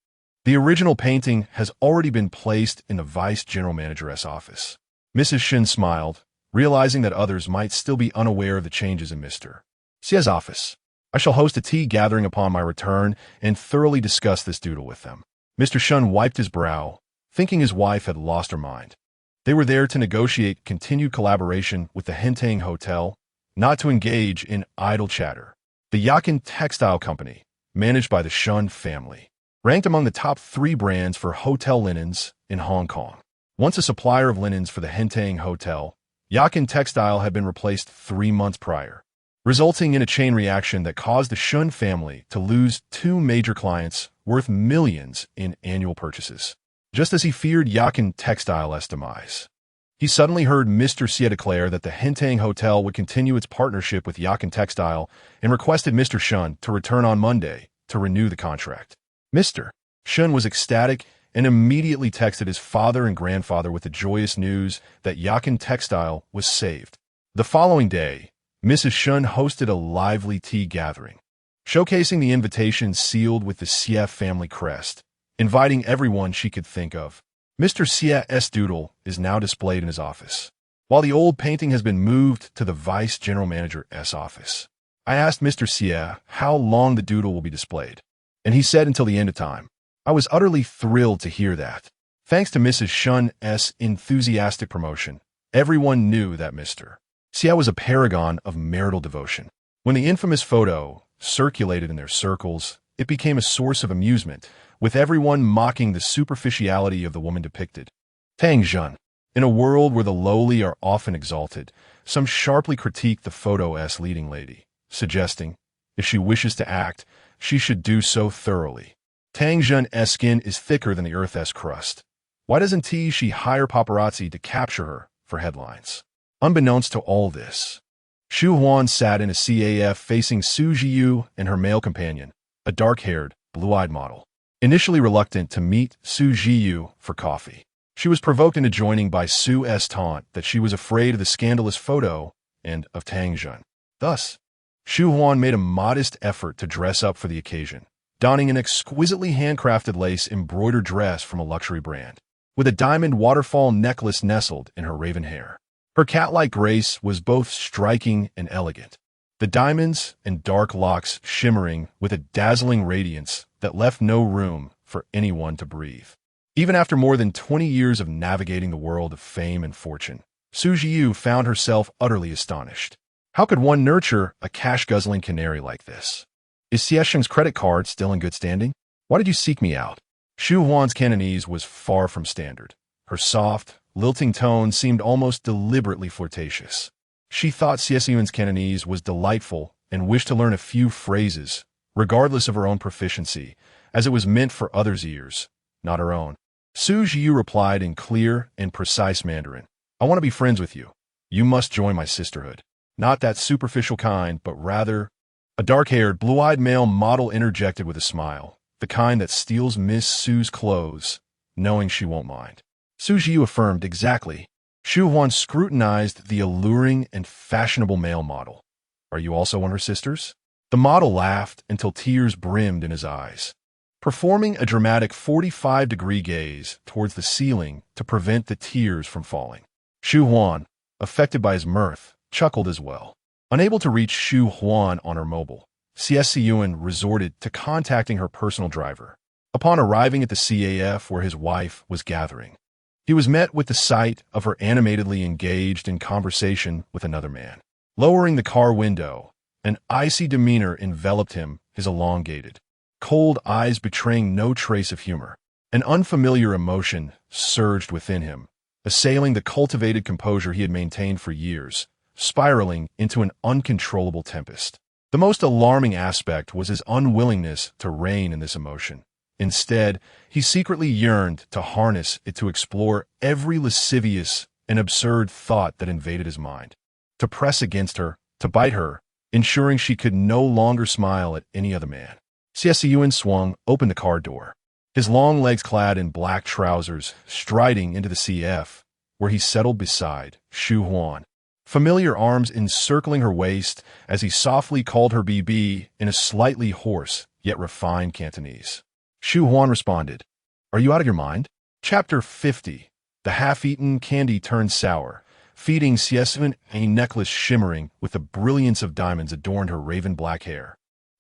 The original painting has already been placed in the Vice General Manager's office." Mrs. Shun smiled, realizing that others might still be unaware of the changes in Mr. Xie's office. "I shall host a tea gathering upon my return and thoroughly discuss this doodle with them." Mr. Shun wiped his brow, thinking his wife had lost her mind. They were there to negotiate continued collaboration with the Hentang Hotel, not to engage in idle chatter. The Yakin Textile Company, managed by the Shun family, ranked among the top 3 brands for hotel linens in Hong Kong. Once a supplier of linens for the Hentang Hotel, Yakin Textile had been replaced 3 months prior, resulting in a chain reaction that caused the Shun family to lose 2 major clients worth millions in annual purchases. Just as he feared Yakin Textile's demise, he suddenly heard Mr. Xie declare that the Hentang Hotel would continue its partnership with Yakin Textile and requested Mr. Shun to return on Monday to renew the contract. Mr. Shun was ecstatic and immediately texted his father and grandfather with the joyous news that Yakin Textile was saved. The following day, Mrs. Shun hosted a lively tea gathering, showcasing the invitation sealed with the Xie family crest, inviting everyone she could think of. Mr. Xie's doodle is now displayed in his office, while the old painting has been moved to the Vice General Manager's office. I asked Mr. Xie how long the doodle will be displayed, and he said until the end of time. I was utterly thrilled to hear that. Thanks to Mrs. Shun's enthusiastic promotion, everyone knew that Mr. Xie was a paragon of marital devotion. When the infamous photo circulated in their circles, it became a source of amusement, with everyone mocking the superficiality of the woman depicted. Tang Zhen. In a world where the lowly are often exalted, some sharply critique the photo-s leading lady, suggesting, if she wishes to act, she should do so thoroughly. Tang Zhen's skin is thicker than the Earth's crust. Why doesn't she hire paparazzi to capture her for headlines? Unbeknownst to all this, Shu Huan sat in a CAF facing Su Jiyu and her male companion, a dark-haired, blue-eyed model. Initially reluctant to meet Su Jiyu for coffee, she was provoked into joining by Su's taunt that she was afraid of the scandalous photo and of Tang Zhen. Thus, Shu Huan made a modest effort to dress up for the occasion, donning an exquisitely handcrafted lace-embroidered dress from a luxury brand, with a diamond waterfall necklace nestled in her raven hair. Her cat-like grace was both striking and elegant, the diamonds and dark locks shimmering with a dazzling radiance that left no room for anyone to breathe. Even after more than 20 years of navigating the world of fame and fortune, Su Jiyu found herself utterly astonished. How could one nurture a cash-guzzling canary like this? Is Xie Siyan's credit card still in good standing? Why did you seek me out? Shu Huan's Cantonese was far from standard. Her soft, lilting tone seemed almost deliberately flirtatious. She thought Xie Siyan's Cantonese was delightful and wished to learn a few phrases, regardless of her own proficiency, as it was meant for others' ears, not her own. Su Jiyu replied in clear and precise Mandarin, I want to be friends with you. You must join my sisterhood. Not that superficial kind, but rather... A dark-haired, blue-eyed male model interjected with a smile, the kind that steals Miss Su's clothes, knowing she won't mind. Su Jiyu affirmed exactly. Shu Huan scrutinized the alluring and fashionable male model. Are you also one of her sisters? The model laughed until tears brimmed in his eyes, performing a dramatic 45-degree gaze towards the ceiling to prevent the tears from falling. Shu Huan, affected by his mirth, chuckled as well. Unable to reach Shu Huan on her mobile, Xie Siyan resorted to contacting her personal driver. Upon arriving at the CAF where his wife was gathering, he was met with the sight of her animatedly engaged in conversation with another man. Lowering the car window, an icy demeanor enveloped him, his elongated, cold eyes betraying no trace of humor. An unfamiliar emotion surged within him, assailing the cultivated composure he had maintained for years, spiraling into an uncontrollable tempest. The most alarming aspect was his unwillingness to rein in this emotion. Instead, he secretly yearned to harness it to explore every lascivious and absurd thought that invaded his mind, to press against her, to bite her, ensuring she could no longer smile at any other man. Xie Siyan swung open the car door, his long legs clad in black trousers, striding into the CF, where he settled beside Shu Huan, familiar arms encircling her waist as he softly called her BB in a slightly hoarse yet refined Cantonese. Shu Huan responded, Are you out of your mind? Chapter 50. The half-eaten candy turned sour, feeding Xie Siyan a necklace shimmering with the brilliance of diamonds adorned her raven black hair,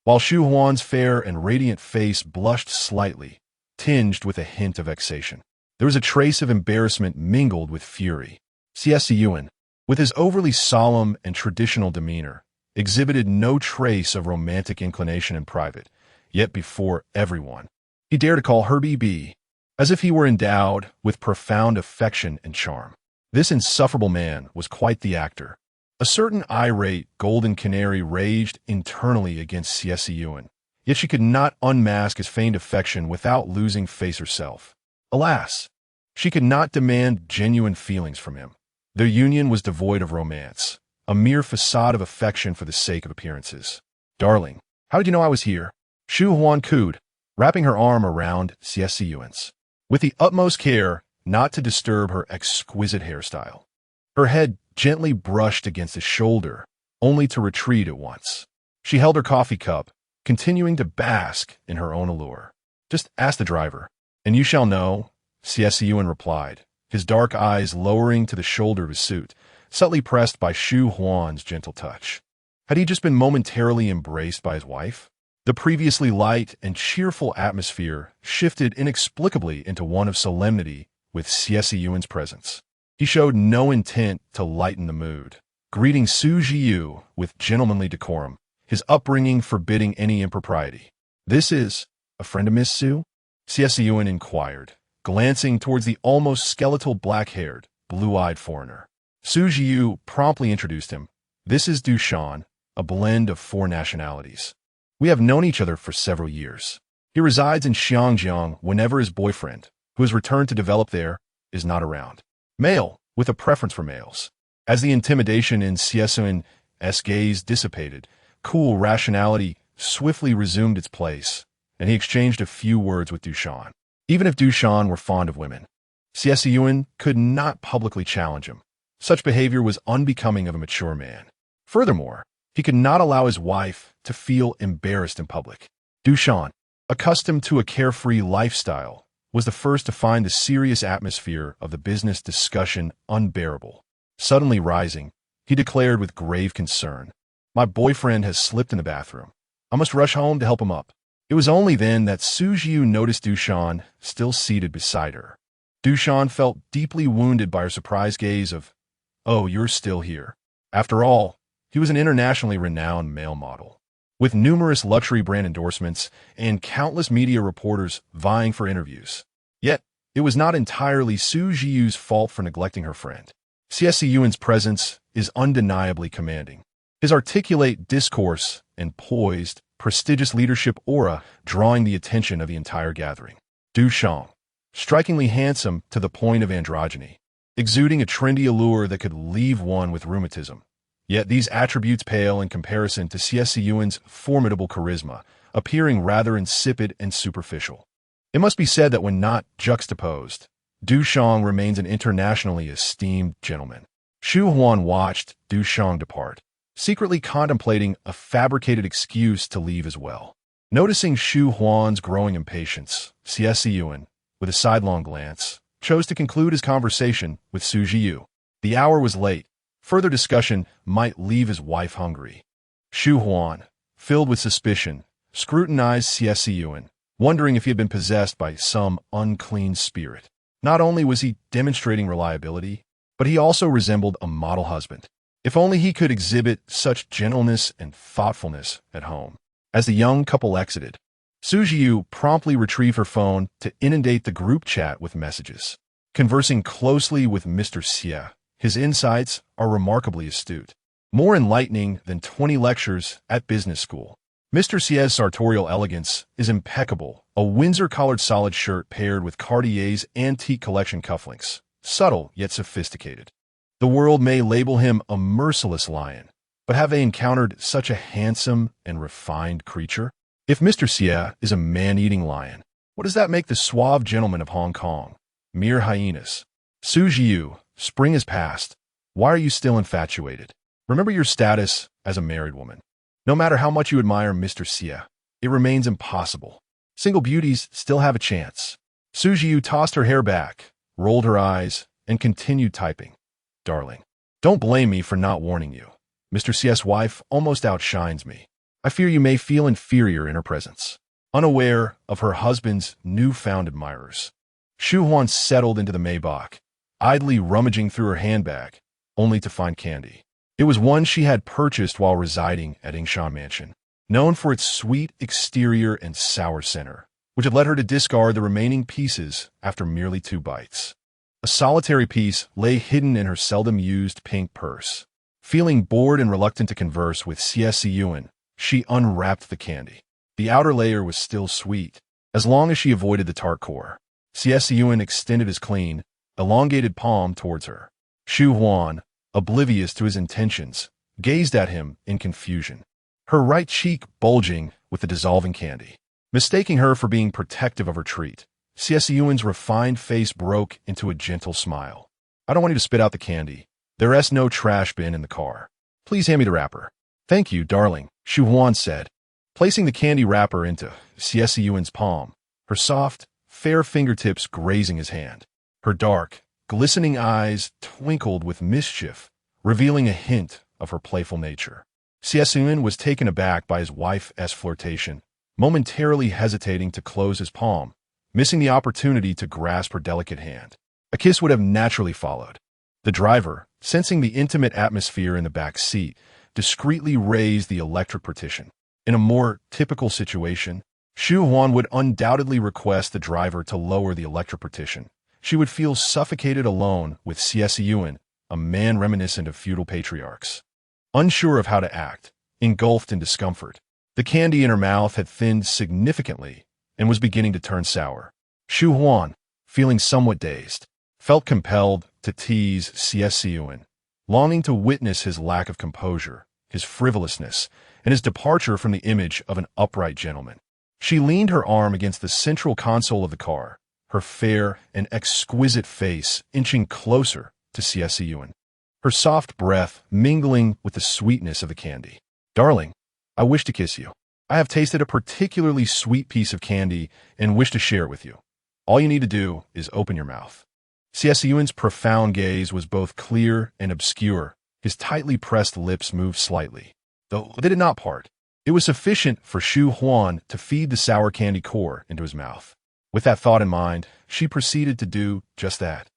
while Shu Huan's fair and radiant face blushed slightly, tinged with a hint of vexation. There was a trace of embarrassment mingled with fury. Xie Siyan, with his overly solemn and traditional demeanor, exhibited no trace of romantic inclination in private, yet before everyone, he dared to call her BB, as if he were endowed with profound affection and charm. This insufferable man was quite the actor. A certain irate golden canary raged internally against Xie Siyan, yet she could not unmask his feigned affection without losing face herself. Alas, she could not demand genuine feelings from him. Their union was devoid of romance, a mere facade of affection for the sake of appearances. Darling, how did you know I was here? Shu Huan cooed, wrapping her arm around Xie Siyan's, with the utmost care not to disturb her exquisite hairstyle. Her head gently brushed against his shoulder, only to retreat at once. She held her coffee cup, continuing to bask in her own allure. Just ask the driver, and you shall know, Xie Siyan replied, his dark eyes lowering to the shoulder of his suit, subtly pressed by Shu Huan's gentle touch. Had he just been momentarily embraced by his wife? The previously light and cheerful atmosphere shifted inexplicably into one of solemnity with Xie Siyan's presence. He showed no intent to lighten the mood, greeting Su Jiyu with gentlemanly decorum, his upbringing forbidding any impropriety. "This is a friend of Miss Sue?" Xie Siyan inquired, glancing towards the almost skeletal black-haired, blue-eyed foreigner. Su Jiu promptly introduced him. "This is Du Shan, a blend of 4 nationalities. We have known each other for several years. He resides in Xiangjiang whenever his boyfriend, who has returned to develop there, is not around. Male, with a preference for males." As the intimidation in Xie Siyan's gaze dissipated, cool rationality swiftly resumed its place, and he exchanged a few words with Du Shan. Even if Du Shan were fond of women, Xie Siyan could not publicly challenge him. Such behavior was unbecoming of a mature man. Furthermore, he could not allow his wife to feel embarrassed in public. Du Shan, accustomed to a carefree lifestyle, was the first to find the serious atmosphere of the business discussion unbearable. Suddenly rising, he declared with grave concern, "My boyfriend has slipped in the bathroom. I must rush home to help him up." It was only then that Su Jiu noticed Du Shan still seated beside her. Du Shan felt deeply wounded by her surprised gaze of, "Oh, you're still here." After all, he was an internationally renowned male model, with numerous luxury brand endorsements and countless media reporters vying for interviews. Yet, it was not entirely Su Jiu's fault for neglecting her friend. Xie Siyan's presence is undeniably commanding. His articulate discourse and poised, prestigious leadership aura drawing the attention of the entire gathering. Du Shan, strikingly handsome to the point of androgyny, exuding a trendy allure that could leave one with rheumatism. Yet these attributes pale in comparison to Xie Siyan's formidable charisma, appearing rather insipid and superficial. It must be said that when not juxtaposed, Du Shan remains an internationally esteemed gentleman. Shu Huan watched Du Shan depart, secretly contemplating a fabricated excuse to leave as well. Noticing Shu Huan's growing impatience, Xie Siyan, with a sidelong glance, chose to conclude his conversation with Su Jiu. The hour was late. Further discussion might leave his wife hungry. Shu Huan, filled with suspicion, scrutinized Xie Siyan, wondering if he had been possessed by some unclean spirit. Not only was he demonstrating reliability, but he also resembled a model husband. If only he could exhibit such gentleness and thoughtfulness at home. As the young couple exited, Su Jiu promptly retrieved her phone to inundate the group chat with messages. Conversing closely with Mr. Xie, his insights are remarkably astute, more enlightening than 20 lectures at business school. Mr. Xie's sartorial elegance is impeccable, a Windsor-collared solid shirt paired with Cartier's antique collection cufflinks, subtle yet sophisticated. The world may label him a merciless lion, but have they encountered such a handsome and refined creature? If Mr. Xie is a man-eating lion, what does that make the suave gentlemen of Hong Kong? Mere hyenas. Su Jiu, spring has passed. Why are you still infatuated? Remember your status as a married woman. No matter how much you admire Mr. Xie, it remains impossible. Single beauties still have a chance. Su Jiu tossed her hair back, rolled her eyes, and continued typing. Darling, don't blame me for not warning you. Mr. Xie's wife almost outshines me. I fear you may feel inferior in her presence. Unaware of her husband's newfound admirers, Shu Huan settled into the Maybach, idly rummaging through her handbag, only to find candy. It was one she had purchased while residing at Yingshan Mansion, known for its sweet exterior and sour center, which had led her to discard the remaining pieces after merely 2 bites. A solitary piece lay hidden in her seldom-used pink purse. Feeling bored and reluctant to converse with Xie Siyan, she unwrapped the candy. The outer layer was still sweet, as long as she avoided the tart core. Xie Siyan extended his clean, elongated palm towards her. Shu Huan, oblivious to his intentions, gazed at him in confusion, her right cheek bulging with the dissolving candy. Mistaking her for being protective of her treat, Xie Siyan's refined face broke into a gentle smile. I don't want you to spit out the candy. There's no trash bin in the car. Please hand me the wrapper. Thank you, darling, Shu Huan said, placing the candy wrapper into Xie Siyan's palm, her soft, fair fingertips grazing his hand. Her dark, glistening eyes twinkled with mischief, revealing a hint of her playful nature. Xie Siyan was taken aback by his wife's flirtation, momentarily hesitating to close his palm, missing the opportunity to grasp her delicate hand. A kiss would have naturally followed. The driver, sensing the intimate atmosphere in the back seat, discreetly raised the electric partition. In a more typical situation, Shu Huan would undoubtedly request the driver to lower the electric partition. She would feel suffocated alone with Xie Siyan, a man reminiscent of feudal patriarchs. Unsure of how to act, engulfed in discomfort, the candy in her mouth had thinned significantly and was beginning to turn sour. Shu Huan, feeling somewhat dazed, felt compelled to tease Xie Siyan, longing to witness his lack of composure, his frivolousness, and his departure from the image of an upright gentleman. She leaned her arm against the central console of the car, her fair and exquisite face inching closer to Xie Siyan, her soft breath mingling with the sweetness of the candy. "Darling, I wish to kiss you. I have tasted a particularly sweet piece of candy and wish to share it with you. All you need to do is open your mouth." Xie Siyan's profound gaze was both clear and obscure. His tightly pressed lips moved slightly, though they did not part. It was sufficient for Shu Huan to feed the sour candy core into his mouth. With that thought in mind, she proceeded to do just that.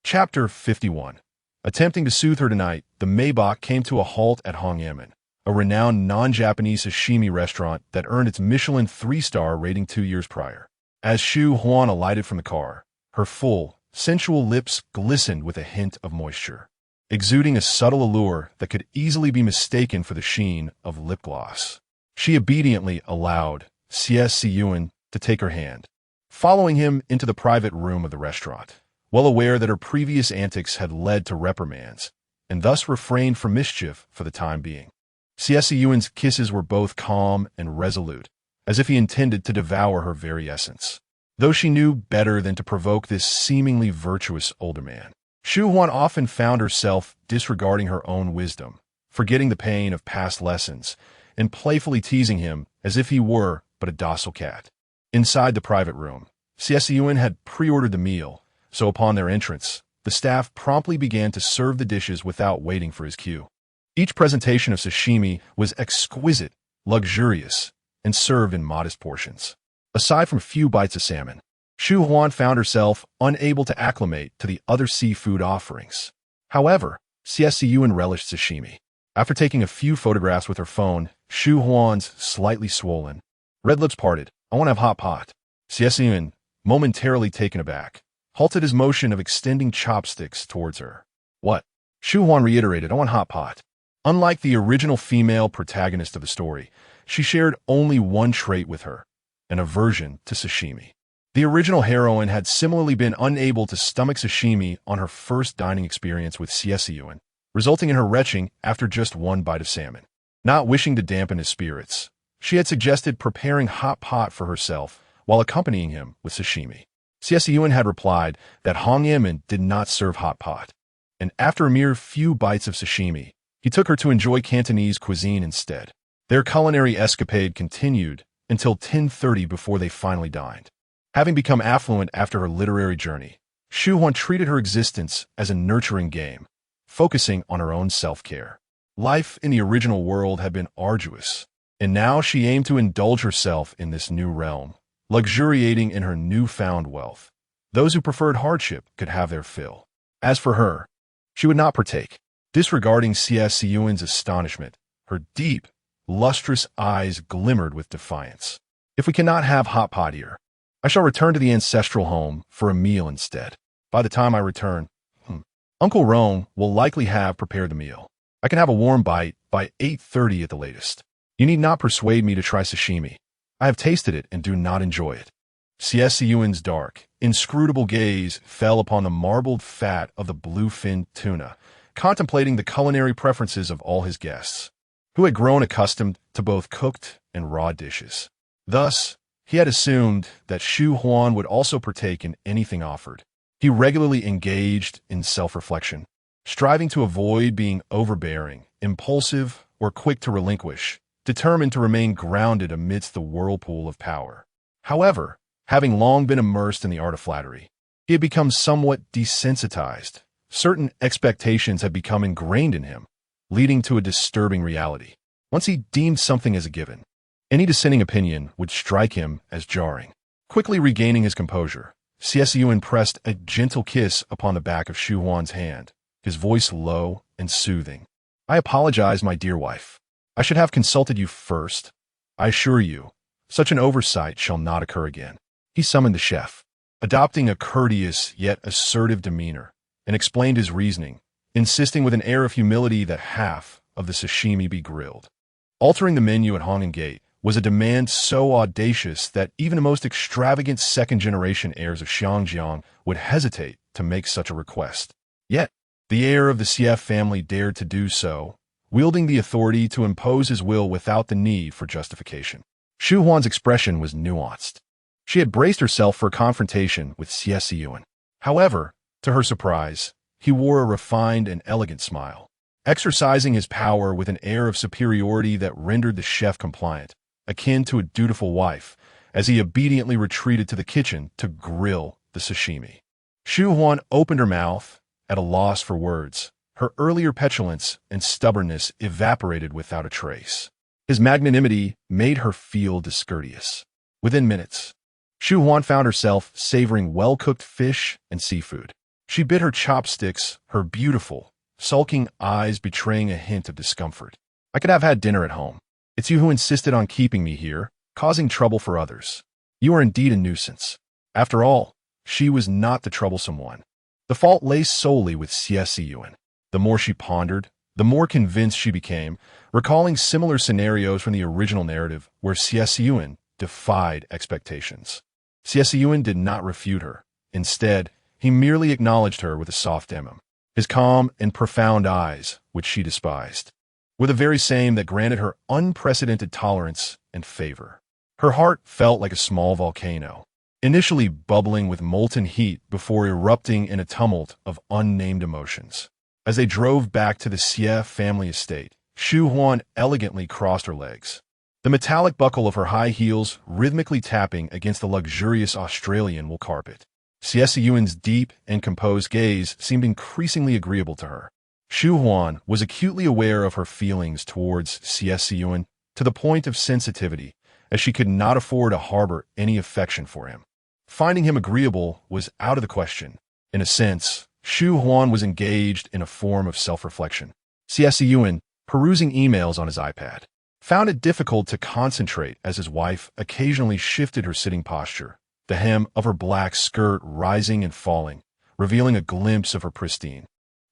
Chapter 51. Attempting to soothe her tonight, the Maybach came to a halt at Hongyamen, a renowned non-Japanese sashimi restaurant that earned its Michelin 3-star rating 2 years prior. As Shu Huan alighted from the car, her full, sensual lips glistened with a hint of moisture, exuding a subtle allure that could easily be mistaken for the sheen of lip gloss. She obediently allowed Xie Siyan to take her hand, following him into the private room of the restaurant, well aware that her previous antics had led to reprimands, and thus refrained from mischief for the time being. Xie Siyan's kisses were both calm and resolute, as if he intended to devour her very essence. Though she knew better than to provoke this seemingly virtuous older man, Shu Huan often found herself disregarding her own wisdom, forgetting the pain of past lessons, and playfully teasing him as if he were but a docile cat. Inside the private room, Xie Siyan had pre-ordered the meal, so upon their entrance, the staff promptly began to serve the dishes without waiting for his cue. Each presentation of sashimi was exquisite, luxurious, and served in modest portions. Aside from a few bites of salmon, Shu Huan found herself unable to acclimate to the other seafood offerings. However, Xie Siyan relished sashimi. After taking a few photographs with her phone, Shu Huan's slightly swollen, red lips parted. "I want to have hot pot." Xie Siyan, momentarily taken aback, halted his motion of extending chopsticks towards her. "What?" Shu Huan reiterated, "I want hot pot." Unlike the original female protagonist of the story, she shared only one trait with her, an aversion to sashimi. The original heroine had similarly been unable to stomach sashimi on her first dining experience with Xie Siyan, resulting in her retching after just one bite of salmon. Not wishing to dampen his spirits, she had suggested preparing hot pot for herself while accompanying him with sashimi. Xie Siyan had replied that Hongyamen did not serve hot pot, and after a mere few bites of sashimi, he took her to enjoy Cantonese cuisine instead. Their culinary escapade continued until 10:30 before they finally dined. Having become affluent after her literary journey, Shu Huan treated her existence as a nurturing game, focusing on her own self-care. Life in the original world had been arduous, and now she aimed to indulge herself in this new realm, luxuriating in her newfound wealth. Those who preferred hardship could have their fill. As for her, she would not partake. Disregarding Xie Siyan's astonishment, her deep, lustrous eyes glimmered with defiance. "If we cannot have hot pot here, I shall return to the ancestral home for a meal instead. By the time I return, Uncle Roan will likely have prepared the meal. I can have a warm bite by 8:30 at the latest. You need not persuade me to try sashimi. I have tasted it and do not enjoy it." Xie Siyan's dark, inscrutable gaze fell upon the marbled fat of the bluefin tuna, contemplating the culinary preferences of all his guests, who had grown accustomed to both cooked and raw dishes. Thus, he had assumed that Shu Huan would also partake in anything offered. He regularly engaged in self-reflection, striving to avoid being overbearing, impulsive, or quick to relinquish, determined to remain grounded amidst the whirlpool of power. However, having long been immersed in the art of flattery, he had become somewhat desensitized. Certain expectations had become ingrained in him, leading to a disturbing reality. Once he deemed something as a given, any dissenting opinion would strike him as jarring. Quickly regaining his composure, Xie Siyan pressed a gentle kiss upon the back of Shu Huan's hand, his voice low and soothing. "I apologize, my dear wife. I should have consulted you first. I assure you, Such an oversight shall not occur again. He summoned the chef, adopting a courteous yet assertive demeanor, and explained his reasoning, insisting with an air of humility that half of the sashimi be grilled. Altering the menu at Hongan Gate was a demand so audacious that even the most extravagant second-generation heirs of Xiangjiang would hesitate to make such a request. Yet, the heir of the Xie family dared to do so, wielding the authority to impose his will without the need for justification. Shu Huan's expression was nuanced. She had braced herself for a confrontation with Xie Siyan. However, to her surprise, he wore a refined and elegant smile, exercising his power with an air of superiority that rendered the chef compliant, akin to a dutiful wife, as he obediently retreated to the kitchen to grill the sashimi. Shu Huan opened her mouth, at a loss for words. Her earlier petulance and stubbornness evaporated without a trace. His magnanimity made her feel discourteous. Within minutes, Shu Huan found herself savoring well-cooked fish and seafood. She bit her chopsticks, her beautiful, sulking eyes betraying a hint of discomfort. I could have had dinner at home. It's you who insisted on keeping me here, causing trouble for others. You are indeed a nuisance. After all, she was not the troublesome one. The fault lay solely with Xie Siyan. The more she pondered, the more convinced she became, recalling similar scenarios from the original narrative where Xie Siyan defied expectations. Xie Siyan did not refute her. Instead, he merely acknowledged her with a soft emem. His calm and profound eyes, which she despised, were the very same that granted her unprecedented tolerance and favor. Her heart felt like a small volcano, initially bubbling with molten heat before erupting in a tumult of unnamed emotions. As they drove back to the Xie family estate, Shu Huan elegantly crossed her legs, the metallic buckle of her high heels rhythmically tapping against the luxurious Australian wool carpet. Xie Siyan's deep and composed gaze seemed increasingly agreeable to her. Shu Huan was acutely aware of her feelings towards Xie Siyan to the point of sensitivity, as she could not afford to harbor any affection for him. Finding him agreeable was out of the question. In a sense, Shu Huan was engaged in a form of self-reflection. Xie Siyan, perusing emails on his iPad, found it difficult to concentrate as his wife occasionally shifted her sitting posture, the hem of her black skirt rising and falling, revealing a glimpse of her pristine,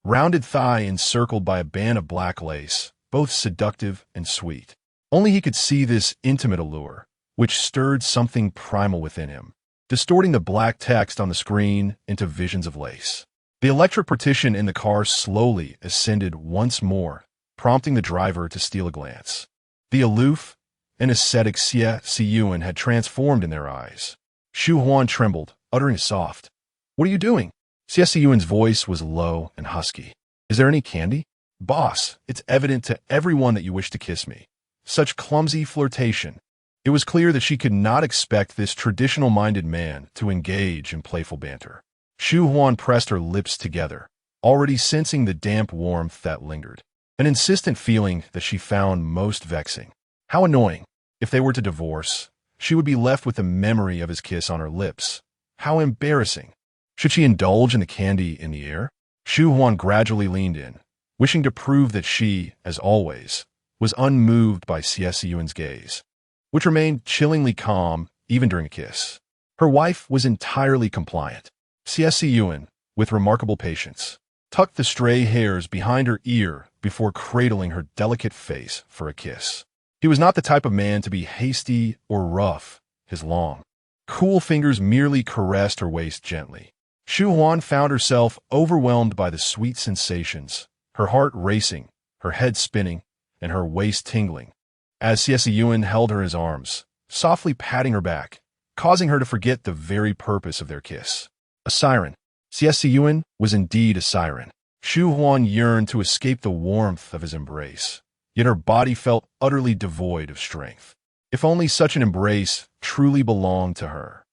rounded thigh encircled by a band of black lace, both seductive and sweet. Only he could see this intimate allure, which stirred something primal within him, distorting the black text on the screen into visions of lace. The electric partition in the car slowly ascended once more, prompting the driver to steal a glance. The aloof and ascetic Xie Siyan had transformed in their eyes. Shu Huan trembled, uttering a soft, "What are you doing?" Xie Siyan's voice was low and husky. "Is there any candy?" "Boss, it's evident to everyone that you wish to kiss me." Such clumsy flirtation. It was clear that she could not expect this traditional-minded man to engage in playful banter. Shu Huan pressed her lips together, already sensing the damp warmth that lingered, an insistent feeling that she found most vexing. How annoying. If they were to divorce, she would be left with the memory of his kiss on her lips. How embarrassing. Should she indulge in the candy in the air? Shu Huan gradually leaned in, wishing to prove that she, as always, was unmoved by Xie Siyan's gaze, which remained chillingly calm even during a kiss. Her wife was entirely compliant. Xie Siyan, with remarkable patience, tucked the stray hairs behind her ear before cradling her delicate face for a kiss. He was not the type of man to be hasty or rough. His long, cool fingers merely caressed her waist gently. Shu Huan found herself overwhelmed by the sweet sensations, her heart racing, her head spinning, and her waist tingling, as Xie Siyan held her in his arms, softly patting her back, causing her to forget the very purpose of their kiss. A siren. Xie Siyan was indeed a siren. Shu Huan yearned to escape the warmth of his embrace, yet her body felt utterly devoid of strength. If only such an embrace truly belonged to her,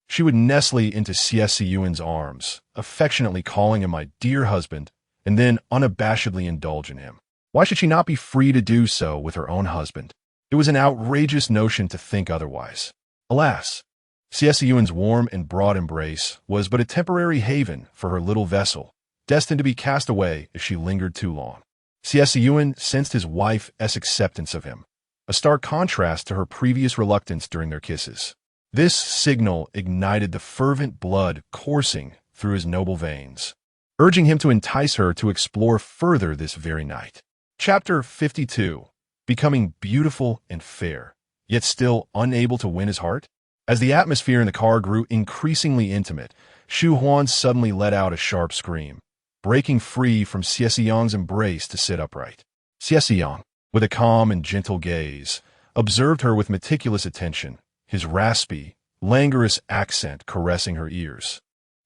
she would nestle into Xie Siyan's arms, affectionately calling him my dear husband, and then unabashedly indulge in him. Why should she not be free to do so with her own husband? It was an outrageous notion to think otherwise. Alas, Xie Siyan's warm and broad embrace was but a temporary haven for her little vessel, destined to be cast away if she lingered too long. Xie Siyan sensed his wife's acceptance of him, a stark contrast to her previous reluctance during their kisses. This signal ignited the fervent blood coursing through his noble veins, urging him to entice her to explore further this very night. Chapter 52. Becoming beautiful and fair, yet still unable to win his heart? As the atmosphere in the car grew increasingly intimate, Shu Huan suddenly let out a sharp scream, breaking free from Xie Siyan's embrace to sit upright. Xie Siyan, with a calm and gentle gaze, observed her with meticulous attention, his raspy, languorous accent caressing her ears.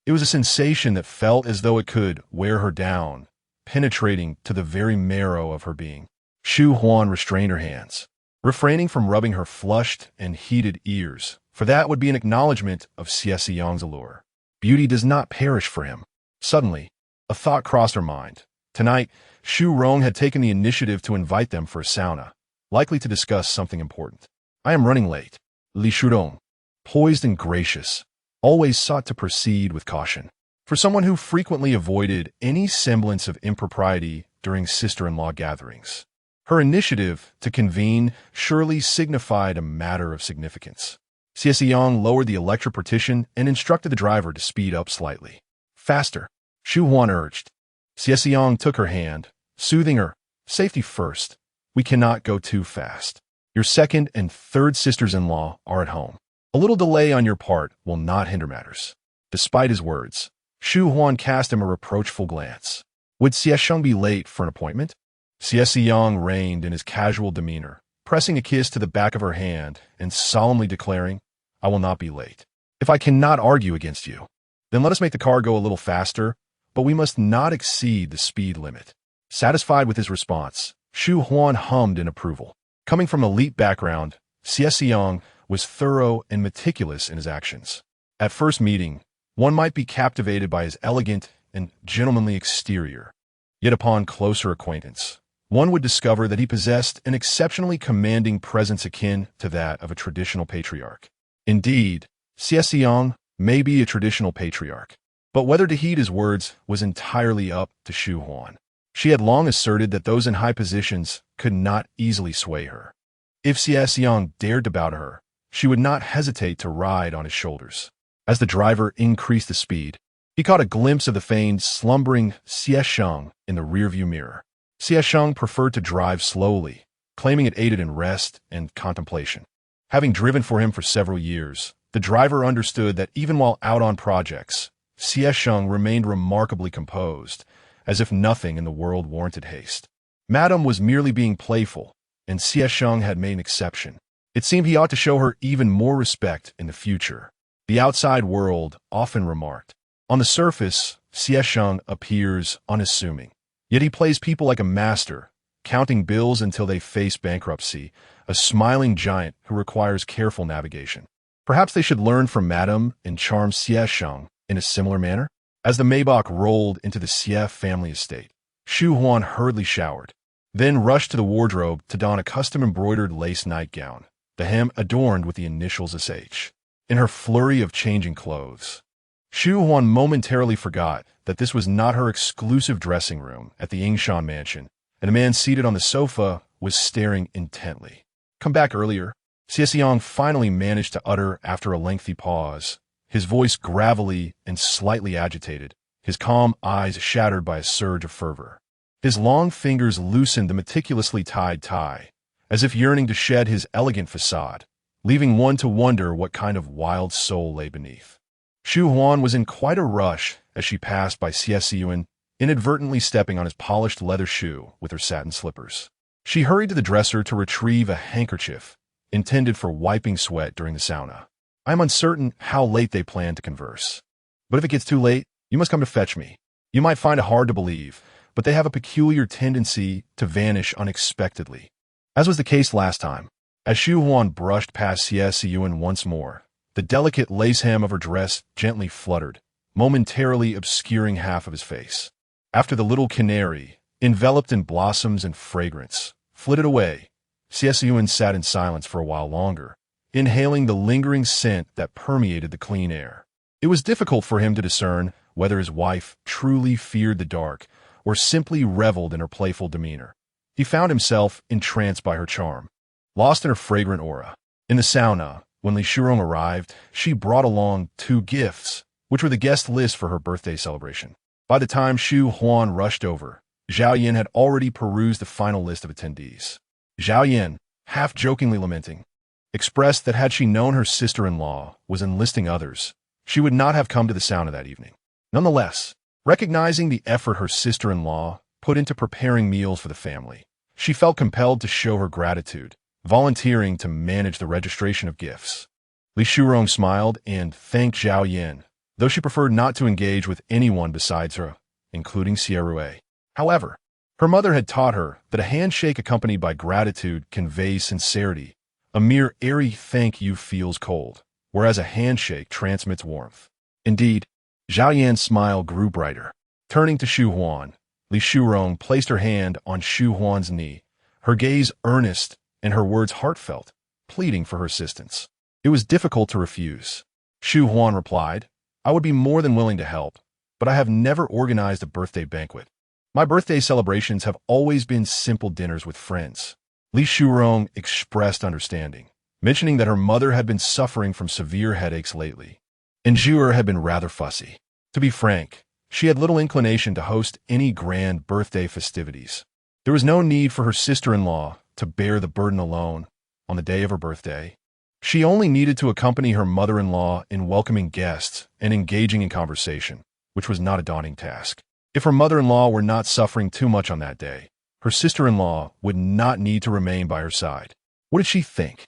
It was a sensation that felt as though it could wear her down, penetrating to the very marrow of her being. Shu Huan restrained her hands, refraining from rubbing her flushed and heated ears, for that would be an acknowledgment of Xie Siyan's allure. Beauty does not perish for him. Suddenly, a thought crossed her mind. Tonight, Shu Rong had taken the initiative to invite them for a sauna, likely to discuss something important. I am running late. Li Shurong, poised and gracious, always sought to proceed with caution. For someone who frequently avoided any semblance of impropriety during sister-in-law gatherings, her initiative to convene surely signified a matter of significance. Xie Siyan lowered the electric partition and instructed the driver to speed up slightly. Faster, Shu Huan urged. Xie Siyan took her hand, soothing her. Safety first. We cannot go too fast. Your second and third sisters-in-law are at home. A little delay on your part will not hinder matters. Despite his words, Shu Huan cast him a reproachful glance. Would Xie Siyan be late for an appointment? Xie Siyan reigned in his casual demeanor, pressing a kiss to the back of her hand and solemnly declaring, I will not be late. If I cannot argue against you, then let us make the car go a little faster, but we must not exceed the speed limit. Satisfied with his response, Shu Huan hummed in approval. Coming from an elite background, Xie Siyan was thorough and meticulous in his actions. At first meeting, one might be captivated by his elegant and gentlemanly exterior. Yet upon closer acquaintance, one would discover that he possessed an exceptionally commanding presence akin to that of a traditional patriarch. Indeed, Xie Siyan may be a traditional patriarch, but whether to heed his words was entirely up to Shu Huan. She had long asserted that those in high positions could not easily sway her. If Xie Siyan dared to bow to her, she would not hesitate to ride on his shoulders. As the driver increased the speed, he caught a glimpse of the feigned, slumbering Xie Siyan in the rearview mirror. Xie Siyan preferred to drive slowly, claiming it aided in rest and contemplation. Having driven for him for several years, the driver understood that even while out on projects, Xie Siyan remained remarkably composed, as if nothing in the world warranted haste. Madame was merely being playful, and Xie Siyan had made an exception. It seemed he ought to show her even more respect in the future. The outside world often remarked, on the surface, Xie Siyan appears unassuming. Yet he plays people like a master, counting bills until they face bankruptcy, a smiling giant who requires careful navigation. Perhaps they should learn from Madame and charm Xie Siyan in a similar manner? As the Maybach rolled into the Xie family estate, Shu Huan hurriedly showered, then rushed to the wardrobe to don a custom-embroidered lace nightgown, the hem adorned with the initials SH. In her flurry of changing clothes, Shu Huan momentarily forgot that this was not her exclusive dressing room at the Yingshan mansion, and a man seated on the sofa was staring intently. Come back earlier, Xie Siyan finally managed to utter after a lengthy pause, his voice gravelly and slightly agitated, his calm eyes shattered by a surge of fervor. His long fingers loosened the meticulously tied tie, as if yearning to shed his elegant facade, leaving one to wonder what kind of wild soul lay beneath. Shu Huan was in quite a rush as she passed by Xie Siyan, inadvertently stepping on his polished leather shoe with her satin slippers. She hurried to the dresser to retrieve a handkerchief intended for wiping sweat during the sauna. I am uncertain how late they plan to converse. But if it gets too late, you must come to fetch me. You might find it hard to believe, but they have a peculiar tendency to vanish unexpectedly. As was the case last time, as Shu Huan brushed past Xie Siyan once more, the delicate lace hem of her dress gently fluttered, momentarily obscuring half of his face. After the little canary, enveloped in blossoms and fragrance, flitted away, Xie Siyan sat in silence for a while longer, inhaling the lingering scent that permeated the clean air. It was difficult for him to discern whether his wife truly feared the dark or simply reveled in her playful demeanor. He found himself entranced by her charm. lost in her fragrant aura. In the sauna, when Li Shurong arrived, she brought along 2 gifts, which were the guest list for her birthday celebration. By the time Shu Huan rushed over, Zhao Yan had already perused the final list of attendees. Zhao Yan, half-jokingly lamenting, expressed that had she known her sister-in-law was enlisting others, she would not have come to the sauna that evening. Nonetheless, recognizing the effort her sister-in-law put into preparing meals for the family, she felt compelled to show her gratitude, volunteering to manage the registration of gifts. Li Shurong smiled and thanked Zhao Yan, though she preferred not to engage with anyone besides her, including Xie Siyan. However, her mother had taught her that a handshake accompanied by gratitude conveys sincerity. A mere airy thank you feels cold, whereas a handshake transmits warmth. Indeed, Zhao Yan's smile grew brighter. Turning to Shu Huan, Li Shurong placed her hand on Shu Huan's knee, her gaze earnest and her words heartfelt, pleading for her assistance. It was difficult to refuse. Shu Huan replied, "I would be more than willing to help, but I have never organized a birthday banquet. My birthday celebrations have always been simple dinners with friends." Li Shurong expressed understanding, mentioning that her mother had been suffering from severe headaches lately, and Zhuer had been rather fussy. To be frank, she had little inclination to host any grand birthday festivities. There was no need for her sister-in-law to bear the burden alone on the day of her birthday. She only needed to accompany her mother-in-law in welcoming guests and engaging in conversation, which was not a daunting task. If her mother-in-law were not suffering too much on that day, her sister-in-law would not need to remain by her side. What did she think?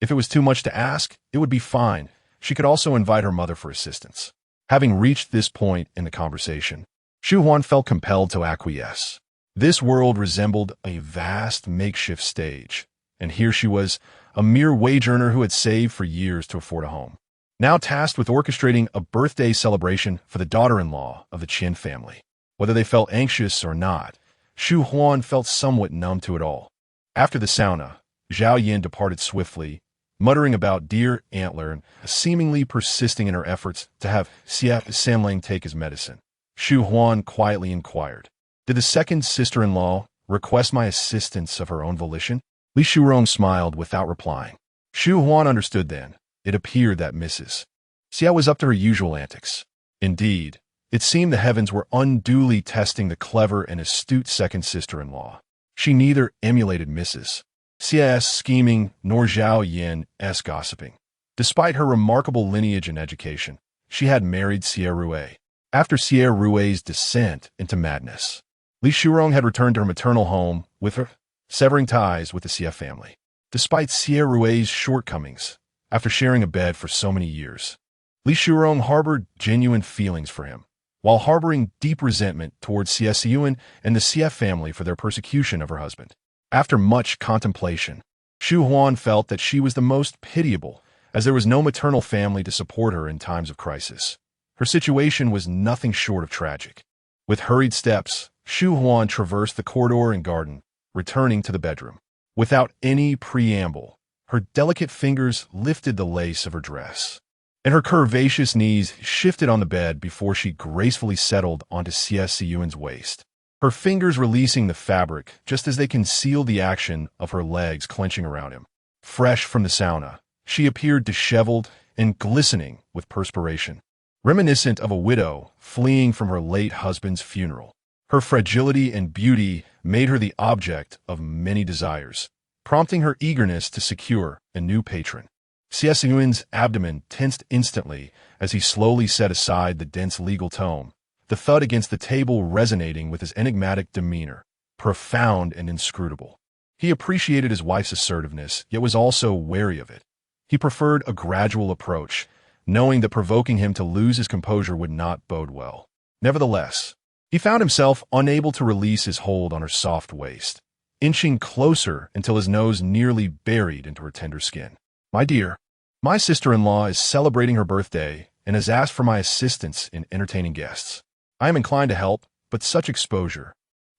If it was too much to ask, it would be fine. She could also invite her mother for assistance. Having reached this point in the conversation, Shu Huan felt compelled to acquiesce. This world resembled a vast makeshift stage, and here she was, a mere wage earner who had saved for years to afford a home, now tasked with orchestrating a birthday celebration for the daughter-in-law of the Qin family. Whether they felt anxious or not, Shu Huan felt somewhat numb to it all. After the sauna, Zhao Yan departed swiftly, muttering about dear Antler and seemingly persisting in her efforts to have Xie Siyan take his medicine. Shu Huan quietly inquired, "Did the second sister-in-law request my assistance of her own volition?" Li Shurong smiled without replying. Shu Huan understood then. It appeared that Mrs. Xie was up to her usual antics. Indeed, it seemed the heavens were unduly testing the clever and astute second sister-in-law. She neither emulated Mrs. Xie's scheming nor Zhao Yan's gossiping. Despite her remarkable lineage and education, she had married Xie Siyan. After Xie Siyan's descent into madness, Li Shurong had returned to her maternal home with her, severing ties with the Xie family. Despite Xie Siyan's shortcomings, after sharing a bed for so many years, Li Shurong harbored genuine feelings for him, while harboring deep resentment towards Xie Siyan and the Xie family for their persecution of her husband. After much contemplation, Shu Huan felt that she was the most pitiable, as there was no maternal family to support her in times of crisis. Her situation was nothing short of tragic. With hurried steps, Shu Huan traversed the corridor and garden, returning to the bedroom. Without any preamble, her delicate fingers lifted the lace of her dress, and her curvaceous knees shifted on the bed before she gracefully settled onto Xie Siyan's waist, her fingers releasing the fabric just as they concealed the action of her legs clenching around him. Fresh from the sauna, she appeared disheveled and glistening with perspiration, reminiscent of a widow fleeing from her late husband's funeral. Her fragility and beauty made her the object of many desires, prompting her eagerness to secure a new patron. Xie Siyan's abdomen tensed instantly as he slowly set aside the dense legal tome, the thud against the table resonating with his enigmatic demeanor, profound and inscrutable. He appreciated his wife's assertiveness, yet was also wary of it. He preferred a gradual approach, knowing that provoking him to lose his composure would not bode well. Nevertheless, he found himself unable to release his hold on her soft waist, inching closer until his nose nearly buried into her tender skin. "My dear, my sister-in-law is celebrating her birthday and has asked for my assistance in entertaining guests. I am inclined to help, but such exposure.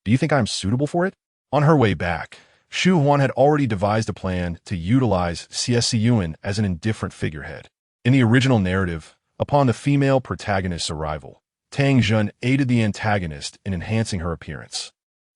Do you think I am suitable for it?" On her way back, Shu Huan had already devised a plan to utilize Xie Siyan as an indifferent figurehead. In the original narrative, upon the female protagonist's arrival, Tang Jun aided the antagonist in enhancing her appearance.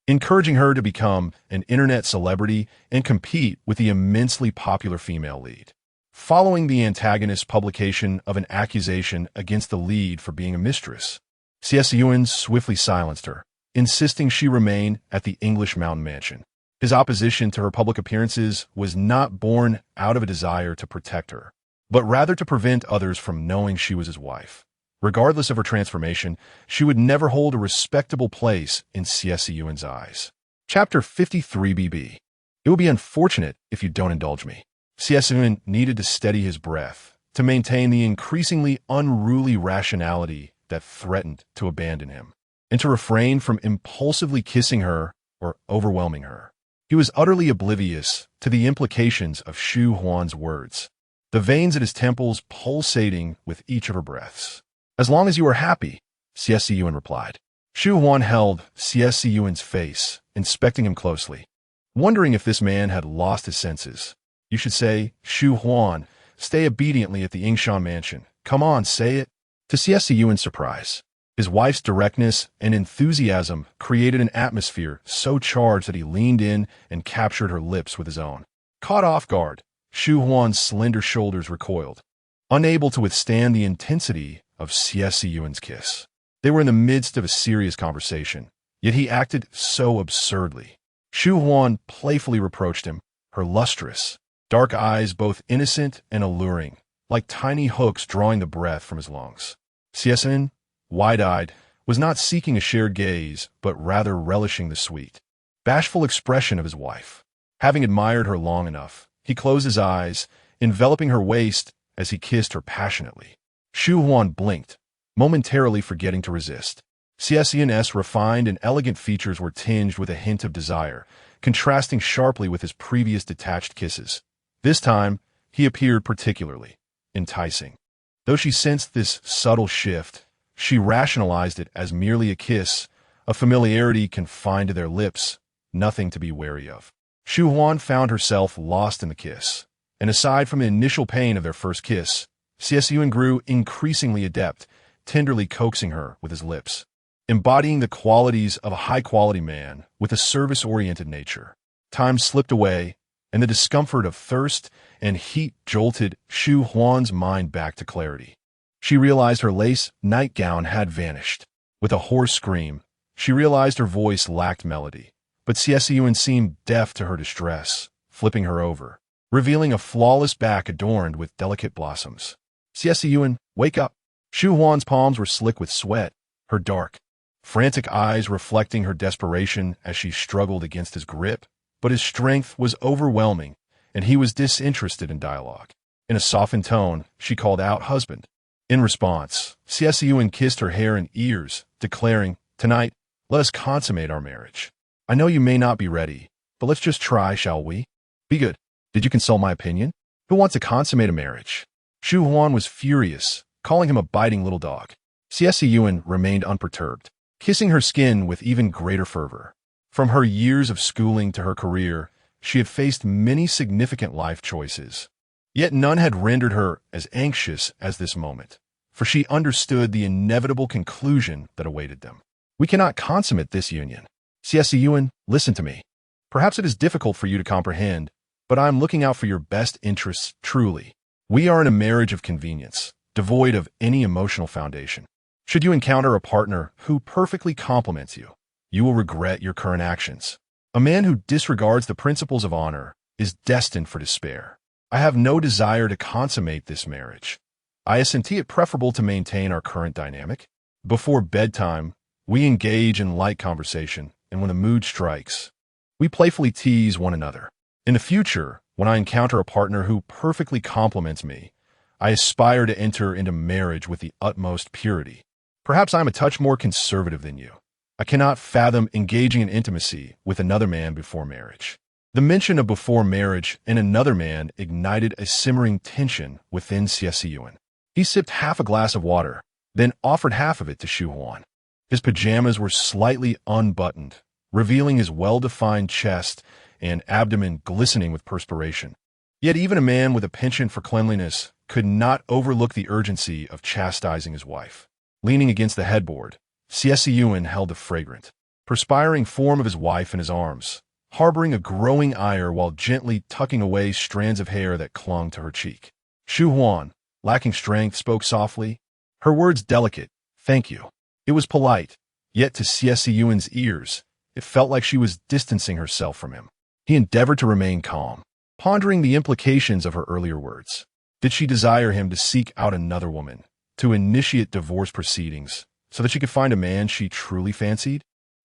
encouraging her to become an internet celebrity and compete with the immensely popular female lead. Following the antagonist's publication of an accusation against the lead for being a mistress, Xie Siyan swiftly silenced her, insisting she remain at the English mountain mansion. His opposition to her public appearances was not born out of a desire to protect her, but rather to prevent others from knowing she was his wife. Regardless of her transformation, she would never hold a respectable place in Xie Siyan's eyes. Chapter 53 BB. It will be unfortunate if you don't indulge me. Xie Siyan needed to steady his breath to maintain the increasingly unruly rationality that threatened to abandon him, and to refrain from impulsively kissing her or overwhelming her. He was utterly oblivious to the implications of Shu Huan's words, the veins at his temples pulsating with each of her breaths. "As long as you are happy," Xie Siyan replied. Shu Huan held Xie Siyan's face, inspecting him closely, wondering if this man had lost his senses. "You should say, Shu Huan, stay obediently at the Yingshan mansion. Come on, say it." To Xie Siyan's surprise, his wife's directness and enthusiasm created an atmosphere so charged that he leaned in and captured her lips with his own. Caught off guard, Shu Huan's slender shoulders recoiled, unable to withstand the intensity of Xie Siyan's kiss. They were in the midst of a serious conversation, yet he acted so absurdly. Shu Huan playfully reproached him, her lustrous, dark eyes both innocent and alluring, like tiny hooks drawing the breath from his lungs. Xie Siyan, wide-eyed, was not seeking a shared gaze, but rather relishing the sweet, bashful expression of his wife. Having admired her long enough, he closed his eyes, enveloping her waist as he kissed her passionately. Shu Huan blinked, momentarily forgetting to resist. Xie Siyan's refined and elegant features were tinged with a hint of desire, contrasting sharply with his previous detached kisses. This time, he appeared particularly enticing. Though she sensed this subtle shift, she rationalized it as merely a kiss, a familiarity confined to their lips, nothing to be wary of. Shu Huan found herself lost in the kiss, and aside from the initial pain of their first kiss, Xie Siyan grew increasingly adept, tenderly coaxing her with his lips, embodying the qualities of a high-quality man with a service-oriented nature. Time slipped away, and the discomfort of thirst and heat jolted Shu Huan's mind back to clarity. She realized her lace nightgown had vanished. With a hoarse scream, she realized her voice lacked melody, but Xie Siyan seemed deaf to her distress, flipping her over, revealing a flawless back adorned with delicate blossoms. "Xie Siyan, wake up." Shu Huan's palms were slick with sweat, her dark, frantic eyes reflecting her desperation as she struggled against his grip, but his strength was overwhelming, and he was disinterested in dialogue. In a softened tone, she called out, "Husband." In response, Xie Siyan kissed her hair and ears, declaring, "Tonight, let us consummate our marriage. I know you may not be ready, but let's just try, shall we? Be good. Did you consult my opinion? Who wants to consummate a marriage?" Shu Huan was furious, calling him a biting little dog. Xie Siyan remained unperturbed, kissing her skin with even greater fervor. From her years of schooling to her career, she had faced many significant life choices. Yet none had rendered her as anxious as this moment, for she understood the inevitable conclusion that awaited them. "We cannot consummate this union. Xie Siyan, listen to me. Perhaps it is difficult for you to comprehend, but I am looking out for your best interests truly. We are in a marriage of convenience, devoid of any emotional foundation. Should you encounter a partner who perfectly complements you, you will regret your current actions. A man who disregards the principles of honor is destined for despair. I have no desire to consummate this marriage. I assent it preferable to maintain our current dynamic. Before bedtime, we engage in light conversation, and when the mood strikes, we playfully tease one another. In the future, when I encounter a partner who perfectly complements me, I aspire to enter into marriage with the utmost purity. Perhaps I'm a touch more conservative than you. I cannot fathom engaging in intimacy with another man before marriage." The mention of before marriage and another man ignited a simmering tension within Xie Siyan. He sipped half a glass of water, then offered half of it to Shu Huan. His pajamas were slightly unbuttoned, revealing his well-defined chest and abdomen glistening with perspiration. Yet even a man with a penchant for cleanliness could not overlook the urgency of chastising his wife. Leaning against the headboard, Xie Siyan held the fragrant, perspiring form of his wife in his arms, harboring a growing ire while gently tucking away strands of hair that clung to her cheek. Shu Huan, lacking strength, spoke softly, her words delicate, "Thank you." It was polite, yet to Xie Siyan's ears, it felt like she was distancing herself from him. He endeavored to remain calm, pondering the implications of her earlier words. Did she desire him to seek out another woman, to initiate divorce proceedings, so that she could find a man she truly fancied?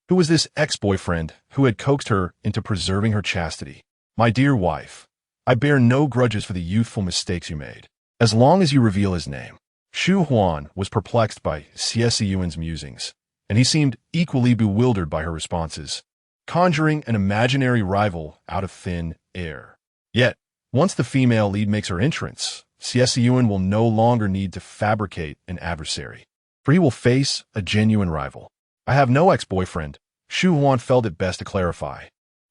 Who was this ex-boyfriend who had coaxed her into preserving her chastity? "My dear wife, I bear no grudges for the youthful mistakes you made, as long as you reveal his name." Shu Huan was perplexed by Xie Siyan's musings, and he seemed equally bewildered by her responses, conjuring an imaginary rival out of thin air. Yet, once the female lead makes her entrance, Xie Siyan will no longer need to fabricate an adversary, for he will face a genuine rival. "I have no ex-boyfriend," Shu Huan felt it best to clarify,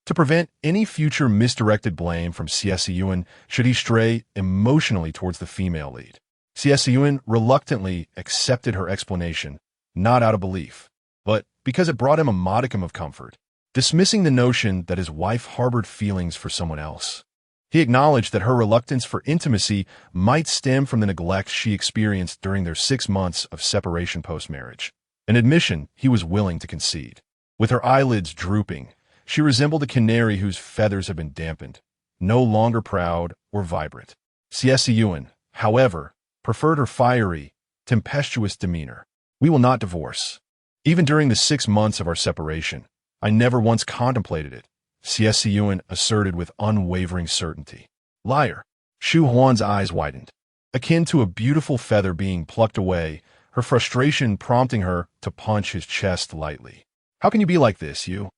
to prevent any future misdirected blame from Xie Siyan should he stray emotionally towards the female lead. Xie Siyan reluctantly accepted her explanation, not out of belief, but because it brought him a modicum of comfort, dismissing the notion that his wife harbored feelings for someone else. He acknowledged that her reluctance for intimacy might stem from the neglect she experienced during their 6 months of separation post-marriage, an admission he was willing to concede. With her eyelids drooping, she resembled a canary whose feathers had been dampened, no longer proud or vibrant. Xie Siyan, however, preferred her fiery, tempestuous demeanor. "We will not divorce. Even during the 6 months of our separation, I never once contemplated it," Xie Siyan asserted with unwavering certainty. "Liar." Shu Huan's eyes widened. Akin to a beautiful feather being plucked away, her frustration prompting her to punch his chest lightly. "How can you be like this, you?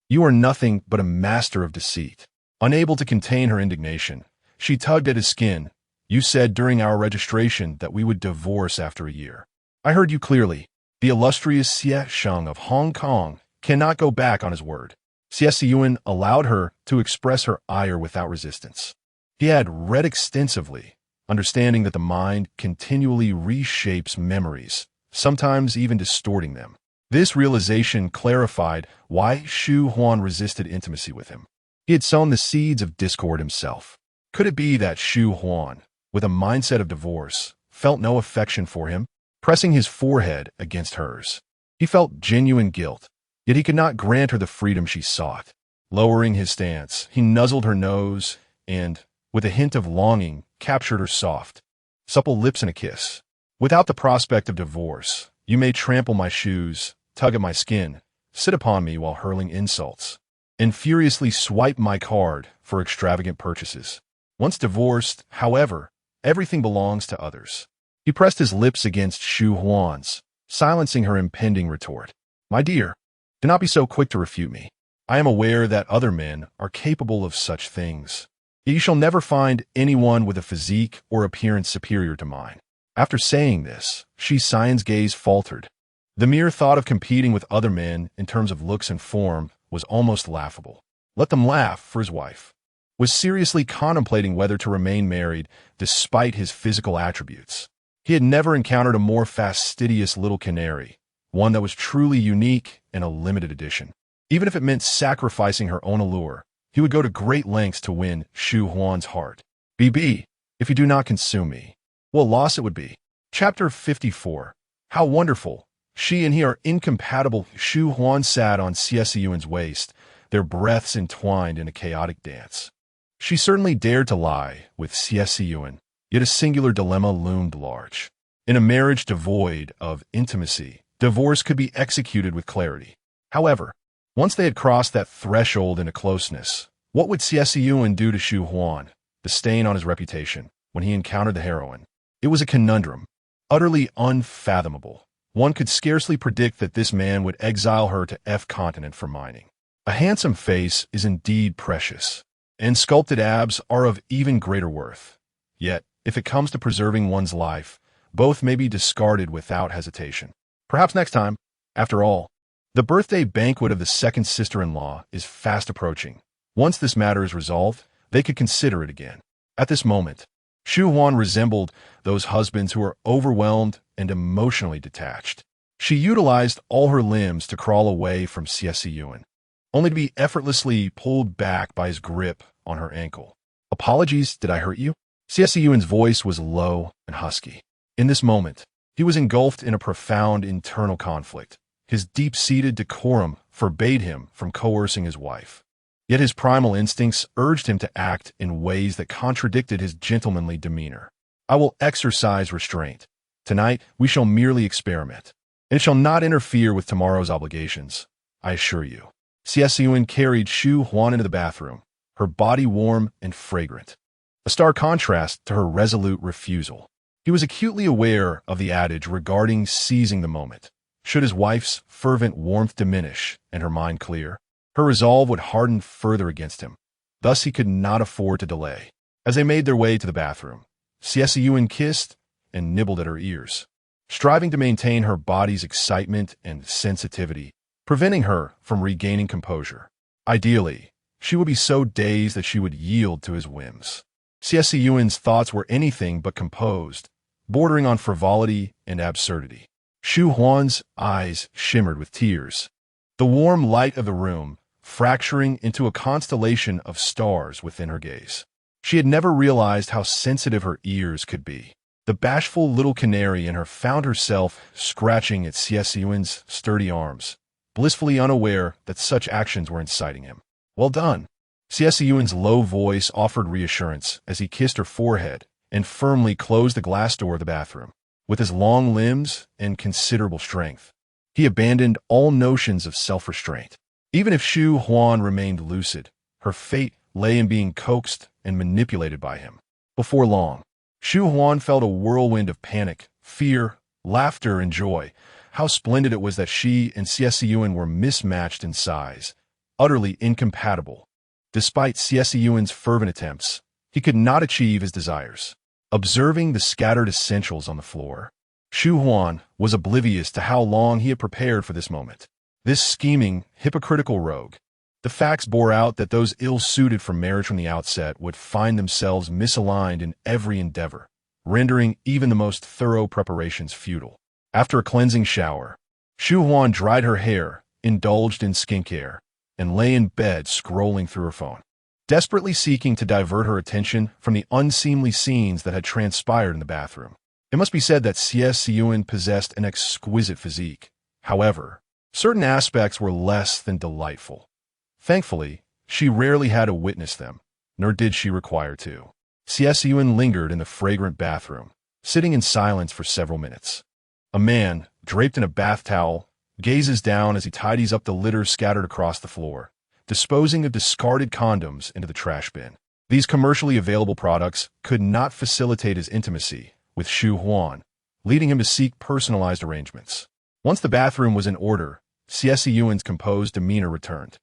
You are nothing but a master of deceit." Unable to contain her indignation, she tugged at his skin. "You said during our registration that we would divorce after a year. I heard you clearly. The illustrious Xie Siyan of Hong Kong cannot go back on his word." Xie Siyan allowed her to express her ire without resistance. He had read extensively, understanding that the mind continually reshapes memories, sometimes even distorting them. This realization clarified why Shu Huan resisted intimacy with him. He had sown the seeds of discord himself. Could it be that Shu Huan, with a mindset of divorce, felt no affection for him? Pressing his forehead against hers, he felt genuine guilt, yet he could not grant her the freedom she sought. Lowering his stance, he nuzzled her nose and, with a hint of longing, captured her soft, supple lips in a kiss. "Without the prospect of divorce, you may trample my shoes, tug at my skin, sit upon me while hurling insults, and furiously swipe my card for extravagant purchases. Once divorced, however, everything belongs to others." He pressed his lips against Shu Huan's, silencing her impending retort. "My dear, do not be so quick to refute me. I am aware that other men are capable of such things. Yet you shall never find anyone with a physique or appearance superior to mine." After saying this, Xie Siyan's gaze faltered. The mere thought of competing with other men in terms of looks and form was almost laughable. Let them laugh, for his wife was seriously contemplating whether to remain married despite his physical attributes. He had never encountered a more fastidious little canary, one that was truly unique and a limited edition. Even if it meant sacrificing her own allure, he would go to great lengths to win Shu Huan's heart. "BB, if you do not consume me, what loss it would be." Chapter 54. How wonderful. She and he are incompatible. Shu Huan sat on Xie Siyan's waist, their breaths entwined in a chaotic dance. She certainly dared to lie with Xie Siyan, yet a singular dilemma loomed large. In a marriage devoid of intimacy, divorce could be executed with clarity. However, once they had crossed that threshold into closeness, what would Xie Siyan do to Shu Huan, the stain on his reputation, when he encountered the heroine? It was a conundrum, utterly unfathomable. One could scarcely predict that this man would exile her to F continent for mining. A handsome face is indeed precious, and sculpted abs are of even greater worth. Yet, if it comes to preserving one's life, both may be discarded without hesitation. Perhaps next time. After all, the birthday banquet of the second sister-in-law is fast approaching. Once this matter is resolved, they could consider it again. At this moment, Shu Huan resembled those husbands who are overwhelmed and emotionally detached. She utilized all her limbs to crawl away from Xie Siyan, only to be effortlessly pulled back by his grip on her ankle. "Apologies, did I hurt you?" Xie Siyan's voice was low and husky. In this moment, he was engulfed in a profound internal conflict. His deep-seated decorum forbade him from coercing his wife. Yet his primal instincts urged him to act in ways that contradicted his gentlemanly demeanor. "I will exercise restraint. Tonight, we shall merely experiment, and it shall not interfere with tomorrow's obligations, I assure you." Xie Siyan carried Shu Huan into the bathroom, her body warm and fragrant, a stark contrast to her resolute refusal. He was acutely aware of the adage regarding seizing the moment. Should his wife's fervent warmth diminish and her mind clear, her resolve would harden further against him. Thus he could not afford to delay. As they made their way to the bathroom, Xie Siyan kissed and nibbled at her ears, striving to maintain her body's excitement and sensitivity, preventing her from regaining composure. Ideally, she would be so dazed that she would yield to his whims. Xie Siyan's thoughts were anything but composed, bordering on frivolity and absurdity. Shu Huan's eyes shimmered with tears, the warm light of the room fracturing into a constellation of stars within her gaze. She had never realized how sensitive her ears could be. The bashful little canary in her found herself scratching at Xie Siyan's sturdy arms, blissfully unaware that such actions were inciting him. "Well done." Xie Siyan's low voice offered reassurance as he kissed her forehead and firmly closed the glass door of the bathroom. With his long limbs and considerable strength, he abandoned all notions of self-restraint. Even if Shu Huan remained lucid, her fate lay in being coaxed and manipulated by him. Before long, Shu Huan felt a whirlwind of panic, fear, laughter, and joy. How splendid it was that she and Xie Siyan were mismatched in size, utterly incompatible. Despite Xie Siyan's fervent attempts, he could not achieve his desires. Observing the scattered essentials on the floor, Shu Huan was oblivious to how long he had prepared for this moment. This scheming, hypocritical rogue. The facts bore out that those ill-suited for marriage from the outset would find themselves misaligned in every endeavor, rendering even the most thorough preparations futile. After a cleansing shower, Shu Huan dried her hair, indulged in skincare, and lay in bed scrolling through her phone, desperately seeking to divert her attention from the unseemly scenes that had transpired in the bathroom. It must be said that Xie Siyan possessed an exquisite physique. However, certain aspects were less than delightful. Thankfully, she rarely had to witness them, nor did she require to. Xie Siyan lingered in the fragrant bathroom, sitting in silence for several minutes. A man, draped in a bath towel, gazes down as he tidies up the litter scattered across the floor, disposing of discarded condoms into the trash bin. These commercially available products could not facilitate his intimacy with Shu Huan, leading him to seek personalized arrangements. Once the bathroom was in order, Xie Siyan's composed demeanor returned.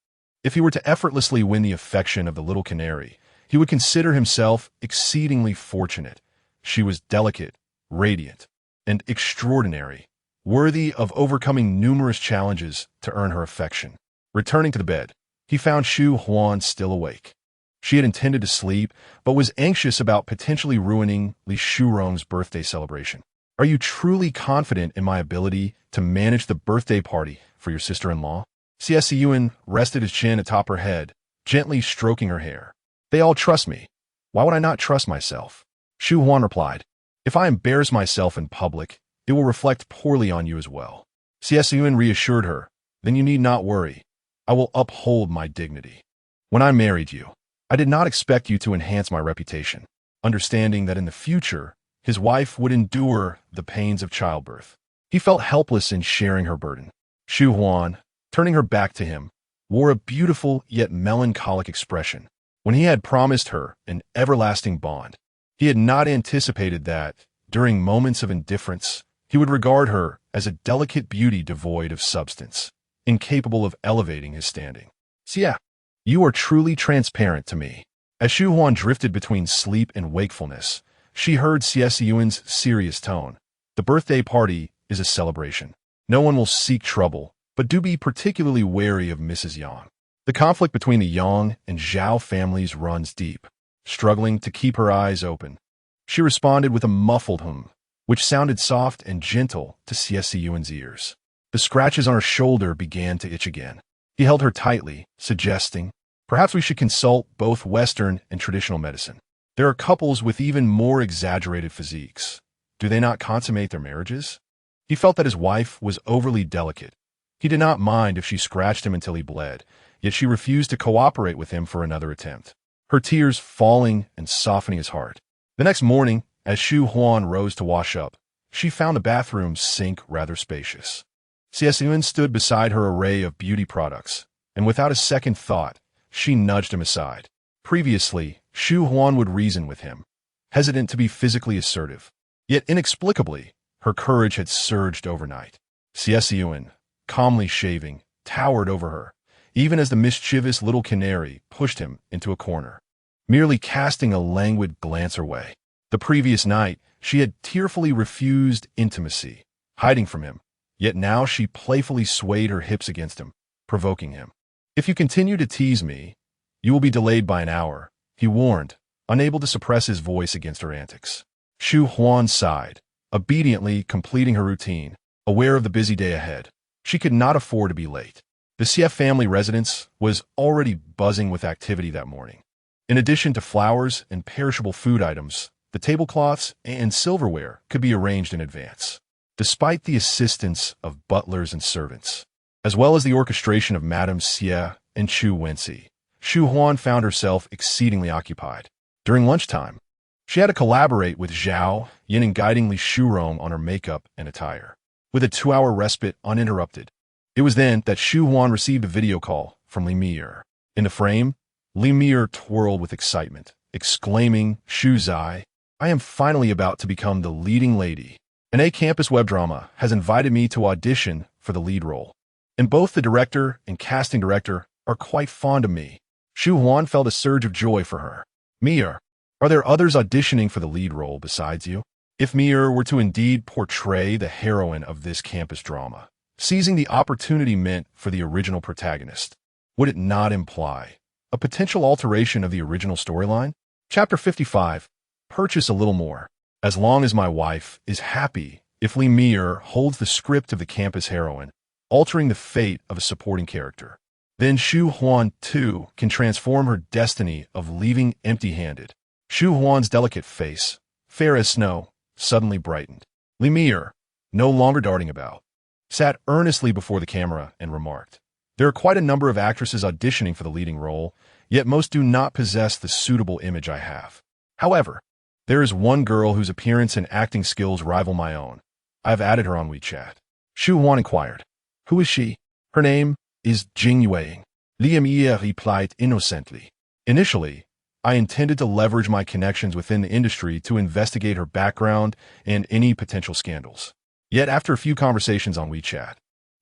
If he were to effortlessly win the affection of the little canary, he would consider himself exceedingly fortunate. She was delicate, radiant, and extraordinary, worthy of overcoming numerous challenges to earn her affection. Returning to the bed, he found Shu Huan still awake. She had intended to sleep, but was anxious about potentially ruining Li Shurong's birthday celebration. "Are you truly confident in my ability to manage the birthday party for your sister-in-law?" Xie Siyan rested his chin atop her head, gently stroking her hair. "They all trust me. Why would I not trust myself?" Shu Huan replied, "If I embarrass myself in public, it will reflect poorly on you as well." Xie Siyan reassured her, "Then you need not worry. I will uphold my dignity. When I married you, I did not expect you to enhance my reputation, understanding that in the future, his wife would endure the pains of childbirth." He felt helpless in sharing her burden. Shu Huan, turning her back to him, wore a beautiful yet melancholic expression. When he had promised her an everlasting bond, he had not anticipated that, during moments of indifference, he would regard her as a delicate beauty devoid of substance, incapable of elevating his standing. "Xie, you are truly transparent to me." As Shu Huan drifted between sleep and wakefulness, she heard Xie Siyan's serious tone. "The birthday party is a celebration. No one will seek trouble, but do be particularly wary of Mrs. Yang." The conflict between the Yang and Zhao families runs deep. Struggling to keep her eyes open, she responded with a muffled hum, which sounded soft and gentle to Xie Siyan's ears. The scratches on her shoulder began to itch again. He held her tightly, suggesting, "Perhaps we should consult both Western and traditional medicine. There are couples with even more exaggerated physiques. Do they not consummate their marriages?" He felt that his wife was overly delicate. He did not mind if she scratched him until he bled, yet she refused to cooperate with him for another attempt, her tears falling and softening his heart. The next morning, as Shu Huan rose to wash up, she found the bathroom sink rather spacious. Xie Siyan stood beside her array of beauty products, and without a second thought, she nudged him aside. Previously, Shu Huan would reason with him, hesitant to be physically assertive. Yet inexplicably, her courage had surged overnight. Xie Siyan, calmly shaving, towered over her, even as the mischievous little canary pushed him into a corner, merely casting a languid glance her way. The previous night, she had tearfully refused intimacy, hiding from him, yet now she playfully swayed her hips against him, provoking him. "If you continue to tease me, you will be delayed by an hour," he warned, unable to suppress his voice against her antics. Shu Huan sighed, obediently completing her routine, aware of the busy day ahead. She could not afford to be late. The Xie family residence was already buzzing with activity that morning. In addition to flowers and perishable food items, the tablecloths and silverware could be arranged in advance. Despite the assistance of butlers and servants, as well as the orchestration of Madame Xie and Chu Wenxi, Shu Huan found herself exceedingly occupied. During lunchtime, she had to collaborate with Zhao Yin in guiding Li Shurong on her makeup and attire. With a 2-hour respite uninterrupted, it was then that Shu Huan received a video call from Li Mir. In the frame, Li Mir twirled with excitement, exclaiming, "Shu Zai, I am finally about to become the leading lady. An A-campus web drama has invited me to audition for the lead role. And both the director and casting director are quite fond of me." Shu Huan felt a surge of joy for her. "Mir, are there others auditioning for the lead role besides you?" If Mir were to indeed portray the heroine of this campus drama, seizing the opportunity meant for the original protagonist, would it not imply a potential alteration of the original storyline? Chapter 55. Purchase a little more. As long as my wife is happy if Li Mir holds the script of the campus heroine, altering the fate of a supporting character, then Shu Huan too can transform her destiny of leaving empty-handed. Shu Huan's delicate face, fair as snow, suddenly brightened. Li Mir, no longer darting about, sat earnestly before the camera and remarked, "There are quite a number of actresses auditioning for the leading role, yet most do not possess the suitable image I have. However, there is one girl whose appearance and acting skills rival my own. I have added her on WeChat." Shu Huan inquired, "Who is she?" "Her name is Jing Yueying," Li Mir replied innocently. "Initially, I intended to leverage my connections within the industry to investigate her background and any potential scandals. Yet after a few conversations on WeChat,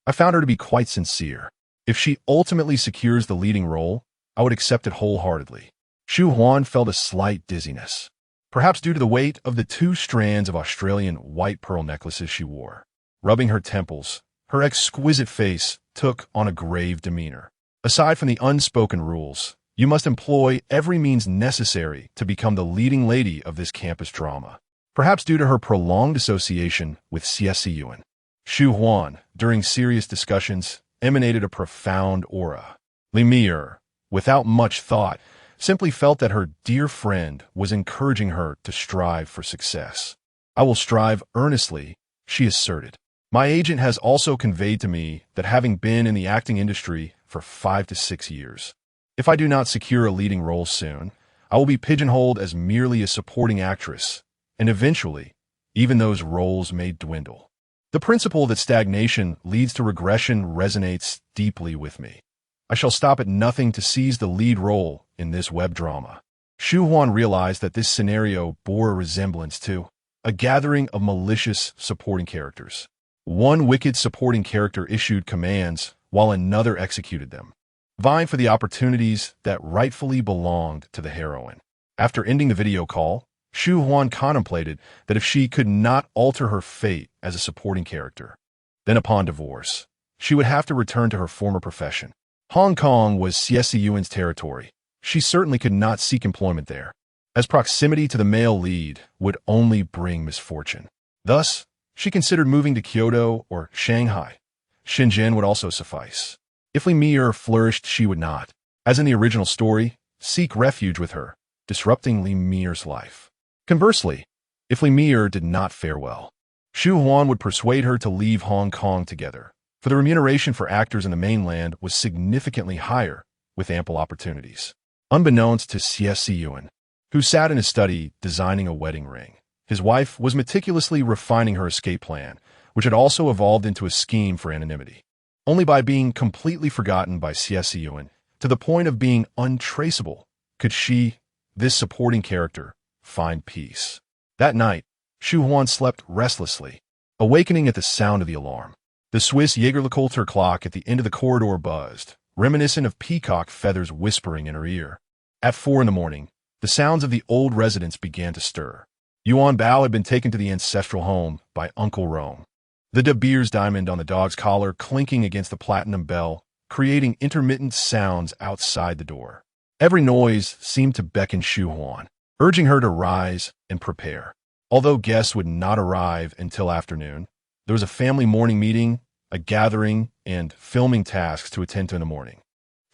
I found her to be quite sincere. If she ultimately secures the leading role, I would accept it wholeheartedly." Shu Huan felt a slight dizziness, perhaps due to the weight of the 2 strands of Australian white pearl necklaces she wore. Rubbing her temples, her exquisite face took on a grave demeanor. "Aside from the unspoken rules, you must employ every means necessary to become the leading lady of this campus drama." Perhaps due to her prolonged association with Xie Siyan, Shu Huan, during serious discussions, emanated a profound aura. Li Mir, without much thought, simply felt that her dear friend was encouraging her to strive for success. "I will strive earnestly," she asserted. "My agent has also conveyed to me that having been in the acting industry for 5 to 6 years, if I do not secure a leading role soon, I will be pigeonholed as merely a supporting actress, and eventually, even those roles may dwindle. The principle that stagnation leads to regression resonates deeply with me. I shall stop at nothing to seize the lead role in this web drama." Shu Huan realized that this scenario bore a resemblance to a gathering of malicious supporting characters. One wicked supporting character issued commands while another executed them, vying for the opportunities that rightfully belonged to the heroine. After ending the video call, Shu Huan contemplated that if she could not alter her fate as a supporting character, then upon divorce, she would have to return to her former profession. Hong Kong was Xie Siyan's territory. She certainly could not seek employment there, as proximity to the male lead would only bring misfortune. Thus, she considered moving to Kyoto or Shanghai, Shenzhen would also suffice. If Li Mir flourished, she would not, as in the original story, seek refuge with her, disrupting Li Mir's life. Conversely, if Li Mir did not fare well, Shu Huan would persuade her to leave Hong Kong together, for the remuneration for actors in the mainland was significantly higher, with ample opportunities. Unbeknownst to Xie Siyan, who sat in his study designing a wedding ring, his wife was meticulously refining her escape plan, which had also evolved into a scheme for anonymity. Only by being completely forgotten by Xie Siyan, to the point of being untraceable, could she, this supporting character, find peace. That night, Shu Huan slept restlessly, awakening at the sound of the alarm. The Swiss Jägerlichkultur clock at the end of the corridor buzzed, reminiscent of peacock feathers whispering in her ear. At 4 a.m, the sounds of the old residents began to stir. Yuan Bao had been taken to the ancestral home by Uncle Rome. The De Beers diamond on the dog's collar clinking against the platinum bell, creating intermittent sounds outside the door. Every noise seemed to beckon Shu Huan, urging her to rise and prepare. Although guests would not arrive until afternoon, there was a family morning meeting, a gathering, and filming tasks to attend to in the morning.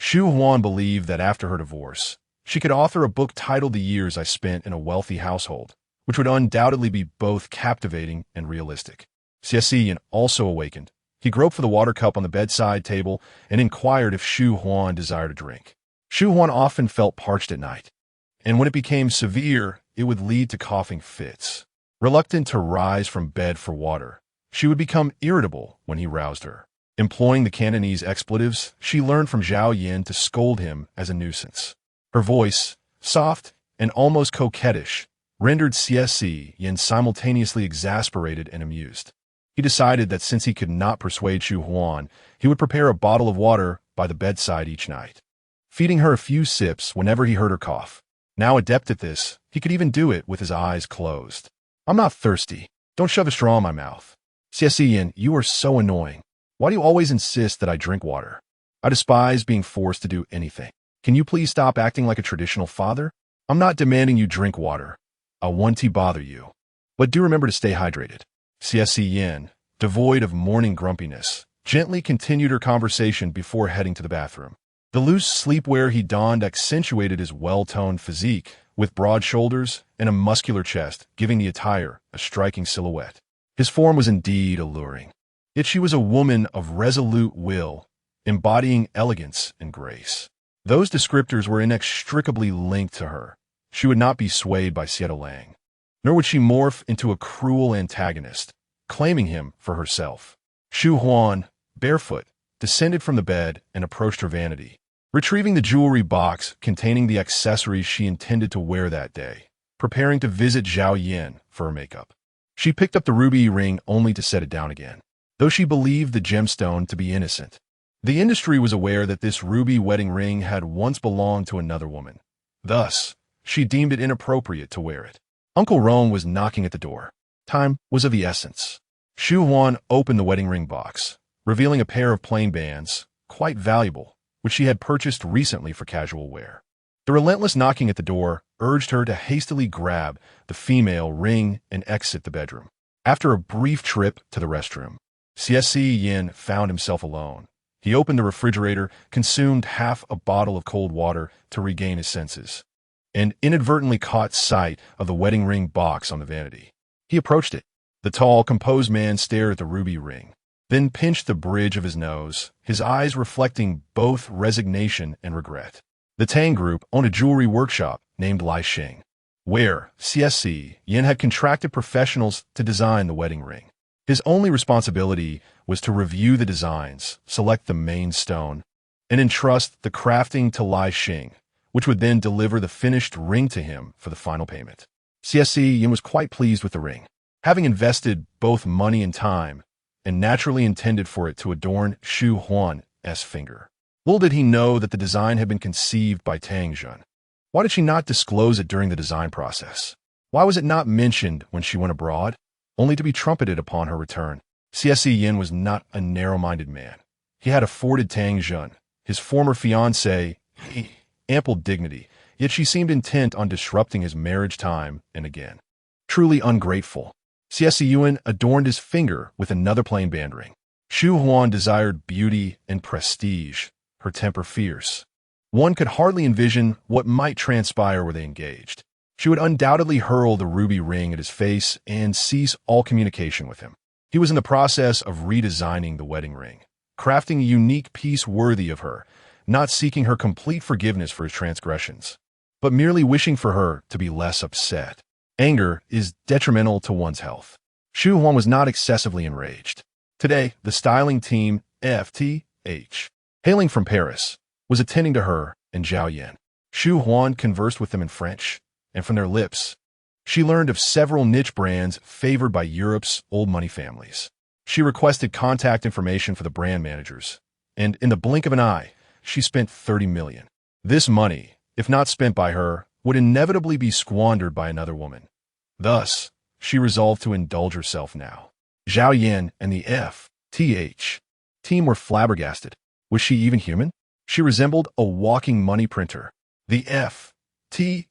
Shu Huan believed that after her divorce, she could author a book titled The Years I Spent in a Wealthy Household, which would undoubtedly be both captivating and realistic. Xie Siyan also awakened. He groped for the water cup on the bedside table and inquired if Shu Huan desired a drink. Shu Huan often felt parched at night, and when it became severe, it would lead to coughing fits. Reluctant to rise from bed for water, she would become irritable when he roused her. Employing the Cantonese expletives, she learned from Zhao Yin to scold him as a nuisance. Her voice, soft and almost coquettish, rendered Xie Siyan simultaneously exasperated and amused. He decided that since he could not persuade Shu Huan, he would prepare a bottle of water by the bedside each night, feeding her a few sips whenever he heard her cough. Now adept at this, he could even do it with his eyes closed. "I'm not thirsty. Don't shove a straw in my mouth." "Xie Siyan, you are so annoying. Why do you always insist that I drink water? I despise being forced to do anything. Can you please stop acting like a traditional father? I'm not demanding you drink water. I want to bother you. But do remember to stay hydrated." Xie Siyan, devoid of morning grumpiness, gently continued her conversation before heading to the bathroom. The loose sleepwear he donned accentuated his well-toned physique, with broad shoulders and a muscular chest, giving the attire a striking silhouette. His form was indeed alluring. Yet she was a woman of resolute will, embodying elegance and grace. Those descriptors were inextricably linked to her. She would not be swayed by Xieta Lang, nor would she morph into a cruel antagonist, claiming him for herself. Shu Huan, barefoot, descended from the bed and approached her vanity, retrieving the jewelry box containing the accessories she intended to wear that day, preparing to visit Zhao Yin for her makeup. She picked up the ruby ring only to set it down again, though she believed the gemstone to be innocent. The industry was aware that this ruby wedding ring had once belonged to another woman. Thus, she deemed it inappropriate to wear it. Uncle Rome was knocking at the door. Time was of the essence. Shu Huan opened the wedding ring box, revealing a pair of plain bands, quite valuable, which she had purchased recently for casual wear. The relentless knocking at the door urged her to hastily grab the female ring and exit the bedroom. After a brief trip to the restroom, Xie Siyan found himself alone. He opened the refrigerator, consumed half a bottle of cold water to regain his senses, and inadvertently caught sight of the wedding ring box on the vanity. He approached it. The tall, composed man stared at the ruby ring, then pinched the bridge of his nose, his eyes reflecting both resignation and regret. The Tang Group owned a jewelry workshop named Lai Xing, where Xie Siyan had contracted professionals to design the wedding ring. His only responsibility was to review the designs, select the main stone, and entrust the crafting to Lai Xing, which would then deliver the finished ring to him for the final payment. Xie Siyan was quite pleased with the ring, having invested both money and time, and naturally intended for it to adorn Shu Huan's finger. Little did he know that the design had been conceived by Tang Jun. Why did she not disclose it during the design process? Why was it not mentioned when she went abroad, only to be trumpeted upon her return? Xie Siyan was not a narrow-minded man. He had afforded Tang Jun, his former fiancée, ample dignity, yet she seemed intent on disrupting his marriage time and again. Truly ungrateful. Xie Siyan adorned his finger with another plain band ring. Shu Huan desired beauty and prestige, her temper fierce. One could hardly envision what might transpire were they engaged. She would undoubtedly hurl the ruby ring at his face and cease all communication with him. He was in the process of redesigning the wedding ring, crafting a unique piece worthy of her, not seeking her complete forgiveness for his transgressions, but merely wishing for her to be less upset. Anger is detrimental to one's health. Shu Huan was not excessively enraged. Today, the styling team, FTH, hailing from Paris, was attending to her and Zhao Yan. Shu Huan conversed with them in French, and from their lips, she learned of several niche brands favored by Europe's old money families. She requested contact information for the brand managers, and in the blink of an eye, she spent 30 million. This money, if not spent by her, would inevitably be squandered by another woman. Thus, she resolved to indulge herself now. Zhao Yan and the FTH team were flabbergasted. Was she even human? She resembled a walking money printer. The FTH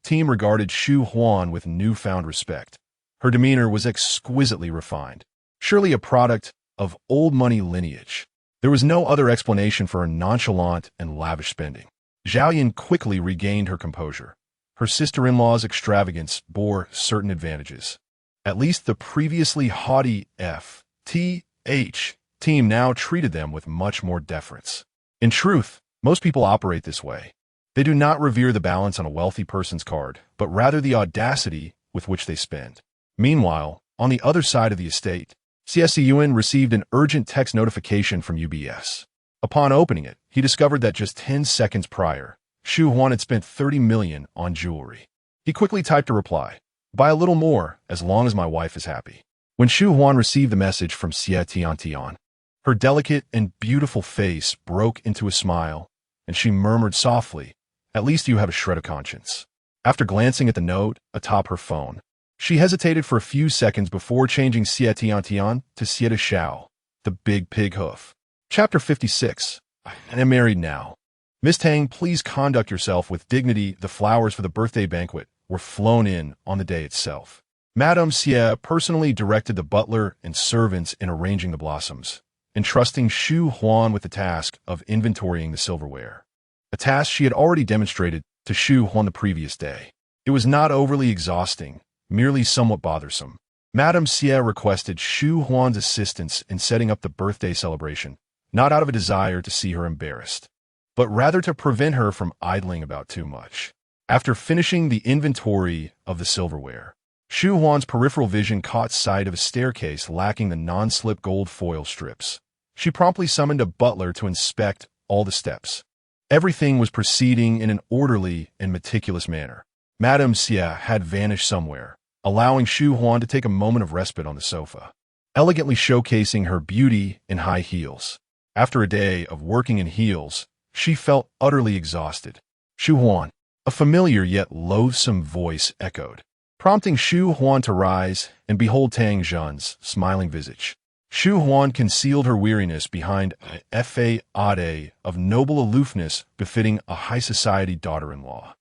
team regarded Shu Huan with newfound respect. Her demeanor was exquisitely refined, surely a product of old money lineage. There was no other explanation for her nonchalant and lavish spending. Zhao Yan quickly regained her composure. Her sister-in-law's extravagance bore certain advantages. At least the previously haughty FTH team now treated them with much more deference. In truth, most people operate this way. They do not revere the balance on a wealthy person's card, but rather the audacity with which they spend. Meanwhile, on the other side of the estate, Xie Siyan received an urgent text notification from UBS. Upon opening it, he discovered that just 10 seconds prior, Shu Huan had spent 30 million on jewelry. He quickly typed a reply, "Buy a little more, as long as my wife is happy." When Shu Huan received the message from Xie Siyan, her delicate and beautiful face broke into a smile, and she murmured softly, "At least you have a shred of conscience." After glancing at the note atop her phone, she hesitated for a few seconds before changing Xie Siyan to Xie Shao, the big pig hoof. Chapter 56. I am married now. Miss Tang, please conduct yourself with dignity. The flowers for the birthday banquet were flown in on the day itself. Madame Xie personally directed the butler and servants in arranging the blossoms, entrusting Shu Huan with the task of inventorying the silverware, a task she had already demonstrated to Shu Huan the previous day. It was not overly exhausting, merely somewhat bothersome. Madame Xie requested Shu Huan's assistance in setting up the birthday celebration, not out of a desire to see her embarrassed, but rather to prevent her from idling about too much. After finishing the inventory of the silverware, Shu Huan's peripheral vision caught sight of a staircase lacking the non-slip gold foil strips. She promptly summoned a butler to inspect all the steps. Everything was proceeding in an orderly and meticulous manner. Madame Xie had vanished somewhere, allowing Shu Huan to take a moment of respite on the sofa, elegantly showcasing her beauty in high heels. After a day of working in heels, she felt utterly exhausted. "Shu Huan," a familiar yet loathsome voice echoed, prompting Shu Huan to rise and behold Tang Zhen's smiling visage. Shu Huan concealed her weariness behind a facade of noble aloofness befitting a high-society daughter-in-law.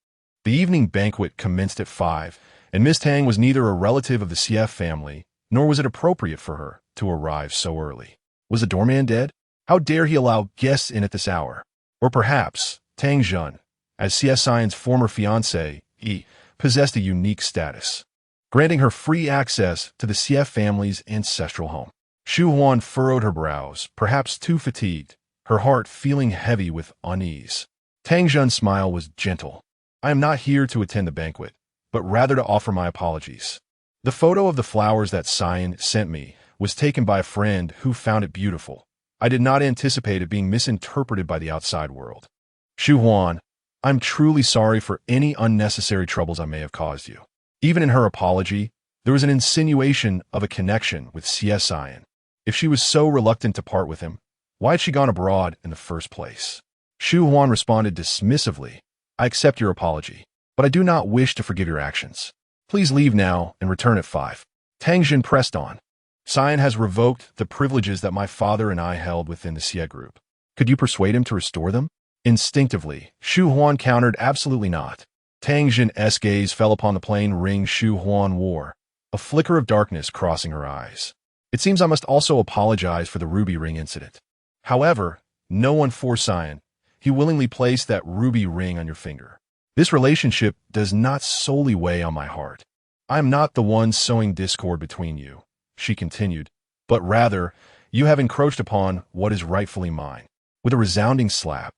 The evening banquet commenced at 5, and Miss Tang was neither a relative of the Xie family, nor was it appropriate for her to arrive so early. Was the doorman dead? How dare he allow guests in at this hour? Or perhaps Tang Zhen, as Xie Siyan's former fiancée, possessed a unique status, granting her free access to the Xie family's ancestral home. Shu Huan furrowed her brows, perhaps too fatigued, her heart feeling heavy with unease. Tang Zhen's smile was gentle. "I am not here to attend the banquet, but rather to offer my apologies. The photo of the flowers that Siyan sent me was taken by a friend who found it beautiful. I did not anticipate it being misinterpreted by the outside world. Shu Huan, I'm truly sorry for any unnecessary troubles I may have caused you." Even in her apology, there was an insinuation of a connection with Xie Siyan. If she was so reluctant to part with him, why had she gone abroad in the first place? Shu Huan responded dismissively, "I accept your apology, but I do not wish to forgive your actions. Please leave now and return at 5. Tang Zhen pressed on. "Siyan has revoked the privileges that my father and I held within the Xie group. Could you persuade him to restore them?" Instinctively, Shu Huan countered, "Absolutely not." Tang Zhen's gaze fell upon the plain ring Shu Huan wore, a flicker of darkness crossing her eyes. It seems I must also apologize for the ruby ring incident. However, no one forced Siyan. He willingly placed that ruby ring on your finger. This relationship does not solely weigh on my heart. I am not the one sowing discord between you, she continued, but rather, you have encroached upon what is rightfully mine. With a resounding slap,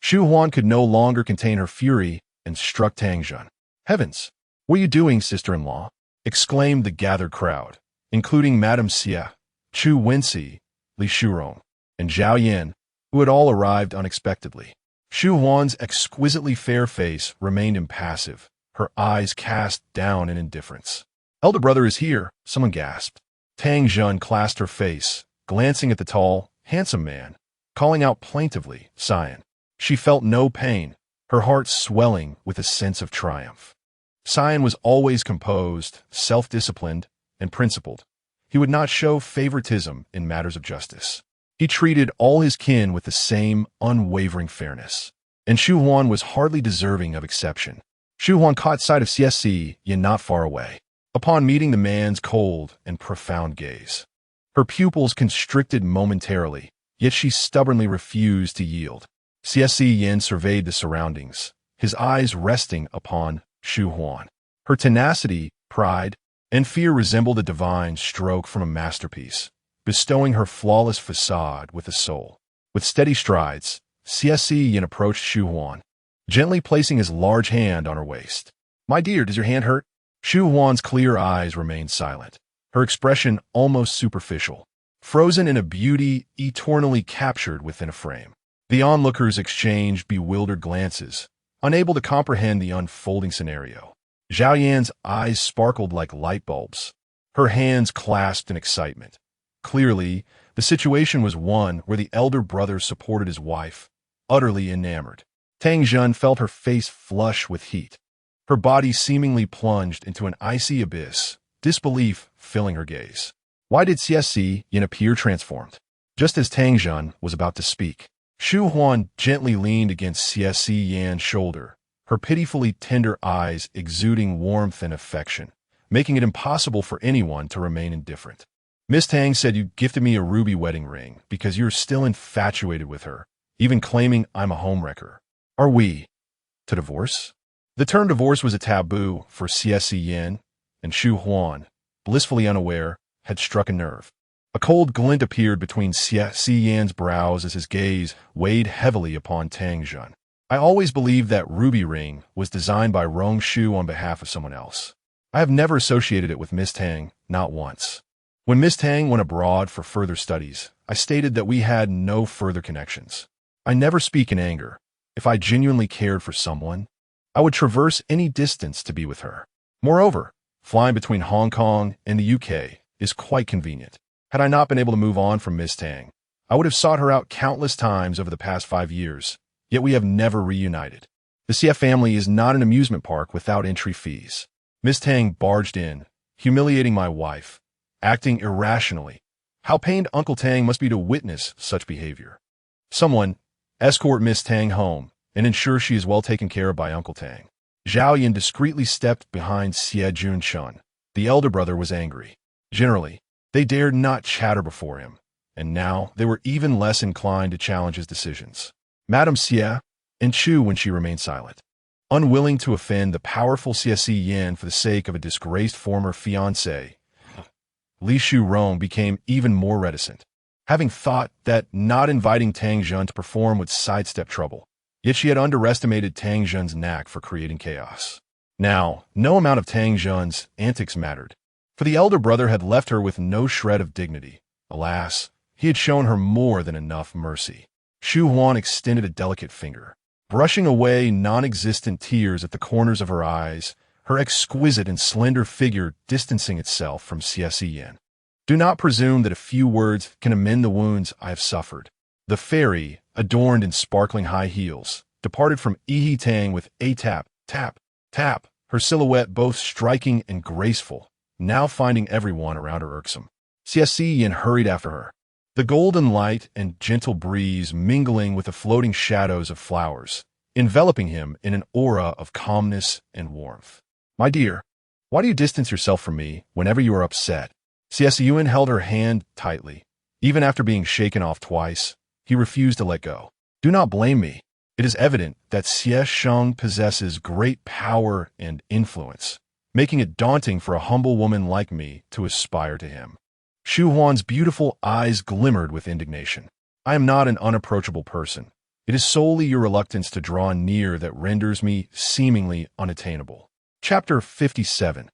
Shu Huan could no longer contain her fury and struck Tang Jun. Heavens! What are you doing, sister-in-law? Exclaimed the gathered crowd, including Madame Xie, Chu Wenxi, Li Shurong, and Zhao Yan, who had all arrived unexpectedly. Shu Huan's exquisitely fair face remained impassive, her eyes cast down in indifference. Elder brother is here, someone gasped. Tang Jun clasped her face, glancing at the tall, handsome man, calling out plaintively, Siyan. She felt no pain, her heart swelling with a sense of triumph. Siyan was always composed, self-disciplined, and principled. He would not show favoritism in matters of justice. He treated all his kin with the same unwavering fairness. And Shu Huan was hardly deserving of exception. Shu Huan caught sight of Xie Siyan not far away. Upon meeting the man's cold and profound gaze, her pupils constricted momentarily, yet she stubbornly refused to yield. Xie Siyan surveyed the surroundings, his eyes resting upon Shu Huan. Her tenacity, pride, and fear resembled a divine stroke from a masterpiece, bestowing her flawless facade with a soul. With steady strides, Xie Siyan approached Shu Huan, gently placing his large hand on her waist. My dear, does your hand hurt? Shu Huan's clear eyes remained silent, her expression almost superficial, frozen in a beauty eternally captured within a frame. The onlookers exchanged bewildered glances, unable to comprehend the unfolding scenario. Zhao Yan's eyes sparkled like light bulbs, her hands clasped in excitement. Clearly, the situation was one where the elder brother supported his wife, utterly enamored. Tang Jun felt her face flush with heat, her body seemingly plunged into an icy abyss, disbelief filling her gaze. Why did Xie Siyan appear transformed? Just as Tang Jun was about to speak, Shu Huan gently leaned against Xie Siyan's shoulder, her pitifully tender eyes exuding warmth and affection, making it impossible for anyone to remain indifferent. Miss Tang said you gifted me a ruby wedding ring because you're still infatuated with her, even claiming I'm a homewrecker. Are we to divorce? The term divorce was a taboo for Xie Siyan, and Shu Huan, blissfully unaware, had struck a nerve. A cold glint appeared between Xie Siyan's brows as his gaze weighed heavily upon Tang Jun. I always believed that ruby ring was designed by Rong Shu on behalf of someone else. I have never associated it with Miss Tang, not once. When Miss Tang went abroad for further studies, I stated that we had no further connections. I never speak in anger. If I genuinely cared for someone, I would traverse any distance to be with her. Moreover, flying between Hong Kong and the UK is quite convenient. Had I not been able to move on from Miss Tang, I would have sought her out countless times over the past 5 years, yet we have never reunited. The Xie family is not an amusement park without entry fees. Miss Tang barged in, humiliating my wife, acting irrationally. How pained Uncle Tang must be to witness such behavior. Someone, escort Miss Tang home and ensure she is well taken care of by Uncle Tang. Zhao Yan discreetly stepped behind Xie Junshun. The elder brother was angry. Generally, they dared not chatter before him, and now they were even less inclined to challenge his decisions. Madame Xie and Chu when she remained silent. Unwilling to offend the powerful Xie Siyan for the sake of a disgraced former fiancé, Li Shurong became even more reticent, having thought that not inviting Tang Jun to perform would sidestep trouble. Yet she had underestimated Tang Jun's knack for creating chaos. Now, no amount of Tang Jun's antics mattered, for the elder brother had left her with no shred of dignity. Alas, he had shown her more than enough mercy. Shu Huan extended a delicate finger, brushing away non-existent tears at the corners of her eyes, her exquisite and slender figure distancing itself from Xie Siyan. Do not presume that a few words can amend the wounds I have suffered. The fairy, adorned in sparkling high heels, departed from Yi Tang with a tap, tap, tap, her silhouette both striking and graceful, now finding everyone around her irksome. Xie Siyan hurried after her, the golden light and gentle breeze mingling with the floating shadows of flowers, enveloping him in an aura of calmness and warmth. My dear, why do you distance yourself from me whenever you are upset? Xie Siyan held her hand tightly. Even after being shaken off twice, he refused to let go. Do not blame me. It is evident that Xie Siyan possesses great power and influence, making it daunting for a humble woman like me to aspire to him. Shu Huan's beautiful eyes glimmered with indignation. I am not an unapproachable person. It is solely your reluctance to draw near that renders me seemingly unattainable. Chapter 57.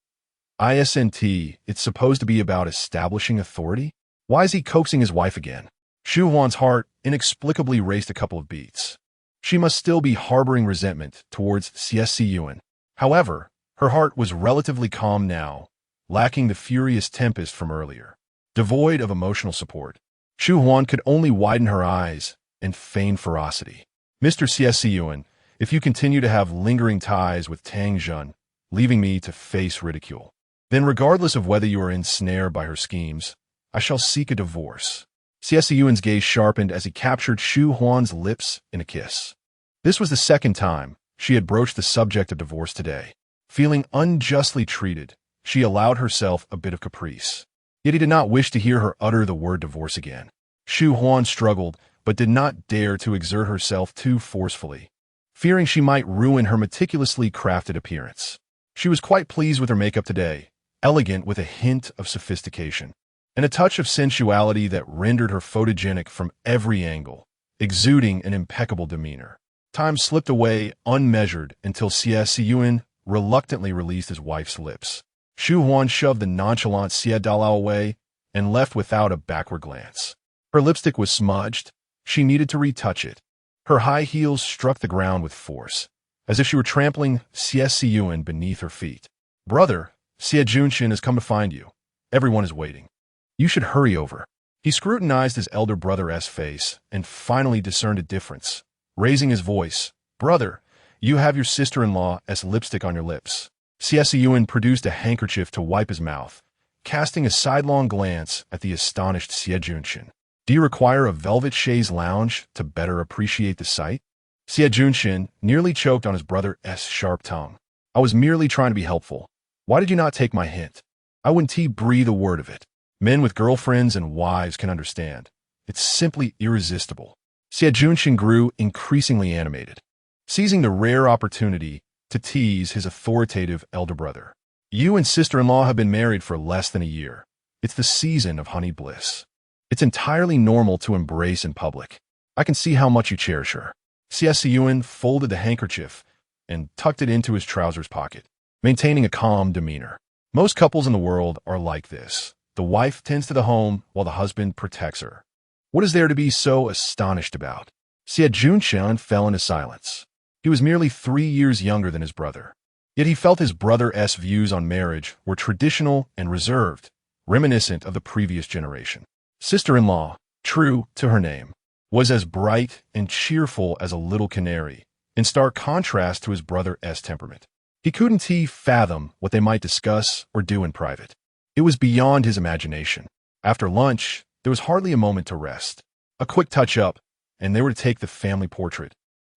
ISNT, it's supposed to be about establishing authority? Why is he coaxing his wife again? Shu Huan's heart inexplicably raced a couple of beats. She must still be harboring resentment towards Xie Siyan. However, her heart was relatively calm now, lacking the furious tempest from earlier. Devoid of emotional support, Shu Huan could only widen her eyes and feign ferocity. Mr. Xie Siyan, if you continue to have lingering ties with Tang Zhen, leaving me to face ridicule, then regardless of whether you are ensnared by her schemes, I shall seek a divorce. Xie Siyan's gaze sharpened as he captured Shu Huan's lips in a kiss. This was the second time she had broached the subject of divorce today. Feeling unjustly treated, she allowed herself a bit of caprice. Yet he did not wish to hear her utter the word divorce again. Shu Huan struggled, but did not dare to exert herself too forcefully, fearing she might ruin her meticulously crafted appearance. She was quite pleased with her makeup today, elegant with a hint of sophistication, and a touch of sensuality that rendered her photogenic from every angle, exuding an impeccable demeanor. Time slipped away unmeasured until Xie Siyan reluctantly released his wife's lips. Shu Huan shoved the nonchalant Xie Dalao away and left without a backward glance. Her lipstick was smudged. She needed to retouch it. Her high heels struck the ground with force, as if she were trampling Xie Siyan beneath her feet. Brother, Xie Junshin has come to find you. Everyone is waiting. You should hurry over. He scrutinized his elder brother's face and finally discerned a difference. Raising his voice, Brother, you have your sister-in-law's lipstick on your lips. Xie Siyan produced a handkerchief to wipe his mouth, casting a sidelong glance at the astonished Xie Junshin. Do you require a velvet chaise lounge to better appreciate the sight? Xie Junshin nearly choked on his brother's sharp tongue. I was merely trying to be helpful. Why did you not take my hint? I wouldn't breathe a word of it. Men with girlfriends and wives can understand. It's simply irresistible. Xie Junshin grew increasingly animated, seizing the rare opportunity to tease his authoritative elder brother. You and sister-in-law have been married for less than a year. It's the season of honeyed bliss. It's entirely normal to embrace in public. I can see how much you cherish her. Xie Siyan folded the handkerchief and tucked it into his trousers pocket, maintaining a calm demeanor. Most couples in the world are like this. The wife tends to the home while the husband protects her. What is there to be so astonished about? Xie Junshin fell into silence. He was merely 3 years younger than his brother. Yet he felt his brother's views on marriage were traditional and reserved, reminiscent of the previous generation. Sister-in-law, true to her name, was as bright and cheerful as a little canary, in stark contrast to his brother's temperament. He couldn't fathom what they might discuss or do in private. It was beyond his imagination. After lunch, there was hardly a moment to rest. A quick touch-up, and they were to take the family portrait.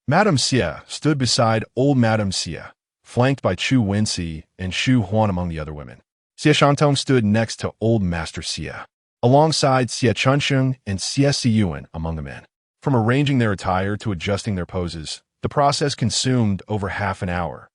Madame Xie stood beside old Madame Xie, flanked by Chu Wenxi and Shu Huan among the other women. Xie Shantong stood next to old Master Xie, alongside Xie Chunsheng and Xie Siyan among the men. From arranging their attire to adjusting their poses, the process consumed over half an hour,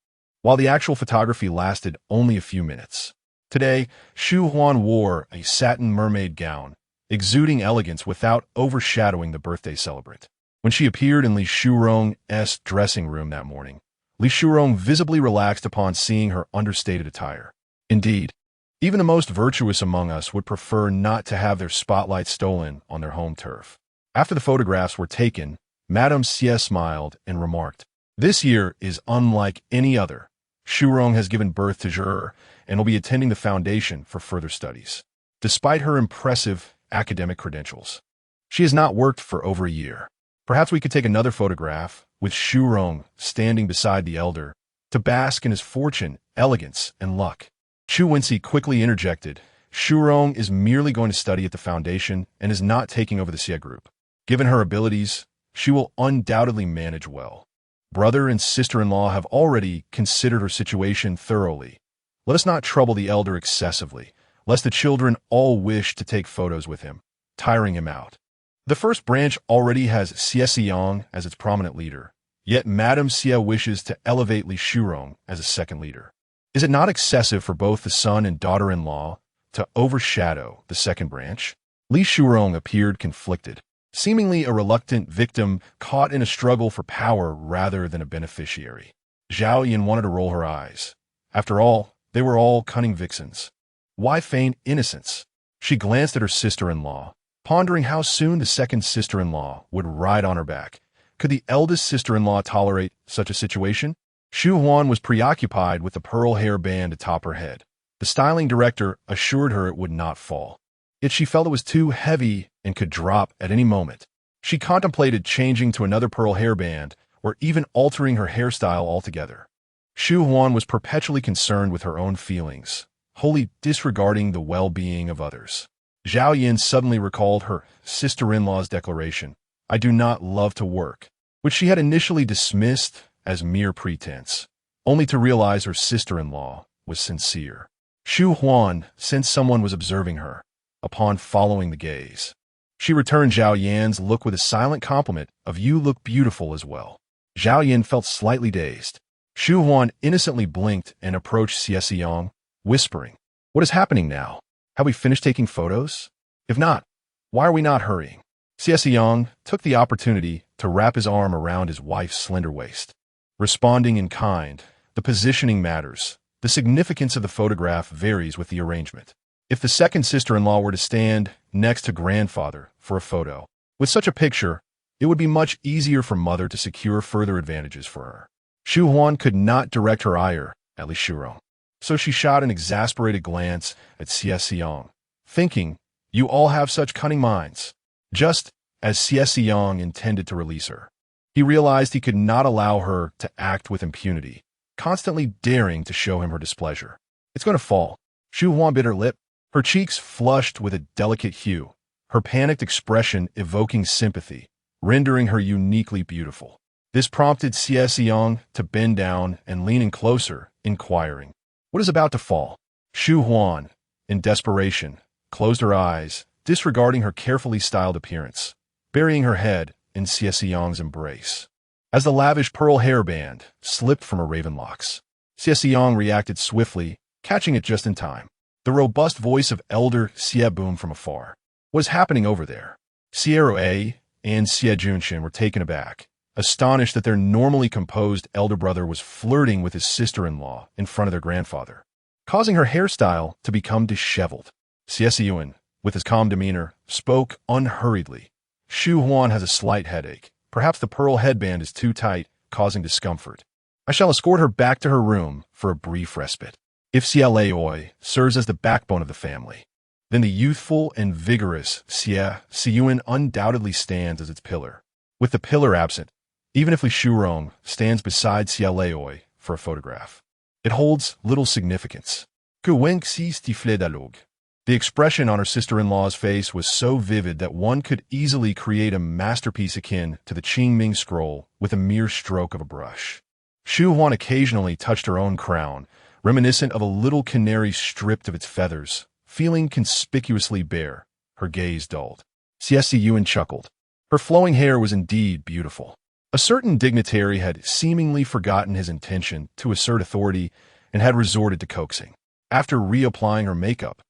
while the actual photography lasted only a few minutes. Today, Shu Huan wore a satin mermaid gown, exuding elegance without overshadowing the birthday celebrant. When she appeared in Li Shurong's dressing room that morning, Li Shurong visibly relaxed upon seeing her understated attire. Indeed, even the most virtuous among us would prefer not to have their spotlight stolen on their home turf. After the photographs were taken, Madame Xie smiled and remarked, "This year is unlike any other. Shurong has given birth to Zhe and will be attending the foundation for further studies. Despite her impressive academic credentials, she has not worked for over a year. Perhaps we could take another photograph with Shurong standing beside the elder to bask in his fortune, elegance, and luck." Chu Wenxi quickly interjected, "Shurong is merely going to study at the foundation and is not taking over the Xie group. Given her abilities, she will undoubtedly manage well. Brother and sister-in-law have already considered her situation thoroughly. Let us not trouble the elder excessively, lest the children all wished to take photos with him, tiring him out. The first branch already has Xie Siyan as its prominent leader, yet Madame Xie wishes to elevate Li Shurong as a second leader. Is it not excessive for both the son and daughter-in-law to overshadow the second branch? Li Shurong appeared conflicted, seemingly a reluctant victim caught in a struggle for power rather than a beneficiary. Zhao Yan wanted to roll her eyes. After all, they were all cunning vixens. Why feign innocence? She glanced at her sister-in-law, pondering how soon the second sister-in-law would ride on her back. Could the eldest sister-in-law tolerate such a situation? Shu Huan was preoccupied with the pearl hair band atop her head. The styling director assured her it would not fall. Yet she felt it was too heavy and could drop at any moment. She contemplated changing to another pearl hairband or even altering her hairstyle altogether. Shu Huan was perpetually concerned with her own feelings, wholly disregarding the well-being of others. Zhao Yan suddenly recalled her sister-in-law's declaration, "I do not love to work," which she had initially dismissed as mere pretense, only to realize her sister-in-law was sincere. Shu Huan sensed someone was observing her. Upon following the gaze, she returned Zhao Yan's look with a silent compliment of "You look beautiful as well." Zhao Yan felt slightly dazed. Shu Huan innocently blinked and approached Xie Siyan, whispering, "What is happening now? Have we finished taking photos? If not, why are we not hurrying?" Xie Siyan took the opportunity to wrap his arm around his wife's slender waist. Responding in kind, the positioning matters. The significance of the photograph varies with the arrangement. If the second sister-in-law were to stand next to grandfather for a photo, with such a picture, it would be much easier for mother to secure further advantages for her. Shu Huan could not direct her ire at Li Shurong, so she shot an exasperated glance at Xie Siyan, thinking, "You all have such cunning minds." Just as Xie Siyan intended to release her, he realized he could not allow her to act with impunity, constantly daring to show him her displeasure. "It's going to fall." Shu Huan bit her lip, her cheeks flushed with a delicate hue, her panicked expression evoking sympathy, rendering her uniquely beautiful. This prompted Xie Siyan to bend down and lean in closer, inquiring, "What is about to fall?" Shu Huan, in desperation, closed her eyes, disregarding her carefully styled appearance, burying her head in Xie Siyan's embrace. As the lavish pearl hairband slipped from her raven locks, Xie Siyan reacted swiftly, catching it just in time. The robust voice of Elder Xie boomed from afar. "What is happening over there?" Xie A and Xie Junshin were taken aback, astonished that their normally composed elder brother was flirting with his sister-in-law in front of their grandfather, causing her hairstyle to become disheveled. Xie Siyan, with his calm demeanor, spoke unhurriedly. "Shu Huan has a slight headache. Perhaps the pearl headband is too tight, causing discomfort. I shall escort her back to her room for a brief respite. If Xie Laoi serves as the backbone of the family, then the youthful and vigorous Xie Siyan undoubtedly stands as its pillar. With the pillar absent, even if Li Shurong stands beside Xie Laoi for a photograph, it holds little significance." The expression on her sister-in-law's face was so vivid that one could easily create a masterpiece akin to the Qingming scroll with a mere stroke of a brush. Shu Huan occasionally touched her own crown, reminiscent of a little canary stripped of its feathers, feeling conspicuously bare, her gaze dulled. Xie Siyan chuckled. Her flowing hair was indeed beautiful. A certain dignitary had seemingly forgotten his intention to assert authority and had resorted to coaxing. After reapplying her makeup,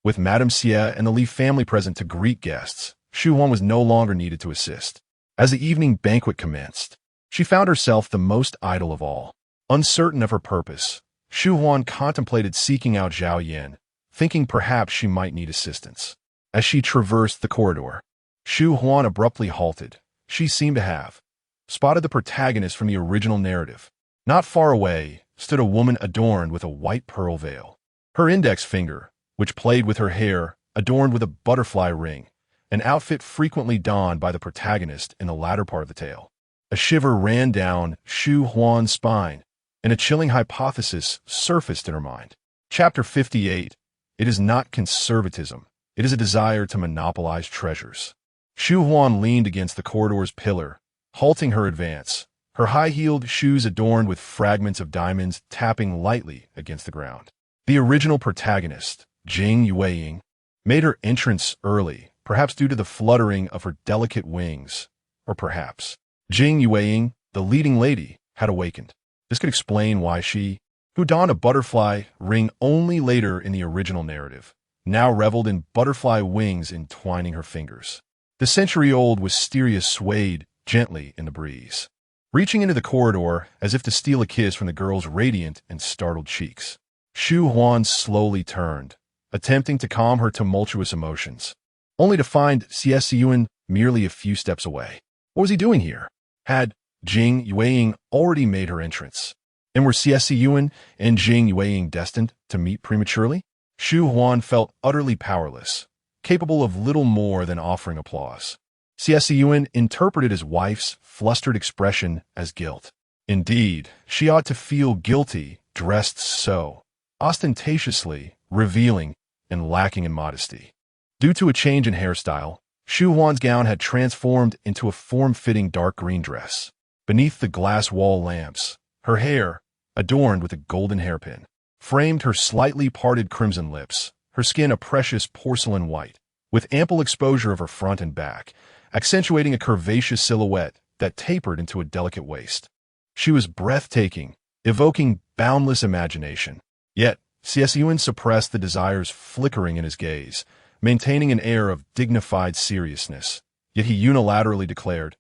with Madame Xie and the Li family present to greet guests, Shu Huan was no longer needed to assist. As the evening banquet commenced, she found herself the most idle of all. Uncertain of her purpose, Shu Huan contemplated seeking out Zhao Yan, thinking perhaps she might need assistance. As she traversed the corridor, Shu Huan abruptly halted. She seemed to have spotted the protagonist from the original narrative. Not far away stood a woman adorned with a white pearl veil. Her index finger, which played with her hair, adorned with a butterfly ring, an outfit frequently donned by the protagonist in the latter part of the tale. A shiver ran down Shu Huan's spine, and a chilling hypothesis surfaced in her mind. Chapter 58. It is not conservatism. It is a desire to monopolize treasures. Shu Huan leaned against the corridor's pillar, halting her advance, her high-heeled shoes adorned with fragments of diamonds tapping lightly against the ground. The original protagonist, Jing Yueying, made her entrance early, perhaps due to the fluttering of her delicate wings, or perhaps Jing Yueying, the leading lady, had awakened. This could explain why she, who donned a butterfly ring only later in the original narrative, now reveled in butterfly wings entwining her fingers. The century-old wisteria swayed gently in the breeze, reaching into the corridor as if to steal a kiss from the girl's radiant and startled cheeks. Shu Huan slowly turned, attempting to calm her tumultuous emotions, only to find Xie Siyan merely a few steps away. What was he doing here? Had Jing Yueying already made her entrance? And were Xie Siyan and Jing Yueying destined to meet prematurely? Shu Huan felt utterly powerless, capable of little more than offering applause. Xie Siyan interpreted his wife's flustered expression as guilt. Indeed, she ought to feel guilty, dressed so ostentatiously, revealing, and lacking in modesty. Due to a change in hairstyle, Shu Huan's gown had transformed into a form-fitting dark green dress. Beneath the glass wall lamps, her hair, adorned with a golden hairpin, framed her slightly parted crimson lips, her skin a precious porcelain white, with ample exposure of her front and back, accentuating a curvaceous silhouette that tapered into a delicate waist. She was breathtaking, evoking boundless imagination. Yet, Xie Siyan suppressed the desires flickering in his gaze, maintaining an air of dignified seriousness. Yet he unilaterally declared,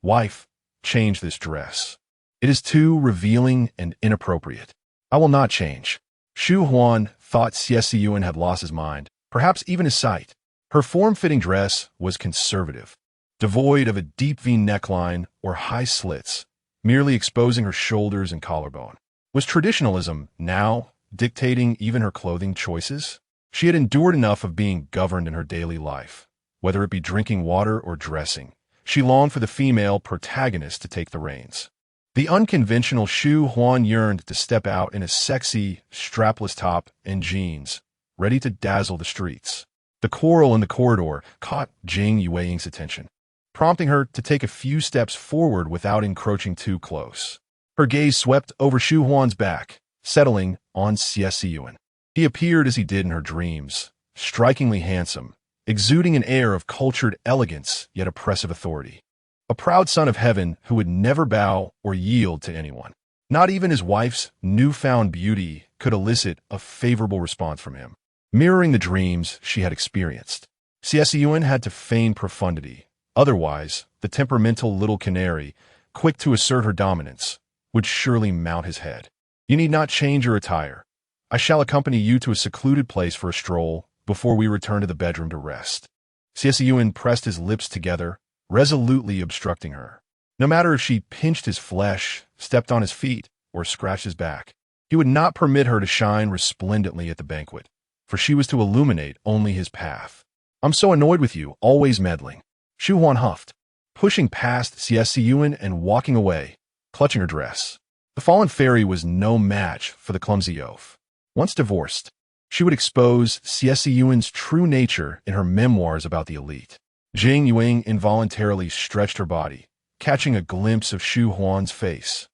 "Wife, change this dress. It is too revealing and inappropriate." "I will not change." Shu Huan thought Xie Siyan had lost his mind, perhaps even his sight. Her form-fitting dress was conservative, devoid of a deep V neckline or high slits, merely exposing her shoulders and collarbone. Was traditionalism now dictating even her clothing choices? She had endured enough of being governed in her daily life, whether it be drinking water or dressing. She longed for the female protagonist to take the reins. The unconventional Shu Huan yearned to step out in a sexy, strapless top and jeans, ready to dazzle the streets. The quarrel in the corridor caught Jing Yueying's attention, prompting her to take a few steps forward without encroaching too close. Her gaze swept over Shu Huan's back, settling on Xie Siyan. He appeared as he did in her dreams, strikingly handsome, exuding an air of cultured elegance yet oppressive authority. A proud son of heaven who would never bow or yield to anyone. Not even his wife's newfound beauty could elicit a favorable response from him, mirroring the dreams she had experienced. Xie Siyan had to feign profundity. Otherwise, the temperamental little canary, quick to assert her dominance, would surely mount his head. "You need not change your attire. I shall accompany you to a secluded place for a stroll before we return to the bedroom to rest." Xie Siyan pressed his lips together, resolutely obstructing her. No matter if she pinched his flesh, stepped on his feet, or scratched his back, he would not permit her to shine resplendently at the banquet, for she was to illuminate only his path. "I'm so annoyed with you, always meddling." Shu Huan huffed, pushing past Xie Siyan and walking away, clutching her dress. The fallen fairy was no match for the clumsy oaf. Once divorced, she would expose Xie Siyan's true nature in her memoirs about the elite. Jing Yueying involuntarily stretched her body, catching a glimpse of Shu Huan's face.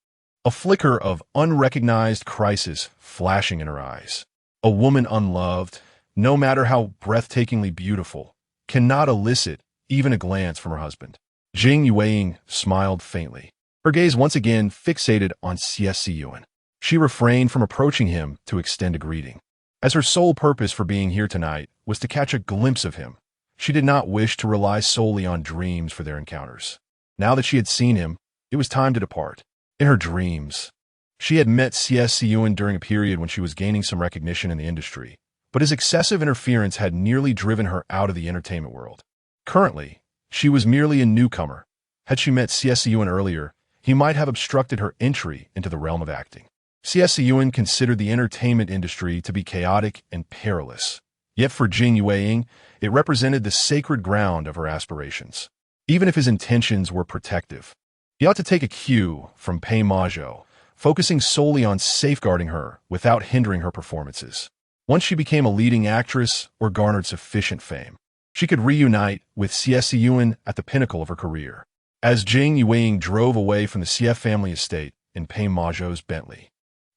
A flicker of unrecognized crisis flashing in her eyes. A woman unloved, no matter how breathtakingly beautiful, cannot elicit even a glance from her husband. Jing Yueying smiled faintly, her gaze once again fixated on Xie Siyan. She refrained from approaching him to extend a greeting, as her sole purpose for being here tonight was to catch a glimpse of him. She did not wish to rely solely on dreams for their encounters. Now that she had seen him, it was time to depart. In her dreams, she had met Xie Siyan during a period when she was gaining some recognition in the industry, but his excessive interference had nearly driven her out of the entertainment world. Currently, she was merely a newcomer. Had she met Xie Siyan earlier, he might have obstructed her entry into the realm of acting. Xie Siyan considered the entertainment industry to be chaotic and perilous. Yet for Jing Yueying, it represented the sacred ground of her aspirations. Even if his intentions were protective, he ought to take a cue from Pei Majo, focusing solely on safeguarding her without hindering her performances. Once she became a leading actress or garnered sufficient fame, she could reunite with Xie Siyan at the pinnacle of her career. As Jing Yueying drove away from the Xie family estate in Pei Majo's Bentley,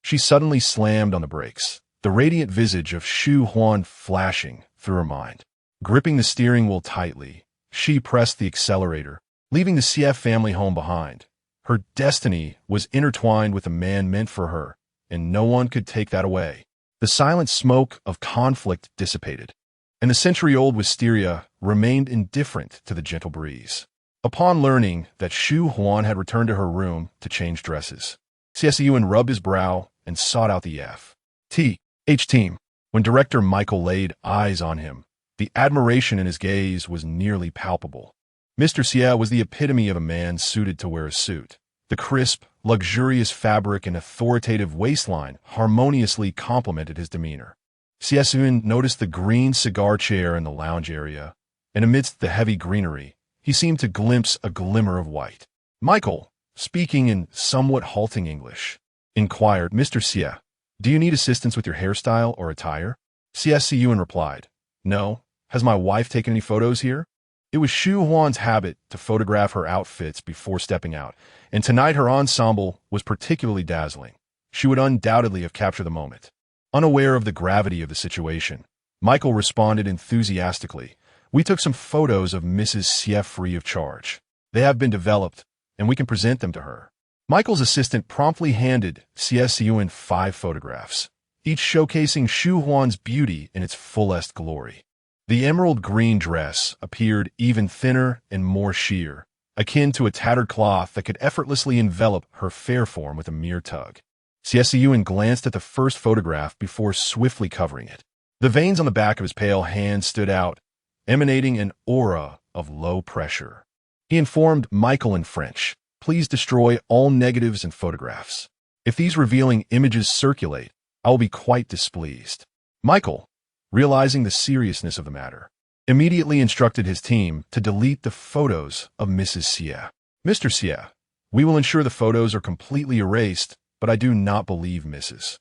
she suddenly slammed on the brakes. the radiant visage of Shu Huan flashing through her mind. Gripping the steering wheel tightly, she pressed the accelerator, leaving the Xie family home behind. Her destiny was intertwined with a man meant for her, and no one could take that away. The silent smoke of conflict dissipated, and the century-old wisteria remained indifferent to the gentle breeze. Upon learning that Shu Huan had returned to her room to change dresses, Xie Siyan rubbed his brow and sought out the F.T.H. team. When director Michael laid eyes on him, the admiration in his gaze was nearly palpable. Mr. Xie was the epitome of a man suited to wear a suit. The crisp, luxurious fabric and authoritative waistline harmoniously complemented his demeanor. Xie Siyan noticed the green cigar chair in the lounge area, and amidst the heavy greenery, he seemed to glimpse a glimmer of white. Michael, speaking in somewhat halting English, inquired, "Mr. Xie, do you need assistance with your hairstyle or attire?" Xie Siyan replied, "No. Has my wife taken any photos here?" It was Shu Huan's habit to photograph her outfits before stepping out, and tonight her ensemble was particularly dazzling. She would undoubtedly have captured the moment. Unaware of the gravity of the situation, Michael responded enthusiastically, "We took some photos of Mrs. Xie free of charge. They have been developed, and we can present them to her." Michael's assistant promptly handed Xie Siyan 5 photographs, each showcasing Shu Huan's beauty in its fullest glory. The emerald green dress appeared even thinner and more sheer, akin to a tattered cloth that could effortlessly envelop her fair form with a mere tug. Xie Siyan glanced at the first photograph before swiftly covering it. The veins on the back of his pale hand stood out, emanating an aura of low pressure. He informed Michael in French, "Please destroy all negatives and photographs. If these revealing images circulate, I will be quite displeased." Michael, realizing the seriousness of the matter, immediately instructed his team to delete the photos of Mrs. Xie. "Mr. Xie, we will ensure the photos are completely erased, but I do not believe Mrs.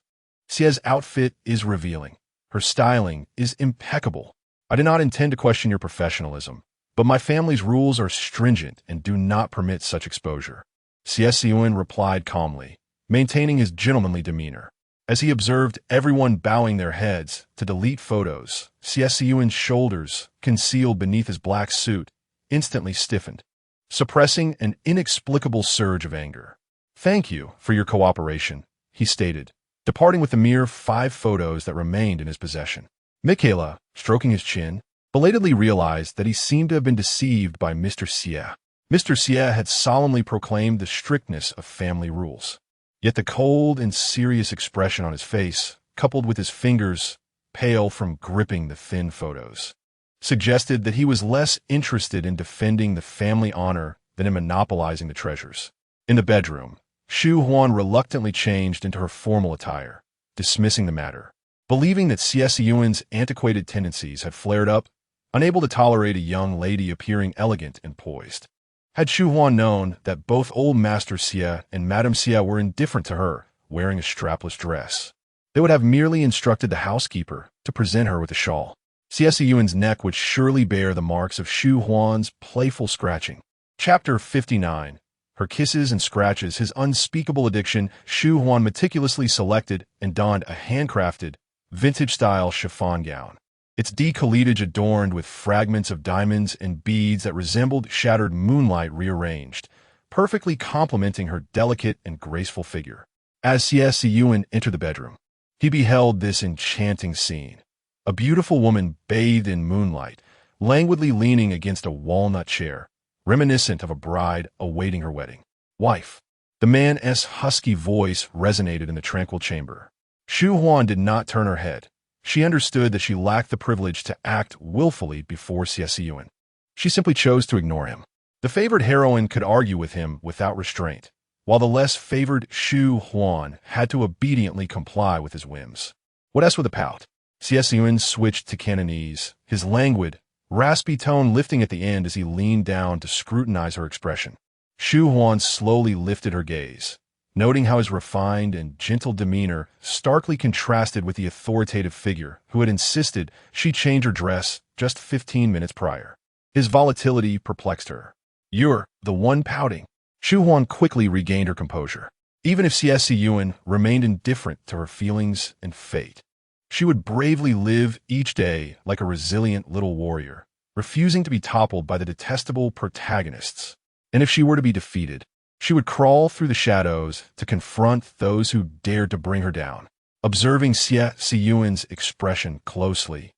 Xie's outfit is revealing. Her styling is impeccable. I do not intend to question your professionalism, but my family's rules are stringent and do not permit such exposure." Xie Siyan replied calmly, maintaining his gentlemanly demeanor. As he observed everyone bowing their heads to delete photos, Xie Siyan's shoulders, concealed beneath his black suit, instantly stiffened, suppressing an inexplicable surge of anger. "Thank you for your cooperation," he stated, departing with the mere 5 photos that remained in his possession. Michaela, stroking his chin, belatedly realized that he seemed to have been deceived by Mr. Xie. Mr. Xie had solemnly proclaimed the strictness of family rules. Yet the cold and serious expression on his face, coupled with his fingers, pale from gripping the thin photos, suggested that he was less interested in defending the family honor than in monopolizing the treasures. In the bedroom, Shu Huan reluctantly changed into her formal attire, dismissing the matter. Believing that Xie Siyan's antiquated tendencies had flared up, unable to tolerate a young lady appearing elegant and poised. Had Shu Huan known that both old Master Xie and Madame Xie were indifferent to her wearing a strapless dress, they would have merely instructed the housekeeper to present her with a shawl. Xie Siyan's neck would surely bear the marks of Shu Huan's playful scratching. Chapter 59. Her kisses and scratches, his unspeakable addiction. Shu Huan meticulously selected and donned a handcrafted, vintage-style chiffon gown, its decolletage adorned with fragments of diamonds and beads that resembled shattered moonlight rearranged, perfectly complementing her delicate and graceful figure. As Xie Siyan entered the bedroom, he beheld this enchanting scene. A beautiful woman bathed in moonlight, languidly leaning against a walnut chair, reminiscent of a bride awaiting her wedding. "Wife." The man's husky voice resonated in the tranquil chamber. Shu Huan did not turn her head. She understood that she lacked the privilege to act willfully before Xie Siyan. She simply chose to ignore him. The favored heroine could argue with him without restraint, while the less favored Shu Huan had to obediently comply with his whims. What else with a pout? Xie Siyan switched to Cantonese, his languid, raspy tone lifting at the end as he leaned down to scrutinize her expression. Shu Huan slowly lifted her gaze, noting how his refined and gentle demeanor starkly contrasted with the authoritative figure who had insisted she change her dress just 15 minutes prior. His volatility perplexed her. "You're the one pouting." Shu Huan quickly regained her composure, even if Xie Siyan remained indifferent to her feelings and fate. She would bravely live each day like a resilient little warrior, refusing to be toppled by the detestable protagonists. And if she were to be defeated, she would crawl through the shadows to confront those who dared to bring her down. Observing Xie Siyan's expression closely,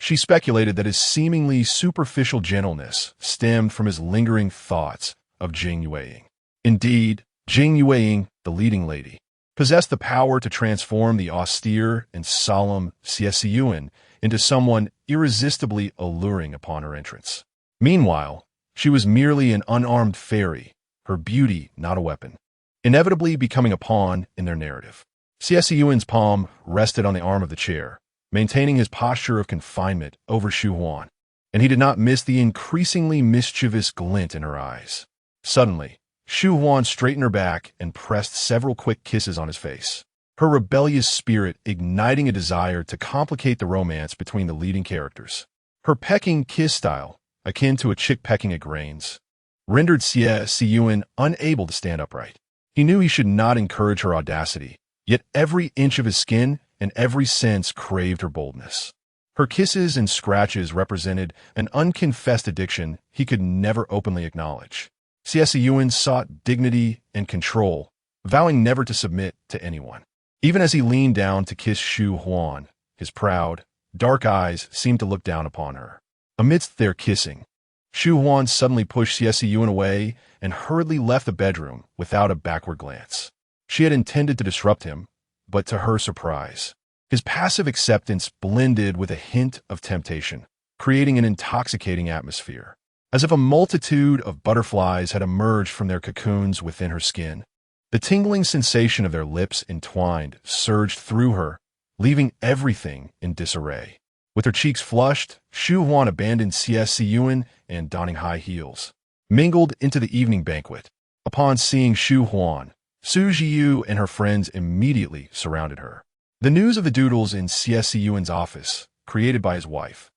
she speculated that his seemingly superficial gentleness stemmed from his lingering thoughts of Jing Yueying. Indeed, Jing Yueying, the leading lady, possessed the power to transform the austere and solemn Xie Siyan into someone irresistibly alluring upon her entrance. Meanwhile, she was merely an unarmed fairy, her beauty not a weapon, inevitably becoming a pawn in their narrative. Xie Siyan's palm rested on the arm of the chair, maintaining his posture of confinement over Shu Huan, and he did not miss the increasingly mischievous glint in her eyes. Suddenly, Shu Huan straightened her back and pressed several quick kisses on his face, her rebellious spirit igniting a desire to complicate the romance between the leading characters. Her pecking kiss style, akin to a chick pecking at grains, rendered Xie Siyan unable to stand upright. He knew he should not encourage her audacity, yet every inch of his skin and every sense craved her boldness. Her kisses and scratches represented an unconfessed addiction he could never openly acknowledge. Xie Siyan sought dignity and control, vowing never to submit to anyone. Even as he leaned down to kiss Shu Huan, his proud, dark eyes seemed to look down upon her. Amidst their kissing, Shu Huan suddenly pushed Xie Siyan away and hurriedly left the bedroom without a backward glance. She had intended to disrupt him, but to her surprise, his passive acceptance blended with a hint of temptation, creating an intoxicating atmosphere. As if a multitude of butterflies had emerged from their cocoons within her skin, the tingling sensation of their lips entwined surged through her, leaving everything in disarray. With her cheeks flushed, Shu Huan abandoned Xie Siyan and, donning high heels, mingled into the evening banquet. Upon seeing Shu Huan, Su Jiyu and her friends immediately surrounded her. The news of the doodles in Xie Siyan's office, created by his wife,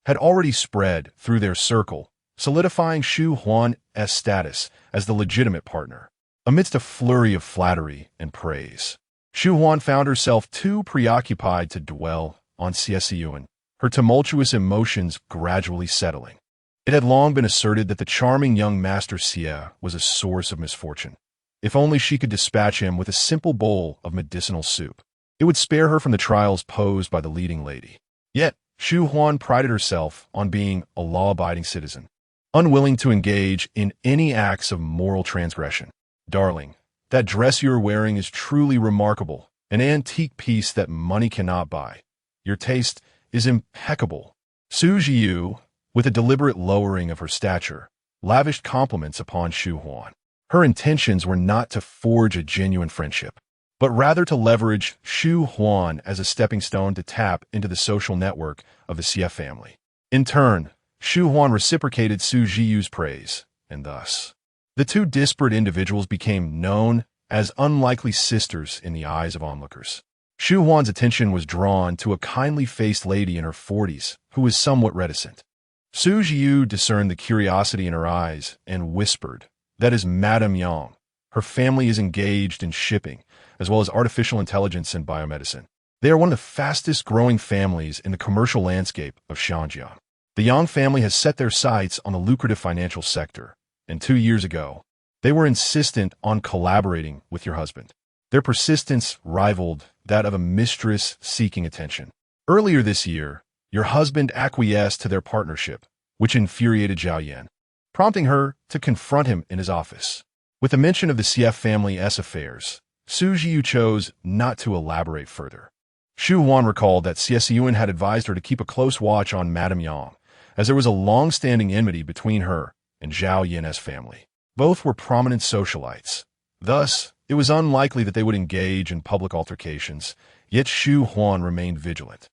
had already spread through their circle, solidifying Shu Huan's status as the legitimate partner. Amidst a flurry of flattery and praise, Shu Huan found herself too preoccupied to dwell on Xie Siyan, her tumultuous emotions gradually settling. It had long been asserted that the charming young Master Xie was a source of misfortune. If only she could dispatch him with a simple bowl of medicinal soup, it would spare her from the trials posed by the leading lady. Yet, Shu Huan prided herself on being a law-abiding citizen, unwilling to engage in any acts of moral transgression. Darling, that dress you're wearing is truly remarkable, an antique piece that money cannot buy. Your taste is impeccable. Su Jiyu, with a deliberate lowering of her stature, lavished compliments upon Shu Huan. Her intentions were not to forge a genuine friendship, but rather to leverage Shu Huan as a stepping stone to tap into the social network of the Xie family. In turn, Shu Huan reciprocated Su Jiyu's praise, and thus, the two disparate individuals became known as unlikely sisters in the eyes of onlookers. Shu Huan's attention was drawn to a kindly-faced lady in her 40s who was somewhat reticent. Su Jiyu discerned the curiosity in her eyes and whispered, "That is Madame Yang. Her family is engaged in shipping, as well as artificial intelligence and biomedicine. They are one of the fastest-growing families in the commercial landscape of Xinjiang. The Yang family has set their sights on the lucrative financial sector, and 2 years ago, they were insistent on collaborating with your husband. Their persistence rivaled that of a mistress seeking attention. Earlier this year, your husband acquiesced to their partnership, which infuriated Zhao Yan, prompting her to confront him in his office. With the mention of the Xie family's affairs, Su Jiyu chose not to elaborate further. Shu Huan recalled that Xie Siyan had advised her to keep a close watch on Madame Yang, as there was a long-standing enmity between her and Zhao Yan's family. Both were prominent socialites. Thus, it was unlikely that they would engage in public altercations, yet Shu Huan remained vigilant.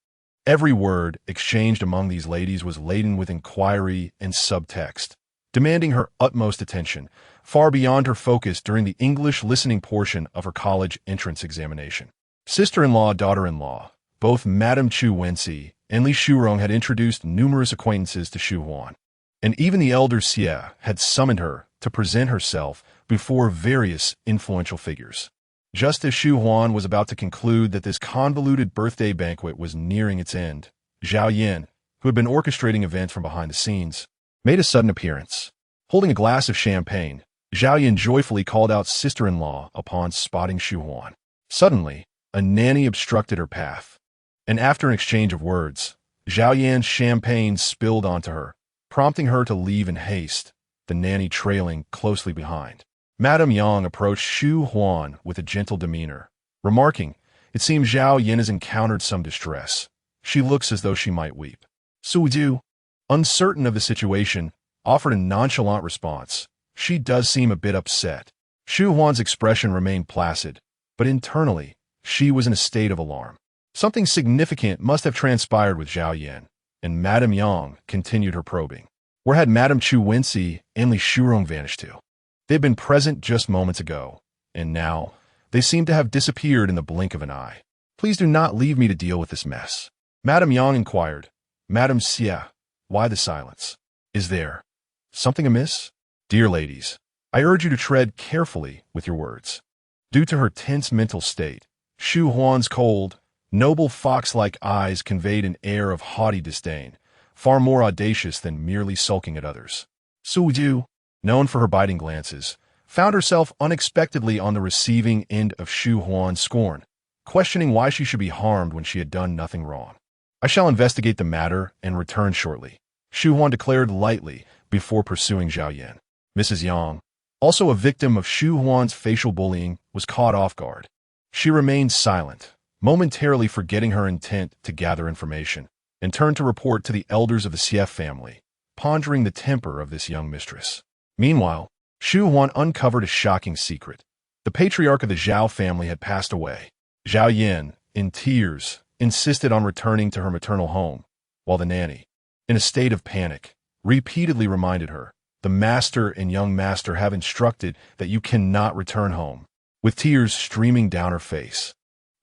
Every word exchanged among these ladies was laden with inquiry and subtext, demanding her utmost attention, far beyond her focus during the English listening portion of her college entrance examination. Sister-in-law, daughter-in-law, both Madame Chu Wenxi and Li Shurong had introduced numerous acquaintances to Shu Huan, and even the elder Xie had summoned her to present herself before various influential figures. Just as Shu Huan was about to conclude that this convoluted birthday banquet was nearing its end, Zhao Yin, who had been orchestrating events from behind the scenes, made a sudden appearance. Holding a glass of champagne, Zhao Yin joyfully called out sister-in-law upon spotting Shu Huan. Suddenly, a nanny obstructed her path, and after an exchange of words, Zhao Yan's champagne spilled onto her, prompting her to leave in haste, the nanny trailing closely behind. Madame Yang approached Shu Huan with a gentle demeanor, remarking, "It seems Zhao Yin has encountered some distress. She looks as though she might weep." Su Du, uncertain of the situation, offered a nonchalant response. "She does seem a bit upset." Shu Huan's expression remained placid, but internally, she was in a state of alarm. Something significant must have transpired with Zhao Yin, and Madame Yang continued her probing. Where had Madame Chu Wenxi and Li Shurong vanished to? They had been present just moments ago, and now they seemed to have disappeared in the blink of an eye. "Please do not leave me to deal with this mess," Madame Yang inquired. "Madame Xie, why the silence? Is there something amiss?" "Dear ladies, I urge you to tread carefully with your words." Due to her tense mental state, Shu Huan's cold, noble fox-like eyes conveyed an air of haughty disdain, far more audacious than merely sulking at others. Su Du, known for her biting glances, found herself unexpectedly on the receiving end of Shu Huan's scorn, questioning why she should be harmed when she had done nothing wrong. "I shall investigate the matter and return shortly," Shu Huan declared lightly before pursuing Zhao Yin. Mrs. Yang, also a victim of Shu Huan's facial bullying, was caught off guard. She remained silent, momentarily forgetting her intent to gather information, and turned to report to the elders of the Xie family, pondering the temper of this young mistress. Meanwhile, Shu Huan uncovered a shocking secret. The patriarch of the Zhao family had passed away. Zhao Yin, in tears, insisted on returning to her maternal home, while the nanny, in a state of panic, repeatedly reminded her, "The master and young master have instructed that you cannot return home." With tears streaming down her face,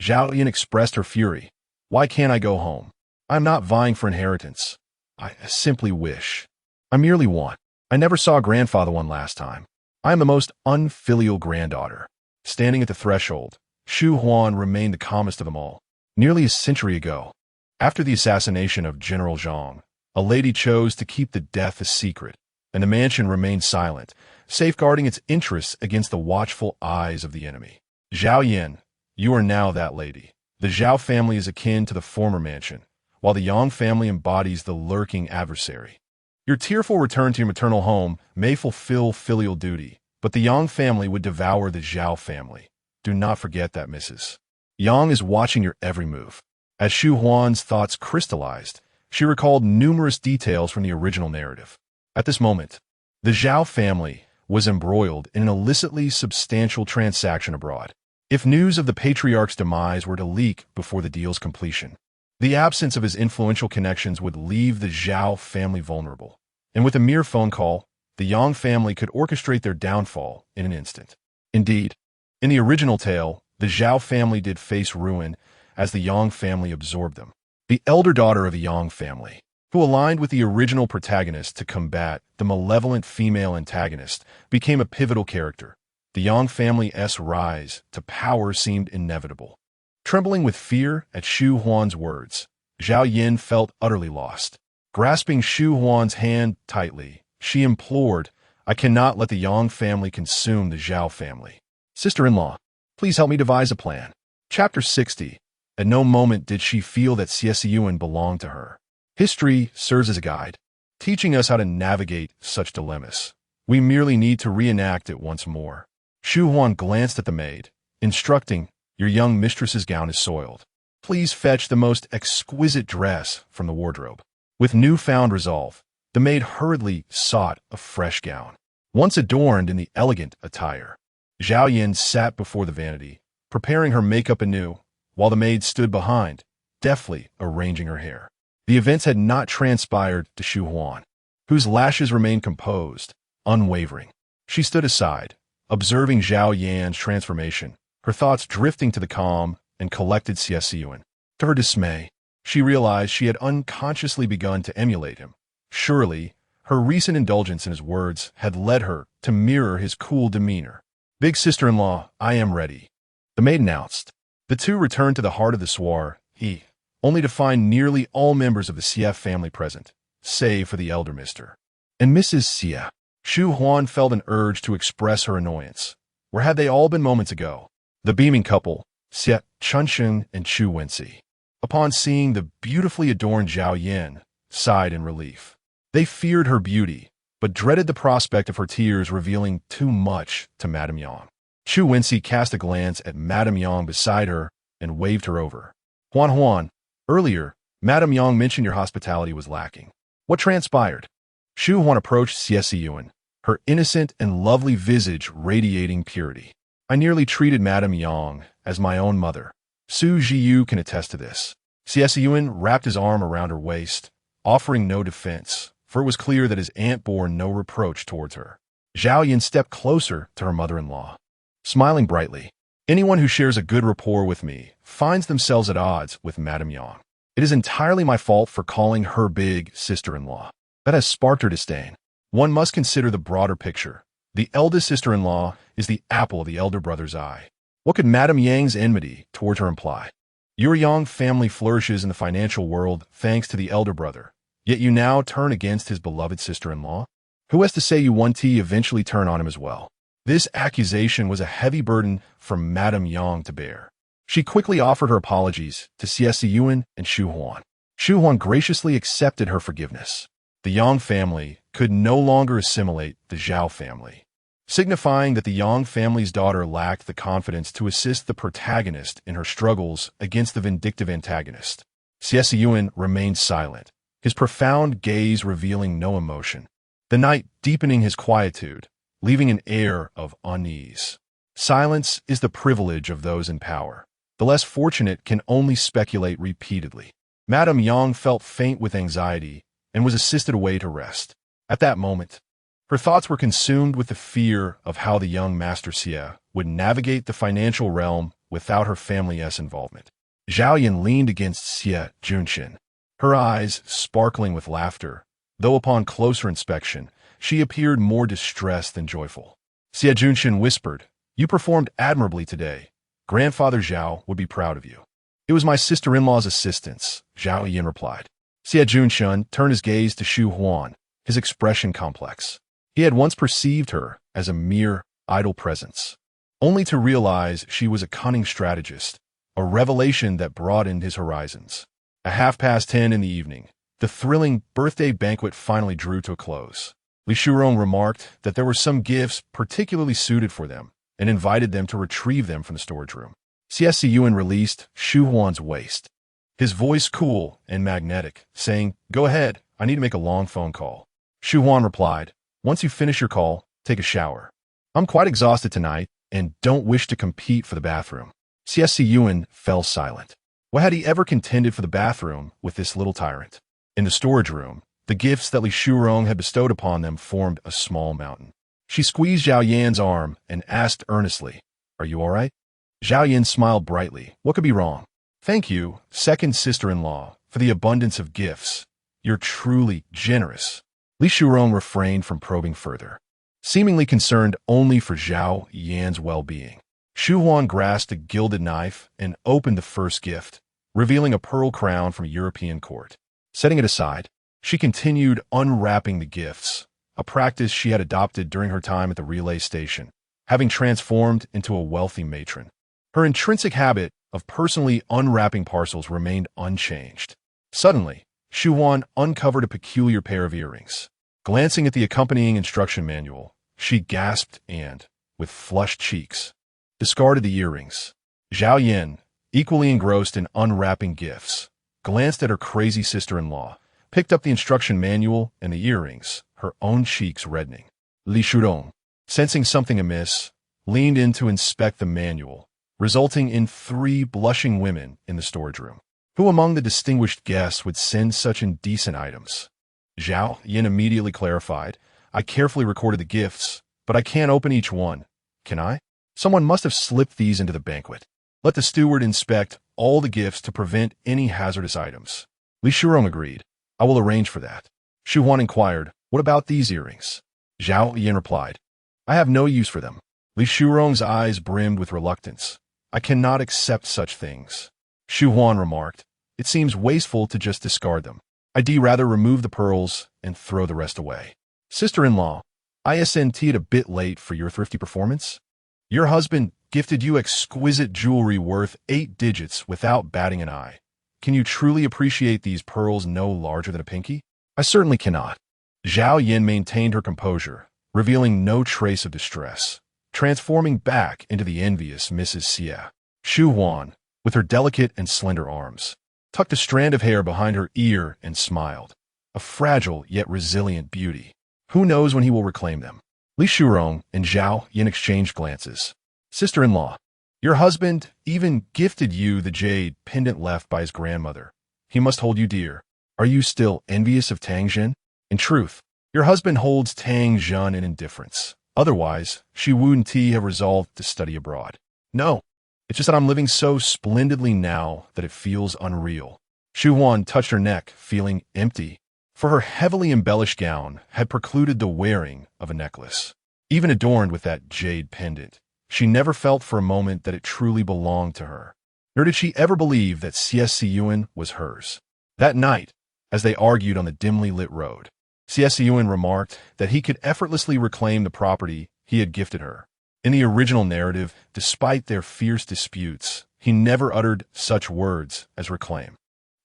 Zhao Yin expressed her fury. "Why can't I go home? I'm not vying for inheritance. I simply wish. I merely want. I never saw a grandfather one last time. I am the most unfilial granddaughter." Standing at the threshold, Shu Huan remained the calmest of them all. Nearly a century ago, after the assassination of General Zhang, a lady chose to keep the death a secret, and the mansion remained silent, safeguarding its interests against the watchful eyes of the enemy. Zhao Yin, you are now that lady. The Zhao family is akin to the former mansion, while the Yang family embodies the lurking adversary. Your tearful return to your maternal home may fulfill filial duty, but the Yang family would devour the Zhao family. Do not forget that, Mrs. Yang is watching your every move. As Shu Huan's thoughts crystallized, she recalled numerous details from the original narrative. At this moment, the Zhao family was embroiled in an illicitly substantial transaction abroad. If news of the patriarch's demise were to leak before the deal's completion, the absence of his influential connections would leave the Zhao family vulnerable. And with a mere phone call, the Yang family could orchestrate their downfall in an instant. Indeed, in the original tale, the Zhao family did face ruin as the Yang family absorbed them. The elder daughter of the Yang family, who aligned with the original protagonist to combat the malevolent female antagonist, became a pivotal character. The Yang family's rise to power seemed inevitable. Trembling with fear at Shu Huan's words, Zhao Yin felt utterly lost. Grasping Shu Huan's hand tightly, she implored, "I cannot let the Yang family consume the Zhao family. Sister-in-law, please help me devise a plan." Chapter 60. At no moment did she feel that Xie Siyan belonged to her. History serves as a guide, teaching us how to navigate such dilemmas. We merely need to reenact it once more. Shu Huan glanced at the maid, instructing, "Your young mistress's gown is soiled. Please fetch the most exquisite dress from the wardrobe." With newfound resolve, the maid hurriedly sought a fresh gown. Once adorned in the elegant attire, Zhao Yin sat before the vanity, preparing her makeup anew, while the maid stood behind, deftly arranging her hair. The events had not transpired to Shu Huan, whose lashes remained composed, unwavering. She stood aside, observing Zhao Yan's transformation, her thoughts drifting to the calm and collected Xie Siyan. To her dismay, she realized she had unconsciously begun to emulate him. Surely, her recent indulgence in his words had led her to mirror his cool demeanor. "Big sister-in-law, I am ready." the maid announced. The two returned to the heart of the soiree, only to find nearly all members of the Xie family present, save for the elder Mr. and Mrs. Xie. Shu Huan felt an urge to express her annoyance. Where had they all been moments ago? The beaming couple, Xie Chunsheng and Chu Wensi, upon seeing the beautifully adorned Zhao Yan, sighed in relief. They feared her beauty, but dreaded the prospect of her tears revealing too much to Madame Yang. Chu Wensi cast a glance at Madame Yang beside her and waved her over. Huan, earlier, Madame Yang mentioned your hospitality was lacking. What transpired? Shu Huan approached Xie Siyan, her innocent and lovely visage radiating purity. I nearly treated Madame Yang as my own mother. Su Jiyu can attest to this. Xie Siyan wrapped his arm around her waist, offering no defense, for it was clear that his aunt bore no reproach towards her. Zhao Yan stepped closer to her mother-in-law, smiling brightly. Anyone who shares a good rapport with me finds themselves at odds with Madame Yang. It is entirely my fault for calling her big sister-in-law. That has sparked her disdain. One must consider the broader picture. The eldest sister-in-law is the apple of the elder brother's eye. What could Madame Yang's enmity towards her imply? Your Yang family flourishes in the financial world thanks to the elder brother, yet you now turn against his beloved sister-in-law? Who has to say you want to eventually turn on him as well? This accusation was a heavy burden for Madame Yang to bear. She quickly offered her apologies to Xie Siyan and Shu Huan. Shu Huan graciously accepted her forgiveness. The Yang family could no longer assimilate the Zhao family, signifying that the Yang family's daughter lacked the confidence to assist the protagonist in her struggles against the vindictive antagonist. Xie Siyan remained silent, his profound gaze revealing no emotion, the night deepening his quietude, leaving an air of unease. Silence is the privilege of those in power. The less fortunate can only speculate repeatedly. Madame Yang felt faint with anxiety and was assisted away to rest. At that moment, her thoughts were consumed with the fear of how the young Master Xie would navigate the financial realm without her family's involvement. Zhao Yan leaned against Xie Junshin, her eyes sparkling with laughter, though upon closer inspection, she appeared more distressed than joyful. Xie Junshin whispered, "You performed admirably today. Grandfather Zhao would be proud of you." "It was my sister-in-law's assistance," Zhao Yan replied. Xie Junshin turned his gaze to Shu Huan, his expression complex. He had once perceived her as a mere idle presence, only to realize she was a cunning strategist, a revelation that broadened his horizons. At 10:30 in the evening, the thrilling birthday banquet finally drew to a close. Li Shurong remarked that there were some gifts particularly suited for them and invited them to retrieve them from the storage room. Xie Siyan released Shu Huan's waist, his voice cool and magnetic, saying, "Go ahead, I need to make a long phone call." Shu Huan replied, "Once you finish your call, take a shower. I'm quite exhausted tonight and don't wish to compete for the bathroom." Xie Siyan fell silent. What had he ever contended for the bathroom with this little tyrant? In the storage room, the gifts that Li Shurong had bestowed upon them formed a small mountain. She squeezed Zhao Yan's arm and asked earnestly, "Are you all right?" Zhao Yan smiled brightly. "What could be wrong?" "Thank you, second sister-in-law, for the abundance of gifts. You're truly generous." Li Shurong refrained from probing further, seemingly concerned only for Zhao Yan's well-being. Shu Huan grasped a gilded knife and opened the first gift, revealing a pearl crown from a European court. Setting it aside, she continued unwrapping the gifts, a practice she had adopted during her time at the relay station, having transformed into a wealthy matron. Her intrinsic habit of personally unwrapping parcels remained unchanged. Suddenly, Shu Huan uncovered a peculiar pair of earrings. Glancing at the accompanying instruction manual, she gasped and, with flushed cheeks, discarded the earrings. Zhao Yan, equally engrossed in unwrapping gifts, glanced at her crazy sister-in-law, picked up the instruction manual and the earrings, her own cheeks reddening. Li Shurong, sensing something amiss, leaned in to inspect the manual, resulting in 3 blushing women in the storage room. Who among the distinguished guests would send such indecent items? Zhao Yan immediately clarified, "I carefully recorded the gifts, but I can't open each one. Can I? Someone must have slipped these into the banquet. Let the steward inspect all the gifts to prevent any hazardous items." Li Shurong agreed. "I will arrange for that." Shu Huan inquired, "What about these earrings?" Zhao Yan replied, "I have no use for them." Li Shurong's eyes brimmed with reluctance. I cannot accept such things. Shu Huan remarked. It seems wasteful to just discard them. I'd rather remove the pearls and throw the rest away. Sister-in-law, isn't it a bit late for your thrifty performance? Your husband gifted you exquisite jewelry worth 8 digits without batting an eye. Can you truly appreciate these pearls no larger than a pinky? I certainly cannot. Zhao Yin maintained her composure, revealing no trace of distress, transforming back into the envious Mrs. Xie. Shu Huan, with her delicate and slender arms, tucked a strand of hair behind her ear and smiled. A fragile yet resilient beauty. Who knows when he will reclaim them? Li Shurong and Zhao Yin exchanged glances. Sister-in-law, your husband even gifted you the jade pendant left by his grandmother. He must hold you dear. Are you still envious of Tang Jin? In truth, your husband holds Tang Jin in indifference. Otherwise, she wouldn't have resolved to study abroad. No, it's just that I'm living so splendidly now that it feels unreal. Shu Huan touched her neck, feeling empty, for her heavily embellished gown had precluded the wearing of a necklace. Even adorned with that jade pendant, she never felt for a moment that it truly belonged to her. Nor did she ever believe that Xie Siyan was hers. That night, as they argued on the dimly lit road, Xie Siyan remarked that he could effortlessly reclaim the property he had gifted her. In the original narrative, despite their fierce disputes, he never uttered such words as reclaim.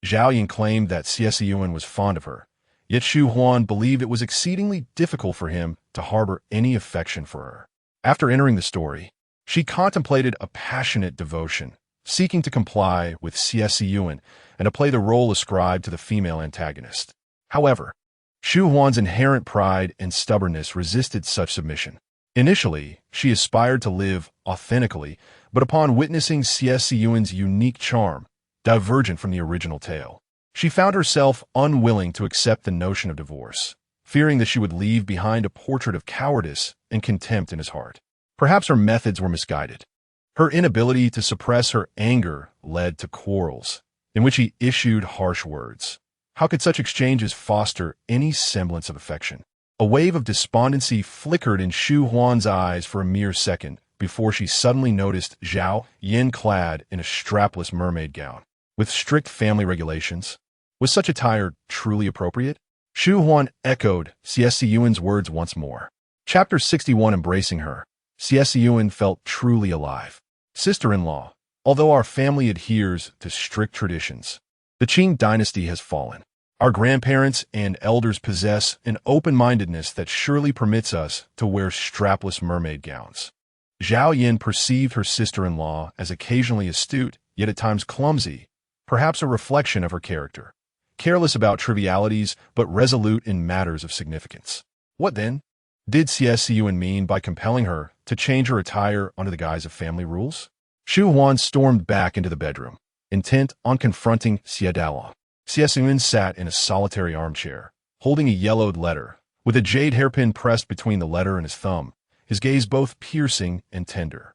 Zhao Yin claimed that Xie Siyan was fond of her, yet Shu Huan believed it was exceedingly difficult for him to harbor any affection for her. After entering the story, she contemplated a passionate devotion, seeking to comply with Xie Siyan and to play the role ascribed to the female antagonist. However, Shu Huan's inherent pride and stubbornness resisted such submission. Initially, she aspired to live authentically, but upon witnessing Xie Siyan's unique charm, divergent from the original tale, she found herself unwilling to accept the notion of divorce, fearing that she would leave behind a portrait of cowardice and contempt in his heart. Perhaps her methods were misguided. Her inability to suppress her anger led to quarrels, in which he issued harsh words. How could such exchanges foster any semblance of affection? A wave of despondency flickered in Shu Huan's eyes for a mere second before she suddenly noticed Zhao Yin clad in a strapless mermaid gown, with strict family regulations. Was such attire truly appropriate? Shu Huan echoed Xie Siyan's words once more. Chapter 61. Embracing her, Xie Siyan felt truly alive. Sister-in-law, although our family adheres to strict traditions, the Qing dynasty has fallen. Our grandparents and elders possess an open-mindedness that surely permits us to wear strapless mermaid gowns. Zhao Yin perceived her sister-in-law as occasionally astute, yet at times clumsy, perhaps a reflection of her character. Careless about trivialities, but resolute in matters of significance. What then did Xie Siyan mean by compelling her to change her attire under the guise of family rules? Shu Huan stormed back into the bedroom, intent on confronting Xie Dalong. Xie Siyan sat in a solitary armchair, holding a yellowed letter, with a jade hairpin pressed between the letter and his thumb, his gaze both piercing and tender.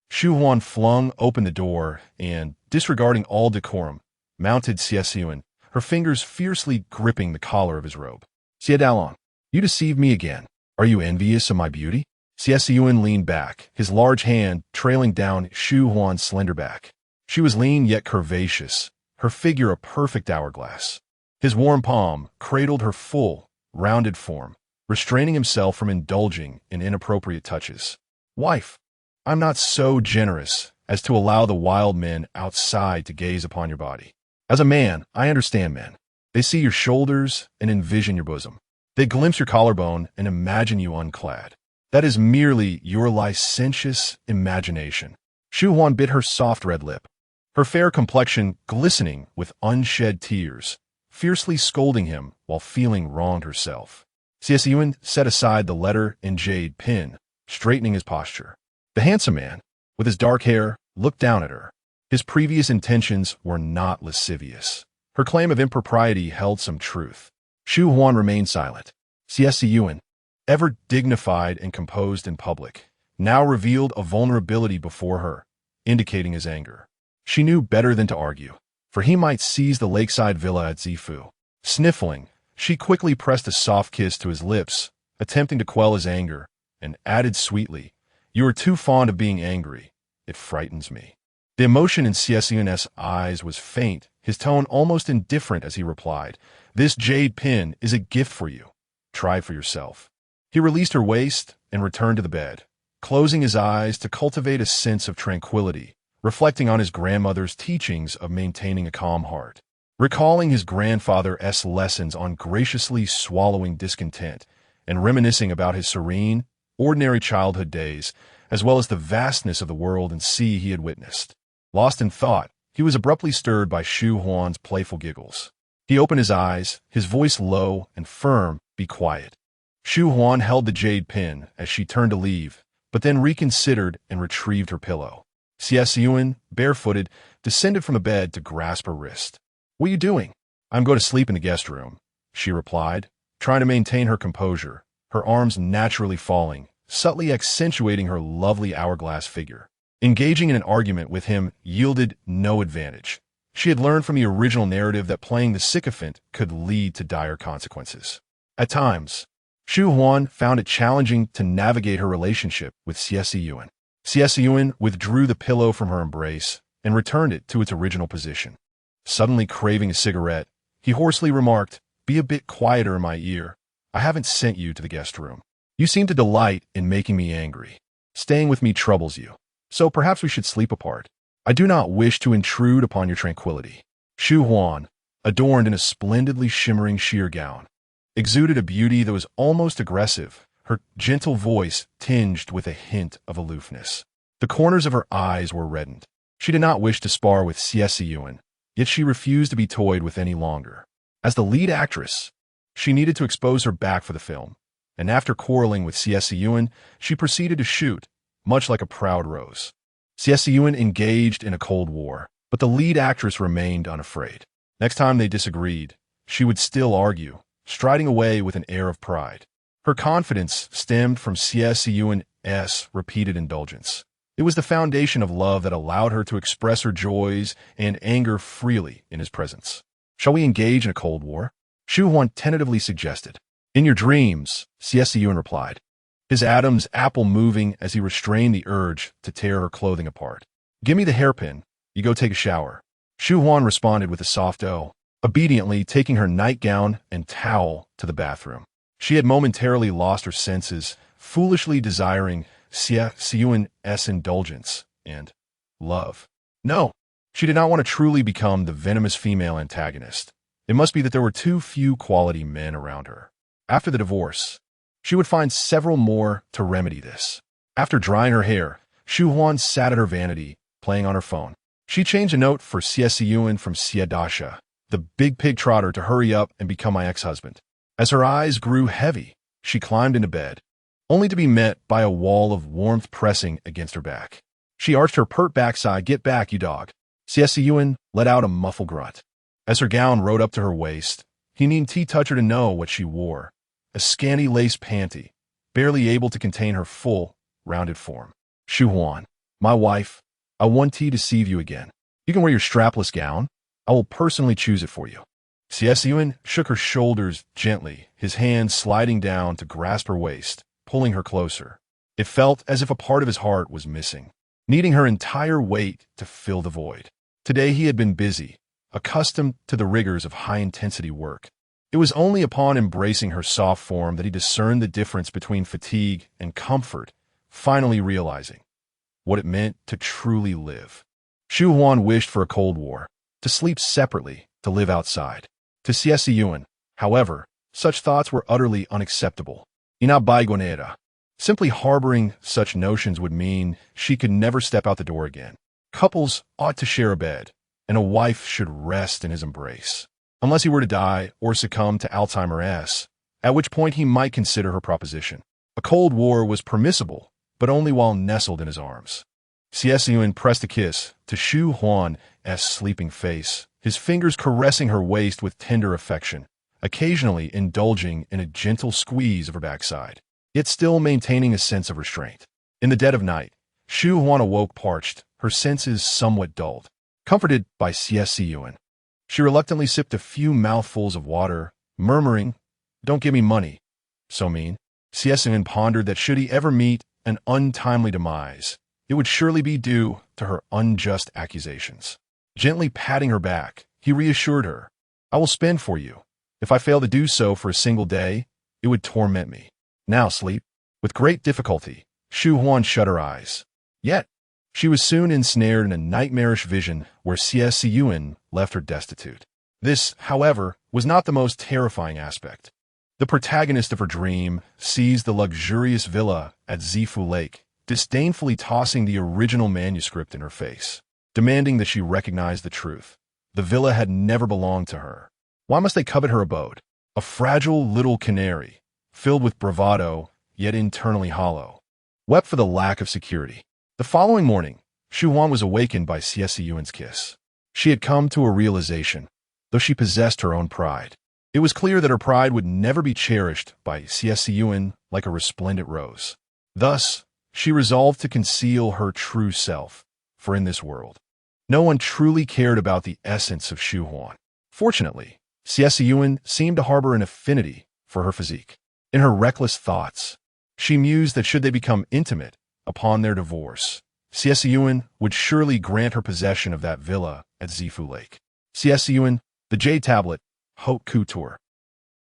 Shu Huan flung open the door and, disregarding all decorum, mounted Xie Siyan, her fingers fiercely gripping the collar of his robe. Xie Dalong, you deceived me again. Are you envious of my beauty? Xie Siyan leaned back, his large hand trailing down Shu Huan's slender back. She was lean yet curvaceous, her figure a perfect hourglass. His warm palm cradled her full, rounded form, restraining himself from indulging in inappropriate touches. Wife, I'm not so generous as to allow the wild men outside to gaze upon your body. As a man, I understand men. They see your shoulders and envision your bosom. They glimpse your collarbone and imagine you unclad. That is merely your licentious imagination. Shu Huan bit her soft red lip, her fair complexion glistening with unshed tears, fiercely scolding him while feeling wronged herself. Xie Siyan set aside the letter and jade pin, straightening his posture. The handsome man, with his dark hair, looked down at her. His previous intentions were not lascivious. Her claim of impropriety held some truth. Shu Huan remained silent. Xie Siyan, ever dignified and composed in public, now revealed a vulnerability before her, indicating his anger. She knew better than to argue, for he might seize the lakeside villa at Zifu. Sniffling, she quickly pressed a soft kiss to his lips, attempting to quell his anger, and added sweetly, "You are too fond of being angry. It frightens me." The emotion in Xie Siyan's eyes was faint, his tone almost indifferent as he replied, "This jade pin is a gift for you. Try for yourself." He released her waist and returned to the bed, closing his eyes to cultivate a sense of tranquility, reflecting on his grandmother's teachings of maintaining a calm heart. Recalling his grandfather's lessons on graciously swallowing discontent and reminiscing about his serene, ordinary childhood days, as well as the vastness of the world and sea he had witnessed. Lost in thought, he was abruptly stirred by Shu Huan's playful giggles. He opened his eyes, his voice low and firm, "Be quiet." Shu Huan held the jade pin as she turned to leave, but then reconsidered and retrieved her pillow. Xie Siyan, barefooted, descended from the bed to grasp her wrist. "What are you doing?" "I'm going to sleep in the guest room," she replied, trying to maintain her composure, her arms naturally falling, subtly accentuating her lovely hourglass figure. Engaging in an argument with him yielded no advantage. She had learned from the original narrative that playing the sycophant could lead to dire consequences. At times, Shu Huan found it challenging to navigate her relationship with Xie Siyan. Xie Siyan withdrew the pillow from her embrace and returned it to its original position. Suddenly craving a cigarette, he hoarsely remarked, "Be a bit quieter in my ear. I haven't sent you to the guest room. You seem to delight in making me angry. Staying with me troubles you. So perhaps we should sleep apart. I do not wish to intrude upon your tranquility." Shu Huan, adorned in a splendidly shimmering sheer gown, exuded a beauty that was almost aggressive, her gentle voice tinged with a hint of aloofness. The corners of her eyes were reddened. She did not wish to spar with Xie Siyan, yet she refused to be toyed with any longer. As the lead actress, she needed to expose her back for the film, and after quarreling with Xie Siyan, she proceeded to shoot, much like a proud rose. Xie Siyan engaged in a cold war, but the lead actress remained unafraid. Next time they disagreed, she would still argue, striding away with an air of pride. Her confidence stemmed from Xie Siyan's repeated indulgence. It was the foundation of love that allowed her to express her joys and anger freely in his presence. "Shall we engage in a cold war?" Shu Huan tentatively suggested. "In your dreams," Xie Siyan replied, his Adam's apple moving as he restrained the urge to tear her clothing apart. "Give me the hairpin. You go take a shower." Shu Huan responded with a soft "oh," obediently taking her nightgown and towel to the bathroom. She had momentarily lost her senses, foolishly desiring Xie Siyan's indulgence and love. No, she did not want to truly become the venomous female antagonist. It must be that there were too few quality men around her. After the divorce, she would find several more to remedy this. After drying her hair, Shu Huan sat at her vanity, playing on her phone. She changed a note for Xie Siyan from Xie Dasha, the big pig trotter, to hurry up and become my ex-husband. As her eyes grew heavy, she climbed into bed, only to be met by a wall of warmth pressing against her back. She arched her pert backside. "Get back, you dog." Xie Siyan let out a muffled grunt. As her gown rode up to her waist, he needn't touch her to know what she wore. A scanty lace panty, barely able to contain her full, rounded form. "Shu Huan, my wife, I want to deceive you again. You can wear your strapless gown. I will personally choose it for you." Xie Siyan shook her shoulders gently, his hand sliding down to grasp her waist, pulling her closer. It felt as if a part of his heart was missing, needing her entire weight to fill the void. Today he had been busy, accustomed to the rigors of high-intensity work. It was only upon embracing her soft form that he discerned the difference between fatigue and comfort, finally realizing what it meant to truly live. Shu Huan wished for a cold war, to sleep separately, to live outside. To Xie Siyan, however, such thoughts were utterly unacceptable. Inabaygonera. Simply harboring such notions would mean she could never step out the door again. Couples ought to share a bed, and a wife should rest in his embrace, unless he were to die or succumb to Alzheimer's, at which point he might consider her proposition. A cold war was permissible, but only while nestled in his arms. Xie Siyan pressed a kiss to Shu Huan's sleeping face, his fingers caressing her waist with tender affection, occasionally indulging in a gentle squeeze of her backside, yet still maintaining a sense of restraint. In the dead of night, Shu Huan awoke parched, her senses somewhat dulled. Comforted by Xie Siyan, she reluctantly sipped a few mouthfuls of water, murmuring, "Don't give me money." So mean. Xie Siyan pondered that should he ever meet an untimely demise, it would surely be due to her unjust accusations. Gently patting her back, he reassured her, "I will spend for you. If I fail to do so for a single day, it would torment me. Now sleep." With great difficulty, Shu Huan shut her eyes. Yet, she was soon ensnared in a nightmarish vision where Xie Siyan left her destitute. This, however, was not the most terrifying aspect. The protagonist of her dream seized the luxurious villa at Zifu Lake, disdainfully tossing the original manuscript in her face, demanding that she recognize the truth. The villa had never belonged to her. Why must they covet her abode? A fragile little canary, filled with bravado, yet internally hollow, wept for the lack of security. The following morning, Shu Huan was awakened by Xie Siyan's kiss. She had come to a realization, though she possessed her own pride. It was clear that her pride would never be cherished by Xie Siyan like a resplendent rose. Thus, she resolved to conceal her true self, for in this world, no one truly cared about the essence of Shu Huan. Fortunately, Xie Siyan seemed to harbor an affinity for her physique. In her reckless thoughts, she mused that should they become intimate upon their divorce, Xie Siyan would surely grant her possession of that villa at Zifu Lake. Xie Siyan, the jade tablet, haute couture.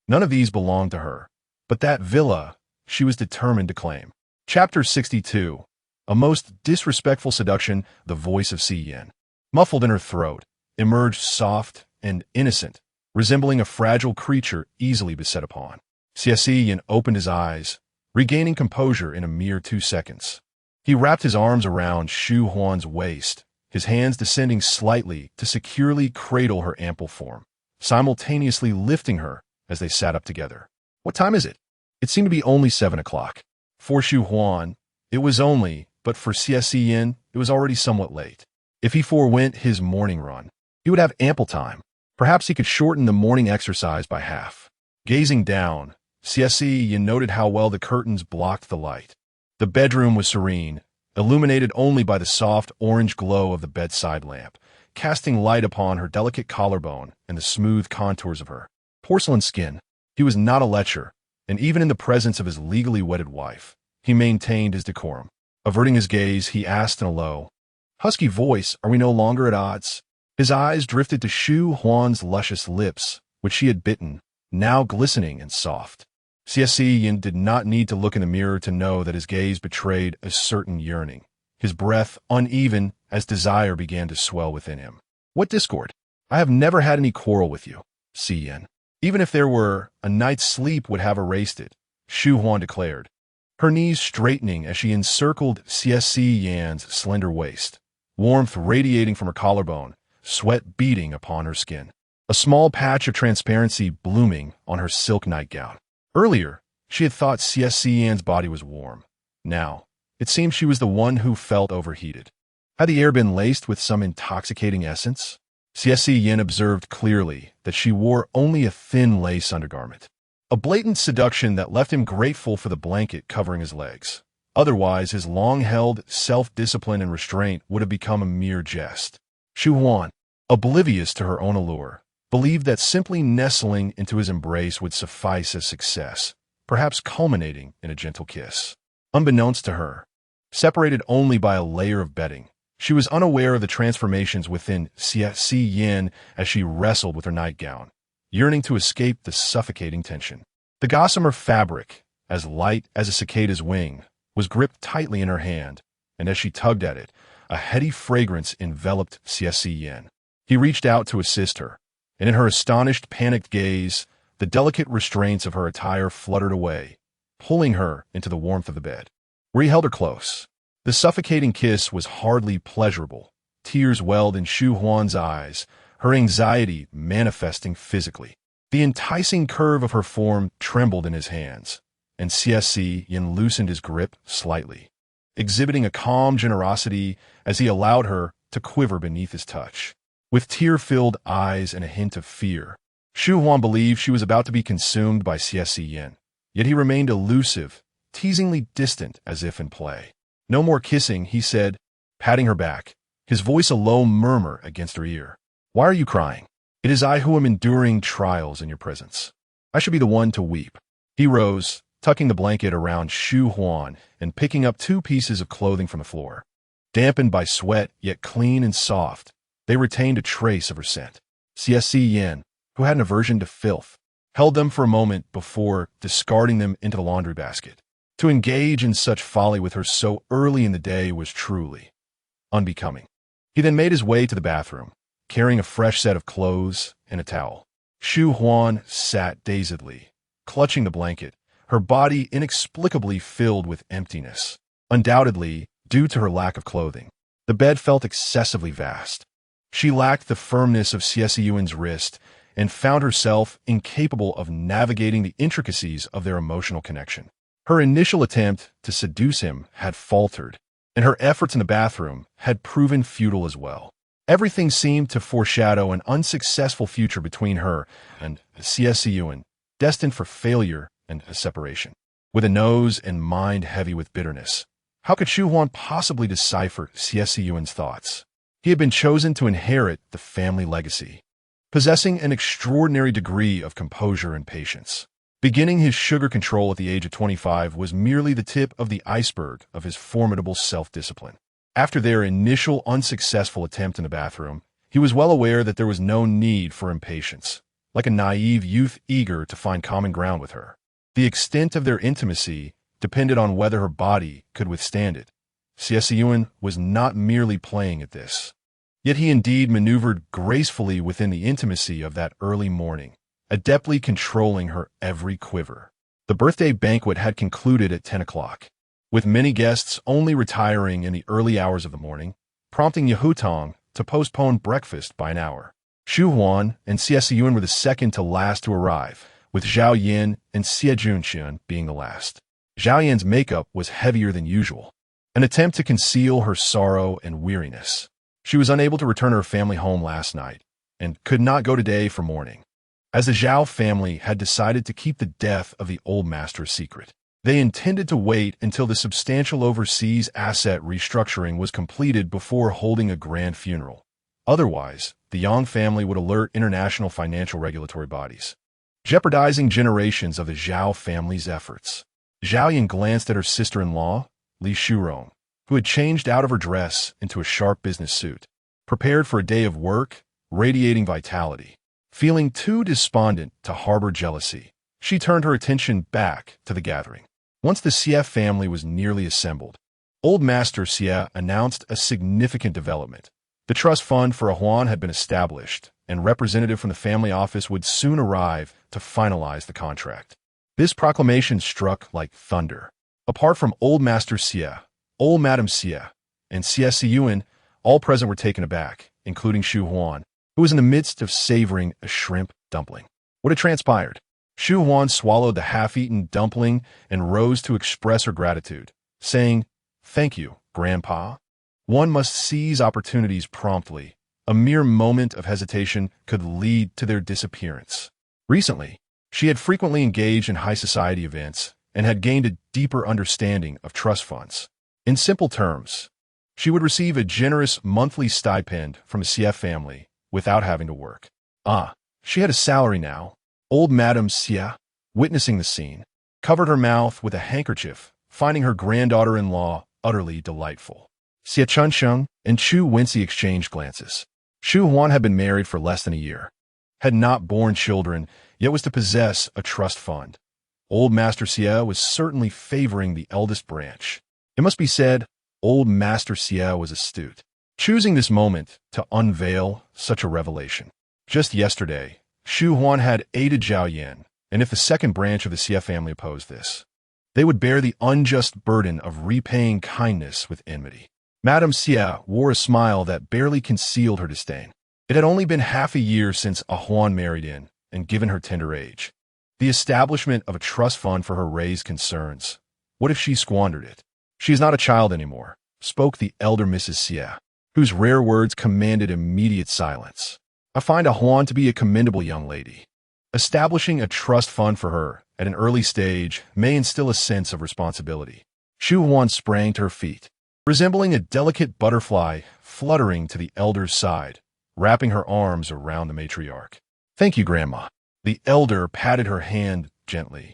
None of these belonged to her, but that villa she was determined to claim. Chapter 62. A most disrespectful seduction, the voice of Xie Siyan, muffled in her throat, emerged soft and innocent, resembling a fragile creature easily beset upon. Xie Siyan opened his eyes, regaining composure in a mere 2 seconds. He wrapped his arms around Shu Huan's waist, his hands descending slightly to securely cradle her ample form, simultaneously lifting her as they sat up together. "What time is it?" It seemed to be only 7 o'clock. For Shu Huan, it was only, but for Xie Siyan, it was already somewhat late. If he forewent his morning run, he would have ample time. Perhaps he could shorten the morning exercise by half. Gazing down, Xie Siyan noted how well the curtains blocked the light. The bedroom was serene, illuminated only by the soft orange glow of the bedside lamp, casting light upon her delicate collarbone and the smooth contours of her porcelain skin. He was not a lecher, and even in the presence of his legally wedded wife, he maintained his decorum. Averting his gaze, he asked in a low, husky voice, "Are we no longer at odds?" His eyes drifted to Shu Huan's luscious lips, which she had bitten, now glistening and soft. Xie Siyan did not need to look in the mirror to know that his gaze betrayed a certain yearning, his breath uneven as desire began to swell within him. "What discord? I have never had any quarrel with you, Siyan. Even if there were, a night's sleep would have erased it," Shu Huan declared, her knees straightening as she encircled Xie Siyan's slender waist, warmth radiating from her collarbone, sweat beading upon her skin, a small patch of transparency blooming on her silk nightgown. Earlier, she had thought Xie Siyan's body was warm. Now, it seemed she was the one who felt overheated. Had the air been laced with some intoxicating essence? Xie Siyan observed clearly that she wore only a thin lace undergarment, a blatant seduction that left him grateful for the blanket covering his legs. Otherwise, his long-held self-discipline and restraint would have become a mere jest. Shu Huan, oblivious to her own allure, believed that simply nestling into his embrace would suffice as success, perhaps culminating in a gentle kiss. Unbeknownst to her, separated only by a layer of bedding, she was unaware of the transformations within Xie Siyan as she wrestled with her nightgown, yearning to escape the suffocating tension. The gossamer fabric, as light as a cicada's wing, was gripped tightly in her hand, and as she tugged at it, a heady fragrance enveloped Xie Siyan. He reached out to assist her, and in her astonished, panicked gaze, the delicate restraints of her attire fluttered away, pulling her into the warmth of the bed, where he held her close. The suffocating kiss was hardly pleasurable. Tears welled in Shu Huan's eyes, her anxiety manifesting physically. The enticing curve of her form trembled in his hands, and Xie Siyan loosened his grip slightly, exhibiting a calm generosity as he allowed her to quiver beneath his touch. With tear-filled eyes and a hint of fear, Shu Huan believed she was about to be consumed by Xie Siyan, yet he remained elusive, teasingly distant as if in play. "No more kissing," he said, patting her back, his voice a low murmur against her ear. "Why are you crying? It is I who am enduring trials in your presence. I should be the one to weep." He rose, tucking the blanket around Shu Huan and picking up 2 pieces of clothing from the floor. Dampened by sweat, yet clean and soft, they retained a trace of her scent. Xie Siyan, who had an aversion to filth, held them for a moment before discarding them into the laundry basket. To engage in such folly with her so early in the day was truly unbecoming. He then made his way to the bathroom, carrying a fresh set of clothes and a towel. Shu Huan sat dazedly, clutching the blanket, her body inexplicably filled with emptiness. Undoubtedly, due to her lack of clothing, the bed felt excessively vast. She lacked the firmness of Xie Siyan's wrist and found herself incapable of navigating the intricacies of their emotional connection. Her initial attempt to seduce him had faltered, and her efforts in the bathroom had proven futile as well. Everything seemed to foreshadow an unsuccessful future between her and Xie Siyan, destined for failure and a separation. With a nose and mind heavy with bitterness, how could Shu Huan possibly decipher Xie Siyan's thoughts? He had been chosen to inherit the family legacy, possessing an extraordinary degree of composure and patience. Beginning his sugar control at the age of 25 was merely the tip of the iceberg of his formidable self-discipline. After their initial unsuccessful attempt in the bathroom, he was well aware that there was no need for impatience, like a naive youth eager to find common ground with her. The extent of their intimacy depended on whether her body could withstand it. Xie Siyan was not merely playing at this. Yet he indeed maneuvered gracefully within the intimacy of that early morning, adeptly controlling her every quiver. The birthday banquet had concluded at 10 o'clock, with many guests only retiring in the early hours of the morning, prompting Yehutong to postpone breakfast by an hour. Shu Huan and Xie Siyan were the second to last to arrive, with Zhao Yin and Xie Junxian being the last. Zhao Yin's makeup was heavier than usual, an attempt to conceal her sorrow and weariness. She was unable to return to her family home last night, and could not go today for mourning, as the Zhao family had decided to keep the death of the old master a secret. They intended to wait until the substantial overseas asset restructuring was completed before holding a grand funeral. Otherwise, the Yang family would alert international financial regulatory bodies, jeopardizing generations of the Zhao family's efforts. Zhao Yin glanced at her sister-in-law, Li Shurong, who had changed out of her dress into a sharp business suit, prepared for a day of work, radiating vitality. Feeling too despondent to harbor jealousy, she turned her attention back to the gathering. Once the Xie family was nearly assembled, Old Master Xie announced a significant development. The trust fund for a Huan had been established, and representative from the family office would soon arrive to finalize the contract. This proclamation struck like thunder. Apart from Old Master Xie, Old Madam Xie, and Xie Siyan, all present were taken aback, including Shu Huan, who was in the midst of savoring a shrimp dumpling. What had transpired? Shu Huan swallowed the half-eaten dumpling and rose to express her gratitude, saying, "Thank you, Grandpa." One must seize opportunities promptly. A mere moment of hesitation could lead to their disappearance. Recently, she had frequently engaged in high society events and had gained a deeper understanding of trust funds. In simple terms, she would receive a generous monthly stipend from the Xie family without having to work. She had a salary now. Old Madam Xie, witnessing the scene, covered her mouth with a handkerchief, finding her granddaughter-in-law utterly delightful. Xie Chunsheng and Chu Wenxi exchanged glances. Shu Huan had been married for less than a year, had not borne children, yet was to possess a trust fund. Old Master Xie was certainly favoring the eldest branch. It must be said, Old Master Xie was astute, choosing this moment to unveil such a revelation. Just yesterday, Shu Huan had aided Zhao Yin, and if the second branch of the Xie family opposed this, they would bear the unjust burden of repaying kindness with enmity. Madame Xie wore a smile that barely concealed her disdain. It had only been half a year since a Huan married in, and given her tender age, the establishment of a trust fund for her raised concerns. What if she squandered it? She is not a child anymore, spoke the elder Mrs. Xie, whose rare words commanded immediate silence. I find a Huan to be a commendable young lady. Establishing a trust fund for her at an early stage may instill a sense of responsibility. Shu Huan sprang to her feet, resembling a delicate butterfly fluttering to the elder's side, wrapping her arms around the matriarch. Thank you, Grandma. The elder patted her hand gently,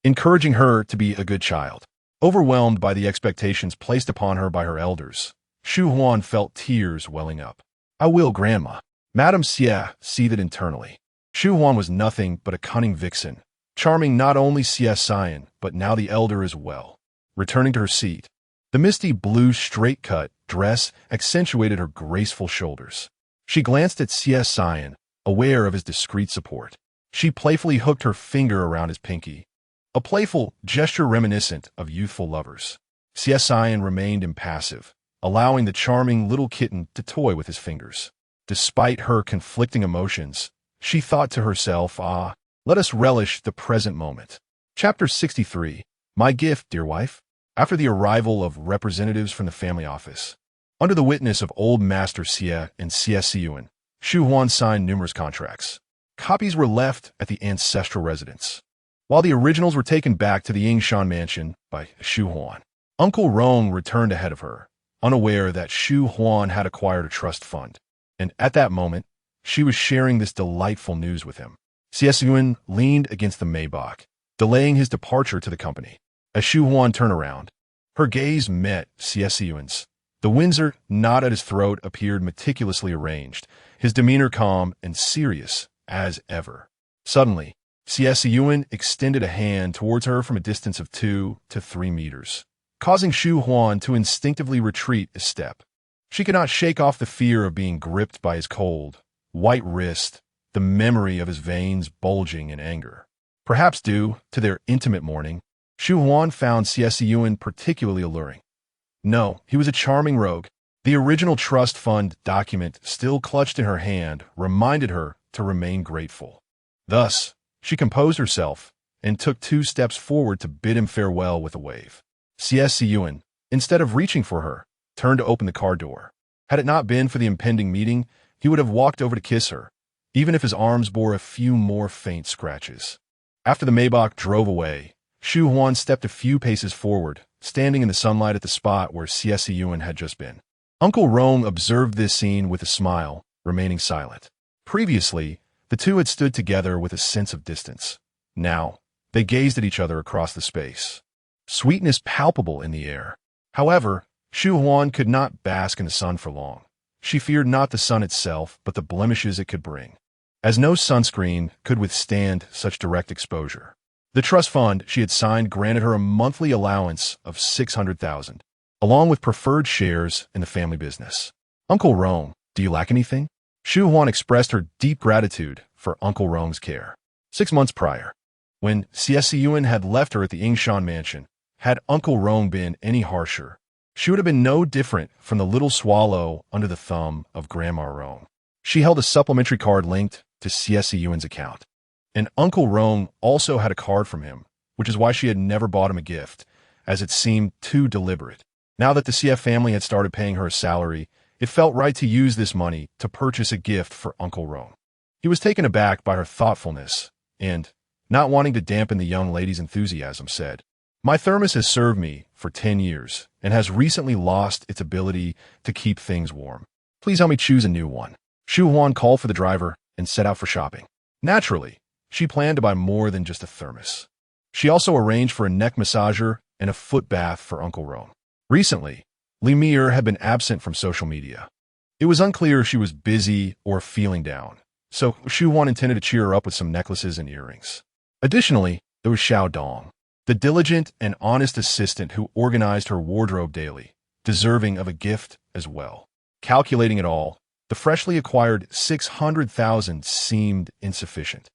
encouraging her to be a good child. Overwhelmed by the expectations placed upon her by her elders, Shu Huan felt tears welling up. "I will, Grandma." Madame Xie seethed internally. Shu Huan was nothing but a cunning vixen, charming not only Xie Siyan, but now the elder as well. Returning to her seat, the misty blue straight-cut dress accentuated her graceful shoulders. She glanced at Xie Siyan, aware of his discreet support. She playfully hooked her finger around his pinky, a playful gesture reminiscent of youthful lovers. Xie Siyan remained impassive, allowing the charming little kitten to toy with his fingers. Despite her conflicting emotions, she thought to herself, let us relish the present moment. Chapter 63. My gift, dear wife. After the arrival of representatives from the family office, under the witness of Old Master Xie and Xie Siyan, Shu Huan signed numerous contracts. Copies were left at the ancestral residence, while the originals were taken back to the Yingshan mansion by Shu Huan. Uncle Rong returned ahead of her, unaware that Shu Huan had acquired a trust fund, and at that moment, she was sharing this delightful news with him. Xie Siyan leaned against the Maybach, delaying his departure to the company. As Shu Huan turned around, her gaze met Xie Siyan's. The Windsor knot at his throat appeared meticulously arranged, his demeanor calm and serious as ever. Suddenly, Xie Siyan extended a hand towards her from a distance of 2 to 3 meters, causing Shu Huan to instinctively retreat a step. She could not shake off the fear of being gripped by his cold, white wrist, the memory of his veins bulging in anger. Perhaps due to their intimate morning, Shu Huan found Xie Siyan particularly alluring. No, he was a charming rogue. The original trust fund document still clutched in her hand reminded her to remain grateful. Thus, she composed herself and took 2 steps forward to bid him farewell with a wave. Xie Siyan, instead of reaching for her, turned to open the car door. Had it not been for the impending meeting, he would have walked over to kiss her, even if his arms bore a few more faint scratches. After the Maybach drove away, Shu Huan stepped a few paces forward, standing in the sunlight at the spot where Xie Siyan had just been. Uncle Rong observed this scene with a smile, remaining silent. Previously, the two had stood together with a sense of distance. Now, they gazed at each other across the space. Sweetness palpable in the air. However, Shu Huan could not bask in the sun for long. She feared not the sun itself, but the blemishes it could bring, as no sunscreen could withstand such direct exposure. The trust fund she had signed granted her a monthly allowance of 600,000, along with preferred shares in the family business. Uncle Rong, do you lack anything? Shu Huan expressed her deep gratitude for Uncle Rong's care. 6 months prior, when Xie Siyan had left her at the Yingshan mansion, had Uncle Rong been any harsher, she would have been no different from the little swallow under the thumb of Grandma Rong. She held a supplementary card linked to Xie Siyan's account. And Uncle Rong also had a card from him, which is why she had never bought him a gift, as it seemed too deliberate. Now that the Xie family had started paying her a salary, it felt right to use this money to purchase a gift for Uncle Rong. He was taken aback by her thoughtfulness, and, not wanting to dampen the young lady's enthusiasm, said, "My thermos has served me for 10 years and has recently lost its ability to keep things warm. Please help me choose a new one." Shu Huan called for the driver and set out for shopping. Naturally, she planned to buy more than just a thermos. She also arranged for a neck massager and a foot bath for Uncle Rong. Recently, Lemire had been absent from social media. It was unclear if she was busy or feeling down, so Shu Huan intended to cheer her up with some necklaces and earrings. Additionally, there was Xiao Dong, the diligent and honest assistant who organized her wardrobe daily, deserving of a gift as well. Calculating it all, the freshly acquired 600,000 seemed insufficient,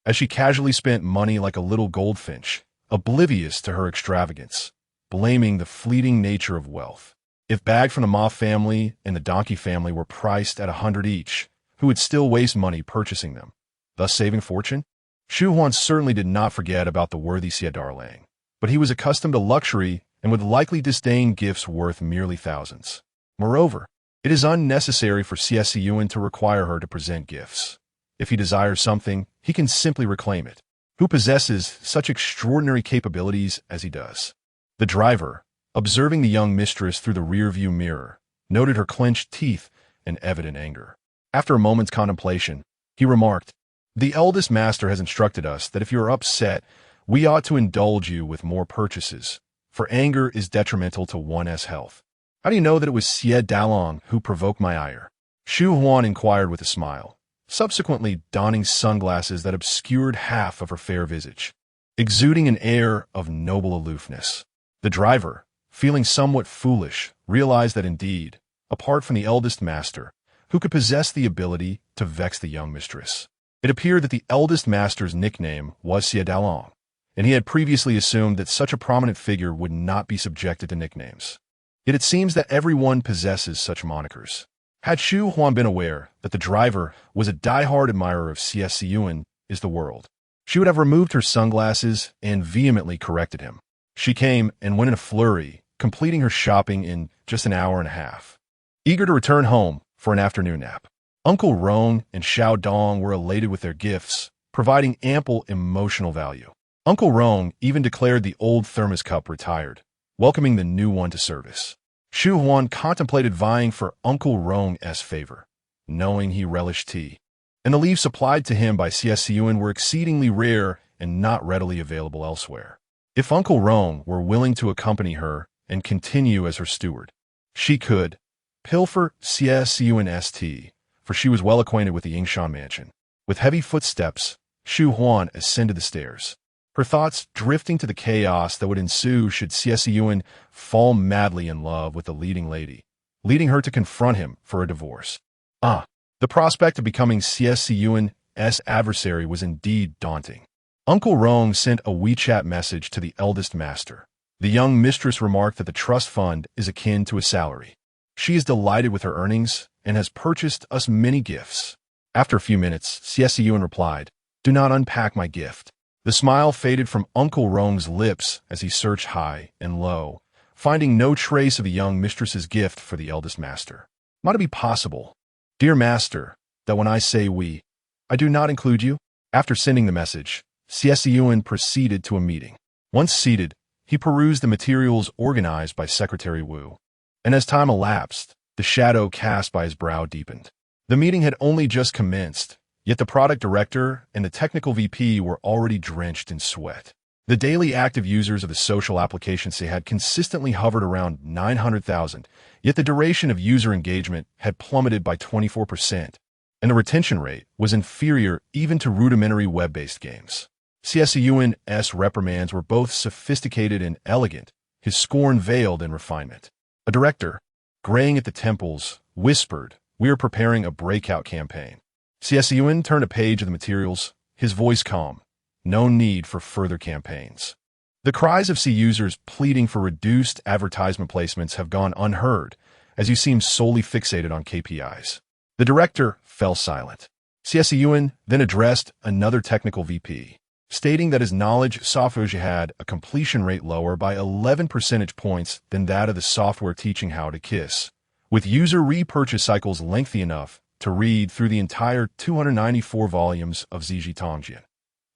as she casually spent money like a little goldfinch, oblivious to her extravagance, blaming the fleeting nature of wealth. If bagged from the Ma family and the Donkey family were priced at 100 each, who would still waste money purchasing them, thus saving fortune? Shu Huan certainly did not forget about the worthy Xie Darling, but he was accustomed to luxury and would likely disdain gifts worth merely thousands. Moreover, it is unnecessary for Xie Siyan to require her to present gifts. If he desires something, he can simply reclaim it. Who possesses such extraordinary capabilities as he does? The driver, observing the young mistress through the rear-view mirror, noted her clenched teeth and evident anger. After a moment's contemplation, he remarked, "The eldest master has instructed us that if you are upset, we ought to indulge you with more purchases, for anger is detrimental to one's health." How do you know that it was Xie Dalong who provoked my ire? Shu Huan inquired with a smile, subsequently donning sunglasses that obscured half of her fair visage, exuding an air of noble aloofness. The driver, feeling somewhat foolish, realized that indeed, apart from the eldest master, who could possess the ability to vex the young mistress, it appeared that the eldest master's nickname was Xie Dalong, and he had previously assumed that such a prominent figure would not be subjected to nicknames. Yet it seems that everyone possesses such monikers. Had Shu Huan been aware that the driver was a die-hard admirer of Xie Siyan is the world, she would have removed her sunglasses and vehemently corrected him. She came and went in a flurry, completing her shopping in just an hour and a half, eager to return home for an afternoon nap. Uncle Rong and Xiao Dong were elated with their gifts, providing ample emotional value. Uncle Rong even declared the old thermos cup retired, welcoming the new one to service. Shu Huan contemplated vying for Uncle Rong's favor, knowing he relished tea, and the leaves supplied to him by Xie Siyan were exceedingly rare and not readily available elsewhere. If Uncle Rong were willing to accompany her and continue as her steward, she could pilfer Xie Siyan's tea, for she was well acquainted with the Yingshan mansion. With heavy footsteps, Shu Huan ascended the stairs, her thoughts drifting to the chaos that would ensue should Xie Siyan fall madly in love with the leading lady, leading her to confront him for a divorce. The prospect of becoming Xie Siyan's adversary was indeed daunting. Uncle Rong sent a WeChat message to the eldest master. The young mistress remarked that the trust fund is akin to a salary. She is delighted with her earnings and has purchased us many gifts. After a few minutes, Xie Siyan replied, "Do not unpack my gift." The smile faded from Uncle Rong's lips as he searched high and low, finding no trace of the young mistress's gift for the eldest master. Might it be possible, dear master, that when I say we, I do not include you? After sending the message, Xie Siyan proceeded to a meeting. Once seated, he perused the materials organized by Secretary Wu, and as time elapsed, the shadow cast by his brow deepened. The meeting had only just commenced, yet the product director and the technical VP were already drenched in sweat. The daily active users of the social application had consistently hovered around 900,000, yet the duration of user engagement had plummeted by 24%, and the retention rate was inferior even to rudimentary web-based games. Xie Siyan's reprimands were both sophisticated and elegant, his scorn veiled in refinement. A director, graying at the temples, whispered, "We are preparing a breakout campaign." Xie Siyan turned a page of the materials, his voice calm. No need for further campaigns. The cries of C users pleading for reduced advertisement placements have gone unheard, as you seem solely fixated on KPIs. The director fell silent. Xie Siyan then addressed another technical VP, stating that his knowledge software had a completion rate lower by 11 percentage points than that of the software teaching how to kiss, with user repurchase cycles lengthy enough to read through the entire 294 volumes of Ziji Tongjian.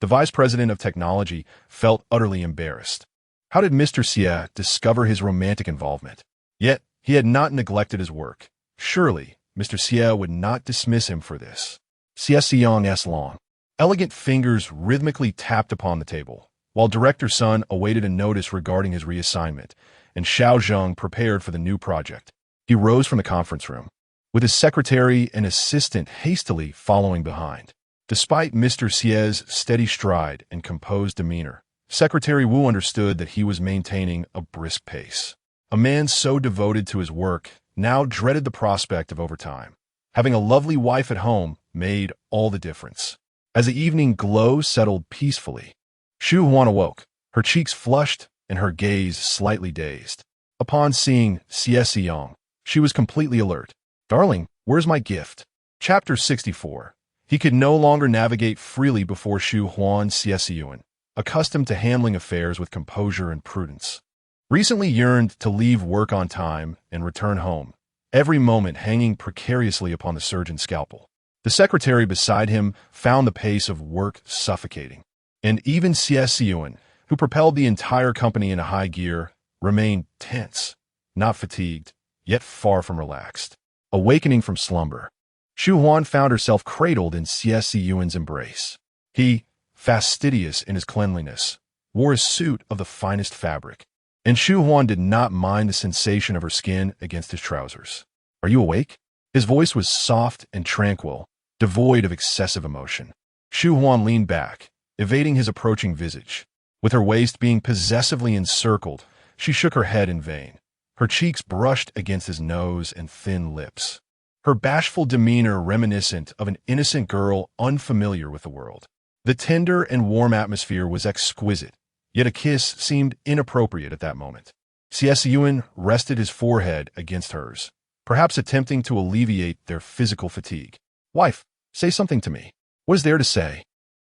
The vice president of technology felt utterly embarrassed. How did Mr. Xie discover his romantic involvement? Yet, he had not neglected his work. Surely, Mr. Xie would not dismiss him for this. Xie Siyan's long, elegant fingers rhythmically tapped upon the table, while Director Sun awaited a notice regarding his reassignment, and Xiao Zheng prepared for the new project. He rose from the conference room, with his secretary and assistant hastily following behind. Despite Mr. Xie's steady stride and composed demeanor, Secretary Wu understood that he was maintaining a brisk pace. A man so devoted to his work now dreaded the prospect of overtime. Having a lovely wife at home made all the difference. As the evening glow settled peacefully, Shu Huan awoke, her cheeks flushed and her gaze slightly dazed. Upon seeing Xie Siyan, she was completely alert. "Darling, where's my gift?" Chapter 64. He could no longer navigate freely before Shu Huan Xie Siyan, accustomed to handling affairs with composure and prudence. Recently yearned to leave work on time and return home, every moment hanging precariously upon the surgeon's scalpel. The secretary beside him found the pace of work suffocating, and even Xie Siyan, who propelled the entire company in a high gear, remained tense, not fatigued, yet far from relaxed. Awakening from slumber, Shu Huan found herself cradled in Xie Siyan's embrace. He, fastidious in his cleanliness, wore a suit of the finest fabric, and Shu Huan did not mind the sensation of her skin against his trousers. "Are you awake?" His voice was soft and tranquil, devoid of excessive emotion. Shu Huan leaned back, evading his approaching visage. With her waist being possessively encircled, she shook her head in vain. Her cheeks brushed against his nose and thin lips. Her bashful demeanor reminiscent of an innocent girl unfamiliar with the world. The tender and warm atmosphere was exquisite, yet a kiss seemed inappropriate at that moment. Xie Siyan rested his forehead against hers, perhaps attempting to alleviate their physical fatigue. "Wife, say something to me. What is there to say?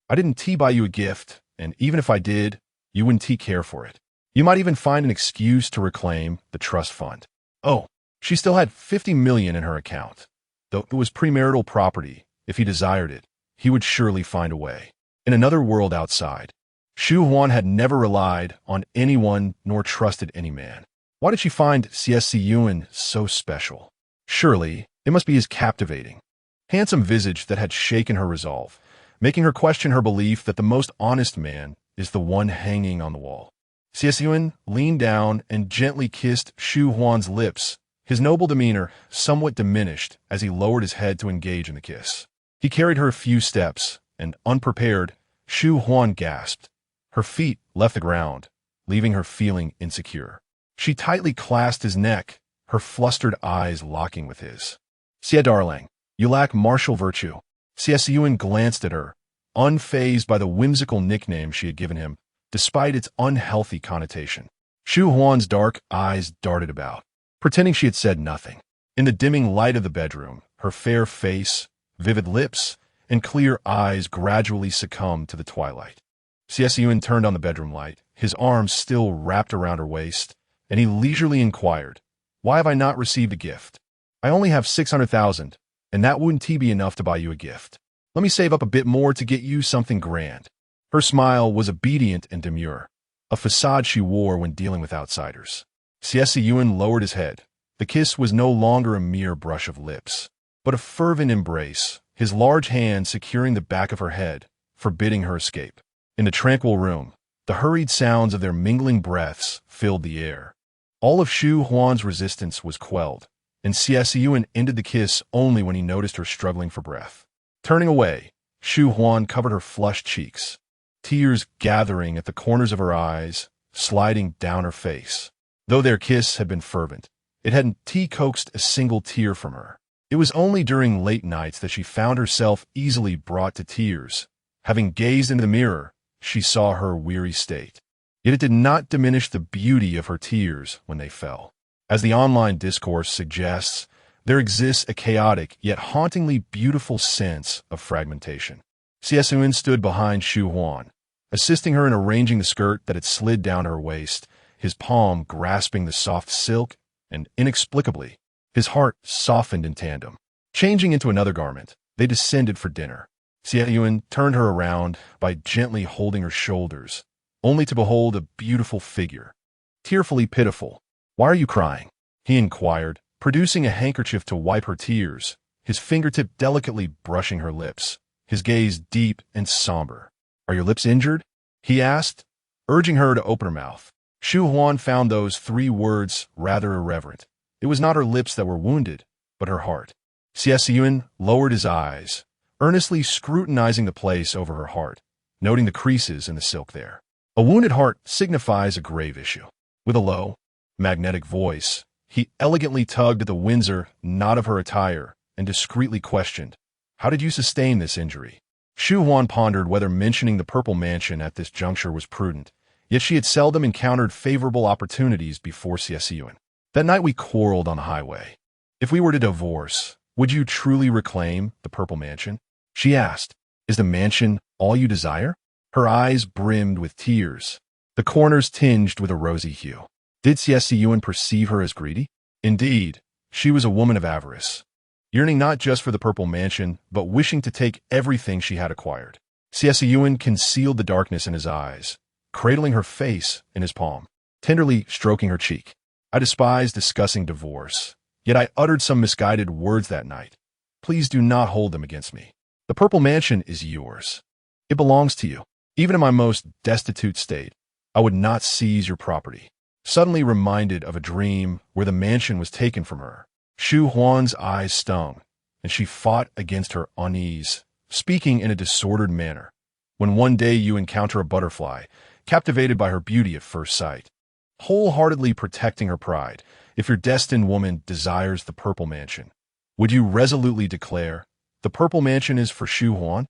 I didn't buy you a gift, and even if I did, you wouldn't care for it. You might even find an excuse to reclaim the trust fund." Oh, she still had 50 million in her account. Though it was premarital property, if he desired it, he would surely find a way. In another world outside, Shu Huan had never relied on anyone nor trusted any man. Why did she find Xie Siyan so special? Surely, it must be his captivating, handsome visage that had shaken her resolve, making her question her belief that the most honest man is the one hanging on the wall. Xie Siyan leaned down and gently kissed Shu Huan's lips, his noble demeanor somewhat diminished as he lowered his head to engage in the kiss. He carried her a few steps, and unprepared, Shu Huan gasped. Her feet left the ground, leaving her feeling insecure. She tightly clasped his neck, her flustered eyes locking with his. "Xie darling, you lack martial virtue." Xie Siyan glanced at her, unfazed by the whimsical nickname she had given him, despite its unhealthy connotation. Shu Huan's dark eyes darted about, pretending she had said nothing. In the dimming light of the bedroom, her fair face, vivid lips, and clear eyes gradually succumbed to the twilight. Xie Siyan turned on the bedroom light, his arms still wrapped around her waist, and he leisurely inquired, "Why have I not received a gift? I only have 600,000, and that wouldn't be enough to buy you a gift. Let me save up a bit more to get you something grand." Her smile was obedient and demure, a facade she wore when dealing with outsiders. Xie Siyan lowered his head. The kiss was no longer a mere brush of lips, but a fervent embrace, his large hand securing the back of her head, forbidding her escape. In the tranquil room, the hurried sounds of their mingling breaths filled the air. All of Shu Huan's resistance was quelled, and Xie Siyan ended the kiss only when he noticed her struggling for breath. Turning away, Shu Huan covered her flushed cheeks, tears gathering at the corners of her eyes, sliding down her face. Though their kiss had been fervent, it hadn't coaxed a single tear from her. It was only during late nights that she found herself easily brought to tears. Having gazed into the mirror, she saw her weary state. Yet it did not diminish the beauty of her tears when they fell. As the online discourse suggests, there exists a chaotic yet hauntingly beautiful sense of fragmentation. Xie Siyan stood behind Shu Huan, assisting her in arranging the skirt that had slid down her waist, his palm grasping the soft silk, and inexplicably, his heart softened in tandem. Changing into another garment, they descended for dinner. Xie Siyan turned her around by gently holding her shoulders, only to behold a beautiful figure, tearfully pitiful. "Why are you crying?" he inquired, producing a handkerchief to wipe her tears, his fingertip delicately brushing her lips, his gaze deep and somber. "Are your lips injured?" he asked, urging her to open her mouth. Shu Huan found those 3 words rather irreverent. It was not her lips that were wounded, but her heart. Xie Siyan lowered his eyes, earnestly scrutinizing the place over her heart, noting the creases in the silk there. A wounded heart signifies a grave issue. With a low, magnetic voice, he elegantly tugged at the Windsor knot of her attire and discreetly questioned, "How did you sustain this injury?" Shu Huan pondered whether mentioning the Purple Mansion at this juncture was prudent, yet she had seldom encountered favorable opportunities before Xie Siyan. "That night we quarreled on the highway. If we were to divorce, would you truly reclaim the Purple Mansion?" she asked. "Is the mansion all you desire?" Her eyes brimmed with tears, the corners tinged with a rosy hue. Did Xie Siyan perceive her as greedy? Indeed, she was a woman of avarice, yearning not just for the Purple Mansion, but wishing to take everything she had acquired. Xie Siyan concealed the darkness in his eyes, cradling her face in his palm, tenderly stroking her cheek. "I despise discussing divorce, yet I uttered some misguided words that night. Please do not hold them against me. The Purple Mansion is yours. It belongs to you. Even in my most destitute state, I would not seize your property. suddenly reminded of a dream where the mansion was taken from her. Shu Huan's eyes stung, and she fought against her unease, speaking in a disordered manner. When one day you encounter a butterfly, captivated by her beauty at first sight, wholeheartedly protecting her pride, if your destined woman desires the purple mansion, would you resolutely declare, "The purple mansion is for Shu Huan"?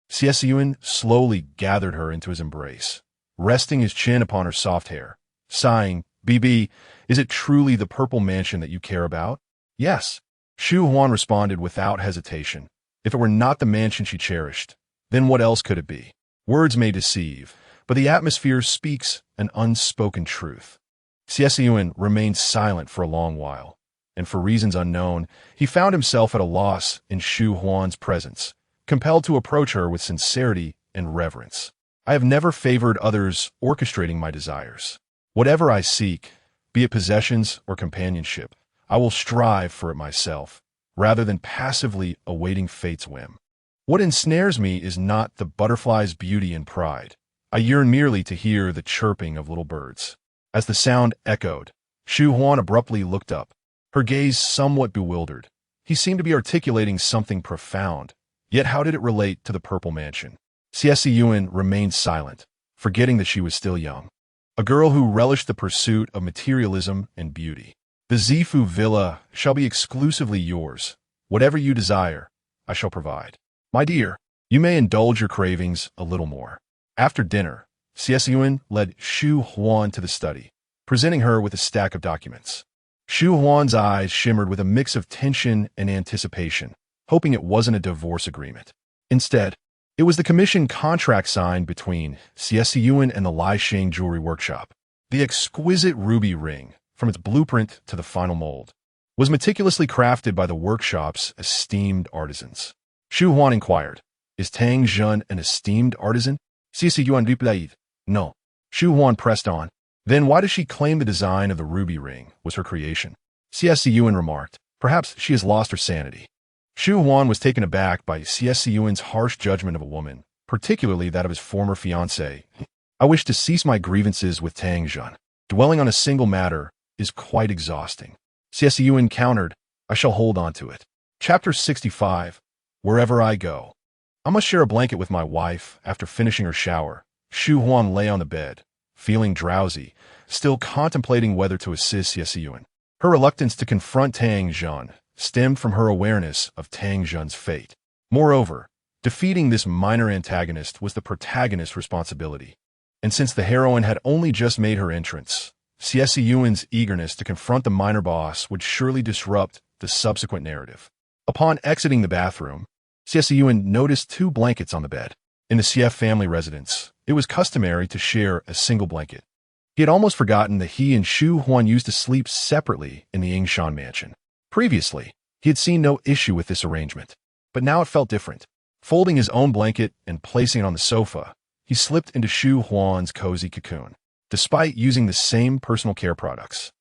Xie Siyan slowly gathered her into his embrace, resting his chin upon her soft hair, sighing, "BB, is it truly the purple mansion that you care about?" "Yes," Shu Huan responded without hesitation. If it were not the mansion she cherished, then what else could it be? Words may deceive, but the atmosphere speaks an unspoken truth. Xie Siyan remained silent for a long while, and for reasons unknown, he found himself at a loss in Shu Huan's presence, compelled to approach her with sincerity and reverence. "I have never favored others orchestrating my desires. Whatever I seek, be it possessions or companionship, I will strive for it myself, rather than passively awaiting fate's whim. What ensnares me is not the butterfly's beauty and pride. I yearn merely to hear the chirping of little birds." As the sound echoed, Shu Huan abruptly looked up, her gaze somewhat bewildered. He seemed to be articulating something profound, yet how did it relate to the purple mansion? Xie Siyan remained silent, forgetting that she was still young, a girl who relished the pursuit of materialism and beauty. "The Zifu villa shall be exclusively yours. Whatever you desire, I shall provide. My dear, you may indulge your cravings a little more." After dinner, Xie Siyan led Shu Huan to the study, presenting her with a stack of documents. Shu Huan's eyes shimmered with a mix of tension and anticipation, hoping it wasn't a divorce agreement. Instead, it was the commission contract signed between Xie Siyan and the Lisheng Jewelry Workshop. The exquisite ruby ring, from its blueprint to the final mold, was meticulously crafted by the workshop's esteemed artisans. Shu Huan inquired, "Is Tang Zhen an esteemed artisan?" Xie Siyan replied, "No." Shu Huan pressed on, "Then why does she claim the design of the ruby ring was her creation?" Xie Siyan remarked, "Perhaps she has lost her sanity." Shu Huan was taken aback by Xie Siyan's harsh judgment of a woman, particularly that of his former fiancée. "I wish to cease my grievances with Tang Zhen. Dwelling on a single matter is quite exhausting." Xie Siyan countered, "I shall hold on to it." Chapter 65. Wherever I go. I must share a blanket with my wife. After finishing her shower, Shu Huan lay on the bed, feeling drowsy, still contemplating whether to assist Xie Siyan. Her reluctance to confront Tang Zhen stemmed from her awareness of Tang Zhen's fate. Moreover, defeating this minor antagonist was the protagonist's responsibility. And since the heroine had only just made her entrance, Xie Siyan's eagerness to confront the minor boss would surely disrupt the subsequent narrative. Upon exiting the bathroom, Xie Siyan noticed 2 blankets on the bed. In the Xie family residence, it was customary to share a single blanket. He had almost forgotten that he and Shu Huan used to sleep separately in the Yingshan mansion. Previously, he had seen no issue with this arrangement, but now it felt different. Folding his own blanket and placing it on the sofa, he slipped into Shu Huan's cozy cocoon. Despite using the same personal care products,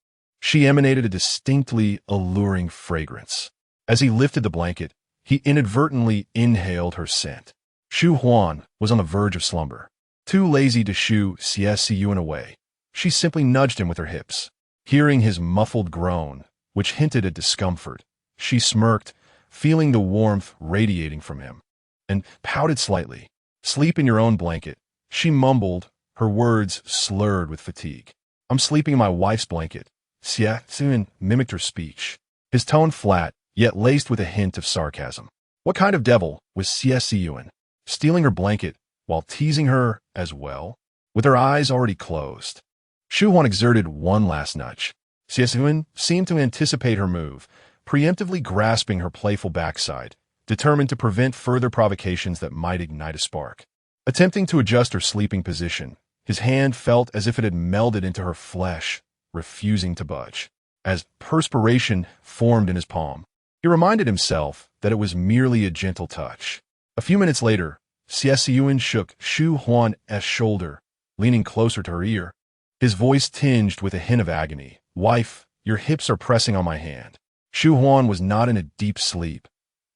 she emanated a distinctly alluring fragrance. As he lifted the blanket, he inadvertently inhaled her scent. Shu Huan was on the verge of slumber. Too lazy to shoo Xie Siyan away, she simply nudged him with her hips. Hearing his muffled groan, which hinted at discomfort, she smirked, feeling the warmth radiating from him, and pouted slightly. "Sleep in your own blanket," she mumbled, her words slurred with fatigue. "I'm sleeping in my wife's blanket." Xie Siyan mimicked her speech, his tone flat, yet laced with a hint of sarcasm. What kind of devil was Xie Siyan, stealing her blanket while teasing her as well? With her eyes already closed, Shu Huan exerted one last nudge. Xie Siyan seemed to anticipate her move, preemptively grasping her playful backside, determined to prevent further provocations that might ignite a spark. Attempting to adjust her sleeping position, his hand felt as if it had melded into her flesh, refusing to budge. As perspiration formed in his palm, he reminded himself that it was merely a gentle touch. A few minutes later, Xie Siyan shook Shu Huan's shoulder, leaning closer to her ear, his voice tinged with a hint of agony. "Wife, your hips are pressing on my hand." Shu Huan was not in a deep sleep.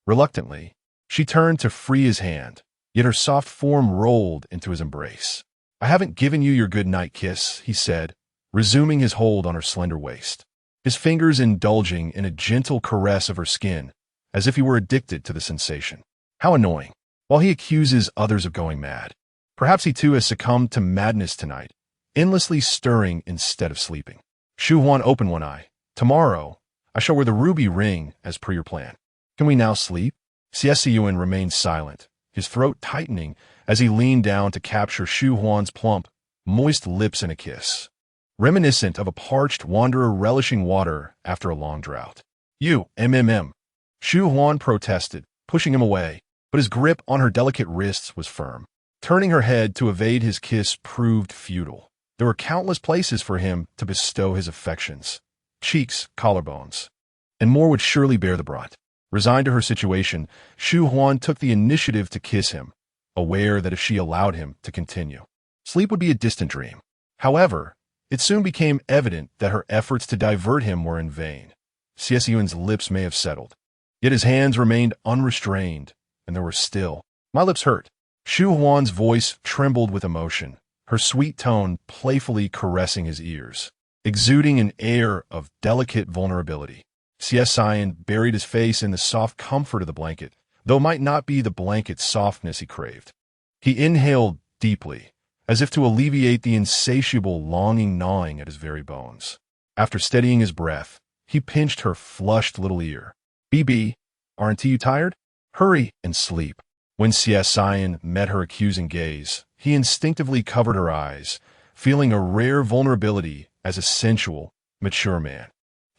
Reluctantly, she turned to free his hand, yet her soft form rolled into his embrace. "I haven't given you your good night kiss," he said, resuming his hold on her slender waist, his fingers indulging in a gentle caress of her skin, as if he were addicted to the sensation. How annoying. While he accuses others of going mad, perhaps he too has succumbed to madness tonight, endlessly stirring instead of sleeping. Shu Huan opened one eye. Tomorrow, I shall wear the ruby ring as per your plan. Can we now sleep? Xie Siyan remained silent, his throat tightening as he leaned down to capture Shu Huan's plump, moist lips in a kiss, reminiscent of a parched wanderer relishing water after a long drought. You, Shu Huan protested, pushing him away, but his grip on her delicate wrists was firm. Turning her head to evade his kiss proved futile. There were countless places for him to bestow his affections, cheeks, collarbones, and more would surely bear the brunt. Resigned to her situation, Shu Huan took the initiative to kiss him, aware that if she allowed him to continue, sleep would be a distant dream. However, it soon became evident that her efforts to divert him were in vain. Xie Siyan's lips may have settled, yet his hands remained unrestrained, and there were still. My lips hurt. Shu Huan's voice trembled with emotion, her sweet tone playfully caressing his ears, exuding an air of delicate vulnerability. Xie Siyan buried his face in the soft comfort of the blanket, though it might not be the blanket's softness he craved. He inhaled deeply, as if to alleviate the insatiable longing gnawing at his very bones. After steadying his breath, he pinched her flushed little ear. "BB, aren't you tired? Hurry and sleep." When Xie Siyan met her accusing gaze, he instinctively covered her eyes, feeling a rare vulnerability as a sensual, mature man.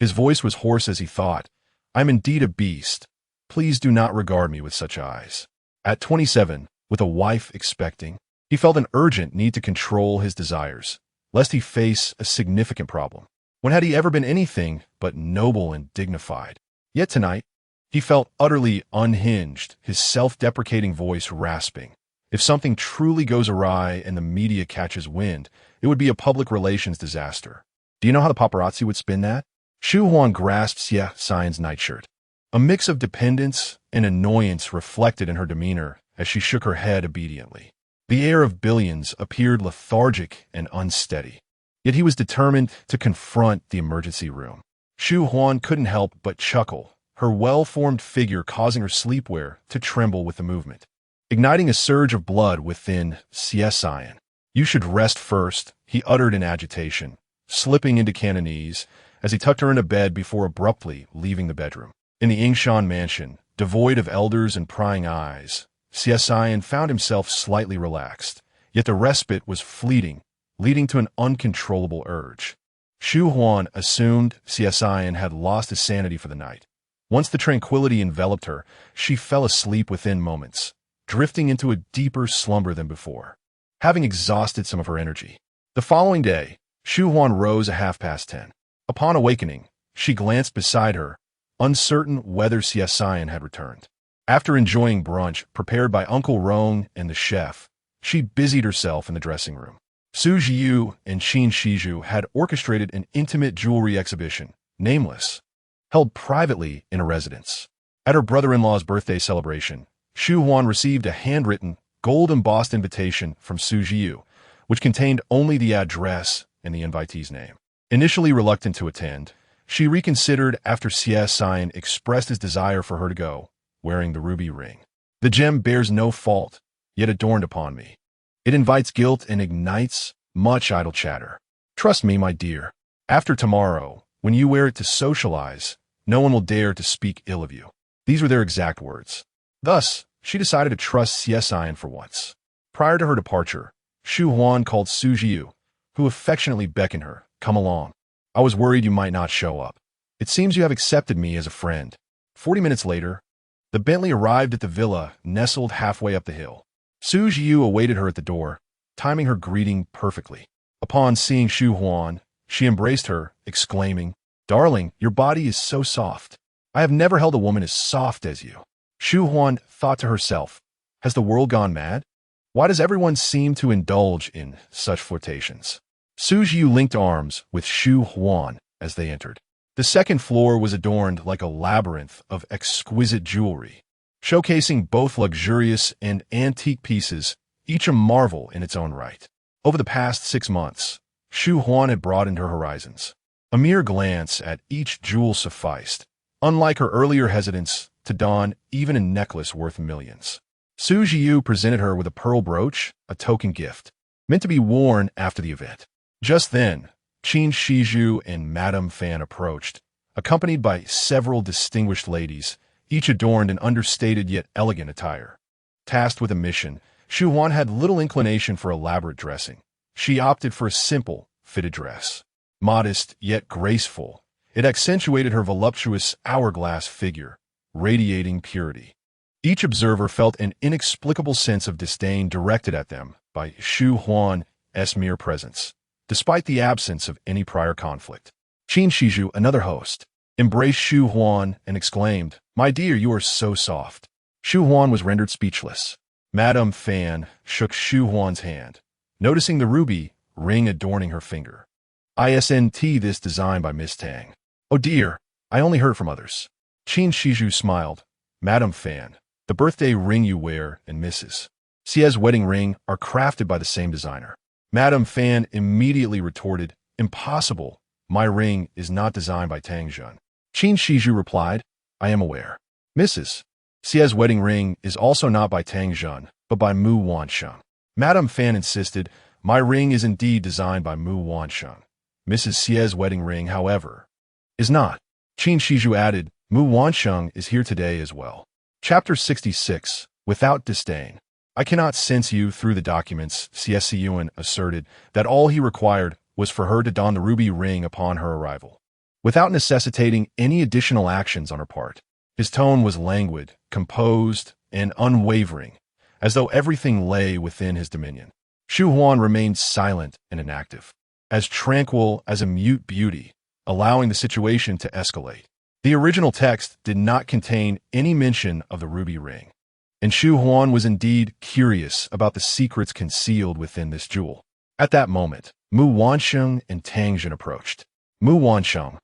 His voice was hoarse as he thought, "I'm indeed a beast. Please do not regard me with such eyes." At 27, with a wife expecting, he felt an urgent need to control his desires, lest he face a significant problem. When had he ever been anything but noble and dignified? Yet tonight, he felt utterly unhinged, his self-deprecating voice rasping. If something truly goes awry and the media catches wind, it would be a public relations disaster. Do you know how the paparazzi would spin that? Shu Huan grasped Xie Siyan's nightshirt. A mix of dependence and annoyance reflected in her demeanor as she shook her head obediently. The air of billions appeared lethargic and unsteady, yet he was determined to confront the emergency room. Shu Huan couldn't help but chuckle, her well-formed figure causing her sleepwear to tremble with the movement, igniting a surge of blood within Xie Siyan. "You should rest first," he uttered in agitation, slipping into Cantonese as he tucked her into bed before abruptly leaving the bedroom. In the Yingshan mansion, devoid of elders and prying eyes, Xie Siyan found himself slightly relaxed, yet the respite was fleeting, leading to an uncontrollable urge. Shu Huan assumed Xie Siyan had lost his sanity for the night. Once the tranquility enveloped her, she fell asleep within moments, drifting into a deeper slumber than before, having exhausted some of her energy. The following day, Shu Huan rose at 10:30. Upon awakening, she glanced beside her, uncertain whether Xie Siyan had returned. After enjoying brunch prepared by Uncle Rong and the chef, she busied herself in the dressing room. Su Jiu and Qin Shizhu had orchestrated an intimate jewelry exhibition, nameless, held privately in a residence. At her brother-in-law's birthday celebration, Shu Huan received a handwritten, gold-embossed invitation from Su Jiu, which contained only the address and the invitee's name. Initially reluctant to attend, she reconsidered after Xie Siyan expressed his desire for her to go, wearing the ruby ring. "The gem bears no fault, yet adorned upon me. It invites guilt and ignites much idle chatter. Trust me, my dear. After tomorrow, when you wear it to socialize, no one will dare to speak ill of you." These were their exact words. Thus, she decided to trust Xie Siyan for once. Prior to her departure, Shu Huan called Su Jiu, who affectionately beckoned her. "Come along. I was worried you might not show up. It seems you have accepted me as a friend." 40 minutes later, the Bentley arrived at the villa nestled halfway up the hill. Su Jiu awaited her at the door, timing her greeting perfectly. Upon seeing Shu Huan, she embraced her, exclaiming, "Darling, your body is so soft. I have never held a woman as soft as you." Shu Huan thought to herself, has the world gone mad? Why does everyone seem to indulge in such flirtations? Su Jiu linked arms with Shu Huan as they entered. The second floor was adorned like a labyrinth of exquisite jewelry, showcasing both luxurious and antique pieces, each a marvel in its own right. Over the past 6 months, Shu Huan had broadened her horizons. A mere glance at each jewel sufficed, unlike her earlier hesitance to don even a necklace worth millions. Su Jiu presented her with a pearl brooch, a token gift, meant to be worn after the event. Just then, Qin Shizhu and Madame Fan approached, accompanied by several distinguished ladies, each adorned in understated yet elegant attire. Tasked with a mission, Shu Huan had little inclination for elaborate dressing. She opted for a simple, fitted dress. Modest yet graceful, it accentuated her voluptuous hourglass figure, radiating purity. Each observer felt an inexplicable sense of disdain directed at them by Shu Huan's mere presence, despite the absence of any prior conflict. Qin Shizhu, another host, embraced Shu Huan and exclaimed, "My dear, you are so soft." Shu Huan was rendered speechless. Madame Fan shook Shu Huan's hand, noticing the ruby ring adorning her finger. "Isn't this design by Miss Tang?" "Oh dear, I only heard from others." Qin Shizhu smiled. "Madame Fan, the birthday ring you wear and Mrs. Xie's wedding ring are crafted by the same designer." Madame Fan immediately retorted, "Impossible. My ring is not designed by Tang Jun." Qin Shizhu replied, "I am aware. Mrs. Xie's wedding ring is also not by Tang Jun, but by Mu Wansheng." Madame Fan insisted, "My ring is indeed designed by Mu Wansheng. Mrs. Xie's wedding ring, however, is not." Qin Shizhu added, "Mu Wansheng is here today as well." Chapter 66, Without Disdain. "I cannot sense you through the documents." Xie Siyan asserted that all he required was for her to don the ruby ring upon her arrival, without necessitating any additional actions on her part. His tone was languid, composed, and unwavering, as though everything lay within his dominion. Shu Huan remained silent and inactive, as tranquil as a mute beauty, allowing the situation to escalate. The original text did not contain any mention of the ruby ring, and Shu Huan was indeed curious about the secrets concealed within this jewel. At that moment, Mu Wansheng and Tang Jun approached. Mu Wansheng,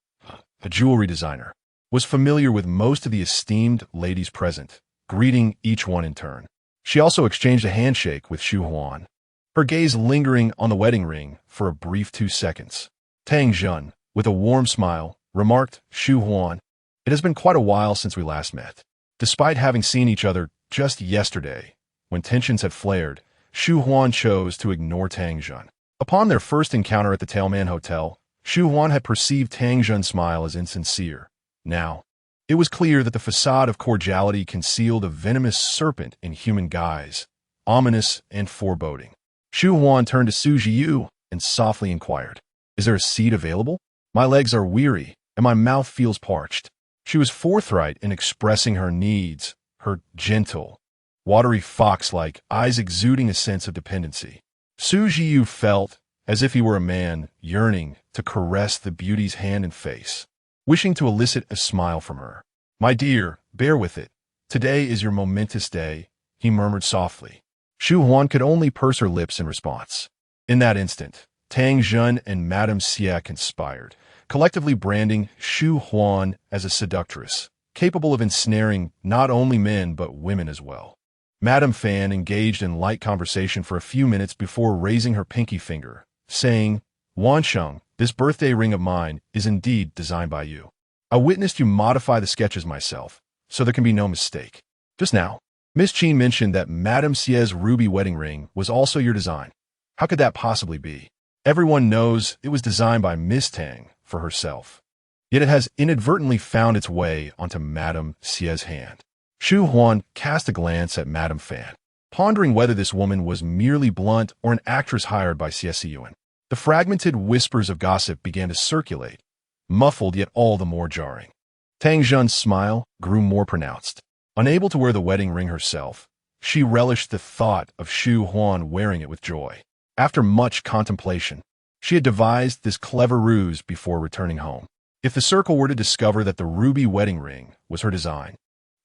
a jewelry designer, was familiar with most of the esteemed ladies present, greeting each one in turn. She also exchanged a handshake with Shu Huan, her gaze lingering on the wedding ring for a brief 2 seconds. Tang Jun, with a warm smile, remarked, "Shu Huan, it has been quite a while since we last met." Despite having seen each other just yesterday, when tensions had flared, Shu Huan chose to ignore Tang Jun. Upon their first encounter at the Tailman Hotel, Shu Huan had perceived Tang Jun's smile as insincere. Now, it was clear that the facade of cordiality concealed a venomous serpent in human guise, ominous and foreboding. Shu Huan turned to Su Jiu and softly inquired, "Is there a seat available? My legs are weary, and my mouth feels parched." She was forthright in expressing her needs, her gentle, watery fox-like eyes exuding a sense of dependency. Su Jiu felt as if he were a man yearning to caress the beauty's hand and face, wishing to elicit a smile from her. "My dear, bear with it. Today is your momentous day," he murmured softly. Shu Huan could only purse her lips in response. In that instant, Tang Jun and Madame Xie conspired, collectively branding Shu Huan as a seductress, capable of ensnaring not only men but women as well. Madame Fan engaged in light conversation for a few minutes before raising her pinky finger, saying, "Wansheng, this birthday ring of mine is indeed designed by you. I witnessed you modify the sketches myself, so there can be no mistake. Just now, Miss Qin mentioned that Madame Xie's ruby wedding ring was also your design. How could that possibly be? Everyone knows it was designed by Miss Tang for herself. Yet it has inadvertently found its way onto Madame Xie's hand." Shu Huan cast a glance at Madame Fan, pondering whether this woman was merely blunt or an actress hired by Xie Siyan. The fragmented whispers of gossip began to circulate, muffled yet all the more jarring. Tang Jun's smile grew more pronounced. Unable to wear the wedding ring herself, she relished the thought of Shu Huan wearing it with joy. After much contemplation, she had devised this clever ruse before returning home. If the circle were to discover that the ruby wedding ring was her design,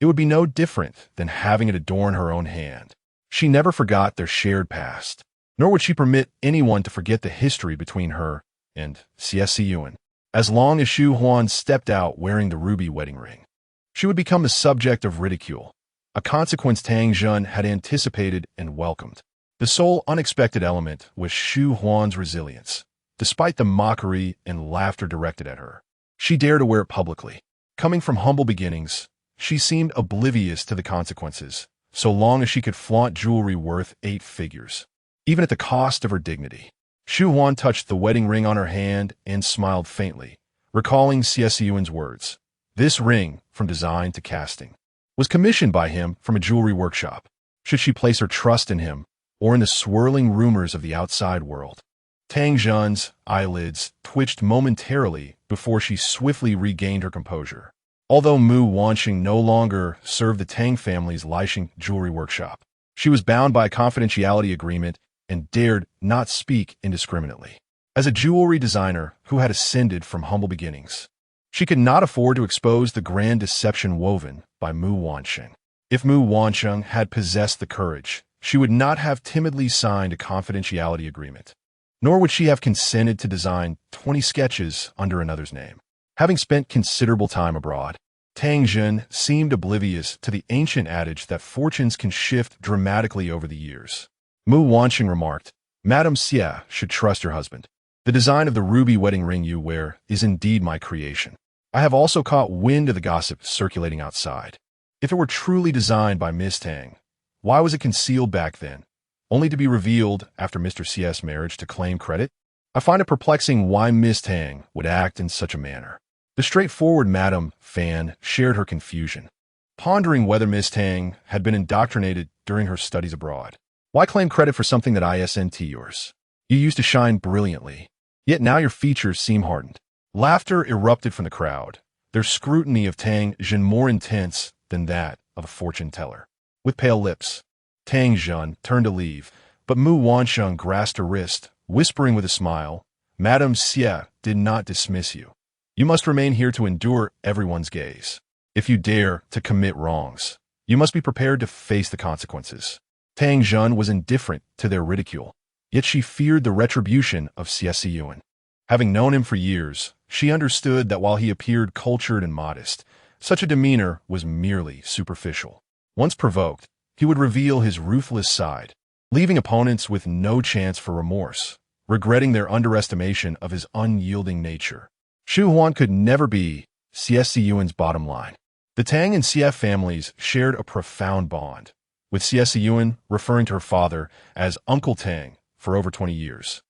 it would be no different than having it adorn her own hand. She never forgot their shared past, nor would she permit anyone to forget the history between her and Xie Siyan. As long as Shu Huan stepped out wearing the ruby wedding ring, she would become the subject of ridicule, a consequence Tang Jun had anticipated and welcomed. The sole unexpected element was Shu Huan's resilience. despite the mockery and laughter directed at her. She dared to wear it publicly. Coming from humble beginnings, she seemed oblivious to the consequences, so long as she could flaunt jewelry worth 8 figures, even at the cost of her dignity. Shu Huan touched the wedding ring on her hand and smiled faintly, recalling Xie Siyan's words. This ring, from design to casting, was commissioned by him from a jewelry workshop. Should she place her trust in him, or in the swirling rumors of the outside world? Tang Zhen's eyelids twitched momentarily before she swiftly regained her composure. Although Mu Wanxing no longer served the Tang family's Lixing jewelry workshop, she was bound by a confidentiality agreement and dared not speak indiscriminately. As a jewelry designer who had ascended from humble beginnings, she could not afford to expose the grand deception woven by Mu Wanxing. If Mu Wanxing had possessed the courage, she would not have timidly signed a confidentiality agreement, nor would she have consented to design 20 sketches under another's name. Having spent considerable time abroad, Tang Zhen seemed oblivious to the ancient adage that fortunes can shift dramatically over the years. Mu Wanxing remarked, Madame Xie should trust your husband. The design of the ruby wedding ring you wear is indeed my creation. I have also caught wind of the gossip circulating outside. If it were truly designed by Miss Tang, why was it concealed back then, only to be revealed after Mr. Xie's marriage to claim credit? I find it perplexing why Miss Tang would act in such a manner. The straightforward Madame Fan shared her confusion, pondering whether Miss Tang had been indoctrinated during her studies abroad. Why claim credit for something that isn't yours? You used to shine brilliantly, yet now your features seem hardened. Laughter erupted from the crowd, their scrutiny of Tang Zhen more intense than that of a fortune teller. With pale lips, Tang Zhen turned to leave, but Mu Wanxing grasped her wrist, whispering with a smile, Madame Xie did not dismiss you. You must remain here to endure everyone's gaze. If you dare to commit wrongs, you must be prepared to face the consequences. Tang Zhen was indifferent to their ridicule, yet she feared the retribution of Xie Siyan. Having known him for years, she understood that while he appeared cultured and modest, such a demeanor was merely superficial. Once provoked, he would reveal his ruthless side, leaving opponents with no chance for remorse, regretting their underestimation of his unyielding nature. Shu Huan could never be Xie Siyan's bottom line. The Tang and Xie families shared a profound bond, with Xie Siyan referring to her father as Uncle Tang for over 20 years.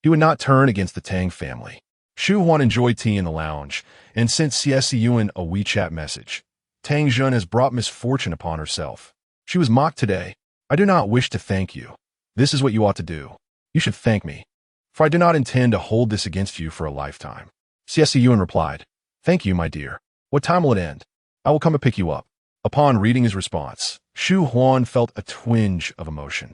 He would not turn against the Tang family. Shu Huan enjoyed tea in the lounge and sent Xie Siyan a WeChat message. Tang Zhen has brought misfortune upon herself. She was mocked today. I do not wish to thank you. This is what you ought to do. You should thank me, for I do not intend to hold this against you for a lifetime. Xie Siyan replied, Thank you, my dear. What time will it end? I will come to pick you up. Upon reading his response, Shu Huan felt a twinge of emotion.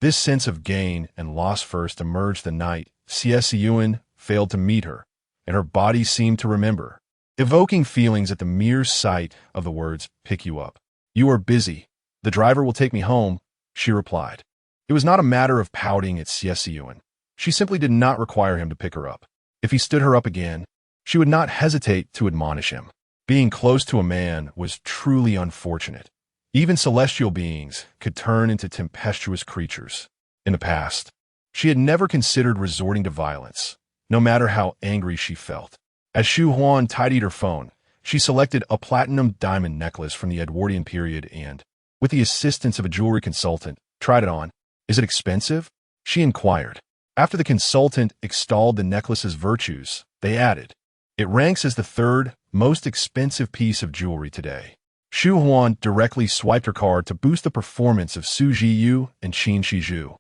This sense of gain and loss first emerged the night Xie Siyan failed to meet her, and her body seemed to remember, evoking feelings at the mere sight of the words, pick you up. You are busy. The driver will take me home, she replied. It was not a matter of pouting at Xie Siyan. She simply did not require him to pick her up. If he stood her up again, she would not hesitate to admonish him. Being close to a man was truly unfortunate. Even celestial beings could turn into tempestuous creatures. In the past, she had never considered resorting to violence, no matter how angry she felt. As Shu Huan tidied her phone, she selected a platinum diamond necklace from the Edwardian period and, with the assistance of a jewelry consultant, tried it on. Is it expensive? She inquired. After the consultant extolled the necklace's virtues, they added, it ranks as the 3rd most expensive piece of jewelry today. Shu Huan directly swiped her card to boost the performance of Su Jiyu and Qin Shizhu.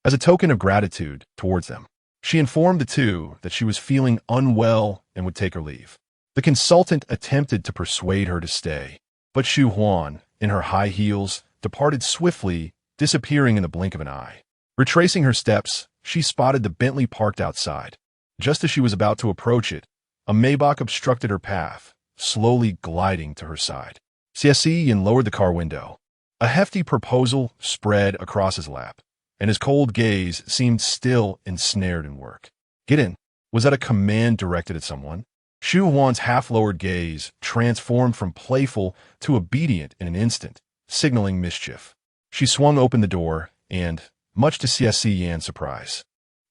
As a token of gratitude towards them, she informed the two that she was feeling unwell and would take her leave. The consultant attempted to persuade her to stay, but Shu Huan, in her high heels, departed swiftly, disappearing in the blink of an eye. Retracing her steps, she spotted the Bentley parked outside. Just as she was about to approach it, a Maybach obstructed her path, slowly gliding to her side. Xie Siyan lowered the car window. A hefty proposal spread across his lap, and his cold gaze seemed still ensnared in work. Get in. Was that a command directed at someone? Shu Huan's half-lowered gaze transformed from playful to obedient in an instant, signaling mischief. She swung open the door and, much to Xie Siyan's surprise,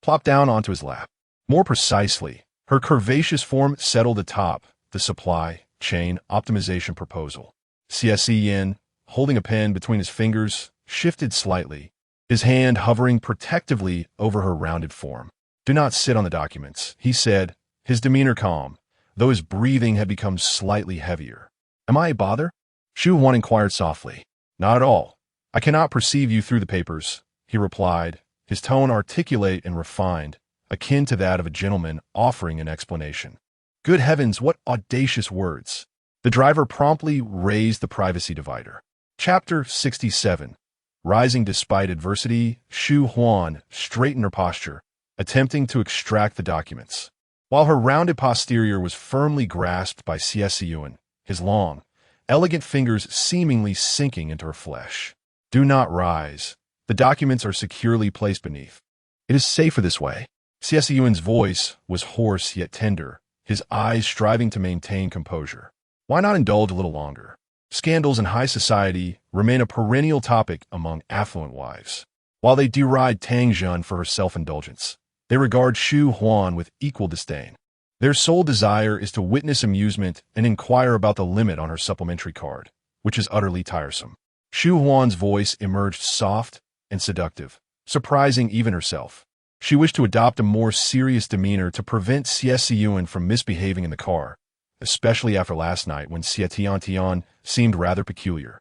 plopped down onto his lap. More precisely, her curvaceous form settled atop the supply chain optimization proposal. Xie Siyan, holding a pen between his fingers, shifted slightly, his hand hovering protectively over her rounded form. "Do not sit on the documents," he said, his demeanor calm, though his breathing had become slightly heavier. "Am I a bother?" Shu Huan inquired softly. "Not at all. I cannot perceive you through the papers," he replied, his tone articulate and refined, akin to that of a gentleman offering an explanation. Good heavens, what audacious words! The driver promptly raised the privacy divider. Chapter 67. Rising despite adversity, Shu Huan straightened her posture, attempting to extract the documents. While her rounded posterior was firmly grasped by Xie Siyan, his long, elegant fingers seemingly sinking into her flesh. "Do not rise. The documents are securely placed beneath. It is safer this way." Xie Siyan's voice was hoarse yet tender, his eyes striving to maintain composure. Why not indulge a little longer? Scandals in high society remain a perennial topic among affluent wives. While they deride Tang Jun for her self-indulgence, they regard Shu Huan with equal disdain. Their sole desire is to witness amusement and inquire about the limit on her supplementary card, which is utterly tiresome. Shu Huan's voice emerged soft and seductive, surprising even herself. She wished to adopt a more serious demeanor to prevent Xie Siyan from misbehaving in the car, especially after last night when Xie Siyan seemed rather peculiar,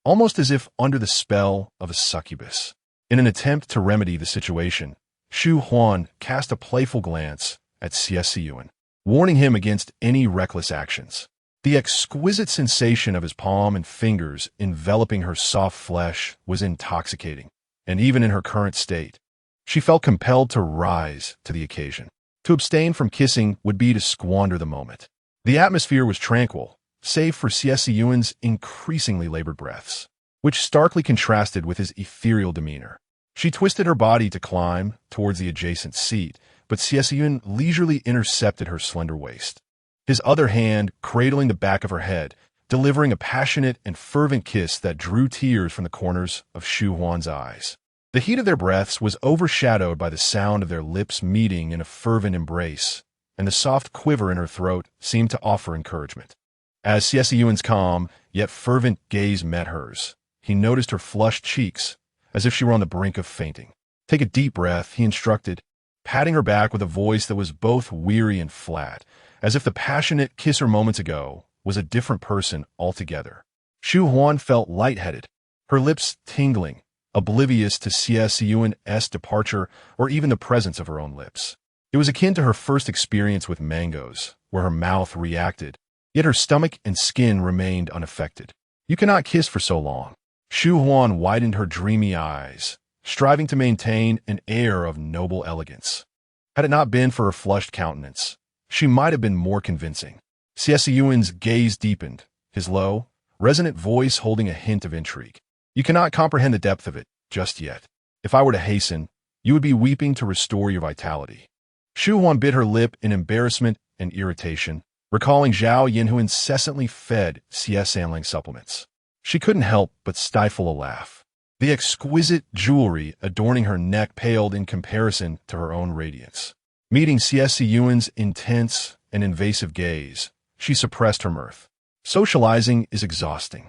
almost as if under the spell of a succubus. In an attempt to remedy the situation, Shu Huan cast a playful glance at Xie Siyan, warning him against any reckless actions. The exquisite sensation of his palm and fingers enveloping her soft flesh was intoxicating, and even in her current state, she felt compelled to rise to the occasion. To abstain from kissing would be to squander the moment. The atmosphere was tranquil, save for Xie Siyan's increasingly labored breaths, which starkly contrasted with his ethereal demeanor. She twisted her body to climb towards the adjacent seat, but Xie Siyan leisurely intercepted her slender waist, his other hand cradling the back of her head, delivering a passionate and fervent kiss that drew tears from the corners of Shu Huan's eyes. The heat of their breaths was overshadowed by the sound of their lips meeting in a fervent embrace, and the soft quiver in her throat seemed to offer encouragement. As Xie Siyan's calm, yet fervent gaze met hers, he noticed her flushed cheeks, as if she were on the brink of fainting. "Take a deep breath," he instructed, patting her back with a voice that was both weary and flat, as if the passionate kisser moments ago was a different person altogether. Shu Huan felt lightheaded, her lips tingling, oblivious to Xie Siyan's departure or even the presence of her own lips. It was akin to her first experience with mangoes, where her mouth reacted, yet her stomach and skin remained unaffected. "You cannot kiss for so long." Shu Huan widened her dreamy eyes, striving to maintain an air of noble elegance. Had it not been for her flushed countenance, she might have been more convincing. Xie Siyan's gaze deepened, his low, resonant voice holding a hint of intrigue. "You cannot comprehend the depth of it just yet. If I were to hasten, you would be weeping to restore your vitality." Shu Huan bit her lip in embarrassment and irritation, recalling Zhao Yin who incessantly fed Xie Siyan supplements. She couldn't help but stifle a laugh. The exquisite jewelry adorning her neck paled in comparison to her own radiance. Meeting Xie Siyan's intense and invasive gaze, she suppressed her mirth. "Socializing is exhausting.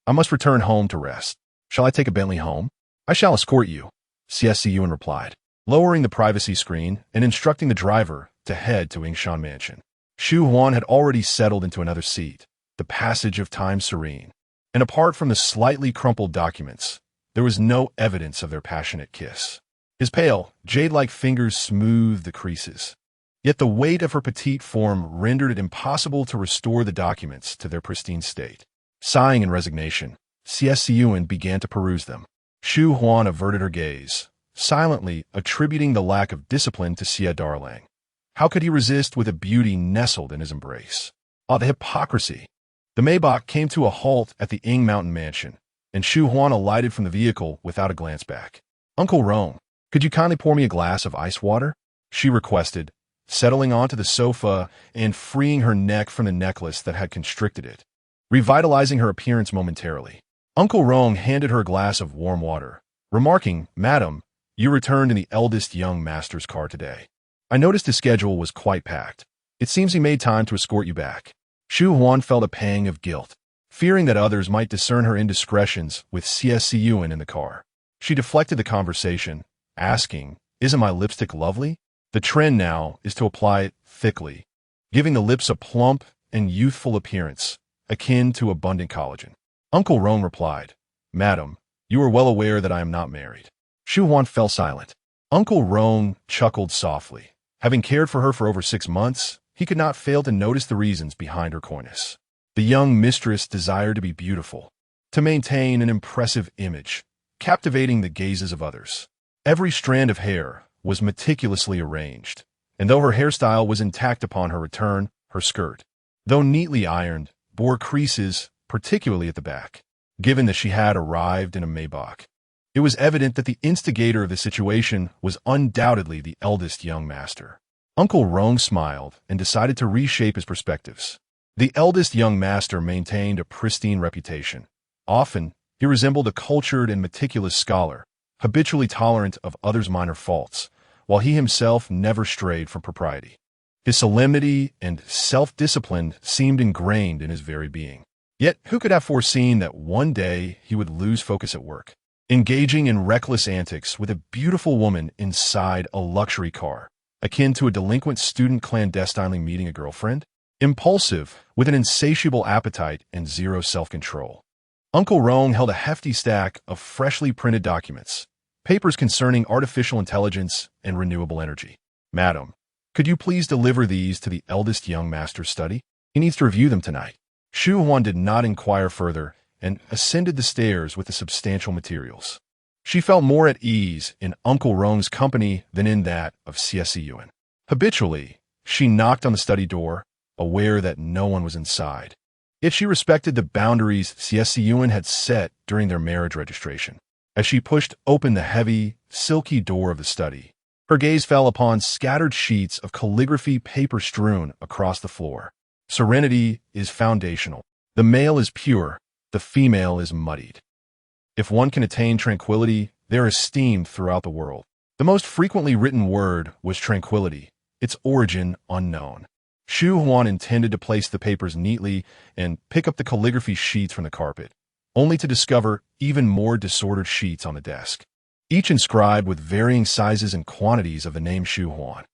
I must return home to rest. Shall I take a Bentley home?" "I shall escort you," Xie Siyan replied, lowering the privacy screen and instructing the driver to head to Yingshan Mansion. Shu Huan had already settled into another seat, the passage of time serene, and apart from the slightly crumpled documents, there was no evidence of their passionate kiss. His pale, jade-like fingers smoothed the creases, yet the weight of her petite form rendered it impossible to restore the documents to their pristine state. Sighing in resignation, Xie Siyan began to peruse them. Shu Huan averted her gaze, silently attributing the lack of discipline to Xie Darling. How could he resist with a beauty nestled in his embrace? Ah, the hypocrisy! The Maybach came to a halt at the Ying Mountain Mansion, and Shu Huan alighted from the vehicle without a glance back. "Uncle Rome, could you kindly pour me a glass of ice water?" she requested, settling onto the sofa and freeing her neck from the necklace that had constricted it, revitalizing her appearance momentarily. Uncle Rome handed her a glass of warm water, remarking, "Madam, you returned in the eldest young master's car today." I noticed his schedule was quite packed. It seems he made time to escort you back. Shu Huan felt a pang of guilt, fearing that others might discern her indiscretions with Xie Siyan in the car. She deflected the conversation, asking, "Isn't my lipstick lovely?" The trend now is to apply it thickly, giving the lips a plump and youthful appearance, akin to abundant collagen. Uncle Rong replied, "Madam, you are well aware that I am not married." Shu Huan fell silent. Uncle Rong chuckled softly. Having cared for her for over 6 months, he could not fail to notice the reasons behind her coyness. The young mistress desired to be beautiful, to maintain an impressive image, captivating the gazes of others. Every strand of hair was meticulously arranged, and though her hairstyle was intact upon her return, her skirt, though neatly ironed, bore creases, particularly at the back, given that she had arrived in a Maybach. It was evident that the instigator of the situation was undoubtedly the eldest young master. Uncle Rong smiled and decided to reshape his perspectives. The eldest young master maintained a pristine reputation. Often, he resembled a cultured and meticulous scholar, habitually tolerant of others' minor faults, while he himself never strayed from propriety. His solemnity and self-discipline seemed ingrained in his very being. Yet, who could have foreseen that one day he would lose focus at work, engaging in reckless antics with a beautiful woman inside a luxury car, akin to a delinquent student clandestinely meeting a girlfriend? Impulsive, with an insatiable appetite and zero self-control. Uncle Rong held a hefty stack of freshly printed documents, papers concerning artificial intelligence and renewable energy. "Madam, could you please deliver these to the eldest young master's study? He needs to review them tonight." Shu Huan did not inquire further and ascended the stairs with the substantial materials. She felt more at ease in Uncle Rong's company than in that of Xie Siyan. Habitually, she knocked on the study door, aware that no one was inside. Yet she respected the boundaries Xie Siyan had set during their marriage registration. As she pushed open the heavy, silky door of the study, her gaze fell upon scattered sheets of calligraphy paper strewn across the floor. Serenity is foundational. The male is pure, the female is muddied. If one can attain tranquility, they are esteemed throughout the world. The most frequently written word was tranquility, its origin unknown. Shu Huan intended to place the papers neatly and pick up the calligraphy sheets from the carpet, only to discover even more disordered sheets on the desk, each inscribed with varying sizes and quantities of the name Shu Huan.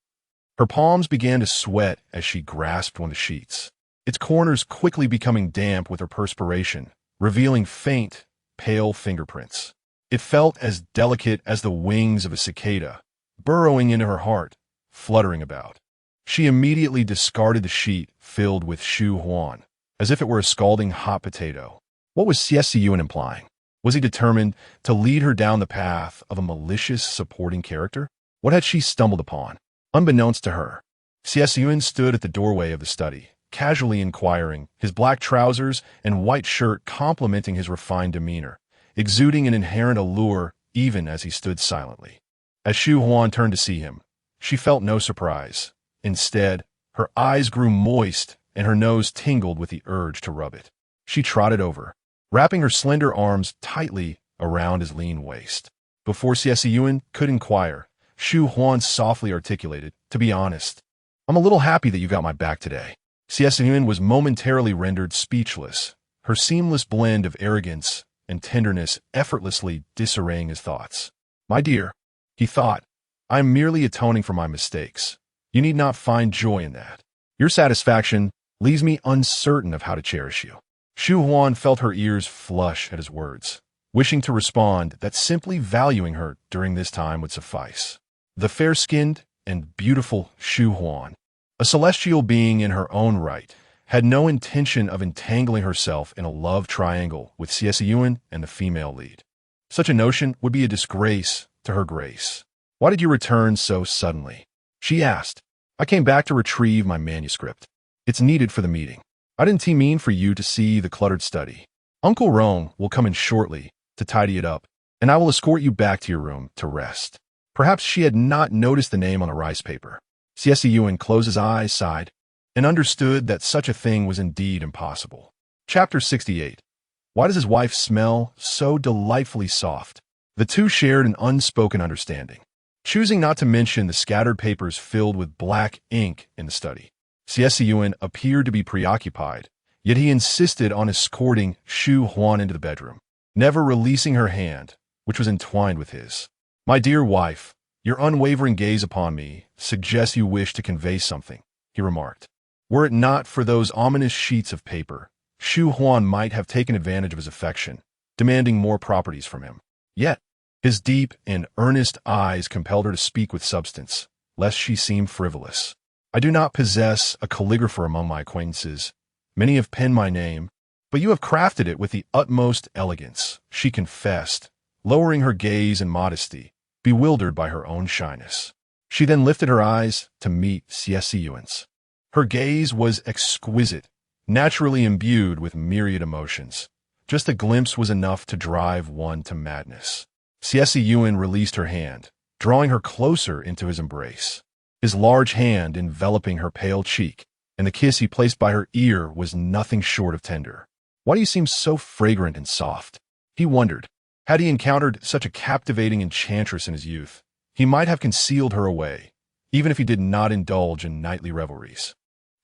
Her palms began to sweat as she grasped one of the sheets, its corners quickly becoming damp with her perspiration, revealing faint, pale fingerprints. It felt as delicate as the wings of a cicada, burrowing into her heart, fluttering about. She immediately discarded the sheet filled with Shu Huan, as if it were a scalding hot potato. What was Xie Siyan implying? Was he determined to lead her down the path of a malicious supporting character? What had she stumbled upon? Unbeknownst to her, Xie Siyan stood at the doorway of the study, casually inquiring, his black trousers and white shirt complementing his refined demeanor, exuding an inherent allure even as he stood silently. As Shu Huan turned to see him, she felt no surprise. Instead, her eyes grew moist and her nose tingled with the urge to rub it. She trotted over, wrapping her slender arms tightly around his lean waist. Before Xie Siyan could inquire, Shu Huan softly articulated, "To be honest, I'm a little happy that you got my back today." Xie Siyan was momentarily rendered speechless, her seamless blend of arrogance and tenderness effortlessly disarraying his thoughts. "My dear," he thought, "I am merely atoning for my mistakes. You need not find joy in that. Your satisfaction leaves me uncertain of how to cherish you." Shu Huan felt her ears flush at his words, wishing to respond that simply valuing her during this time would suffice. The fair-skinned and beautiful Shu Huan, a celestial being in her own right, had no intention of entangling herself in a love triangle with Xie Siyan and the female lead. Such a notion would be a disgrace to her grace. "Why did you return so suddenly?" she asked. "I came back to retrieve my manuscript. It's needed for the meeting. I didn't mean for you to see the cluttered study. Uncle Rong will come in shortly to tidy it up, and I will escort you back to your room to rest." Perhaps she had not noticed the name on the rice paper. Xie Siyan closed his eyes, sighed, and understood that such a thing was indeed impossible. Chapter 68. Why does his wife smell so delightfully soft? The two shared an unspoken understanding. choosing not to mention the scattered papers filled with black ink in the study. Xie Siyan appeared to be preoccupied, yet he insisted on escorting Shu Huan into the bedroom, never releasing her hand, which was entwined with his. "My dear wife, your unwavering gaze upon me suggests you wish to convey something," he remarked. Were it not for those ominous sheets of paper, Shu Huan might have taken advantage of his affection, demanding more properties from him. Yet, his deep and earnest eyes compelled her to speak with substance, lest she seem frivolous. "I do not possess a calligrapher among my acquaintances. Many have penned my name, but you have crafted it with the utmost elegance," she confessed, lowering her gaze in modesty, bewildered by her own shyness. She then lifted her eyes to meet Xie Siyan's. Her gaze was exquisite, naturally imbued with myriad emotions. Just a glimpse was enough to drive one to madness. Xie Siyan released her hand, drawing her closer into his embrace. His large hand enveloping her pale cheek, and the kiss he placed by her ear was nothing short of tender. "Why do you seem so fragrant and soft?" he wondered. Had he encountered such a captivating enchantress in his youth, he might have concealed her away, even if he did not indulge in nightly revelries.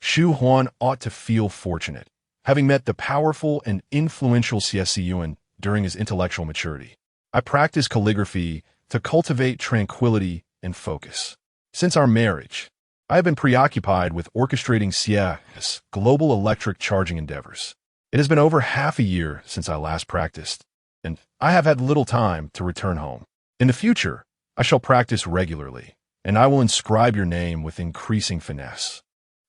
Shu Huan ought to feel fortunate, having met the powerful and influential Xie Siyan during his intellectual maturity. "I practice calligraphy to cultivate tranquility and focus. Since our marriage, I have been preoccupied with orchestrating Xie's global electric charging endeavors. It has been over half a year since I last practiced, and I have had little time to return home. In the future, I shall practice regularly, and I will inscribe your name with increasing finesse."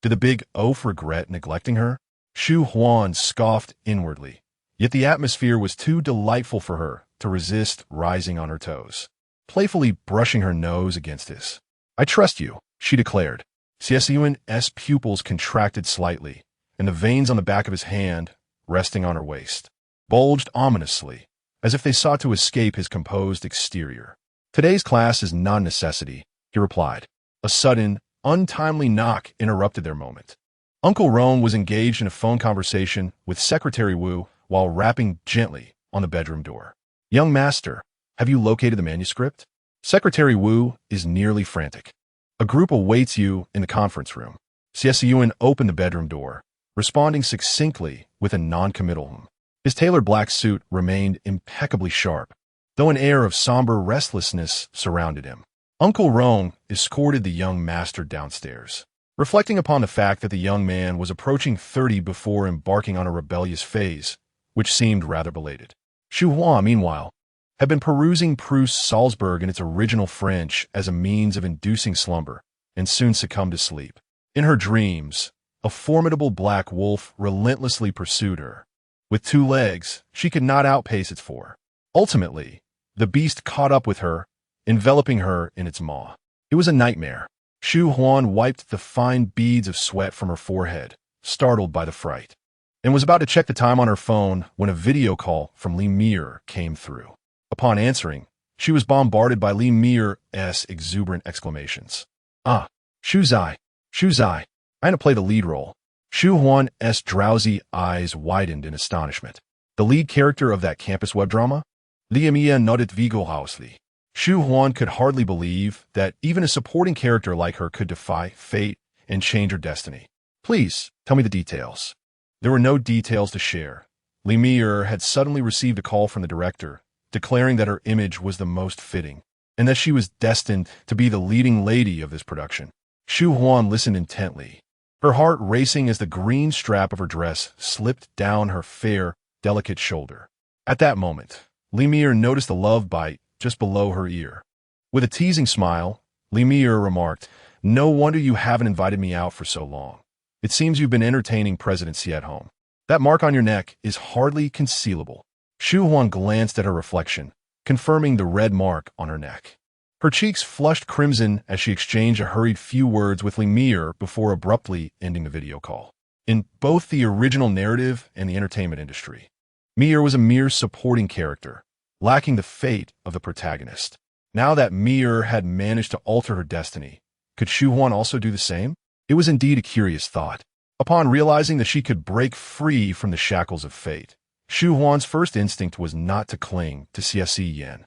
Did the big oaf regret neglecting her? Shu Huan scoffed inwardly, yet the atmosphere was too delightful for her to resist rising on her toes, playfully brushing her nose against his. "I trust you," she declared. Xie Siyan's pupils contracted slightly, and the veins on the back of his hand, resting on her waist, bulged ominously, as if they sought to escape his composed exterior. "Today's class is not a necessity," he replied. A sudden, untimely knock interrupted their moment. Uncle Roan was engaged in a phone conversation with Secretary Wu while rapping gently on the bedroom door. "Young master, have you located the manuscript? Secretary Wu is nearly frantic. A group awaits you in the conference room." Xie Siyan opened the bedroom door, responding succinctly with a non-committal hum. His tailored black suit remained impeccably sharp, though an air of somber restlessness surrounded him. Uncle Roan escorted the young master downstairs, reflecting upon the fact that the young man was approaching 30 before embarking on a rebellious phase, which seemed rather belated. Shu Huan, meanwhile, had been perusing Proust's Salzburg in its original French as a means of inducing slumber, and soon succumbed to sleep. In her dreams, a formidable black wolf relentlessly pursued her. With 2 legs, she could not outpace its 4. Ultimately, the beast caught up with her, enveloping her in its maw. It was a nightmare. Shu Huan wiped the fine beads of sweat from her forehead, startled by the fright, and was about to check the time on her phone when a video call from Li Mir came through. Upon answering, she was bombarded by Li Mir's exuberant exclamations. "Ah, Shu Zai, Shu Zai, I had to play the lead role." Shu Huan's drowsy eyes widened in astonishment. The lead character of that campus web drama? Li Mia nodded vigorously. Shu Huan could hardly believe that even a supporting character like her could defy fate and change her destiny. "Please, tell me the details." There were no details to share. Li Mir had suddenly received a call from the director, declaring that her image was the most fitting, and that she was destined to be the leading lady of this production. Shu Huan listened intently, her heart racing as the green strap of her dress slipped down her fair, delicate shoulder. At that moment, Li Mir noticed a love bite just below her ear. With a teasing smile, Li Mir remarked, "No wonder you haven't invited me out for so long. It seems you've been entertaining President Xie at home. That mark on your neck is hardly concealable." Shu Huan glanced at her reflection, confirming the red mark on her neck. Her cheeks flushed crimson as she exchanged a hurried few words with Li Mir before abruptly ending the video call. In both the original narrative and the entertainment industry, Mir was a mere supporting character, lacking the fate of the protagonist. Now that Mir had managed to alter her destiny, could Shu Huan also do the same? It was indeed a curious thought. Upon realizing that she could break free from the shackles of fate, Shu Huan's first instinct was not to cling to Xie Siyan.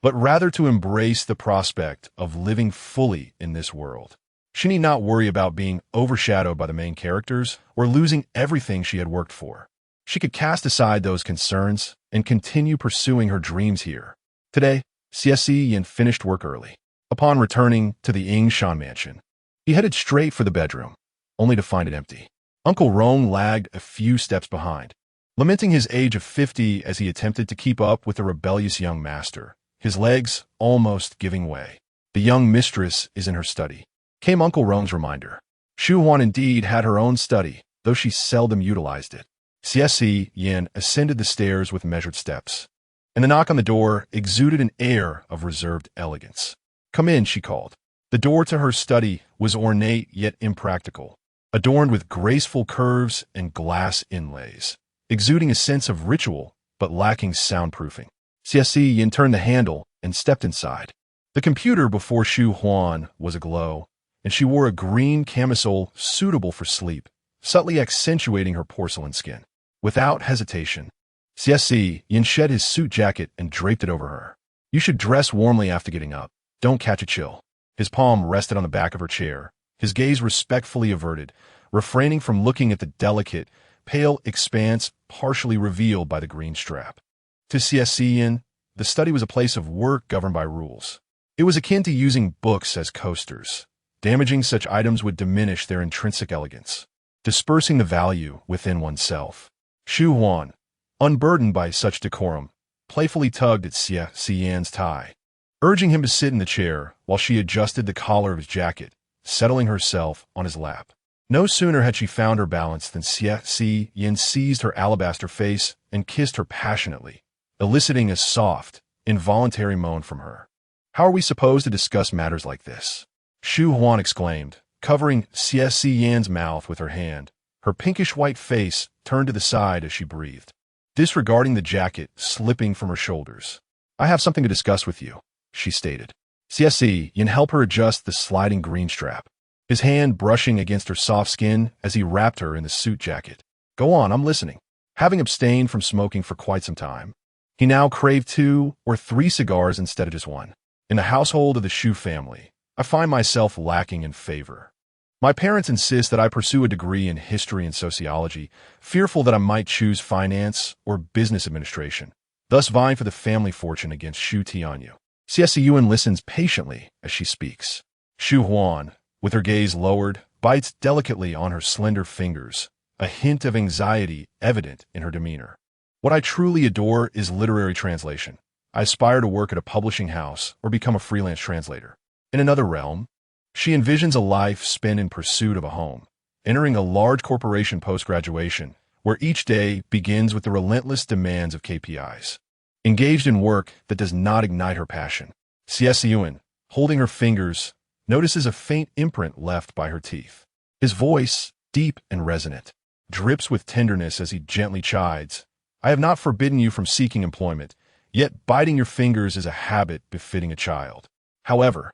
but rather to embrace the prospect of living fully in this world. She need not worry about being overshadowed by the main characters or losing everything she had worked for. She could cast aside those concerns and continue pursuing her dreams here. Today, Xie Siyan finished work early. Upon returning to the Shan mansion, he headed straight for the bedroom, only to find it empty. Uncle Rong lagged a few steps behind, lamenting his age of 50 as he attempted to keep up with the rebellious young master, his legs almost giving way. The young mistress is in her study, came Uncle Rong's reminder. Shu Huan indeed had her own study, though she seldom utilized it. Xie Siyan ascended the stairs with measured steps, and the knock on the door exuded an air of reserved elegance. "Come in," she called. The door to her study was ornate yet impractical, adorned with graceful curves and glass inlays, exuding a sense of ritual but lacking soundproofing. Xie Siyan turned the handle and stepped inside. The computer before Shu Huan was aglow, and she wore a green camisole suitable for sleep, subtly accentuating her porcelain skin. Without hesitation, Xie Siyan shed his suit jacket and draped it over her. "You should dress warmly after getting up. Don't catch a chill." His palm rested on the back of her chair, his gaze respectfully averted, refraining from looking at the delicate, pale expanse partially revealed by the green strap. To Xie Siyan, the study was a place of work governed by rules. It was akin to using books as coasters. Damaging such items would diminish their intrinsic elegance, dispersing the value within oneself. Shu Huan, unburdened by such decorum, playfully tugged at Xie Siyan's tie, urging him to sit in the chair while she adjusted the collar of his jacket, settling herself on his lap. No sooner had she found her balance than Xie Siyan seized her alabaster face and kissed her passionately, eliciting a soft, involuntary moan from her. "How are we supposed to discuss matters like this?" Shu Huan exclaimed, covering Xie Siyan's mouth with her hand. Her pinkish-white face turned to the side as she breathed, disregarding the jacket slipping from her shoulders. "I have something to discuss with you," she stated. Xie Siyan helped her adjust the sliding green strap, his hand brushing against her soft skin as he wrapped her in the suit jacket. "Go on, I'm listening." Having abstained from smoking for quite some time, he now craved 2 or 3 cigars instead of just one. "In the household of the Shu family, I find myself lacking in favor. My parents insist that I pursue a degree in history and sociology, fearful that I might choose finance or business administration, thus vying for the family fortune against Shu Tianyu." Xie Siyan listens patiently as she speaks. Shu Huan, with her gaze lowered, bites delicately on her slender fingers, a hint of anxiety evident in her demeanor. "What I truly adore is literary translation. I aspire to work at a publishing house or become a freelance translator. In another realm, she envisions a life spent in pursuit of a home, entering a large corporation post-graduation, where each day begins with the relentless demands of KPIs. Engaged in work that does not ignite her passion, Xie Siyan, holding her fingers, notices a faint imprint left by her teeth. His voice, deep and resonant, drips with tenderness as he gently chides, "I have not forbidden you from seeking employment, yet biting your fingers is a habit befitting a child. However,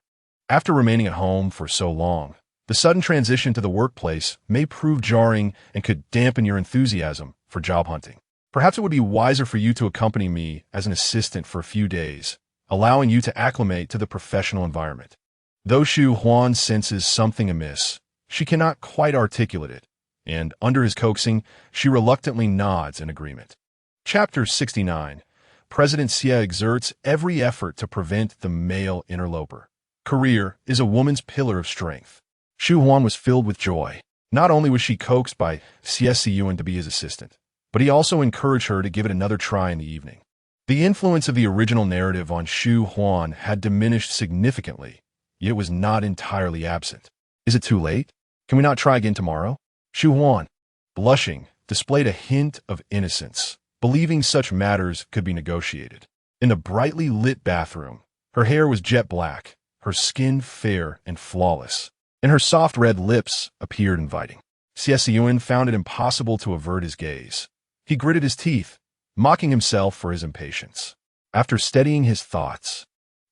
after remaining at home for so long, the sudden transition to the workplace may prove jarring and could dampen your enthusiasm for job hunting. Perhaps it would be wiser for you to accompany me as an assistant for a few days, allowing you to acclimate to the professional environment." Though Shu Huan senses something amiss, she cannot quite articulate it, and under his coaxing, she reluctantly nods in agreement. Chapter 69. President Xie exerts every effort to prevent the male interloper. Career is a woman's pillar of strength. Shu Huan was filled with joy. Not only was she coaxed by Xie Siyan to be his assistant, but he also encouraged her to give it another try in the evening. The influence of the original narrative on Shu Huan had diminished significantly, yet was not entirely absent. "Is it too late? Can we not try again tomorrow?" Shu Huan, blushing, displayed a hint of innocence, believing such matters could be negotiated. In the brightly lit bathroom, her hair was jet black, her skin fair and flawless, and her soft red lips appeared inviting. Xie Siyan found it impossible to avert his gaze. He gritted his teeth, mocking himself for his impatience. After steadying his thoughts,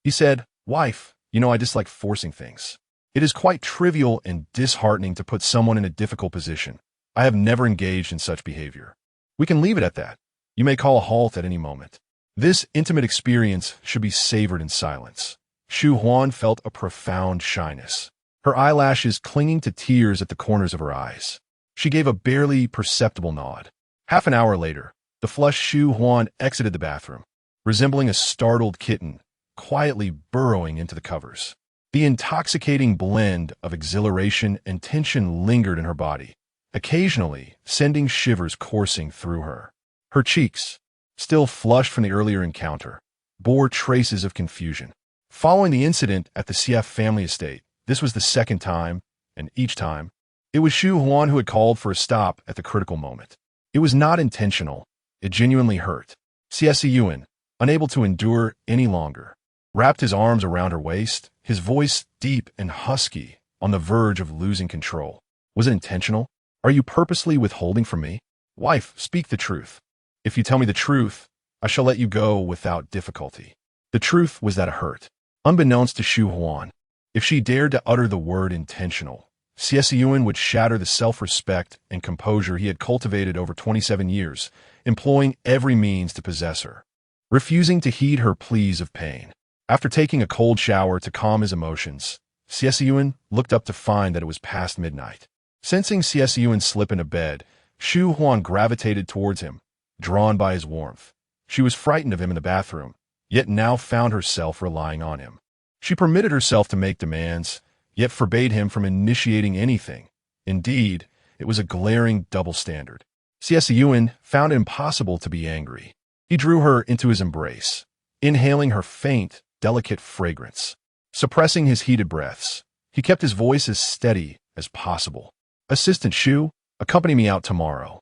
he said, "Wife, you know I dislike forcing things. It is quite trivial and disheartening to put someone in a difficult position. I have never engaged in such behavior. We can leave it at that. You may call a halt at any moment." This intimate experience should be savored in silence. Shu Huan felt a profound shyness, her eyelashes clinging to tears at the corners of her eyes. She gave a barely perceptible nod. Half an hour later, the flushed Shu Huan exited the bathroom, resembling a startled kitten, quietly burrowing into the covers. The intoxicating blend of exhilaration and tension lingered in her body, occasionally sending shivers coursing through her. Her cheeks, still flushed from the earlier encounter, bore traces of confusion. Following the incident at the Xie family estate, this was the second time, and each time, it was Shu Huan who had called for a stop at the critical moment. It was not intentional. It genuinely hurt. Xie Siyan, unable to endure any longer, wrapped his arms around her waist, his voice deep and husky, on the verge of losing control. Was it intentional? Are you purposely withholding from me? Wife, speak the truth. If you tell me the truth, I shall let you go without difficulty. The truth was that it hurt. Unbeknownst to Shu Huan, if she dared to utter the word intentional, Xie Siyan would shatter the self-respect and composure he had cultivated over 27 years, employing every means to possess her. Refusing to heed her pleas of pain. After taking a cold shower to calm his emotions, Xie Siyan looked up to find that it was past midnight. Sensing Xie Siyan slip into bed, Shu Huan gravitated towards him, drawn by his warmth. She was frightened of him in the bathroom, yet now found herself relying on him. She permitted herself to make demands, yet forbade him from initiating anything. Indeed, it was a glaring double standard. Xie Siyan found it impossible to be angry. He drew her into his embrace, inhaling her faint, delicate fragrance. Suppressing his heated breaths, he kept his voice as steady as possible. Assistant Shu, accompany me out tomorrow.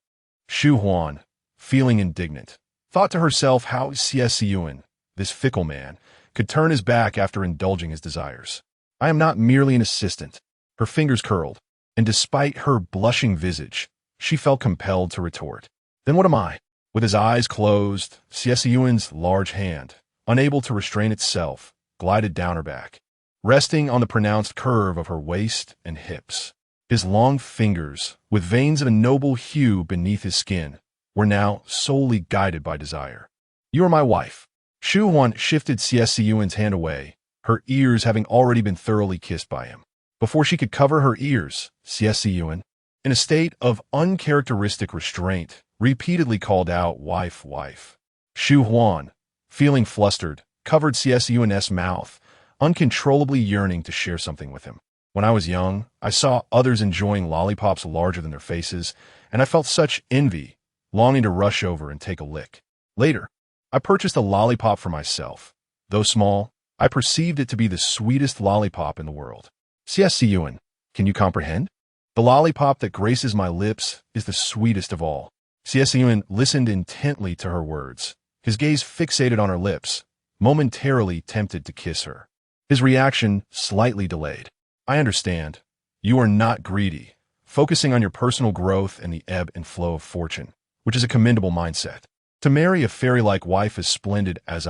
Shu Huan, feeling indignant, thought to herself how Xie Siyan, this fickle man, could turn his back after indulging his desires. I am not merely an assistant. Her fingers curled, and despite her blushing visage, she felt compelled to retort. Then what am I? With his eyes closed, Xie Siyan's large hand, unable to restrain itself, glided down her back, resting on the pronounced curve of her waist and hips. His long fingers, with veins of a noble hue beneath his skin, were now solely guided by desire. You are my wife. Shu Huan shifted Xie Siyan's hand away, her ears having already been thoroughly kissed by him. Before she could cover her ears, Xie Siyan, in a state of uncharacteristic restraint, repeatedly called out, wife, wife. Shu Huan, feeling flustered, covered Xie Siyan's mouth, uncontrollably yearning to share something with him. When I was young, I saw others enjoying lollipops larger than their faces, and I felt such envy, longing to rush over and take a lick. Later, I purchased a lollipop for myself. Though small, I perceived it to be the sweetest lollipop in the world. Xie Siyan, can you comprehend? The lollipop that graces my lips is the sweetest of all. Xie Siyan listened intently to her words, his gaze fixated on her lips, momentarily tempted to kiss her. His reaction slightly delayed. I understand. You are not greedy, focusing on your personal growth and the ebb and flow of fortune, which is a commendable mindset. To marry a fairy-like wife as splendid as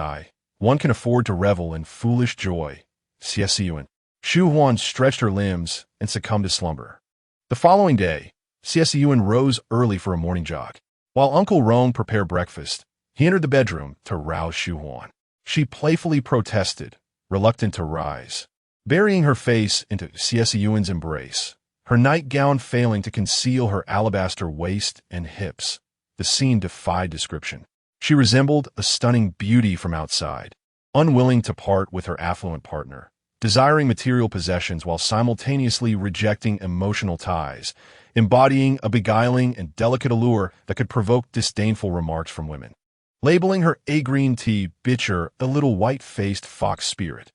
one can afford to revel in foolish joy. Xie Siyan. Shu Huan stretched her limbs and succumbed to slumber. The following day, Xie Siyan rose early for a morning jog. While Uncle Rong prepared breakfast, he entered the bedroom to rouse Shu Huan. She playfully protested, reluctant to rise, burying her face into Xie Siyan's embrace, her nightgown failing to conceal her alabaster waist and hips. The scene defied description. She resembled a stunning beauty from outside, unwilling to part with her affluent partner, desiring material possessions while simultaneously rejecting emotional ties, embodying a beguiling and delicate allure that could provoke disdainful remarks from women. Labeling her green tea bitcher a little white-faced fox spirit,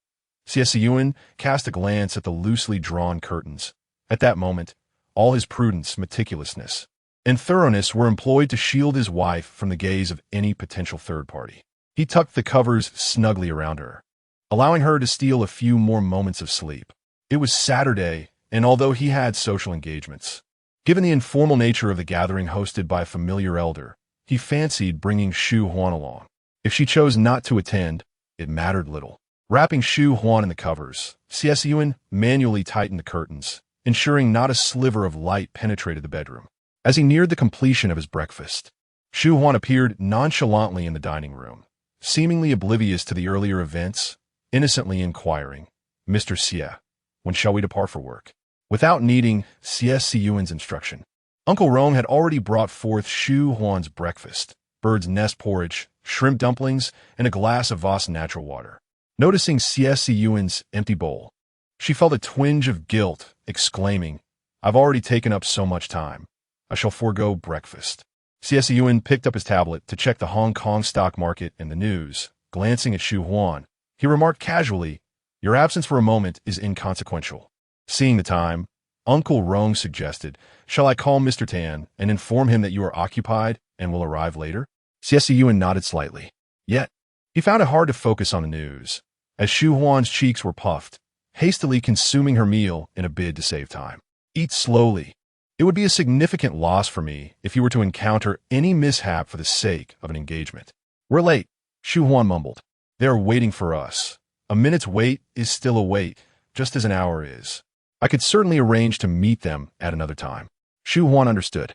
Xie Siyan cast a glance at the loosely drawn curtains. At that moment, all his prudence, meticulousness, and thoroughness were employed to shield his wife from the gaze of any potential third party. He tucked the covers snugly around her, allowing her to steal a few more moments of sleep. It was Saturday, and although he had social engagements, given the informal nature of the gathering hosted by a familiar elder, he fancied bringing Shu Huan along. If she chose not to attend, it mattered little. Wrapping Shu Huan in the covers, Xie Siyan manually tightened the curtains, ensuring not a sliver of light penetrated the bedroom. As he neared the completion of his breakfast, Shu Huan appeared nonchalantly in the dining room, seemingly oblivious to the earlier events, innocently inquiring, "Mr. Xie, when shall we depart for work?" Without needing Xie Siyan's instruction, Uncle Rong had already brought forth Shu Huan's breakfast, bird's nest porridge, shrimp dumplings, and a glass of Voss natural water. Noticing Xie Siyan's empty bowl, she felt a twinge of guilt, exclaiming, "I've already taken up so much time. I shall forego breakfast." Xie Siyan picked up his tablet to check the Hong Kong stock market and the news. Glancing at Shu Huan, he remarked casually, "Your absence for a moment is inconsequential." Seeing the time, Uncle Rong suggested, "Shall I call Mr. Tan and inform him that you are occupied and will arrive later?" Xie Siyan nodded slightly. Yet, he found it hard to focus on the news, as Shu Huan's cheeks were puffed, hastily consuming her meal in a bid to save time. "Eat slowly. It would be a significant loss for me if you were to encounter any mishap for the sake of an engagement." "We're late," Shu Huan mumbled. "They are waiting for us. A minute's wait is still a wait, just as an hour is. I could certainly arrange to meet them at another time." Shu Huan understood.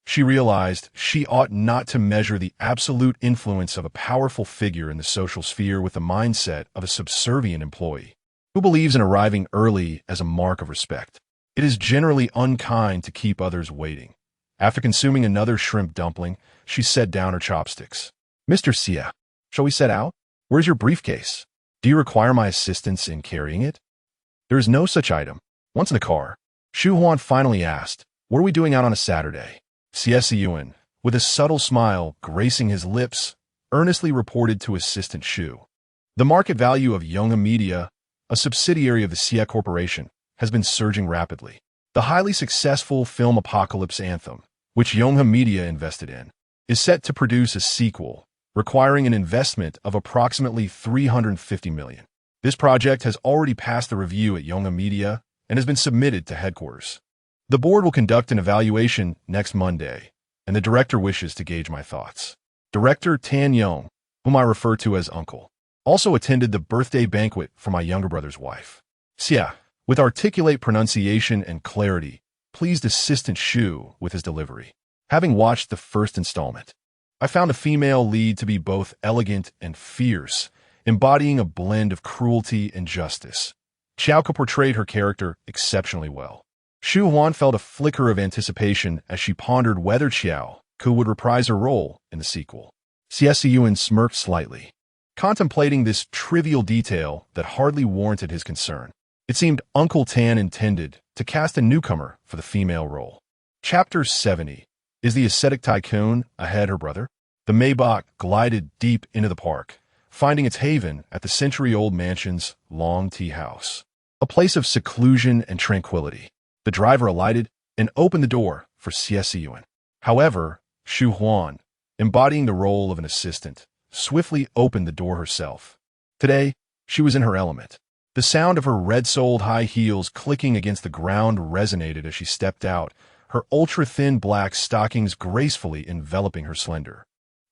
She realized she ought not to measure the absolute influence of a powerful figure in the social sphere with the mindset of a subservient employee who believes in arriving early as a mark of respect. It is generally unkind to keep others waiting. After consuming another shrimp dumpling, she set down her chopsticks. "Mr. Xie, shall we set out? Where's your briefcase? Do you require my assistance in carrying it?" "There is no such item. Once in the car," Shu Huan finally asked, "What are we doing out on a Saturday?" Xie Siyan, with a subtle smile gracing his lips, earnestly reported to Assistant Shu. The market value of Yonghe Media, a subsidiary of the Xie Corporation, has been surging rapidly. The highly successful film Apocalypse Anthem, which Yonghe Media invested in, is set to produce a sequel, requiring an investment of approximately $350 million. This project has already passed the review at Yonghe Media and has been submitted to headquarters. The board will conduct an evaluation next Monday, and the director wishes to gauge my thoughts. Director Tan Yong, whom I refer to as Uncle, also attended the birthday banquet for my younger brother's wife. Xie, with articulate pronunciation and clarity, pleased Assistant Shu with his delivery. Having watched the first installment, I found a female lead to be both elegant and fierce, embodying a blend of cruelty and justice. Xiaoke portrayed her character exceptionally well. Shu Huan felt a flicker of anticipation as she pondered whether Xiaoke would reprise her role in the sequel. Xie Siyan smirked slightly, contemplating this trivial detail that hardly warranted his concern. It seemed Uncle Tan intended to cast a newcomer for the female role. Chapter 70. Is the ascetic tycoon ahead her brother? The Maybach glided deep into the park, finding its haven at the century-old mansion's long tea house, a place of seclusion and tranquility. The driver alighted and opened the door for Xie Siyan. However, Shu Huan, embodying the role of an assistant, swiftly opened the door herself. Today, she was in her element. The sound of her red-soled high heels clicking against the ground resonated as she stepped out, her ultra-thin black stockings gracefully enveloping her slender,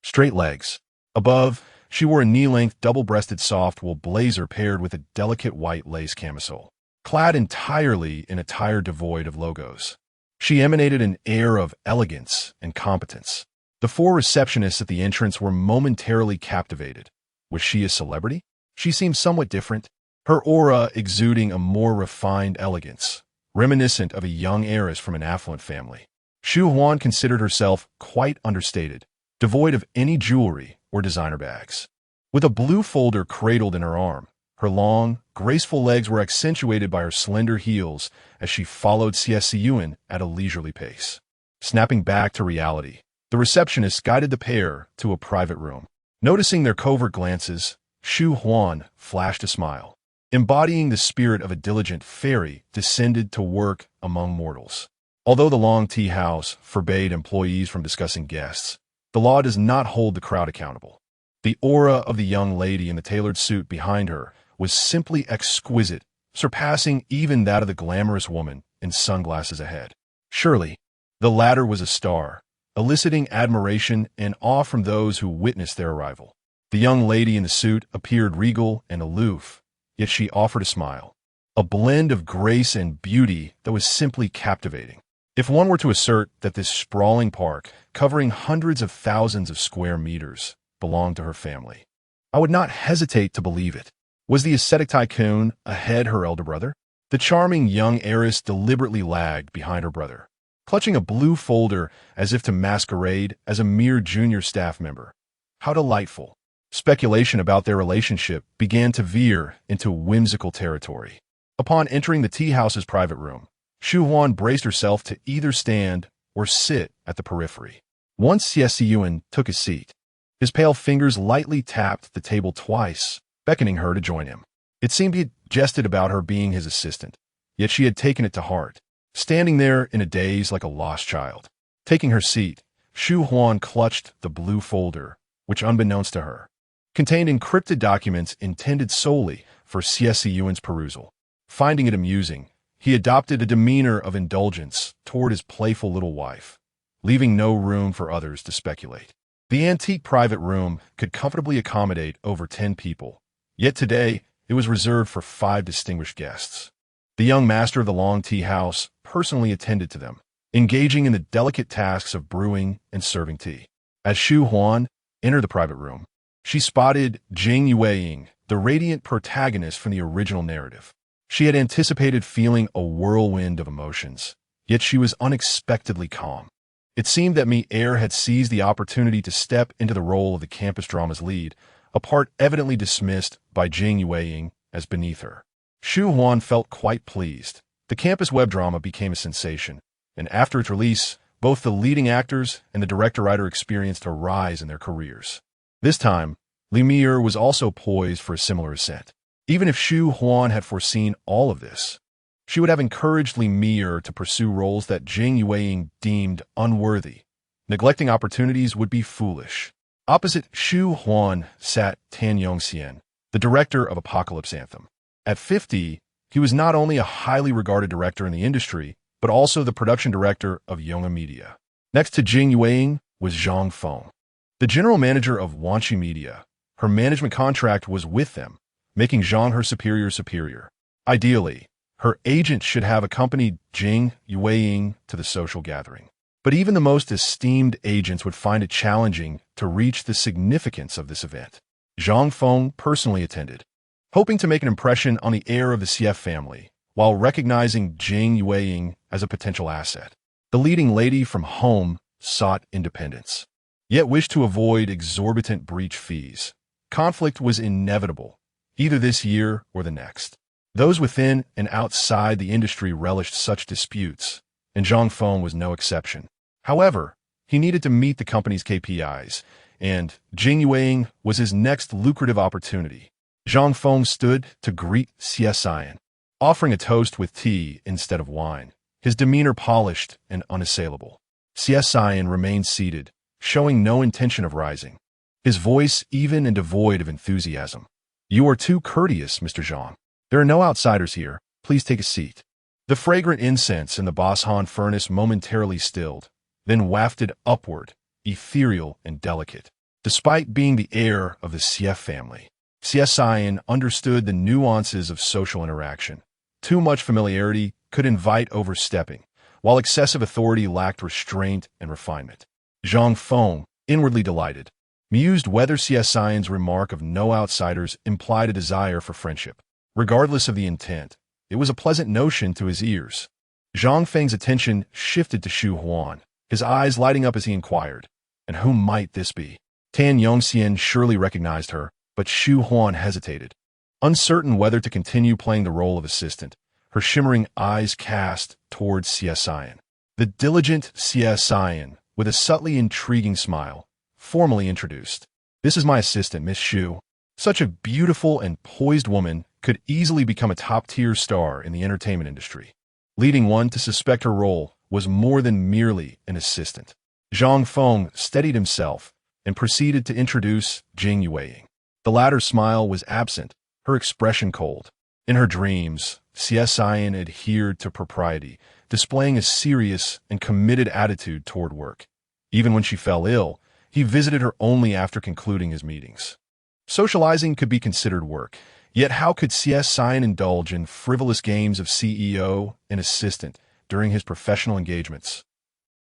straight legs. Above, she wore a knee-length double-breasted soft-wool blazer paired with a delicate white lace camisole. Clad entirely in attire devoid of logos, she emanated an air of elegance and competence. The four receptionists at the entrance were momentarily captivated. Was she a celebrity? She seemed somewhat different, her aura exuding a more refined elegance, reminiscent of a young heiress from an affluent family. Shu Huan considered herself quite understated, devoid of any jewelry or designer bags. With a blue folder cradled in her arm, her long, graceful legs were accentuated by her slender heels as she followed Xie Siyan at a leisurely pace. Snapping back to reality, the receptionist guided the pair to a private room. Noticing their covert glances, Shu Huan flashed a smile. Embodying the spirit of a diligent fairy descended to work among mortals. Although the long tea house forbade employees from discussing guests, the law does not hold the crowd accountable. The aura of the young lady in the tailored suit behind her was simply exquisite, surpassing even that of the glamorous woman in sunglasses ahead. Surely, the latter was a star, eliciting admiration and awe from those who witnessed their arrival. The young lady in the suit appeared regal and aloof, yet she offered a smile, a blend of grace and beauty that was simply captivating. If one were to assert that this sprawling park, covering hundreds of thousands of square meters, belonged to her family, I would not hesitate to believe it. Was the ascetic tycoon ahead her elder brother? The charming young heiress deliberately lagged behind her brother, clutching a blue folder as if to masquerade as a mere junior staff member. How delightful. Speculation about their relationship began to veer into whimsical territory. Upon entering the tea house's private room, Shu Huan braced herself to either stand or sit at the periphery. Once Xie Siyan took his seat, his pale fingers lightly tapped the table twice, beckoning her to join him. It seemed he had jested about her being his assistant, yet she had taken it to heart, standing there in a daze like a lost child. Taking her seat, Shu Huan clutched the blue folder, which, unbeknownst to her, contained encrypted documents intended solely for Xie Siyan's perusal. Finding it amusing, he adopted a demeanor of indulgence toward his playful little wife, leaving no room for others to speculate. The antique private room could comfortably accommodate over 10 people, yet today it was reserved for 5 distinguished guests. The young master of the long tea house personally attended to them, engaging in the delicate tasks of brewing and serving tea. As Shu Huan entered the private room, she spotted Jing Yueying, the radiant protagonist from the original narrative. She had anticipated feeling a whirlwind of emotions, yet she was unexpectedly calm. It seemed that Mi Er had seized the opportunity to step into the role of the campus drama's lead, a part evidently dismissed by Jing Yueying as beneath her. Shu Huan felt quite pleased. The campus web drama became a sensation, and after its release, both the leading actors and the director-writer experienced a rise in their careers. This time, Mi Er was also poised for a similar ascent. Even if Shu Huan had foreseen all of this, she would have encouraged Mi Er to pursue roles that Jing Yueying deemed unworthy. Neglecting opportunities would be foolish. Opposite Shu Huan sat Tan Yongxian, the director of Apocalypse Anthem. At 50, he was not only a highly regarded director in the industry, but also the production director of Yonga Media. Next to Jing Yueying was Zhang Feng, the general manager of Wanxi Media. Her management contract was with them, making Zhang her superior. Ideally, her agent should have accompanied Jing Yueying to the social gathering. But even the most esteemed agents would find it challenging to reach the significance of this event. Zhang Feng personally attended, hoping to make an impression on the heir of the Xie family, while recognizing Jing Yueying as a potential asset. The leading lady from home sought independence, yet wished to avoid exorbitant breach fees. Conflict was inevitable, either this year or the next. Those within and outside the industry relished such disputes, and Zhang Feng was no exception. However, he needed to meet the company's KPIs, and Jing Yueying was his next lucrative opportunity. Zhang Feng stood to greet Xie Siyan, offering a toast with tea instead of wine, his demeanor polished and unassailable. Xie Siyan remained seated, showing no intention of rising, his voice even and devoid of enthusiasm. "You are too courteous, Mr. Zhang. There are no outsiders here. Please take a seat." The fragrant incense in the Boshan furnace momentarily stilled, then wafted upward, ethereal and delicate. Despite being the heir of the Xie family, Xie Siyan understood the nuances of social interaction. Too much familiarity could invite overstepping, while excessive authority lacked restraint and refinement. Zhang Feng, inwardly delighted, mused whether Xie Siyan's remark of no outsiders implied a desire for friendship. Regardless of the intent, it was a pleasant notion to his ears. Zhang Feng's attention shifted to Shu Huan, his eyes lighting up as he inquired, "And who might this be?" Tan Yongxian surely recognized her, but Shu Huan hesitated. Uncertain whether to continue playing the role of assistant, her shimmering eyes cast towards Xie Siyan. The diligent Xie Siyan, with a subtly intriguing smile, formally introduced. "This is my assistant, Miss Shu." Such a beautiful and poised woman could easily become a top-tier star in the entertainment industry. Leading one to suspect her role was more than merely an assistant. Zhang Feng steadied himself and proceeded to introduce Jing Yueying. The latter's smile was absent, her expression cold. In her dreams, Xie Siyan adhered to propriety, displaying a serious and committed attitude toward work. Even when she fell ill, he visited her only after concluding his meetings. Socializing could be considered work, yet how could Xie Siyan indulge in frivolous games of CEO and assistant during his professional engagements?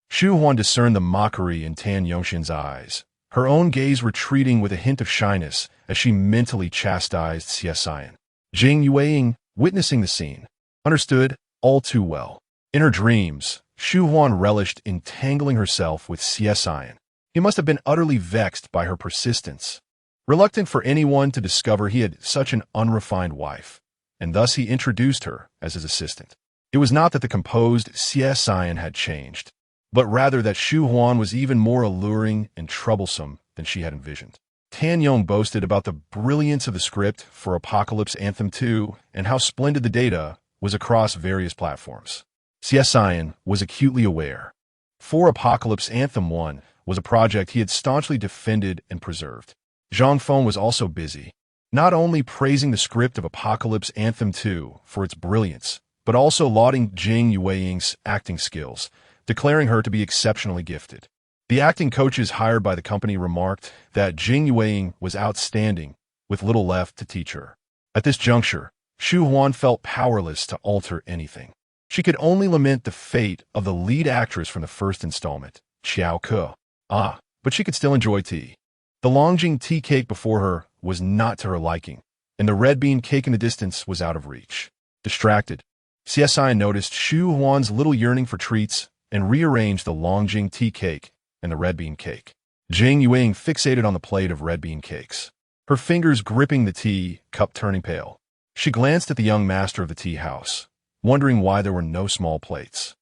Shu Huan discerned the mockery in Tan Yongxian's eyes. her own gaze retreating with a hint of shyness as she mentally chastised Xie Siyan. Jing Yueying, witnessing the scene, understood all too well. In her dreams, Shu Huan relished entangling herself with Xie Siyan. He must have been utterly vexed by her persistence, reluctant for anyone to discover he had such an unrefined wife, and thus he introduced her as his assistant. It was not that the composed Xie Siyan had changed, but rather that Shu Huan was even more alluring and troublesome than she had envisioned. Tan Yong boasted about the brilliance of the script for Apocalypse Anthem 2 and how splendid the data was across various platforms. Xie Siyan was acutely aware. For Apocalypse Anthem 1 was a project he had staunchly defended and preserved. Zhang Feng was also busy, not only praising the script of Apocalypse Anthem 2 for its brilliance, but also lauding Jing Yueying's acting skills, declaring her to be exceptionally gifted. The acting coaches hired by the company remarked that Jing Yueying was outstanding, with little left to teach her. At this juncture, Shu Huan felt powerless to alter anything. She could only lament the fate of the lead actress from the first installment, Xiao Ke. But she could still enjoy tea. The Longjing tea cake before her was not to her liking, and the red bean cake in the distance was out of reach. Distracted, Xie Siyan noticed Shu Huan's little yearning for treats and rearranged the Longjing tea cake and the red bean cake. Jing Yueying fixated on the plate of red bean cakes, her fingers gripping the tea cup turning pale. She glanced at the young master of the tea house, wondering why there were no small plates.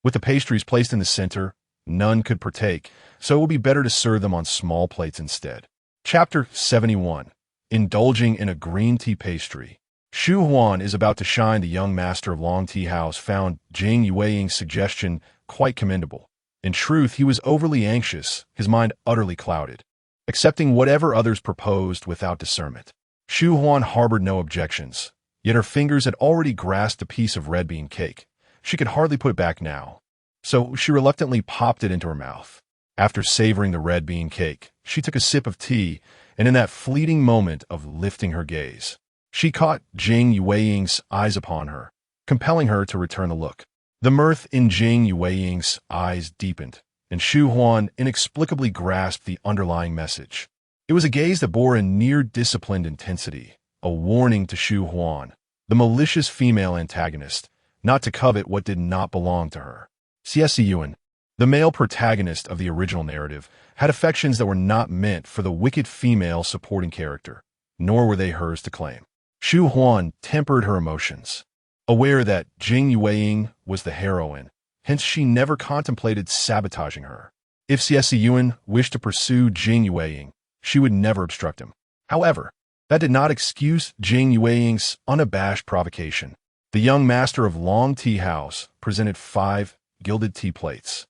With the pastries placed in the center, none could partake, so it would be better to serve them on small plates instead. Chapter 71. Indulging in a green tea pastry. Shu Huan is about to shine. The young master of Long Tea House found Jing Yueying's suggestion quite commendable. In truth, he was overly anxious, his mind utterly clouded, accepting whatever others proposed without discernment. Shu Huan harbored no objections, yet her fingers had already grasped a piece of red bean cake. She could hardly put it back now, so she reluctantly popped it into her mouth. After savoring the red bean cake, she took a sip of tea, and in that fleeting moment of lifting her gaze, she caught Jing Yueying's eyes upon her, compelling her to return the look. The mirth in Jing Yueying's eyes deepened, and Shu Huan inexplicably grasped the underlying message. It was a gaze that bore a near-disciplined intensity, a warning to Shu Huan, the malicious female antagonist, not to covet what did not belong to her. Xie Siyan, the male protagonist of the original narrative, had affections that were not meant for the wicked female supporting character, nor were they hers to claim. Shu Huan tempered her emotions, aware that Jing Yueying was the heroine, hence she never contemplated sabotaging her. If Xie Siyan wished to pursue Jing Yueying, she would never obstruct him. However, that did not excuse Jing Yueying's unabashed provocation. The young master of Long Tea House presented 5 gilded tea plates,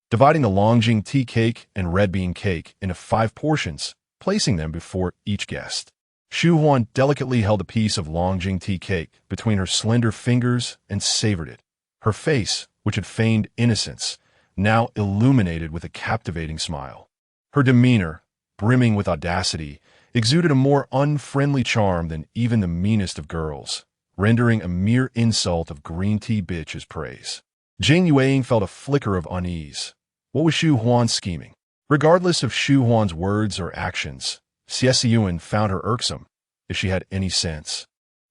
dividing the Longjing tea cake and red bean cake into 5 portions, placing them before each guest. Shu Huan delicately held a piece of Longjing tea cake between her slender fingers and savored it. Her face, which had feigned innocence, now illuminated with a captivating smile. Her demeanor, brimming with audacity, exuded a more unfriendly charm than even the meanest of girls, rendering a mere insult of green tea bitch his praise. Jing Yueying felt a flicker of unease. What was Shu Huan scheming? Regardless of Shu Huan's words or actions, Xie Siyan found her irksome, if she had any sense.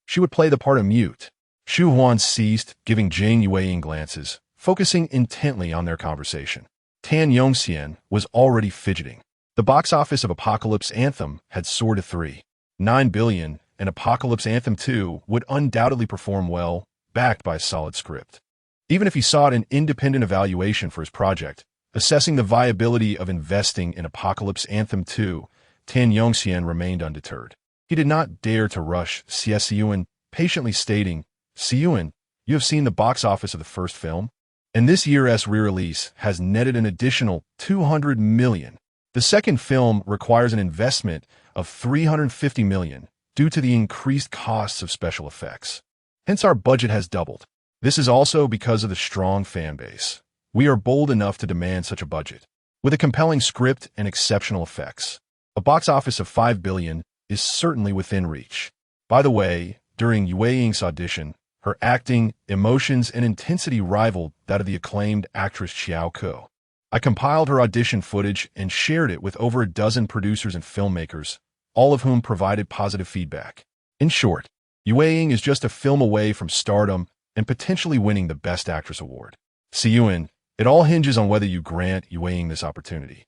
She would play the part of mute. Shu Huan ceased, giving Jing Yueying glances, focusing intently on their conversation. Tan Yongxian was already fidgeting. The box office of Apocalypse Anthem had soared to $3.9 billion, and Apocalypse Anthem 2 would undoubtedly perform well, backed by a solid script. Even if he sought an independent evaluation for his project, assessing the viability of investing in Apocalypse Anthem 2, Tan Yongxian remained undeterred. He did not dare to rush Xie Siyan, patiently stating, "Siyan, you have seen the box office of the first film, and this year's re-release has netted an additional $200 million. The second film requires an investment of $350 million due to the increased costs of special effects. Hence our budget has doubled. This is also because of the strong fan base. We are bold enough to demand such a budget. With a compelling script and exceptional effects, a box office of $5 billion is certainly within reach." By the way, during Yueying's audition, her acting, emotions, and intensity rivaled that of the acclaimed actress Xiao Ke. I compiled her audition footage and shared it with over a dozen producers and filmmakers, all of whom provided positive feedback. In short, Yue Ying is just a film away from stardom and potentially winning the Best Actress award. Xie Siyan, it all hinges on whether you grant Yue Ying this opportunity.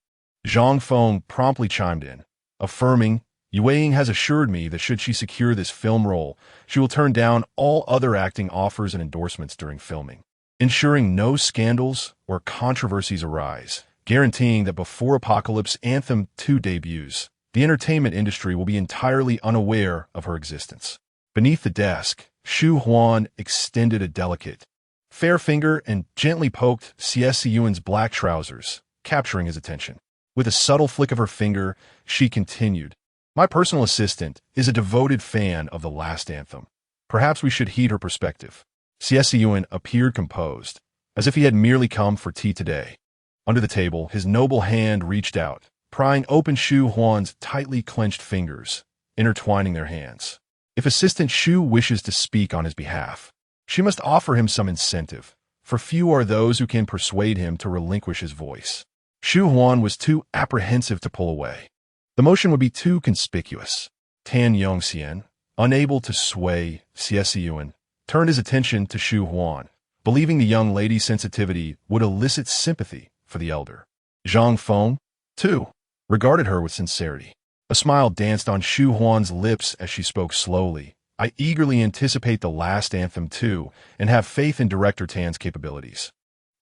Zhang Feng promptly chimed in, affirming, Yue Ying has assured me that should she secure this film role, she will turn down all other acting offers and endorsements during filming, ensuring no scandals or controversies arise, guaranteeing that before Apocalypse Anthem 2 debuts, the entertainment industry will be entirely unaware of her existence. Beneath the desk, Shu Huan extended a delicate, fair finger and gently poked Xie Siyan's black trousers, capturing his attention. With a subtle flick of her finger, she continued, my personal assistant is a devoted fan of the last anthem. Perhaps we should heed her perspective. Xie Siyan appeared composed, as if he had merely come for tea today. Under the table, his noble hand reached out, prying open Shu Huan's tightly clenched fingers, intertwining their hands. If Assistant Shu wishes to speak on his behalf, she must offer him some incentive, for few are those who can persuade him to relinquish his voice. Shu Huan was too apprehensive to pull away. The motion would be too conspicuous. Tan Yongxian, unable to sway Xie Siyan, turned his attention to Shu Huan, believing the young lady's sensitivity would elicit sympathy for the elder. Zhang Feng, too, regarded her with sincerity. A smile danced on Shu Huan's lips as she spoke slowly. I eagerly anticipate the last anthem too, and have faith in Director Tan's capabilities.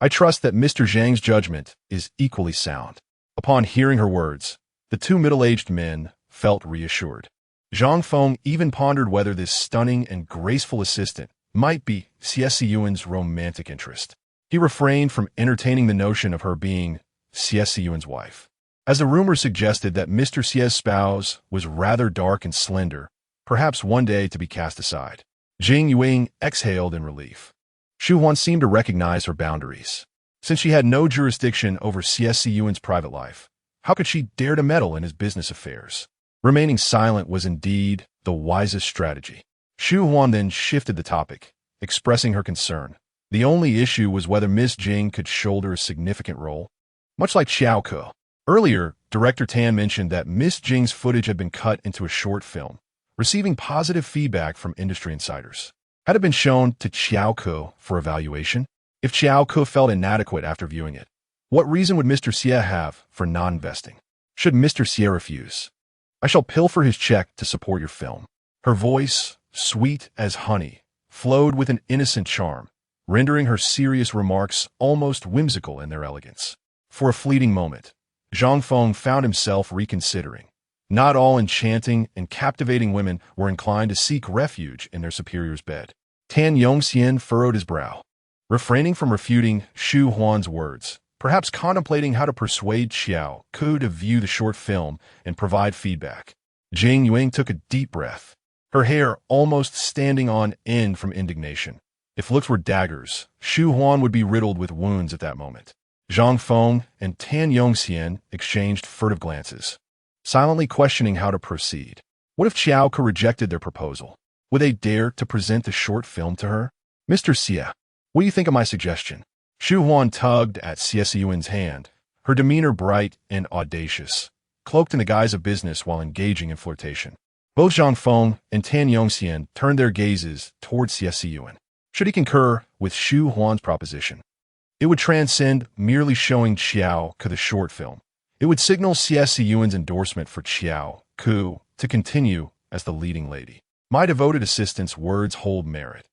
I trust that Mr. Zhang's judgment is equally sound. Upon hearing her words, the two middle-aged men felt reassured. Zhang Feng even pondered whether this stunning and graceful assistant might be Xie Siyan's romantic interest. He refrained from entertaining the notion of her being Xie Siyan's wife, as the rumor suggested that Mr. Xie's spouse was rather dark and slender, perhaps one day to be cast aside. Jing Yuing exhaled in relief. Shu Huan seemed to recognize her boundaries. Since she had no jurisdiction over Xie Siyan's private life, how could she dare to meddle in his business affairs? Remaining silent was indeed the wisest strategy. Shu Huan then shifted the topic, expressing her concern. The only issue was whether Miss Jing could shoulder a significant role. Much like Xiao Ke. Earlier, Director Tan mentioned that Miss Jing's footage had been cut into a short film, receiving positive feedback from industry insiders. Had it been shown to Xiao Ke for evaluation? If Xiao Ke felt inadequate after viewing it, what reason would Mr. Xie have for non-investing? Should Mr. Xie refuse? I shall pilfer his check to support your film. Her voice, sweet as honey, flowed with an innocent charm, rendering her serious remarks almost whimsical in their elegance. For a fleeting moment, Zhang Feng found himself reconsidering. Not all enchanting and captivating women were inclined to seek refuge in their superior's bed. Tan Yongxian furrowed his brow, refraining from refuting Shu Huan's words, perhaps contemplating how to persuade Xiao Ke to view the short film and provide feedback. Jing Yuing took a deep breath, her hair almost standing on end from indignation. If looks were daggers, Shu Huan would be riddled with wounds at that moment. Zhang Feng and Tan Yongxian exchanged furtive glances, silently questioning how to proceed. What if Xiao Ke rejected their proposal? Would they dare to present the short film to her? Mr. Xie, what do you think of my suggestion? Shu Huan tugged at Xie Siyan's hand, her demeanor bright and audacious, cloaked in the guise of business while engaging in flirtation. Both Zhang Feng and Tan Yongxian turned their gazes towards Xie Siyan. Should he concur with Shu Huan's proposition? It would transcend merely showing Xiao Ke the short film. It would signal Xie Siyan's endorsement for Xiao Ke to continue as the leading lady. My devoted assistant's words hold merit.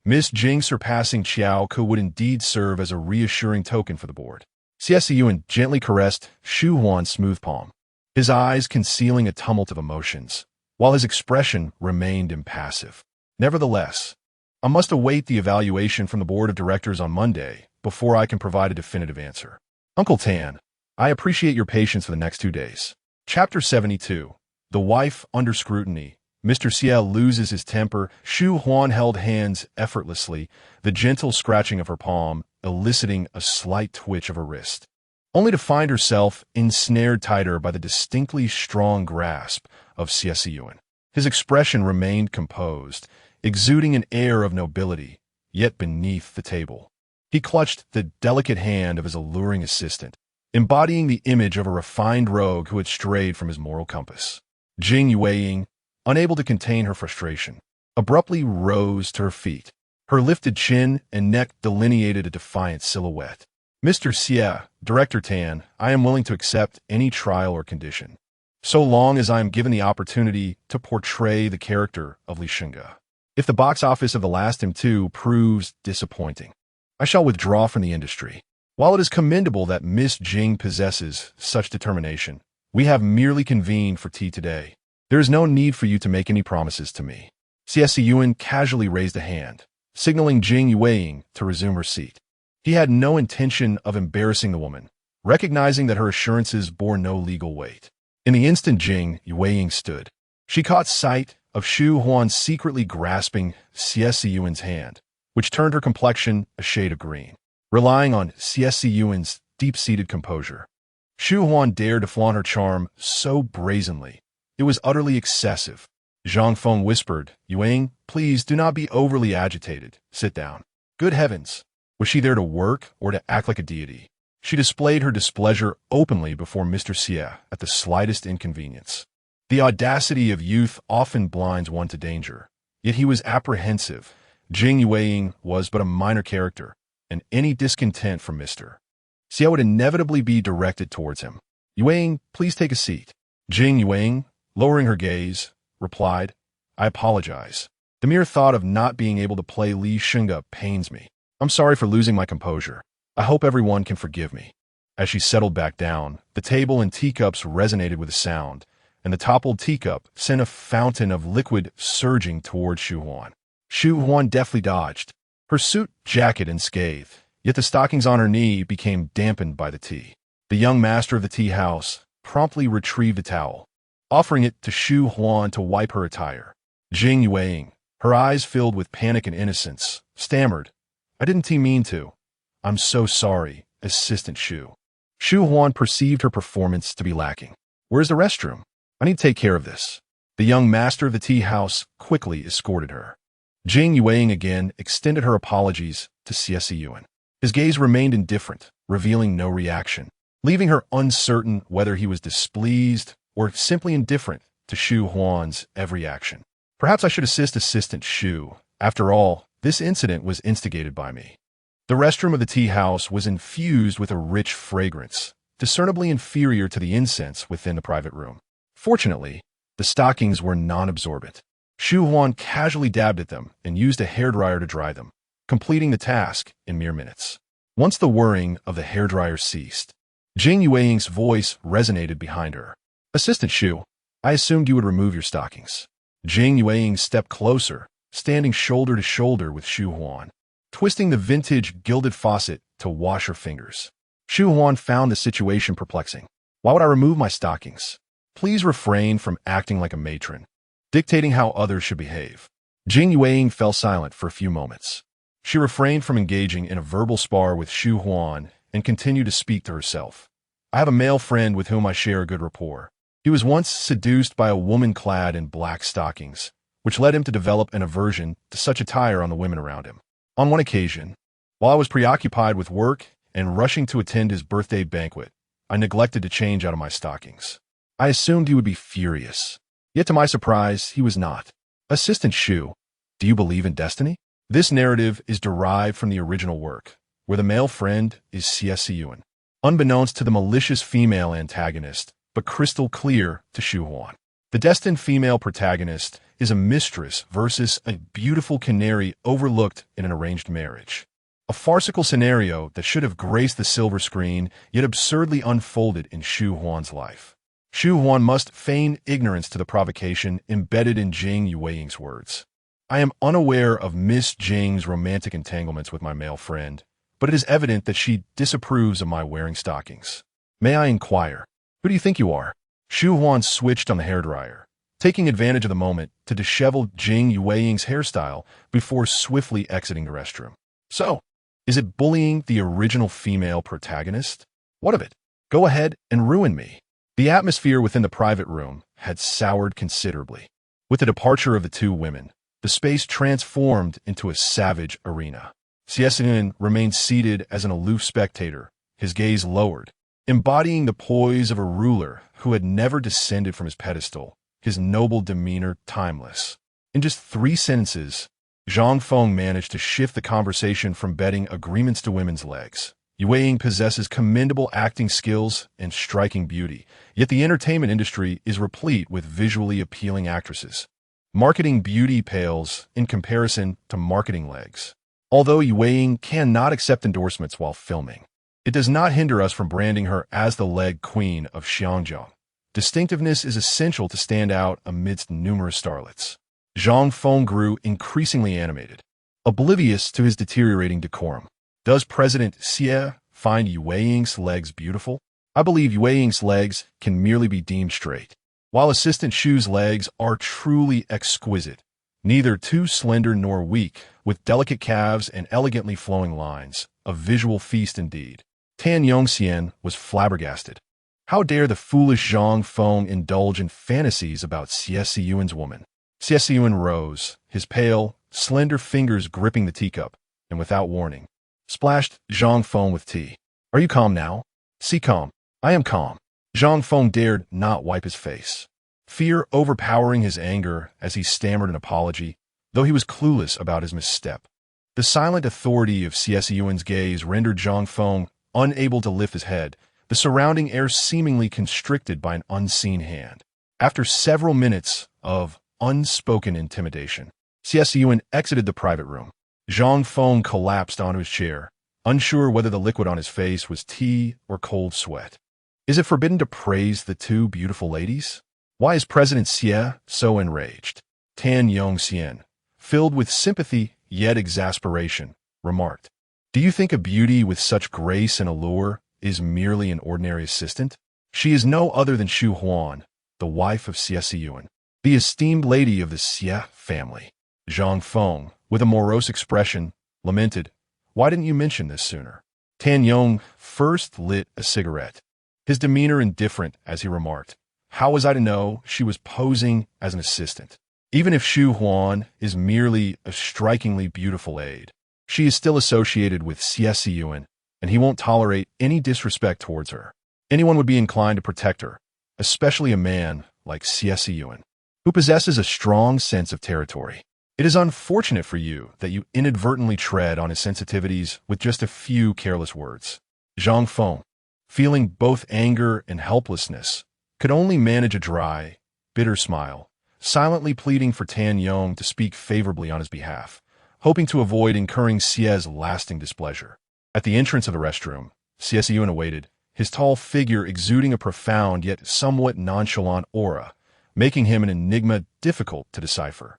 Miss Jing surpassing Xiao Ke would indeed serve as a reassuring token for the board. Xie Siyan gently caressed Shu Huan's smooth palm, his eyes concealing a tumult of emotions, while his expression remained impassive. Nevertheless, I must await the evaluation from the board of directors on Monday before I can provide a definitive answer. Uncle Tan, I appreciate your patience for the next 2 days. Chapter 72. The Wife Under Scrutiny. Mr. Xie loses his temper. Shu Huan held hands effortlessly, the gentle scratching of her palm eliciting a slight twitch of her wrist, only to find herself ensnared tighter by the distinctly strong grasp of Xie Siyan. His expression remained composed, exuding an air of nobility, yet beneath the table. He clutched the delicate hand of his alluring assistant, embodying the image of a refined rogue who had strayed from his moral compass. Jing Yueying, unable to contain her frustration, abruptly rose to her feet. Her lifted chin and neck delineated a defiant silhouette. "Mr. Xie, Director Tan, I am willing to accept any trial or condition, so long as I am given the opportunity to portray the character of Li Shunge. If the box office of The Last M2 proves disappointing, I shall withdraw from the industry. While it is commendable that Miss Jing possesses such determination, we have merely convened for tea today. There is no need for you to make any promises to me." Xie Siyan casually raised a hand, signaling Jing Yueying to resume her seat. He had no intention of embarrassing the woman, recognizing that her assurances bore no legal weight. In the instant Jing Yueying stood, she caught sight of Shu Huan secretly grasping Xie Siyan's hand, which turned her complexion a shade of green. Relying on Xie Siyan's deep-seated composure, Shu Huan dared to flaunt her charm so brazenly. It was utterly excessive. Zhang Feng whispered, "Yueying, please do not be overly agitated. Sit down." Good heavens! Was she there to work or to act like a deity? She displayed her displeasure openly before Mr. Xie at the slightest inconvenience. The audacity of youth often blinds one to danger, yet he was apprehensive. Jing Yueying was but a minor character, and any discontent from Mr. Xie would inevitably be directed towards him. "Yueying, please take a seat." Jing Yueying, lowering her gaze, replied, "I apologize. The mere thought of not being able to play Li Shunge pains me. I'm sorry for losing my composure. I hope everyone can forgive me." As she settled back down, the table and teacups resonated with a sound, and the toppled teacup sent a fountain of liquid surging toward Shu Huan. Shu Huan deftly dodged, her suit jacket unscathed, yet the stockings on her knee became dampened by the tea. The young master of the tea house promptly retrieved a towel, offering it to Shu Huan to wipe her attire. Jing Yueying, her eyes filled with panic and innocence, stammered, "I didn't mean to. I'm so sorry, Assistant Shu." Shu Huan perceived her performance to be lacking. "Where's the restroom? I need to take care of this." The young master of the tea house quickly escorted her. Jing Yueying again extended her apologies to Xie Siyan. His gaze remained indifferent, revealing no reaction, leaving her uncertain whether he was displeased or simply indifferent to Shu Huan's every action. "Perhaps I should assist Assistant Shu. After all, this incident was instigated by me." The restroom of the tea house was infused with a rich fragrance, discernibly inferior to the incense within the private room. Fortunately, the stockings were non-absorbent. Shu Huan casually dabbed at them and used a hairdryer to dry them, completing the task in mere minutes. Once the whirring of the hairdryer ceased, Jing Yueying's voice resonated behind her. "Assistant Shu, I assumed you would remove your stockings." Jing Yueying stepped closer, standing shoulder to shoulder with Shu Huan, twisting the vintage gilded faucet to wash her fingers. Shu Huan found the situation perplexing. "Why would I remove my stockings? Please refrain from acting like a matron, dictating how others should behave." Jing Yueying fell silent for a few moments. She refrained from engaging in a verbal spar with Shu Huan and continued to speak to herself. "I have a male friend with whom I share a good rapport. He was once seduced by a woman clad in black stockings, which led him to develop an aversion to such attire on the women around him. On one occasion, while I was preoccupied with work and rushing to attend his birthday banquet, I neglected to change out of my stockings. I assumed he would be furious. Yet to my surprise, he was not. Assistant Shu, do you believe in destiny?" This narrative is derived from the original work, where the male friend is Xie Siyan, unbeknownst to the malicious female antagonist, but crystal clear to Shu Huan. The destined female protagonist is a mistress versus a beautiful canary overlooked in an arranged marriage. A farcical scenario that should have graced the silver screen, yet absurdly unfolded in Shu Huan's life. Shu Huan must feign ignorance to the provocation embedded in Jing Yueying's words. "I am unaware of Miss Jing's romantic entanglements with my male friend, but it is evident that she disapproves of my wearing stockings. May I inquire, who do you think you are?" Shu Huan switched on the hairdryer, taking advantage of the moment to dishevel Jing Yueying's hairstyle before swiftly exiting the restroom. "So, is it bullying the original female protagonist? What of it? Go ahead and ruin me." The atmosphere within the private room had soured considerably. With the departure of the two women, the space transformed into a savage arena. Xie Siyan remained seated as an aloof spectator, his gaze lowered, embodying the poise of a ruler who had never descended from his pedestal, his noble demeanor timeless. In just 3 sentences, Zhang Feng managed to shift the conversation from betting agreements to women's legs. Yue Ying possesses commendable acting skills and striking beauty, yet the entertainment industry is replete with visually appealing actresses. Marketing beauty pales in comparison to marketing legs. Although Yue Ying cannot accept endorsements while filming, it does not hinder us from branding her as the leg queen of Xiangjiang. Distinctiveness is essential to stand out amidst numerous starlets. Zhang Feng grew increasingly animated, oblivious to his deteriorating decorum. Does President Xie find Yue Ying's legs beautiful? I believe Yue Ying's legs can merely be deemed straight, while Assistant Shu's legs are truly exquisite, neither too slender nor weak, with delicate calves and elegantly flowing lines. A visual feast indeed. Tan Yongxian was flabbergasted. How dare the foolish Zhang Feng indulge in fantasies about Xie Siyan's woman? Xie Siyan rose, his pale, slender fingers gripping the teacup, and without warning, splashed Zhang Feng with tea. Are you calm now? See calm. I am calm. Zhang Feng dared not wipe his face, fear overpowering his anger as he stammered an apology, though he was clueless about his misstep. The silent authority of Xie Siyan's gaze rendered Zhang Feng unable to lift his head, the surrounding air seemingly constricted by an unseen hand. After several minutes of unspoken intimidation, Xie Siyan exited the private room. Zhang Feng collapsed onto his chair, unsure whether the liquid on his face was tea or cold sweat. Is it forbidden to praise the 2 beautiful ladies? Why is President Xie so enraged? Tan Yongxian, filled with sympathy yet exasperation, remarked, "Do you think a beauty with such grace and allure is merely an ordinary assistant? She is no other than Shu Huan, the wife of Xie Siyan, the esteemed lady of the Xie family." Zhang Feng, with a morose expression, lamented, "Why didn't you mention this sooner?" Tan Yong first lit a cigarette, his demeanor indifferent as he remarked, "How was I to know she was posing as an assistant? Even if Shu Huan is merely a strikingly beautiful aide, she is still associated with Xie Siyan, and he won't tolerate any disrespect towards her. Anyone would be inclined to protect her, especially a man like Xie Siyan, who possesses a strong sense of territory. It is unfortunate for you that you inadvertently tread on his sensitivities with just a few careless words." Zhang Feng, feeling both anger and helplessness, could only manage a dry, bitter smile, silently pleading for Tan Yong to speak favorably on his behalf, hoping to avoid incurring Xie's lasting displeasure. At the entrance of the restroom, Xie Siyan awaited, his tall figure exuding a profound yet somewhat nonchalant aura, making him an enigma difficult to decipher.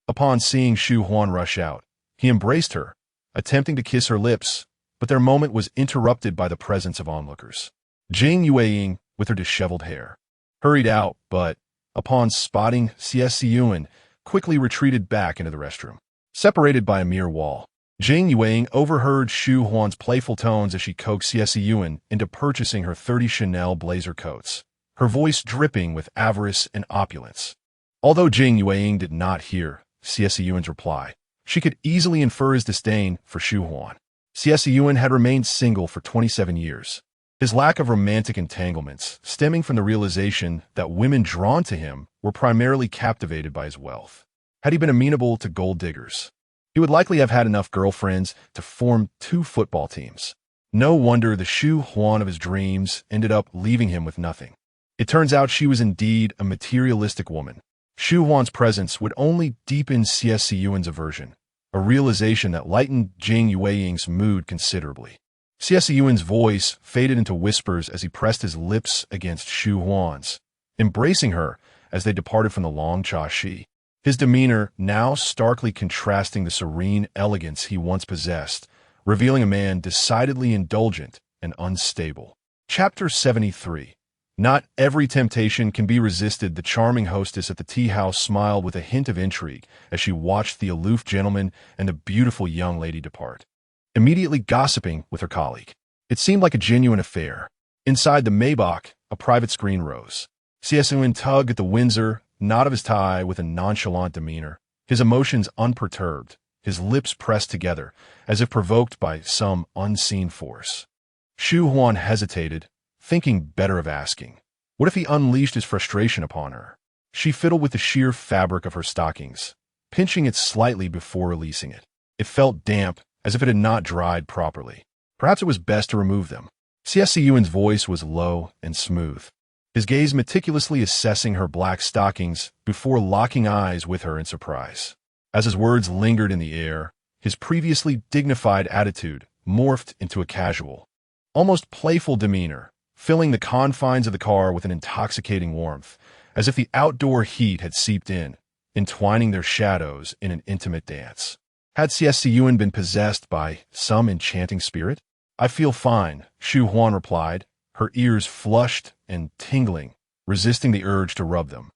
Upon seeing Shu Huan rush out, he embraced her, attempting to kiss her lips, but their moment was interrupted by the presence of onlookers. Jing Yue Ying, with her disheveled hair, hurried out, but, upon spotting Xie Siyan, quickly retreated back into the restroom. Separated by a mere wall, Jing Yue Ying overheard Shu Huan's playful tones as she coaxed Xie Siyan into purchasing her 30 Chanel blazer coats, her voice dripping with avarice and opulence. Although Jing Yue Ying did not hear Xie Siyan's reply, she could easily infer his disdain for Shu Huan. Xie Siyan had remained single for 27 years. His lack of romantic entanglements, stemming from the realization that women drawn to him were primarily captivated by his wealth. Had he been amenable to gold diggers, he would likely have had enough girlfriends to form 2 football teams. No wonder the Shu Huan of his dreams ended up leaving him with nothing. It turns out she was indeed a materialistic woman. Shu Huan's presence would only deepen Xie Siyan's aversion, a realization that lightened Jing Yue Ying's mood considerably. Xie Siyan's voice faded into whispers as he pressed his lips against Shu Huan's, embracing her as they departed from the long cha shi. His demeanor now starkly contrasting the serene elegance he once possessed, revealing a man decidedly indulgent and unstable. Chapter 73. Not every temptation can be resisted. The charming hostess at the tea house smiled with a hint of intrigue as she watched the aloof gentleman and the beautiful young lady depart, immediately gossiping with her colleague. It seemed like a genuine affair. Inside the Maybach, a private screen rose. Xie Siyan tugged at the Windsor knot of his tie with a nonchalant demeanor, his emotions unperturbed, his lips pressed together as if provoked by some unseen force. Shu Huan hesitated, thinking better of asking. What if he unleashed his frustration upon her? She fiddled with the sheer fabric of her stockings, pinching it slightly before releasing it. It felt damp, as if it had not dried properly. Perhaps it was best to remove them. Xie Siyan's voice was low and smooth, his gaze meticulously assessing her black stockings before locking eyes with her in surprise. As his words lingered in the air, his previously dignified attitude morphed into a casual, almost playful demeanor, filling the confines of the car with an intoxicating warmth, as if the outdoor heat had seeped in, entwining their shadows in an intimate dance. Had Xie Siyan been possessed by some enchanting spirit? I feel fine, Shu Huan replied, her ears flushed and tingling, resisting the urge to rub them.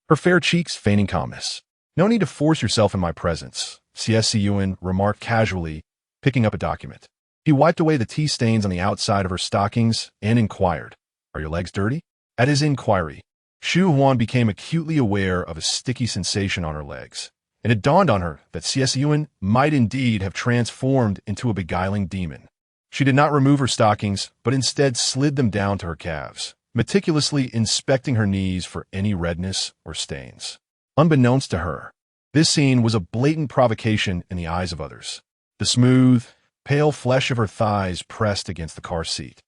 Her fair cheeks feigning calmness. No need to force yourself in my presence, Xie Siyan remarked casually, picking up a document. He wiped away the tea stains on the outside of her stockings and inquired, "Are your legs dirty?" At his inquiry, Shu Huan became acutely aware of a sticky sensation on her legs. It had dawned on her that Xie Siyan might indeed have transformed into a beguiling demon. She did not remove her stockings, but instead slid them down to her calves, meticulously inspecting her knees for any redness or stains. Unbeknownst to her, this scene was a blatant provocation in the eyes of others. The smooth, pale flesh of her thighs pressed against the car seat,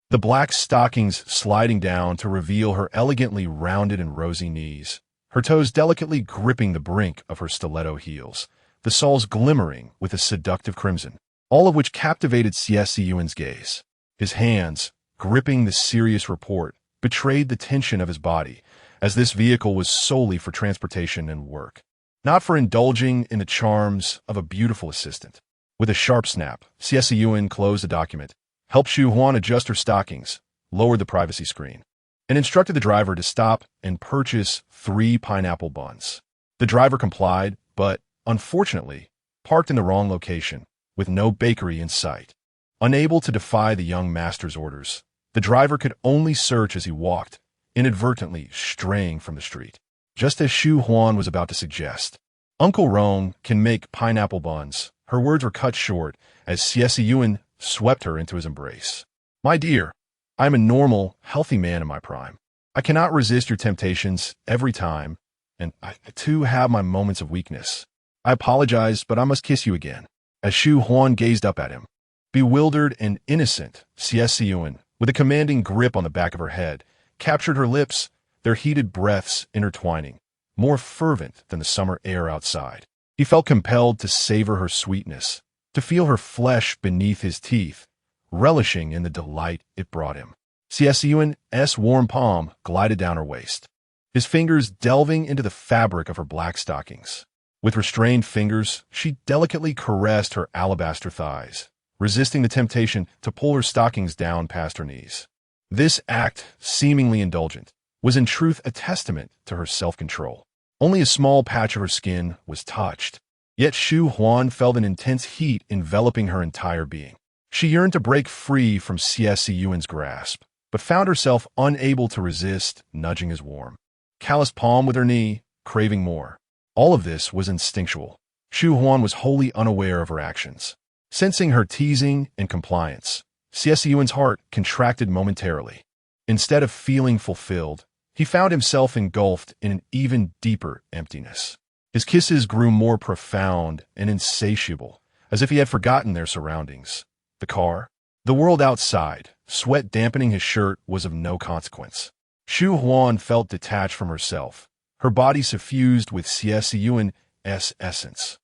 the black stockings sliding down to reveal her elegantly rounded and rosy knees, her toes delicately gripping the brink of her stiletto heels, the soles glimmering with a seductive crimson, all of which captivated Xie Siyan's gaze. His hands, gripping the serious report, betrayed the tension of his body, as this vehicle was solely for transportation and work, not for indulging in the charms of a beautiful assistant. With a sharp snap, Xie Siyan closed the document, helped Shu Huan adjust her stockings, lowered the privacy screen, and instructed the driver to stop and purchase 3 pineapple buns. The driver complied, but, unfortunately, parked in the wrong location, with no bakery in sight. Unable to defy the young master's orders, the driver could only search as he walked, inadvertently straying from the street. Just as Shu Huan was about to suggest, "Uncle Rong can make pineapple buns," her words were cut short as Xie Siyan swept her into his embrace. "My dear, I am a normal, healthy man in my prime. I cannot resist your temptations every time, and I too have my moments of weakness. I apologize, but I must kiss you again." As Shu Huan gazed up at him, bewildered and innocent, Xie Siyan, with a commanding grip on the back of her head, captured her lips, their heated breaths intertwining, more fervent than the summer air outside. He felt compelled to savor her sweetness, to feel her flesh beneath his teeth, relishing in the delight it brought him. Xie Siyan's warm palm glided down her waist, his fingers delving into the fabric of her black stockings. With restrained fingers, she delicately caressed her alabaster thighs, resisting the temptation to pull her stockings down past her knees. This act, seemingly indulgent, was in truth a testament to her self-control. Only a small patch of her skin was touched, yet Shu Huan felt an intense heat enveloping her entire being. She yearned to break free from Xie Siyan's grasp, but found herself unable to resist nudging his warm, calloused palm with her knee, craving more. All of this was instinctual. Shu Huan was wholly unaware of her actions. Sensing her teasing and compliance, Xie Siyan's heart contracted momentarily. Instead of feeling fulfilled, he found himself engulfed in an even deeper emptiness. His kisses grew more profound and insatiable, as if he had forgotten their surroundings. The car, the world outside, sweat dampening his shirt, was of no consequence. Shu Huan felt detached from herself, her body suffused with Xie Siyan's essence.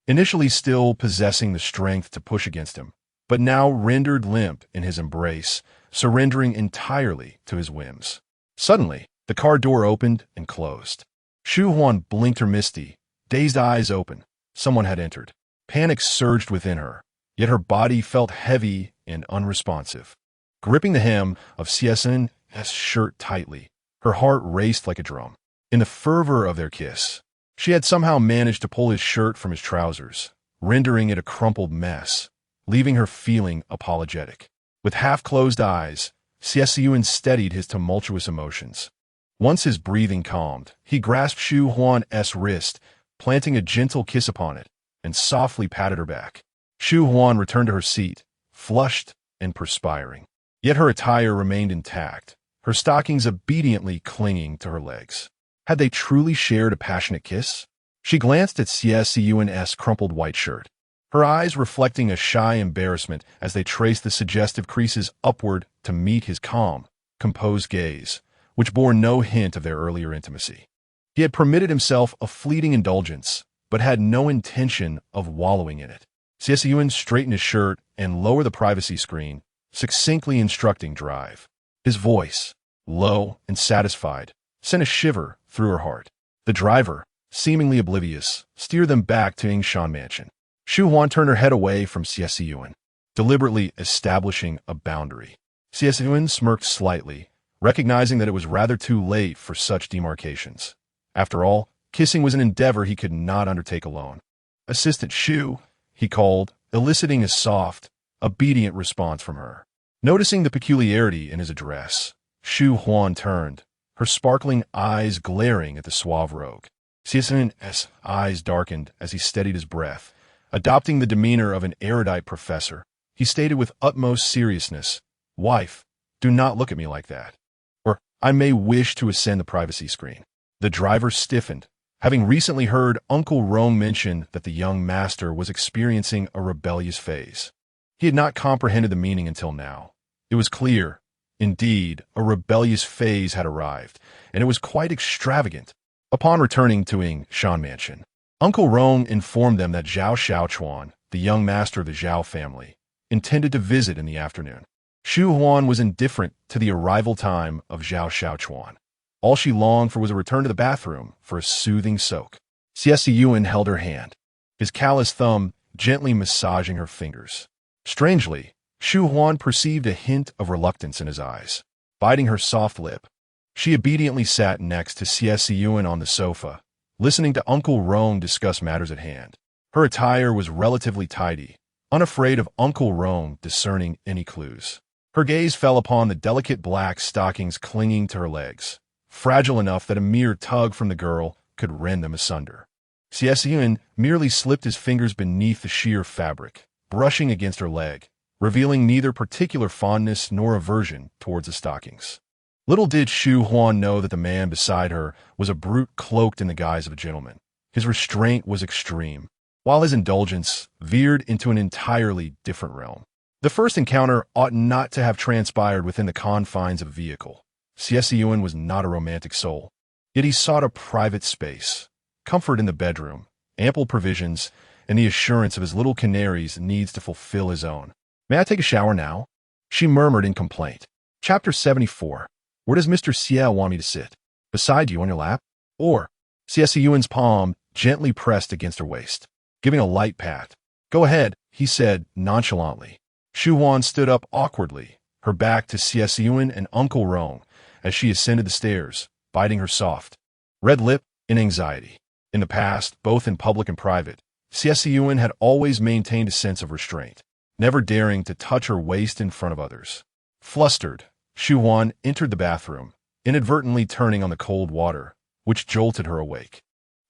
Initially still possessing the strength to push against him, but now rendered limp in his embrace, surrendering entirely to his whims. Suddenly, the car door opened and closed. Shu Huan blinked her misty, dazed eyes open. Someone had entered. Panic surged within her, yet her body felt heavy and unresponsive. Gripping the hem of Xie Siyan's shirt tightly, her heart raced like a drum. In the fervor of their kiss, she had somehow managed to pull his shirt from his trousers, rendering it a crumpled mess, leaving her feeling apologetic. With half-closed eyes, Xie Siyan steadied his tumultuous emotions. Once his breathing calmed, he grasped Shu Huan's wrist, planting a gentle kiss upon it, and softly patted her back. Shu Huan returned to her seat, flushed and perspiring. Yet her attire remained intact, her stockings obediently clinging to her legs. Had they truly shared a passionate kiss? She glanced at Xie Siyan's crumpled white shirt, her eyes reflecting a shy embarrassment as they traced the suggestive creases upward to meet his calm, composed gaze, which bore no hint of their earlier intimacy. He had permitted himself a fleeting indulgence, but had no intention of wallowing in it. Xie Siyan straightened his shirt and lowered the privacy screen, succinctly instructing Drive. His voice, low and satisfied, sent a shiver through her heart. The driver, seemingly oblivious, steered them back to Shan Mansion. Shu Huan turned her head away from Xie Siyan, deliberately establishing a boundary. Xie Siyan smirked slightly, recognizing that it was rather too late for such demarcations. After all, kissing was an endeavor he could not undertake alone. "Assistant Shu," he called, eliciting a soft, obedient response from her. Noticing the peculiarity in his address, Shu Huan turned, her sparkling eyes glaring at the suave rogue. Xie Siyan's eyes darkened as he steadied his breath. Adopting the demeanor of an erudite professor, he stated with utmost seriousness, "Wife, do not look at me like that, or I may wish to ascend the privacy screen." The driver stiffened, having recently heard Uncle Rong mention that the young master was experiencing a rebellious phase. He had not comprehended the meaning until now. It was clear, indeed, a rebellious phase had arrived, and it was quite extravagant. Upon returning to Shan Mansion, Uncle Rong informed them that Zhao Xiaochuan, the young master of the Zhao family, intended to visit in the afternoon. Shu Huan was indifferent to the arrival time of Zhao Xiaochuan. All she longed for was a return to the bathroom for a soothing soak. Xie Siyan held her hand, his callous thumb gently massaging her fingers. Strangely, Shu Huan perceived a hint of reluctance in his eyes. Biting her soft lip, she obediently sat next to Xie Siyan on the sofa, listening to Uncle Rong discuss matters at hand. Her attire was relatively tidy, unafraid of Uncle Rong discerning any clues. Her gaze fell upon the delicate black stockings clinging to her legs, fragile enough that a mere tug from the girl could rend them asunder. Xie Siyan merely slipped his fingers beneath the sheer fabric, brushing against her leg, revealing neither particular fondness nor aversion towards the stockings. Little did Shu Huan know that the man beside her was a brute cloaked in the guise of a gentleman. His restraint was extreme, while his indulgence veered into an entirely different realm. The first encounter ought not to have transpired within the confines of a vehicle. Xie Siyan was not a romantic soul, yet he sought a private space, comfort in the bedroom, ample provisions, and the assurance of his little canary's needs to fulfill his own. "May I take a shower now?" she murmured in complaint. Chapter 74. Where does Mr. Xie want me to sit? Beside you on your lap? Or? Xie Siyan's palm gently pressed against her waist, giving a light pat. "Go ahead," he said nonchalantly. Shu Huan stood up awkwardly, her back to Xie Siyan and Uncle Rong, as she ascended the stairs, biting her soft red lip in anxiety. In the past, both in public and private, Xie Siyan had always maintained a sense of restraint, never daring to touch her waist in front of others. Flustered, Shu Huan entered the bathroom, inadvertently turning on the cold water, which jolted her awake.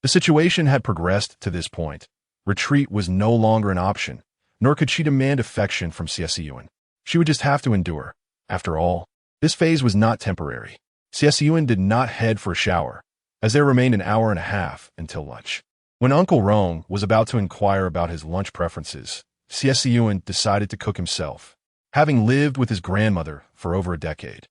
The situation had progressed to this point. Retreat was no longer an option, nor could she demand affection from Xie Siyan. She would just have to endure. After all, this phase was not temporary. Xie Siyan did not head for a shower, as there remained an hour and a half until lunch. When Uncle Rong was about to inquire about his lunch preferences, Xie Siyan decided to cook himself. Having lived with his grandmother for over a decade,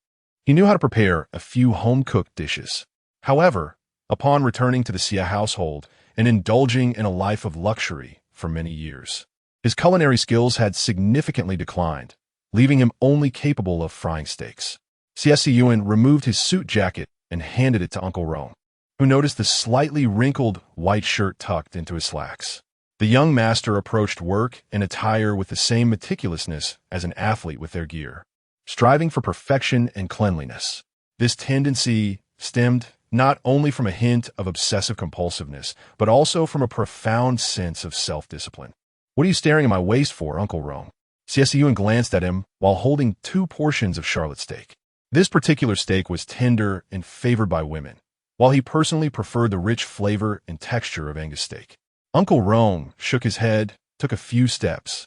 he knew how to prepare a few home-cooked dishes. However, upon returning to the Xie household and indulging in a life of luxury for many years, his culinary skills had significantly declined, leaving him only capable of frying steaks. Xie Siyan removed his suit jacket and handed it to Uncle Rong, who noticed the slightly wrinkled white shirt tucked into his slacks. The young master approached work and attire with the same meticulousness as an athlete with their gear, striving for perfection and cleanliness. This tendency stemmed not only from a hint of obsessive compulsiveness, but also from a profound sense of self-discipline. "What are you staring at my waist for, Uncle Rong?" Xie Siyan glanced at him while holding 2 portions of charlotte steak. This particular steak was tender and favored by women, while he personally preferred the rich flavor and texture of Angus steak. Uncle Rong shook his head, took a few steps,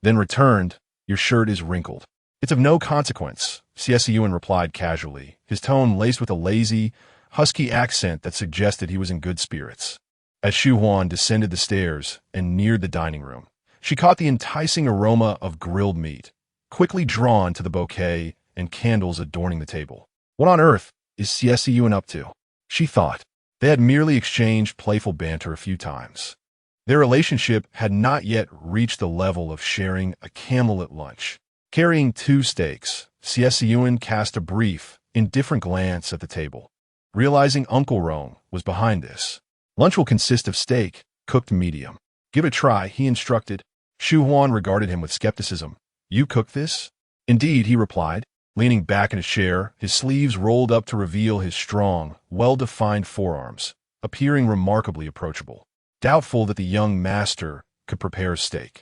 then returned, "Your shirt is wrinkled." It's of no consequence, Xie Siyan replied casually, his tone laced with a lazy, husky accent that suggested he was in good spirits. As Shu Huan descended the stairs and neared the dining room, she caught the enticing aroma of grilled meat, quickly drawn to the bouquet and candles adorning the table. What on earth is Xie Siyan up to? She thought. They had merely exchanged playful banter a few times. Their relationship had not yet reached the level of sharing a candlelit lunch. Carrying 2 steaks, Xie Siyan cast a brief, indifferent glance at the table, realizing Uncle Rome was behind this. Lunch will consist of steak, cooked medium. Give it a try, he instructed. Shu Huan regarded him with skepticism. You cook this? Indeed, he replied, leaning back in his chair, his sleeves rolled up to reveal his strong, well-defined forearms, appearing remarkably approachable. Doubtful that the young master could prepare a steak.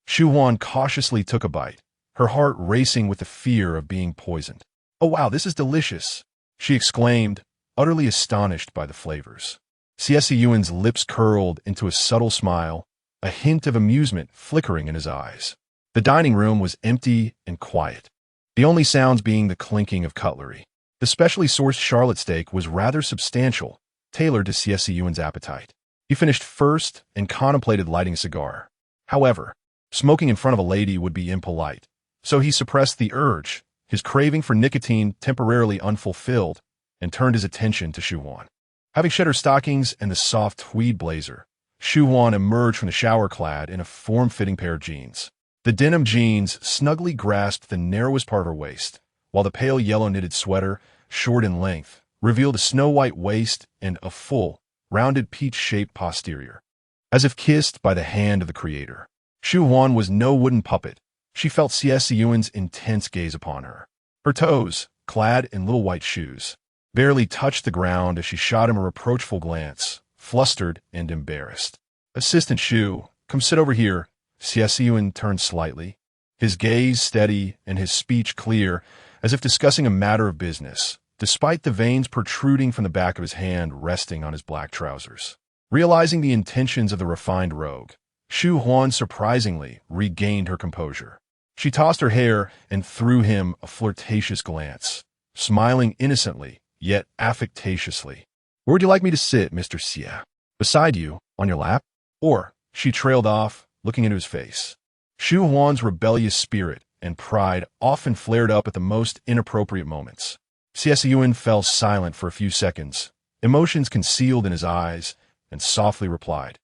Shu Huan cautiously took a bite, her heart racing with the fear of being poisoned. Oh wow, this is delicious, she exclaimed, utterly astonished by the flavors. Xie Siyan's lips curled into a subtle smile, a hint of amusement flickering in his eyes. The dining room was empty and quiet, the only sounds being the clinking of cutlery. The specially sourced charlotte steak was rather substantial, tailored to Xie Siyan's appetite. He finished first and contemplated lighting a cigar. However, smoking in front of a lady would be impolite, so he suppressed the urge, his craving for nicotine temporarily unfulfilled, and turned his attention to Shu Huan. Having shed her stockings and the soft tweed blazer, Shu Huan emerged from the shower clad in a form-fitting pair of jeans. The denim jeans snugly grasped the narrowest part of her waist, while the pale yellow knitted sweater, short in length, revealed a snow-white waist and a full, rounded peach-shaped posterior. As if kissed by the hand of the creator, Shu Huan was no wooden puppet. She felt Xie Siyan's intense gaze upon her. Her toes, clad in little white shoes, barely touched the ground as she shot him a reproachful glance, flustered and embarrassed. Assistant Shu, come sit over here. Xie Siyan turned slightly, his gaze steady and his speech clear, as if discussing a matter of business, despite the veins protruding from the back of his hand resting on his black trousers. Realizing the intentions of the refined rogue, Shu Huan surprisingly regained her composure. She tossed her hair and threw him a flirtatious glance, smiling innocently, yet affectatiously. Where would you like me to sit, Mr. Xie? Beside you, on your lap? Or, she trailed off, looking into his face. Shu Huan's rebellious spirit and pride often flared up at the most inappropriate moments. Xie Siyan fell silent for a few seconds, emotions concealed in his eyes, and softly replied,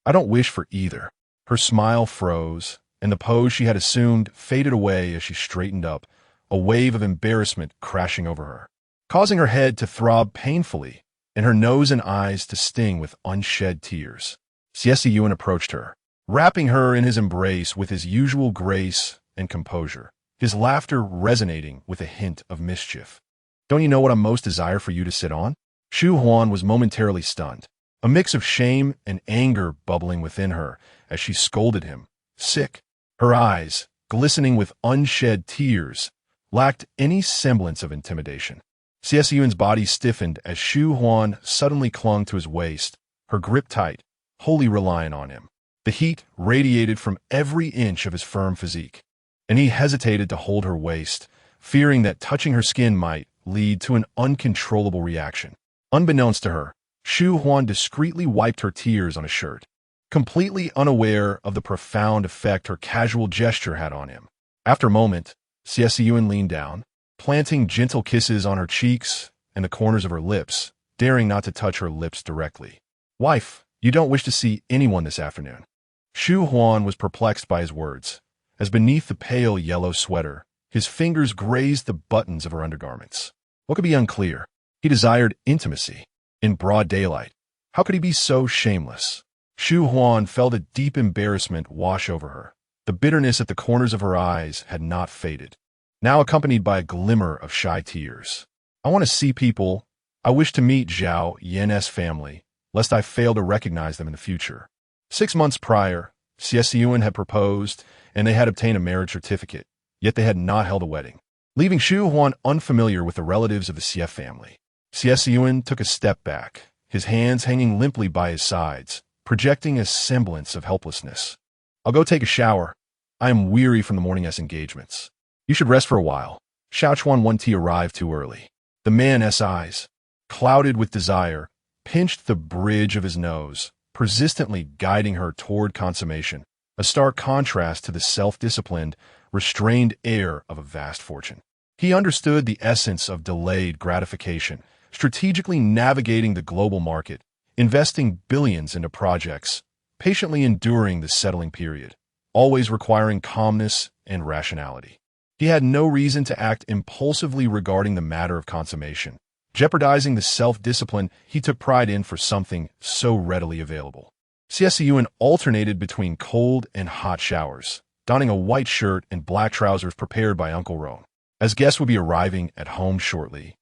I don't wish for either. Her smile froze, and the pose she had assumed faded away as she straightened up, a wave of embarrassment crashing over her, causing her head to throb painfully and her nose and eyes to sting with unshed tears. Xie Siyan approached her, wrapping her in his embrace with his usual grace and composure, his laughter resonating with a hint of mischief. Don't you know what I most desire for you to sit on? Shu Huan was momentarily stunned, a mix of shame and anger bubbling within her as she scolded him, sick. Her eyes, glistening with unshed tears, lacked any semblance of intimidation. Xie Siyan's body stiffened as Shu Huan suddenly clung to his waist, her grip tight, wholly reliant on him. The heat radiated from every inch of his firm physique, and he hesitated to hold her waist, fearing that touching her skin might lead to an uncontrollable reaction. Unbeknownst to her, Shu Huan discreetly wiped her tears on his shirt, completely unaware of the profound effect her casual gesture had on him. After a moment, Xie Siyan leaned down, planting gentle kisses on her cheeks and the corners of her lips, daring not to touch her lips directly. Wife, you don't wish to see anyone this afternoon. Shu Huan was perplexed by his words, as beneath the pale yellow sweater, his fingers grazed the buttons of her undergarments. What could be unclear? He desired intimacy. In broad daylight. How could he be so shameless? Shu Huan felt a deep embarrassment wash over her. The bitterness at the corners of her eyes had not faded, now accompanied by a glimmer of shy tears. I want to see people. I wish to meet Zhao Yan's family, lest I fail to recognize them in the future. 6 months prior, Xie Siyan had proposed, and they had obtained a marriage certificate, yet they had not held a wedding, leaving Shu Huan unfamiliar with the relatives of the Xie family. Xie Siyan took a step back, his hands hanging limply by his sides, projecting a semblance of helplessness. I'll go take a shower. I am weary from the morning's engagements. You should rest for a while. Xiao Chuan 1T arrived too early. The man's eyes, clouded with desire, pinched the bridge of his nose, persistently guiding her toward consummation, a stark contrast to the self-disciplined, restrained air of a vast fortune. He understood the essence of delayed gratification, strategically navigating the global market, investing billions into projects, patiently enduring the settling period, always requiring calmness and rationality. He had no reason to act impulsively regarding the matter of consummation, jeopardizing the self-discipline he took pride in for something so readily available. Xie Siyan alternated between cold and hot showers, donning a white shirt and black trousers prepared by Uncle Roan. As guests would be arriving at home shortly,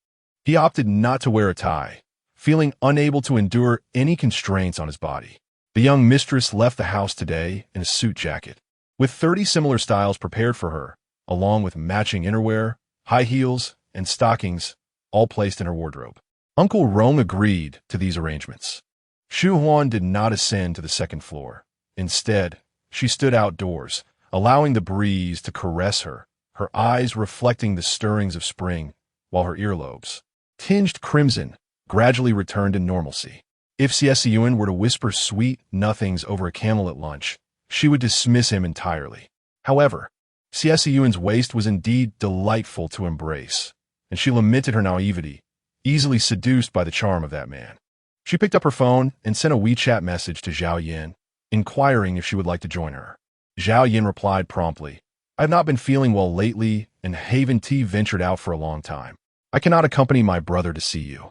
he opted not to wear a tie, feeling unable to endure any constraints on his body. The young mistress left the house today in a suit jacket, with 30 similar styles prepared for her, along with matching innerwear, high heels, and stockings, all placed in her wardrobe. Uncle Roan agreed to these arrangements. Shu Huan did not ascend to the second floor. Instead, she stood outdoors, allowing the breeze to caress her, her eyes reflecting the stirrings of spring, while her earlobes, tinged crimson, gradually returned to normalcy. If Xie Siyan were to whisper sweet nothings over a candle at lunch, she would dismiss him entirely. However, Xie Siyan's waist was indeed delightful to embrace, and she lamented her naivety, easily seduced by the charm of that man. She picked up her phone and sent a WeChat message to Zhao Yin, inquiring if she would like to join her. Zhao Yin replied promptly, "I have not been feeling well lately, and Haven T ventured out for a long time. I cannot accompany my brother to see you.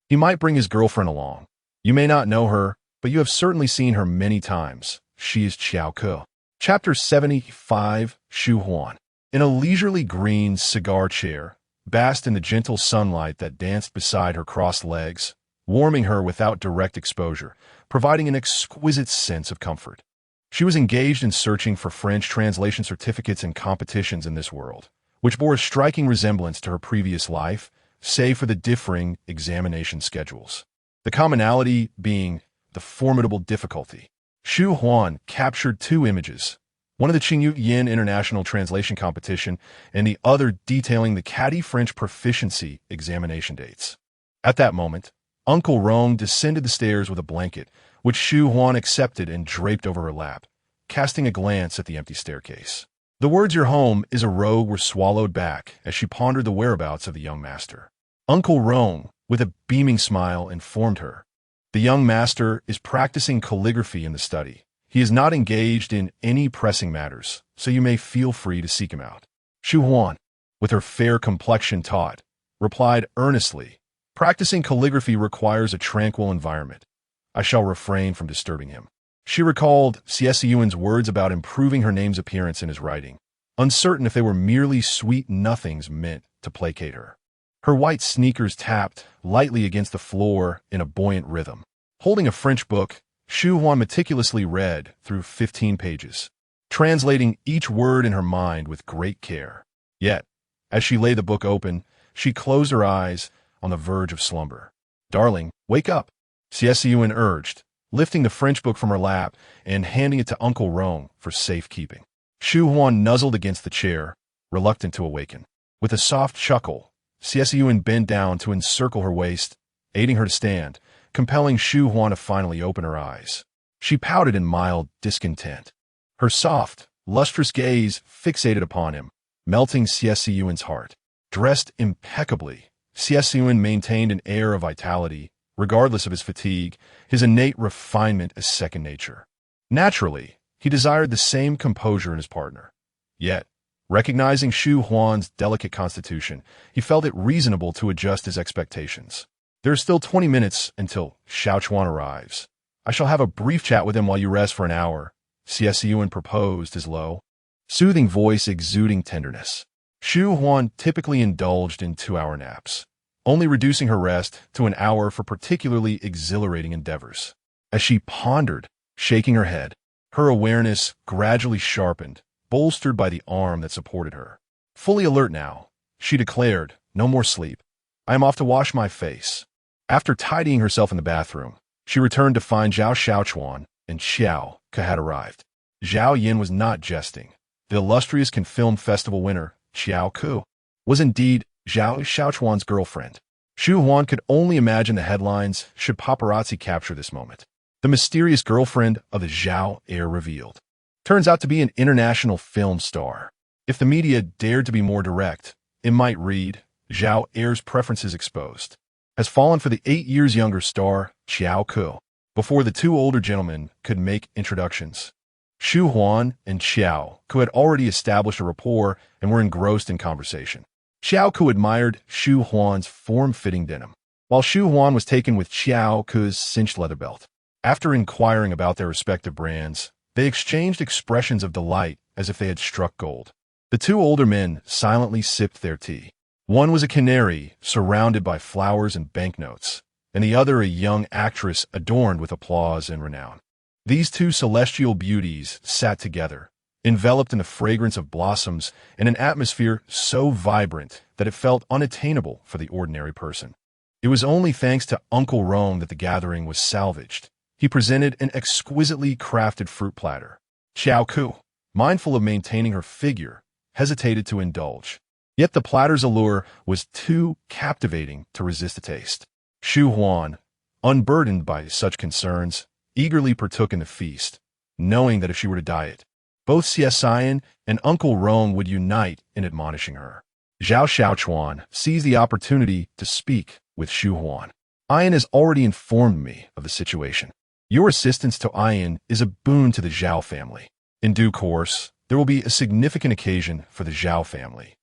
He might bring his girlfriend along. You may not know her, but you have certainly seen her many times. She is Qiao Ke." Chapter 75, Shu Huan. In a leisurely green cigar chair, basked in the gentle sunlight that danced beside her crossed legs, warming her without direct exposure, providing an exquisite sense of comfort. She was engaged in searching for French translation certificates and competitions in this world, which bore a striking resemblance to her previous life, save for the differing examination schedules. The commonality being the formidable difficulty. Shu Huan captured 2 images, one of the Qingyu Yin International Translation Competition and the other detailing the caddy French proficiency examination dates. At that moment, Uncle Roan descended the stairs with a blanket, which Shu Huan accepted and draped over her lap, casting a glance at the empty staircase. The words "your home is a rogue" were swallowed back as she pondered the whereabouts of the young master. Uncle Roan, with a beaming smile, informed her, "The young master is practicing calligraphy in the study. He is not engaged in any pressing matters, so you may feel free to seek him out." Shu Huan, with her fair complexion taut, replied earnestly, "Practicing calligraphy requires a tranquil environment. I shall refrain from disturbing him." She recalled Xie Siyan's words about improving her name's appearance in his writing, uncertain if they were merely sweet nothings meant to placate her. Her white sneakers tapped lightly against the floor in a buoyant rhythm. Holding a French book, Shu Huan meticulously read through 15 pages, translating each word in her mind with great care. Yet, as she laid the book open, she closed her eyes on the verge of slumber. "Darling, wake up," Xie Siyan urged, lifting the French book from her lap and handing it to Uncle Roan for safekeeping. Shu Huan nuzzled against the chair, reluctant to awaken. With a soft chuckle, Xie Siyan bent down to encircle her waist, aiding her to stand, compelling Shu Huan to finally open her eyes. She pouted in mild discontent, her soft, lustrous gaze fixated upon him, melting Xie Siyan's heart. Dressed impeccably, Xie Siyan maintained an air of vitality, regardless of his fatigue, his innate refinement as second nature. Naturally, he desired the same composure in his partner. Yet, recognizing Shu Huan's delicate constitution, he felt it reasonable to adjust his expectations. "There are still 20 minutes until Xiao Chuan arrives. I shall have a brief chat with him while you rest for an hour," Xie Siyan proposed, his low, soothing voice exuding tenderness. Shu Huan typically indulged in 2-hour naps, only reducing her rest to an hour for particularly exhilarating endeavors. As she pondered, shaking her head, her awareness gradually sharpened, bolstered by the arm that supported her. Fully alert now, she declared, "No more sleep. I am off to wash my face." After tidying herself in the bathroom, she returned to find Zhao Xiaochuan and Xiao Ke had arrived. Zhao Yin was not jesting. The illustrious Can Film Festival winner, Xiao Ku, was indeed Zhao Xiaochuan's girlfriend. Shu Huan could only imagine the headlines should paparazzi capture this moment. The mysterious girlfriend of the Zhao heir revealed. Turns out to be an international film star. If the media dared to be more direct, it might read, Zhao heir's preferences exposed. Has fallen for the 8 years younger star, Xiao Ku. Before the two older gentlemen could make introductions, Shu Huan and Xiao Ku had already established a rapport and were engrossed in conversation. Xiao Ku admired Shu Huan's form-fitting denim, while Shu Huan was taken with Xiao Ku's cinched leather belt. After inquiring about their respective brands, they exchanged expressions of delight as if they had struck gold. The two older men silently sipped their tea. One was a canary surrounded by flowers and banknotes, and the other a young actress adorned with applause and renown. These two celestial beauties sat together, enveloped in the fragrance of blossoms and an atmosphere so vibrant that it felt unattainable for the ordinary person. It was only thanks to Uncle Rome that the gathering was salvaged. He presented an exquisitely crafted fruit platter. Xiao Ku, mindful of maintaining her figure, hesitated to indulge. Yet the platter's allure was too captivating to resist the taste. Shu Huan, unburdened by such concerns, eagerly partook in the feast, knowing that if she were to diet, both Xie Siyan and Uncle Rome would unite in admonishing her. Zhao Xiaochuan seized the opportunity to speak with Shu Huan. Ian has already informed me of the situation. Your assistance to Ian is a boon to the Zhao family. In due course, there will be a significant occasion for the Zhao family,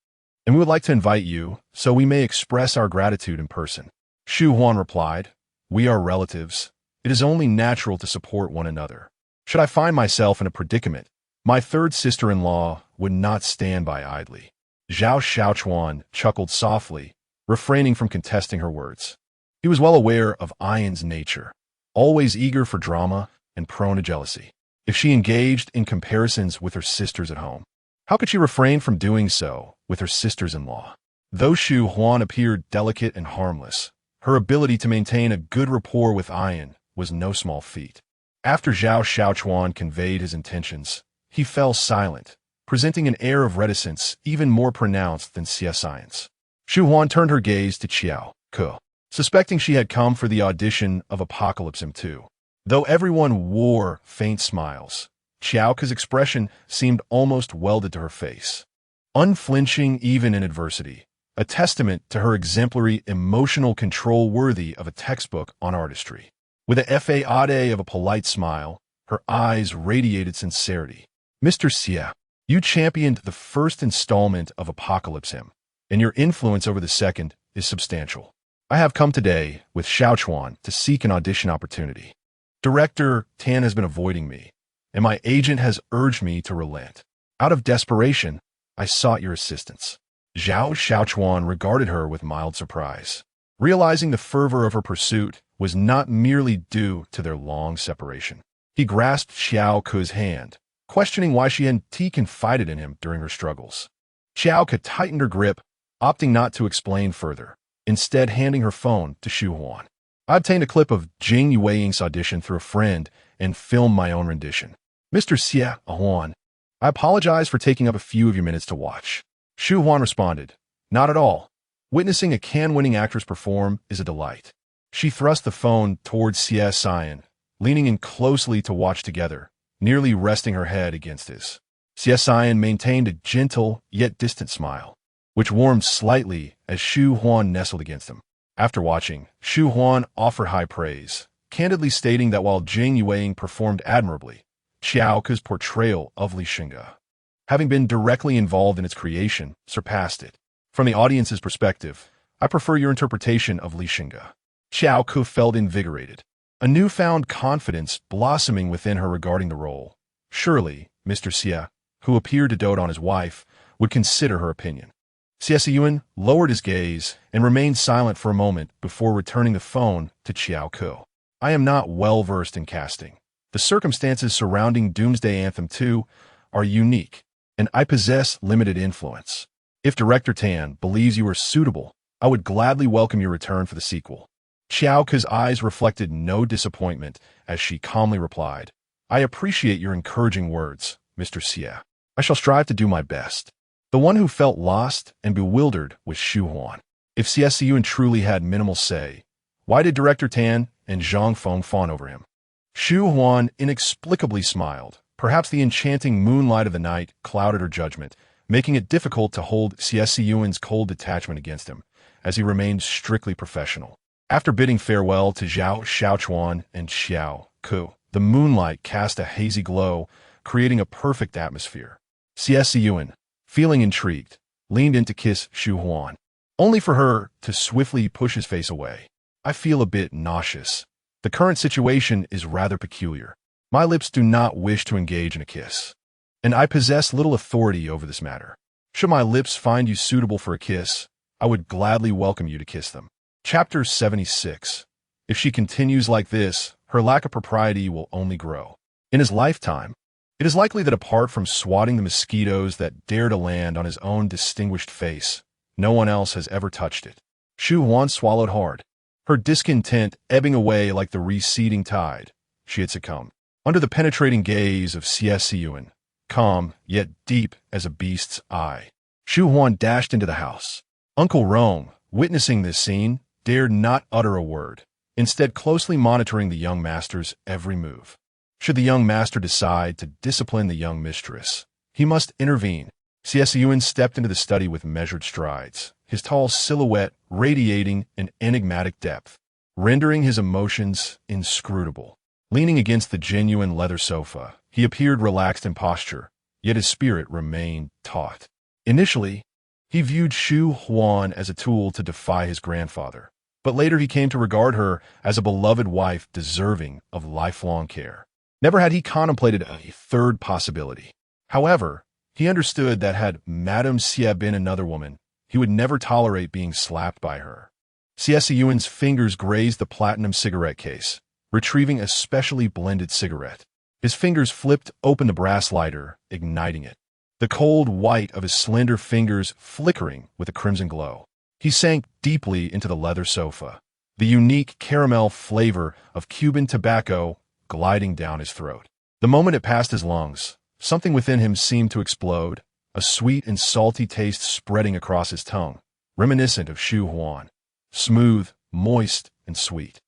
and we would like to invite you so we may express our gratitude in person. Shu Huan replied, We are relatives. It is only natural to support one another. Should I find myself in a predicament, my third sister-in-law would not stand by idly. Zhao Xiaochuan chuckled softly, refraining from contesting her words. He was well aware of Ian's nature, always eager for drama and prone to jealousy. If she engaged in comparisons with her sisters at home, how could she refrain from doing so with her sisters-in-law? Though Shu Huan appeared delicate and harmless, her ability to maintain a good rapport with Ian was no small feat. After Zhao Xiaochuan conveyed his intentions, he fell silent, presenting an air of reticence even more pronounced than Xie Siyan's. Shu Huan turned her gaze to Xiao Ku, suspecting she had come for the audition of Apocalypse M2. Though everyone wore faint smiles, Xiao Ku's expression seemed almost welded to her face, unflinching even in adversity, a testament to her exemplary emotional control worthy of a textbook on artistry. With a fade of a polite smile, her eyes radiated sincerity. Mr. Xie, you championed the first installment of Apocalypse M, and your influence over the second is substantial. I have come today with Xiaochuan to seek an audition opportunity. Director Tan has been avoiding me, and my agent has urged me to relent. Out of desperation, I sought your assistance. Zhao Xiaochuan regarded her with mild surprise, realizing the fervor of her pursuit was not merely due to their long separation. He grasped Xiao Ku's hand, questioning why she hadn't confided in him during her struggles. Xiao Ku tightened her grip, opting not to explain further, instead handing her phone to Shu Huan. I obtained a clip of Jing Yueying's audition through a friend and filmed my own rendition. Mr. Xie Huan, I apologize for taking up a few of your minutes to watch. Shu Huan responded, Not at all. Witnessing a Cannes-winning actress perform is a delight. She thrust the phone towards Xie Siyan, leaning in closely to watch together, nearly resting her head against his. Xie Siyan maintained a gentle yet distant smile, which warmed slightly as Shu Huan nestled against him. After watching, Shu Huan offered high praise, candidly stating that while Jing Yueying performed admirably, Xiao Ku's portrayal of Li Xinge, having been directly involved in its creation, surpassed it. From the audience's perspective, I prefer your interpretation of Li Xinge. Xiao Ku felt invigorated, a newfound confidence blossoming within her regarding the role. Surely, Mr. Xie, who appeared to dote on his wife, would consider her opinion. Xie Siyan lowered his gaze and remained silent for a moment before returning the phone to Xiao Ku. I am not well-versed in casting. The circumstances surrounding Doomsday Anthem 2 are unique, and I possess limited influence. If Director Tan believes you are suitable, I would gladly welcome your return for the sequel. Xiao Ku's eyes reflected no disappointment as she calmly replied, I appreciate your encouraging words, Mr. Xie. I shall strive to do my best. The one who felt lost and bewildered was Shu Huan. If Xie Siyan truly had minimal say, why did Director Tan and Zhang Feng fawn over him? Shu Huan inexplicably smiled. Perhaps the enchanting moonlight of the night clouded her judgment, making it difficult to hold Xie Siyan's cold detachment against him, as he remained strictly professional. After bidding farewell to Zhao Xiaochuan and Xiao Ku, the moonlight cast a hazy glow, creating a perfect atmosphere. Xie Siyan, feeling intrigued, leaned in to kiss Shu Huan, only for her to swiftly push his face away. I feel a bit nauseous. The current situation is rather peculiar. My lips do not wish to engage in a kiss, and I possess little authority over this matter. Should my lips find you suitable for a kiss, I would gladly welcome you to kiss them. Chapter 76. If she continues like this, her lack of propriety will only grow. In his lifetime, it is likely that apart from swatting the mosquitoes that dare to land on his own distinguished face, no one else has ever touched it. Shu Huan swallowed hard, her discontent ebbing away like the receding tide. She had succumbed. Under the penetrating gaze of Xie Siyan, calm yet deep as a beast's eye, Shu Huan dashed into the house. Uncle Rome, witnessing this scene, dared not utter a word, instead closely monitoring the young master's every move. Should the young master decide to discipline the young mistress, he must intervene. Xie Siyan stepped into the study with measured strides, his tall silhouette radiating an enigmatic depth, rendering his emotions inscrutable. Leaning against the genuine leather sofa, he appeared relaxed in posture, yet his spirit remained taut. Initially, he viewed Shu Huan as a tool to defy his grandfather, but later he came to regard her as a beloved wife deserving of lifelong care. Never had he contemplated a third possibility. However, he understood that had Madame Xie been another woman, he would never tolerate being slapped by her. Xie Siyan's fingers grazed the platinum cigarette case, retrieving a specially blended cigarette. His fingers flipped open the brass lighter, igniting it, the cold white of his slender fingers flickering with a crimson glow. He sank deeply into the leather sofa, the unique caramel flavor of Cuban tobacco gliding down his throat. The moment it passed his lungs, something within him seemed to explode, a sweet and salty taste spreading across his tongue, reminiscent of Shu Huan, smooth, moist, and sweet.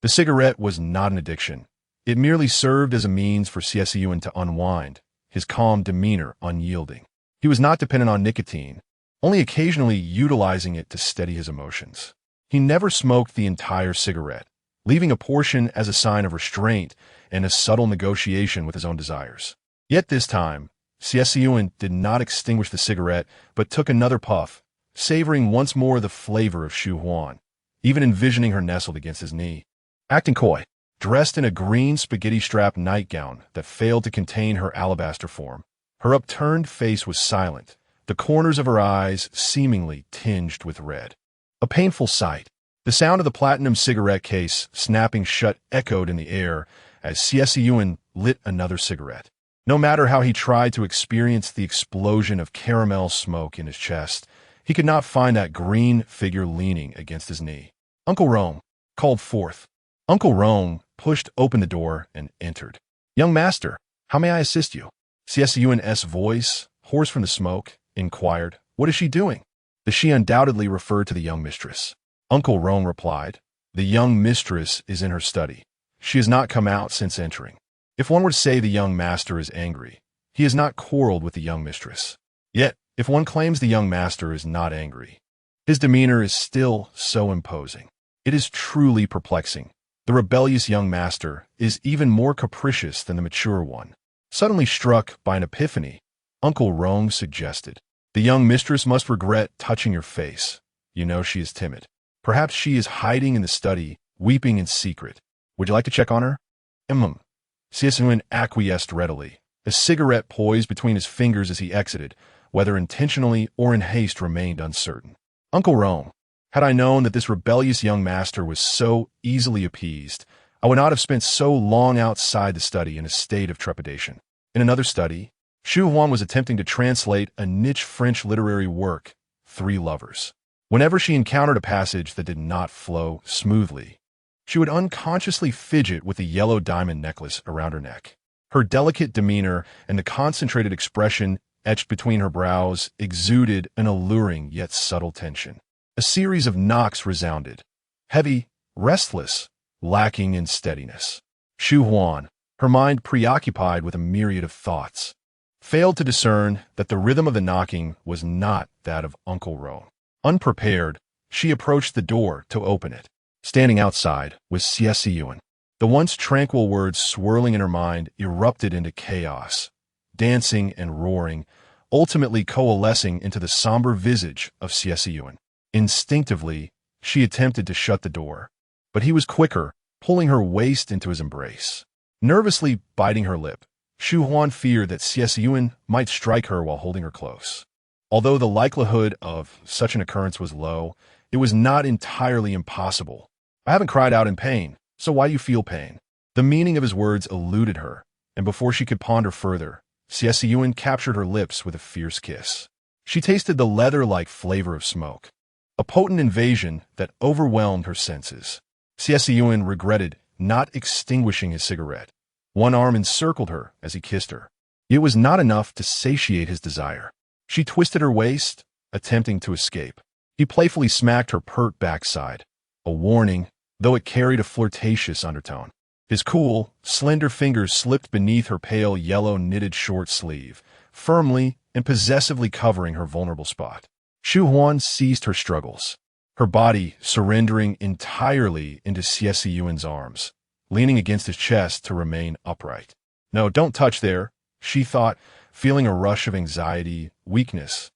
The cigarette was not an addiction. It merely served as a means for Xie Siyan to unwind, his calm demeanor unyielding. He was not dependent on nicotine, only occasionally utilizing it to steady his emotions. He never smoked the entire cigarette, leaving a portion as a sign of restraint and a subtle negotiation with his own desires. Yet this time, Xie Siyan did not extinguish the cigarette, but took another puff, savoring once more the flavor of Shu Huan, even envisioning her nestled against his knee. Acting coy, dressed in a green spaghetti-strap nightgown that failed to contain her alabaster form, her upturned face was silent, the corners of her eyes seemingly tinged with red. A painful sight. The sound of the platinum cigarette case snapping shut echoed in the air as Xie Siyan lit another cigarette. No matter how he tried to experience the explosion of caramel smoke in his chest, he could not find that green figure leaning against his knee. Uncle Rome called forth. Uncle Rome pushed open the door and entered. Young master, how may I assist you? Xie Siyan's voice, hoarse from the smoke, inquired. What is she doing? The she undoubtedly referred to the young mistress. Uncle Rome replied, the young mistress is in her study. She has not come out since entering. If one were to say the young master is angry, he has not quarreled with the young mistress. Yet, if one claims the young master is not angry, his demeanor is still so imposing. It is truly perplexing. The rebellious young master is even more capricious than the mature one. Suddenly struck by an epiphany, Uncle Rome suggested, the young mistress must regret touching your face. You know she is timid. Perhaps she is hiding in the study, weeping in secret. Would you like to check on her? Xie Siyan acquiesced readily, a cigarette poised between his fingers as he exited, whether intentionally or in haste remained uncertain. Uncle Rome, had I known that this rebellious young master was so easily appeased, I would not have spent so long outside the study in a state of trepidation. In another study, Shu Huan was attempting to translate a niche French literary work, Three Lovers. Whenever she encountered a passage that did not flow smoothly, she would unconsciously fidget with the yellow diamond necklace around her neck. Her delicate demeanor and the concentrated expression etched between her brows, exuded an alluring yet subtle tension. A series of knocks resounded, heavy, restless, lacking in steadiness. Shu Huan, her mind preoccupied with a myriad of thoughts, failed to discern that the rhythm of the knocking was not that of Uncle Rong. Unprepared, she approached the door to open it. Standing outside was Xie Siyan. The once tranquil words swirling in her mind erupted into chaos, dancing and roaring, ultimately coalescing into the somber visage of Xie Siyan. Instinctively, she attempted to shut the door, but he was quicker, pulling her waist into his embrace. Nervously biting her lip, Shu Huan feared that Xie Siyan might strike her while holding her close. Although the likelihood of such an occurrence was low, it was not entirely impossible. "I haven't cried out in pain, so why do you feel pain?" The meaning of his words eluded her, and before she could ponder further, Xie Siyan captured her lips with a fierce kiss. She tasted the leather-like flavor of smoke, a potent invasion that overwhelmed her senses. Xie Siyan regretted not extinguishing his cigarette. One arm encircled her as he kissed her. It was not enough to satiate his desire. She twisted her waist, attempting to escape. He playfully smacked her pert backside, a warning, though it carried a flirtatious undertone. His cool, slender fingers slipped beneath her pale yellow knitted short sleeve, firmly and possessively covering her vulnerable spot. Shu Huan ceased her struggles, her body surrendering entirely into Xie Siyan's arms, leaning against his chest to remain upright. "No, don't touch there," she thought, feeling a rush of anxiety, weakness,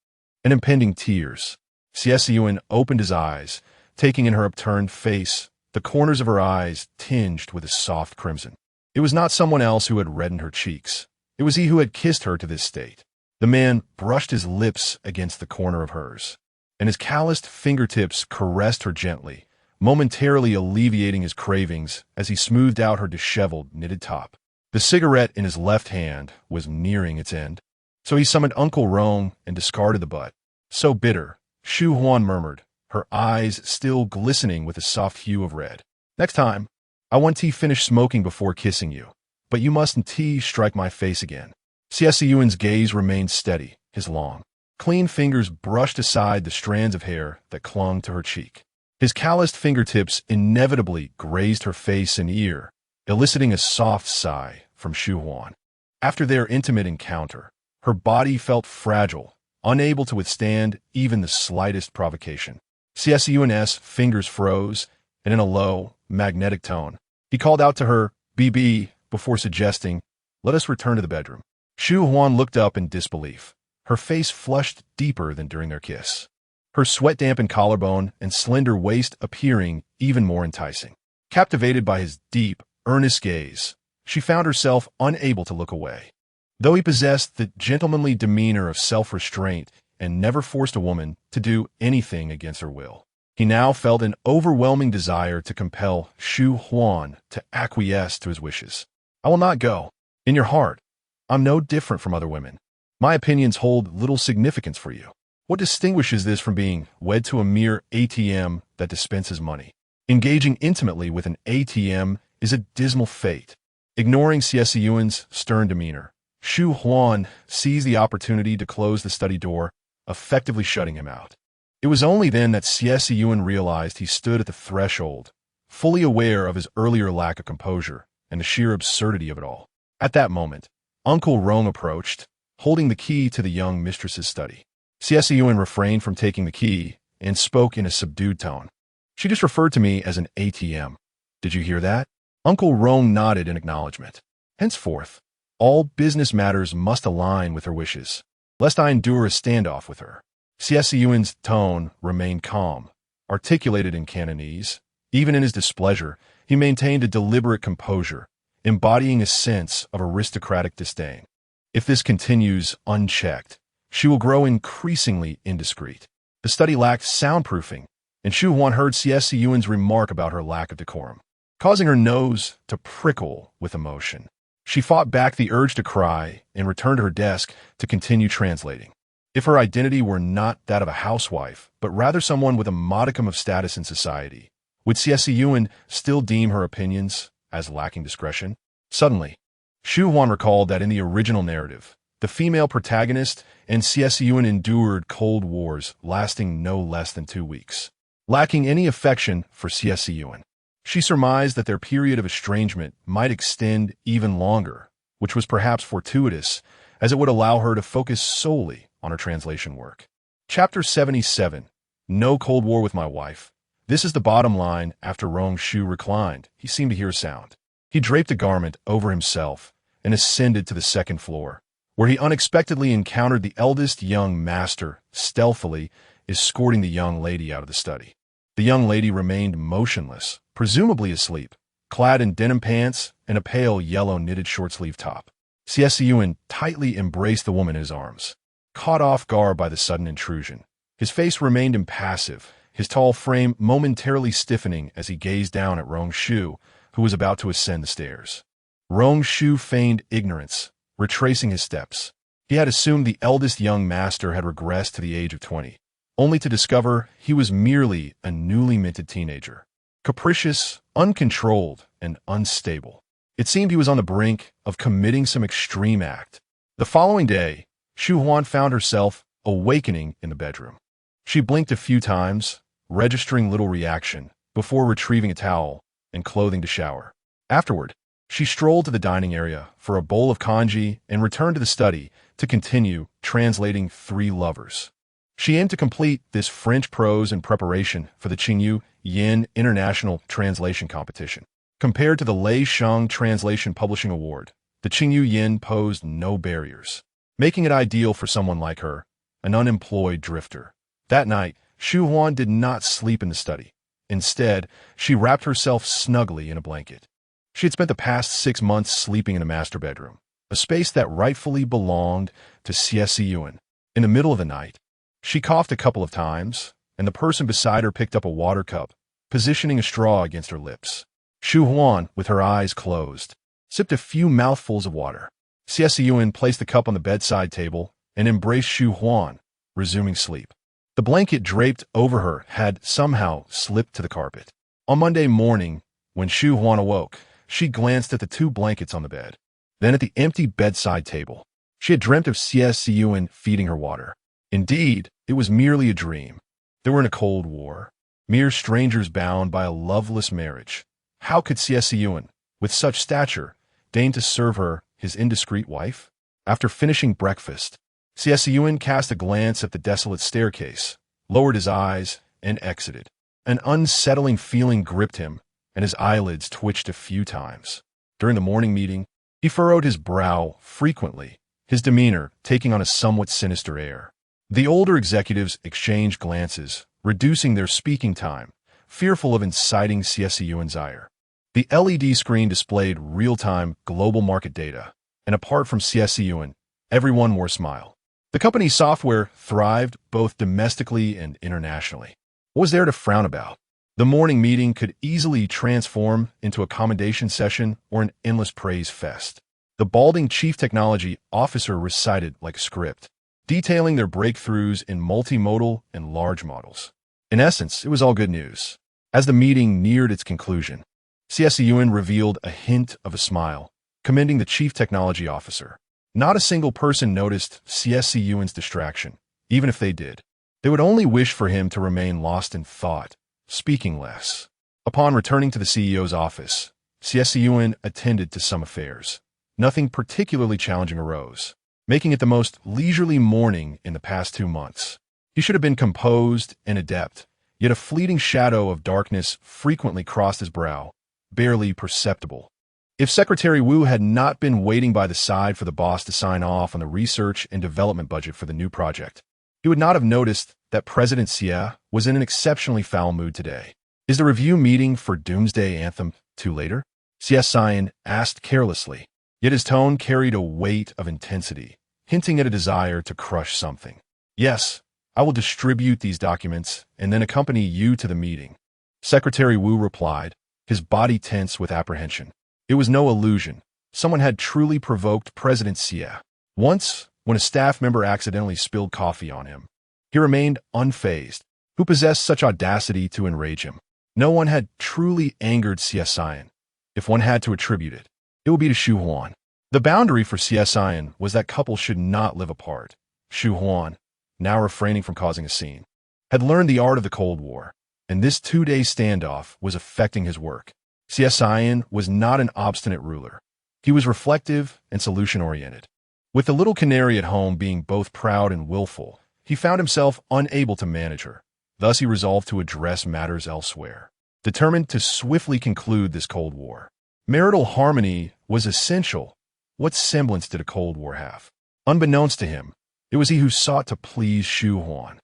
and impending tears. Xie Siyan opened his eyes, taking in her upturned face, the corners of her eyes tinged with a soft crimson. It was not someone else who had reddened her cheeks. It was he who had kissed her to this state. The man brushed his lips against the corner of hers, and his calloused fingertips caressed her gently, momentarily alleviating his cravings as he smoothed out her disheveled, knitted top. The cigarette in his left hand was nearing its end, so he summoned Uncle Rong and discarded the butt. "So bitter," Shu Huan murmured, her eyes still glistening with a soft hue of red. "Next time, I want tea finished smoking before kissing you, but you mustn't strike my face again." Xie Siyan's gaze remained steady, his long, clean fingers brushed aside the strands of hair that clung to her cheek. His calloused fingertips inevitably grazed her face and ear, eliciting a soft sigh from Shu Huan. After their intimate encounter, her body felt fragile, unable to withstand even the slightest provocation. Xie Siyan's fingers froze, and in a low, magnetic tone, he called out to her, "BB," before suggesting, "Let us return to the bedroom." Shu Huan looked up in disbelief, her face flushed deeper than during their kiss, her sweat-dampened collarbone and slender waist appearing even more enticing. Captivated by his deep, earnest gaze, she found herself unable to look away. Though he possessed the gentlemanly demeanor of self-restraint and never forced a woman to do anything against her will, he now felt an overwhelming desire to compel Shu Huan to acquiesce to his wishes. "I will not go. In your heart, I'm no different from other women. My opinions hold little significance for you. What distinguishes this from being wed to a mere ATM that dispenses money? Engaging intimately with an ATM is a dismal fate." Ignoring Xie Siyan's stern demeanor, Shu Huan seized the opportunity to close the study door, effectively shutting him out. It was only then that Xie Siyan realized he stood at the threshold, fully aware of his earlier lack of composure and the sheer absurdity of it all. At that moment, Uncle Rong approached, holding the key to the young mistress's study. Xie Siyan refrained from taking the key and spoke in a subdued tone. "She just referred to me as an ATM. Did you hear that?" Uncle Rong nodded in acknowledgement. "Henceforth, all business matters must align with her wishes, lest I endure a standoff with her." Xie Siyan's tone remained calm, articulated in Cantonese. Even in his displeasure, he maintained a deliberate composure, embodying a sense of aristocratic disdain. If this continues unchecked, she will grow increasingly indiscreet. The study lacked soundproofing, and Shu Huan heard Xie Siyan's remark about her lack of decorum, causing her nose to prickle with emotion. She fought back the urge to cry and returned to her desk to continue translating. If her identity were not that of a housewife, but rather someone with a modicum of status in society, would Xie Siyan still deem her opinions as lacking discretion? Suddenly, Shu Huan recalled that in the original narrative, The female protagonist and Xie Siyan endured cold wars lasting no less than 2 weeks. Lacking any affection for Xie Siyan, she surmised that their period of estrangement might extend even longer, which was perhaps fortuitous, as it would allow her to focus solely on her translation work. Chapter 77. No Cold War with My Wife. This is the bottom line. After Rong Shu reclined, he seemed to hear a sound. He draped a garment over himself and ascended to the second floor, where he unexpectedly encountered the eldest young master stealthily escorting the young lady out of the study. The young lady remained motionless, presumably asleep, clad in denim pants and a pale yellow knitted short-sleeve top. Xie Siyan tightly embraced the woman in his arms. Caught off guard by the sudden intrusion, his face remained impassive, his tall frame momentarily stiffening as he gazed down at Rong Shu, who was about to ascend the stairs. Rong Shu feigned ignorance, retracing his steps. He had assumed the eldest young master had regressed to the age of 20, only to discover he was merely a newly minted teenager. Capricious, uncontrolled, and unstable. It seemed he was on the brink of committing some extreme act. The following day, Shu Huan found herself awakening in the bedroom. She blinked a few times, registering little reaction, before retrieving a towel and clothing to shower. Afterward, she strolled to the dining area for a bowl of congee and returned to the study to continue translating Three Lovers. She aimed to complete this French prose in preparation for the Xie Siyan International Translation Competition. Compared to the Lei Sheng Translation Publishing Award, the Xie Siyan posed no barriers, making it ideal for someone like her, an unemployed drifter. That night, Shu Huan did not sleep in the study. Instead, she wrapped herself snugly in a blanket. She had spent the past 6 months sleeping in the master bedroom, a space that rightfully belonged to Xie Siyan. In the middle of the night, she coughed a couple of times, and the person beside her picked up a water cup, positioning a straw against her lips. Shu Huan, with her eyes closed, sipped a few mouthfuls of water. Xie Siyan placed the cup on the bedside table and embraced Shu Huan, resuming sleep. The blanket draped over her had somehow slipped to the carpet. On Monday morning, when Shu Huan awoke, she glanced at the 2 blankets on the bed, then at the empty bedside table. She had dreamt of Xie Siyan feeding her water. Indeed, it was merely a dream. They were in a cold war, mere strangers bound by a loveless marriage. How could Xie Siyan, with such stature, deign to serve her, his indiscreet wife? After finishing breakfast, Xie Siyan cast a glance at the desolate staircase, lowered his eyes, and exited. An unsettling feeling gripped him, and his eyelids twitched a few times. During the morning meeting, he furrowed his brow frequently, his demeanor taking on a somewhat sinister air. The older executives exchanged glances, reducing their speaking time, fearful of inciting Xie Siyan's ire. The LED screen displayed real-time global market data, and apart from Xie Siyan, everyone wore a smile. The company's software thrived both domestically and internationally. What was there to frown about? The morning meeting could easily transform into a commendation session or an endless praise fest. The balding chief technology officer recited like a script, detailing their breakthroughs in multimodal and large models. In essence, it was all good news. As the meeting neared its conclusion, Xie Siyan revealed a hint of a smile, commending the chief technology officer. Not a single person noticed Xie Siyan's distraction. Even if they did, they would only wish for him to remain lost in thought, speaking less. Upon returning to the CEO's office, Xie Siyan attended to some affairs. Nothing particularly challenging arose, making it the most leisurely morning in the past 2 months. He should have been composed and adept, yet a fleeting shadow of darkness frequently crossed his brow, barely perceptible. If Secretary Wu had not been waiting by the side for the boss to sign off on the research and development budget for the new project, he would not have noticed that President Xie was in an exceptionally foul mood today. Is the review meeting for Doomsday Anthem too later? Xie Siyan asked carelessly, yet his tone carried a weight of intensity, hinting at a desire to crush something. Yes, I will distribute these documents and then accompany you to the meeting. Secretary Wu replied, his body tense with apprehension. It was no illusion. Someone had truly provoked President Xie. Once, when a staff member accidentally spilled coffee on him, he remained unfazed. Who possessed such audacity to enrage him? No one had truly angered Xie Siyan. If one had to attribute it, it would be to Shu Huan. The boundary for Xie Siyan was that couples should not live apart. Shu Huan, now refraining from causing a scene, had learned the art of the Cold War, and this 2-day standoff was affecting his work. Xie Siyan was not an obstinate ruler. He was reflective and solution-oriented. With the little canary at home being both proud and willful, he found himself unable to manage her. Thus he resolved to address matters elsewhere, determined to swiftly conclude this Cold War. Marital harmony was essential. What semblance did a Cold War have? Unbeknownst to him, it was he who sought to please Shu Huan.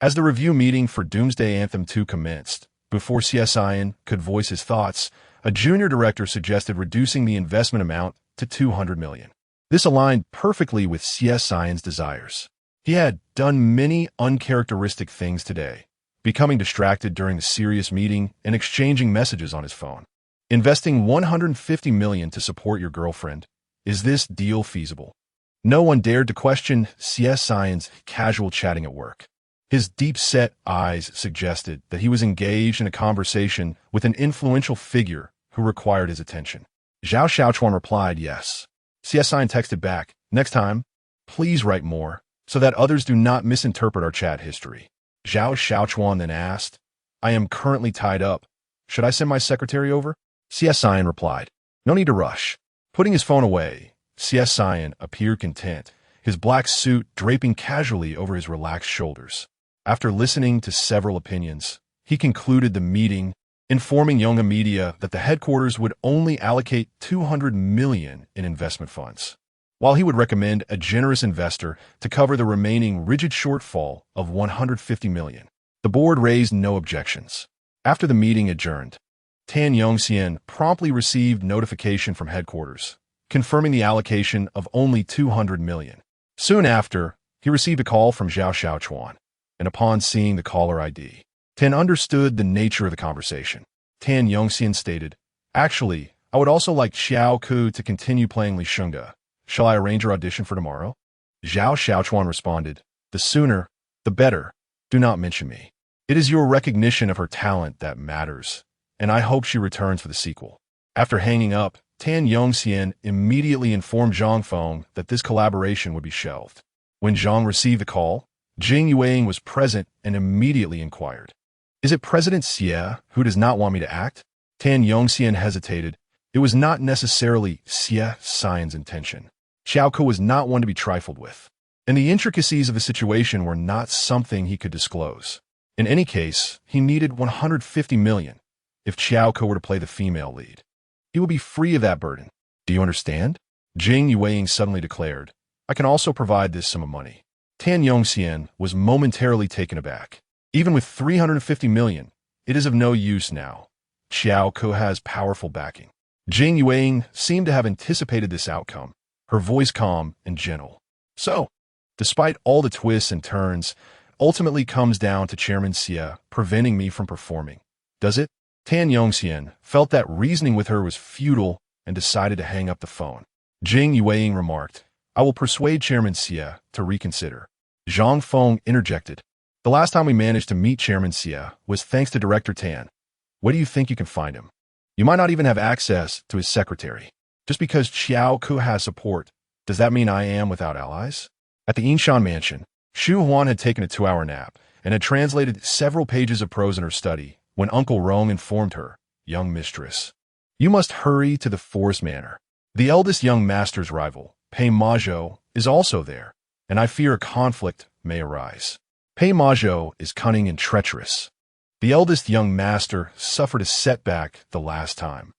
As the review meeting for Doomsday Anthem 2 commenced, before Xie Siyan could voice his thoughts, a junior director suggested reducing the investment amount to 200 million. This aligned perfectly with Xie Siyan's desires. He had done many uncharacteristic things today, becoming distracted during the serious meeting and exchanging messages on his phone. Investing 150 million to support your girlfriend. Is this deal feasible? No one dared to question Xie Siyan's casual chatting at work. His deep-set eyes suggested that he was engaged in a conversation with an influential figure who required his attention. Zhao Xiaochuan replied yes. Xie Siyan texted back, "Next time, please write more, so that others do not misinterpret our chat history." Zhao Xiaochuan then asked, "I am currently tied up. Should I send my secretary over?" Xie Siyan replied, "No need to rush." Putting his phone away, Xie Siyan appeared content, his black suit draping casually over his relaxed shoulders. After listening to several opinions, he concluded the meeting, informing Yonga Media that the headquarters would only allocate 200 million in investment funds, while he would recommend a generous investor to cover the remaining rigid shortfall of 150 million. The board raised no objections. After the meeting adjourned, Tan Yongxian promptly received notification from headquarters, confirming the allocation of only 200 million. Soon after, he received a call from Zhao Xiaochuan, and upon seeing the caller ID, Tan understood the nature of the conversation. Tan Yongxian stated, "Actually, I would also like Xiao Ku to continue playing Li Shunga. Shall I arrange her audition for tomorrow?" Zhao Xiaochuan responded, "The sooner, the better. Do not mention me. It is your recognition of her talent that matters, and I hope she returns for the sequel." After hanging up, Tan Yongxian immediately informed Zhang Feng that this collaboration would be shelved. When Zhang received the call, Jing Yueying was present and immediately inquired, "Is it President Xie who does not want me to act?" Tan Yongxian hesitated. It was not necessarily Xie Siyan's intention. Xiao Ke was not one to be trifled with, and the intricacies of the situation were not something he could disclose. In any case, he needed 150 million. If Xiao Ke were to play the female lead, he would be free of that burden. "Do you understand?" Jing Yueying suddenly declared, "I can also provide this sum of money." Tan Yongxian was momentarily taken aback. Even with 350 million, it is of no use now. Xiao Ke has powerful backing. Jing Yueying seemed to have anticipated this outcome, her voice calm and gentle. "So, despite all the twists and turns, ultimately comes down to Chairman Xie preventing me from performing, does it?" Tan Yongxian felt that reasoning with her was futile and decided to hang up the phone. Jing Yueying remarked, "I will persuade Chairman Xie to reconsider." Zhang Feng interjected, "The last time we managed to meet Chairman Xie was thanks to Director Tan. Where do you think you can find him? You might not even have access to his secretary. Just because Xiao Ke has support, does that mean I am without allies?" At the Yinshan mansion, Shu Huan had taken a 2-hour nap and had translated several pages of prose in her study when Uncle Rong informed her, "Young mistress, you must hurry to the forest manor. The eldest young master's rival, Pei Majo, is also there, and I fear a conflict may arise. Pei Majo is cunning and treacherous. The eldest young master suffered a setback the last time.